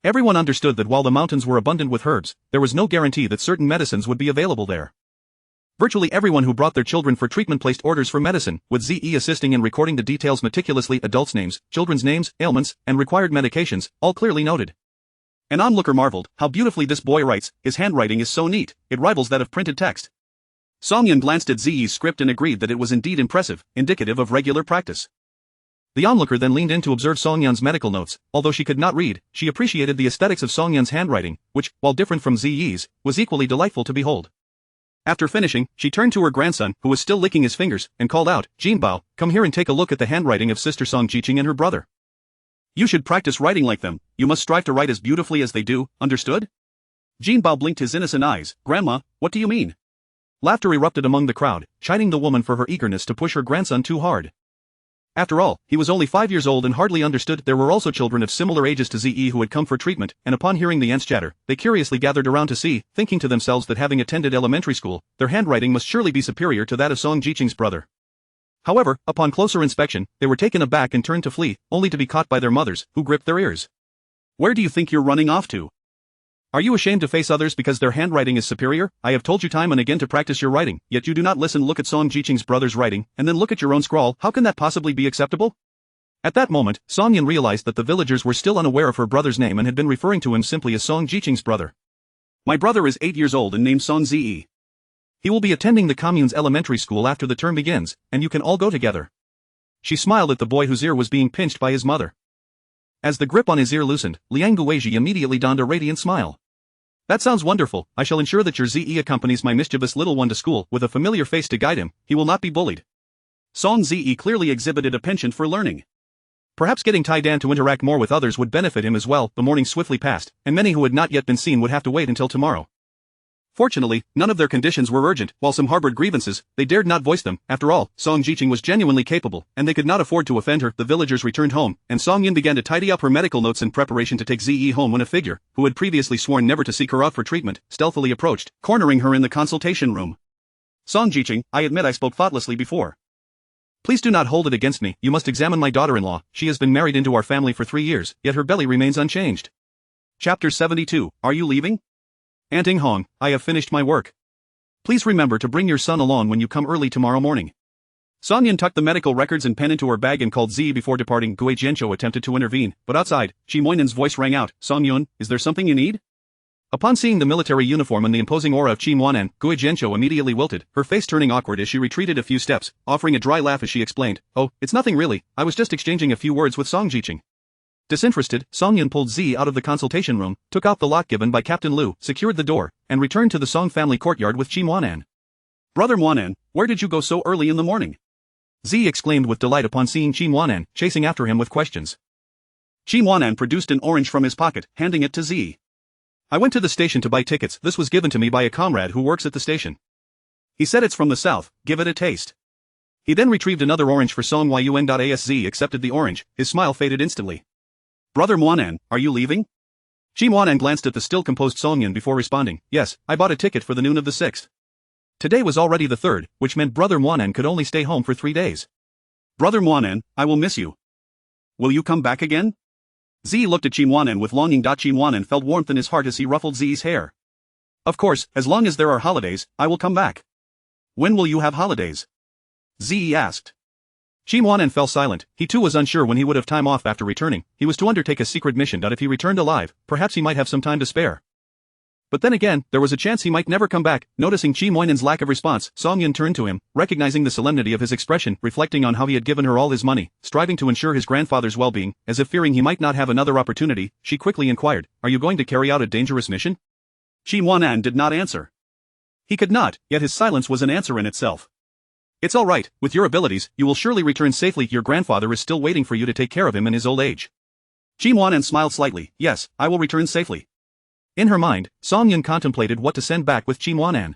Everyone understood that while the mountains were abundant with herbs, there was no guarantee that certain medicines would be available there. Virtually everyone who brought their children for treatment placed orders for medicine, with ZE assisting in recording the details meticulously: adults' names, children's names, ailments, and required medications, all clearly noted. An onlooker marveled, how beautifully this boy writes, his handwriting is so neat, it rivals that of printed text. Song Yun glanced at Zi's script and agreed that it was indeed impressive, indicative of regular practice. The onlooker then leaned in to observe Song Yun's medical notes. Although she could not read, she appreciated the aesthetics of Song Yun's handwriting, which, while different from Zi's, was equally delightful to behold. After finishing, she turned to her grandson, who was still licking his fingers, and called out, Jinbao, come here and take a look at the handwriting of sister Song Jiqing and her brother. You should practice writing like them. You must strive to write as beautifully as they do, understood? Jinbao blinked his innocent eyes. Grandma, what do you mean? Laughter erupted among the crowd, chiding the woman for her eagerness to push her grandson too hard. After all, he was only 5 years old and hardly understood. There were also children of similar ages to Ze who had come for treatment, and upon hearing the aunt's chatter, they curiously gathered around to see, thinking to themselves that having attended elementary school, their handwriting must surely be superior to that of Song Jiqing's brother. However, upon closer inspection, they were taken aback and turned to flee, only to be caught by their mothers, who gripped their ears. Where do you think you're running off to? Are you ashamed to face others because their handwriting is superior? I have told you time and again to practice your writing, yet you do not listen. Look at Song Jiqing's brother's writing, and then look at your own scrawl. How can that possibly be acceptable? At that moment, Song Yun realized that the villagers were still unaware of her brother's name and had been referring to him simply as Song Jiqing's brother. My brother is 8 years old and named Song Ze. He will be attending the commune's elementary school after the term begins, and you can all go together. She smiled at the boy whose ear was being pinched by his mother. As the grip on his ear loosened, Liang Guizhi immediately donned a radiant smile. That sounds wonderful. I shall ensure that your Ze accompanies my mischievous little one to school. With a familiar face to guide him, he will not be bullied. Song Ze clearly exhibited a penchant for learning. Perhaps getting Tai Dan to interact more with others would benefit him as well. The morning swiftly passed, and many who had not yet been seen would have to wait until tomorrow. Fortunately, none of their conditions were urgent. While some harbored grievances, they dared not voice them. After all, Song Jiqing was genuinely capable, and they could not afford to offend her. The villagers returned home, and Song Yun began to tidy up her medical notes in preparation to take Ze home when a figure, who had previously sworn never to seek her out for treatment, stealthily approached, cornering her in the consultation room. Song Jiqing, I admit I spoke thoughtlessly before. Please do not hold it against me. You must examine my daughter-in-law. She has been married into our family for 3 years, yet her belly remains unchanged. Chapter 72, Are you leaving? Aunt Ing Hong, I have finished my work. Please remember to bring your son along when you come early tomorrow morning. Song Yun tucked the medical records and pen into her bag and called Ze before departing. Gui Jianqiu attempted to intervene, but outside, Qi Moinen's voice rang out, Song Yun, is there something you need? Upon seeing the military uniform and the imposing aura of Qi Moinen, Gui Jianqiu immediately wilted, her face turning awkward as she retreated a few steps, offering a dry laugh as she explained, oh, it's nothing really, I was just exchanging a few words with Song Jiqing. Disinterested, Song Yun pulled Ze out of the consultation room, took out the lock given by Captain Lu, secured the door, and returned to the Song family courtyard with Qi Moinan. Brother Moinan, where did you go so early in the morning? Ze exclaimed with delight upon seeing Qi Moinan, chasing after him with questions. Qi Moinan produced an orange from his pocket, handing it to Ze. I went to the station to buy tickets. This was given to me by a comrade who works at the station. He said it's from the south, give it a taste. He then retrieved another orange for Song Yun. Ze accepted the orange, his smile faded instantly. Brother Moinan, are you leaving? Qi Moinan glanced at the still composed Song Yun before responding, yes, I bought a ticket for the noon of the 6th. Today was already the 3rd, which meant Brother Moinan could only stay home for 3 days. Brother Moinan, I will miss you. Will you come back again? Z looked at Chimwanan with longing. Chimwanan felt warmth in his heart as he ruffled Z's hair. Of course, as long as there are holidays, I will come back. When will you have holidays? Z asked. Chimwanan fell silent. He too was unsure when he would have time off after returning. He was to undertake a secret mission. If he returned alive, perhaps he might have some time to spare. But then again, there was a chance he might never come back. Noticing Chimwanan's lack of response, Songyun turned to him, recognizing the solemnity of his expression, reflecting on how he had given her all his money, striving to ensure his grandfather's well-being, as if fearing he might not have another opportunity. She quickly inquired, "Are you going to carry out a dangerous mission?" Chimwanan did not answer. He could not, yet his silence was an answer in itself. "It's all right, with your abilities, you will surely return safely. Your grandfather is still waiting for you to take care of him in his old age." Chimwanan smiled slightly. "Yes, I will return safely." In her mind, Songyun contemplated what to send back with Chimwanan.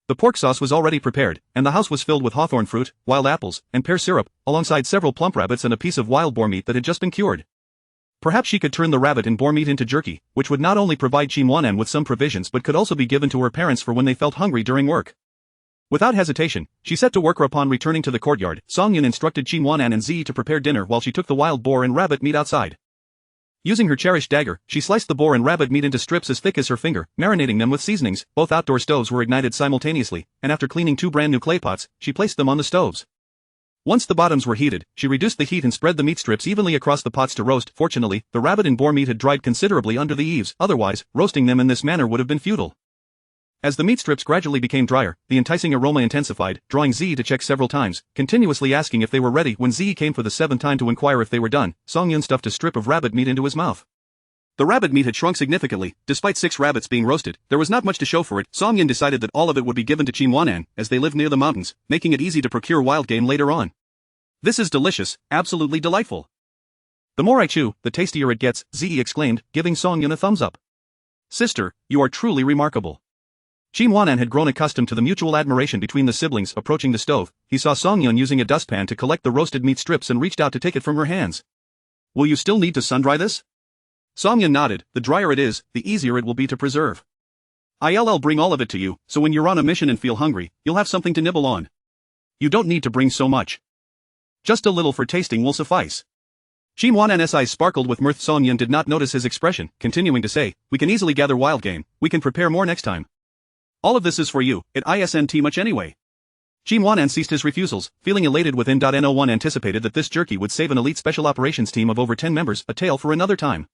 The pork sauce was already prepared, and the house was filled with hawthorn fruit, wild apples, and pear syrup, alongside several plump rabbits and a piece of wild boar meat that had just been cured. Perhaps she could turn the rabbit and boar meat into jerky, which would not only provide Chimwanan with some provisions but could also be given to her parents for when they felt hungry during work. Without hesitation, she set to work. Upon returning to the courtyard, Songyun instructed Chimwanan and Z to prepare dinner while she took the wild boar and rabbit meat outside. Using her cherished dagger, she sliced the boar and rabbit meat into strips as thick as her finger, marinating them with seasonings. Both outdoor stoves were ignited simultaneously, and after cleaning 2 brand new clay pots, she placed them on the stoves. Once the bottoms were heated, she reduced the heat and spread the meat strips evenly across the pots to roast. Fortunately, the rabbit and boar meat had dried considerably under the eaves, otherwise, roasting them in this manner would have been futile. As the meat strips gradually became drier, the enticing aroma intensified, drawing Z to check several times, continuously asking if they were ready. When Z came for the 7th time to inquire if they were done, Songyun stuffed a strip of rabbit meat into his mouth. The rabbit meat had shrunk significantly. Despite 6 rabbits being roasted, there was not much to show for it. Songyun decided that all of it would be given to Chimwanan, as they lived near the mountains, making it easy to procure wild game later on. "This is delicious, absolutely delightful. The more I chew, the tastier it gets," Z exclaimed, giving Songyun a thumbs up. "Sister, you are truly remarkable." Chimwanan had grown accustomed to the mutual admiration between the siblings. Approaching the stove, he saw Songyun using a dustpan to collect the roasted meat strips and reached out to take it from her hands. "Will you still need to sun-dry this?" Songyun nodded. "The drier it is, the easier it will be to preserve. I'll bring all of it to you, so when you're on a mission and feel hungry, you'll have something to nibble on. You don't need to bring so much. Just a little for tasting will suffice." Chimwanan's eyes sparkled with mirth. Songyun did not notice his expression, continuing to say, "We can easily gather wild game, we can prepare more next time. All of this is for you, it isn't much anyway." Chimwanan ceased his refusals, feeling elated within. No one anticipated that this jerky would save an elite special operations team of over 10 members, a tale for another time.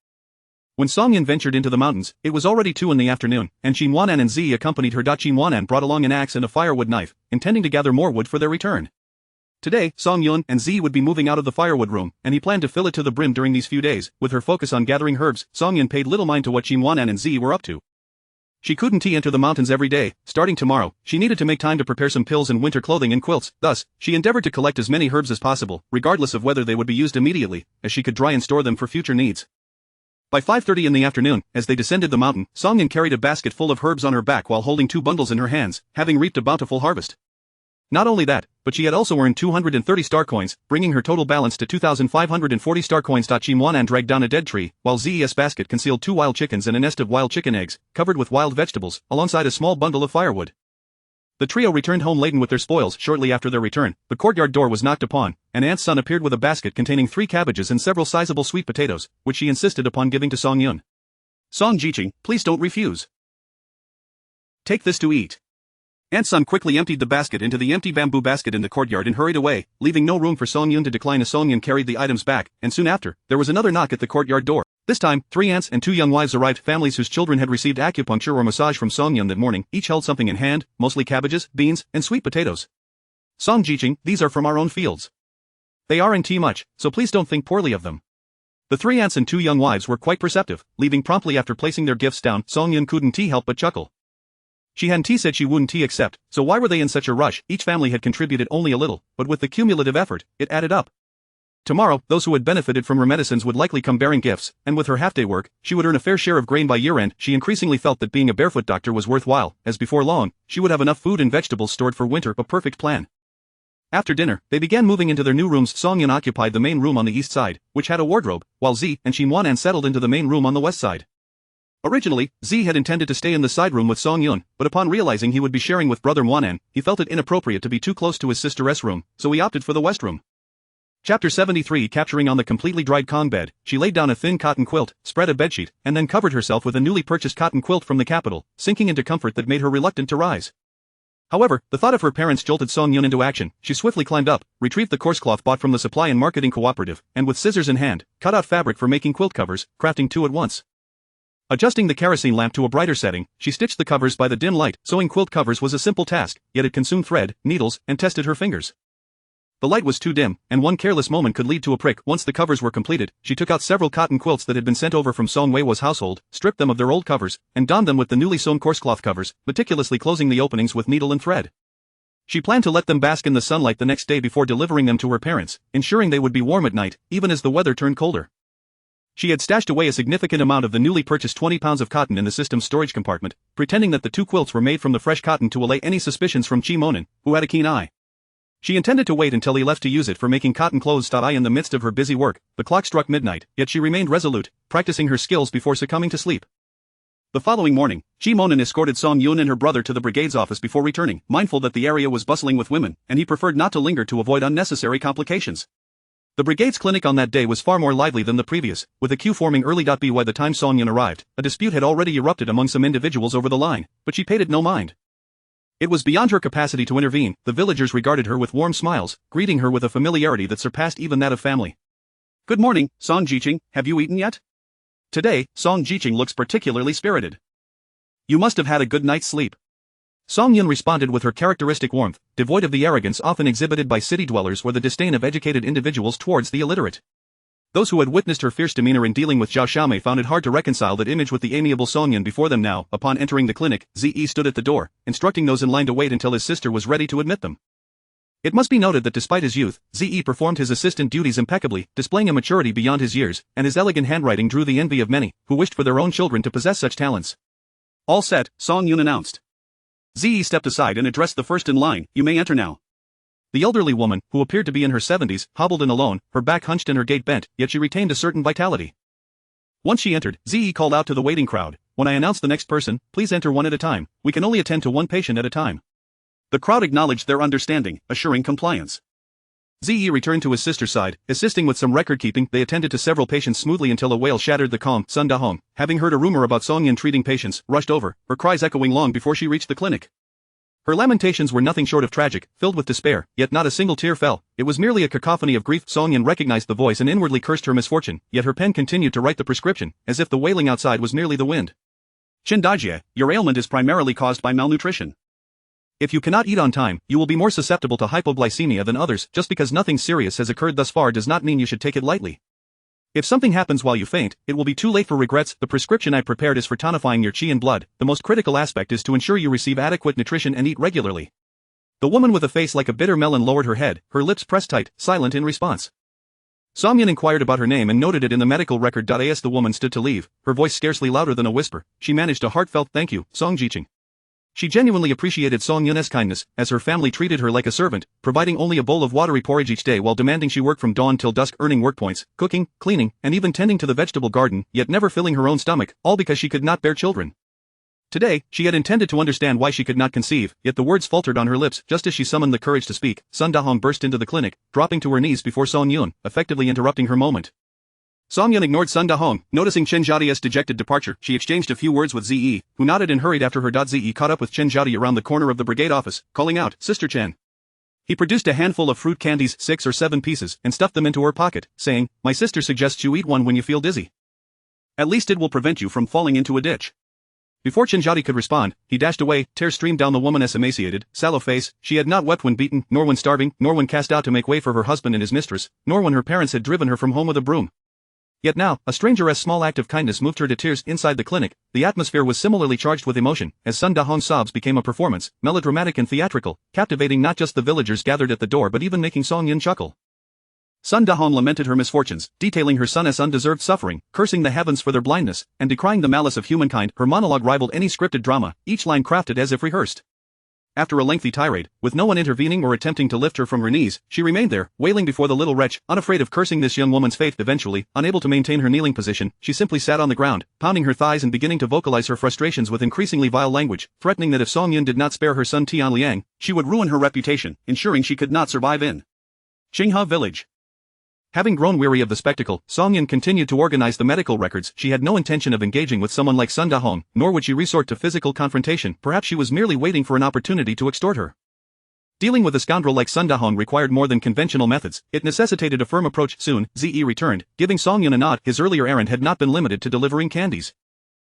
When Songyun ventured into the mountains, it was already 2 in the afternoon, and Chimwanan and Z accompanied her. Chimwanan brought along an axe and a firewood knife, intending to gather more wood for their return. Today, Songyun and Z would be moving out of the firewood room, and he planned to fill it to the brim during these few days. With her focus on gathering herbs, Songyun paid little mind to what Chimwanan and Z were up to. She couldn't enter the mountains every day. Starting tomorrow, she needed to make time to prepare some pills and winter clothing and quilts. Thus, she endeavored to collect as many herbs as possible, regardless of whether they would be used immediately, as she could dry and store them for future needs. By 5:30 in the afternoon, as they descended the mountain, Songyun carried a basket full of herbs on her back while holding 2 bundles in her hands, having reaped a bountiful harvest. Not only that, but she had also earned 230 star coins, bringing her total balance to 2,540 star coins. Chimwanan dragged down a dead tree, while Z's basket concealed 2 wild chickens and a nest of wild chicken eggs, covered with wild vegetables, alongside a small bundle of firewood. The trio returned home laden with their spoils. Shortly after their return, the courtyard door was knocked upon, and Aunt's son appeared with a basket containing 3 cabbages and several sizable sweet potatoes, which she insisted upon giving to Songyun. "Song Jiqing, please don't refuse. Take this to eat." Aunt's son quickly emptied the basket into the empty bamboo basket in the courtyard and hurried away, leaving no room for Songyun to decline. As Songyun carried the items back, and soon after, there was another knock at the courtyard door. This time, 3 aunts and 2 young wives arrived, families whose children had received acupuncture or massage from Songyun that morning. Each held something in hand, mostly cabbages, beans, and sweet potatoes. "Song Jiqing, these are from our own fields. They aren't much, so please don't think poorly of them." The 3 aunts and 2 young wives were quite perceptive, leaving promptly after placing their gifts down. Songyun couldn't help but chuckle. She hadn't said she wouldn't accept, so why were they in such a rush? Each family had contributed only a little, but with the cumulative effort, it added up. Tomorrow, those who had benefited from her medicines would likely come bearing gifts, and with her half-day work, she would earn a fair share of grain by year-end. She increasingly felt that being a barefoot doctor was worthwhile, as before long, she would have enough food and vegetables stored for winter. A perfect plan. After dinner, they began moving into their new rooms. Songyun occupied the main room on the east side, which had a wardrobe, while Z and Chimwanan settled into the main room on the west side. Originally, Z had intended to stay in the side room with Songyun, but upon realizing he would be sharing with brother Mwanan, he felt it inappropriate to be too close to his sister's room, so he opted for the west room. Chapter 73. Capturing. On the completely dried Kong bed, she laid down a thin cotton quilt, spread a bedsheet, and then covered herself with a newly purchased cotton quilt from the capital, sinking into comfort that made her reluctant to rise. However, the thought of her parents jolted Song Yun into action. She swiftly climbed up, retrieved the coarse cloth bought from the supply and marketing cooperative, and with scissors in hand, cut out fabric for making quilt covers, crafting two at once. Adjusting the kerosene lamp to a brighter setting, she stitched the covers by the dim light. Sewing quilt covers was a simple task, yet it consumed thread, needles, and tested her fingers. The light was too dim, and one careless moment could lead to a prick. Once the covers were completed, she took out several cotton quilts that had been sent over from Song Wei's household, stripped them of their old covers, and donned them with the newly sewn coarse cloth covers, meticulously closing the openings with needle and thread. She planned to let them bask in the sunlight the next day before delivering them to her parents, ensuring they would be warm at night, even as the weather turned colder. She had stashed away a significant amount of the newly purchased 20 pounds of cotton in the system's storage compartment, pretending that the two quilts were made from the fresh cotton to allay any suspicions from Chi Monin, who had a keen eye. She intended to wait until he left to use it for making cotton clothes. In the midst of her busy work, the clock struck midnight, yet she remained resolute, practicing her skills before succumbing to sleep. The following morning, Chi Monin escorted Song Yun and her brother to the brigade's office before returning, mindful that the area was bustling with women, and he preferred not to linger to avoid unnecessary complications. The brigade's clinic on that day was far more lively than the previous, with a queue forming early. By the time Song Yun arrived, a dispute had already erupted among some individuals over the line, but she paid it no mind. It was beyond her capacity to intervene. The villagers regarded her with warm smiles, greeting her with a familiarity that surpassed even that of family. "Good morning, Song Jiqing, have you eaten yet?" Today, Song Jiqing looks particularly spirited. "You must have had a good night's sleep." Song Yun responded with her characteristic warmth, devoid of the arrogance often exhibited by city dwellers or the disdain of educated individuals towards the illiterate. Those who had witnessed her fierce demeanor in dealing with Zhao Xiaomei found it hard to reconcile that image with the amiable Song Yun before them now. Upon entering the clinic, Ze stood at the door, instructing those in line to wait until his sister was ready to admit them. It must be noted that despite his youth, Ze performed his assistant duties impeccably, displaying a maturity beyond his years, and his elegant handwriting drew the envy of many, who wished for their own children to possess such talents. "All set," Song Yun announced. Ze stepped aside and addressed the first in line. "You may enter now." The elderly woman, who appeared to be in her 70s, hobbled in alone, her back hunched and her gait bent, yet she retained a certain vitality. Once she entered, Ze called out to the waiting crowd, "When I announce the next person, please enter one at a time. We can only attend to one patient at a time." The crowd acknowledged their understanding, assuring compliance. Ze returned to his sister's side, assisting with some record-keeping. They attended to several patients smoothly until a wail shattered the calm. Sun Dahong, having heard a rumor about Song Yun treating patients, rushed over, her cries echoing long before she reached the clinic. Her lamentations were nothing short of tragic, filled with despair, yet not a single tear fell. It was merely a cacophony of grief. Song Yun recognized the voice and inwardly cursed her misfortune, yet her pen continued to write the prescription, as if the wailing outside was merely the wind. "Chen Dajie, your ailment is primarily caused by malnutrition. If you cannot eat on time, you will be more susceptible to hypoglycemia than others. Just because nothing serious has occurred thus far does not mean you should take it lightly. If something happens while you faint, it will be too late for regrets. The prescription I prepared is for tonifying your qi and blood. The most critical aspect is to ensure you receive adequate nutrition and eat regularly." The woman with a face like a bitter melon lowered her head, her lips pressed tight, silent in response. Song Yun inquired about her name and noted it in the medical record. As the woman stood to leave, her voice scarcely louder than a whisper, she managed a heartfelt "Thank you, Song Jiqing." She genuinely appreciated Song Yun's kindness, as her family treated her like a servant, providing only a bowl of watery porridge each day while demanding she work from dawn till dusk, earning work points, cooking, cleaning, and even tending to the vegetable garden, yet never filling her own stomach, all because she could not bear children. Today, she had intended to understand why she could not conceive, yet the words faltered on her lips. Just as she summoned the courage to speak, Sun Dahong burst into the clinic, dropping to her knees before Song Yun, effectively interrupting her moment. Song Yun ignored Sun Dahong. Noticing Chen Zhaodi's dejected departure, she exchanged a few words with Ze, who nodded and hurried after her. Ze caught up with Chen Zhaodi around the corner of the brigade office, calling out, "Sister Chen." He produced a handful of fruit candies, 6 or 7 pieces, and stuffed them into her pocket, saying, "My sister suggests you eat one when you feel dizzy. At least it will prevent you from falling into a ditch." Before Chen Zhaodi could respond, he dashed away. Tears streamed down the woman's emaciated, sallow face. She had not wept when beaten, nor when starving, nor when cast out to make way for her husband and his mistress, nor when her parents had driven her from home with a broom. Yet now, a stranger's small act of kindness moved her to tears. Inside the clinic, the atmosphere was similarly charged with emotion, as Sun Dahong's sobs became a performance, melodramatic and theatrical, captivating not just the villagers gathered at the door but even making Song Yun chuckle. Sun Dahong lamented her misfortunes, detailing her son's undeserved suffering, cursing the heavens for their blindness, and decrying the malice of humankind. Her monologue rivaled any scripted drama, each line crafted as if rehearsed. After a lengthy tirade, with no one intervening or attempting to lift her from her knees, she remained there, wailing before the little wretch, unafraid of cursing this young woman's fate. Eventually, unable to maintain her kneeling position, she simply sat on the ground, pounding her thighs and beginning to vocalize her frustrations with increasingly vile language, threatening that if Song Yun did not spare her son Tian Liang, she would ruin her reputation, ensuring she could not survive in Qinghe village. Having grown weary of the spectacle, Song-yin continued to organize the medical records. She had no intention of engaging with someone like Sun Da-hong, nor would she resort to physical confrontation. Perhaps she was merely waiting for an opportunity to extort her. Dealing with a scoundrel like Sun Da-hong required more than conventional methods. It necessitated a firm approach. Soon, Ze returned, giving Song-yin a nod. His earlier errand had not been limited to delivering candies.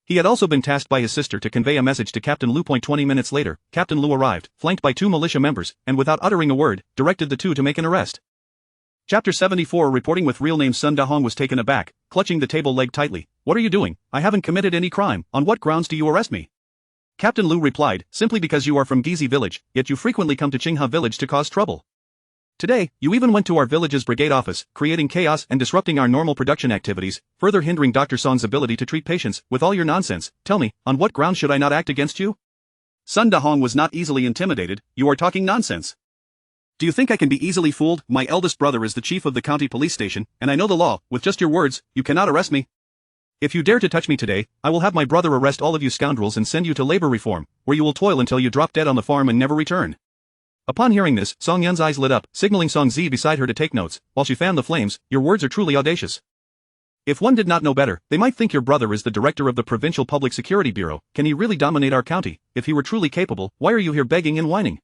He had also been tasked by his sister to convey a message to Captain Lu. 20 minutes later, Captain Lu arrived, flanked by 2 militia members, and without uttering a word, directed the two to make an arrest. Chapter 74. Reporting with real name. Sun Da-hong was taken aback, clutching the table leg tightly. What are you doing? I haven't committed any crime. On what grounds do you arrest me? Captain Lu replied, simply because you are from Gizi village, yet you frequently come to Qinghe village to cause trouble. Today, you even went to our village's brigade office, creating chaos and disrupting our normal production activities, further hindering Dr. Song's ability to treat patients. With all your nonsense, tell me, on what grounds should I not act against you? Sun Da-hong was not easily intimidated. You are talking nonsense. Do you think I can be easily fooled? My eldest brother is the chief of the county police station, and I know the law. With just your words, you cannot arrest me. If you dare to touch me today, I will have my brother arrest all of you scoundrels and send you to labor reform, where you will toil until you drop dead on the farm and never return. Upon hearing this, Song Yun's eyes lit up, signaling Song Zi beside her to take notes, while she fanned the flames. Your words are truly audacious. If one did not know better, they might think your brother is the director of the Provincial Public Security Bureau. Can he really dominate our county? If he were truly capable, why are you here begging and whining?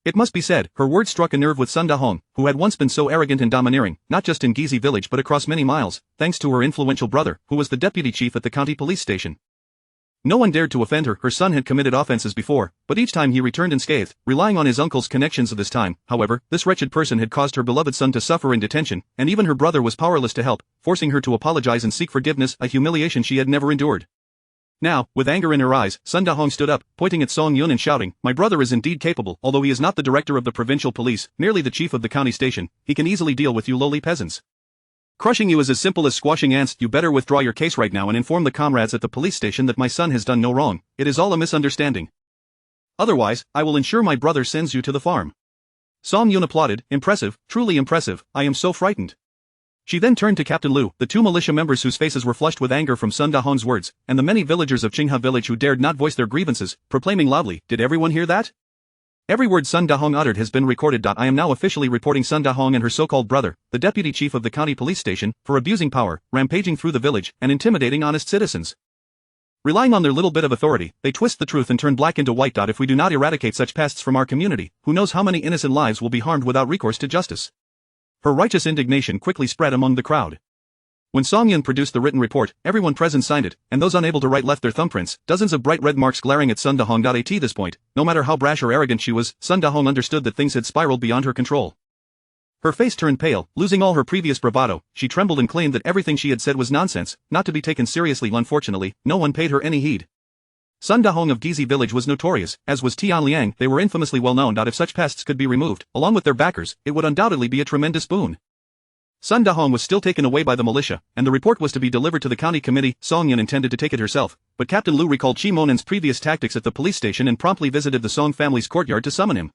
It must be said, her words struck a nerve with Sun Da-hong, who had once been so arrogant and domineering, not just in Gizi village but across many miles, thanks to her influential brother, who was the deputy chief at the county police station. No one dared to offend her. Her son had committed offenses before, but each time he returned unscathed, relying on his uncle's connections. Of this time, however, this wretched person had caused her beloved son to suffer in detention, and even her brother was powerless to help, forcing her to apologize and seek forgiveness, a humiliation she had never endured. Now, with anger in her eyes, Sun Da-hong stood up, pointing at Song Yun and shouting, my brother is indeed capable. Although he is not the director of the provincial police, merely the chief of the county station, he can easily deal with you lowly peasants. Crushing you is as simple as squashing ants. You better withdraw your case right now and inform the comrades at the police station that my son has done no wrong. It is all a misunderstanding. Otherwise, I will ensure my brother sends you to the farm. Song Yun applauded. Impressive, truly impressive. I am so frightened. She then turned to Captain Lu, the 2 militia members whose faces were flushed with anger from Sun Da-hong's words, and the many villagers of Qinghe village who dared not voice their grievances, proclaiming loudly, did everyone hear that? Every word Sun Da-hong uttered has been recorded. I am now officially reporting Sun Da-hong and her so-called brother, the deputy chief of the county police station, for abusing power, rampaging through the village, and intimidating honest citizens. Relying on their little bit of authority, they twist the truth and turn black into white. If we do not eradicate such pests from our community, who knows how many innocent lives will be harmed without recourse to justice. Her righteous indignation quickly spread among the crowd. When Song Yun produced the written report, everyone present signed it, and those unable to write left their thumbprints, dozens of bright red marks glaring at Sun Da-hong. At this point, no matter how brash or arrogant she was, Sun Da-hong understood that things had spiraled beyond her control. Her face turned pale, losing all her previous bravado. She trembled and claimed that everything she had said was nonsense, not to be taken seriously. Unfortunately, no one paid her any heed. Sun Da-hong of Gizi village was notorious, as was Tian Liang. They were infamously well known. If such pests could be removed, along with their backers, it would undoubtedly be a tremendous boon. Sun Da-hong was still taken away by the militia, and the report was to be delivered to the county committee. Song Yun intended to take it herself, but Captain Lu recalled Chi Monen's previous tactics at the police station and promptly visited the Song family's courtyard to summon him.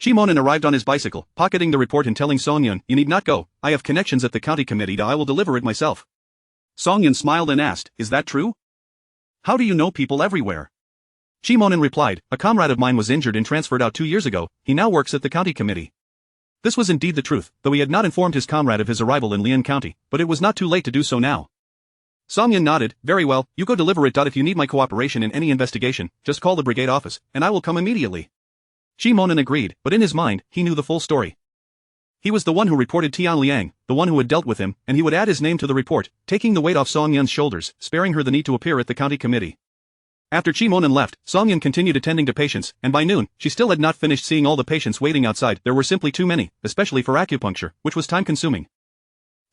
Chi Monen arrived on his bicycle, pocketing the report and telling Song Yun, you need not go, I have connections at the county committee. I will deliver it myself. Song Yun smiled and asked, is that true? How do you know people everywhere? Chi Monen replied, a comrade of mine was injured and transferred out 2 years ago. He now works at the county committee. This was indeed the truth, though he had not informed his comrade of his arrival in Lian County, but it was not too late to do so now. Song Yun nodded, very well, you go deliver it. If you need my cooperation in any investigation, just call the brigade office, and I will come immediately. Chi Monen agreed, but in his mind, he knew the full story. He was the one who reported Tian Liang, the one who had dealt with him, and he would add his name to the report, taking the weight off Song Yun's shoulders, sparing her the need to appear at the county committee. After Chi Monen left, Song Yun continued attending to patients, and by noon, she still had not finished seeing all the patients waiting outside. There were simply too many, especially for acupuncture, which was time-consuming.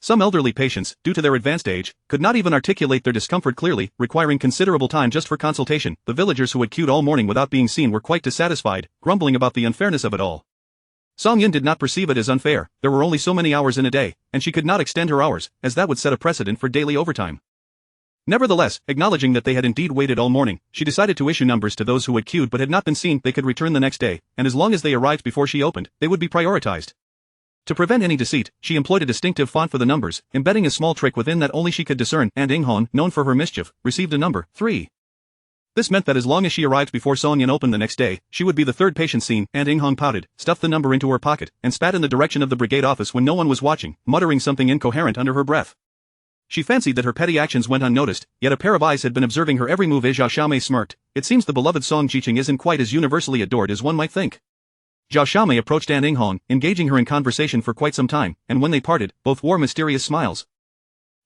Some elderly patients, due to their advanced age, could not even articulate their discomfort clearly, requiring considerable time just for consultation. The villagers who had queued all morning without being seen were quite dissatisfied, grumbling about the unfairness of it all. Song Yun did not perceive it as unfair. There were only so many hours in a day, and she could not extend her hours, as that would set a precedent for daily overtime. Nevertheless, acknowledging that they had indeed waited all morning, she decided to issue numbers to those who had queued but had not been seen. They could return the next day, and as long as they arrived before she opened, they would be prioritized. To prevent any deceit, she employed a distinctive font for the numbers, embedding a small trick within that only she could discern, and Inghon, known for her mischief, received a number 3. This meant that as long as she arrived before Song Yin opened the next day, she would be the third patient seen, and Ing Hong pouted, stuffed the number into her pocket, and spat in the direction of the brigade office when no one was watching, muttering something incoherent under her breath. She fancied that her petty actions went unnoticed, yet a pair of eyes had been observing her every move. Zhao Xiaomei smirked. It seems the beloved Song Jiqing isn't quite as universally adored as one might think. Zhao Xiaomei approached An Ing Hong, engaging her in conversation for quite some time, and when they parted, both wore mysterious smiles.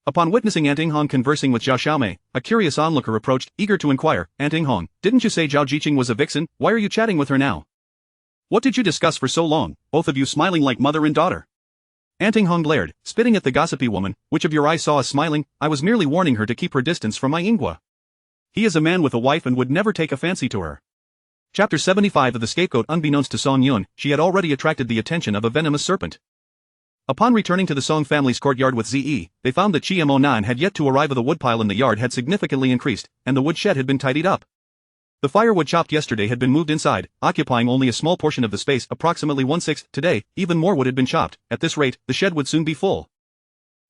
Upon witnessing An Ing Hong conversing with Zhao Xiaomei, a curious onlooker approached, eager to inquire, An Ing Hong, didn't you say Zhao Jiqing was a vixen? Why are you chatting with her now? What did you discuss for so long, both of you smiling like mother and daughter? An Ing Hong glared, spitting at the gossipy woman. Which of your eyes saw us smiling? I was merely warning her to keep her distance from my Ingwa. He is a man with a wife and would never take a fancy to her. Chapter 75 of the Scapegoat. Unbeknownst to Song Yun, she had already attracted the attention of a venomous serpent. Upon returning to the Song family's courtyard with Ze, they found that Chi Mo9 had yet to arrive. The woodpile in the yard had significantly increased, and the woodshed had been tidied up. The firewood chopped yesterday had been moved inside, occupying only a small portion of the space, approximately 1/6. Today, even more wood had been chopped. At this rate, the shed would soon be full.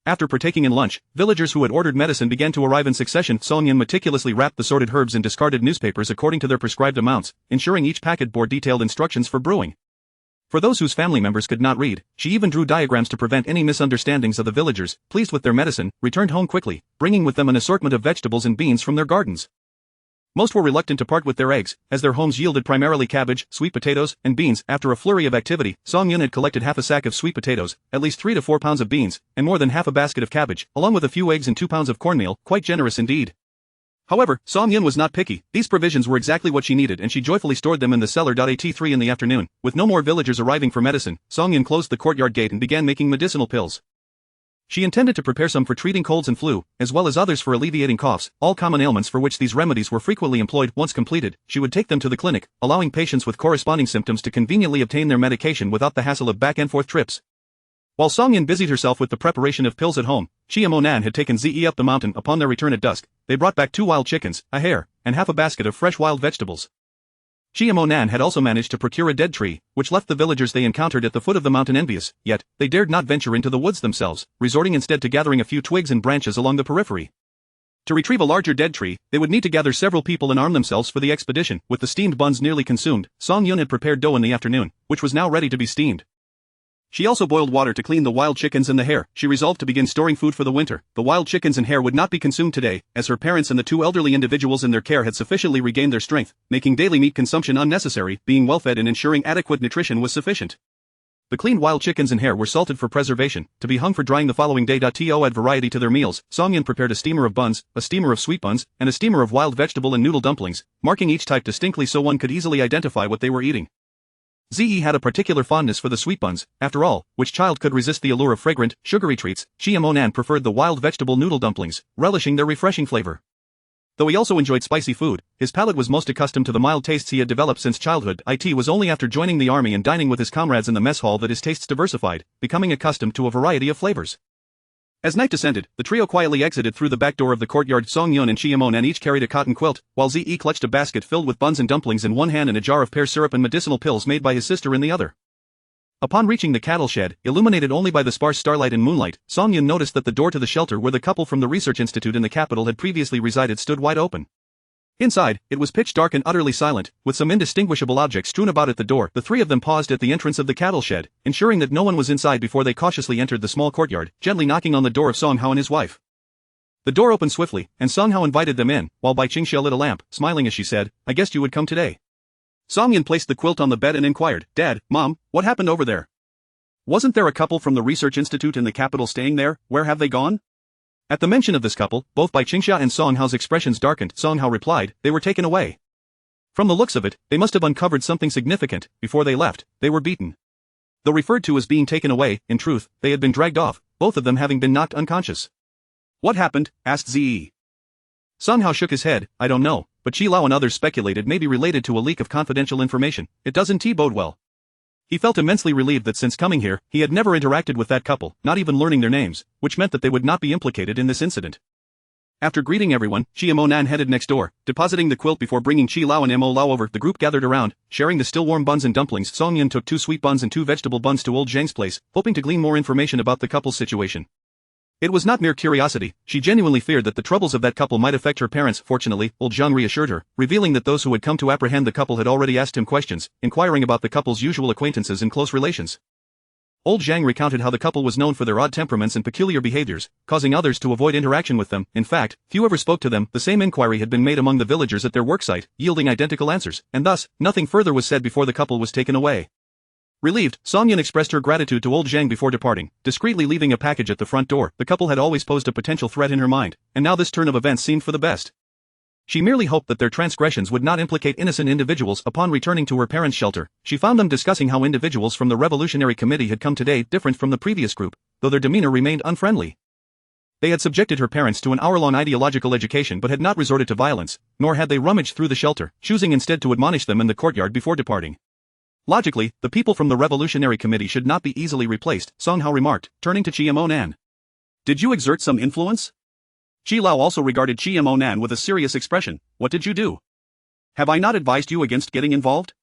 After partaking in lunch, villagers who had ordered medicine began to arrive in succession. Song Yin meticulously wrapped the sorted herbs in discarded newspapers according to their prescribed amounts, ensuring each packet bore detailed instructions for brewing. For those whose family members could not read, she even drew diagrams to prevent any misunderstandings of the villagers. Pleased with their medicine, returned home quickly, bringing with them an assortment of vegetables and beans from their gardens. Most were reluctant to part with their eggs, as their homes yielded primarily cabbage, sweet potatoes, and beans. After a flurry of activity, Song Yun had collected half a sack of sweet potatoes, at least 3 to 4 pounds of beans, and more than half a basket of cabbage, along with a few eggs and 2 pounds of cornmeal, quite generous indeed. However, Song Yun was not picky. These provisions were exactly what she needed and she joyfully stored them in the cellar. At 3 in the afternoon, with no more villagers arriving for medicine, Song Yun closed the courtyard gate and began making medicinal pills. She intended to prepare some for treating colds and flu, as well as others for alleviating coughs, all common ailments for which these remedies were frequently employed. Once completed, she would take them to the clinic, allowing patients with corresponding symptoms to conveniently obtain their medication without the hassle of back-and-forth trips. While Song Yin busied herself with the preparation of pills at home, Chi Mo9 had taken Ze up the mountain. Upon their return at dusk, they brought back 2 wild chickens, a hare, and half a basket of fresh wild vegetables. Chi Mo9 had also managed to procure a dead tree, which left the villagers they encountered at the foot of the mountain envious, yet, they dared not venture into the woods themselves, resorting instead to gathering a few twigs and branches along the periphery. To retrieve a larger dead tree, they would need to gather several people and arm themselves for the expedition. With the steamed buns nearly consumed, Song Yun had prepared dough in the afternoon, which was now ready to be steamed. She also boiled water to clean the wild chickens and the hare. She resolved to begin storing food for the winter. The wild chickens and hare would not be consumed today, as her parents and the 2 elderly individuals in their care had sufficiently regained their strength, making daily meat consumption unnecessary. Being well-fed and ensuring adequate nutrition was sufficient. The cleaned wild chickens and hare were salted for preservation, to be hung for drying the following day. To add variety to their meals, Song Yin prepared a steamer of buns, a steamer of sweet buns, and a steamer of wild vegetable and noodle dumplings, marking each type distinctly so one could easily identify what they were eating. Ze had a particular fondness for the sweet buns. After all, which child could resist the allure of fragrant, sugary treats? Chi Mo9 preferred the wild vegetable noodle dumplings, relishing their refreshing flavor. Though he also enjoyed spicy food, his palate was most accustomed to the mild tastes he had developed since childhood. It was only after joining the army and dining with his comrades in the mess hall that his tastes diversified, becoming accustomed to a variety of flavors. As night descended, the trio quietly exited through the back door of the courtyard. Song Yun and Chi Mo9 each carried a cotton quilt, while Ze clutched a basket filled with buns and dumplings in one hand and a jar of pear syrup and medicinal pills made by his sister in the other. Upon reaching the cattle shed, illuminated only by the sparse starlight and moonlight, Song Yun noticed that the door to the shelter where the couple from the research institute in the capital had previously resided stood wide open. Inside, it was pitch dark and utterly silent, with some indistinguishable objects strewn about at the door. The 3 of them paused at the entrance of the cattle shed, ensuring that no one was inside before they cautiously entered the small courtyard, gently knocking on the door of Song Hao and his wife. The door opened swiftly, and Song Hao invited them in, while Bai Qingxia lit a lamp, smiling as she said, "I guessed you would come today." Song Yin placed the quilt on the bed and inquired, "Dad, Mom, what happened over there? Wasn't there a couple from the research institute in the capital staying there? Where have they gone?" At the mention of this couple, both Bai Qingxia and Song Hao's expressions darkened. Song Hao replied, "They were taken away. From the looks of it, they must have uncovered something significant. Before they left, they were beaten. Though referred to as being taken away, in truth, they had been dragged off, both of them having been knocked unconscious." "What happened?" asked Ze. Song Hao shook his head. "I don't know, but Qi Lao and others speculated may be related to a leak of confidential information. It doesn't bode well." He felt immensely relieved that since coming here, he had never interacted with that couple, not even learning their names, which meant that they would not be implicated in this incident. After greeting everyone, Chi Mo9 headed next door, depositing the quilt before bringing Qi Lao and Mo Lao over. The group gathered around, sharing the still-warm buns and dumplings. Song Yin took 2 sweet buns and 2 vegetable buns to old Zhang's place, hoping to glean more information about the couple's situation. It was not mere curiosity, she genuinely feared that the troubles of that couple might affect her parents. Fortunately, old Zhang reassured her, revealing that those who had come to apprehend the couple had already asked him questions, inquiring about the couple's usual acquaintances and close relations. Old Zhang recounted how the couple was known for their odd temperaments and peculiar behaviors, causing others to avoid interaction with them. In fact, few ever spoke to them. The same inquiry had been made among the villagers at their worksite, yielding identical answers, and thus, nothing further was said before the couple was taken away. Relieved, Song Yun expressed her gratitude to old Zhang before departing, discreetly leaving a package at the front door. The couple had always posed a potential threat in her mind, and now this turn of events seemed for the best. She merely hoped that their transgressions would not implicate innocent individuals. Upon returning to her parents' shelter, she found them discussing how individuals from the Revolutionary Committee had come today different from the previous group, though their demeanor remained unfriendly. They had subjected her parents to an hour-long ideological education but had not resorted to violence, nor had they rummaged through the shelter, choosing instead to admonish them in the courtyard before departing. Logically, the people from the Revolutionary Committee should not be easily replaced, Song Hao remarked, turning to Chi Mo Nan. Did you exert some influence? Chi Lao also regarded Chi Mo Nan with a serious expression. What did you do? Have I not advised you against getting involved?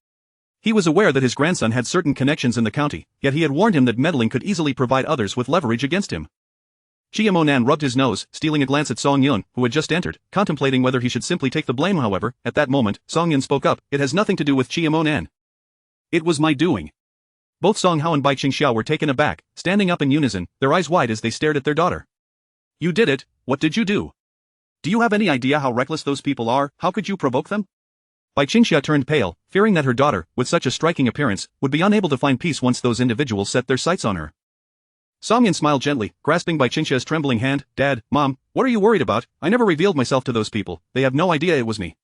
He was aware that his grandson had certain connections in the county, yet he had warned him that meddling could easily provide others with leverage against him. Chi Mo Nan rubbed his nose, stealing a glance at Song Yun, who had just entered, contemplating whether he should simply take the blame. However, at that moment, Song Yun spoke up. It has nothing to do with Chi Mo Nan. It was my doing. Both Song Hao and Bai Qingxiao were taken aback, standing up in unison, their eyes wide as they stared at their daughter. You did it. What did you do? Do you have any idea how reckless those people are? How could you provoke them? Bai Qingxia turned pale, fearing that her daughter, with such a striking appearance, would be unable to find peace once those individuals set their sights on her. Song Yin smiled gently, grasping Bai Qingxia's trembling hand. Dad, Mom, what are you worried about? I never revealed myself to those people. They have no idea it was me.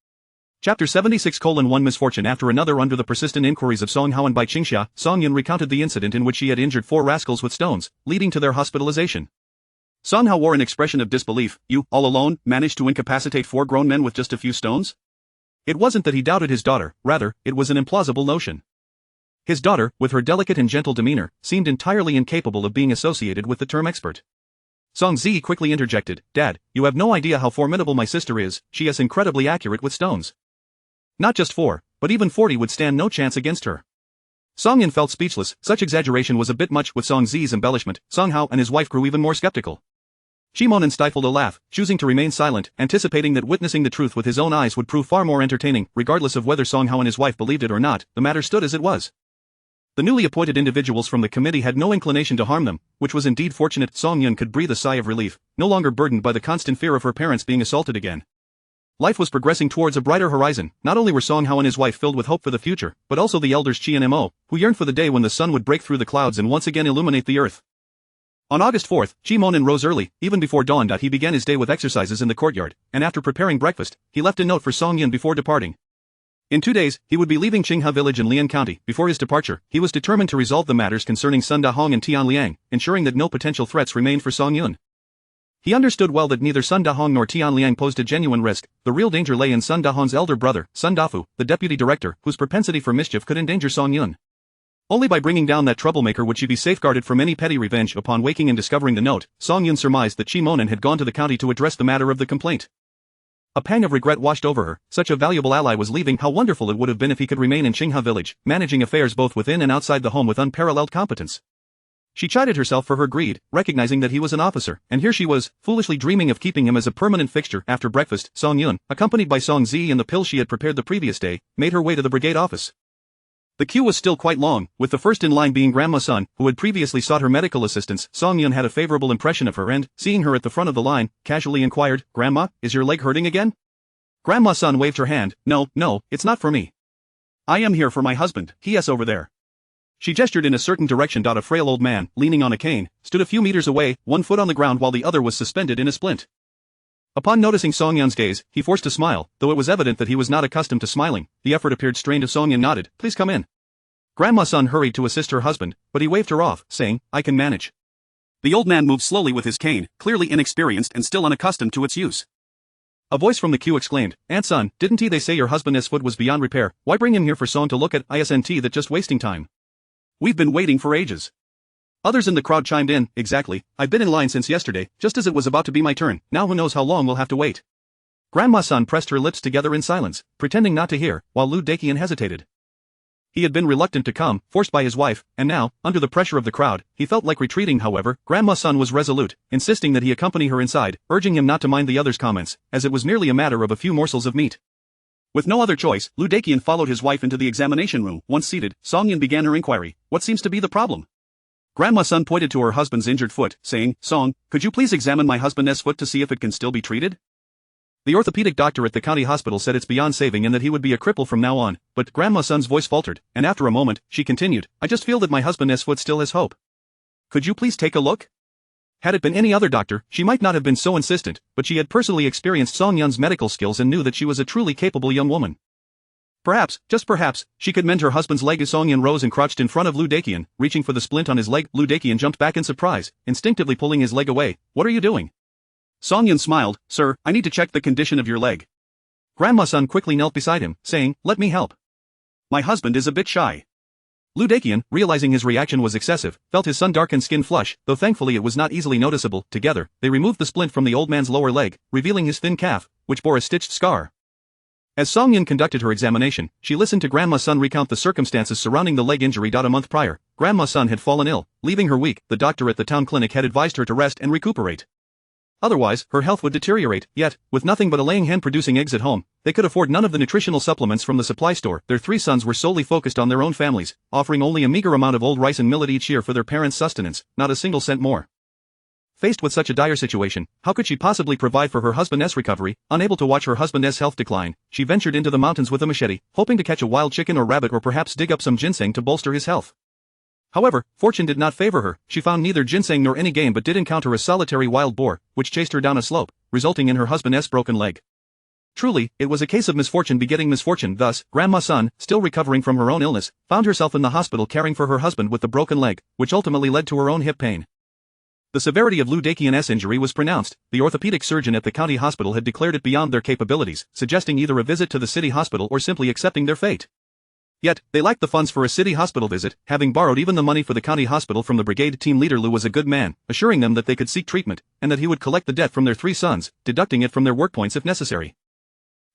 Chapter 76:1 Misfortune after another. Under the persistent inquiries of Song Hao and Bai Qingxia, Song Yun recounted the incident in which she had injured 4 rascals with stones, leading to their hospitalization. Song Hao wore an expression of disbelief. You, all alone, managed to incapacitate 4 grown men with just a few stones? It wasn't that he doubted his daughter, rather, it was an implausible notion. His daughter, with her delicate and gentle demeanor, seemed entirely incapable of being associated with the term expert. Song Zi quickly interjected, Dad, you have no idea how formidable my sister is, she is incredibly accurate with stones. Not just 4, but even 40 would stand no chance against her. Song Yin felt speechless. Such exaggeration was a bit much. With Song Zi's embellishment, Song Hao and his wife grew even more skeptical. Chi Monan stifled a laugh, choosing to remain silent, anticipating that witnessing the truth with his own eyes would prove far more entertaining. Regardless of whether Song Hao and his wife believed it or not, the matter stood as it was. The newly appointed individuals from the committee had no inclination to harm them, which was indeed fortunate. Song Yun could breathe a sigh of relief, no longer burdened by the constant fear of her parents being assaulted again. Life was progressing towards a brighter horizon. Not only were Song Hao and his wife filled with hope for the future, but also the elders Qi and Mo, who yearned for the day when the sun would break through the clouds and once again illuminate the earth. On August 4th, Chi Monan rose early, even before dawn. He began his day with exercises in the courtyard, and after preparing breakfast, he left a note for Song Yun before departing. In 2 days, he would be leaving Qinghe village in Lian County. Before his departure, he was determined to resolve the matters concerning Sun Dahong and Tian Liang, ensuring that no potential threats remained for Song Yun. He understood well that neither Sun Dahong nor Tian Liang posed a genuine risk. The real danger lay in Sun Dahong's elder brother, Sun Dafu, the deputy director, whose propensity for mischief could endanger Song Yun. Only by bringing down that troublemaker would she be safeguarded from any petty revenge. Upon waking and discovering the note, Song Yun surmised that Chi Monan had gone to the county to address the matter of the complaint. A pang of regret washed over her. Such a valuable ally was leaving. How wonderful it would have been if he could remain in Qinghe village, managing affairs both within and outside the home with unparalleled competence. She chided herself for her greed, recognizing that he was an officer, and here she was, foolishly dreaming of keeping him as a permanent fixture. After breakfast, Song Yun, accompanied by Song Zi and the pill she had prepared the previous day, made her way to the brigade office. The queue was still quite long, with the first in line being Grandma Sun, who had previously sought her medical assistance. Song Yun had a favorable impression of her and, seeing her at the front of the line, casually inquired, Grandma, is your leg hurting again? Grandma Sun waved her hand, No, it's not for me. I am here for my husband, he is over there. She gestured in a certain direction. A frail old man, leaning on a cane, stood a few meters away, one foot on the ground while the other was suspended in a splint. Upon noticing Song Yun's gaze, he forced a smile, though it was evident that he was not accustomed to smiling. The effort appeared strained. Song Yun nodded, Please come in. Grandma Sun hurried to assist her husband, but he waved her off, saying, I can manage. The old man moved slowly with his cane, clearly inexperienced and still unaccustomed to its use. A voice from the queue exclaimed, Aunt Sun, didn't they say your husband's foot was beyond repair? Why bring him here for Song to look at? Isn't that just wasting time? We've been waiting for ages. Others in the crowd chimed in, Exactly, I've been in line since yesterday, just as it was about to be my turn. Now who knows how long we'll have to wait. Grandma Sun pressed her lips together in silence, pretending not to hear, while Lu Daqian hesitated. He had been reluctant to come, forced by his wife, and now, under the pressure of the crowd, he felt like retreating. However, Grandma Sun was resolute, insisting that he accompany her inside, urging him not to mind the others' comments, as it was merely a matter of a few morsels of meat. With no other choice, Lu Daqian followed his wife into the examination room. Once seated, Song-yin began her inquiry. What seems to be the problem? Grandma Sun pointed to her husband's injured foot, saying, Song, could you please examine my husband's foot to see if it can still be treated? The orthopedic doctor at the county hospital said it's beyond saving and that he would be a cripple from now on, but Grandma Sun's voice faltered, and after a moment, she continued, I just feel that my husband's foot still has hope. Could you please take a look? Had it been any other doctor, she might not have been so insistent, but she had personally experienced Song-yun's medical skills and knew that she was a truly capable young woman. Perhaps, just perhaps, she could mend her husband's leg. Song-yun rose and crouched in front of Lu Daqian, reaching for the splint on his leg. Lu Daqian jumped back in surprise, instinctively pulling his leg away. What are you doing? Song-yun smiled, Sir, I need to check the condition of your leg. Grandma Sun quickly knelt beside him, saying, Let me help. My husband is a bit shy. Lu Daqian, realizing his reaction was excessive, felt his sun-darkened skin flush, though thankfully it was not easily noticeable. Together, they removed the splint from the old man's lower leg, revealing his thin calf, which bore a stitched scar. As Song-yun conducted her examination, she listened to Grandma Sun recount the circumstances surrounding the leg injury. A month prior, Grandma Sun had fallen ill, leaving her weak. The doctor at the town clinic had advised her to rest and recuperate. Otherwise, her health would deteriorate, yet, with nothing but a laying hen producing eggs at home, they could afford none of the nutritional supplements from the supply store. Their 3 sons were solely focused on their own families, offering only a meager amount of old rice and millet each year for their parents' sustenance, not a single cent more. Faced with such a dire situation, how could she possibly provide for her husband's recovery? Unable to watch her husband's health decline, she ventured into the mountains with a machete, hoping to catch a wild chicken or rabbit or perhaps dig up some ginseng to bolster his health. However, fortune did not favor her. She found neither ginseng nor any game but did encounter a solitary wild boar, which chased her down a slope, resulting in her husband's broken leg. Truly, it was a case of misfortune begetting misfortune. Thus, Grandma Sun, still recovering from her own illness, found herself in the hospital caring for her husband with the broken leg, which ultimately led to her own hip pain. The severity of Lu Daqian's injury was pronounced. The orthopedic surgeon at the county hospital had declared it beyond their capabilities, suggesting either a visit to the city hospital or simply accepting their fate. Yet, they lacked the funds for a city hospital visit, having borrowed even the money for the county hospital from the brigade team leader. Lu was a good man, assuring them that they could seek treatment, and that he would collect the debt from their 3 sons, deducting it from their work points if necessary.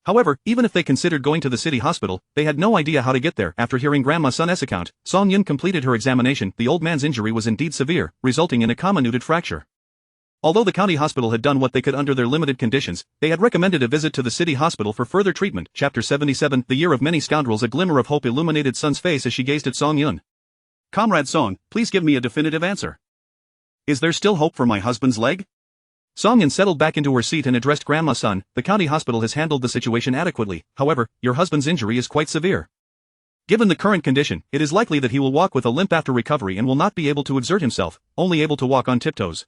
However, even if they considered going to the city hospital, they had no idea how to get there. After hearing Grandma Sun's account, Song-yun completed her examination. The old man's injury was indeed severe, resulting in a comminuted fracture. Although the county hospital had done what they could under their limited conditions, they had recommended a visit to the city hospital for further treatment. Chapter 77, The Year of Many Scoundrels. A glimmer of hope illuminated Sun's face as she gazed at Song-yun. Comrade Song, please give me a definitive answer. Is there still hope for my husband's leg? Song-yun settled back into her seat and addressed Grandma Sun. The county hospital has handled the situation adequately. However, your husband's injury is quite severe. Given the current condition, it is likely that he will walk with a limp after recovery and will not be able to exert himself, only able to walk on tiptoes.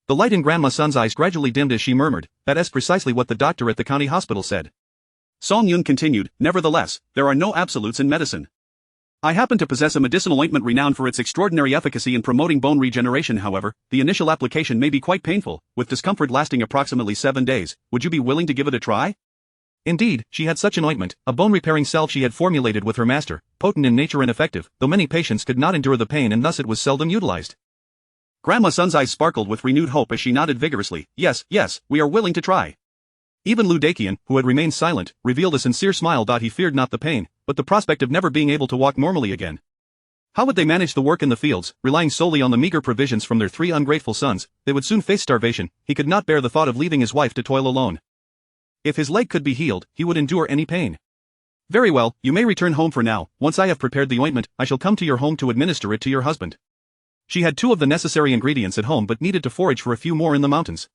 The light in Grandma Sun's eyes gradually dimmed as she murmured, that is precisely what the doctor at the county hospital said. Song-yun continued, Nevertheless, there are no absolutes in medicine. I happen to possess a medicinal ointment renowned for its extraordinary efficacy in promoting bone regeneration. However, the initial application may be quite painful, with discomfort lasting approximately 7 days. Would you be willing to give it a try? Indeed, she had such an ointment, a bone-repairing salve she had formulated with her master, potent in nature and effective, though many patients could not endure the pain and thus it was seldom utilized. Grandma Sun's eyes sparkled with renewed hope as she nodded vigorously. Yes, we are willing to try. Even Lu Daqian, who had remained silent, revealed a sincere smile. He feared not the pain, but the prospect of never being able to walk normally again. How would they manage the work in the fields, relying solely on the meager provisions from their 3 ungrateful sons? They would soon face starvation. He could not bear the thought of leaving his wife to toil alone. If his leg could be healed, he would endure any pain. Very well, you may return home for now. Once I have prepared the ointment, I shall come to your home to administer it to your husband. She had 2 of the necessary ingredients at home but needed to forage for a few more in the mountains.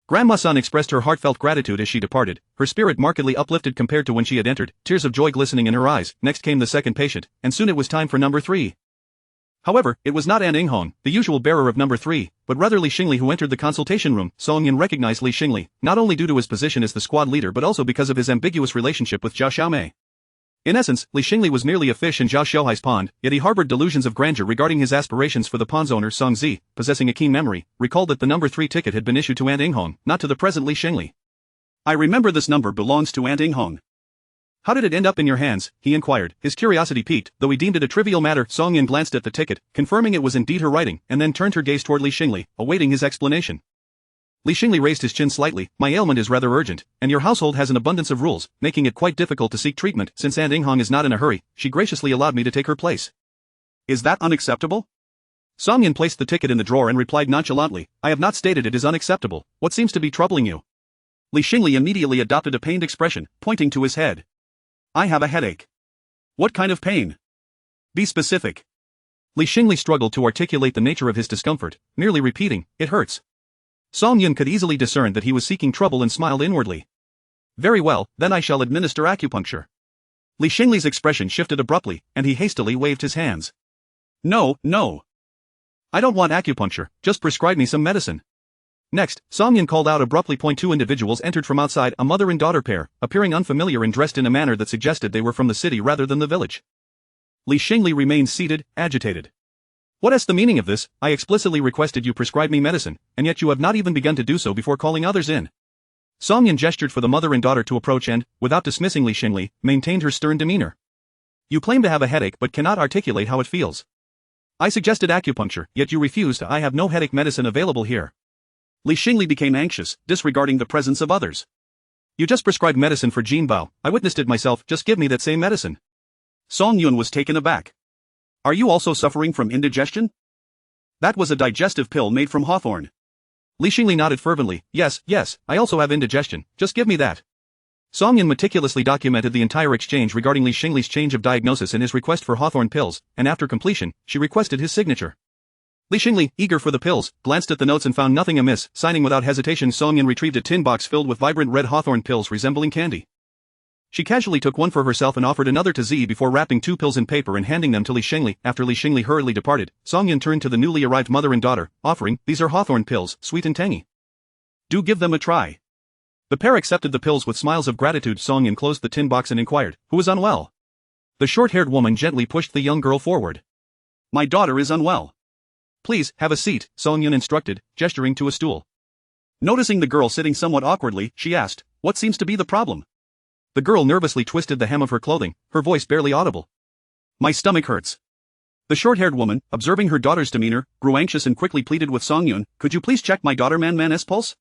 Grandma Sun expressed her heartfelt gratitude as she departed, her spirit markedly uplifted compared to when she had entered, tears of joy glistening in her eyes. Next came the second patient, and soon it was time for number 3. However, it was not An Inghong, the usual bearer of number 3, but rather Li Xingli who entered the consultation room. Song-yun recognized Li Xingli, not only due to his position as the squad leader but also because of his ambiguous relationship with Zhao Xiaomei. In essence, Li Xingli was merely a fish in Zhao Xiaohai's pond, yet he harbored delusions of grandeur regarding his aspirations for the pond's owner. Song Zi, possessing a keen memory, recalled that the number 3 ticket had been issued to An Inghong, not to the present Li Xingli. I remember this number belongs to An Inghong. How did it end up in your hands? He inquired, his curiosity piqued, though he deemed it a trivial matter. Song-yun glanced at the ticket, confirming it was indeed her writing, and then turned her gaze toward Li Xingli, awaiting his explanation. Li Xingli raised his chin slightly. My ailment is rather urgent, and your household has an abundance of rules, making it quite difficult to seek treatment. Since Aunt Inghong is not in a hurry, she graciously allowed me to take her place. Is that unacceptable? Song Yun placed the ticket in the drawer and replied nonchalantly, I have not stated it is unacceptable. What seems to be troubling you? Li Xingli immediately adopted a pained expression, pointing to his head. I have a headache. What kind of pain? Be specific. Li Xingli struggled to articulate the nature of his discomfort, merely repeating, it hurts. Song Yun could easily discern that he was seeking trouble and smiled inwardly. Very well, then I shall administer acupuncture. Li Xingli's expression shifted abruptly, and he hastily waved his hands. No, no. I don't want acupuncture, just prescribe me some medicine. Next, Song Yun called out abruptly. Two individuals entered from outside, a mother and daughter pair, appearing unfamiliar and dressed in a manner that suggested they were from the city rather than the village. Li Xingli remained seated, agitated. What is the meaning of this? I explicitly requested you prescribe me medicine, and yet you have not even begun to do so before calling others in. Song Yun gestured for the mother and daughter to approach and, without dismissing Li Xingli, maintained her stern demeanor. You claim to have a headache but cannot articulate how it feels. I suggested acupuncture, yet you refused. I have no headache medicine available here. Li Xingli became anxious, disregarding the presence of others. You just prescribed medicine for Jin Bao. I witnessed it myself. Just give me that same medicine. Song Yun was taken aback. Are you also suffering from indigestion? That was a digestive pill made from hawthorn. Li Xingli nodded fervently. Yes, I also have indigestion. Just give me that. Song Yun meticulously documented the entire exchange regarding Li Xingli's change of diagnosis and his request for hawthorn pills, and after completion, she requested his signature. Li Xingli, eager for the pills, glanced at the notes and found nothing amiss. Signing without hesitation, Song Yun retrieved a tin box filled with vibrant red hawthorn pills resembling candy. She casually took one for herself and offered another to Z before wrapping 2 pills in paper and handing them to Li Xingli. After Li Xingli hurriedly departed, Song Yun turned to the newly arrived mother and daughter, offering, these are hawthorn pills, sweet and tangy. Do give them a try. The pair accepted the pills with smiles of gratitude. Song Yun closed the tin box and inquired, who is unwell? The short-haired woman gently pushed the young girl forward. My daughter is unwell. Please, have a seat, Song Yun instructed, gesturing to a stool. Noticing the girl sitting somewhat awkwardly, she asked, what seems to be the problem? The girl nervously twisted the hem of her clothing, her voice barely audible. My stomach hurts. The short-haired woman, observing her daughter's demeanor, grew anxious and quickly pleaded with Song Yun, could you please check my daughter Man's pulse?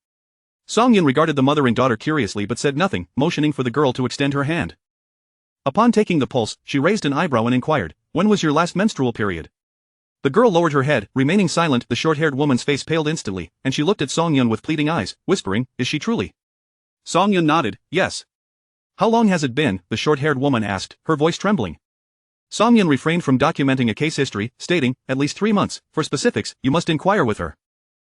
Song Yun regarded the mother and daughter curiously but said nothing, motioning for the girl to extend her hand. Upon taking the pulse, she raised an eyebrow and inquired, when was your last menstrual period? The girl lowered her head, remaining silent. The short-haired woman's face paled instantly, and she looked at Song Yun with pleading eyes, whispering, is she truly? Song Yun nodded, yes. How long has it been? The short-haired woman asked, her voice trembling. Song Yun refrained from documenting a case history, stating, at least 3 months. For specifics, you must inquire with her.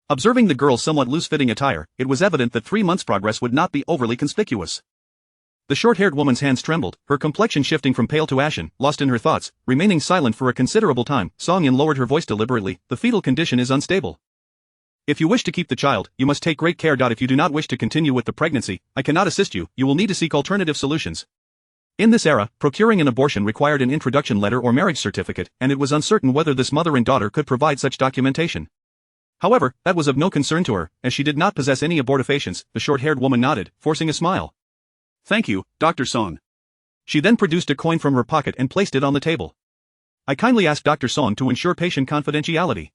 Observing the girl's somewhat loose-fitting attire, it was evident that 3 months' progress would not be overly conspicuous. The short-haired woman's hands trembled, her complexion shifting from pale to ashen, lost in her thoughts, remaining silent for a considerable time. Song Yun lowered her voice deliberately, the fetal condition is unstable. If you wish to keep the child, you must take great care. If you do not wish to continue with the pregnancy, I cannot assist you, you will need to seek alternative solutions. In this era, procuring an abortion required an introduction letter or marriage certificate, and it was uncertain whether this mother and daughter could provide such documentation. However, that was of no concern to her, as she did not possess any abortifacients. The short-haired woman nodded, forcing a smile. Thank you, Dr. Song. She then produced a coin from her pocket and placed it on the table. I kindly ask Dr. Song to ensure patient confidentiality.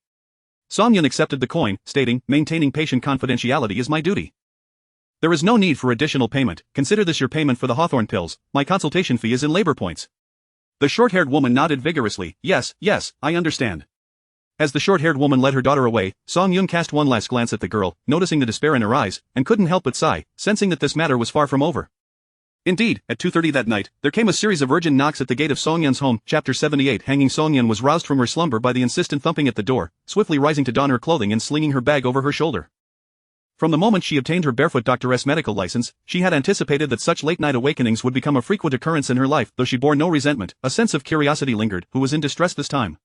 Song Yun accepted the coin, stating, maintaining patient confidentiality is my duty. There is no need for additional payment, consider this your payment for the hawthorn pills, my consultation fee is in labor points. The short-haired woman nodded vigorously, yes, I understand. As the short-haired woman led her daughter away, Song Yun cast one last glance at the girl, noticing the despair in her eyes, and couldn't help but sigh, sensing that this matter was far from over. Indeed, at 2:30 that night, there came a series of urgent knocks at the gate of Song Yun's home. Chapter 78. Hanging Song Yun was roused from her slumber by the insistent thumping at the door, swiftly rising to don her clothing and slinging her bag over her shoulder. From the moment she obtained her barefoot doctoress medical license, she had anticipated that such late-night awakenings would become a frequent occurrence in her life. Though she bore no resentment, a sense of curiosity lingered. Who was in distress this time?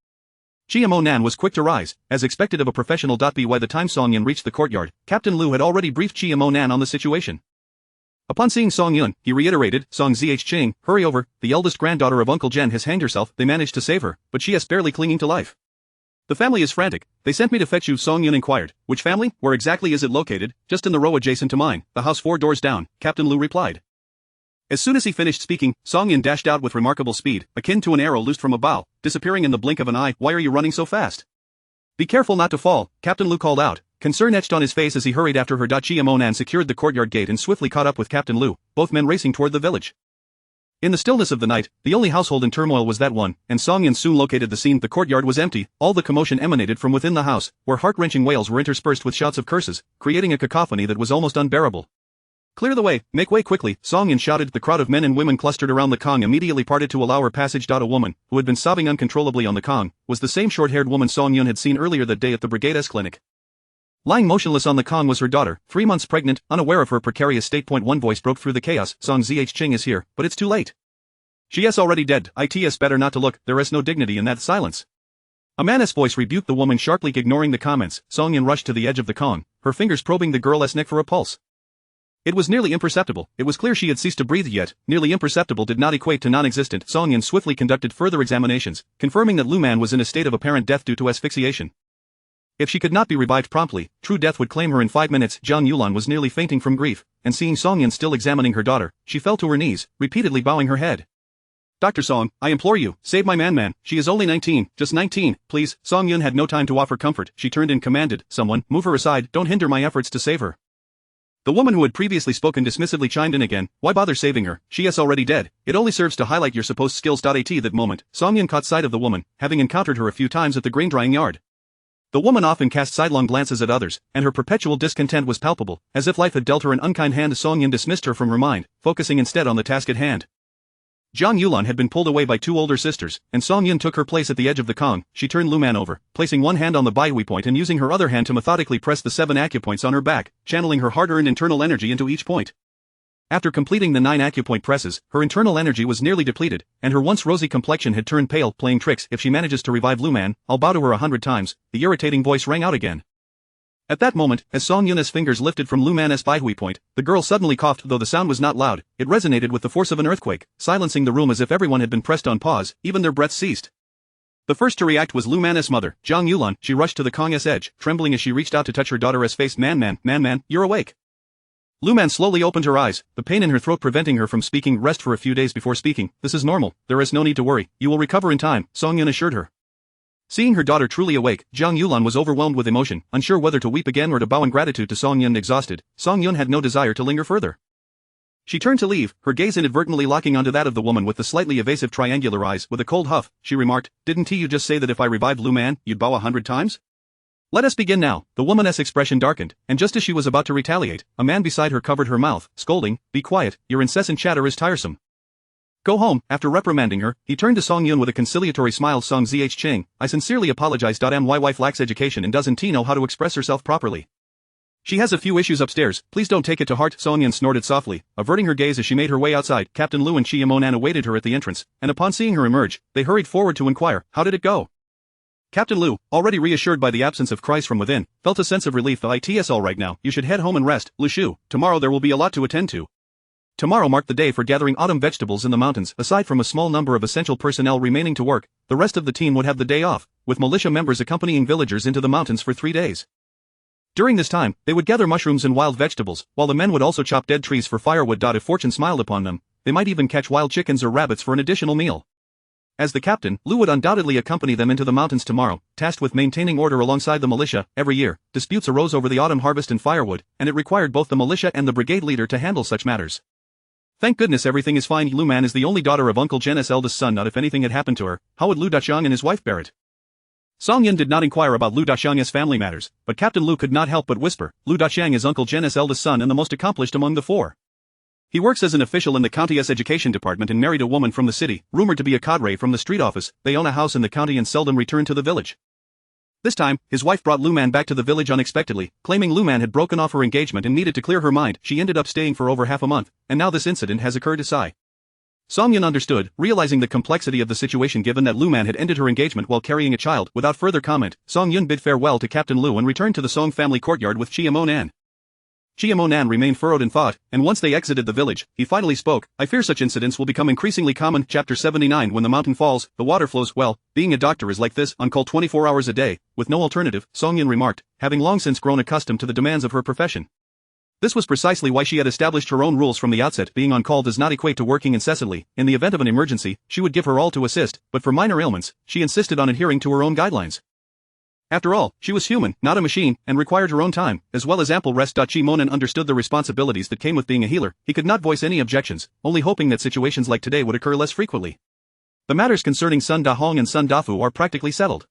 GMO Nan was quick to rise, as expected of a professional. By the time Song Yun reached the courtyard, Captain Lu had already briefed GMO Nan on the situation. Upon seeing Song Yun, he reiterated, Song Zhing, hurry over, the eldest granddaughter of Uncle Jen has hanged herself. They managed to save her, but she is barely clinging to life. The family is frantic. They sent me to fetch you. Song Yun inquired. Which family? Where exactly is it located? Just in the row adjacent to mine, the house 4 doors down, Captain Lu replied. As soon as he finished speaking, Song Yun dashed out with remarkable speed, akin to an arrow loosed from a bow, disappearing in the blink of an eye. Why are you running so fast? Be careful not to fall, Captain Lu called out, Concern etched on his face as he hurried after her. Chiemonan secured the courtyard gate and swiftly caught up with Captain Lu, both men racing toward the village. In the stillness of the night, the only household in turmoil was that one, and Song Yun soon located the scene. The courtyard was empty, all the commotion emanated from within the house, where heart-wrenching wails were interspersed with shouts of curses, creating a cacophony that was almost unbearable. Clear the way, make way quickly, Song Yun shouted. The crowd of men and women clustered around the Kong immediately parted to allow her passage. A woman, who had been sobbing uncontrollably on the Kong, was the same short-haired woman Song Yun had seen earlier that day at the Brigade's clinic. Lying motionless on the Kong was her daughter, 3 months pregnant, unaware of her precarious state. One voice broke through the chaos, Song Zheng is here, but it's too late. She is already dead. It's better not to look, there is no dignity in that silence. A man's voice rebuked the woman sharply. Ignoring the comments, Song Yun rushed to the edge of the Kong, her fingers probing the girl's neck for a pulse. It was nearly imperceptible. It was clear she had ceased to breathe yet. Nearly imperceptible did not equate to non-existent. Song Yun swiftly conducted further examinations, confirming that Lu Man was in a state of apparent death due to asphyxiation. If she could not be revived promptly, true death would claim her in 5 minutes. Zhang Yulan was nearly fainting from grief, and seeing Song Yun still examining her daughter, she fell to her knees, repeatedly bowing her head. Dr. Song, I implore you, save my man. She is only 19, just 19, please. Song Yun had no time to offer comfort. She turned and commanded, someone, move her aside, don't hinder my efforts to save her. The woman who had previously spoken dismissively chimed in again, why bother saving her, she is already dead, it only serves to highlight your supposed skills. At that moment, Song Yun caught sight of the woman, having encountered her a few times at the grain drying yard. The woman often cast sidelong glances at others, and her perpetual discontent was palpable, as if life had dealt her an unkind hand. Song Yun dismissed her from her mind, focusing instead on the task at hand. Zhang Yulan had been pulled away by 2 older sisters, and Song Yun took her place at the edge of the Kong. She turned Lu Man over, placing one hand on the Baihui point and using her other hand to methodically press the 7 acupoints on her back, channeling her hard-earned internal energy into each point. After completing the 9 acupoint presses, her internal energy was nearly depleted, and her once rosy complexion had turned pale. Playing tricks. If she manages to revive Lu Man, I'll bow to her 100 times, the irritating voice rang out again. At that moment, as Song Yun's fingers lifted from Lu Man's Baihui point, the girl suddenly coughed. Though the sound was not loud, it resonated with the force of an earthquake, silencing the room as if everyone had been pressed on pause, even their breaths ceased. The first to react was Lu Man's mother, Zhang Yulan. She rushed to the Kong's edge, trembling as she reached out to touch her daughter's face. Man, you're awake. Lu Man slowly opened her eyes, the pain in her throat preventing her from speaking. Rest for a few days before speaking, this is normal, there is no need to worry, you will recover in time, Song Yun assured her. Seeing her daughter truly awake, Zhang Yulan was overwhelmed with emotion, unsure whether to weep again or to bow in gratitude to Song Yun. Exhausted, Song Yun had no desire to linger further. She turned to leave, her gaze inadvertently locking onto that of the woman with the slightly evasive triangular eyes. With a cold huff, she remarked, didn't you just say that if I revived Lu Man, you'd bow 100 times? Let us begin now. The woman's expression darkened, and just as she was about to retaliate, a man beside her covered her mouth, scolding, be quiet, your incessant chatter is tiresome. Go home. After reprimanding her, he turned to Song Yun with a conciliatory smile. Song Zheng, I sincerely apologize. My wife lacks education and doesn't know how to express herself properly. She has a few issues upstairs, please don't take it to heart. Song Yun snorted softly, averting her gaze as she made her way outside. Captain Lu and Chiemonan awaited her at the entrance, and upon seeing her emerge, they hurried forward to inquire, how did it go? Captain Lu, already reassured by the absence of cries from within, felt a sense of relief. It's all right now, you should head home and rest, Lu Shu, tomorrow there will be a lot to attend to. Tomorrow marked the day for gathering autumn vegetables in the mountains. Aside from a small number of essential personnel remaining to work, the rest of the team would have the day off, with militia members accompanying villagers into the mountains for 3 days. During this time, they would gather mushrooms and wild vegetables, while the men would also chop dead trees for firewood. If fortune smiled upon them, they might even catch wild chickens or rabbits for an additional meal. As the captain, Lu would undoubtedly accompany them into the mountains tomorrow, tasked with maintaining order alongside the militia. Every year, disputes arose over the autumn harvest and firewood, and it required both the militia and the brigade leader to handle such matters. Thank goodness everything is fine. Lu Man is the only daughter of Uncle Jen's eldest son. Not if anything had happened to her, how would Lu Daxiang and his wife bear it? Song Yun did not inquire about Lu Daxiang's family matters, but Captain Lu could not help but whisper, Lu Daxiang is Uncle Jen's eldest son and the most accomplished among the 4. He works as an official in the county's education department and married a woman from the city, rumored to be a cadre from the street office. They own a house in the county and seldom return to the village. This time, his wife brought Lu Man back to the village unexpectedly, claiming Lu Man had broken off her engagement and needed to clear her mind. She ended up staying for over half a month, and now this incident has occurred. Sigh. Song Yun understood, realizing the complexity of the situation given that Lu Man had ended her engagement while carrying a child. Without further comment, Song Yun bid farewell to Captain Lu and returned to the Song family courtyard with Chiemonan. Chiemonan remained furrowed in thought, and once they exited the village, he finally spoke, I fear such incidents will become increasingly common. Chapter 79 When the mountain falls, the water flows. Well, being a doctor is like this, on call 24 hours a day, with no alternative, Song Yun remarked, having long since grown accustomed to the demands of her profession. This was precisely why she had established her own rules from the outset. Being on call does not equate to working incessantly. In the event of an emergency, she would give her all to assist, but for minor ailments, she insisted on adhering to her own guidelines. After all, she was human, not a machine, and required her own time, as well as ample rest. Chi Monan understood the responsibilities that came with being a healer. He could not voice any objections, only hoping that situations like today would occur less frequently. The matters concerning Sun Da Hong and Sun Dafu are practically settled.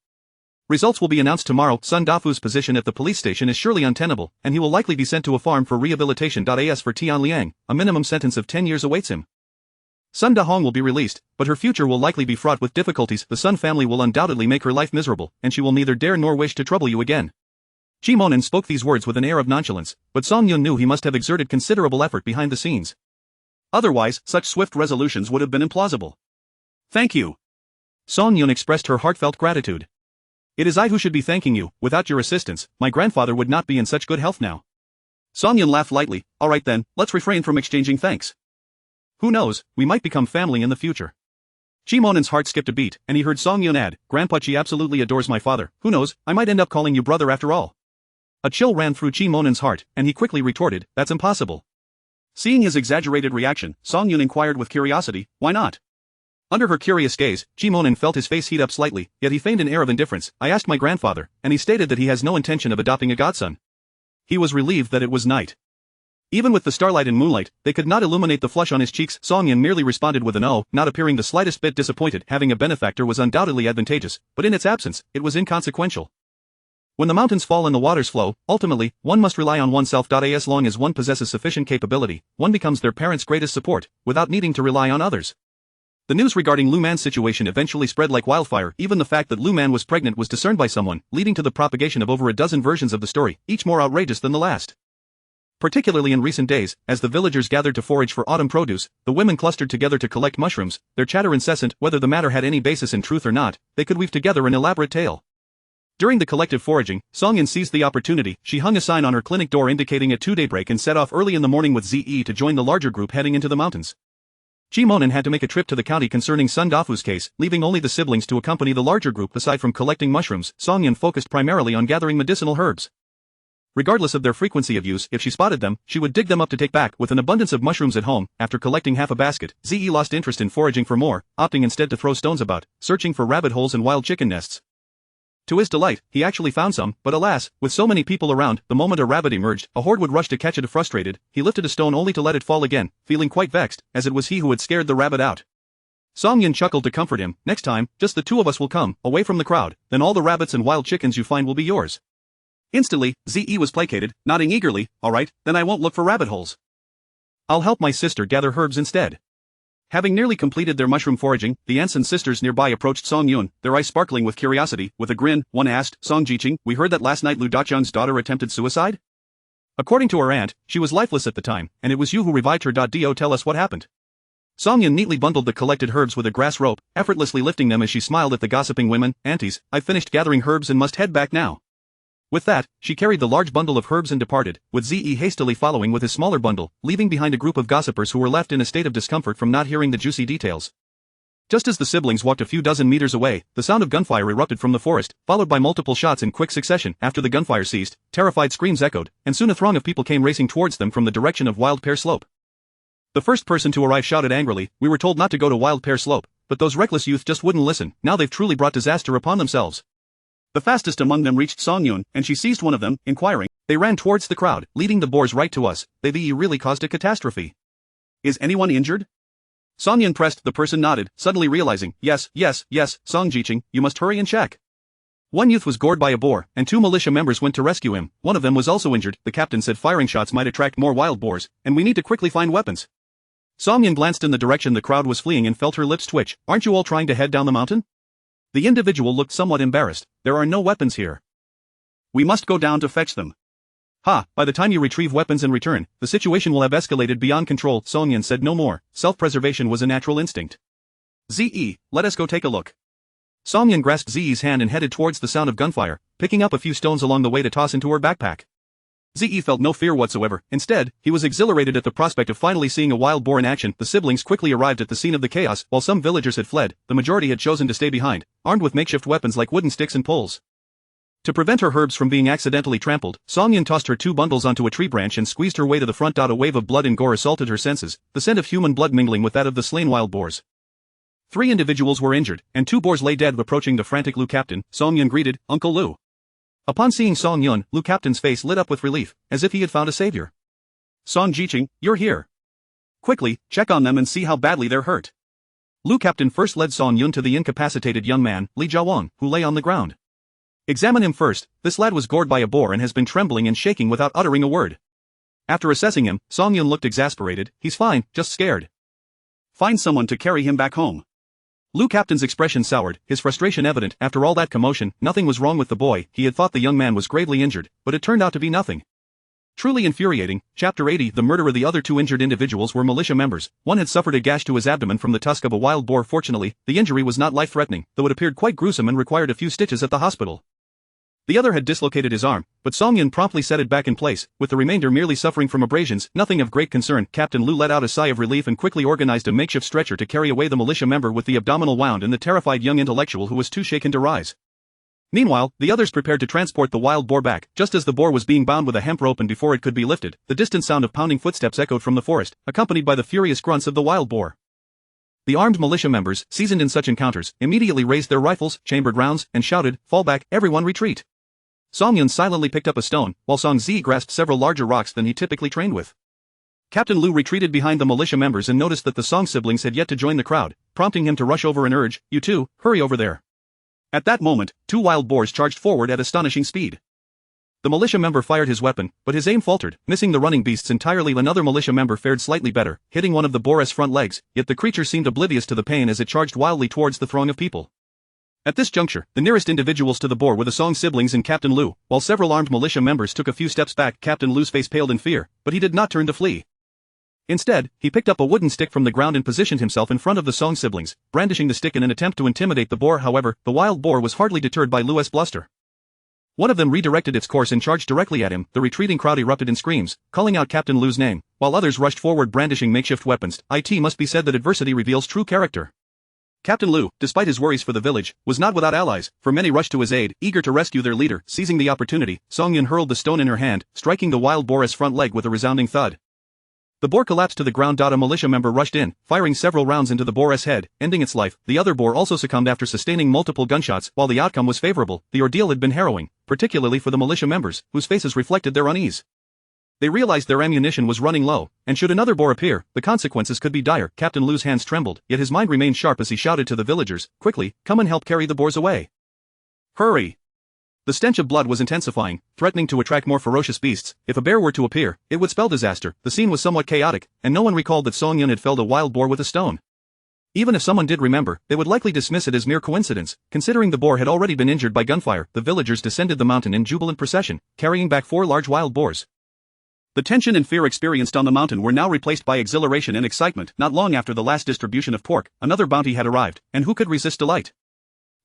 Results will be announced tomorrow. Sun Dafu's position at the police station is surely untenable, and he will likely be sent to a farm for rehabilitation. As for Tian Liang, a minimum sentence of 10 years awaits him. Sun Da Hong will be released, but her future will likely be fraught with difficulties. The Sun family will undoubtedly make her life miserable, and she will neither dare nor wish to trouble you again. Chi Monan spoke these words with an air of nonchalance, but Song Yun knew he must have exerted considerable effort behind the scenes. Otherwise, such swift resolutions would have been implausible. Thank you. Song Yun expressed her heartfelt gratitude. It is I who should be thanking you. Without your assistance, my grandfather would not be in such good health now. Song Yun laughed lightly. All right then, let's refrain from exchanging thanks. Who knows, we might become family in the future. Chi Monan's heart skipped a beat, and he heard Song Yun add, Grandpa Chi absolutely adores my father. Who knows, I might end up calling you brother after all. A chill ran through Chi Monan's heart, and he quickly retorted, that's impossible. Seeing his exaggerated reaction, Song Yun inquired with curiosity, why not? Under her curious gaze, Chi Monan felt his face heat up slightly, yet he feigned an air of indifference. I asked my grandfather, and he stated that he has no intention of adopting a godson. He was relieved that it was night. Even with the starlight and moonlight, they could not illuminate the flush on his cheeks. Song Yun merely responded with an oh, not appearing the slightest bit disappointed. Having a benefactor was undoubtedly advantageous, but in its absence, it was inconsequential. When the mountains fall and the waters flow, ultimately, one must rely on oneself. As long as one possesses sufficient capability, one becomes their parents' greatest support, without needing to rely on others. The news regarding Lu Man's situation eventually spread like wildfire. Even the fact that Lu Man was pregnant was discerned by someone, leading to the propagation of over a dozen versions of the story, each more outrageous than the last. Particularly in recent days, as the villagers gathered to forage for autumn produce, the women clustered together to collect mushrooms, their chatter incessant. Whether the matter had any basis in truth or not, they could weave together an elaborate tale. During the collective foraging, Song Yun seized the opportunity. She hung a sign on her clinic door indicating a 2-day break and set off early in the morning with Ze to join the larger group heading into the mountains. Chi Monan had to make a trip to the county concerning Sun Dafu's case, leaving only the siblings to accompany the larger group. Aside from collecting mushrooms, Song Yun focused primarily on gathering medicinal herbs. Regardless of their frequency of use, if she spotted them, she would dig them up to take back. With an abundance of mushrooms at home, after collecting half a basket, Ze lost interest in foraging for more, opting instead to throw stones about, searching for rabbit holes and wild chicken nests. To his delight, he actually found some, but alas, with so many people around, the moment a rabbit emerged, a horde would rush to catch it. Frustrated, he lifted a stone only to let it fall again, feeling quite vexed, as it was he who had scared the rabbit out. Song Yun chuckled to comfort him. Next time, just the two of us will come, away from the crowd, then all the rabbits and wild chickens you find will be yours. Instantly, Ze was placated, nodding eagerly. Alright, then I won't look for rabbit holes. I'll help my sister gather herbs instead. Having nearly completed their mushroom foraging, the aunts and sisters nearby approached Song Yun, their eyes sparkling with curiosity. With a grin, one asked, Song Jiqing, we heard that last night Lu Dacheng's daughter attempted suicide? According to her aunt, she was lifeless at the time, and it was you who revived her. Do tell us what happened. Song Yun neatly bundled the collected herbs with a grass rope, effortlessly lifting them as she smiled at the gossiping women. Aunties, I've finished gathering herbs and must head back now. With that, she carried the large bundle of herbs and departed, with Ze hastily following with his smaller bundle, leaving behind a group of gossipers who were left in a state of discomfort from not hearing the juicy details. Just as the siblings walked a few dozen meters away, the sound of gunfire erupted from the forest, followed by multiple shots in quick succession. After the gunfire ceased, terrified screams echoed, and soon a throng of people came racing towards them from the direction of Wild Pear Slope. The first person to arrive shouted angrily, we were told not to go to Wild Pear Slope, but those reckless youth just wouldn't listen. Now they've truly brought disaster upon themselves. The fastest among them reached Song Yun, and she seized one of them, inquiring. They ran towards the crowd, leading the boars right to us. They've really caused a catastrophe. Is anyone injured? Song Yun pressed. The person nodded, suddenly realizing, yes, Song Jiqing, you must hurry and check. One youth was gored by a boar, and 2 militia members went to rescue him. One of them was also injured. The captain said firing shots might attract more wild boars, and we need to quickly find weapons. Song Yun glanced in the direction the crowd was fleeing and felt her lips twitch. Aren't you all trying to head down the mountain? The individual looked somewhat embarrassed. There are no weapons here. We must go down to fetch them. By the time you retrieve weapons and return, the situation will have escalated beyond control. Song Yun said no more. Self-preservation was a natural instinct. Ze, let us go take a look. Song Yun grasped Ze's hand and headed towards the sound of gunfire, picking up a few stones along the way to toss into her backpack. Ze felt no fear whatsoever. Instead, he was exhilarated at the prospect of finally seeing a wild boar in action. The siblings quickly arrived at the scene of the chaos. While some villagers had fled, the majority had chosen to stay behind, armed with makeshift weapons like wooden sticks and poles. To prevent her herbs from being accidentally trampled, Song Yun tossed her 2 bundles onto a tree branch and squeezed her way to the front. A wave of blood and gore assaulted her senses, the scent of human blood mingling with that of the slain wild boars. 3 individuals were injured, and 2 boars lay dead. Approaching the frantic Lu captain, Song Yun greeted, Uncle Lu. Upon seeing Song Yun, Lu Captain's face lit up with relief, as if he had found a savior. Song Jiqing, you're here. Quickly, check on them and see how badly they're hurt. Lu Captain first led Song Yun to the incapacitated young man, Li Jiawang, who lay on the ground. Examine him first. This lad was gored by a boar and has been trembling and shaking without uttering a word. After assessing him, Song Yun looked exasperated. He's fine, just scared. Find someone to carry him back home. Lu Captain's expression soured, his frustration evident. After all that commotion, nothing was wrong with the boy. He had thought the young man was gravely injured, but it turned out to be nothing. Truly infuriating. Chapter 80. The murderer. The other two injured individuals were militia members. One had suffered a gash to his abdomen from the tusk of a wild boar. Fortunately, the injury was not life-threatening, though it appeared quite gruesome and required a few stitches at the hospital. The other had dislocated his arm, but Song Yun promptly set it back in place, with the remainder merely suffering from abrasions. Nothing of great concern. Captain Lu let out a sigh of relief and quickly organized a makeshift stretcher to carry away the militia member with the abdominal wound and the terrified young intellectual who was too shaken to rise. Meanwhile, the others prepared to transport the wild boar back. Just as the boar was being bound with a hemp rope and before it could be lifted, the distant sound of pounding footsteps echoed from the forest, accompanied by the furious grunts of the wild boar. The armed militia members, seasoned in such encounters, immediately raised their rifles, chambered rounds, and shouted, "Fall back, everyone retreat!" Song Yun silently picked up a stone, while Song Zi grasped several larger rocks than he typically trained with. Captain Lu retreated behind the militia members and noticed that the Song siblings had yet to join the crowd, prompting him to rush over and urge, "You two, hurry over there." At that moment, two wild boars charged forward at astonishing speed. The militia member fired his weapon, but his aim faltered, missing the running beasts entirely. Another militia member fared slightly better, hitting one of the boar's front legs, yet the creature seemed oblivious to the pain as it charged wildly towards the throng of people. At this juncture, the nearest individuals to the boar were the Song siblings and Captain Lu, while several armed militia members took a few steps back. Captain Lu's face paled in fear, but he did not turn to flee. Instead, he picked up a wooden stick from the ground and positioned himself in front of the Song siblings, brandishing the stick in an attempt to intimidate the boar. However, the wild boar was hardly deterred by Lu's bluster. One of them redirected its course and charged directly at him. The retreating crowd erupted in screams, calling out Captain Lu's name, while others rushed forward brandishing makeshift weapons. It must be said that adversity reveals true character. Captain Lu, despite his worries for the village, was not without allies, for many rushed to his aid, eager to rescue their leader. Seizing the opportunity, Song Yun hurled the stone in her hand, striking the wild boar's front leg with a resounding thud. The boar collapsed to the ground. A militia member rushed in, firing several rounds into the boar's head, ending its life. The other boar also succumbed after sustaining multiple gunshots. While the outcome was favorable, the ordeal had been harrowing, particularly for the militia members, whose faces reflected their unease. They realized their ammunition was running low, and should another boar appear, the consequences could be dire. Captain Lu's hands trembled, yet his mind remained sharp as he shouted to the villagers, "Quickly, come and help carry the boars away. Hurry!" The stench of blood was intensifying, threatening to attract more ferocious beasts. If a bear were to appear, it would spell disaster. The scene was somewhat chaotic, and no one recalled that Song Yun had felled a wild boar with a stone. Even if someone did remember, they would likely dismiss it as mere coincidence, considering the boar had already been injured by gunfire. The villagers descended the mountain in jubilant procession, carrying back 4 large wild boars. The tension and fear experienced on the mountain were now replaced by exhilaration and excitement. Not long after the last distribution of pork, another bounty had arrived, and who could resist delight?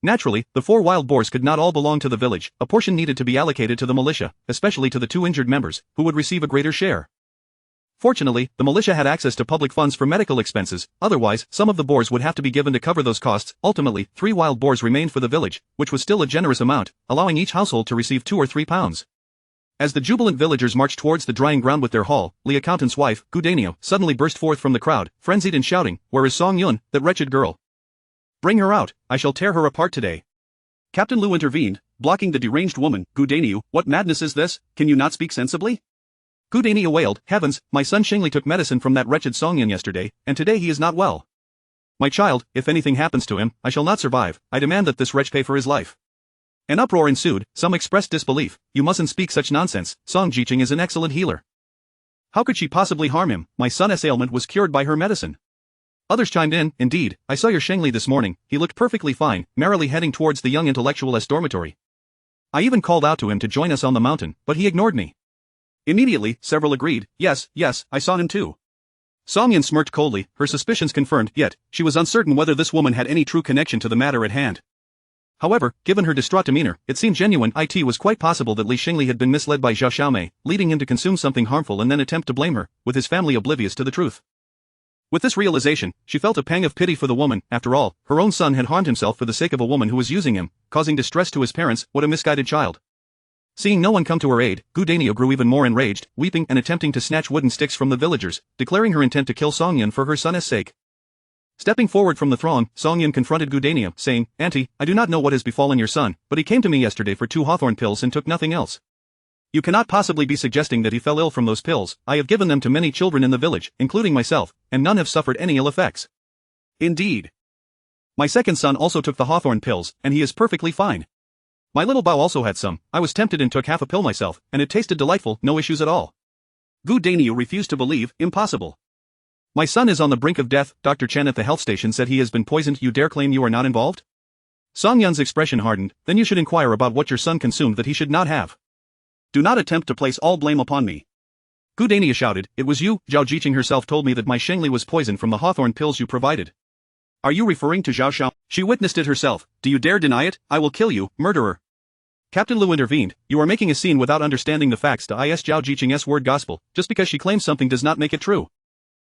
Naturally, the 4 wild boars could not all belong to the village. A portion needed to be allocated to the militia, especially to the 2 injured members, who would receive a greater share. Fortunately, the militia had access to public funds for medical expenses, otherwise, some of the boars would have to be given to cover those costs. Ultimately, 3 wild boars remained for the village, which was still a generous amount, allowing each household to receive 2 or 3 pounds. As the jubilant villagers marched towards the drying ground with their haul, Li accountant's wife, Gu Danio, suddenly burst forth from the crowd, frenzied and shouting, "Where is Song Yun, that wretched girl? Bring her out, I shall tear her apart today." Captain Lu intervened, blocking the deranged woman. "Gu Danio, what madness is this? Can you not speak sensibly?" Gu Danio wailed, "Heavens, my son Shengli took medicine from that wretched Song Yun yesterday, and today he is not well. My child, if anything happens to him, I shall not survive. I demand that this wretch pay for his life." An uproar ensued. Some expressed disbelief. "You mustn't speak such nonsense. Song Jiqing is an excellent healer. How could she possibly harm him? My son's ailment was cured by her medicine." Others chimed in, "Indeed, I saw your Shengli this morning. He looked perfectly fine, merrily heading towards the young intellectual's dormitory. I even called out to him to join us on the mountain, but he ignored me." Immediately, several agreed, yes, I saw him too." Song Yun smirked coldly, her suspicions confirmed, yet she was uncertain whether this woman had any true connection to the matter at hand. However, given her distraught demeanor, it seemed genuine. It was quite possible that Li Shengli had been misled by Zhao Xiaomei, leading him to consume something harmful and then attempt to blame her, with his family oblivious to the truth. With this realization, she felt a pang of pity for the woman. After all, her own son had harmed himself for the sake of a woman who was using him, causing distress to his parents. What a misguided child. Seeing no one come to her aid, Gu Danio grew even more enraged, weeping and attempting to snatch wooden sticks from the villagers, declaring her intent to kill Song Yun for her son's sake. Stepping forward from the throng, Song Yun confronted Gudania, saying, "Auntie, I do not know what has befallen your son, but he came to me yesterday for 2 hawthorn pills and took nothing else. You cannot possibly be suggesting that he fell ill from those pills. I have given them to many children in the village, including myself, and none have suffered any ill effects." "Indeed. My second son also took the hawthorn pills, and he is perfectly fine. My little Bao also had some. I was tempted and took half a pill myself, and it tasted delightful, no issues at all." Gu Daniel refused to believe. "Impossible. My son is on the brink of death. Dr. Chen at the health station said he has been poisoned. You dare claim you are not involved?" Song Yun's expression hardened. "Then you should inquire about what your son consumed that he should not have. Do not attempt to place all blame upon me." Gu Daniel shouted, "It was you. Zhao Jiqing herself told me that my Shengli was poisoned from the hawthorn pills you provided." "Are you referring to Zhao Xiao? She witnessed it herself. Do you dare deny it? I will kill you, murderer." Captain Lu intervened. "You are making a scene without understanding the facts. To Zhao Jiqing's word gospel. Just because she claims something does not make it true.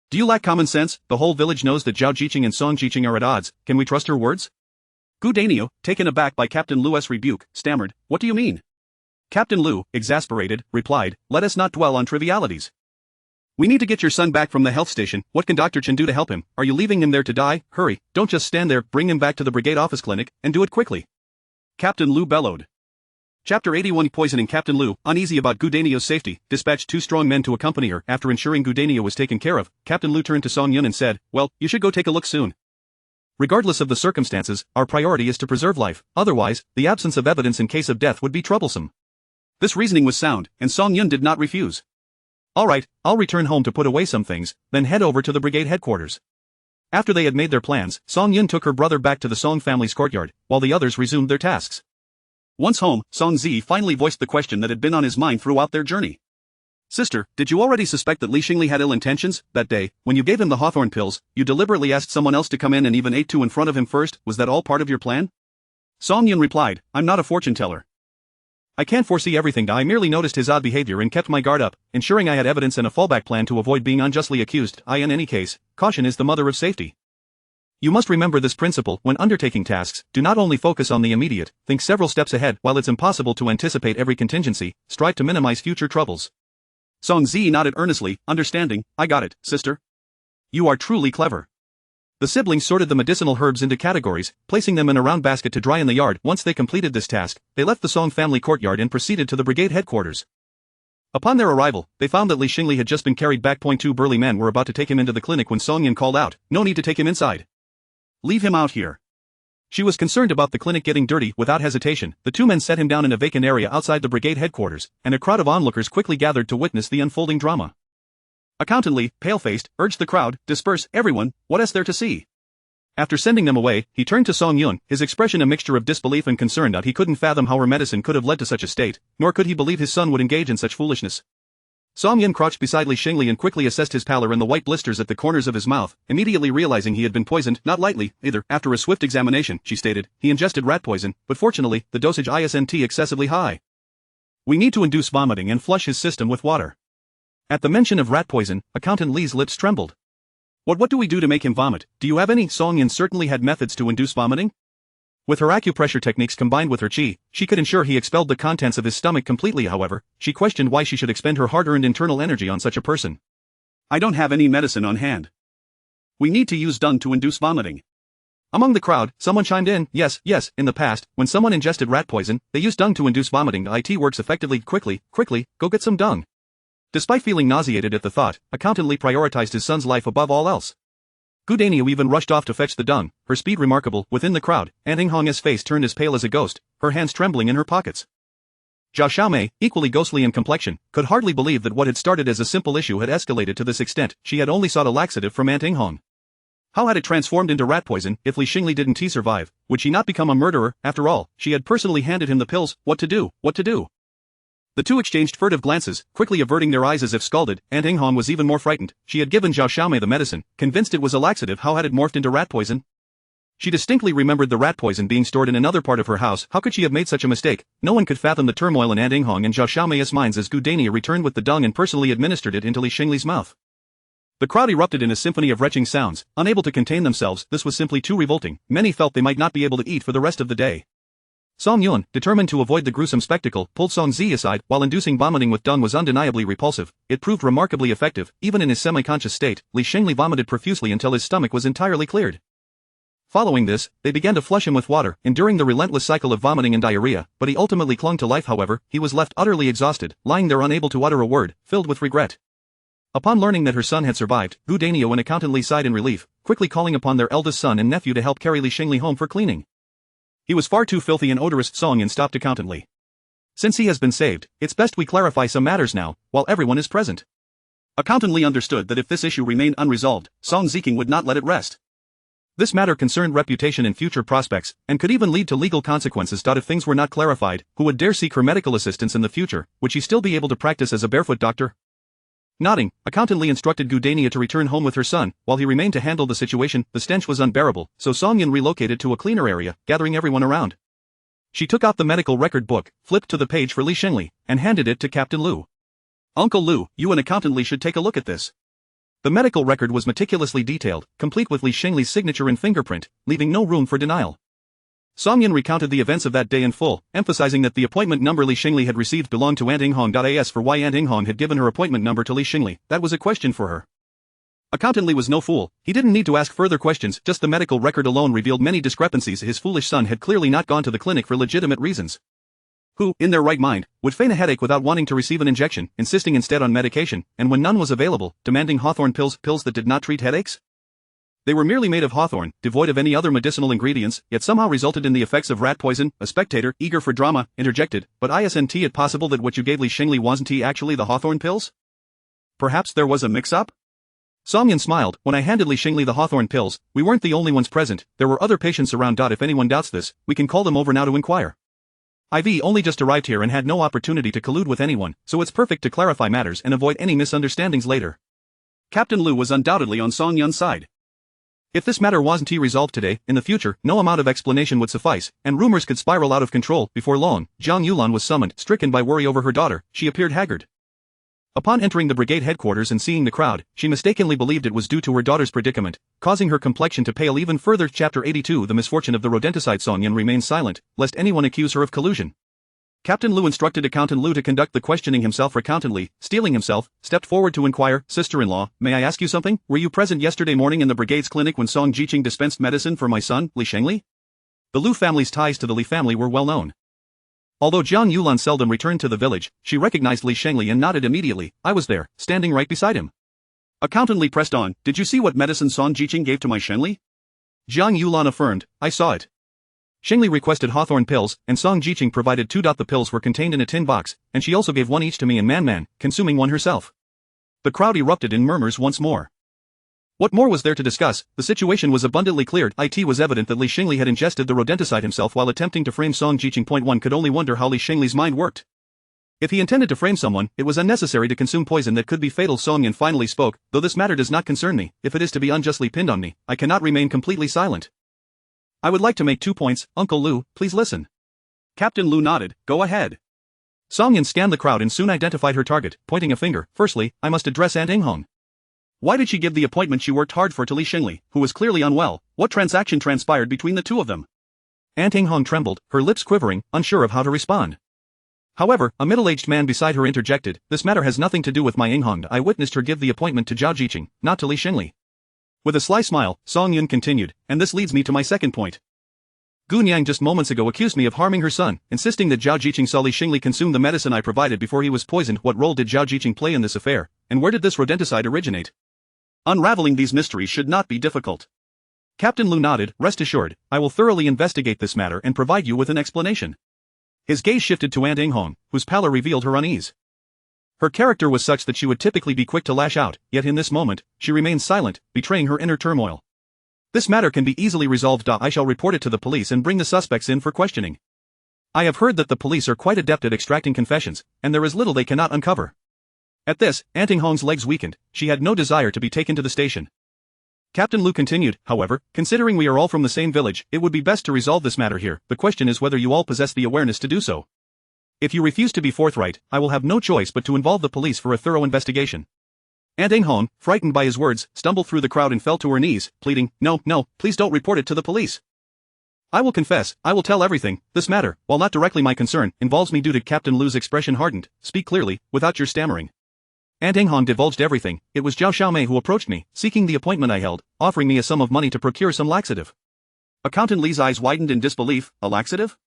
Do you lack common sense? The whole village knows that Zhao Jiqing and Song Jiqing are at odds. Can we trust her words?" Gu Daniel, taken aback by Captain Lu's rebuke, stammered, "What do you mean?" Captain Lu, exasperated, replied, "Let us not dwell on trivialities. We need to get your son back from the health station. What can Dr. Chen do to help him? Are you leaving him there to die? Hurry, don't just stand there, bring him back to the brigade office clinic, and do it quickly." Captain Lu bellowed. Chapter 81 Poisoning. Captain Lu, uneasy about Gu Daniel's safety, dispatched 2 strong men to accompany her. After ensuring Gu Daniel was taken care of, Captain Lu turned to Song Yun and said, "Well, you should go take a look soon. Regardless of the circumstances, our priority is to preserve life, otherwise, the absence of evidence in case of death would be troublesome." This reasoning was sound, and Song Yun did not refuse. "All right, I'll return home to put away some things, then head over to the brigade headquarters." After they had made their plans, Song Yun took her brother back to the Song family's courtyard, while the others resumed their tasks. Once home, Song Zi finally voiced the question that had been on his mind throughout their journey. "Sister, did you already suspect that Li Xingli had ill intentions? That day, when you gave him the hawthorn pills, you deliberately asked someone else to come in and even ate 2 in front of him first. Was that all part of your plan?" Song Yun replied, "I'm not a fortune teller. I can't foresee everything. I merely noticed his odd behavior and kept my guard up, ensuring I had evidence and a fallback plan to avoid being unjustly accused. In any case, caution is the mother of safety. You must remember this principle when undertaking tasks. Do not only focus on the immediate, think several steps ahead. While it's impossible to anticipate every contingency, strive to minimize future troubles." Song Zi nodded earnestly, understanding. "I got it, sister. You are truly clever." The siblings sorted the medicinal herbs into categories, placing them in a round basket to dry in the yard. Once they completed this task, they left the Song family courtyard and proceeded to the brigade headquarters. Upon their arrival, they found that Li Xingli had just been carried back. 2 burly men were about to take him into the clinic when Song Yin called out, "No need to take him inside. Leave him out here." She was concerned about the clinic getting dirty. Without hesitation, the 2 men set him down in a vacant area outside the brigade headquarters, and a crowd of onlookers quickly gathered to witness the unfolding drama. Accountant Li, pale-faced, urged the crowd, "Disperse, everyone, what is there to see?" After sending them away, he turned to Song Yun, his expression a mixture of disbelief and concern. He couldn't fathom how her medicine could have led to such a state, nor could he believe his son would engage in such foolishness. Song Yun crouched beside Li Xingli and quickly assessed his pallor and the white blisters at the corners of his mouth, immediately realizing he had been poisoned. Not lightly, either. After a swift examination, she stated, he ingested rat poison, but fortunately, the dosage isn't excessively high. We need to induce vomiting and flush his system with water. At the mention of rat poison, Accountant Li's lips trembled. What do we do to make him vomit? Do you have any? Song Yun certainly had methods to induce vomiting. With her acupressure techniques combined with her qi, she could ensure he expelled the contents of his stomach completely. However, she questioned why she should expend her hard-earned internal energy on such a person. "I don't have any medicine on hand. We need to use dung to induce vomiting." Among the crowd, someone chimed in, yes, in the past, when someone ingested rat poison, they used dung to induce vomiting. It works effectively. Quickly, go get some dung. Despite feeling nauseated at the thought, Accountant Li prioritized his son's life above all else. Gu Daniel even rushed off to fetch the dung, her speed remarkable. Within the crowd, Aunt Inghong's face turned as pale as a ghost, her hands trembling in her pockets. Zhao Xiaomei, equally ghostly in complexion, could hardly believe that what had started as a simple issue had escalated to this extent. She had only sought a laxative from Aunt Inghong. How had it transformed into rat poison? If Li Xingli didn't survive, would she not become a murderer? After all, she had personally handed him the pills. What to do? The 2 exchanged furtive glances, quickly averting their eyes as if scalded. Aunt Inghong was even more frightened. She had given Zhao Xiaomei the medicine, convinced it was a laxative. How had it morphed into rat poison? She distinctly remembered the rat poison being stored in another part of her house. How could she have made such a mistake? No one could fathom the turmoil in Aunt Inghong and Zhao Xiaomei's minds as Gu Daniel returned with the dung and personally administered it into Li Xingli's mouth. The crowd erupted in a symphony of retching sounds, unable to contain themselves. This was simply too revolting. Many felt they might not be able to eat for the rest of the day. Song Yun, determined to avoid the gruesome spectacle, pulled Song Zi aside. While inducing vomiting with dung was undeniably repulsive, it proved remarkably effective. Even in his semi-conscious state, Li Xingli vomited profusely until his stomach was entirely cleared. Following this, they began to flush him with water, enduring the relentless cycle of vomiting and diarrhea, but he ultimately clung to life. However, he was left utterly exhausted, lying there unable to utter a word, filled with regret. Upon learning that her son had survived, Gu Daniel and Accountant Li sighed in relief, quickly calling upon their eldest son and nephew to help carry Li Xingli home for cleaning. He was far too filthy and odorous. Song Yan stopped Accountant Li. Since he has been saved, it's best we clarify some matters now, while everyone is present. Accountant Li understood that if this issue remained unresolved, Song Ziking would not let it rest. This matter concerned reputation and future prospects, and could even lead to legal consequences. If things were not clarified, who would dare seek her medical assistance in the future? Would she still be able to practice as a barefoot doctor? Nodding, Accountant Li instructed Gu Dania to return home with her son, while he remained to handle the situation. The stench was unbearable, so Song Yan relocated to a cleaner area, gathering everyone around. She took out the medical record book, flipped to the page for Li Xingli, and handed it to Captain Lu. Uncle Lu, you and Accountant Li should take a look at this. The medical record was meticulously detailed, complete with Li Xingli's signature and fingerprint, leaving no room for denial. Song Yan recounted the events of that day in full, emphasizing that the appointment number Li Xingli had received belonged to Aunt Inghong. As for why Aunt Inghong had given her appointment number to Li Xingli, that was a question for her. Accountant Li was no fool. He didn't need to ask further questions. Just the medical record alone revealed many discrepancies. His foolish son had clearly not gone to the clinic for legitimate reasons. Who, in their right mind, would feign a headache without wanting to receive an injection, insisting instead on medication, and when none was available, demanding hawthorn pills that did not treat headaches? They were merely made of hawthorn, devoid of any other medicinal ingredients, yet somehow resulted in the effects of rat poison. A spectator, eager for drama, interjected, but isn't it possible that what you gave Li Xingli wasn't actually the hawthorn pills? Perhaps there was a mix-up? Song Yan smiled. When I handed Li Xingli the hawthorn pills, we weren't the only ones present, there were other patients around. If anyone doubts this, we can call them over now to inquire. I've only just arrived here and had no opportunity to collude with anyone, so it's perfect to clarify matters and avoid any misunderstandings later. Captain Lu was undoubtedly on Song Yan's side. If this matter wasn't resolved today, in the future, no amount of explanation would suffice, and rumors could spiral out of control. Before long, Zhang Yulan was summoned. Stricken by worry over her daughter, she appeared haggard. Upon entering the brigade headquarters and seeing the crowd, she mistakenly believed it was due to her daughter's predicament, causing her complexion to pale even further. Chapter 82 The misfortune of the rodenticide. Song Yan remained silent, lest anyone accuse her of collusion. Captain Lu instructed Accountant Lu to conduct the questioning himself. Accountant Li, steeling himself, stepped forward to inquire, Sister-in-law, may I ask you something? Were you present yesterday morning in the brigade's clinic when Song Jiqing dispensed medicine for my son, Li Xingli? The Lu family's ties to the Li family were well known. Although Zhang Yulan seldom returned to the village, she recognized Li Xingli and nodded immediately. I was there, standing right beside him. Accountant Li pressed on, did you see what medicine Song Jiqing gave to my Xingli? Zhang Yulan affirmed, I saw it. Xingli requested hawthorn pills, and Song Jiqing provided 2. The pills were contained in a tin box, and she also gave 1 each to me and Man, consuming 1 herself. The crowd erupted in murmurs once more. What more was there to discuss? The situation was abundantly cleared. It was evident that Li Xingli had ingested the rodenticide himself while attempting to frame Song Jiqing. One could only wonder how Li Xingli's mind worked. If he intended to frame someone, it was unnecessary to consume poison that could be fatal. Song Yan finally spoke, though this matter does not concern me, if it is to be unjustly pinned on me, I cannot remain completely silent. I would like to make 2 points, Uncle Lu, please listen. Captain Lu nodded, go ahead. Song Yan scanned the crowd and soon identified her target, pointing a finger. Firstly, I must address Aunt Inghong. Why did she give the appointment she worked hard for to Li Xingli, who was clearly unwell? What transaction transpired between the 2 of them? Aunt Inghong trembled, her lips quivering, unsure of how to respond. However, a middle-aged man beside her interjected, this matter has nothing to do with my Inghong. I witnessed her give the appointment to Zhao Jiqing, not to Li Xingli. With a sly smile, Song Yun continued, and this leads me to my second point. Gu Niang just moments ago accused me of harming her son, insisting that Zhao Jiqing saw Li Xingli consume the medicine I provided before he was poisoned. What role did Zhao Jiqing play in this affair, and where did this rodenticide originate? Unraveling these mysteries should not be difficult. Captain Lu nodded, rest assured, I will thoroughly investigate this matter and provide you with an explanation. His gaze shifted to Aunt Inghong, whose pallor revealed her unease. Her character was such that she would typically be quick to lash out, yet in this moment, she remained silent, betraying her inner turmoil. This matter can be easily resolved. I shall report it to the police and bring the suspects in for questioning. I have heard that the police are quite adept at extracting confessions, and there is little they cannot uncover. At this, Aunt Inghong's legs weakened, she had no desire to be taken to the station. Captain Lu continued, however, considering we are all from the same village, it would be best to resolve this matter here. The question is whether you all possess the awareness to do so. If you refuse to be forthright, I will have no choice but to involve the police for a thorough investigation. Aunt Inghong, frightened by his words, stumbled through the crowd and fell to her knees, pleading, no, please don't report it to the police. I will confess, I will tell everything. This matter, while not directly my concern, involves me. Due to Captain Lu's expression hardened, speak clearly, without your stammering. Aunt Inghong divulged everything. It was Zhao Xiaomei who approached me, seeking the appointment I held, offering me a sum of money to procure some laxative. Accountant Lee's eyes widened in disbelief. A laxative?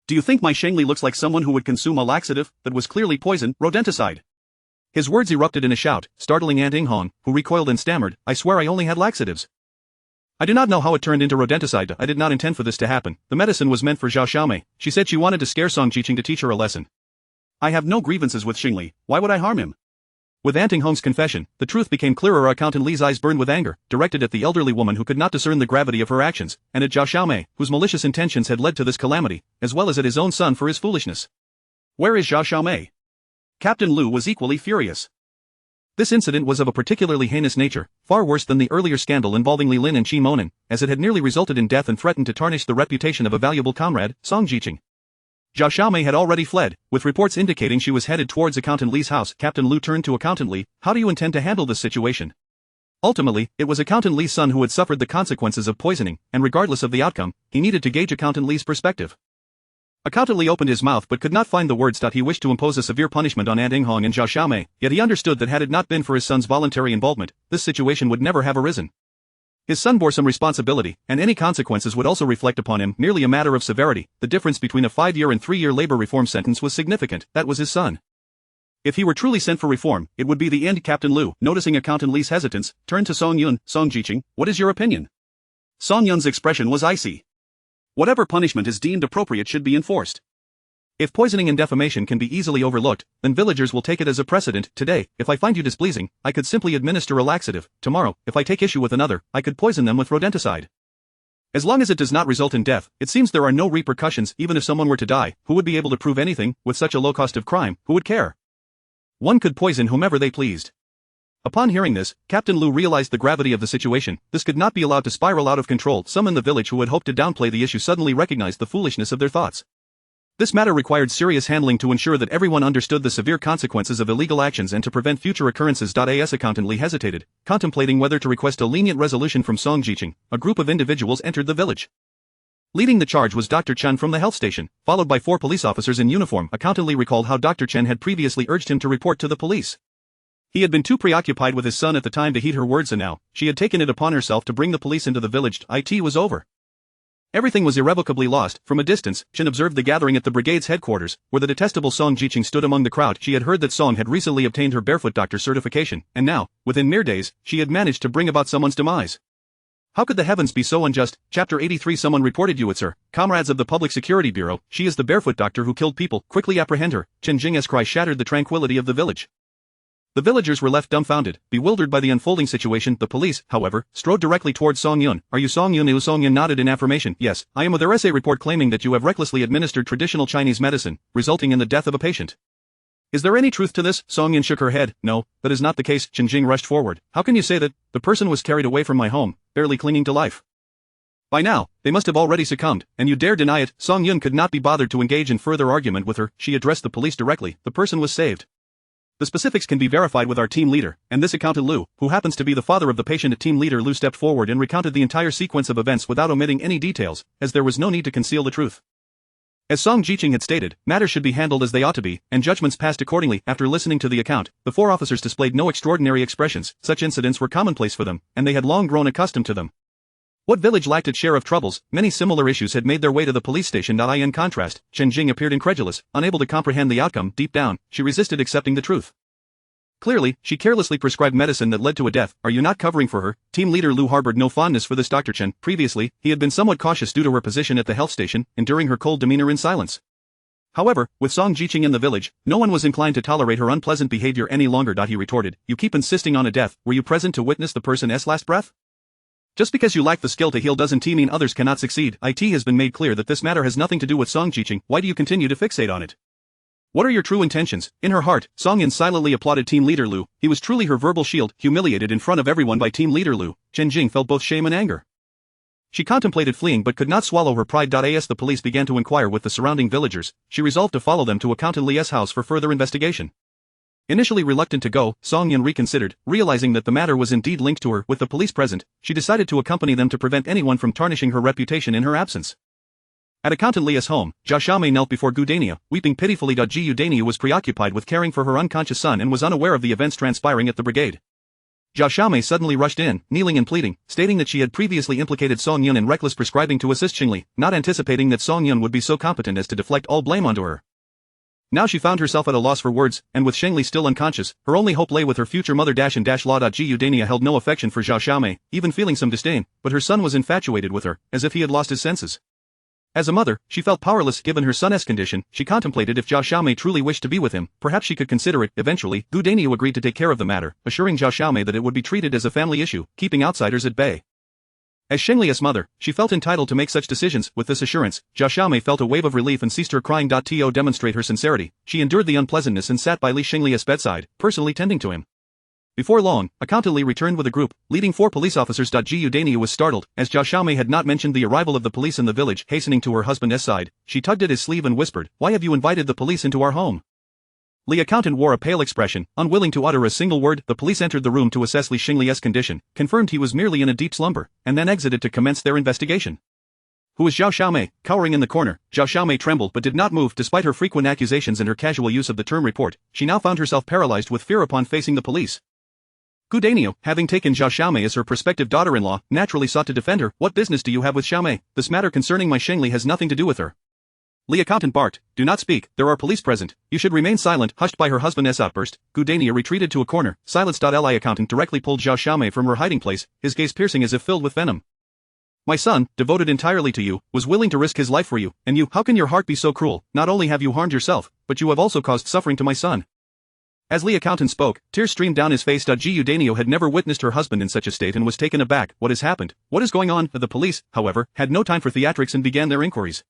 Do you think my Shengli looks like someone who would consume a laxative that was clearly poison, rodenticide? His words erupted in a shout, startling Aunt Inghong, who recoiled and stammered, I swear I only had laxatives. I do not know how it turned into rodenticide. I did not intend for this to happen. The medicine was meant for Zhao Xiaomei. She said she wanted to scare Song Jiqing to teach her a lesson. I have no grievances with Xingli. Why would I harm him? With Aunt Inghong's confession, the truth became clearer. Accountant Lee's eyes burned with anger, directed at the elderly woman who could not discern the gravity of her actions, and at Zhao Xiaomei, whose malicious intentions had led to this calamity, as well as at his own son for his foolishness. Where is Zhao Xiaomei? Captain Lu was equally furious. This incident was of a particularly heinous nature, far worse than the earlier scandal involving Li Lin and Qi Monin, as it had nearly resulted in death and threatened to tarnish the reputation of a valuable comrade, Song Jiqing. Zhao Xiaomei had already fled, with reports indicating she was headed towards Accountant Li's house. Captain Lu turned to Accountant Li, how do you intend to handle this situation? Ultimately, it was Accountant Li's son who had suffered the consequences of poisoning, and regardless of the outcome, he needed to gauge Accountant Li's perspective. Accountant Li opened his mouth but could not find the words. He wished to impose a severe punishment on Aunt Inghong and Zhao Xiaomei, yet he understood that had it not been for his son's voluntary involvement, this situation would never have arisen. His son bore some responsibility, and any consequences would also reflect upon him, merely a matter of severity. The difference between a 5-year and 3-year labor reform sentence was significant. That was his son. If he were truly sent for reform, it would be the end. Captain Lu, noticing Accountant Li's hesitance, turned to Song Yun. Song Jiqing, what is your opinion? Song Yun's expression was icy. Whatever punishment is deemed appropriate should be enforced. If poisoning and defamation can be easily overlooked, then villagers will take it as a precedent. Today, if I find you displeasing, I could simply administer a laxative. Tomorrow, if I take issue with another, I could poison them with rodenticide. As long as it does not result in death, it seems there are no repercussions. Even if someone were to die, who would be able to prove anything? With such a low cost of crime, who would care? One could poison whomever they pleased. Upon hearing this, Captain Lu realized the gravity of the situation. This could not be allowed to spiral out of control. Some in the village who had hoped to downplay the issue suddenly recognized the foolishness of their thoughts. This matter required serious handling to ensure that everyone understood the severe consequences of illegal actions and to prevent future occurrences. As Accountant Li hesitated, contemplating whether to request a lenient resolution from Song Jiqing, a group of individuals entered the village. Leading the charge was Dr. Chen from the health station, followed by 4 police officers in uniform. Accountant Li recalled how Dr. Chen had previously urged him to report to the police. He had been too preoccupied with his son at the time to heed her words, and now, she had taken it upon herself to bring the police into the village. It was over. Everything was irrevocably lost. From a distance, Chen observed the gathering at the brigade's headquarters, where the detestable Song Jiqing stood among the crowd. She had heard that Song had recently obtained her barefoot doctor certification, and now, within mere days, she had managed to bring about someone's demise. How could the heavens be so unjust? Chapter 83. Someone reported you, sir. Comrades of the Public Security Bureau, she is the barefoot doctor who killed people. Quickly apprehend her. Chen Jing's cry shattered the tranquility of the village. The villagers were left dumbfounded, bewildered by the unfolding situation. The police, however, strode directly towards Song Yun. Are you Song Yun? Song Yun nodded in affirmation. Yes, I am. There is a report claiming that you have recklessly administered traditional Chinese medicine, resulting in the death of a patient. Is there any truth to this? Song Yun shook her head. No, that is not the case. Chen Jing rushed forward. How can you say that? The person was carried away from my home, barely clinging to life. By now, they must have already succumbed, and you dare deny it? Song Yun could not be bothered to engage in further argument with her. She addressed the police directly. The person was saved. The specifics can be verified with our team leader, and this Accountant Lu, who happens to be the father of the patient. Team leader Lu stepped forward and recounted the entire sequence of events without omitting any details, as there was no need to conceal the truth. As Song Jiqing had stated, matters should be handled as they ought to be, and judgments passed accordingly. After listening to the account, the 4 officers displayed no extraordinary expressions. Such incidents were commonplace for them, and they had long grown accustomed to them. What village lacked its share of troubles? Many similar issues had made their way to the police station. In contrast, Chen Jing appeared incredulous, unable to comprehend the outcome. Deep down, she resisted accepting the truth. Clearly, she carelessly prescribed medicine that led to a death. Are you not covering for her? Team leader Lu harbored no fondness for this Dr. Chen. Previously, he had been somewhat cautious due to her position at the health station, enduring her cold demeanor in silence. However, with Song Jiqing in the village, no one was inclined to tolerate her unpleasant behavior any longer. He retorted, you keep insisting on a death. Were you present to witness the person's last breath? Just because you lack the skill to heal doesn't mean others cannot succeed. It has been made clear that this matter has nothing to do with Song Jiqing. Why do you continue to fixate on it? What are your true intentions? In her heart, Song Yun silently applauded Team Leader Lu. He was truly her verbal shield. Humiliated in front of everyone by Team Leader Lu, Chen Jing felt both shame and anger. She contemplated fleeing but could not swallow her pride. As the police began to inquire with the surrounding villagers, she resolved to follow them to Accountant Li's house for further investigation. Initially reluctant to go, Song Yun reconsidered, realizing that the matter was indeed linked to her. With the police present, she decided to accompany them to prevent anyone from tarnishing her reputation in her absence. At Accountant Li's home, Zhao Xiaomei knelt before Gudania, weeping pitifully. Gudania was preoccupied with caring for her unconscious son and was unaware of the events transpiring at the brigade. Jia Xiaomei suddenly rushed in, kneeling and pleading, stating that she had previously implicated Song Yun in reckless prescribing to assist Xingli, not anticipating that Song Yun would be so competent as to deflect all blame onto her. Now she found herself at a loss for words, and with Xingli still unconscious, her only hope lay with her future mother and law. Gu Dania held no affection for Jia Xiaomei, even feeling some disdain, but her son was infatuated with her, as if he had lost his senses. As a mother, she felt powerless given her son's condition. She contemplated if Jia Xiaomei truly wished to be with him, perhaps she could consider it. Eventually, Gu Daniu agreed to take care of the matter, assuring Jia Xiaomei that it would be treated as a family issue, keeping outsiders at bay. As Xingli's mother, she felt entitled to make such decisions. With this assurance, Jia Xiaomei felt a wave of relief and ceased her crying. To demonstrate her sincerity, she endured the unpleasantness and sat by Li Xingli's bedside, personally tending to him. Before long, Accountant Li returned with a group, leading 4 police officers. Gu Daniu was startled, as Jia Xiaomei had not mentioned the arrival of the police in the village. Hastening to her husband's side, she tugged at his sleeve and whispered, "Why have you invited the police into our home?" Li Accountant wore a pale expression, unwilling to utter a single word. The police entered the room to assess Li Xingli's condition, confirmed he was merely in a deep slumber, and then exited to commence their investigation. Who is Jia Xiaomei? Cowering in the corner, Jia Xiaomei trembled but did not move. Despite her frequent accusations and her casual use of the term report, she now found herself paralyzed with fear upon facing the police. Gu Daniu, having taken Jia Xiaomei as her prospective daughter-in-law, naturally sought to defend her. "What business do you have with Xiaomei? This matter concerning my Xingli has nothing to do with her." Li Accountant barked, "Do not speak, there are police present, you should remain silent." Hushed by her husband's outburst, Gu Daniu retreated to a corner, silenced. Li Accountant directly pulled Jia Xiaomei from her hiding place, his gaze piercing as if filled with venom. "My son, devoted entirely to you, was willing to risk his life for you, and you, how can your heart be so cruel? Not only have you harmed yourself, but you have also caused suffering to my son." As Li Accountant spoke, tears streamed down his face. Gu Daniu had never witnessed her husband in such a state and was taken aback. "What has happened? What is going on?" The police, however, had no time for theatrics and began their inquiries.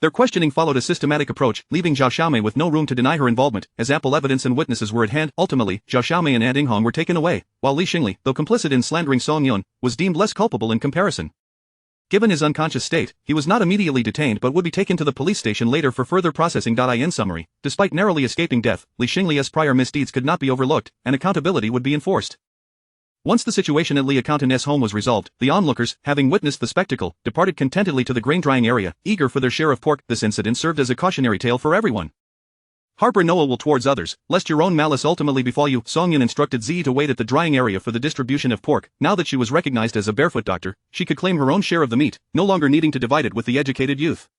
Their questioning followed a systematic approach, leaving Jia Xiaomei with no room to deny her involvement, as ample evidence and witnesses were at hand. Ultimately, Jia Xiaomei and Aunt Inghong were taken away, while Li Xingli, though complicit in slandering Song Yun, was deemed less culpable in comparison. Given his unconscious state, he was not immediately detained but would be taken to the police station later for further processing. In summary, despite narrowly escaping death, Li Xingli's prior misdeeds could not be overlooked, and accountability would be enforced. Once the situation at Li Accountant's home was resolved, the onlookers, having witnessed the spectacle, departed contentedly to the grain-drying area, eager for their share of pork. This incident served as a cautionary tale for everyone. "Harbor no ill will towards others, lest your own malice ultimately befall you." Song Yun instructed Zi to wait at the drying area for the distribution of pork. Now that she was recognized as a barefoot doctor, she could claim her own share of the meat, no longer needing to divide it with the educated youth.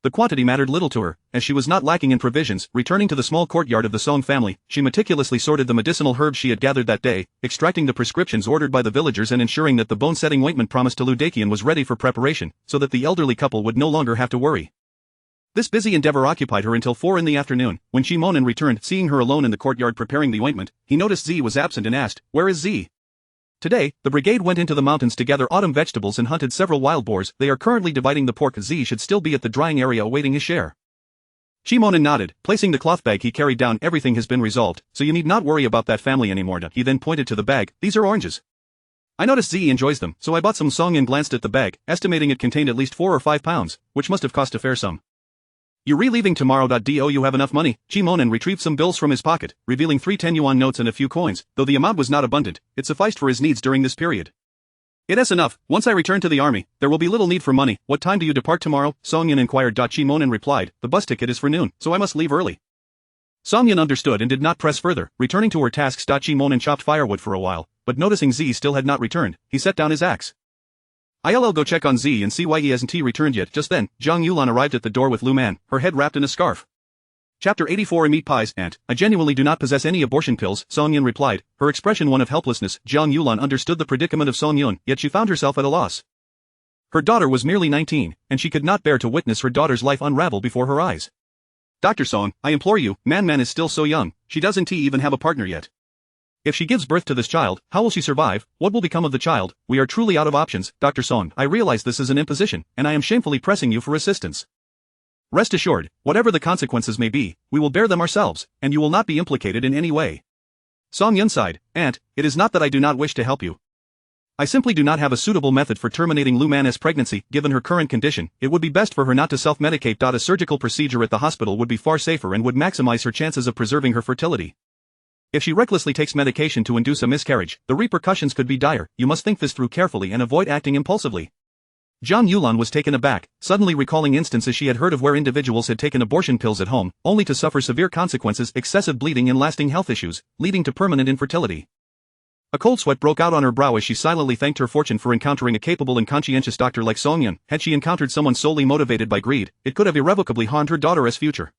The quantity mattered little to her, as she was not lacking in provisions. Returning to the small courtyard of the Song family, she meticulously sorted the medicinal herbs she had gathered that day, extracting the prescriptions ordered by the villagers and ensuring that the bone-setting ointment promised to Lu Daqian was ready for preparation, so that the elderly couple would no longer have to worry. This busy endeavor occupied her until 4 in the afternoon. When Shimonen returned, seeing her alone in the courtyard preparing the ointment, he noticed Zi was absent and asked, "Where is Zi?" Today, the brigade went into the mountains to gather autumn vegetables and hunted several wild boars. They are currently dividing the pork. Zi should still be at the drying area awaiting his share. Shimonen nodded, placing the cloth bag he carried down. "Everything has been resolved, so you need not worry about that family anymore." He then pointed to the bag. "These are oranges. I noticed Zi enjoys them, so I bought some." Song and glanced at the bag, estimating it contained at least 4 or 5 pounds, which must have cost a fair sum. "You're leaving tomorrow. Do you have enough money?" Shimonen retrieved some bills from his pocket, revealing 3 10-yuan notes and a few coins. Though the amount was not abundant, it sufficed for his needs during this period. "It's enough. Once I return to the army, there will be little need for money." "What time do you depart tomorrow?" Song Yun inquired. Shimonen replied, "The bus ticket is for noon, so I must leave early." Song Yun understood and did not press further, returning to her tasks. Shimonen chopped firewood for a while, but noticing Zi still had not returned, he set down his axe. "I'll go check on Zi and see why he hasn't returned yet." Just then, Zhang Yulan arrived at the door with Lu Man, her head wrapped in a scarf. Chapter 84 Meat pies. "Aunt, I genuinely do not possess any abortion pills," Song Yun replied, her expression one of helplessness. Zhang Yulan understood the predicament of Song Yun, yet she found herself at a loss. Her daughter was merely 19, and she could not bear to witness her daughter's life unravel before her eyes. "Dr. Song, I implore you, Man is still so young, she doesn't even have a partner yet. If she gives birth to this child, how will she survive? What will become of the child? We are truly out of options." "Dr. Song, I realize this is an imposition, and I am shamefully pressing you for assistance. Rest assured, whatever the consequences may be, we will bear them ourselves, and you will not be implicated in any way." Song Yun sighed, "Aunt, it is not that I do not wish to help you. I simply do not have a suitable method for terminating Lu Man's pregnancy. Given her current condition, it would be best for her not to self-medicate. A surgical procedure at the hospital would be far safer and would maximize her chances of preserving her fertility. If she recklessly takes medication to induce a miscarriage, the repercussions could be dire. You must think this through carefully and avoid acting impulsively." Zhang Yulan was taken aback, suddenly recalling instances she had heard of where individuals had taken abortion pills at home, only to suffer severe consequences, excessive bleeding and lasting health issues, leading to permanent infertility. A cold sweat broke out on her brow as she silently thanked her fortune for encountering a capable and conscientious doctor like Song Yun. Had she encountered someone solely motivated by greed, it could have irrevocably harmed her daughter's future.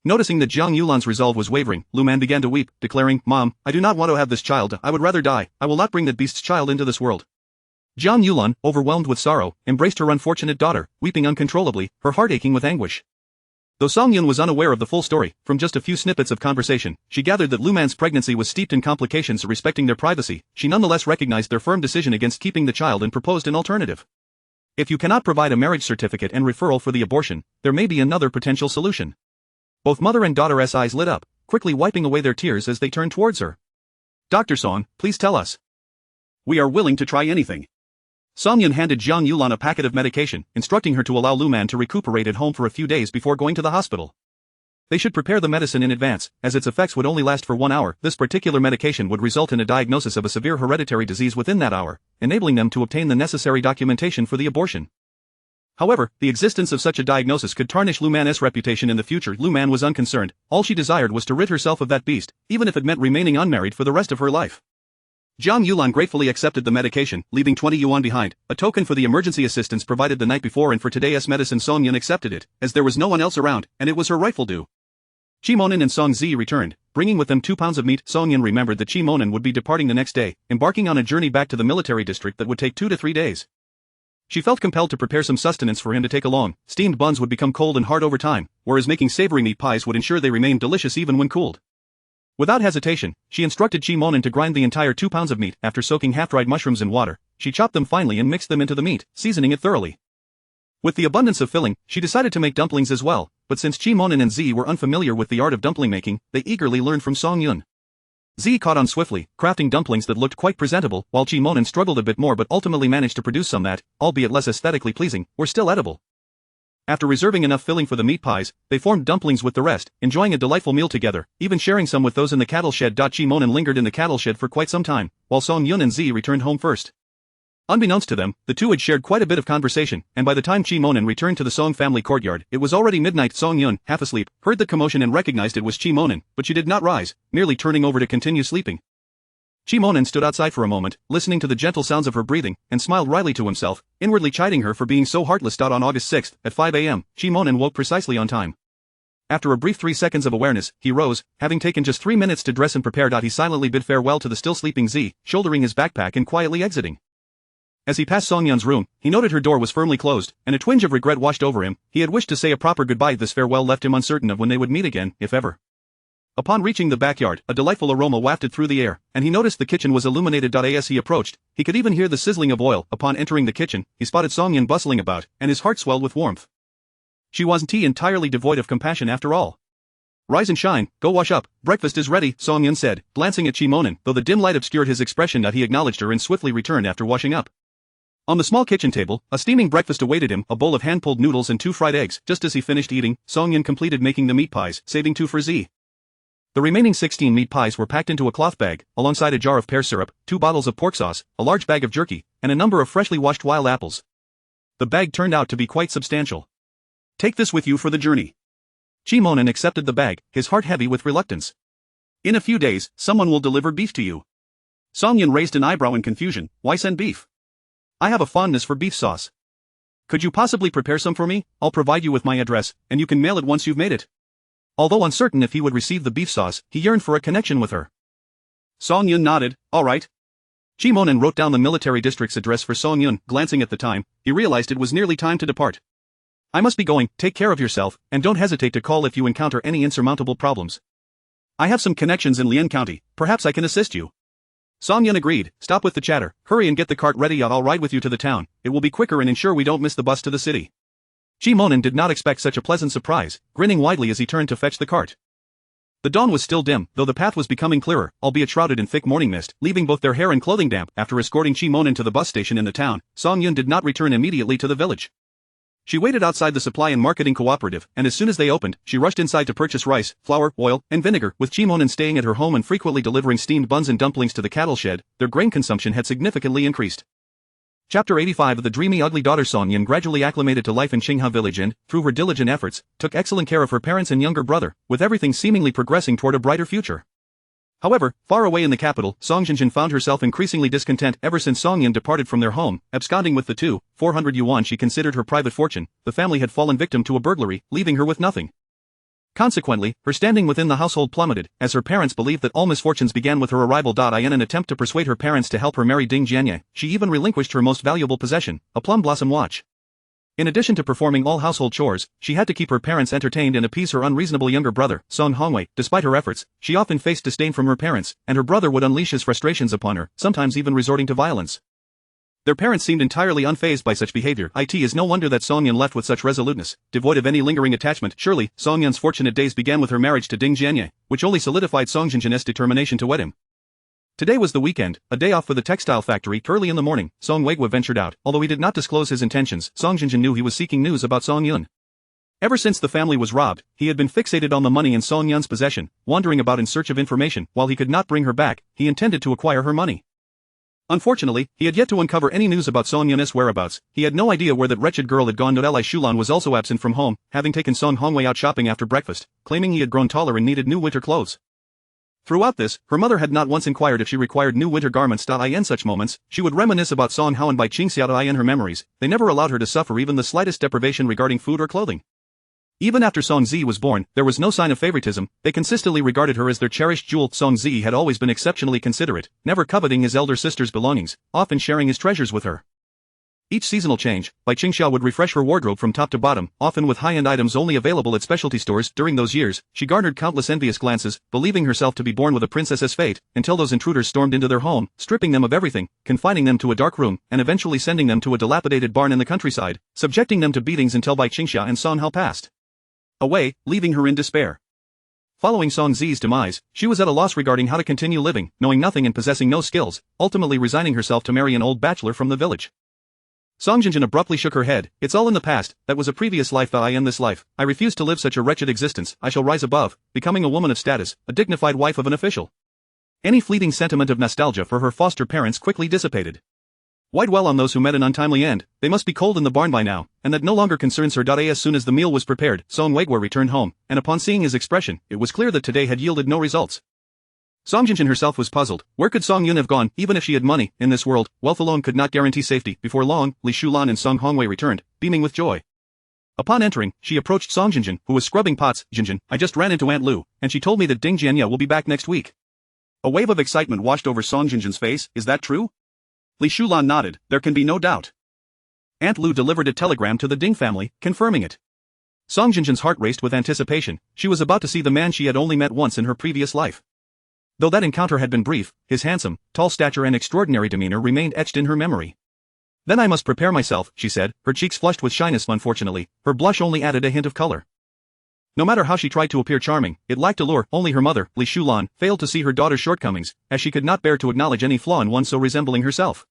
Noticing that Jiang Yulan's resolve was wavering, Lu Man began to weep, declaring, "Mom, I do not want to have this child, I would rather die, I will not bring that beast's child into this world." Jiang Yulan, overwhelmed with sorrow, embraced her unfortunate daughter, weeping uncontrollably, her heart aching with anguish. Though Song Yun was unaware of the full story, from just a few snippets of conversation, she gathered that Lu Man's pregnancy was steeped in complications respecting their privacy. She nonetheless recognized their firm decision against keeping the child and proposed an alternative. If you cannot provide a marriage certificate and referral for the abortion, there may be another potential solution. Both mother and daughter's eyes lit up, quickly wiping away their tears as they turned towards her. "Dr. Song, please tell us. We are willing to try anything." Song Yun handed Jiang Yulan a packet of medication, instructing her to allow Lu Man to recuperate at home for a few days before going to the hospital. They should prepare the medicine in advance, as its effects would only last for 1 hour. This particular medication would result in a diagnosis of a severe hereditary disease within that hour, enabling them to obtain the necessary documentation for the abortion. However, the existence of such a diagnosis could tarnish Lu Man's reputation in the future. Lu Man was unconcerned. All she desired was to rid herself of that beast, even if it meant remaining unmarried for the rest of her life. Jiang Yulan gratefully accepted the medication, leaving 20 yuan behind, a token for the emergency assistance provided the night before, and for today's medicine. Song Yun accepted it, as there was no one else around, and it was her rightful due. Chi Monin and Song Zi returned, bringing with them 2 pounds of meat. Song Yun remembered that Chi Monin would be departing the next day, embarking on a journey back to the military district that would take 2 to 3 days. She felt compelled to prepare some sustenance for him to take along. Steamed buns would become cold and hard over time, whereas making savory meat pies would ensure they remained delicious even when cooled. Without hesitation, she instructed Chi Monin to grind the entire 2 pounds of meat. After soaking half-dried mushrooms in water, she chopped them finely and mixed them into the meat, seasoning it thoroughly. With the abundance of filling, she decided to make dumplings as well, but since Chi Monin and Zi were unfamiliar with the art of dumpling making, they eagerly learned from Song Yun. Zi caught on swiftly, crafting dumplings that looked quite presentable, while Chi Monin struggled a bit more but ultimately managed to produce some that, albeit less aesthetically pleasing, were still edible. After reserving enough filling for the meat pies, they formed dumplings with the rest, enjoying a delightful meal together, even sharing some with those in the cattle shed. Chi Monin lingered in the cattle shed for quite some time, while Song Yun and Zi returned home first. Unbeknownst to them, the two had shared quite a bit of conversation, and by the time Chi Monin returned to the Song family courtyard, it was already midnight. Song Yun, half asleep, heard the commotion and recognized it was Chi Monin, but she did not rise, merely turning over to continue sleeping. Chi Monin stood outside for a moment, listening to the gentle sounds of her breathing, and smiled wryly to himself, inwardly chiding her for being so heartless. On August 6th, at 5 a.m., Chi Monin woke precisely on time. After a brief 3 seconds of awareness, he rose, having taken just 3 minutes to dress and prepare. He silently bid farewell to the still sleeping Zi, shouldering his backpack and quietly exiting. As he passed Song Yun's room, he noted her door was firmly closed, and a twinge of regret washed over him. He had wished to say a proper goodbye. This farewell left him uncertain of when they would meet again, if ever. Upon reaching the backyard, a delightful aroma wafted through the air, and he noticed the kitchen was illuminated. As he approached, he could even hear the sizzling of oil. Upon entering the kitchen, he spotted Song Yun bustling about, and his heart swelled with warmth. She wasn't entirely devoid of compassion after all. "Rise and shine, go wash up, breakfast is ready," Song Yun said, glancing at Chi Monin. Though the dim light obscured his expression, he acknowledged her and swiftly returned after washing up. On the small kitchen table, a steaming breakfast awaited him, a bowl of hand-pulled noodles and 2 fried eggs. Just as he finished eating, Song Yun completed making the meat pies, saving 2 for Zi. The remaining 16 meat pies were packed into a cloth bag, alongside a jar of pear syrup, 2 bottles of pork sauce, a large bag of jerky, and a number of freshly washed wild apples. The bag turned out to be quite substantial. "Take this with you for the journey." Chi Monin accepted the bag, his heart heavy with reluctance. "In a few days, someone will deliver beef to you." Song Yun raised an eyebrow in confusion. "Why send beef? I have a fondness for beef sauce. Could you possibly prepare some for me? I'll provide you with my address, and you can mail it once you've made it." Although uncertain if he would receive the beef sauce, he yearned for a connection with her. Song Yun nodded. "All right." Chi Monin wrote down the military district's address for Song Yun. Glancing at the time, he realized it was nearly time to depart. "I must be going, take care of yourself, and don't hesitate to call if you encounter any insurmountable problems. I have some connections in Lian County, perhaps I can assist you." Song Yun agreed. "Stop with the chatter, hurry and get the cart ready. I'll ride with you to the town, it will be quicker and ensure we don't miss the bus to the city." Chi Monin did not expect such a pleasant surprise, grinning widely as he turned to fetch the cart. The dawn was still dim, though the path was becoming clearer, albeit shrouded in thick morning mist, leaving both their hair and clothing damp. After escorting Chi Monin to the bus station in the town, Song Yun did not return immediately to the village. She waited outside the supply and marketing cooperative, and as soon as they opened, she rushed inside to purchase rice, flour, oil, and vinegar. With Chi Monin staying at her home and frequently delivering steamed buns and dumplings to the cattle shed, their grain consumption had significantly increased. Chapter 85 of the dreamy ugly daughter. Song Yun gradually acclimated to life in Qingha village and, through her diligent efforts, took excellent care of her parents and younger brother, with everything seemingly progressing toward a brighter future. However, far away in the capital, Song Jinjin found herself increasingly discontent ever since Song Yun departed from their home, absconding with the 400 yuan she considered her private fortune. The family had fallen victim to a burglary, leaving her with nothing. Consequently, her standing within the household plummeted, as her parents believed that all misfortunes began with her arrival. In an attempt to persuade her parents to help her marry Ding Jianye, she even relinquished her most valuable possession, a plum blossom watch. In addition to performing all household chores, she had to keep her parents entertained and appease her unreasonable younger brother, Song Hongwei. Despite her efforts, she often faced disdain from her parents, and her brother would unleash his frustrations upon her, sometimes even resorting to violence. Their parents seemed entirely unfazed by such behavior. It is no wonder that Song Yun left with such resoluteness, devoid of any lingering attachment. Surely, Song Yun's fortunate days began with her marriage to Ding Jianye, which only solidified Song Jinjin's determination to wed him. Today was the weekend, a day off for the textile factory. Early in the morning, Song Weiguo ventured out. Although he did not disclose his intentions, Song Jinjin knew he was seeking news about Song Yun. Ever since the family was robbed, he had been fixated on the money in Song Yun's possession, wandering about in search of information. While he could not bring her back, he intended to acquire her money. Unfortunately, he had yet to uncover any news about Song Yun's whereabouts. He had no idea where that wretched girl had gone. Li Shulan was also absent from home, having taken Song Hongwei out shopping after breakfast, claiming he had grown taller and needed new winter clothes. Throughout this, her mother had not once inquired if she required new winter garments. In such moments, she would reminisce about Song Hao and Bai Qingxiao in her memories. They never allowed her to suffer even the slightest deprivation regarding food or clothing. Even after Song Zi was born, there was no sign of favoritism. They consistently regarded her as their cherished jewel. Song Zi had always been exceptionally considerate, never coveting his elder sister's belongings, often sharing his treasures with her. Each seasonal change, Bai Qingxiao would refresh her wardrobe from top to bottom, often with high-end items only available at specialty stores. During those years, she garnered countless envious glances, believing herself to be born with a princess's fate, until those intruders stormed into their home, stripping them of everything, confining them to a dark room, and eventually sending them to a dilapidated barn in the countryside, subjecting them to beatings until Bai Qingxiao and Song Hao passed away, leaving her in despair. Following Song Zi's demise, she was at a loss regarding how to continue living, knowing nothing and possessing no skills, ultimately resigning herself to marry an old bachelor from the village. Song Jinjin abruptly shook her head. It's all in the past. That was a previous life. I am this life. I refuse to live such a wretched existence. I shall rise above, becoming a woman of status, a dignified wife of an official. Any fleeting sentiment of nostalgia for her foster parents quickly dissipated. Why dwell on those who met an untimely end? They must be cold in the barn by now, and that no longer concerns her. As soon as the meal was prepared, Song Weiguo returned home, and upon seeing his expression, it was clear that today had yielded no results. Song Jinjin herself was puzzled. Where could Song Yun have gone? Even if she had money, in this world, wealth alone could not guarantee safety. Before long, Li Shulan and Song Hongwei returned, beaming with joy. Upon entering, she approached Song Jinjin, who was scrubbing pots. Jinjin, I just ran into Aunt Lu, and she told me that Ding Jianye will be back next week. A wave of excitement washed over Song Jinjin's face. Is that true? Li Shulan nodded. There can be no doubt. Aunt Lu delivered a telegram to the Ding family, confirming it. Song Jinjin's heart raced with anticipation. She was about to see the man she had only met once in her previous life. Though that encounter had been brief, his handsome, tall stature and extraordinary demeanor remained etched in her memory. Then I must prepare myself, she said, her cheeks flushed with shyness. Unfortunately, her blush only added a hint of color. No matter how she tried to appear charming, it lacked allure. Only her mother, Li Shulan, failed to see her daughter's shortcomings, as she could not bear to acknowledge any flaw in one so resembling herself.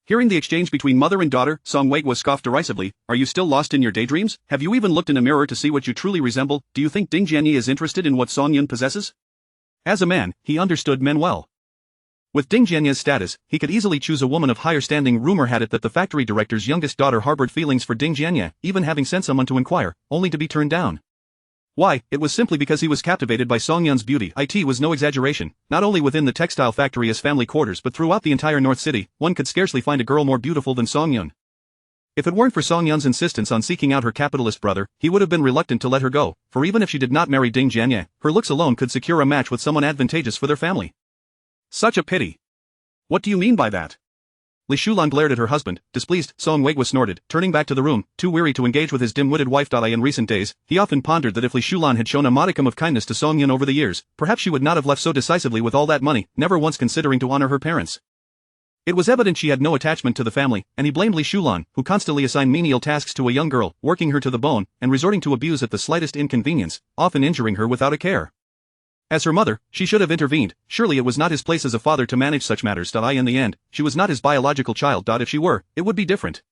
Hearing the exchange between mother and daughter, Song Weiguo scoffed derisively. Are you still lost in your daydreams? Have you even looked in a mirror to see what you truly resemble? Do you think Ding Jianye is interested in what Song Yun possesses? As a man, he understood men well. With Ding Jianye's status, he could easily choose a woman of higher standing. Rumor had it that the factory director's youngest daughter harbored feelings for Ding Jianye, even having sent someone to inquire, only to be turned down. Why? It was simply because he was captivated by Song Yun's beauty. It was no exaggeration. Not only within the textile factory as family quarters but throughout the entire North City, one could scarcely find a girl more beautiful than Song Yun. If it weren't for Song Yun's insistence on seeking out her capitalist brother, he would have been reluctant to let her go, for even if she did not marry Ding Jianye, her looks alone could secure a match with someone advantageous for their family. Such a pity. What do you mean by that? Li Shulan glared at her husband, displeased. Song Weiguo snorted, turning back to the room, too weary to engage with his dim-witted wife. In recent days, he often pondered that if Li Shulan had shown a modicum of kindness to Song Yun over the years, perhaps she would not have left so decisively with all that money, never once considering to honor her parents. It was evident she had no attachment to the family, and he blamed Li Shulan, who constantly assigned menial tasks to a young girl, working her to the bone, and resorting to abuse at the slightest inconvenience, often injuring her without a care. As her mother, she should have intervened. Surely it was not his place as a father to manage such matters. In the end, she was not his biological child. If she were, it would be different.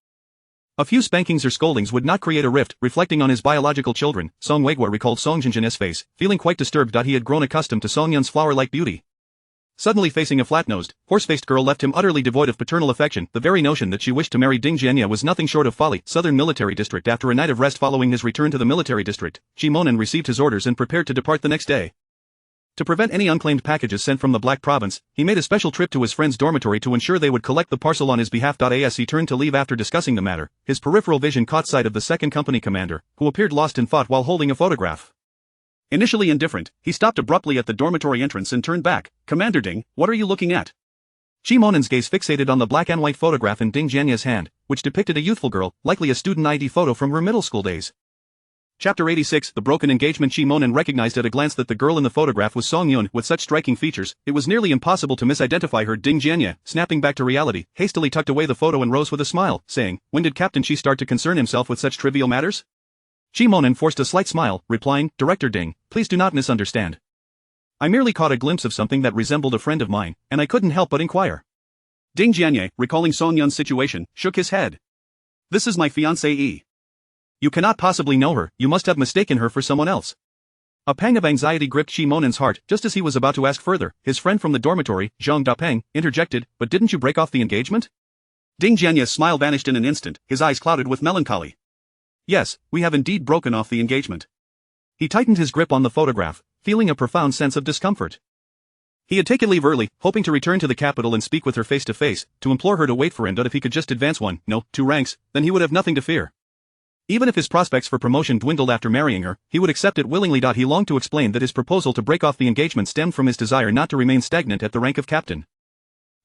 A few spankings or scoldings would not create a rift. Reflecting on his biological children, Song Weiguo recalled Song Jinjin's face, feeling quite disturbed. He had grown accustomed to Song Yun's flower-like beauty. Suddenly facing a flat-nosed, horse-faced girl left him utterly devoid of paternal affection. The very notion that she wished to marry Ding Jianye was nothing short of folly. Southern Military District. After a night of rest following his return to the military district, Chi Monan received his orders and prepared to depart the next day. To prevent any unclaimed packages sent from the Black Province, he made a special trip to his friend's dormitory to ensure they would collect the parcel on his behalf. As he turned to leave after discussing the matter, his peripheral vision caught sight of the second company commander, who appeared lost in thought while holding a photograph. Initially indifferent, he stopped abruptly at the dormitory entrance and turned back. "Commander Ding, what are you looking at?" Chi Monen's gaze fixated on the black and white photograph in Ding Jianya's hand, which depicted a youthful girl, likely a student ID photo from her middle school days. Chapter 86 The Broken Engagement. Chi Monen recognized at a glance that the girl in the photograph was Song Yun. With such striking features, it was nearly impossible to misidentify her. Ding Jianya, snapping back to reality, hastily tucked away the photo and rose with a smile, saying, "When did Captain Chi start to concern himself with such trivial matters?" Chi Monen forced a slight smile, replying, "Director Ding, please do not misunderstand. I merely caught a glimpse of something that resembled a friend of mine, and I couldn't help but inquire." Ding Jianya, recalling Song Yun's situation, shook his head. "This is my fiancé. You cannot possibly know her, you must have mistaken her for someone else." A pang of anxiety gripped Chi Monen's heart. Just as he was about to ask further, his friend from the dormitory, Zhang Dapeng, interjected, "But didn't you break off the engagement?" Ding Jianya's smile vanished in an instant, his eyes clouded with melancholy. "Yes, we have indeed broken off the engagement." He tightened his grip on the photograph, feeling a profound sense of discomfort. He had taken leave early, hoping to return to the capital and speak with her face to face, to implore her to wait for him. But if he could just advance two ranks, then he would have nothing to fear. Even if his prospects for promotion dwindled after marrying her, he would accept it willingly. He longed to explain that his proposal to break off the engagement stemmed from his desire not to remain stagnant at the rank of captain.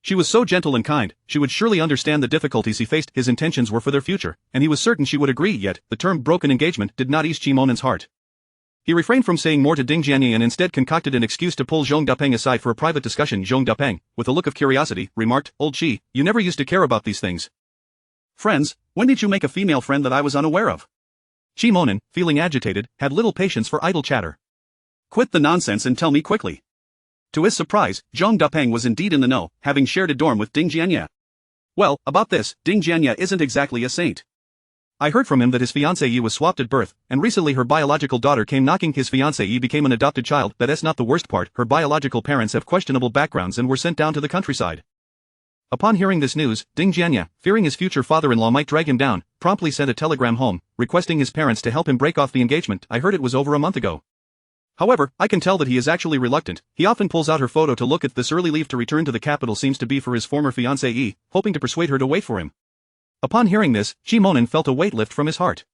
She was so gentle and kind, she would surely understand the difficulties he faced. His intentions were for their future, and he was certain she would agree. Yet, the term broken engagement did not ease Chi Monen's heart. He refrained from saying more to Ding Jianya and instead concocted an excuse to pull Zhang Dapeng aside for a private discussion. Zhang Dapeng, with a look of curiosity, remarked, "Old Chi, you never used to care about these things." "Friends, when did you make a female friend that I was unaware of?" Chi Monen, feeling agitated, had little patience for idle chatter. "Quit the nonsense and tell me quickly." To his surprise, Zhang Dapeng was indeed in the know, having shared a dorm with Ding Jianya. "Well, about this, Ding Jianya isn't exactly a saint. I heard from him that his fiancée was swapped at birth, and recently her biological daughter came knocking. His fiancée became an adopted child. That's not the worst part, her biological parents have questionable backgrounds and were sent down to the countryside." Upon hearing this news, Ding Jianya, fearing his future father-in-law might drag him down, promptly sent a telegram home, requesting his parents to help him break off the engagement. "I heard it was over a month ago. However, I can tell that he is actually reluctant. He often pulls out her photo to look at this. Early leave to return to the capital seems to be for his former fiancée, hoping to persuade her to wait for him." Upon hearing this, Chi Monen felt a weight lift from his heart.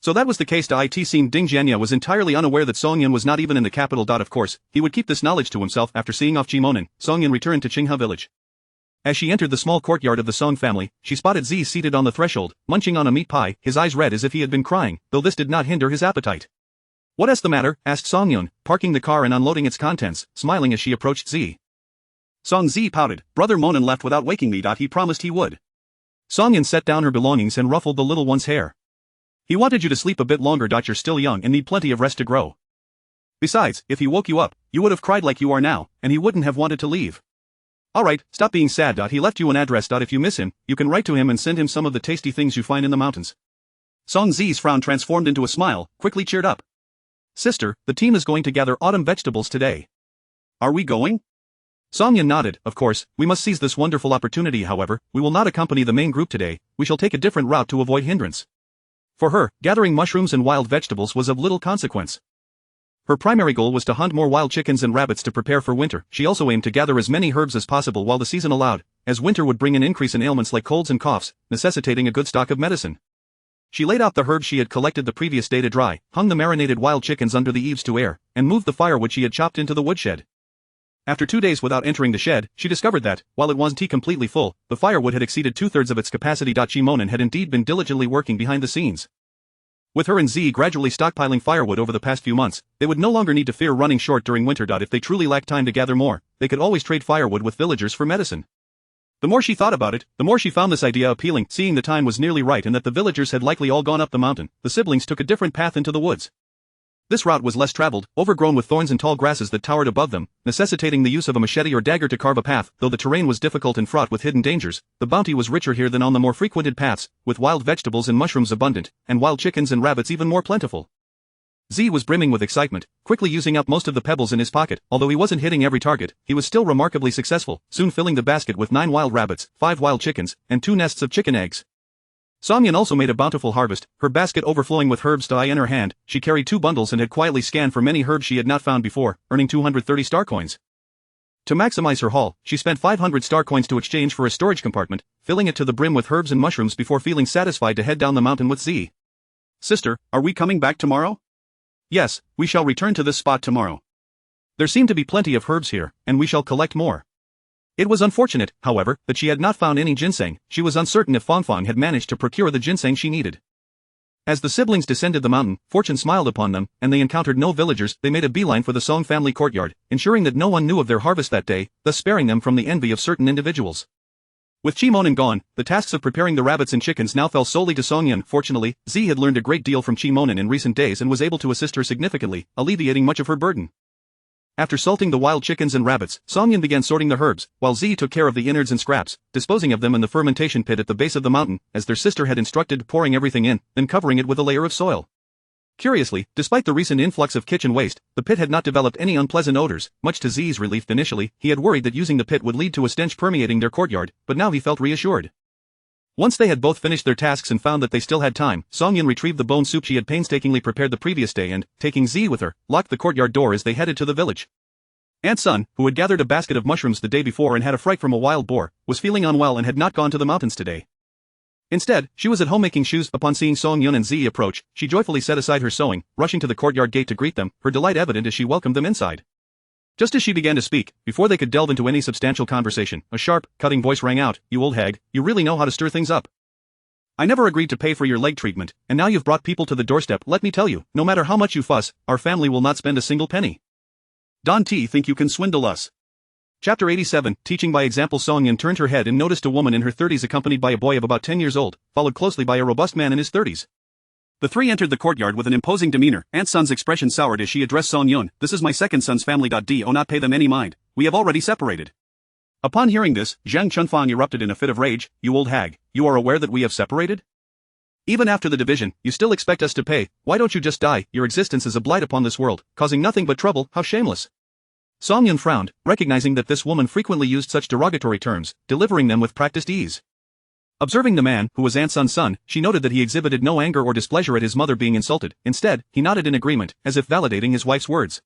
So that was the case. It seemed Ding Jianya was entirely unaware that Song Yun was not even in the capital. Of course, he would keep this knowledge to himself. After seeing off Chi Monen, Song Yun returned to Qinghe village. As she entered the small courtyard of the Song family, she spotted Z seated on the threshold, munching on a meat pie, his eyes red as if he had been crying, though this did not hinder his appetite. "What is the matter?" asked Song Yun, parking the car and unloading its contents, smiling as she approached Z. Song Z pouted. "Brother Monen left without waking me. He promised he would." Song Yun set down her belongings and ruffled the little one's hair. "He wanted you to sleep a bit longer. You're still young and need plenty of rest to grow. Besides, if he woke you up, you would have cried like you are now, and he wouldn't have wanted to leave. Alright, stop being sad. He left you an address. If you miss him, you can write to him and send him some of the tasty things you find in the mountains." Song Zi's frown transformed into a smile, quickly cheered up. "Sister, the team is going to gather autumn vegetables today. Are we going?" Song Yun nodded. "Of course, we must seize this wonderful opportunity. However, we will not accompany the main group today, we shall take a different route to avoid hindrance." For her, gathering mushrooms and wild vegetables was of little consequence. Her primary goal was to hunt more wild chickens and rabbits to prepare for winter. She also aimed to gather as many herbs as possible while the season allowed, as winter would bring an increase in ailments like colds and coughs, necessitating a good stock of medicine. She laid out the herbs she had collected the previous day to dry, hung the marinated wild chickens under the eaves to air, and moved the firewood she had chopped into the woodshed. After 2 days without entering the shed, she discovered that, while it wasn't completely full, the firewood had exceeded 2/3 of its capacity. Chi Monen had indeed been diligently working behind the scenes. With her and Z gradually stockpiling firewood over the past few months, they would no longer need to fear running short during winter. If they truly lacked time to gather more, they could always trade firewood with villagers for medicine. The more she thought about it, the more she found this idea appealing. Seeing the time was nearly right and that the villagers had likely all gone up the mountain, the siblings took a different path into the woods. This route was less traveled, overgrown with thorns and tall grasses that towered above them, necessitating the use of a machete or dagger to carve a path. Though the terrain was difficult and fraught with hidden dangers, the bounty was richer here than on the more frequented paths, with wild vegetables and mushrooms abundant, and wild chickens and rabbits even more plentiful. Z was brimming with excitement, quickly using up most of the pebbles in his pocket. Although he wasn't hitting every target, he was still remarkably successful, soon filling the basket with 9 wild rabbits, 5 wild chickens, and 2 nests of chicken eggs. Song-Yun also made a bountiful harvest, her basket overflowing with herbs in her hand. She carried 2 bundles and had quietly scanned for many herbs she had not found before, earning 230 star coins. To maximize her haul, she spent 500 star coins to exchange for a storage compartment, filling it to the brim with herbs and mushrooms before feeling satisfied to head down the mountain with Z. Sister, are we coming back tomorrow? Yes, we shall return to this spot tomorrow. There seem to be plenty of herbs here, and we shall collect more. It was unfortunate, however, that she had not found any ginseng. She was uncertain if Fangfang had managed to procure the ginseng she needed. As the siblings descended the mountain, fortune smiled upon them, and they encountered no villagers. They made a beeline for the Song family courtyard, ensuring that no one knew of their harvest that day, thus sparing them from the envy of certain individuals. With Chi-Monin gone, the tasks of preparing the rabbits and chickens now fell solely to Song-Yun. Fortunately, Z had learned a great deal from Chi-Monin in recent days and was able to assist her significantly, alleviating much of her burden. After salting the wild chickens and rabbits, Song-Yun began sorting the herbs, while Z took care of the innards and scraps, disposing of them in the fermentation pit at the base of the mountain, as their sister had instructed, pouring everything in, then covering it with a layer of soil. Curiously, despite the recent influx of kitchen waste, the pit had not developed any unpleasant odors. Much to Z's relief initially, he had worried that using the pit would lead to a stench permeating their courtyard, but now he felt reassured. Once they had both finished their tasks and found that they still had time, Song-Yun retrieved the bone soup she had painstakingly prepared the previous day and, taking Z with her, locked the courtyard door as they headed to the village. Aunt Sun, who had gathered a basket of mushrooms the day before and had a fright from a wild boar, was feeling unwell and had not gone to the mountains today. Instead, she was at home making shoes. Upon seeing Song-Yun and Z approach, she joyfully set aside her sewing, rushing to the courtyard gate to greet them, her delight evident as she welcomed them inside. Just as she began to speak, before they could delve into any substantial conversation, a sharp, cutting voice rang out, "You old hag, you really know how to stir things up. I never agreed to pay for your leg treatment, and now you've brought people to the doorstep. Let me tell you, no matter how much you fuss, our family will not spend a single penny. Don T think you can swindle us." Chapter 87, Teaching by Example. Song-Yun turned her head and noticed a woman in her 30s accompanied by a boy of about 10 years old, followed closely by a robust man in his 30s. The three entered the courtyard with an imposing demeanor. Aunt Sun's expression soured as she addressed Song-Yun. "This is my second son's family. Do not pay them any mind. We have already separated." Upon hearing this, Zhang Chunfang erupted in a fit of rage. "You old hag, you are aware that we have separated? Even after the division, you still expect us to pay. Why don't you just die? Your existence is a blight upon this world, causing nothing but trouble. How shameless." Song-Yun frowned, recognizing that this woman frequently used such derogatory terms, delivering them with practiced ease. Observing the man, who was Aunt Sun's son, she noted that he exhibited no anger or displeasure at his mother being insulted. Instead, he nodded in agreement, as if validating his wife's words.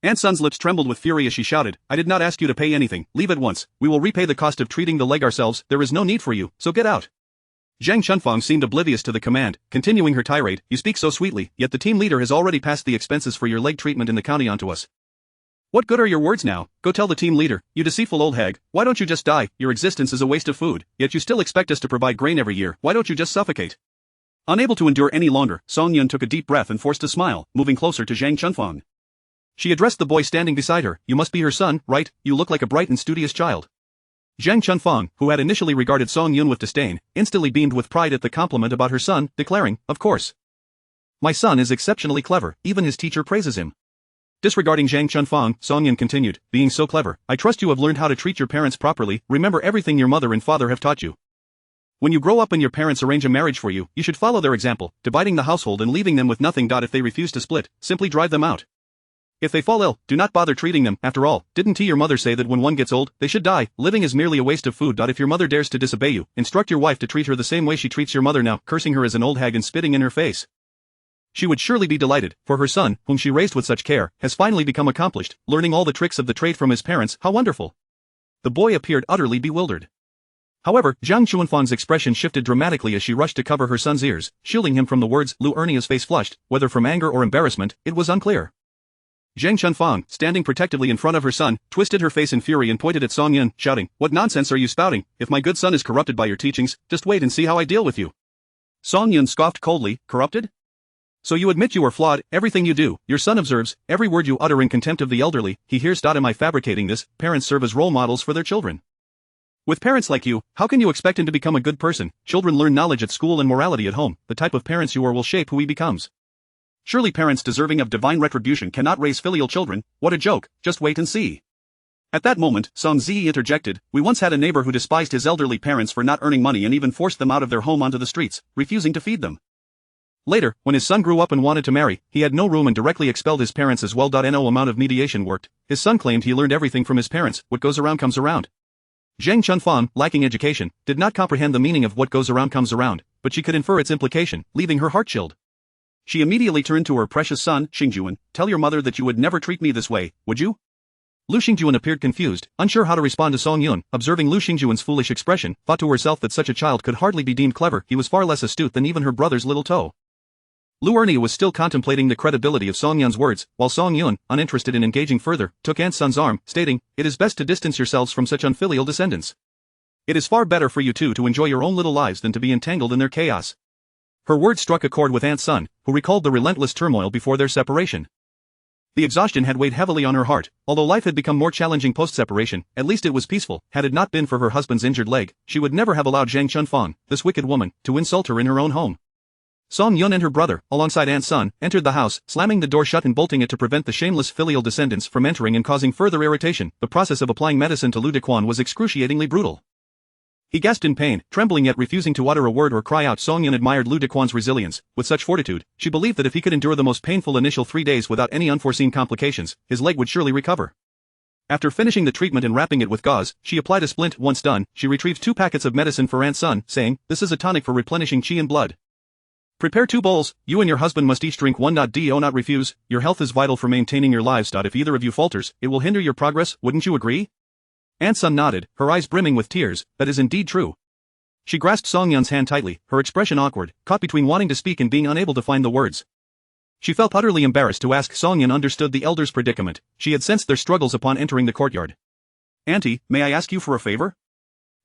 Aunt Sun's lips trembled with fury as she shouted, "I did not ask you to pay anything. Leave at once. We will repay the cost of treating the leg ourselves. There is no need for you, so get out." Zhang Chunfang seemed oblivious to the command, continuing her tirade. "You speak so sweetly, yet the team leader has already passed the expenses for your leg treatment in the county on to us. What good are your words now? Go tell the team leader, you deceitful old hag, why don't you just die? Your existence is a waste of food, yet you still expect us to provide grain every year. Why don't you just suffocate?" Unable to endure any longer, Song-Yun took a deep breath and forced a smile, moving closer to Zhang Chunfang. She addressed the boy standing beside her. "You must be her son, right? You look like a bright and studious child." Zhang Chunfang, who had initially regarded Song-Yun with disdain, instantly beamed with pride at the compliment about her son, declaring, "Of course. My son is exceptionally clever, even his teacher praises him." Disregarding Zhang Chunfang, Song-Yun continued, "Being so clever, I trust you have learned how to treat your parents properly. Remember everything your mother and father have taught you. When you grow up and your parents arrange a marriage for you, you should follow their example, dividing the household and leaving them with nothing. If they refuse to split, simply drive them out. If they fall ill, do not bother treating them. After all, didn't your mother say that when one gets old, they should die? Living is merely a waste of food. If your mother dares to disobey you, instruct your wife to treat her the same way she treats your mother now," cursing her as an old hag and spitting in her face. She would surely be delighted, for her son, whom she raised with such care, has finally become accomplished, learning all the tricks of the trade from his parents. How wonderful. The boy appeared utterly bewildered. However, Zhang Chunfang's expression shifted dramatically as she rushed to cover her son's ears, shielding him from the words. Lu Ernia's face flushed, whether from anger or embarrassment, it was unclear. Zhang Chunfang, standing protectively in front of her son, twisted her face in fury and pointed at Song-Yun, shouting, "What nonsense are you spouting? If my good son is corrupted by your teachings, just wait and see how I deal with you." Song-Yun scoffed coldly. "Corrupted? So you admit you are flawed? Everything you do, your son observes, every word you utter in contempt of the elderly, he hears. Am I fabricating this? Parents serve as role models for their children. With parents like you, how can you expect him to become a good person? Children learn knowledge at school and morality at home. The type of parents you are will shape who he becomes. Surely parents deserving of divine retribution cannot raise filial children. What a joke, just wait and see." At that moment, Song Zi interjected, "We once had a neighbor who despised his elderly parents for not earning money and even forced them out of their home onto the streets, refusing to feed them. Later, when his son grew up and wanted to marry, he had no room and directly expelled his parents as well. No amount of mediation worked. His son claimed he learned everything from his parents. What goes around comes around. Zhang Chunfang, lacking education, did not comprehend the meaning of what goes around comes around, but she could infer its implication, leaving her heart chilled. She immediately turned to her precious son, Xingjuan. Tell your mother that you would never treat me this way, would you? Lu Xingjuan appeared confused, unsure how to respond to Song Yun. Observing Lu Xingjuan's foolish expression, thought to herself that such a child could hardly be deemed clever. He was far less astute than even her brother's little toe. Lu Ernie was still contemplating the credibility of Song Yun's words, while Song Yun, uninterested in engaging further, took Aunt Sun's arm, stating, "It is best to distance yourselves from such unfilial descendants. It is far better for you two to enjoy your own little lives than to be entangled in their chaos." Her words struck a chord with Aunt Sun, who recalled the relentless turmoil before their separation. The exhaustion had weighed heavily on her heart. Although life had become more challenging post-separation, at least it was peaceful. Had it not been for her husband's injured leg, she would never have allowed Zhang Chunfang, this wicked woman, to insult her in her own home. Song Yun and her brother, alongside Aunt Sun, entered the house, slamming the door shut and bolting it to prevent the shameless filial descendants from entering and causing further irritation. The process of applying medicine to Lu Dequan was excruciatingly brutal. He gasped in pain, trembling yet refusing to utter a word or cry out. Song Yun admired Lu Dequan's resilience. With such fortitude, she believed that if he could endure the most painful initial 3 days without any unforeseen complications, his leg would surely recover. After finishing the treatment and wrapping it with gauze, she applied a splint. Once done, she retrieved 2 packets of medicine for Aunt Sun, saying, "This is a tonic for replenishing qi and blood. Prepare 2 bowls, you and your husband must each drink 1. Do not refuse, your health is vital for maintaining your lives. If either of you falters, it will hinder your progress, wouldn't you agree?" Aunt Sun nodded, her eyes brimming with tears. "That is indeed true." She grasped Song Yun's hand tightly, her expression awkward, caught between wanting to speak and being unable to find the words. She felt utterly embarrassed to ask. Song Yun understood the elders' predicament. She had sensed their struggles upon entering the courtyard. "Auntie, may I ask you for a favor?"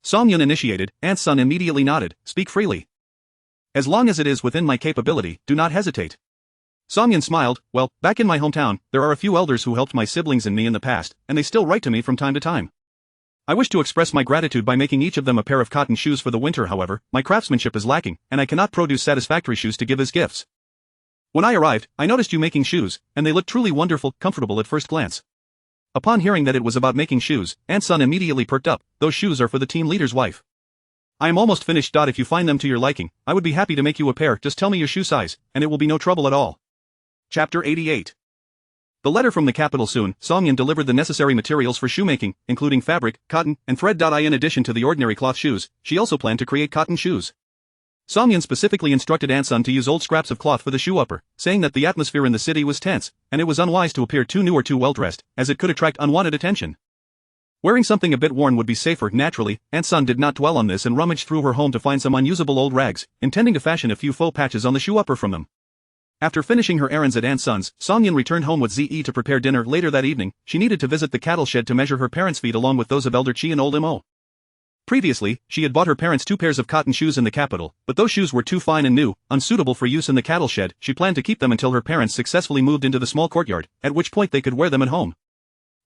Song Yun initiated. Aunt Sun immediately nodded. "Speak freely. As long as it is within my capability, do not hesitate." Song Yun smiled. "Well, back in my hometown, there are a few elders who helped my siblings and me in the past, and they still write to me from time to time. I wish to express my gratitude by making each of them a pair of cotton shoes for the winter. However, my craftsmanship is lacking, and I cannot produce satisfactory shoes to give as gifts. When I arrived, I noticed you making shoes, and they looked truly wonderful, comfortable at first glance." Upon hearing that it was about making shoes, Aunt Sun immediately perked up. "Those shoes are for the team leader's wife. I am almost finished. If you find them to your liking, I would be happy to make you a pair. Just tell me your shoe size, and it will be no trouble at all." Chapter 88. The letter from the capital soon. Song Yun delivered the necessary materials for shoemaking, including fabric, cotton, and thread. In addition to the ordinary cloth shoes, she also planned to create cotton shoes. Song Yun specifically instructed Aunt Sun to use old scraps of cloth for the shoe upper, saying that the atmosphere in the city was tense, and it was unwise to appear too new or too well-dressed, as it could attract unwanted attention. Wearing something a bit worn would be safer. Naturally, Aunt Sun did not dwell on this and rummaged through her home to find some unusable old rags, intending to fashion a few faux patches on the shoe upper from them. After finishing her errands at Aunt Sun's, Song Yun returned home with Ze to prepare dinner. Later that evening, she needed to visit the cattle shed to measure her parents' feet along with those of Elder Chi and Old Mo. Previously, she had bought her parents 2 pairs of cotton shoes in the capital, but those shoes were too fine and new, unsuitable for use in the cattle shed. She planned to keep them until her parents successfully moved into the small courtyard, at which point they could wear them at home.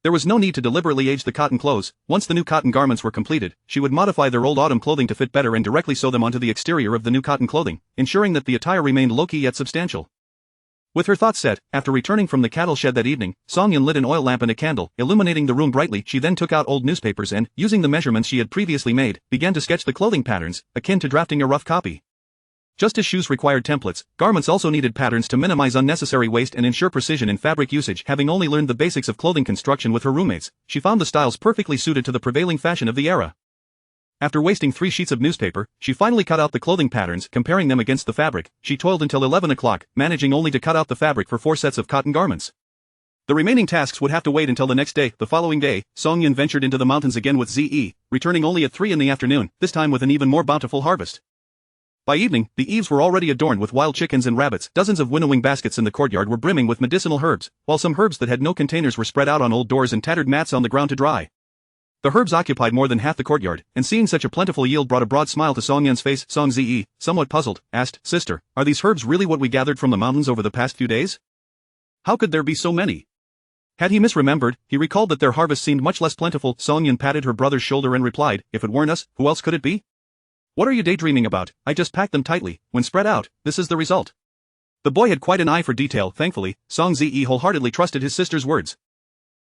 There was no need to deliberately age the cotton clothes. Once the new cotton garments were completed, she would modify their old autumn clothing to fit better and directly sew them onto the exterior of the new cotton clothing, ensuring that the attire remained low-key yet substantial. With her thoughts set, after returning from the cattle shed that evening, Song Yun lit an oil lamp and a candle, illuminating the room brightly. She then took out old newspapers and, using the measurements she had previously made, began to sketch the clothing patterns, akin to drafting a rough copy. Just as shoes required templates, garments also needed patterns to minimize unnecessary waste and ensure precision in fabric usage. Having only learned the basics of clothing construction with her roommates, she found the styles perfectly suited to the prevailing fashion of the era. After wasting 3 sheets of newspaper, she finally cut out the clothing patterns. Comparing them against the fabric, she toiled until 11 o'clock, managing only to cut out the fabric for 4 sets of cotton garments. The remaining tasks would have to wait until the next day. The following day, Song Yun ventured into the mountains again with Ze, returning only at 3 in the afternoon, this time with an even more bountiful harvest. By evening, the eaves were already adorned with wild chickens and rabbits. Dozens of winnowing baskets in the courtyard were brimming with medicinal herbs, while some herbs that had no containers were spread out on old doors and tattered mats on the ground to dry. The herbs occupied more than half the courtyard, and seeing such a plentiful yield brought a broad smile to Song Yun's face. Song Ze, somewhat puzzled, asked, "Sister, are these herbs really what we gathered from the mountains over the past few days? How could there be so many?" Had he misremembered, he recalled that their harvest seemed much less plentiful. Song Yun patted her brother's shoulder and replied, "If it weren't us, who else could it be? What are you daydreaming about? I just packed them tightly. When spread out, this is the result." The boy had quite an eye for detail. Thankfully, Song Ze wholeheartedly trusted his sister's words.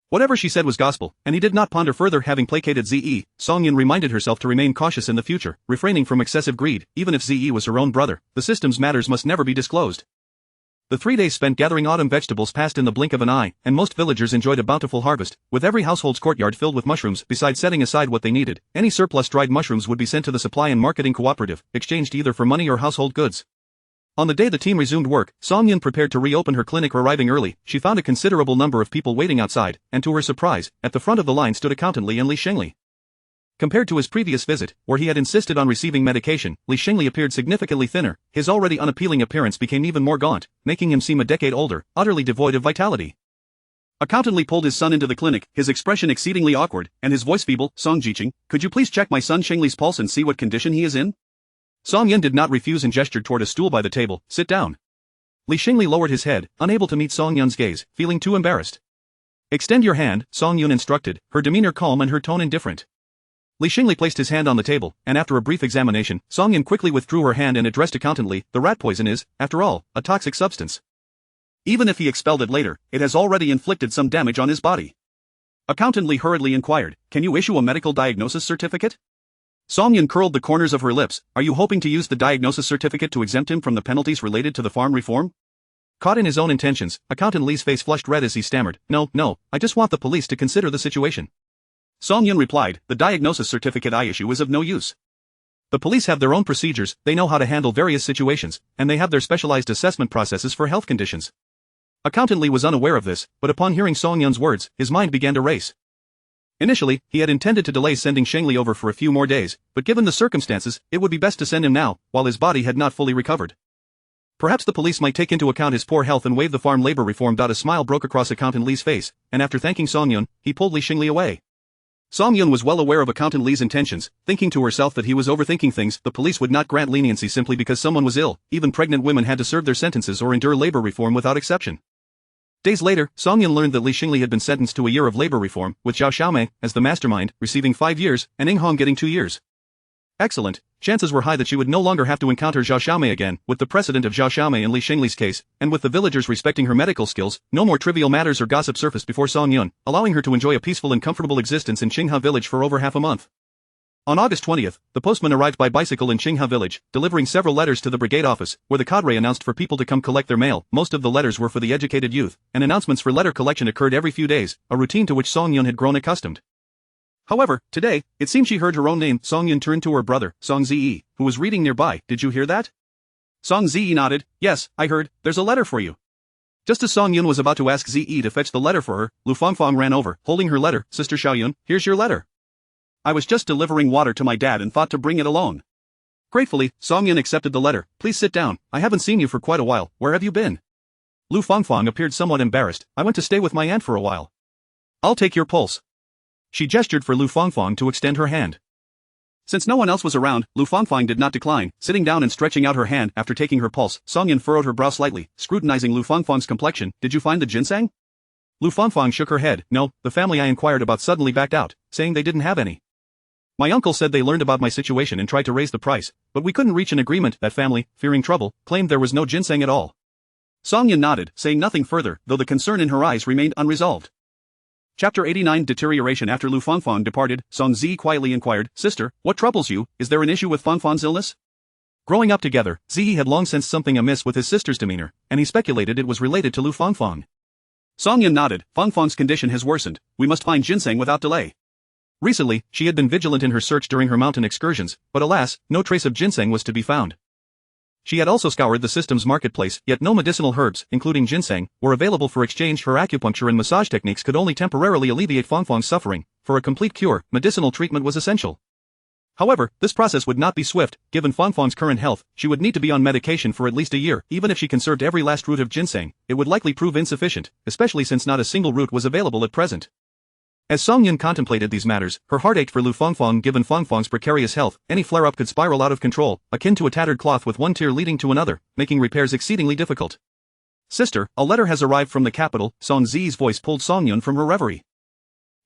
Whatever she said was gospel, and he did not ponder further. Having placated Ze, Song Yun reminded herself to remain cautious in the future, refraining from excessive greed. Even if Ze was her own brother, the system's matters must never be disclosed. The 3 days spent gathering autumn vegetables passed in the blink of an eye, and most villagers enjoyed a bountiful harvest, with every household's courtyard filled with mushrooms. Besides setting aside what they needed, any surplus dried mushrooms would be sent to the supply and marketing cooperative, exchanged either for money or household goods. On the day the team resumed work, Song-Yun prepared to reopen her clinic. Arriving early, she found a considerable number of people waiting outside, and to her surprise, at the front of the line stood accountant Li and Li Shengli. Compared to his previous visit, where he had insisted on receiving medication, Li Shengli appeared significantly thinner. His already unappealing appearance became even more gaunt, making him seem a decade older, utterly devoid of vitality. Accountant Li pulled his son into the clinic, his expression exceedingly awkward, and his voice feeble. Song Jiqing, could you please check my son Shengli's pulse and see what condition he is in? Song-Yun did not refuse and gestured toward a stool by the table. Sit down. Li Shengli lowered his head, unable to meet Song-Yun's gaze, feeling too embarrassed. Extend your hand, Song-Yun instructed, her demeanor calm and her tone indifferent. Li Shengli placed his hand on the table, and after a brief examination, Song-Yun quickly withdrew her hand and addressed accountant Li. The rat poison is, after all, a toxic substance. Even if he expelled it later, it has already inflicted some damage on his body. Accountant Li hurriedly inquired, can you issue a medical diagnosis certificate? Song-Yun curled the corners of her lips. Are you hoping to use the diagnosis certificate to exempt him from the penalties related to the farm reform? Caught in his own intentions, accountant Li's face flushed red as he stammered, No, I just want the police to consider the situation. Song-Yun replied, the diagnosis certificate I issue is of no use. The police have their own procedures, they know how to handle various situations, and they have their specialized assessment processes for health conditions. Accountant Li was unaware of this, but upon hearing Song-Yun's words, his mind began to race. Initially, he had intended to delay sending Shengli over for a few more days, but given the circumstances, it would be best to send him now, while his body had not fully recovered. Perhaps the police might take into account his poor health and waive the farm labor reform. A smile broke across accountant Li's face, and after thanking Song-Yun, he pulled Li Shengli away. Song-Yun was well aware of accountant Li's intentions, thinking to herself that he was overthinking things. The police would not grant leniency simply because someone was ill. Even pregnant women had to serve their sentences or endure labor reform without exception. Days later, Song-Yun learned that Li Shengli had been sentenced to a year of labor reform, with Zhao Xiaomei, as the mastermind, receiving 5 years, and Ing Hong getting 2 years. Excellent. Chances were high that she would no longer have to encounter Zhao Xiaomei again. With the precedent of Zhao Xiaomei in Li Shengli's case, and with the villagers respecting her medical skills, no more trivial matters or gossip surfaced before Song-Yun, allowing her to enjoy a peaceful and comfortable existence in Qinghe village for over half a month. On August 20th, the postman arrived by bicycle in Qinghe village, delivering several letters to the brigade office, where the cadre announced for people to come collect their mail. Most of the letters were for the educated youth, and announcements for letter collection occurred every few days, a routine to which Song-Yun had grown accustomed. However, today, it seemed she heard her own name. Song-Yun turned to her brother, Song Ziyi, who was reading nearby. Did you hear that? Song Ziyi nodded. Yes, I heard, there's a letter for you. Just as Song-Yun was about to ask Ziyi to fetch the letter for her, Lu Fangfang ran over, holding her letter. Sister Xiaoyun, here's your letter. I was just delivering water to my dad and thought to bring it along. Gratefully, Song-Yun accepted the letter. Please sit down, I haven't seen you for quite a while. Where have you been? Lu Fangfang appeared somewhat embarrassed. I went to stay with my aunt for a while. I'll take your pulse. She gestured for Lu Fangfang to extend her hand. Since no one else was around, Lu Fangfang did not decline, sitting down and stretching out her hand. After taking her pulse, Song-Yun furrowed her brow slightly, scrutinizing Lu Fangfang's complexion. Did you find the ginseng? Lu Fangfang shook her head. No, the family I inquired about suddenly backed out, saying they didn't have any. My uncle said they learned about my situation and tried to raise the price, but we couldn't reach an agreement. That family, fearing trouble, claimed there was no ginseng at all. Song-Yun nodded, saying nothing further, though the concern in her eyes remained unresolved. Chapter 89 Deterioration. After Lu Fangfang departed, Song Zi quietly inquired, Sister, what troubles you? Is there an issue with Fangfang's illness? Growing up together, Zi had long sensed something amiss with his sister's demeanor, and he speculated it was related to Lu Fangfang. Song-Yun nodded. Fangfang's condition has worsened. We must find ginseng without delay. Recently, she had been vigilant in her search during her mountain excursions, but alas, no trace of ginseng was to be found. She had also scoured the system's marketplace, yet no medicinal herbs, including ginseng, were available for exchange. Her acupuncture and massage techniques could only temporarily alleviate Fangfang's suffering. For a complete cure, medicinal treatment was essential. However, this process would not be swift. Given Fangfang's current health, she would need to be on medication for at least a year. Even if she conserved every last root of ginseng, it would likely prove insufficient, especially since not a single root was available at present. As Song-Yun contemplated these matters, her heart ached for Lu Fangfang. Given Fangfang's precarious health, any flare-up could spiral out of control, akin to a tattered cloth with one tear leading to another, making repairs exceedingly difficult. Sister, a letter has arrived from the capital. Song Zi's voice pulled Song-Yun from her reverie.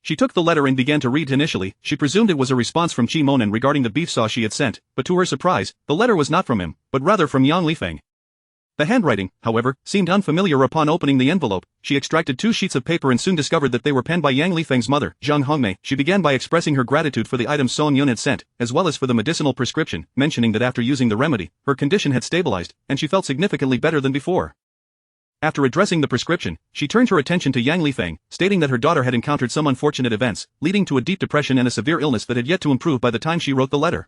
She took the letter and began to read. Initially, she presumed it was a response from Qi Monan regarding the beef sauce she had sent, but to her surprise, the letter was not from him, but rather from Yang Lifeng. The handwriting, however, seemed unfamiliar. Upon opening the envelope, she extracted 2 sheets of paper and soon discovered that they were penned by Yang Lifeng's mother, Zhang Hongmei. She began by expressing her gratitude for the items Song-Yun had sent, as well as for the medicinal prescription, mentioning that after using the remedy, her condition had stabilized, and she felt significantly better than before. After addressing the prescription, she turned her attention to Yang Lifeng, stating that her daughter had encountered some unfortunate events, leading to a deep depression and a severe illness that had yet to improve by the time she wrote the letter.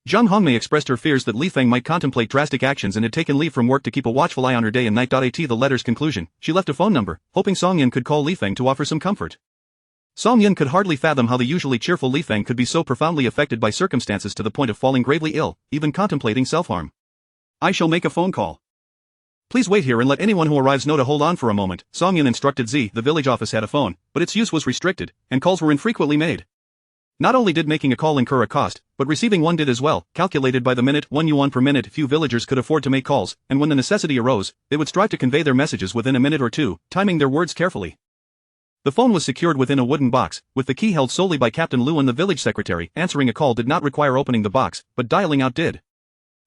Zhang Hongmei expressed her fears that Lifeng might contemplate drastic actions and had taken leave from work to keep a watchful eye on her day and night. At the letter's conclusion, she left a phone number, hoping Song Yun could call Lifeng to offer some comfort. Song Yun could hardly fathom how the usually cheerful Lifeng could be so profoundly affected by circumstances to the point of falling gravely ill, even contemplating self-harm. I shall make a phone call. Please wait here and let anyone who arrives know to hold on for a moment, Song Yun instructed Z. The village office had a phone, but its use was restricted, and calls were infrequently made. Not only did making a call incur a cost, but receiving one did as well, calculated by the minute, 1 yuan per minute. Few villagers could afford to make calls, and when the necessity arose, they would strive to convey their messages within a minute or two, timing their words carefully. The phone was secured within a wooden box, with the key held solely by Captain Luan, the village secretary. Answering a call did not require opening the box, but dialing out did.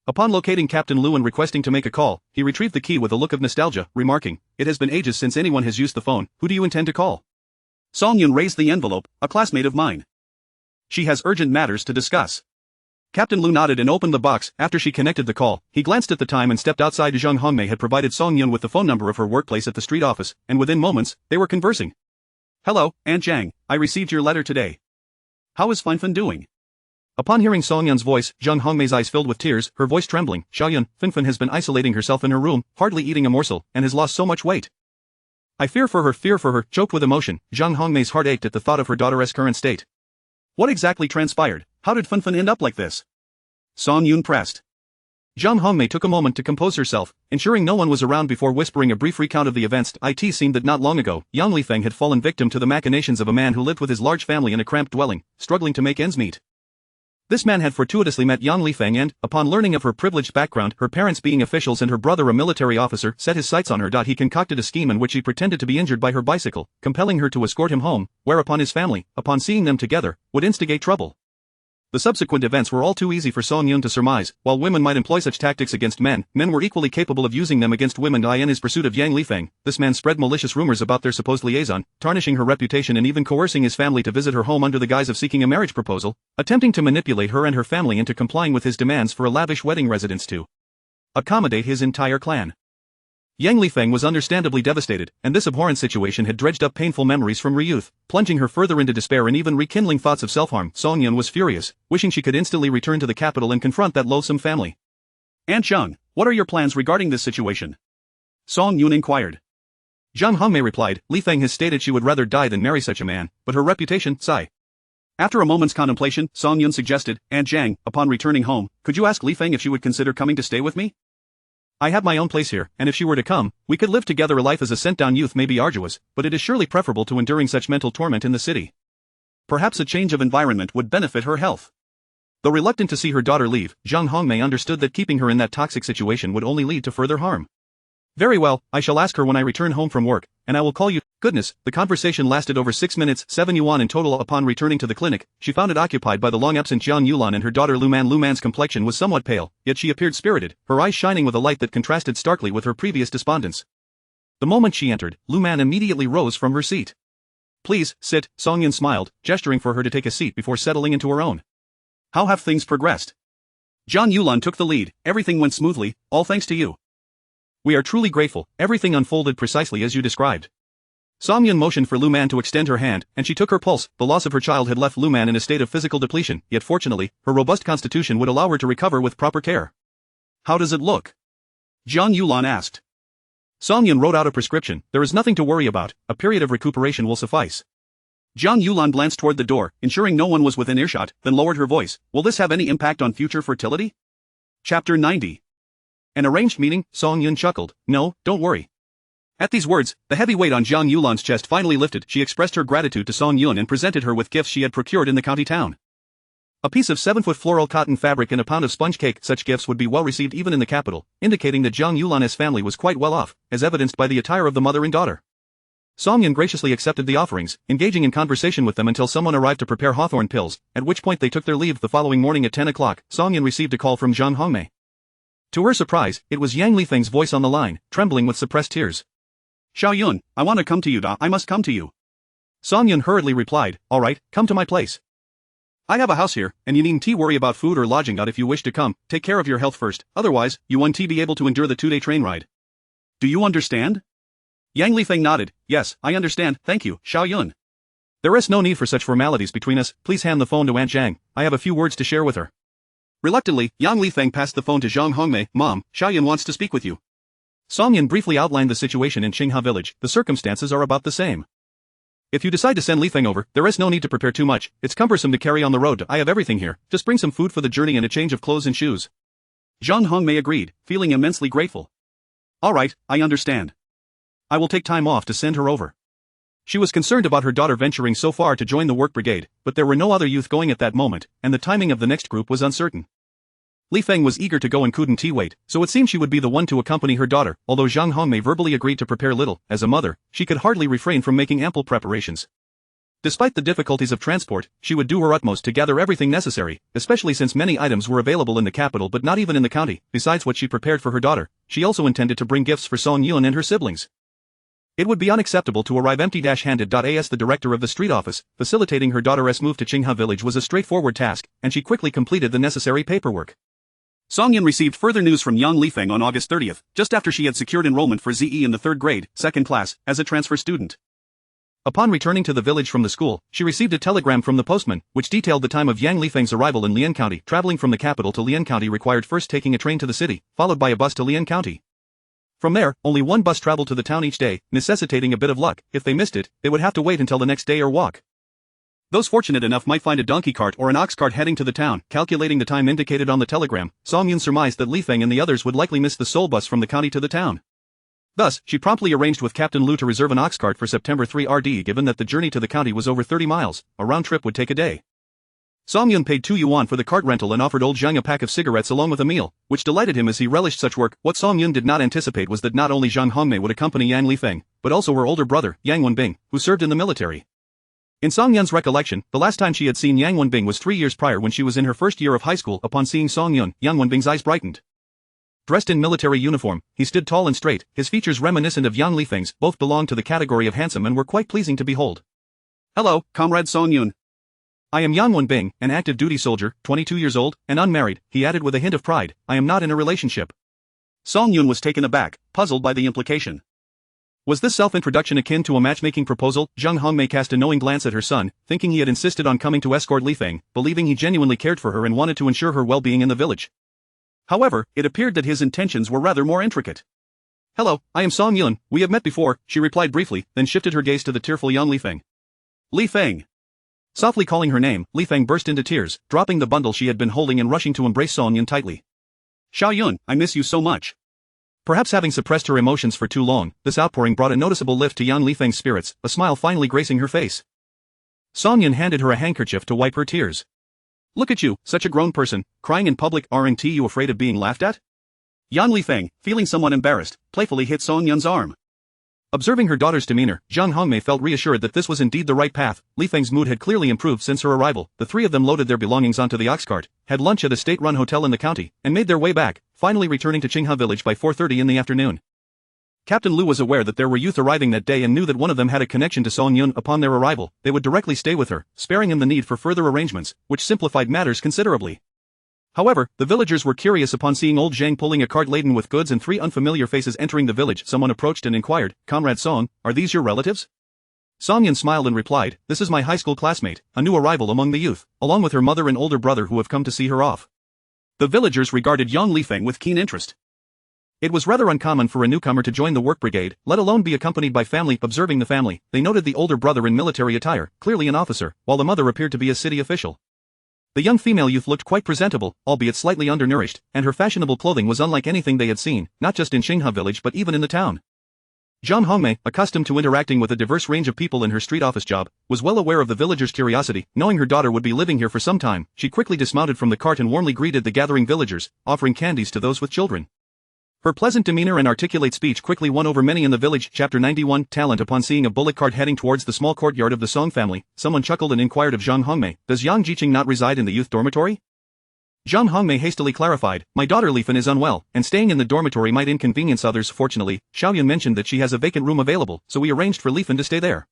Upon locating Captain Luan requesting to make a call, he retrieved the key with a look of nostalgia, remarking, "It has been ages since anyone has used the phone. Who do you intend to call?" Song Yun raised the envelope. "A classmate of mine. She has urgent matters to discuss." Captain Lu nodded and opened the box. After she connected the call, he glanced at the time and stepped outside. Zhang Hongmei had provided Song Yun with the phone number of her workplace at the street office, and within moments, they were conversing. "Hello, Aunt Zhang, I received your letter today. How is Finfin doing?" Upon hearing Song Yun's voice, Zhang Hongmei's eyes filled with tears, her voice trembling. "Xiaoyun, Finfin has been isolating herself in her room, hardly eating a morsel, and has lost so much weight. I fear for her." Choked with emotion, Zhang Hongmei's heart ached at the thought of her daughter's current state. "What exactly transpired? How did Finfin end up like this?" Song Yun pressed. Zhang Hongmei took a moment to compose herself, ensuring no one was around before whispering a brief recount of the events. It seemed that not long ago, Yang Lifeng had fallen victim to the machinations of a man who lived with his large family in a cramped dwelling, struggling to make ends meet. This man had fortuitously met Yang Lifeng and, upon learning of her privileged background, her parents being officials and her brother a military officer, set his sights on her. He concocted a scheme in which he pretended to be injured by her bicycle, compelling her to escort him home, whereupon his family, upon seeing them together, would instigate trouble. The subsequent events were all too easy for Song Yun to surmise. While women might employ such tactics against men, men were equally capable of using them against women. In his pursuit of Yang Lifeng, this man spread malicious rumors about their supposed liaison, tarnishing her reputation and even coercing his family to visit her home under the guise of seeking a marriage proposal, attempting to manipulate her and her family into complying with his demands for a lavish wedding residence to accommodate his entire clan. Yang Lifeng was understandably devastated, and this abhorrent situation had dredged up painful memories from her youth, plunging her further into despair and even rekindling thoughts of self-harm. Song Yun was furious, wishing she could instantly return to the capital and confront that loathsome family. "Aunt Zhang, what are your plans regarding this situation?" Song Yun inquired. Zhang Hongmei replied, "Lifeng has stated she would rather die than marry such a man, but her reputation, sigh." After a moment's contemplation, Song Yun suggested, "Aunt Zhang, upon returning home, could you ask Lifeng if she would consider coming to stay with me? I have my own place here, and if she were to come, we could live together. A life as a sent-down youth may be arduous, but it is surely preferable to enduring such mental torment in the city. Perhaps a change of environment would benefit her health." Though reluctant to see her daughter leave, Zhang Hongmei understood that keeping her in that toxic situation would only lead to further harm. "Very well, I shall ask her when I return home from work, and I will call you." Goodness, the conversation lasted over 6 minutes, 7 yuan in total. Upon returning to the clinic, she found it occupied by the long-absent Jian Yulan and her daughter Luman. Luman's complexion was somewhat pale, yet she appeared spirited, her eyes shining with a light that contrasted starkly with her previous despondence. The moment she entered, Luman immediately rose from her seat. "Please, sit," Song Yun smiled, gesturing for her to take a seat before settling into her own. "How have things progressed?" Jian Yulan took the lead. "Everything went smoothly, all thanks to you. We are truly grateful, everything unfolded precisely as you described." Song Yun motioned for Luman to extend her hand, and she took her pulse. The loss of her child had left Luman in a state of physical depletion, yet fortunately, her robust constitution would allow her to recover with proper care. "How does it look?" Jian Yulan asked. Song Yun wrote out a prescription. "There is nothing to worry about, a period of recuperation will suffice." Jian Yulan glanced toward the door, ensuring no one was within earshot, then lowered her voice. "Will this have any impact on future fertility?" Chapter 90. An arranged meeting? Song Yun chuckled. "No, don't worry." At these words, the heavy weight on Jiang Yulan's chest finally lifted. She expressed her gratitude to Song Yun and presented her with gifts she had procured in the county town. A piece of 7-foot floral cotton fabric and a pound of sponge cake. Such gifts would be well received even in the capital, indicating that Jiang Yulan's family was quite well off, as evidenced by the attire of the mother and daughter. Song Yun graciously accepted the offerings, engaging in conversation with them until someone arrived to prepare hawthorn pills, at which point they took their leave. The following morning at 10 o'clock, Song Yun received a call from Zhang Hongmei. To her surprise, it was Yang Lifeng's voice on the line, trembling with suppressed tears. "Xiaoyun, I want to come to you. I must come to you." Song Yun hurriedly replied, "All right, come to my place. I have a house here, and you needn't worry about food or lodging. If you wish to come, take care of your health first, otherwise, you won't be able to endure the 2-day train ride." Do you understand? Yang Lifeng nodded. Yes, I understand, thank you, Xiao Yun. There is no need for such formalities between us, please hand the phone to Aunt Zhang, I have a few words to share with her. Reluctantly, Yang Lifeng passed the phone to Zhang Hongmei. Mom, Xiao Yun wants to speak with you. Song Yun briefly outlined the situation in Qinghe village, the circumstances are about the same. If you decide to send Lifeng over, there is no need to prepare too much, it's cumbersome to carry on the road. I have everything here, just bring some food for the journey and a change of clothes and shoes. Zhang Hongmei agreed, feeling immensely grateful. Alright, I understand. I will take time off to send her over. She was concerned about her daughter venturing so far to join the work brigade, but there were no other youth going at that moment, and the timing of the next group was uncertain. Lifeng was eager to go and couldn't wait, so it seemed she would be the one to accompany her daughter. Although Zhang Hongmei verbally agreed to prepare little, as a mother, she could hardly refrain from making ample preparations. Despite the difficulties of transport, she would do her utmost to gather everything necessary, especially since many items were available in the capital but not even in the county. Besides what she prepared for her daughter, she also intended to bring gifts for Song Yun and her siblings. It would be unacceptable to arrive empty-handed. As the director of the street office, facilitating her daughter's move to Qinghe village was a straightforward task, and she quickly completed the necessary paperwork. Song Yun received further news from Yang Lifeng on August 30th, just after she had secured enrollment for ZE in the 3rd grade, 2nd class, as a transfer student. Upon returning to the village from the school, she received a telegram from the postman, which detailed the time of Yang Lifeng's arrival in Lian County. Traveling from the capital to Lian County required first taking a train to the city, followed by a bus to Lian County. From there, only one bus traveled to the town each day, necessitating a bit of luck. If they missed it, they would have to wait until the next day or walk. Those fortunate enough might find a donkey cart or an ox cart heading to the town. Calculating the time indicated on the telegram, Song Yun surmised that Lifeng and the others would likely miss the sole bus from the county to the town. Thus, she promptly arranged with Captain Lu to reserve an ox cart for September 3 RD. Given that the journey to the county was over 30 miles, a round trip would take a day. Song Yun paid 2 yuan for the cart rental and offered old Zhang a pack of cigarettes along with a meal, which delighted him as he relished such work. What Song Yun did not anticipate was that not only Zhang Hongmei would accompany Yang Lifeng, but also her older brother, Yang Wenbing, who served in the military. In Song Yun's recollection, the last time she had seen Yang Wenbing was 3 years prior when she was in her first year of high school. Upon seeing Song Yun, Yang Wenbing's eyes brightened. Dressed in military uniform, he stood tall and straight, his features reminiscent of Yang Lifeng's. Both belonged to the category of handsome and were quite pleasing to behold. Hello, Comrade Song Yun. I am Yang Wenbing, an active duty soldier, 22 years old, and unmarried, he added with a hint of pride. I am not in a relationship. Song Yun was taken aback, puzzled by the implication. Was this self-introduction akin to a matchmaking proposal? Zhang Hongmei cast a knowing glance at her son, thinking he had insisted on coming to escort Lifeng, believing he genuinely cared for her and wanted to ensure her well-being in the village. However, it appeared that his intentions were rather more intricate. Hello, I am Song Yun, we have met before, she replied briefly, then shifted her gaze to the tearful young Lifeng. Lifeng! Softly calling her name, Lifeng burst into tears, dropping the bundle she had been holding and rushing to embrace Song Yun tightly. Xiao Yun, I miss you so much. Perhaps having suppressed her emotions for too long, this outpouring brought a noticeable lift to Yang Lifeng's spirits, a smile finally gracing her face. Song Yun handed her a handkerchief to wipe her tears. Look at you, such a grown person, crying in public. Aren't you afraid of being laughed at? Yang Lifeng, feeling somewhat embarrassed, playfully hit Song Yun's arm. Observing her daughter's demeanor, Zhang Hongmei felt reassured that this was indeed the right path. Lifeng's mood had clearly improved since her arrival. The three of them loaded their belongings onto the ox cart, had lunch at a state-run hotel in the county, and made their way back, finally returning to Qinghe village by 4:30 in the afternoon. Captain Lu was aware that there were youth arriving that day and knew that one of them had a connection to Song Yun. Upon their arrival, they would directly stay with her, sparing him the need for further arrangements, which simplified matters considerably. However, the villagers were curious upon seeing old Zhang pulling a cart laden with goods and 3 unfamiliar faces entering the village. Someone approached and inquired, Comrade Song, are these your relatives? Song Yun smiled and replied, this is my high school classmate, a new arrival among the youth, along with her mother and older brother who have come to see her off. The villagers regarded Yang Lifeng with keen interest. It was rather uncommon for a newcomer to join the work brigade, let alone be accompanied by family. Observing the family, they noted the older brother in military attire, clearly an officer, while the mother appeared to be a city official. The young female youth looked quite presentable, albeit slightly undernourished, and her fashionable clothing was unlike anything they had seen, not just in Qinghe village but even in the town. Zhang Hongmei, accustomed to interacting with a diverse range of people in her street office job, was well aware of the villagers' curiosity. Knowing her daughter would be living here for some time, she quickly dismounted from the cart and warmly greeted the gathering villagers, offering candies to those with children. Her pleasant demeanor and articulate speech quickly won over many in the village. Chapter 91 Talent. Upon seeing a bullock cart heading towards the small courtyard of the Song family, someone chuckled and inquired of Zhang Hongmei, does Yang Jiqing not reside in the youth dormitory? Zhang Hongmei hastily clarified, my daughter Lifeng is unwell, and staying in the dormitory might inconvenience others. Fortunately, Xiao Yun mentioned that she has a vacant room available, so we arranged for Lifeng to stay there.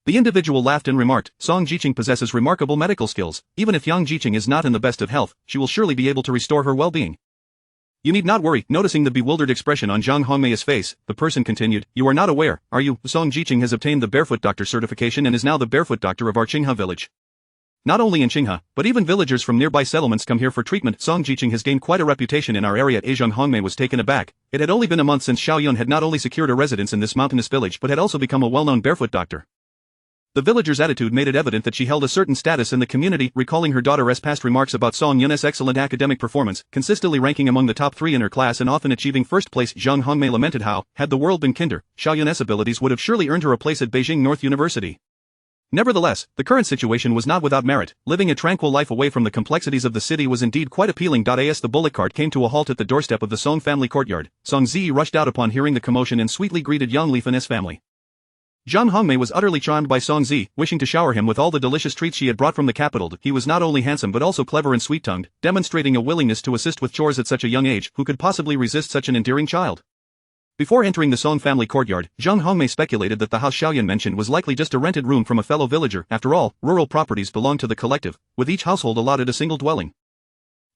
The individual laughed and remarked, Song Jiqing possesses remarkable medical skills. Even if Yang Jiqing is not in the best of health, she will surely be able to restore her well-being. You need not worry. Noticing the bewildered expression on Zhang Hongmei's face, the person continued, you are not aware, are you? Song Jiqing has obtained the barefoot doctor certification and is now the barefoot doctor of our Qinghe village. Not only in Qinghe, but even villagers from nearby settlements come here for treatment. Song Jiqing has gained quite a reputation in our area. Zhang Hongmei was taken aback. It had only been a month since Xiao Yun had not only secured a residence in this mountainous village but had also become a well-known barefoot doctor. The villagers' attitude made it evident that she held a certain status in the community, recalling her daughter's past remarks about Song Yun's excellent academic performance, consistently ranking among the top 3 in her class and often achieving first place. Zhang Hongmei lamented how, had the world been kinder, Xiao Yun's abilities would have surely earned her a place at Beijing North University. Nevertheless, the current situation was not without merit. Living a tranquil life away from the complexities of the city was indeed quite appealing. As the bullock cart came to a halt at the doorstep of the Song family courtyard, Song Zi rushed out upon hearing the commotion and sweetly greeted Yang Lifan's family. Zhang Hongmei was utterly charmed by Song Zi, wishing to shower him with all the delicious treats she had brought from the capital. He was not only handsome but also clever and sweet-tongued, demonstrating a willingness to assist with chores at such a young age. Who could possibly resist such an endearing child? Before entering the Song family courtyard, Zhang Hongmei speculated that the house Xiaoyun mentioned was likely just a rented room from a fellow villager. After all, rural properties belonged to the collective, with each household allotted a single dwelling.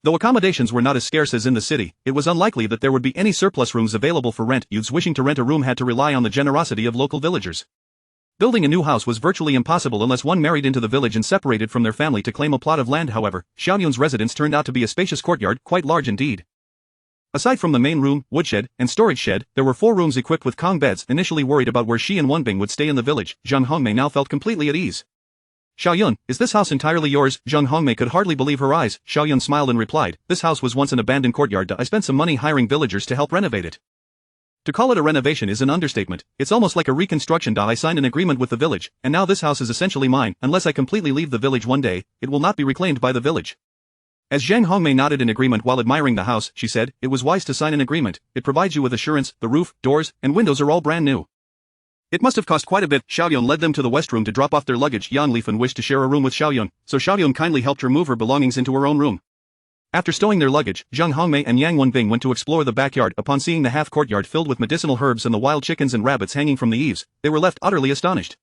Though accommodations were not as scarce as in the city, it was unlikely that there would be any surplus rooms available for rent. Youths wishing to rent a room had to rely on the generosity of local villagers. Building a new house was virtually impossible unless one married into the village and separated from their family to claim a plot of land. However, Xiaoyun's residence turned out to be a spacious courtyard, quite large indeed. Aside from the main room, woodshed, and storage shed, there were 4 rooms equipped with kong beds. Initially worried about where she and Wenbing would stay in the village, Zhang Hongmei now felt completely at ease. Xiaoyun, is this house entirely yours? Zhang Hongmei could hardly believe her eyes. Xiaoyun smiled and replied, this house was once an abandoned courtyard. I spent some money hiring villagers to help renovate it. To call it a renovation is an understatement. It's almost like a reconstruction. I signed an agreement with the village, and now this house is essentially mine. Unless I completely leave the village one day, it will not be reclaimed by the village. As Zhang Hongmei nodded in agreement while admiring the house, she said, it was wise to sign an agreement. It provides you with assurance. The roof, doors, and windows are all brand new. It must have cost quite a bit. Xiaoyun led them to the west room to drop off their luggage. Yang Lifan wished to share a room with Xiaoyun, so Xiaoyun kindly helped her move her belongings into her own room. After stowing their luggage, Zhang Hongmei and Yang Wenbing went to explore the backyard. Upon seeing the half-courtyard filled with medicinal herbs and the wild chickens and rabbits hanging from the eaves, they were left utterly astonished.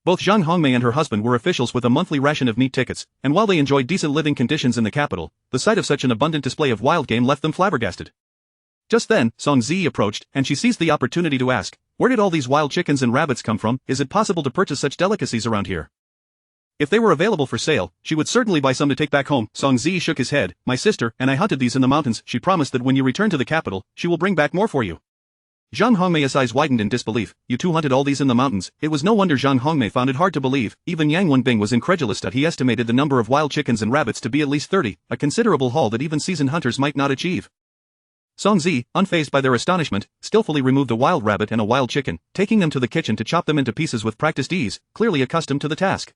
Both Zhang Hongmei and her husband were officials with a monthly ration of meat tickets, and while they enjoyed decent living conditions in the capital, the sight of such an abundant display of wild game left them flabbergasted. Just then, Song Zi approached, and she seized the opportunity to ask, where did all these wild chickens and rabbits come from? Is it possible to purchase such delicacies around here? If they were available for sale, she would certainly buy some to take back home. Song Zi shook his head, my sister and I hunted these in the mountains. She promised that when you return to the capital, she will bring back more for you. Zhang Hongmei's eyes widened in disbelief. You two hunted all these in the mountains? It was no wonder Zhang Hongmei found it hard to believe. Even Yang Wenbing was incredulous that he estimated the number of wild chickens and rabbits to be at least 30, a considerable haul that even seasoned hunters might not achieve. Song Zi, unfazed by their astonishment, skillfully removed a wild rabbit and a wild chicken, taking them to the kitchen to chop them into pieces with practiced ease, clearly accustomed to the task.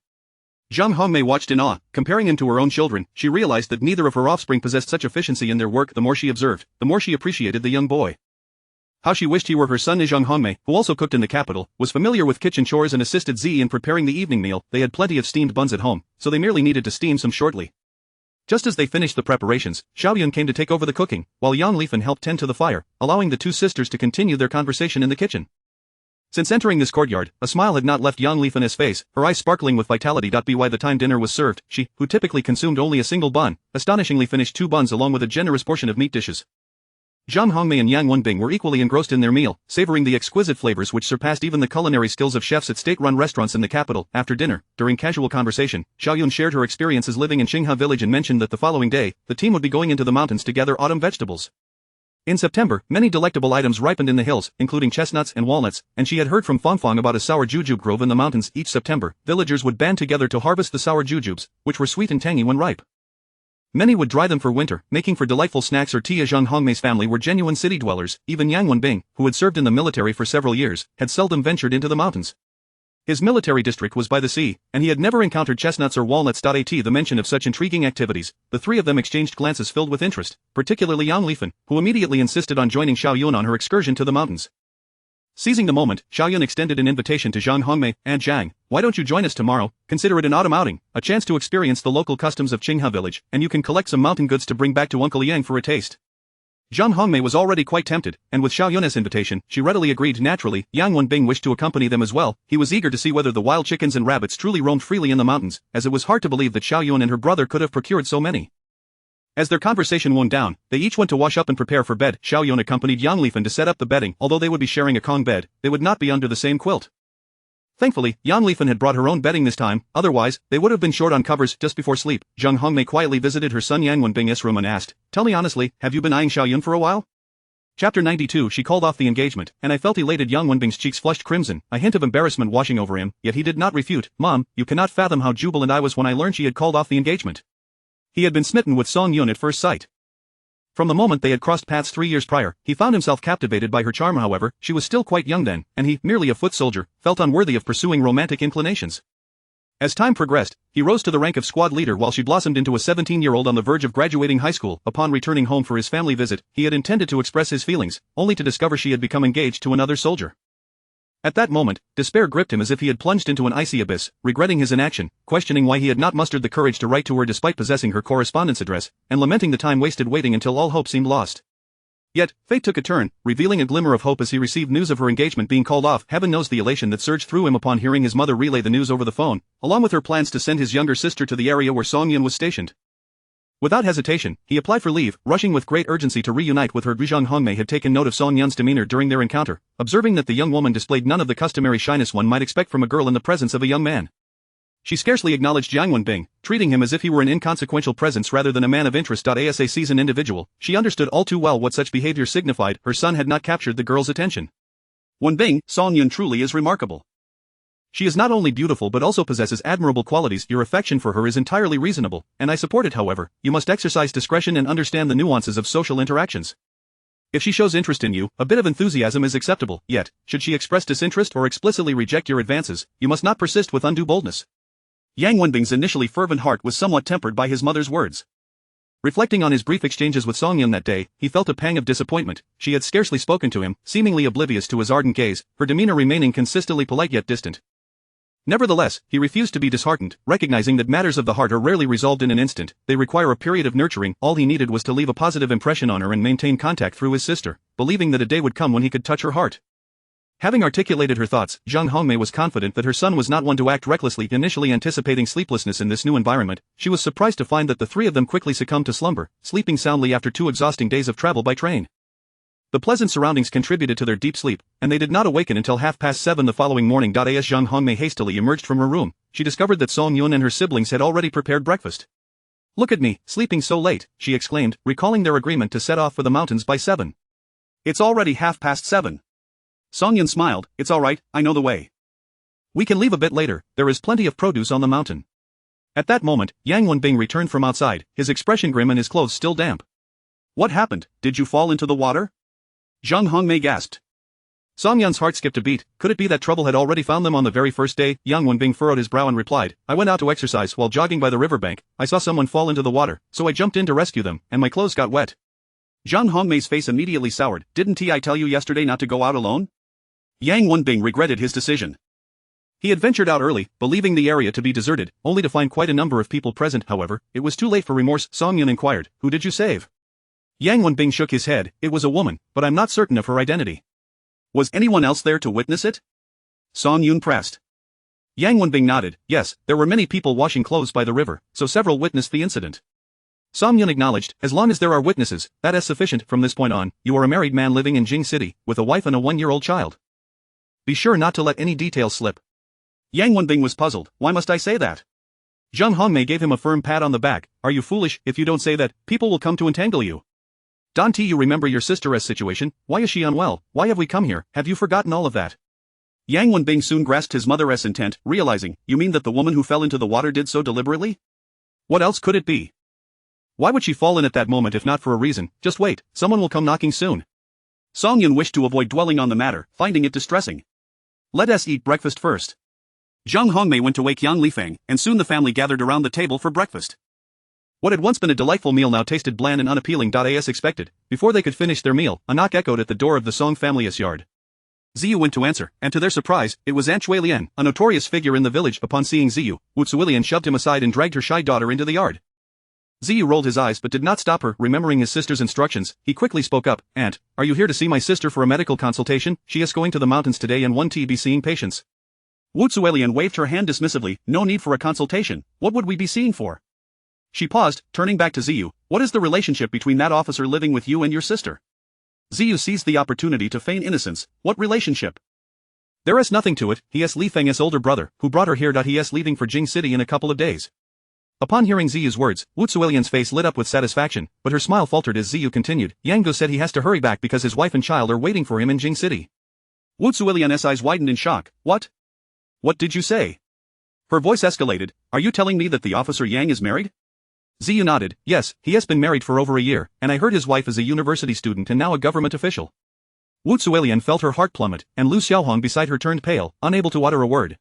Zhang Hongmei watched in awe. Comparing him to her own children, she realized that neither of her offspring possessed such efficiency in their work. The more she observed, the more she appreciated the young boy. How she wished he were her son. Zhang Hongmei, who also cooked in the capital, was familiar with kitchen chores and assisted Zi in preparing the evening meal. They had plenty of steamed buns at home, so they merely needed to steam some shortly. Just as they finished the preparations, Xiaoyun came to take over the cooking, while Yang Lifan helped tend to the fire, allowing the two sisters to continue their conversation in the kitchen. Since entering this courtyard, a smile had not left Yang Lifan's face, her eyes sparkling with vitality. By the time dinner was served, she, who typically consumed only a single bun, astonishingly finished 2 buns along with a generous portion of meat dishes. Zhang Hongmei and Yang Wenbing were equally engrossed in their meal, savoring the exquisite flavors which surpassed even the culinary skills of chefs at state-run restaurants in the capital. After dinner, during casual conversation, Xiaoyun shared her experiences living in Qinghe village and mentioned that the following day, the team would be going into the mountains to gather autumn vegetables. In September, many delectable items ripened in the hills, including chestnuts and walnuts, and she had heard from Fangfang about a sour jujube grove in the mountains. Each September, villagers would band together to harvest the sour jujubes, which were sweet and tangy when ripe. Many would dry them for winter, making for delightful snacks or tea. Zhang Hongmei's family were genuine city dwellers. Even Yang Wenbing, who had served in the military for several years, had seldom ventured into the mountains. His military district was by the sea, and he had never encountered chestnuts or walnuts. At the mention of such intriguing activities, the three of them exchanged glances filled with interest, particularly Yang Lifan, who immediately insisted on joining Xiaoyun on her excursion to the mountains. Seizing the moment, Xiaoyun extended an invitation to Zhang Hongmei, and Zhang, why don't you join us tomorrow? Consider it an autumn outing, a chance to experience the local customs of Qinghe village, and you can collect some mountain goods to bring back to Uncle Yang for a taste. Zhang Hongmei was already quite tempted, and with Xiaoyun's invitation, she readily agreed. Naturally, Yang Wenbing wished to accompany them as well. He was eager to see whether the wild chickens and rabbits truly roamed freely in the mountains, as it was hard to believe that Xiaoyun and her brother could have procured so many. As their conversation wound down, they each went to wash up and prepare for bed. Xiaoyun accompanied Yang Lifan to set up the bedding. Although they would be sharing a Kong bed, they would not be under the same quilt. Thankfully, Yang Lifan had brought her own bedding this time, otherwise, they would have been short on covers just before sleep. Zhang Hongmei quietly visited her son Yang Wenbing's room and asked, "Tell me honestly, have you been eyeing Xiaoyun for a while?" Chapter 92. She called off the engagement, and I felt elated. Yang Wenbing's cheeks flushed crimson, a hint of embarrassment washing over him, yet he did not refute. "Mom, you cannot fathom how jubilant I was when I learned she had called off the engagement." He had been smitten with Song Yun at first sight. From the moment they had crossed paths 3 years prior, he found himself captivated by her charm. However, she was still quite young then, and he, merely a foot soldier, felt unworthy of pursuing romantic inclinations. As time progressed, he rose to the rank of squad leader while she blossomed into a 17-year-old on the verge of graduating high school. Upon returning home for his family visit, he had intended to express his feelings, only to discover she had become engaged to another soldier. At that moment, despair gripped him as if he had plunged into an icy abyss, regretting his inaction, questioning why he had not mustered the courage to write to her despite possessing her correspondence address, and lamenting the time wasted waiting until all hope seemed lost. Yet, fate took a turn, revealing a glimmer of hope as he received news of her engagement being called off. Heaven knows the elation that surged through him upon hearing his mother relay the news over the phone, along with her plans to send his younger sister to the area where Song Yun was stationed. Without hesitation, he applied for leave, rushing with great urgency to reunite with her. Zhang Hongmei had taken note of Song Yun's demeanor during their encounter, observing that the young woman displayed none of the customary shyness one might expect from a girl in the presence of a young man. She scarcely acknowledged Jiang Wenbing, treating him as if he were an inconsequential presence rather than a man of interest. As a seasoned individual, she understood all too well what such behavior signified. Her son had not captured the girl's attention. "Wenbing, Song Yun truly is remarkable. She is not only beautiful but also possesses admirable qualities. Your affection for her is entirely reasonable, and I support it. However, you must exercise discretion and understand the nuances of social interactions. If she shows interest in you, a bit of enthusiasm is acceptable, yet, should she express disinterest or explicitly reject your advances, you must not persist with undue boldness." Yang Wenbing's initially fervent heart was somewhat tempered by his mother's words. Reflecting on his brief exchanges with Song Yun that day, he felt a pang of disappointment. She had scarcely spoken to him, seemingly oblivious to his ardent gaze, her demeanor remaining consistently polite yet distant. Nevertheless, he refused to be disheartened, recognizing that matters of the heart are rarely resolved in an instant. They require a period of nurturing. All he needed was to leave a positive impression on her and maintain contact through his sister, believing that a day would come when he could touch her heart. Having articulated her thoughts, Zhang Hongmei was confident that her son was not one to act recklessly. Initially anticipating sleeplessness in this new environment, she was surprised to find that the three of them quickly succumbed to slumber, sleeping soundly after 2 exhausting days of travel by train. The pleasant surroundings contributed to their deep sleep, and they did not awaken until 7:30 the following morning. As Zhang Hongmei hastily emerged from her room, she discovered that Song Yun and her siblings had already prepared breakfast. "Look at me, sleeping so late," she exclaimed, recalling their agreement to set off for the mountains by 7. "It's already 7:30. Song Yun smiled. "It's alright, I know the way. We can leave a bit later, there is plenty of produce on the mountain." At that moment, Yang Wenbing returned from outside, his expression grim and his clothes still damp. "What happened? Did you fall into the water?" Zhang Hongmei gasped. Song Yun's heart skipped a beat. Could it be that trouble had already found them on the very first day? Yang Wenbing furrowed his brow and replied, "I went out to exercise. While jogging by the riverbank, I saw someone fall into the water, so I jumped in to rescue them, and my clothes got wet." Zhang Hongmei's face immediately soured. "Didn't I tell you yesterday not to go out alone?" Yang Wenbing regretted his decision. He had ventured out early, believing the area to be deserted, only to find quite a number of people present. However, it was too late for remorse. Song Yun inquired, "Who did you save?" Yang Wenbing shook his head. "It was a woman, but I'm not certain of her identity." "Was anyone else there to witness it?" Song Yun pressed. Yang Wenbing nodded. "Yes, there were many people washing clothes by the river, so several witnessed the incident." Song Yun acknowledged, "As long as there are witnesses, that is sufficient. From this point on, you are a married man living in Jing City, with a wife and a 1-year-old child. Be sure not to let any details slip." Yang Wenbing was puzzled. "Why must I say that?" Zhang Hongmei gave him a firm pat on the back. "Are you foolish? If you don't say that, people will come to entangle you. Don't you remember your sister's situation? Why is she unwell? Why have we come here? Have you forgotten all of that?" Yang Wenbing soon grasped his mother's intent, realizing, "You mean that the woman who fell into the water did so deliberately? What else could it be? Why would she fall in at that moment if not for a reason? Just wait, someone will come knocking soon." Song Yun wished to avoid dwelling on the matter, finding it distressing. "Let us eat breakfast first." Zhang Hongmei went to wake Yang Lifang, and soon the family gathered around the table for breakfast. What had once been a delightful meal now tasted bland and unappealing. As expected, before they could finish their meal, a knock echoed at the door of the Song family's yard. Ziyu went to answer, and to their surprise, it was Aunt Shui Lian, a notorious figure in the village. Upon seeing Ziyu, Wu Zuilian shoved him aside and dragged her shy daughter into the yard. Ziyu rolled his eyes but did not stop her. Remembering his sister's instructions, he quickly spoke up, "Aunt, are you here to see my sister for a medical consultation? She is going to the mountains today and won't be seeing patients." Wu Zuilian waved her hand dismissively. "No need for a consultation. What would we be seeing for?" She paused, turning back to Ziyu. What is the relationship between that officer living with you and your sister? Ziyu seized the opportunity to feign innocence. What relationship? There is nothing to it, he is Li Feng's older brother, who brought her here. He is leaving for Jing City in a couple of days. Upon hearing Ziyu's words, Wu Zuilian's face lit up with satisfaction, but her smile faltered as Ziyu continued. Yang Guo said he has to hurry back because his wife and child are waiting for him in Jing City. Wu Zuilian's eyes widened in shock. What? What did you say? Her voice escalated. Are you telling me that the officer Yang is married? Ziyu nodded. Yes, he has been married for over a year, and I heard his wife is a university student and now a government official. Wu Zuilian felt her heart plummet, and Lu Xiaohong beside her turned pale, unable to utter a word.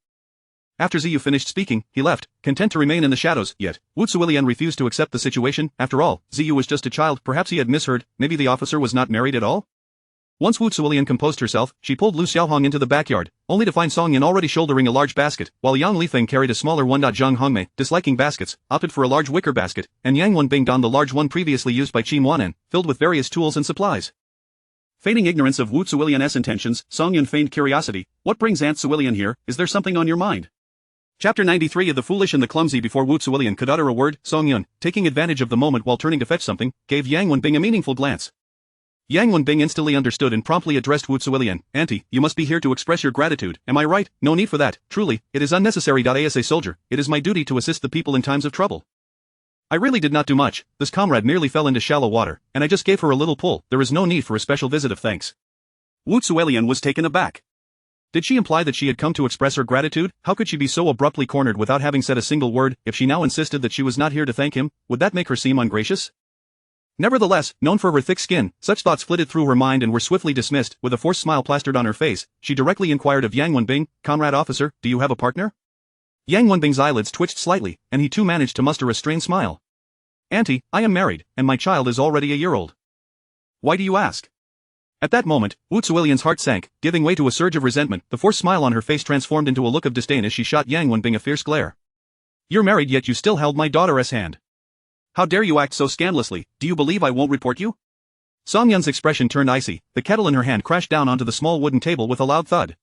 After Ziyu finished speaking, he left, content to remain in the shadows, yet Wu Zuilian refused to accept the situation. After all, Ziyu was just a child. Perhaps he had misheard. Maybe the officer was not married at all? Once Wu Zuilian composed herself, she pulled Lu Xiaohong into the backyard, only to find Song Yan already shouldering a large basket, while Yang Lifeng carried a smaller one. Zhang Hongmei, disliking baskets, opted for a large wicker basket, and Yang Wenbing donned the large one previously used by Qin Wanan, filled with various tools and supplies. Feigning ignorance of Wu Zuilian's intentions, Song Yun feigned curiosity. What brings Aunt Zuilian here? Is there something on your mind? Chapter 93 of The Foolish and the Clumsy. Before Wu Zuilian could utter a word, Song Yun, taking advantage of the moment while turning to fetch something, gave Yang Wenbing a meaningful glance. Yang Wenbing instantly understood and promptly addressed Wu Zuilian. Auntie, you must be here to express your gratitude, am I right? No need for that, truly, it is unnecessary. As a soldier, it is my duty to assist the people in times of trouble. I really did not do much, this comrade merely fell into shallow water, and I just gave her a little pull. There is no need for a special visit of thanks. Wu Zuilian was taken aback. Did she imply that she had come to express her gratitude? How could she be so abruptly cornered without having said a single word? If she now insisted that she was not here to thank him, would that make her seem ungracious? Nevertheless, known for her thick skin, such thoughts flitted through her mind and were swiftly dismissed. With a forced smile plastered on her face, she directly inquired of Yang Wenbing, Comrade officer, do you have a partner? Yang Wenbing's eyelids twitched slightly, and he too managed to muster a strained smile. Auntie, I am married, and my child is already a year old. Why do you ask? At that moment, Wu Zuilian's heart sank, giving way to a surge of resentment. The forced smile on her face transformed into a look of disdain as she shot Yang Wenbing a fierce glare. You're married yet you still held my daughter's hand. How dare you act so scandalously? Do you believe I won't report you? Song Yun's expression turned icy, the kettle in her hand crashed down onto the small wooden table with a loud thud.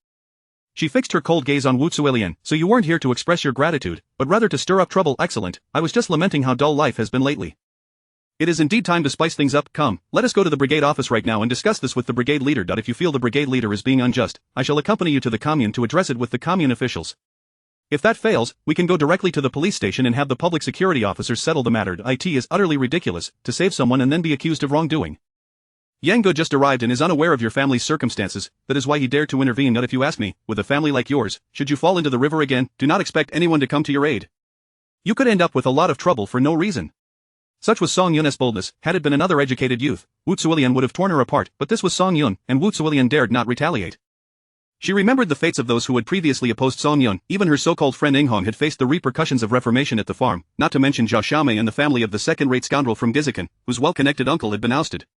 She fixed her cold gaze on Wu Zuilian. So you weren't here to express your gratitude, but rather to stir up trouble. Excellent, I was just lamenting how dull life has been lately. It is indeed time to spice things up. Come, let us go to the brigade office right now and discuss this with the brigade leader. If you feel the brigade leader is being unjust, I shall accompany you to the commune to address it with the commune officials. If that fails, we can go directly to the police station and have the public security officers settle the matter. It is utterly ridiculous to save someone and then be accused of wrongdoing. Yang Guo just arrived and is unaware of your family's circumstances, that is why he dared to intervene. Not if you ask me, with a family like yours, should you fall into the river again, do not expect anyone to come to your aid. You could end up with a lot of trouble for no reason. Such was Song Yun's boldness. Had it been another educated youth, Wu Zuilian would have torn her apart, but this was Song Yun, and Wu Zuilian dared not retaliate. She remembered the fates of those who had previously opposed Song Yun. Even her so-called friend Ing Hong had faced the repercussions of reformation at the farm, not to mention Zhao Xiaomei and the family of the second-rate scoundrel from Gizikan, whose well-connected uncle had been ousted.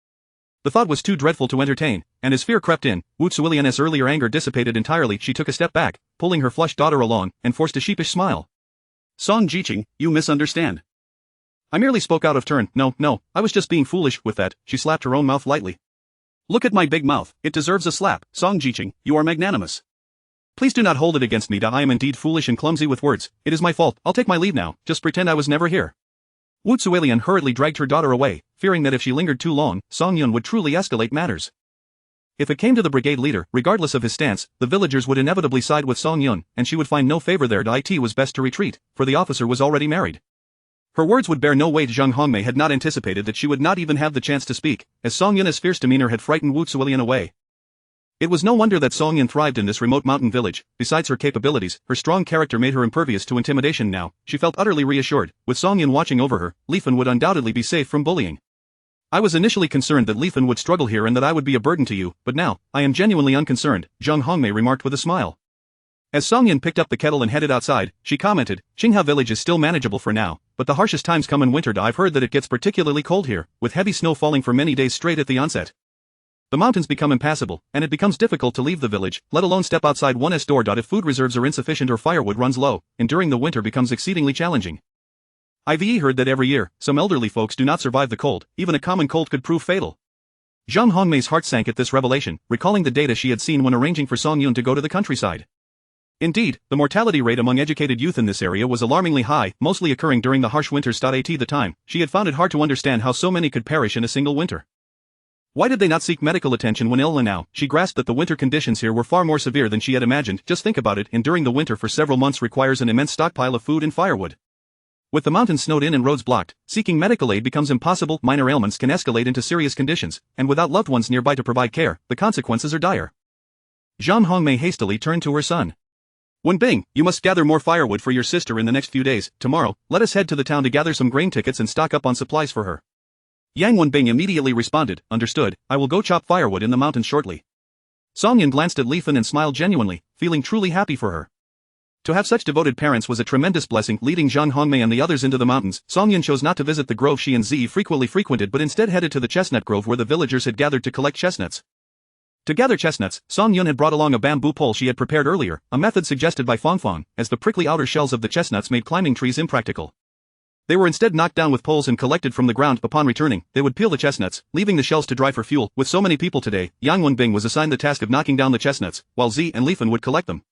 The thought was too dreadful to entertain, and as fear crept in, Wu Zuilian's earlier anger dissipated entirely. She took a step back, pulling her flushed daughter along, and forced a sheepish smile. Song Jiqing, you misunderstand. I merely spoke out of turn. No, I was just being foolish. With that, she slapped her own mouth lightly. Look at my big mouth, it deserves a slap. Song Jiqing, you are magnanimous. Please do not hold it against me. I am indeed foolish and clumsy with words. It is my fault. I'll take my leave now. Just pretend I was never here. Wu Zuilian hurriedly dragged her daughter away, fearing that if she lingered too long, Song Yun would truly escalate matters. If it came to the brigade leader, regardless of his stance, the villagers would inevitably side with Song Yun, and she would find no favor there. It was best to retreat, for the officer was already married. Her words would bear no weight. Zhang Hongmei had not anticipated that she would not even have the chance to speak, as Song Yun's fierce demeanor had frightened Wu Zuilian away. It was no wonder that Song Yun thrived in this remote mountain village. Besides her capabilities, her strong character made her impervious to intimidation. Now, she felt utterly reassured. With Song Yun watching over her, Li Fen would undoubtedly be safe from bullying. I was initially concerned that Li Fen would struggle here and that I would be a burden to you, but now, I am genuinely unconcerned, Zhang Hongmei remarked with a smile. As Song Yun picked up the kettle and headed outside, she commented, Qingha village is still manageable for now, but the harshest times come in winter. I've heard that it gets particularly cold here, with heavy snow falling for many days straight at the onset. The mountains become impassable, and it becomes difficult to leave the village, let alone step outside one's door. If food reserves are insufficient or firewood runs low, enduring the winter becomes exceedingly challenging. I've heard that every year, some elderly folks do not survive the cold. Even a common cold could prove fatal. Zhang Hongmei's heart sank at this revelation, recalling the data she had seen when arranging for Song Yun to go to the countryside. Indeed, the mortality rate among educated youth in this area was alarmingly high, mostly occurring during the harsh winters. At the time, she had found it hard to understand how so many could perish in a single winter. Why did they not seek medical attention when ill? And now, she grasped that the winter conditions here were far more severe than she had imagined. Just think about it, enduring the winter for several months requires an immense stockpile of food and firewood. With the mountains snowed in and roads blocked, seeking medical aid becomes impossible. Minor ailments can escalate into serious conditions, and without loved ones nearby to provide care, the consequences are dire. Zhang Hongmei hastily turned to her son. Wenbing, you must gather more firewood for your sister in the next few days. Tomorrow, let us head to the town to gather some grain tickets and stock up on supplies for her. Yang Wenbing immediately responded, understood, I will go chop firewood in the mountains shortly. Songyan glanced at Li Fan and smiled genuinely, feeling truly happy for her. To have such devoted parents was a tremendous blessing. Leading Zhang Hongmei and the others into the mountains, Songyan chose not to visit the grove she and Zi frequently frequented but instead headed to the chestnut grove where the villagers had gathered to collect chestnuts. To gather chestnuts, Song Yun had brought along a bamboo pole she had prepared earlier, a method suggested by Fong Fong, as the prickly outer shells of the chestnuts made climbing trees impractical. They were instead knocked down with poles and collected from the ground. Upon returning, they would peel the chestnuts, leaving the shells to dry for fuel. With so many people today, Yang Wenbing was assigned the task of knocking down the chestnuts, while Zi and Li Fan would collect them.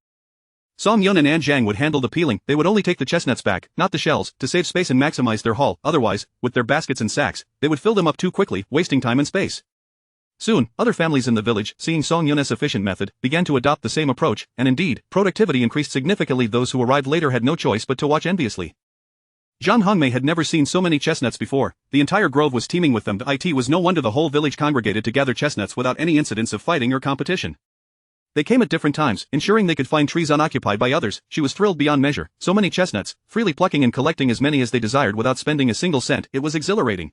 Song Yun and An Zhang would handle the peeling. They would only take the chestnuts back, not the shells, to save space and maximize their haul. Otherwise, with their baskets and sacks, they would fill them up too quickly, wasting time and space. Soon, other families in the village, seeing Song Yun's efficient method, began to adopt the same approach, and indeed, productivity increased significantly. Those who arrived later had no choice but to watch enviously. Zhang Hongmei had never seen so many chestnuts before. The entire grove was teeming with them. It was no wonder the whole village congregated to gather chestnuts without any incidents of fighting or competition. They came at different times, ensuring they could find trees unoccupied by others. She was thrilled beyond measure. So many chestnuts, freely plucking and collecting as many as they desired without spending a single cent. It was exhilarating.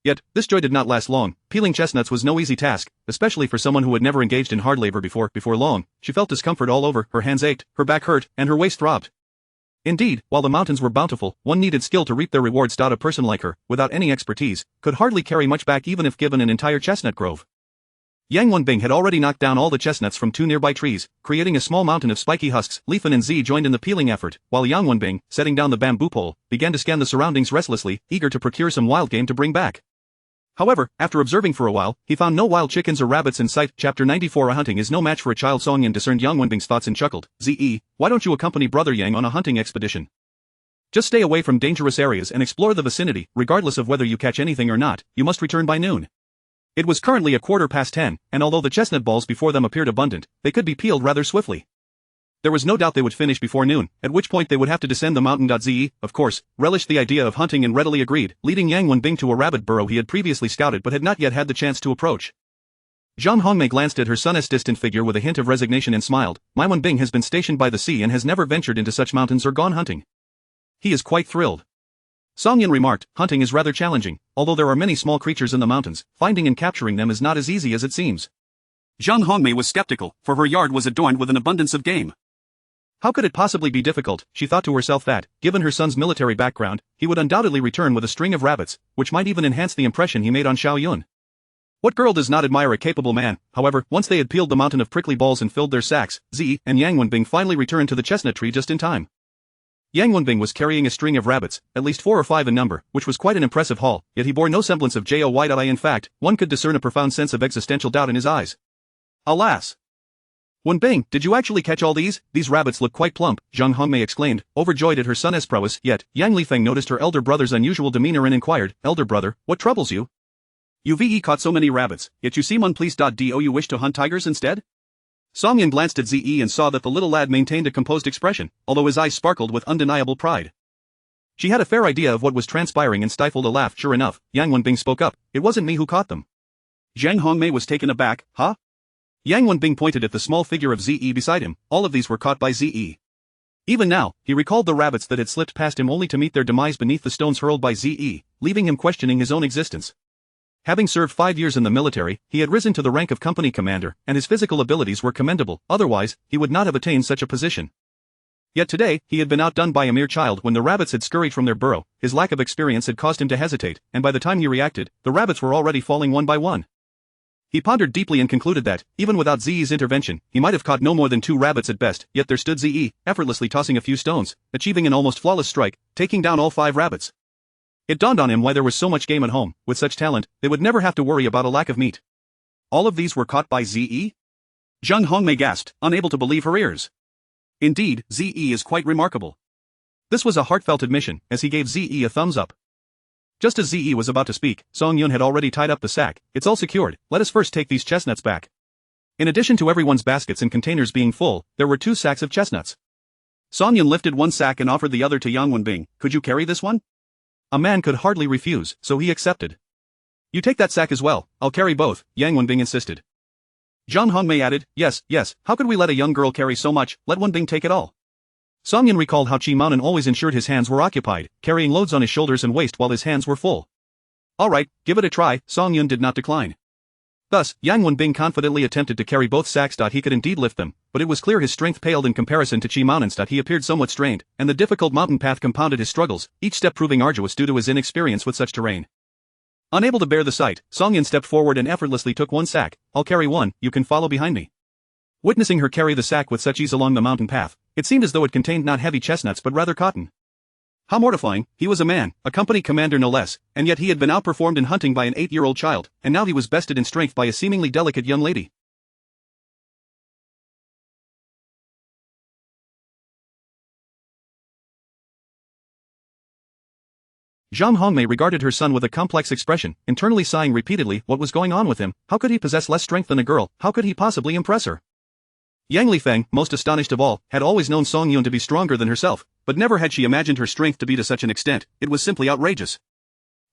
Yet, this joy did not last long. Peeling chestnuts was no easy task, especially for someone who had never engaged in hard labor before. Before long, she felt discomfort all over, her hands ached, her back hurt, and her waist throbbed. Indeed, while the mountains were bountiful, one needed skill to reap their rewards. A person like her, without any expertise, could hardly carry much back even if given an entire chestnut grove. Yang Wenbing had already knocked down all the chestnuts from 2 nearby trees, creating a small mountain of spiky husks. Li Fan and Zi joined in the peeling effort, while Yang Wenbing, setting down the bamboo pole, began to scan the surroundings restlessly, eager to procure some wild game to bring back. However, after observing for a while, he found no wild chickens or rabbits in sight. Chapter 94 A hunting is no match for a child. Song Yin discerned Yang Wenbing's thoughts and chuckled, Zi, why don't you accompany Brother Yang on a hunting expedition? Just stay away from dangerous areas and explore the vicinity. Regardless of whether you catch anything or not, you must return by noon. It was currently 10:15, and although the chestnut balls before them appeared abundant, they could be peeled rather swiftly. There was no doubt they would finish before noon, at which point they would have to descend the mountain. Zi, of course, relished the idea of hunting and readily agreed, leading Yang Wenbing to a rabbit burrow he had previously scouted but had not yet had the chance to approach. Zhang Hongmei glanced at her son's distant figure with a hint of resignation and smiled. My Wenbing has been stationed by the sea and has never ventured into such mountains or gone hunting. He is quite thrilled. Song Yin remarked, hunting is rather challenging, although there are many small creatures in the mountains, finding and capturing them is not as easy as it seems. Zhang Hongmei was skeptical, for her yard was adorned with an abundance of game. How could it possibly be difficult? She thought to herself that, given her son's military background, he would undoubtedly return with a string of rabbits, which might even enhance the impression he made on Xiao Yun. What girl does not admire a capable man? However, once they had peeled the mountain of prickly balls and filled their sacks, Zi and Yang Wenbing finally returned to the chestnut tree just in time. Yang Wenbing was carrying a string of rabbits, at least 4 or 5 in number, which was quite an impressive haul, yet he bore no semblance of joy. In fact, one could discern a profound sense of existential doubt in his eyes. Alas! Wenbing, did you actually catch all these? These rabbits look quite plump, Zhang Hongmei exclaimed, overjoyed at her son's prowess. Yet, Yang Lifeng noticed her elder brother's unusual demeanor and inquired, Elder brother, what troubles you? You've caught so many rabbits, yet you seem unpleased. Do you wish to hunt tigers instead? Song Yin glanced at Zi and saw that the little lad maintained a composed expression, although his eyes sparkled with undeniable pride. She had a fair idea of what was transpiring and stifled a laugh. Sure enough, Yang Wenbing spoke up, it wasn't me who caught them. Zhang Hongmei was taken aback, huh? Yang Wenbing pointed at the small figure of Zi beside him. All of these were caught by Zi. Even now, he recalled the rabbits that had slipped past him only to meet their demise beneath the stones hurled by Zi, leaving him questioning his own existence. Having served 5 years in the military, he had risen to the rank of company commander, and his physical abilities were commendable, otherwise, he would not have attained such a position. Yet today, he had been outdone by a mere child. When the rabbits had scurried from their burrow, his lack of experience had caused him to hesitate, and by the time he reacted, the rabbits were already falling one by one. He pondered deeply and concluded that, even without Zi's intervention, he might have caught no more than 2 rabbits at best. Yet there stood Zi, effortlessly tossing a few stones, achieving an almost flawless strike, taking down all 5 rabbits. It dawned on him why there was so much game at home. With such talent, they would never have to worry about a lack of meat. All of these were caught by Zi? Zhang Hongmei gasped, unable to believe her ears. Indeed, ZE is quite remarkable. This was a heartfelt admission, as he gave ZE a thumbs up. Just as ZE was about to speak, Song-yun had already tied up the sack. It's all secured, let us first take these chestnuts back. In addition to everyone's baskets and containers being full, there were 2 sacks of chestnuts. Song-yun lifted one sack and offered the other to Yang Wenbing. Could you carry this one? A man could hardly refuse, so he accepted. You take that sack as well, I'll carry both, Yang Wenbing insisted. Zhang Hongmei added, yes, how could we let a young girl carry so much, let Wenbing take it all. Song-yun recalled how Qi Maonan always ensured his hands were occupied, carrying loads on his shoulders and waist while his hands were full. Alright, give it a try, Song-yun did not decline. Thus, Yang Wenbing confidently attempted to carry both sacks. He could indeed lift them, but it was clear his strength paled in comparison to Qi Maonan's. He appeared somewhat strained, and the difficult mountain path compounded his struggles, each step proving arduous due to his inexperience with such terrain. Unable to bear the sight, Song-yun stepped forward and effortlessly took one sack. I'll carry one, you can follow behind me. Witnessing her carry the sack with such ease along the mountain path, it seemed as though it contained not heavy chestnuts but rather cotton. How mortifying, he was a man, a company commander no less, and yet he had been outperformed in hunting by an 8-year-old child, and now he was bested in strength by a seemingly delicate young lady. Zhang Hongmei regarded her son with a complex expression, internally sighing repeatedly. What was going on with him? How could he possess less strength than a girl? How could he possibly impress her? Yang Lifeng, most astonished of all, had always known Song-yun to be stronger than herself, but never had she imagined her strength to be to such an extent. It was simply outrageous.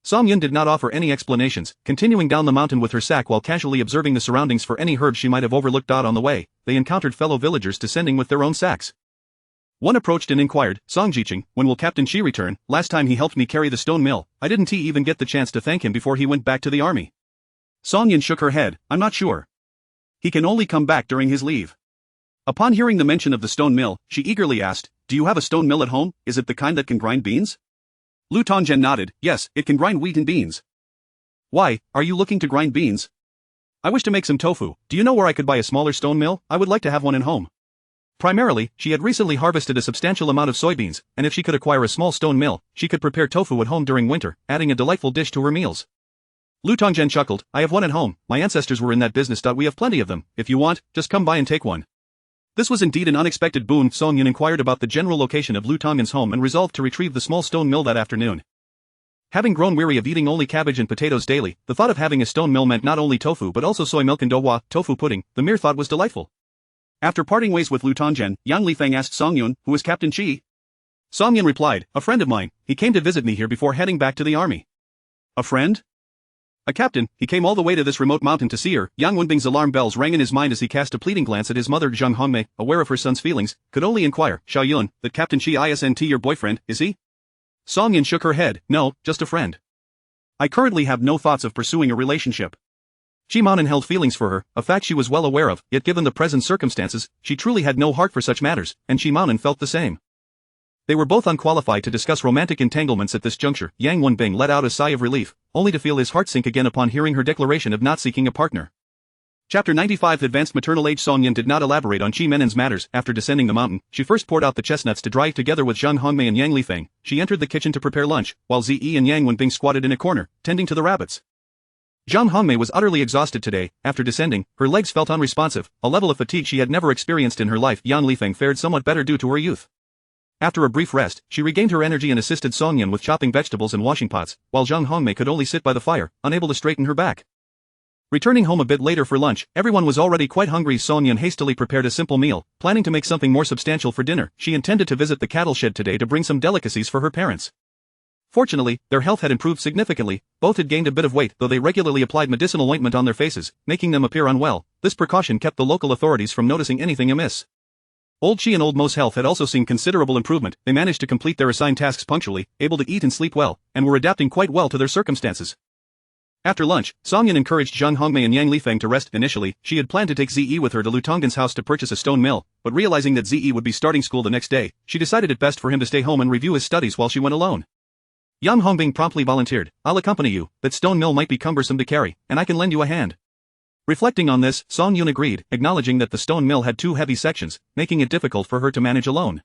Song-yun did not offer any explanations, continuing down the mountain with her sack while casually observing the surroundings for any herbs she might have overlooked. On the way, they encountered fellow villagers descending with their own sacks. One approached and inquired, Song Jiqing, when will Captain Qi return? Last time he helped me carry the stone mill, I didn't even get the chance to thank him before he went back to the army. Song-yun shook her head, I'm not sure. He can only come back during his leave. Upon hearing the mention of the stone mill, she eagerly asked, do you have a stone mill at home? Is it the kind that can grind beans? Lu Tongzhen nodded, yes, it can grind wheat and beans. Why, are you looking to grind beans? I wish to make some tofu. Do you know where I could buy a smaller stone mill? I would like to have one at home. Primarily, she had recently harvested a substantial amount of soybeans, and if she could acquire a small stone mill, she could prepare tofu at home during winter, adding a delightful dish to her meals. Lu Tongzhen chuckled, I have one at home, my ancestors were in that business. We have plenty of them, if you want, just come by and take one. This was indeed an unexpected boon. Song-yun inquired about the general location of Lu Tongzhen's home and resolved to retrieve the small stone mill that afternoon. Having grown weary of eating only cabbage and potatoes daily, the thought of having a stone mill meant not only tofu but also soy milk and douhua, tofu pudding. The mere thought was delightful. After parting ways with Lu Tongzhen, Yang Lifeng asked Song-yun, who is Captain Qi? Song-yun replied, a friend of mine, he came to visit me here before heading back to the army. A friend? A captain, he came all the way to this remote mountain to see her. Yang Wenbing's alarm bells rang in his mind as he cast a pleading glance at his mother. Zhang Hongmei, aware of her son's feelings, could only inquire, Xiaoyun, that Captain Qi isn't your boyfriend, is he? Song-yun shook her head, no, just a friend. I currently have no thoughts of pursuing a relationship. Qi Maonan held feelings for her, a fact she was well aware of, yet given the present circumstances, she truly had no heart for such matters, and Qi Maonan felt the same. They were both unqualified to discuss romantic entanglements at this juncture. Yang Wenbing let out a sigh of relief, only to feel his heart sink again upon hearing her declaration of not seeking a partner. Chapter 95 Advanced maternal age. Song-yun did not elaborate on Qi Menen's matters. After descending the mountain, she first poured out the chestnuts to dry. Together with Zhang Hongmei and Yang Lifeng, she entered the kitchen to prepare lunch, while Zi and Yang Wenbing squatted in a corner, tending to the rabbits. Zhang Hongmei was utterly exhausted today. After descending, her legs felt unresponsive, a level of fatigue she had never experienced in her life. Yang Lifeng fared somewhat better due to her youth. After a brief rest, she regained her energy and assisted Song-yun with chopping vegetables and washing pots, while Zhang Hongmei could only sit by the fire, unable to straighten her back. Returning home a bit later for lunch, everyone was already quite hungry. Song-yun hastily prepared a simple meal, planning to make something more substantial for dinner. She intended to visit the cattle shed today to bring some delicacies for her parents. Fortunately, their health had improved significantly. Both had gained a bit of weight, though they regularly applied medicinal ointment on their faces, making them appear unwell. This precaution kept the local authorities from noticing anything amiss. Old Qi and Old Mo's health had also seen considerable improvement. They managed to complete their assigned tasks punctually, able to eat and sleep well, and were adapting quite well to their circumstances. After lunch, Song-yun encouraged Zhang Hongmei and Yang Lifeng to rest. Initially, she had planned to take Zi with her to Lu Tongzhen's house to purchase a stone mill, but realizing that Zi would be starting school the next day, she decided it best for him to stay home and review his studies while she went alone. Yang Hongbing promptly volunteered, I'll accompany you, that stone mill might be cumbersome to carry, and I can lend you a hand. Reflecting on this, Song-yun agreed, acknowledging that the stone mill had 2 heavy sections, making it difficult for her to manage alone.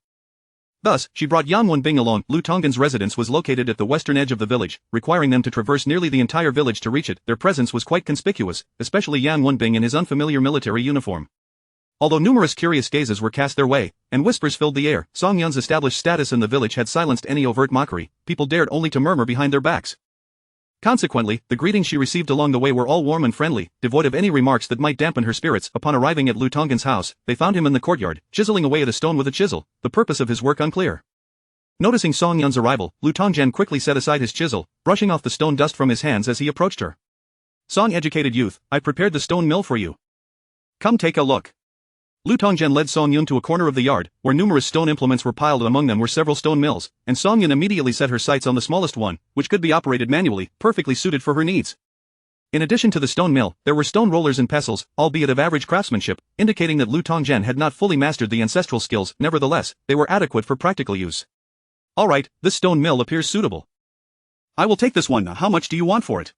Thus, she brought Yang Wenbing along. Lu Tongzhen's residence was located at the western edge of the village, requiring them to traverse nearly the entire village to reach it. Their presence was quite conspicuous, especially Yang Wenbing in his unfamiliar military uniform. Although numerous curious gazes were cast their way, and whispers filled the air, Song Yun's established status in the village had silenced any overt mockery. People dared only to murmur behind their backs. Consequently, the greetings she received along the way were all warm and friendly, devoid of any remarks that might dampen her spirits. Upon arriving at Lu Tonggen's house, they found him in the courtyard, chiseling away at a stone with a chisel, the purpose of his work unclear. Noticing Song Yun's arrival, Lu Tonggen quickly set aside his chisel, brushing off the stone dust from his hands as he approached her. "Song, educated youth, I prepared the stone mill for you. Come take a look." Lu Tonggen led Song Yun to a corner of the yard, where numerous stone implements were piled. Among them were several stone mills, and Song Yun immediately set her sights on the smallest one, which could be operated manually, perfectly suited for her needs. In addition to the stone mill, there were stone rollers and pestles, albeit of average craftsmanship, indicating that Lu Tonggen had not fully mastered the ancestral skills. Nevertheless, they were adequate for practical use. "Alright, this stone mill appears suitable. I will take this one. How much do you want for it?"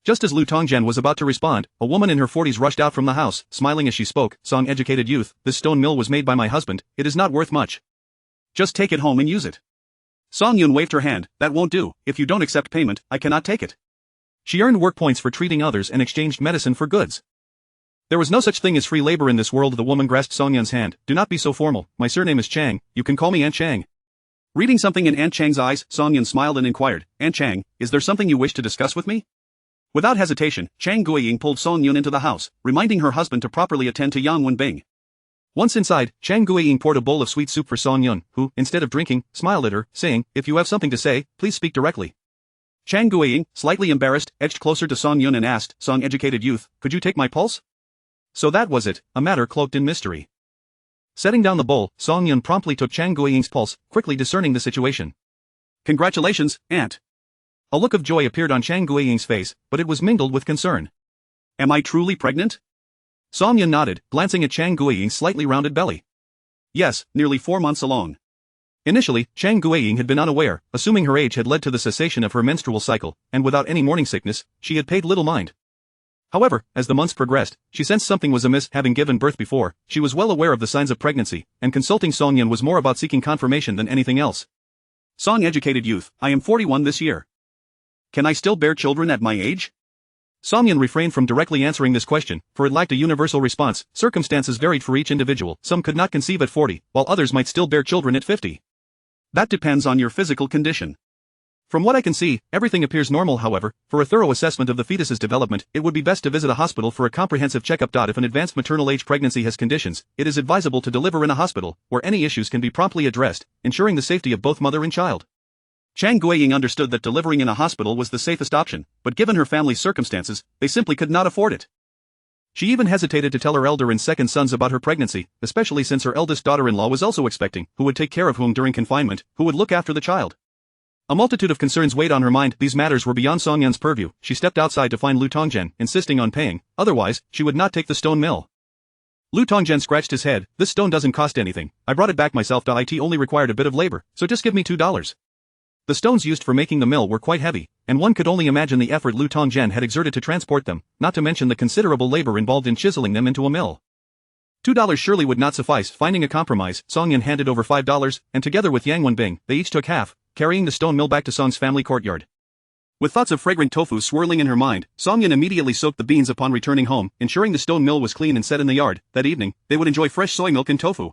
Just as Lu Tonggen was about to respond, a woman in her 40s rushed out from the house, smiling as she spoke. "Song, educated youth, this stone mill was made by my husband. It is not worth much. Just take it home and use it." Song Yun waved her hand. "That won't do. If you don't accept payment, I cannot take it." She earned work points for treating others and exchanged medicine for goods. There was no such thing as free labor in this world. The woman grasped Song Yun's hand. "Do not be so formal. My surname is Chang. You can call me Aunt Chang." Reading something in Aunt Chang's eyes, Song Yun smiled and inquired, "Aunt Chang, is there something you wish to discuss with me?" Without hesitation, Chang Guiying pulled Song Yun into the house, reminding her husband to properly attend to Yang Wenbing. Once inside, Chang Guiying poured a bowl of sweet soup for Song Yun, who, instead of drinking, smiled at her, saying, "If you have something to say, please speak directly." Chang Guiying, slightly embarrassed, edged closer to Song Yun and asked, "Song, educated youth, could you take my pulse?" So that was it, a matter cloaked in mystery. Setting down the bowl, Song Yun promptly took Chang Guiying's pulse, quickly discerning the situation. "Congratulations, Aunt." A look of joy appeared on Chang Guiying's face, but it was mingled with concern. "Am I truly pregnant?" Song Yun nodded, glancing at Chang Guiying's slightly rounded belly. "Yes, nearly 4 months along." Initially, Chang Guiying had been unaware, assuming her age had led to the cessation of her menstrual cycle, and without any morning sickness, she had paid little mind. However, as the months progressed, she sensed something was amiss. Having given birth before, she was well aware of the signs of pregnancy, and consulting Song Yun was more about seeking confirmation than anything else. "Song, educated youth, I am 41 this year. Can I still bear children at my age?" Song Yun refrained from directly answering this question, for it lacked a universal response. Circumstances varied for each individual. Some could not conceive at 40, while others might still bear children at 50. That depends on your physical condition. From what I can see, everything appears normal. However, for a thorough assessment of the fetus's development, it would be best to visit a hospital for a comprehensive checkup. If an advanced maternal age pregnancy has conditions, it is advisable to deliver in a hospital, where any issues can be promptly addressed, ensuring the safety of both mother and child. Chang Guiying understood that delivering in a hospital was the safest option, but given her family's circumstances, they simply could not afford it. She even hesitated to tell her elder and second sons about her pregnancy, especially since her eldest daughter-in-law was also expecting, who would take care of whom during confinement, who would look after the child. A multitude of concerns weighed on her mind. These matters were beyond Song Yun's purview. She stepped outside to find Lu Tonggen, insisting on paying, otherwise, she would not take the stone mill. Lu Tonggen scratched his head. "This stone doesn't cost anything. I brought it back myself. It only required a bit of labor, so just give me $2. The stones used for making the mill were quite heavy, and one could only imagine the effort Lu Tonggen had exerted to transport them, not to mention the considerable labor involved in chiseling them into a mill. $2 surely would not suffice. Finding a compromise, Song Yun handed over $5, and together with Yang Wenbing, they each took half, carrying the stone mill back to Song's family courtyard. With thoughts of fragrant tofu swirling in her mind, Song Yun immediately soaked the beans upon returning home, ensuring the stone mill was clean and set in the yard. That evening, they would enjoy fresh soy milk and tofu.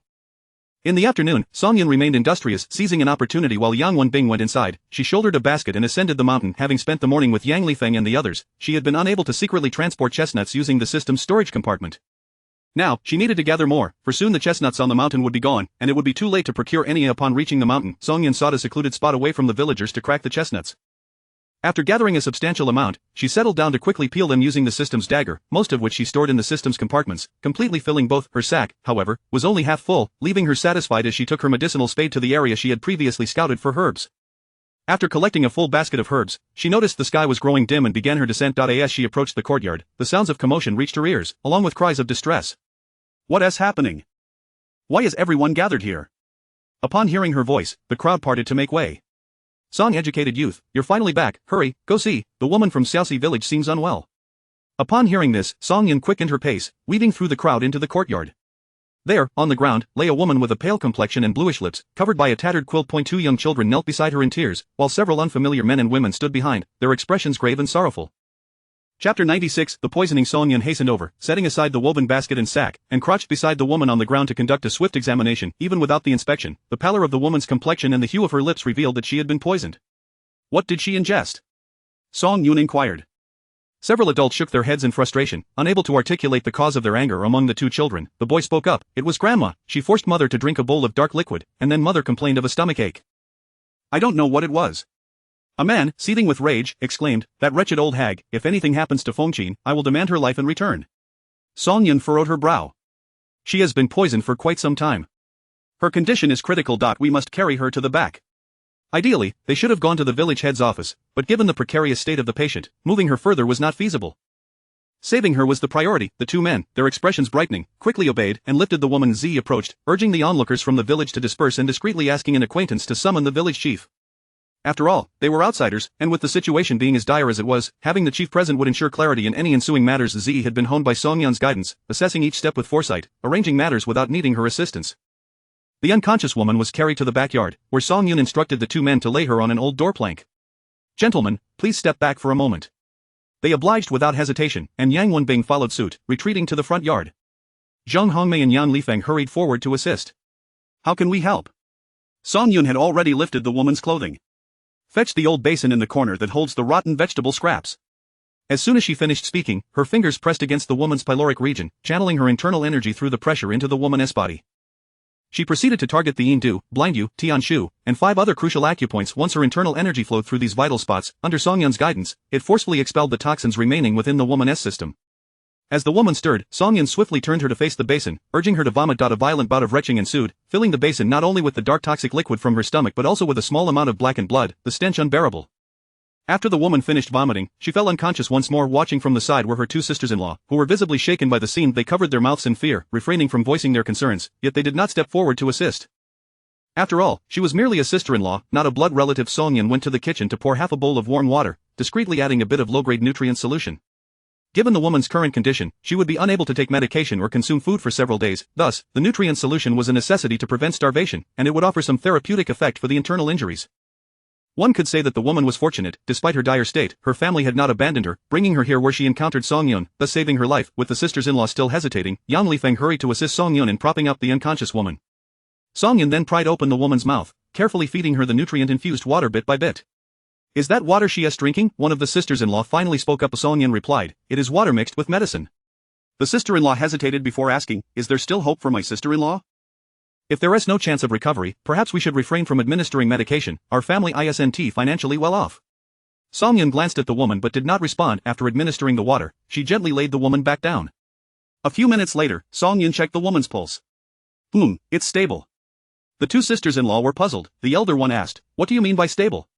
In the afternoon, Song Yun remained industrious, seizing an opportunity while Yang Wenbing went inside. She shouldered a basket and ascended the mountain. Having spent the morning with Yang Lifeng and the others, she had been unable to secretly transport chestnuts using the system's storage compartment. Now, she needed to gather more, for soon the chestnuts on the mountain would be gone, and it would be too late to procure any upon reaching the mountain. Song Yun sought a secluded spot away from the villagers to crack the chestnuts. After gathering a substantial amount, she settled down to quickly peel them using the system's dagger, most of which she stored in the system's compartments, completely filling both. Her sack, however, was only half full, leaving her satisfied as she took her medicinal spade to the area she had previously scouted for herbs. After collecting a full basket of herbs, she noticed the sky was growing dim and began her descent. As she approached the courtyard, the sounds of commotion reached her ears, along with cries of distress. "What is happening? Why is everyone gathered here?" Upon hearing her voice, the crowd parted to make way. "Song, educated youth, you're finally back. Hurry, go see, the woman from Scarcely village seems unwell." Upon hearing this, Song Yun quickened her pace, weaving through the crowd into the courtyard. There, on the ground, lay a woman with a pale complexion and bluish lips, covered by a tattered quilt. 2 young children knelt beside her in tears, while several unfamiliar men and women stood behind, their expressions grave and sorrowful. Chapter 96. The poisoning. Song Yun hastened over, setting aside the woven basket and sack, and crouched beside the woman on the ground to conduct a swift examination. Even without the inspection, the pallor of the woman's complexion and the hue of her lips revealed that she had been poisoned. What did she ingest? Song Yun inquired. Several adults shook their heads in frustration, unable to articulate the cause of their anger. Among the two children, the boy spoke up. It was Grandma. She forced Mother to drink a bowl of dark liquid, and then Mother complained of a stomachache. I don't know what it was. A man, seething with rage, exclaimed, that wretched old hag, if anything happens to Fengqin, I will demand her life in return. Song Yun furrowed her brow. She has been poisoned for quite some time. Her condition is critical. We must carry her to the back. Ideally, they should have gone to the village head's office, but given the precarious state of the patient, moving her further was not feasible. Saving her was the priority. The two men, their expressions brightening, quickly obeyed and lifted the woman. Z approached, urging the onlookers from the village to disperse and discreetly asking an acquaintance to summon the village chief. After all, they were outsiders, and with the situation being as dire as it was, having the chief present would ensure clarity in any ensuing matters. Z had been honed by Song Yun's guidance, assessing each step with foresight, arranging matters without needing her assistance. The unconscious woman was carried to the backyard, where Song Yun instructed the two men to lay her on an old door plank. Gentlemen, please step back for a moment. They obliged without hesitation, and Yang Wenbing followed suit, retreating to the front yard. Zhang Hongmei and Yan Lifeng hurried forward to assist. How can we help? Song Yun had already lifted the woman's clothing. Fetch the old basin in the corner that holds the rotten vegetable scraps. As soon as she finished speaking, her fingers pressed against the woman's pyloric region, channeling her internal energy through the pressure into the woman's body. She proceeded to target the Yin Du, Blind Yu, Tian Shu, and 5 other crucial acupoints. Once her internal energy flowed through these vital spots, under Song Yun's guidance, it forcefully expelled the toxins remaining within the woman's system. As the woman stirred, Song Yun swiftly turned her to face the basin, urging her to vomit. A violent bout of retching ensued, filling the basin not only with the dark toxic liquid from her stomach but also with a small amount of blackened blood, the stench unbearable. After the woman finished vomiting, she fell unconscious. Once more watching from the side were her two sisters-in-law, who were visibly shaken by the scene. They covered their mouths in fear, refraining from voicing their concerns, yet they did not step forward to assist. After all, she was merely a sister-in-law, not a blood relative. Song Yun went to the kitchen to pour half a bowl of warm water, discreetly adding a bit of low-grade nutrient solution. Given the woman's current condition, she would be unable to take medication or consume food for several days. Thus, the nutrient solution was a necessity to prevent starvation, and it would offer some therapeutic effect for the internal injuries. One could say that the woman was fortunate. Despite her dire state, her family had not abandoned her, bringing her here where she encountered Song Yun, thus saving her life. With the sisters-in-law still hesitating, Yang Lifeng hurried to assist Song Yun in propping up the unconscious woman. Song Yun then pried open the woman's mouth, carefully feeding her the nutrient-infused water bit by bit. Is that water she is drinking? One of the sisters-in-law finally spoke up. Song Yun replied, it is water mixed with medicine. The sister-in-law hesitated before asking, is there still hope for my sister-in-law? If there is no chance of recovery, perhaps we should refrain from administering medication. Our family isn't financially well off. Song Yun glanced at the woman but did not respond. After administering the water, she gently laid the woman back down. A few minutes later, Song Yun checked the woman's pulse. It's stable. The two sisters-in-law were puzzled. The elder one asked, what do you mean by stable?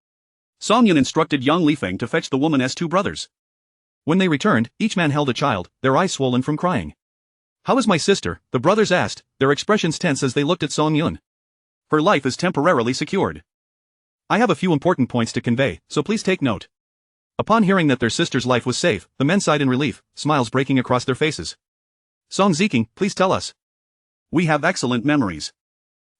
Song Yun instructed Yang Lifeng to fetch the woman's 2 brothers. When they returned, each man held a child, their eyes swollen from crying. How is my sister? The brothers asked, their expressions tense as they looked at Song Yun. Her life is temporarily secured. I have a few important points to convey, so please take note. Upon hearing that their sister's life was safe, the men sighed in relief, smiles breaking across their faces. Song Ziking, please tell us. We have excellent memories.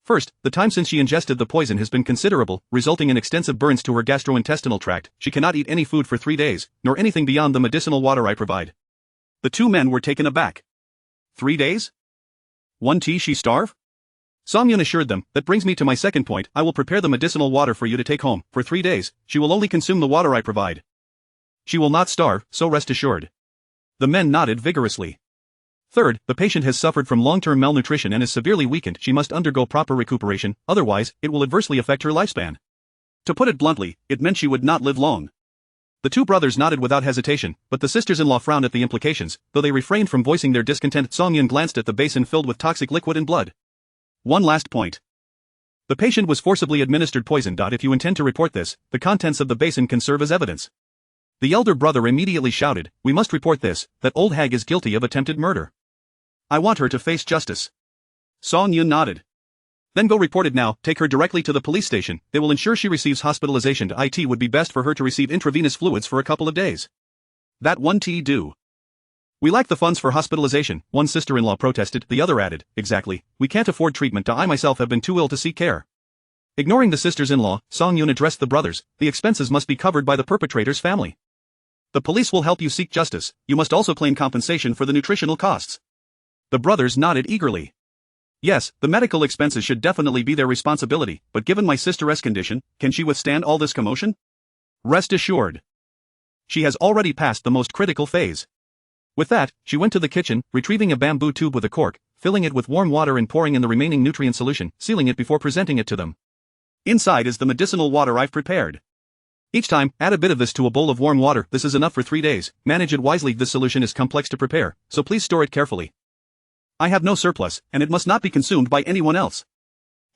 First, the time since she ingested the poison has been considerable, resulting in extensive burns to her gastrointestinal tract. She cannot eat any food for 3 days, nor anything beyond the medicinal water I provide. The two men were taken aback. 3 days? 1 tea she starve? Song Yun assured them, that brings me to my second point. I will prepare the medicinal water for you to take home. For 3 days, she will only consume the water I provide. She will not starve, so rest assured. The men nodded vigorously. Third, the patient has suffered from long-term malnutrition and is severely weakened. She must undergo proper recuperation, otherwise, it will adversely affect her lifespan. To put it bluntly, it meant she would not live long. The two brothers nodded without hesitation, but the sisters-in-law frowned at the implications, though they refrained from voicing their discontent. Song Yun glanced at the basin filled with toxic liquid and blood. One last point. The patient was forcibly administered poison. If you intend to report this, the contents of the basin can serve as evidence. The elder brother immediately shouted, we must report this, that old hag is guilty of attempted murder. I want her to face justice. Song Yun nodded. Then go report it now. Take her directly to the police station. They will ensure she receives hospitalization. It would be best for her to receive intravenous fluids for a couple of days. That 1 tea do. We lack the funds for hospitalization, one sister-in-law protested. The other added, exactly, we can't afford treatment. I myself have been too ill to seek care. Ignoring the sisters-in-law, Song Yun addressed the brothers, the expenses must be covered by the perpetrator's family. The police will help you seek justice, you must also claim compensation for the nutritional costs. The brothers nodded eagerly. Yes, the medical expenses should definitely be their responsibility, but given my sister's condition, can she withstand all this commotion? Rest assured. She has already passed the most critical phase. With that, she went to the kitchen, retrieving a bamboo tube with a cork, filling it with warm water and pouring in the remaining nutrient solution, sealing it before presenting it to them. Inside is the medicinal water I've prepared. Each time, add a bit of this to a bowl of warm water. This is enough for 3 days. Manage it wisely. This solution is complex to prepare, so please store it carefully. I have no surplus, and it must not be consumed by anyone else.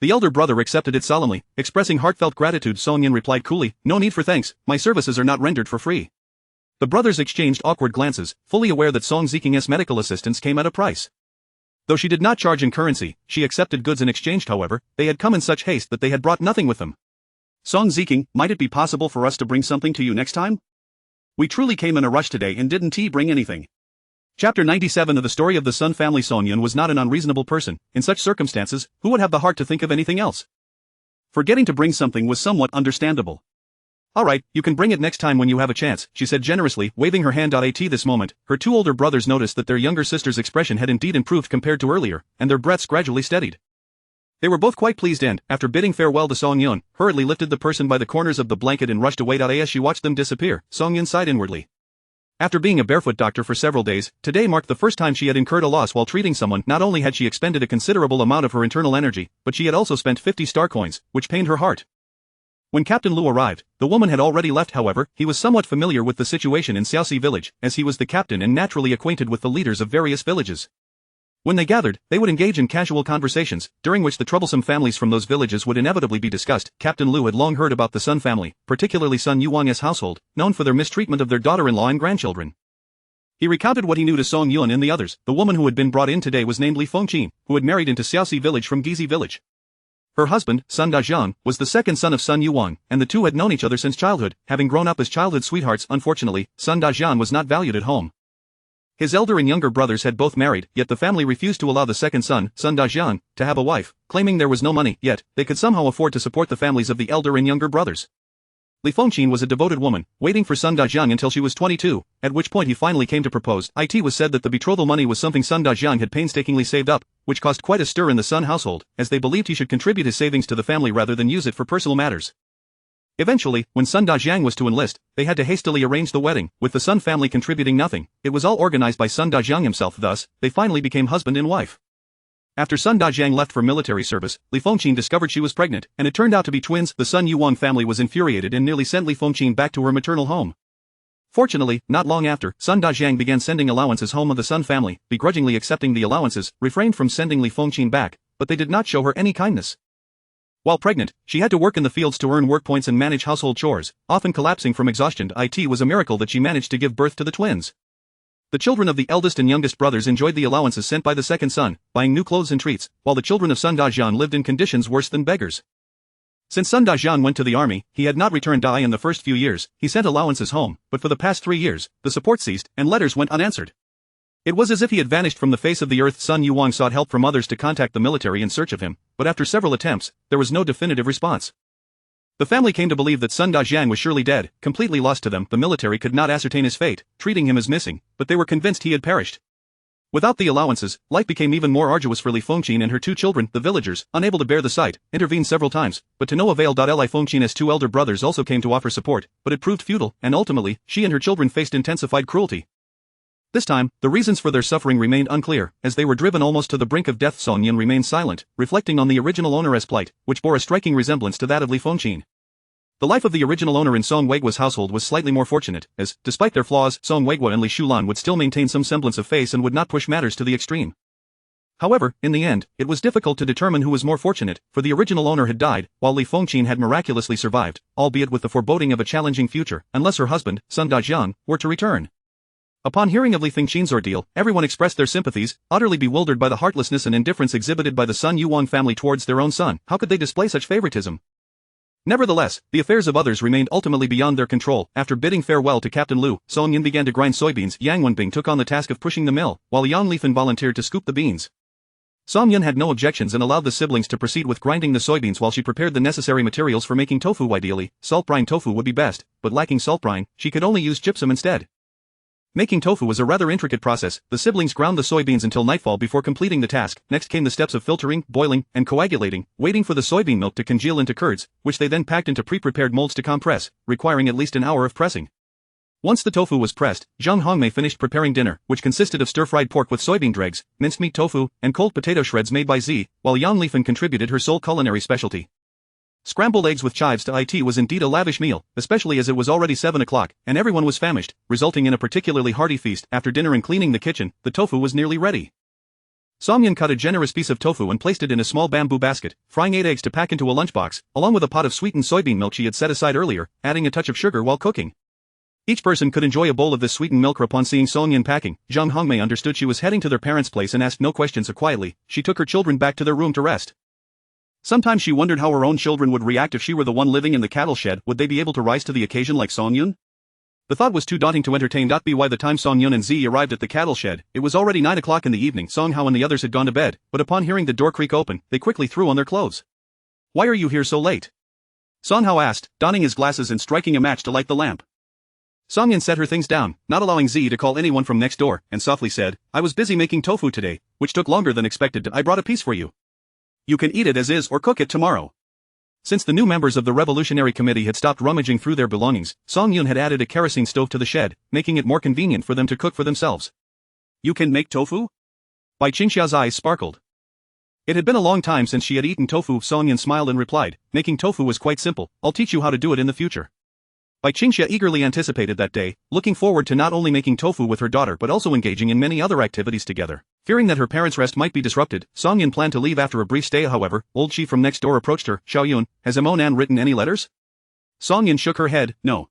The elder brother accepted it solemnly, expressing heartfelt gratitude. Song Yin replied coolly, no need for thanks, my services are not rendered for free. The brothers exchanged awkward glances, fully aware that Song Ziking's medical assistance came at a price. Though she did not charge in currency, she accepted goods in exchange. However, they had come in such haste that they had brought nothing with them. Song Ziking, might it be possible for us to bring something to you next time? We truly came in a rush today and didn't bring anything. Chapter 97 of the story of the Sun family. Song Yun was not an unreasonable person. In such circumstances, who would have the heart to think of anything else? Forgetting to bring something was somewhat understandable. Alright, you can bring it next time when you have a chance, she said generously, waving her hand. At this moment, her two older brothers noticed that their younger sister's expression had indeed improved compared to earlier, and their breaths gradually steadied. They were both quite pleased and, after bidding farewell to Song Yun, hurriedly lifted the person by the corners of the blanket and rushed away. As she watched them disappear, Song Yun sighed inwardly. After being a barefoot doctor for several days, today marked the first time she had incurred a loss while treating someone. Not only had she expended a considerable amount of her internal energy, but she had also spent 50 star coins, which pained her heart. When Captain Lu arrived, the woman had already left. However, he was somewhat familiar with the situation in Xiaoxi village, as he was the captain and naturally acquainted with the leaders of various villages. When they gathered, they would engage in casual conversations, during which the troublesome families from those villages would inevitably be discussed. Captain Lu had long heard about the Sun family, particularly Sun Yuang's household, known for their mistreatment of their daughter-in-law and grandchildren. He recounted what he knew to Song Yun and the others. The woman who had been brought in today was named Li Fengqin, who had married into Xiaoxi village from Gizi village. Her husband, Sun Dajian, was the second son of Sun Yuang, and the two had known each other since childhood, having grown up as childhood sweethearts. Unfortunately, Sun Dajian was not valued at home. His elder and younger brothers had both married, yet the family refused to allow the second son, Sun Dajian, to have a wife, claiming there was no money, yet they could somehow afford to support the families of the elder and younger brothers. Li Fengqin was a devoted woman, waiting for Sun Dajian until she was 22, at which point he finally came to propose. It was said that the betrothal money was something Sun Dajian had painstakingly saved up, which caused quite a stir in the Sun household, as they believed he should contribute his savings to the family rather than use it for personal matters. Eventually, when Sun Dajiang was to enlist, they had to hastily arrange the wedding, with the Sun family contributing nothing. It was all organized by Sun Dajiang himself. Thus, they finally became husband and wife. After Sun Dajiang left for military service, Li Fengqin discovered she was pregnant, and it turned out to be twins. The Sun Yuang family was infuriated and nearly sent Li Fengqin back to her maternal home. Fortunately, not long after, Sun Dajiang began sending allowances home of the Sun family, begrudgingly accepting the allowances, refrained from sending Li Fengqin back, but they did not show her any kindness. While pregnant, she had to work in the fields to earn work points and manage household chores, often collapsing from exhaustion. It was a miracle that she managed to give birth to the twins. The children of the eldest and youngest brothers enjoyed the allowances sent by the second son, buying new clothes and treats, while the children of Sun Dajian lived in conditions worse than beggars. Since Sun Dajian went to the army, he had not returned. In the first few years, he sent allowances home, but for the past 3 years, the support ceased, and letters went unanswered. It was as if he had vanished from the face of the earth. Sun Yuang sought help from others to contact the military in search of him, but after several attempts, there was no definitive response. The family came to believe that Sun Dajiang was surely dead, completely lost to them. The military could not ascertain his fate, treating him as missing, but they were convinced he had perished. Without the allowances, life became even more arduous for Li Fengqin and her two children. The villagers, unable to bear the sight, intervened several times, but to no avail. Li Fengqin's two elder brothers also came to offer support, but it proved futile, and ultimately, she and her children faced intensified cruelty. This time, the reasons for their suffering remained unclear, as they were driven almost to the brink of death. Song Yin remained silent, reflecting on the original owner's plight, which bore a striking resemblance to that of Li Fengqin. The life of the original owner in Song Weigua's household was slightly more fortunate, as, despite their flaws, Song Weigua and Li Shulan would still maintain some semblance of face and would not push matters to the extreme. However, in the end, it was difficult to determine who was more fortunate, for the original owner had died, while Li Fengqin had miraculously survived, albeit with the foreboding of a challenging future, unless her husband, Sun Dajian, were to return. Upon hearing of Li Fengqin's ordeal, everyone expressed their sympathies, utterly bewildered by the heartlessness and indifference exhibited by the Sun Yuang family towards their own son. How could they display such favoritism? Nevertheless, the affairs of others remained ultimately beyond their control. After bidding farewell to Captain Lu, Song Yin began to grind soybeans. Yang Wenbing took on the task of pushing the mill, while Yang Lifan volunteered to scoop the beans. Song Yun had no objections and allowed the siblings to proceed with grinding the soybeans while she prepared the necessary materials for making tofu. Ideally, salt brine tofu would be best, but lacking salt brine, she could only use gypsum instead. Making tofu was a rather intricate process. The siblings ground the soybeans until nightfall before completing the task. Next came the steps of filtering, boiling, and coagulating, waiting for the soybean milk to congeal into curds, which they then packed into pre-prepared molds to compress, requiring at least an hour of pressing. Once the tofu was pressed, Zhang Hongmei finished preparing dinner, which consisted of stir-fried pork with soybean dregs, minced meat tofu, and cold potato shreds made by Z, while Yang Lifan contributed her sole culinary specialty. Scrambled eggs with chives to it was indeed a lavish meal, especially as it was already 7 o'clock, and everyone was famished, resulting in a particularly hearty feast. After dinner and cleaning the kitchen, the tofu was nearly ready. Song Yun cut a generous piece of tofu and placed it in a small bamboo basket, frying 8 eggs to pack into a lunchbox, along with a pot of sweetened soybean milk she had set aside earlier, adding a touch of sugar while cooking. Each person could enjoy a bowl of this sweetened milk. Upon seeing Song Yun packing, Zhang Hongmei understood she was heading to their parents' place and asked no questions. So quietly, she took her children back to their room to rest. Sometimes she wondered how her own children would react if she were the one living in the cattle shed. Would they be able to rise to the occasion like Song Yun? The thought was too daunting to entertain. By the time Song Yun and Z arrived at the cattle shed, it was already 9 o'clock in the evening. Song Hao and the others had gone to bed, but upon hearing the door creak open, they quickly threw on their clothes. "Why are you here so late?" Song Hao asked, donning his glasses and striking a match to light the lamp. Song Yun set her things down, not allowing Z to call anyone from next door, and softly said, "I was busy making tofu today, which took longer than expected. I brought a piece for you. You can eat it as is or cook it tomorrow." Since the new members of the Revolutionary Committee had stopped rummaging through their belongings, Song Yun had added a kerosene stove to the shed, making it more convenient for them to cook for themselves. "You can make tofu?" Bai Qingxia's eyes sparkled. It had been a long time since she had eaten tofu. Song Yun smiled and replied, "Making tofu is quite simple. I'll teach you how to do it in the future." Bai Qingxia eagerly anticipated that day, looking forward to not only making tofu with her daughter but also engaging in many other activities together. Fearing that her parents' rest might be disrupted, Song Yun planned to leave after a brief stay. However, old Chi from next door approached her. "Xiao Yun, has Monan written any letters?" Song Yun shook her head, "No."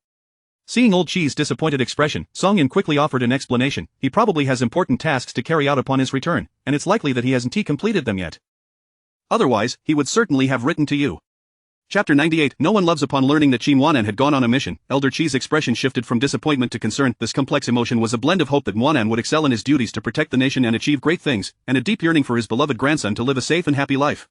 Seeing old Chi's disappointed expression, Song Yun quickly offered an explanation. "He probably has important tasks to carry out upon his return, and it's likely that he hasn't completed them yet. Otherwise, he would certainly have written to you." Chapter 98. No one loves. Upon learning that Qi Monan had gone on a mission, Elder Qi's expression shifted from disappointment to concern. This complex emotion was a blend of hope that Monan would excel in his duties to protect the nation and achieve great things, and a deep yearning for his beloved grandson to live a safe and happy life.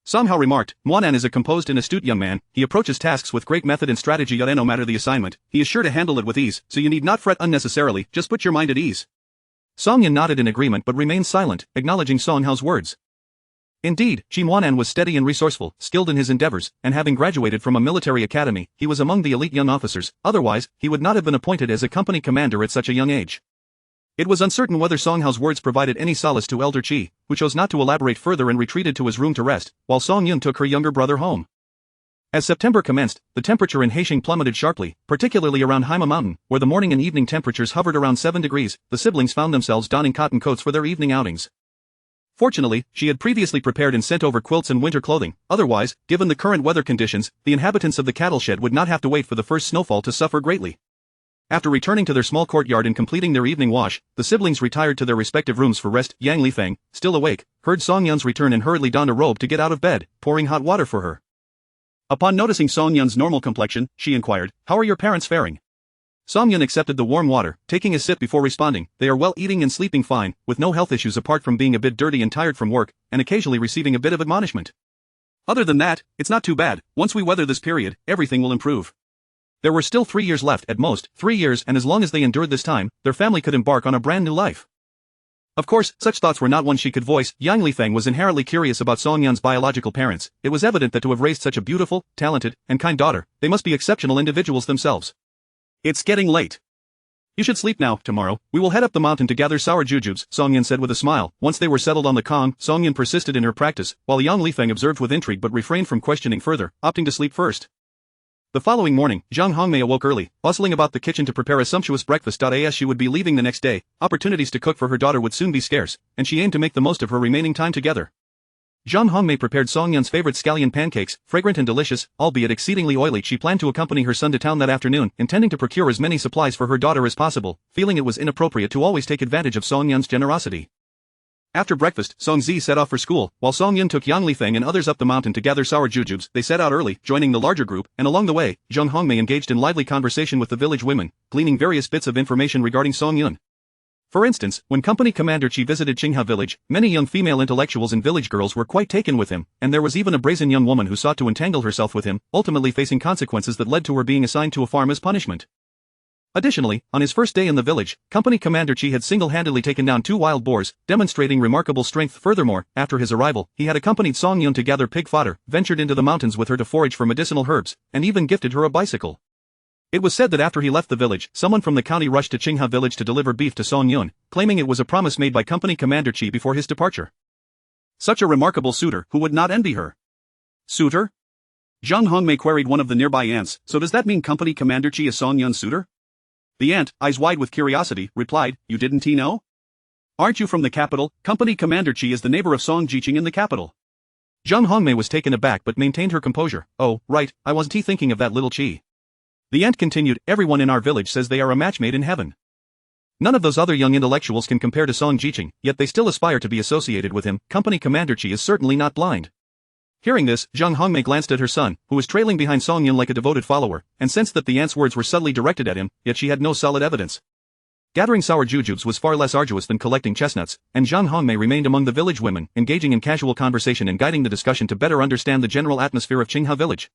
Somehow remarked, "Monan is a composed and astute young man. He approaches tasks with great method and strategy. Yet no matter the assignment, he is sure to handle it with ease, so you need not fret unnecessarily, just put your mind at ease." Song Yun nodded in agreement but remained silent, acknowledging Song Hao's words. Indeed, Qi Monan was steady and resourceful, skilled in his endeavors, and having graduated from a military academy, he was among the elite young officers. Otherwise, he would not have been appointed as a company commander at such a young age. It was uncertain whether Song Hao's words provided any solace to Elder Qi, who chose not to elaborate further and retreated to his room to rest, while Song Yun took her younger brother home. As September commenced, the temperature in Haixing plummeted sharply, particularly around Haima Mountain, where the morning and evening temperatures hovered around 7 degrees. The siblings found themselves donning cotton coats for their evening outings. Fortunately, she had previously prepared and sent over quilts and winter clothing. Otherwise, given the current weather conditions, the inhabitants of the cattle shed would not have to wait for the first snowfall to suffer greatly. After returning to their small courtyard and completing their evening wash, the siblings retired to their respective rooms for rest. Yang Lifeng, still awake, heard Song Yun's return and hurriedly donned a robe to get out of bed, pouring hot water for her. Upon noticing Song Yun's normal complexion, she inquired, "How are your parents faring?" Song Yun accepted the warm water, taking a sip before responding, "They are well, eating and sleeping fine, with no health issues apart from being a bit dirty and tired from work, and occasionally receiving a bit of admonishment. Other than that, it's not too bad. Once we weather this period, everything will improve." There were still 3 years left, at most, 3 years, and as long as they endured this time, their family could embark on a brand new life. Of course, such thoughts were not ones she could voice. Yang Lifeng was inherently curious about Song Yun's biological parents. It was evident that to have raised such a beautiful, talented, and kind daughter, they must be exceptional individuals themselves. "It's getting late. You should sleep now. Tomorrow, we will head up the mountain to gather sour jujubes," Song Yun said with a smile. Once they were settled on the Kong, Song Yun persisted in her practice, while Yang Lifeng observed with intrigue but refrained from questioning further, opting to sleep first. The following morning, Zhang Hongmei awoke early, bustling about the kitchen to prepare a sumptuous breakfast. As she would be leaving the next day, opportunities to cook for her daughter would soon be scarce, and she aimed to make the most of her remaining time together. Zhang Hongmei prepared Song Yun's favorite scallion pancakes, fragrant and delicious, albeit exceedingly oily. She planned to accompany her son to town that afternoon, intending to procure as many supplies for her daughter as possible, feeling it was inappropriate to always take advantage of Song Yun's generosity. After breakfast, Song Zi set off for school, while Song Yun took Yang Lifeng and others up the mountain to gather sour jujubes. They set out early, joining the larger group, and along the way, Zhang Hongmei engaged in lively conversation with the village women, gleaning various bits of information regarding Song Yun. For instance, when Company Commander Chi visited Qingha village, many young female intellectuals and village girls were quite taken with him, and there was even a brazen young woman who sought to entangle herself with him, ultimately facing consequences that led to her being assigned to a farm as punishment. Additionally, on his first day in the village, Company Commander Chi had single-handedly taken down 2 wild boars, demonstrating remarkable strength. Furthermore, after his arrival, he had accompanied Song Yun to gather pig fodder, ventured into the mountains with her to forage for medicinal herbs, and even gifted her a bicycle. It was said that after he left the village, someone from the county rushed to Qingha village to deliver beef to Song Yun, claiming it was a promise made by Company Commander Chi before his departure. Such a remarkable suitor, who would not envy her? Suitor? Zhang Hongmei queried one of the nearby ants, so does that mean Company Commander Chi is Song Yun's suitor? The ant, eyes wide with curiosity, replied, you didn't know? Aren't you from the capital? Company Commander Chi is the neighbor of Song Jiqing in the capital. Zhang Hongmei was taken aback but maintained her composure. Oh, right, I wasn't thinking of that little Chi. The ant continued, everyone in our village says they are a match made in heaven. None of those other young intellectuals can compare to Song Jiqing, yet they still aspire to be associated with him. Company Commander Chi is certainly not blind. Hearing this, Zhang Hongmei glanced at her son, who was trailing behind Song Yun like a devoted follower, and sensed that the ant's words were subtly directed at him, yet she had no solid evidence. Gathering sour jujubes was far less arduous than collecting chestnuts, and Zhang Hongmei remained among the village women, engaging in casual conversation and guiding the discussion to better understand the general atmosphere of Qingha village.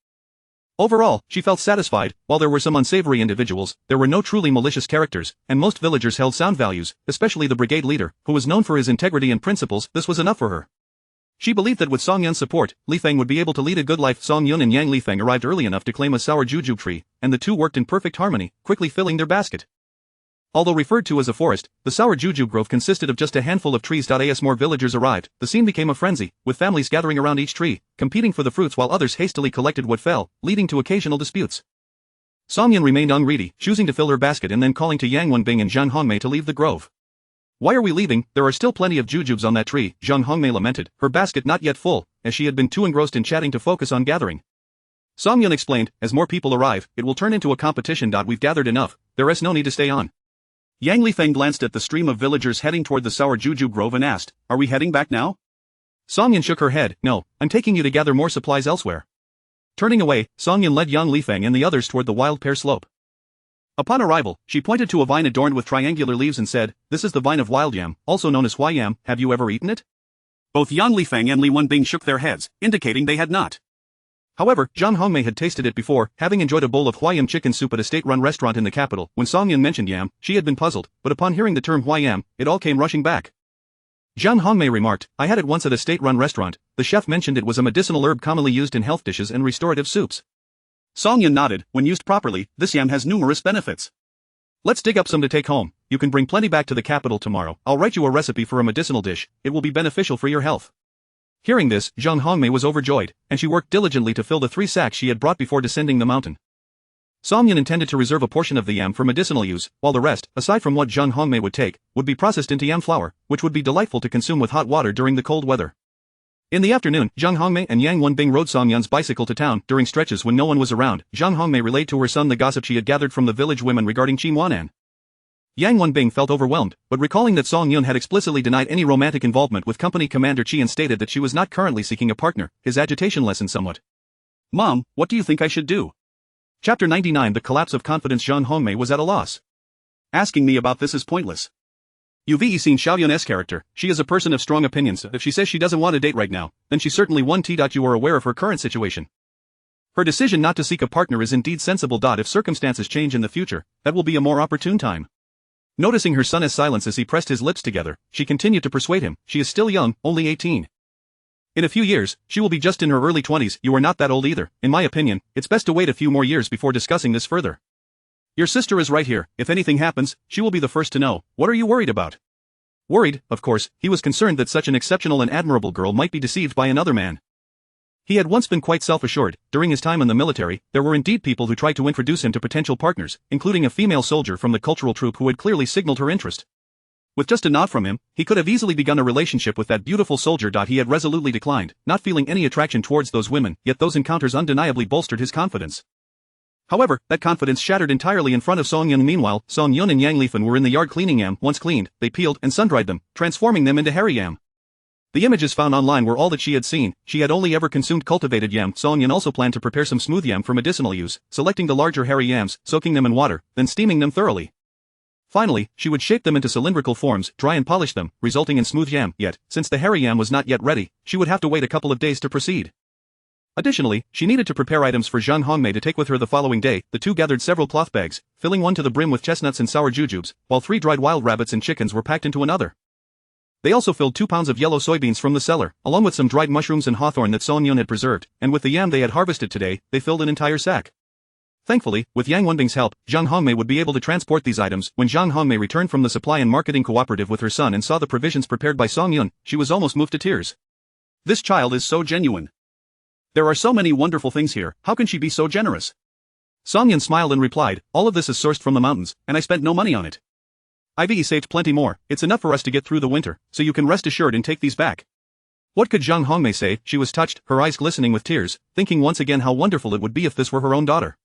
Overall, she felt satisfied. While there were some unsavory individuals, there were no truly malicious characters, and most villagers held sound values, especially the brigade leader, who was known for his integrity and principles. This was enough for her. She believed that with Song Yun's support, Li Feng would be able to lead a good life. Song Yun and Yang Li Feng arrived early enough to claim a sour jujube tree, and the two worked in perfect harmony, quickly filling their basket. Although referred to as a forest, the sour jujube grove consisted of just a handful of trees. As more villagers arrived, the scene became a frenzy, with families gathering around each tree, competing for the fruits while others hastily collected what fell, leading to occasional disputes. Song Yun remained ungreedy, choosing to fill her basket and then calling to Yang Wenbing and Zhang Hongmei to leave the grove. Why are we leaving? There are still plenty of jujubes on that tree, Zhang Hongmei lamented, her basket not yet full, as she had been too engrossed in chatting to focus on gathering. Song Yun explained, as more people arrive, it will turn into a competition. We've gathered enough, there is no need to stay on. Yang Li Feng glanced at the stream of villagers heading toward the sour jujube grove and asked, are we heading back now? Song Yun shook her head, no, I'm taking you to gather more supplies elsewhere. Turning away, Song Yun led Yang Li Feng and the others toward the wild pear slope. Upon arrival, she pointed to a vine adorned with triangular leaves and said, this is the vine of wild yam, also known as hua yam, have you ever eaten it? Both Yang Li Feng and Li Wenbing shook their heads, indicating they had not. However, Zhang Hongmei had tasted it before, having enjoyed a bowl of hua yam chicken soup at a state-run restaurant in the capital. When Song Yun mentioned yam, she had been puzzled, but upon hearing the term hua yam, it all came rushing back. Zhang Hongmei remarked, I had it once at a state-run restaurant. The chef mentioned it was a medicinal herb commonly used in health dishes and restorative soups. Song Yun nodded, when used properly, this yam has numerous benefits. Let's dig up some to take home. You can bring plenty back to the capital tomorrow. I'll write you a recipe for a medicinal dish. It will be beneficial for your health. Hearing this, Zhang Hongmei was overjoyed, and she worked diligently to fill the 3 sacks she had brought before descending the mountain. Song Yun intended to reserve a portion of the yam for medicinal use, while the rest, aside from what Zhang Hongmei would take, would be processed into yam flour, which would be delightful to consume with hot water during the cold weather. In the afternoon, Zhang Hongmei and Yang Wenbing rode Song Yun's bicycle to town. During stretches when no one was around, Zhang Hongmei relayed to her son the gossip she had gathered from the village women regarding Qin Wanan. Yang Wenbing felt overwhelmed, but recalling that Song Yun had explicitly denied any romantic involvement with Company Commander Chi and stated that she was not currently seeking a partner, his agitation lessened somewhat. Mom, what do you think I should do? Chapter 99 The collapse of confidence. Zhang Hongmei was at a loss. Asking me about this is pointless. You've seen Xiao Yun's character, she is a person of strong opinions. If she says she doesn't want to date right now, then she certainly won't. You are aware of her current situation. Her decision not to seek a partner is indeed sensible. If circumstances change in the future, that will be a more opportune time. Noticing her son's silence as he pressed his lips together, she continued to persuade him, she is still young, only 18. In a few years, she will be just in her early 20s, you are not that old either. In my opinion, it's best to wait a few more years before discussing this further. Your sister is right here, if anything happens, she will be the first to know. What are you worried about? Worried, of course, he was concerned that such an exceptional and admirable girl might be deceived by another man. He had once been quite self-assured. During his time in the military, there were indeed people who tried to introduce him to potential partners, including a female soldier from the cultural troop who had clearly signaled her interest. With just a nod from him, he could have easily begun a relationship with that beautiful soldier. He had resolutely declined, not feeling any attraction towards those women, yet those encounters undeniably bolstered his confidence. However, that confidence shattered entirely in front of Song Yun. Meanwhile, Song Yun and Yang Li Feng were in the yard cleaning yam. Once cleaned, they peeled and sun-dried them, transforming them into hairy yam. The images found online were all that she had seen. She had only ever consumed cultivated yam. Song Yun also planned to prepare some smooth yam for medicinal use, selecting the larger hairy yams, soaking them in water, then steaming them thoroughly. Finally, she would shape them into cylindrical forms, dry and polish them, resulting in smooth yam. Yet, since the hairy yam was not yet ready, she would have to wait a couple of days to proceed. Additionally, she needed to prepare items for Zhang Hongmei to take with her the following day. The two gathered several cloth bags, filling one to the brim with chestnuts and sour jujubes, while 3 dried wild rabbits and chickens were packed into another. They also filled 2 pounds of yellow soybeans from the cellar, along with some dried mushrooms and hawthorn that Song Yun had preserved, and with the yam they had harvested today, they filled an entire sack. Thankfully, with Yang Wenbing's help, Zhang Hongmei would be able to transport these items. When Zhang Hongmei returned from the supply and marketing cooperative with her son and saw the provisions prepared by Song Yun, she was almost moved to tears. This child is so genuine. There are so many wonderful things here, how can she be so generous? Song Yun smiled and replied, all of this is sourced from the mountains, and I spent no money on it. I've saved plenty more, it's enough for us to get through the winter, so you can rest assured and take these back. What could Zhang Hongmei say? She was touched, her eyes glistening with tears, thinking once again how wonderful it would be if this were her own daughter.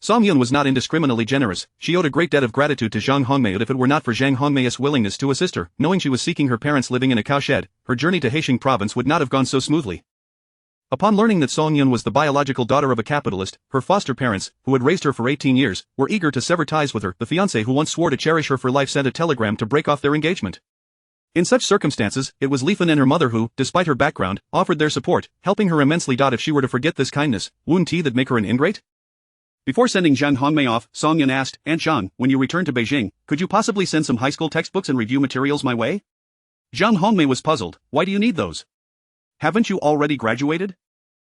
Song Yun was not indiscriminately generous, she owed a great debt of gratitude to Zhang Hongmei, and if it were not for Zhang Hongmei's willingness to assist her, knowing she was seeking her parents living in a cowshed, her journey to Heisheng province would not have gone so smoothly. Upon learning that Song Yun was the biological daughter of a capitalist, her foster parents, who had raised her for 18 years, were eager to sever ties with her. The fiancé who once swore to cherish her for life sent a telegram to break off their engagement. In such circumstances, it was Li Fan and her mother who, despite her background, offered their support, helping her immensely. If she were to forget this kindness, wouldn't that make her an ingrate? Before sending Zhang Hongmei off, Song Yun asked, Aunt Zhang, when you return to Beijing, could you possibly send some high school textbooks and review materials my way? Zhang Hongmei was puzzled, why do you need those? Haven't you already graduated?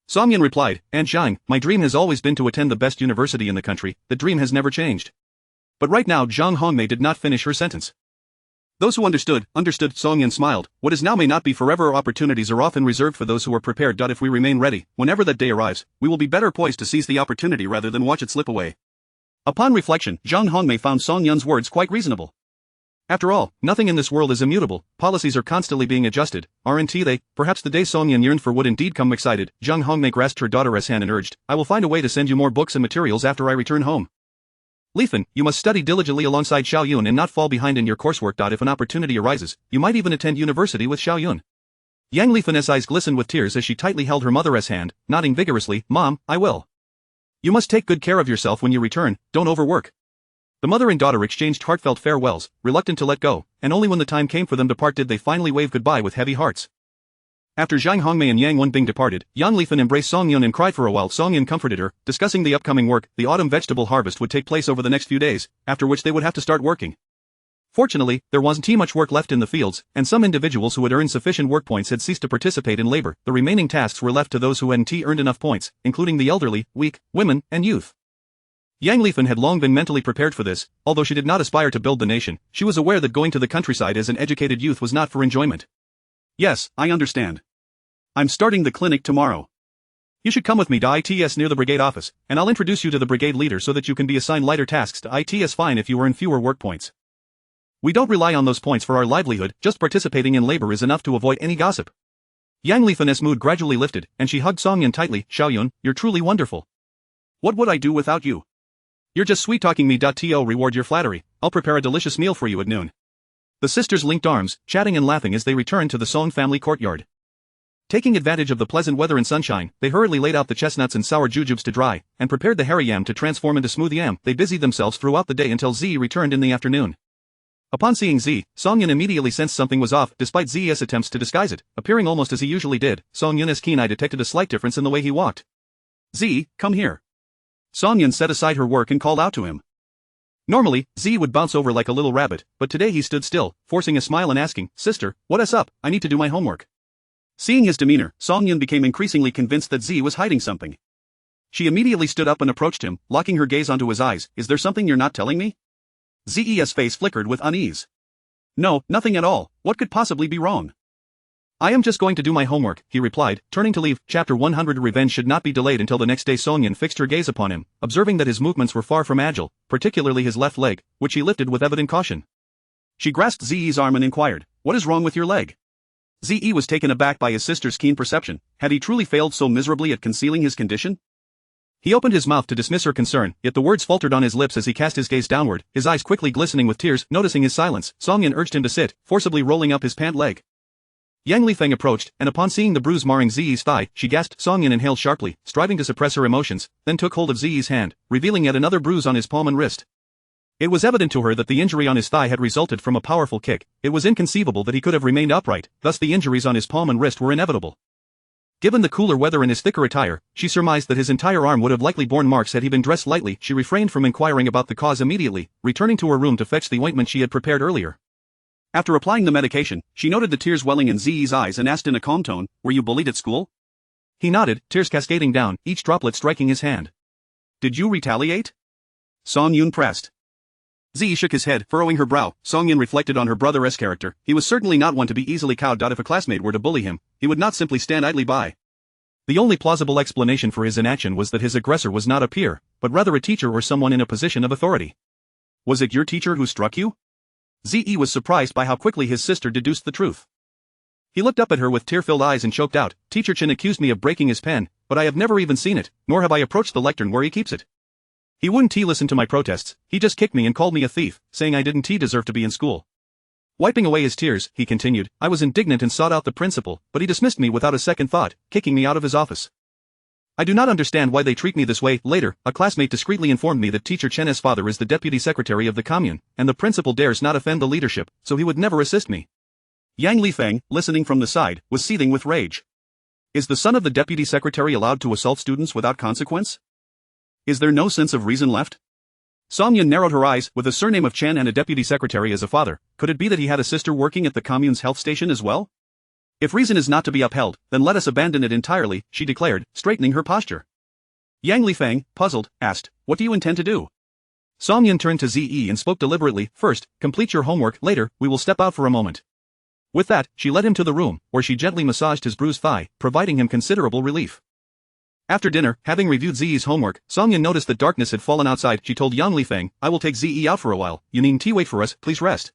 Song Yun replied, Aunt Zhang, my dream has always been to attend the best university in the country, the dream has never changed. But right now Zhang Hongmei did not finish her sentence. Those who understood, Song Yun smiled, what is now may not be forever, opportunities are often reserved for those who are prepared. If we remain ready, whenever that day arrives, we will be better poised to seize the opportunity rather than watch it slip away. Upon reflection, Zhang Hongmei found Song Yun's words quite reasonable. After all, nothing in this world is immutable, policies are constantly being adjusted, aren't they? Perhaps the day Song Yun yearned for would indeed come. Excited, Zhang Hongmei grasped her daughter's hand and urged, I will find a way to send you more books and materials after I return home. Li Fan, you must study diligently alongside Xiao Yun and not fall behind in your coursework. If an opportunity arises, you might even attend university with Xiao Yun. Yang Li Fan's eyes glistened with tears as she tightly held her mother's hand, nodding vigorously, Mom, I will. You must take good care of yourself when you return, don't overwork. The mother and daughter exchanged heartfelt farewells, reluctant to let go, and only when the time came for them to part did they finally wave goodbye with heavy hearts. After Zhang Hongmei and Yang Wenbing departed, Yang Li Fan embraced Song Yun and cried for a while. Song Yun comforted her, discussing the upcoming work. The autumn vegetable harvest would take place over the next few days, after which they would have to start working. Fortunately, there wasn't much work left in the fields, and some individuals who had earned sufficient work points had ceased to participate in labor. The remaining tasks were left to those who hadn't earned enough points, including the elderly, weak, women, and youth. Yang Li Fan had long been mentally prepared for this, although she did not aspire to build the nation, she was aware that going to the countryside as an educated youth was not for enjoyment. Yes, I understand. I'm starting the clinic tomorrow. You should come with me to ITS near the brigade office, and I'll introduce you to the brigade leader so that you can be assigned lighter tasks to ITS. Fine if you earn fewer work points. We don't rely on those points for our livelihood, just participating in labor is enough to avoid any gossip. Yang Li Fan's mood gradually lifted, and she hugged Song Yun tightly. Xiao Yun, you're truly wonderful. What would I do without you? You're just sweet-talking me. To reward your flattery, I'll prepare a delicious meal for you at noon. The sisters linked arms, chatting and laughing as they returned to the Song family courtyard. Taking advantage of the pleasant weather and sunshine, they hurriedly laid out the chestnuts and sour jujubes to dry, and prepared the hairy yam to transform into smooth yam. They busied themselves throughout the day until Z returned in the afternoon. Upon seeing Z, Song Yun immediately sensed something was off, despite Z's attempts to disguise it. Appearing almost as he usually did, Song Yun's keen eye detected a slight difference in the way he walked. Z, come here. Song Yun set aside her work and called out to him. Normally, Z would bounce over like a little rabbit, but today he stood still, forcing a smile and asking, Sister, what's up? I need to do my homework. Seeing his demeanor, Song Yun became increasingly convinced that Z was hiding something. She immediately stood up and approached him, locking her gaze onto his eyes. Is there something you're not telling me? Z's face flickered with unease. No, nothing at all. What could possibly be wrong? I am just going to do my homework, he replied, turning to leave. Chapter 100 Revenge should not be delayed until the next day. Song Yun fixed her gaze upon him, observing that his movements were far from agile, particularly his left leg, which he lifted with evident caution. She grasped Ze's arm and inquired, what is wrong with your leg? Ze was taken aback by his sister's keen perception. Had he truly failed so miserably at concealing his condition? He opened his mouth to dismiss her concern, yet the words faltered on his lips as he cast his gaze downward, his eyes quickly glistening with tears. Noticing his silence, Song Yun urged him to sit, forcibly rolling up his pant leg. Yang Li Feng approached, and upon seeing the bruise marring Zi's thigh, she gasped. Song Yun inhaled sharply, striving to suppress her emotions, then took hold of Zi's hand, revealing yet another bruise on his palm and wrist. It was evident to her that the injury on his thigh had resulted from a powerful kick. It was inconceivable that he could have remained upright, thus the injuries on his palm and wrist were inevitable. Given the cooler weather and his thicker attire, she surmised that his entire arm would have likely borne marks had he been dressed lightly. She refrained from inquiring about the cause immediately, returning to her room to fetch the ointment she had prepared earlier. After applying the medication, she noted the tears welling in Zi's eyes and asked in a calm tone, "Were you bullied at school?" He nodded, tears cascading down, each droplet striking his hand. "Did you retaliate?" Song Yun pressed. Zi shook his head, furrowing her brow. Song Yun reflected on her brother's character. He was certainly not one to be easily cowed out if a classmate were to bully him. He would not simply stand idly by. The only plausible explanation for his inaction was that his aggressor was not a peer, but rather a teacher or someone in a position of authority. "Was it your teacher who struck you?" Zi was surprised by how quickly his sister deduced the truth. He looked up at her with tear-filled eyes and choked out, "Teacher Chen accused me of breaking his pen, but I have never even seen it, nor have I approached the lectern where he keeps it. He wouldn't listen to my protests, he just kicked me and called me a thief, saying I didn't deserve to be in school." Wiping away his tears, he continued, "I was indignant and sought out the principal, but he dismissed me without a second thought, kicking me out of his office. I do not understand why they treat me this way." Later, a classmate discreetly informed me that teacher Chen's father is the deputy secretary of the commune, and the principal dares not offend the leadership, so he would never assist me. Yang Lifeng, listening from the side, was seething with rage. Is the son of the deputy secretary allowed to assault students without consequence? Is there no sense of reason left? Song Yun narrowed her eyes. With the surname of Chen and a deputy secretary as a father, could it be that he had a sister working at the commune's health station as well? If reason is not to be upheld, then let us abandon it entirely, she declared, straightening her posture. Yang Lifeng, puzzled, asked, "What do you intend to do?" Song Yun turned to Zi and spoke deliberately, "First, complete your homework, later, we will step out for a moment." With that, she led him to the room, where she gently massaged his bruised thigh, providing him considerable relief. After dinner, having reviewed Zi's homework, Song Yun noticed that darkness had fallen outside. She told Yang Lifeng, "I will take Zi out for a while, you needn't wait for us, please rest."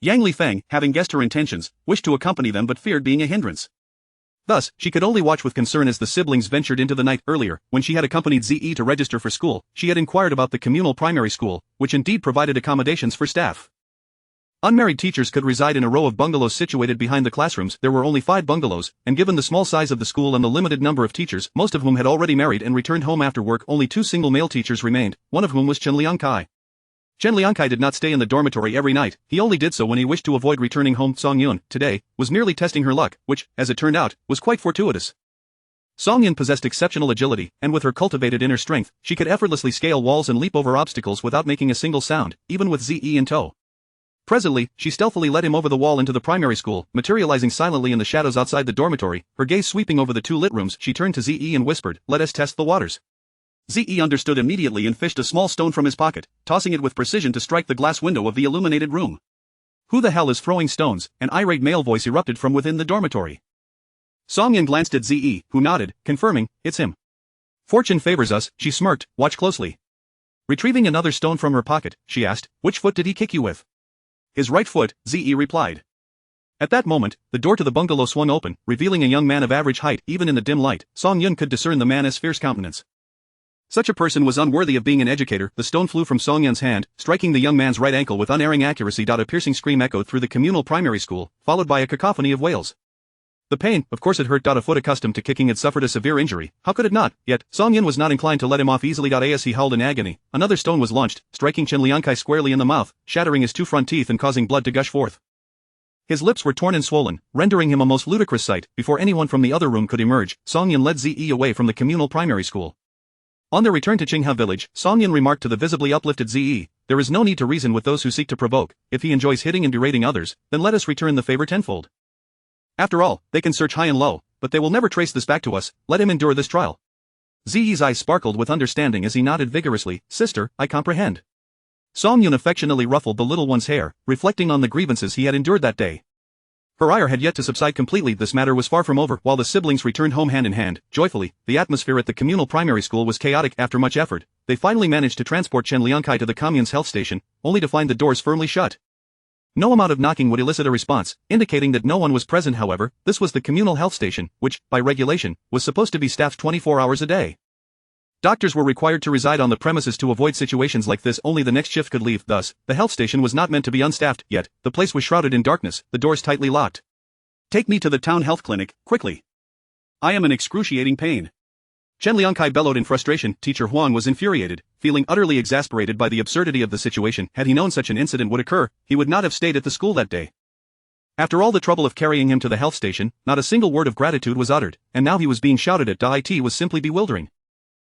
Yang Lifeng, having guessed her intentions, wished to accompany them but feared being a hindrance. Thus, she could only watch with concern as the siblings ventured into the night. Earlier, when she had accompanied Zi to register for school, she had inquired about the communal primary school, which indeed provided accommodations for staff. Unmarried teachers could reside in a row of bungalows situated behind the classrooms. There were only 5 bungalows, and given the small size of the school and the limited number of teachers, most of whom had already married and returned home after work, only 2 single male teachers remained, one of whom was Chen Liangkai. Chen Liangkai did not stay in the dormitory every night, he only did so when he wished to avoid returning home. Song Yun, today, was merely testing her luck, which, as it turned out, was quite fortuitous. Song Yun possessed exceptional agility, and with her cultivated inner strength, she could effortlessly scale walls and leap over obstacles without making a single sound, even with Zi in tow. Presently, she stealthily led him over the wall into the primary school, materializing silently in the shadows outside the dormitory, her gaze sweeping over the 2 lit rooms. She turned to Zi and whispered, "Let us test the waters." Zi understood immediately and fished a small stone from his pocket, tossing it with precision to strike the glass window of the illuminated room. "Who the hell is throwing stones?" an irate male voice erupted from within the dormitory. Song Yun glanced at Zi, who nodded, confirming, "It's him." "Fortune favors us," she smirked, "watch closely." Retrieving another stone from her pocket, she asked, "Which foot did he kick you with?" "His right foot," Zi replied. At that moment, the door to the bungalow swung open, revealing a young man of average height. Even in the dim light, Song Yun could discern the man's fierce countenance. Such a person was unworthy of being an educator. The stone flew from Song Yun's hand, striking the young man's right ankle with unerring accuracy. A piercing scream echoed through the communal primary school, followed by a cacophony of wails. The pain, of course it hurt. A foot accustomed to kicking had suffered a severe injury, how could it not? Yet, Song Yun was not inclined to let him off easily. As he howled in agony, another stone was launched, striking Chen Liangkai squarely in the mouth, shattering his 2 front teeth and causing blood to gush forth. His lips were torn and swollen, rendering him a most ludicrous sight. Before anyone from the other room could emerge, Song Yun led Zi away from the communal primary school. On their return to Qinghe village, Song Yun remarked to the visibly uplifted Zi, "There is no need to reason with those who seek to provoke. If he enjoys hitting and berating others, then let us return the favor tenfold. After all, they can search high and low, but they will never trace this back to us. Let him endure this trial." Zi's eyes sparkled with understanding as he nodded vigorously, "Sister, I comprehend." Song Yun affectionately ruffled the little one's hair, reflecting on the grievances he had endured that day. Her ire had yet to subside completely. This matter was far from over. While the siblings returned home hand in hand, joyfully, the atmosphere at the communal primary school was chaotic. After much effort, they finally managed to transport Chen Liangkai to the commune's health station, only to find the doors firmly shut. No amount of knocking would elicit a response, indicating that no one was present. However, this was the communal health station, which, by regulation, was supposed to be staffed 24 hours a day. Doctors were required to reside on the premises to avoid situations like this. Only the next shift could leave. Thus, the health station was not meant to be unstaffed, yet, the place was shrouded in darkness, the doors tightly locked. "Take me to the town health clinic, quickly. I am in excruciating pain." Chen Liangkai bellowed in frustration. Teacher Huang was infuriated, feeling utterly exasperated by the absurdity of the situation. Had he known such an incident would occur, he would not have stayed at the school that day. After all the trouble of carrying him to the health station, not a single word of gratitude was uttered, and now he was being shouted at. It was simply bewildering.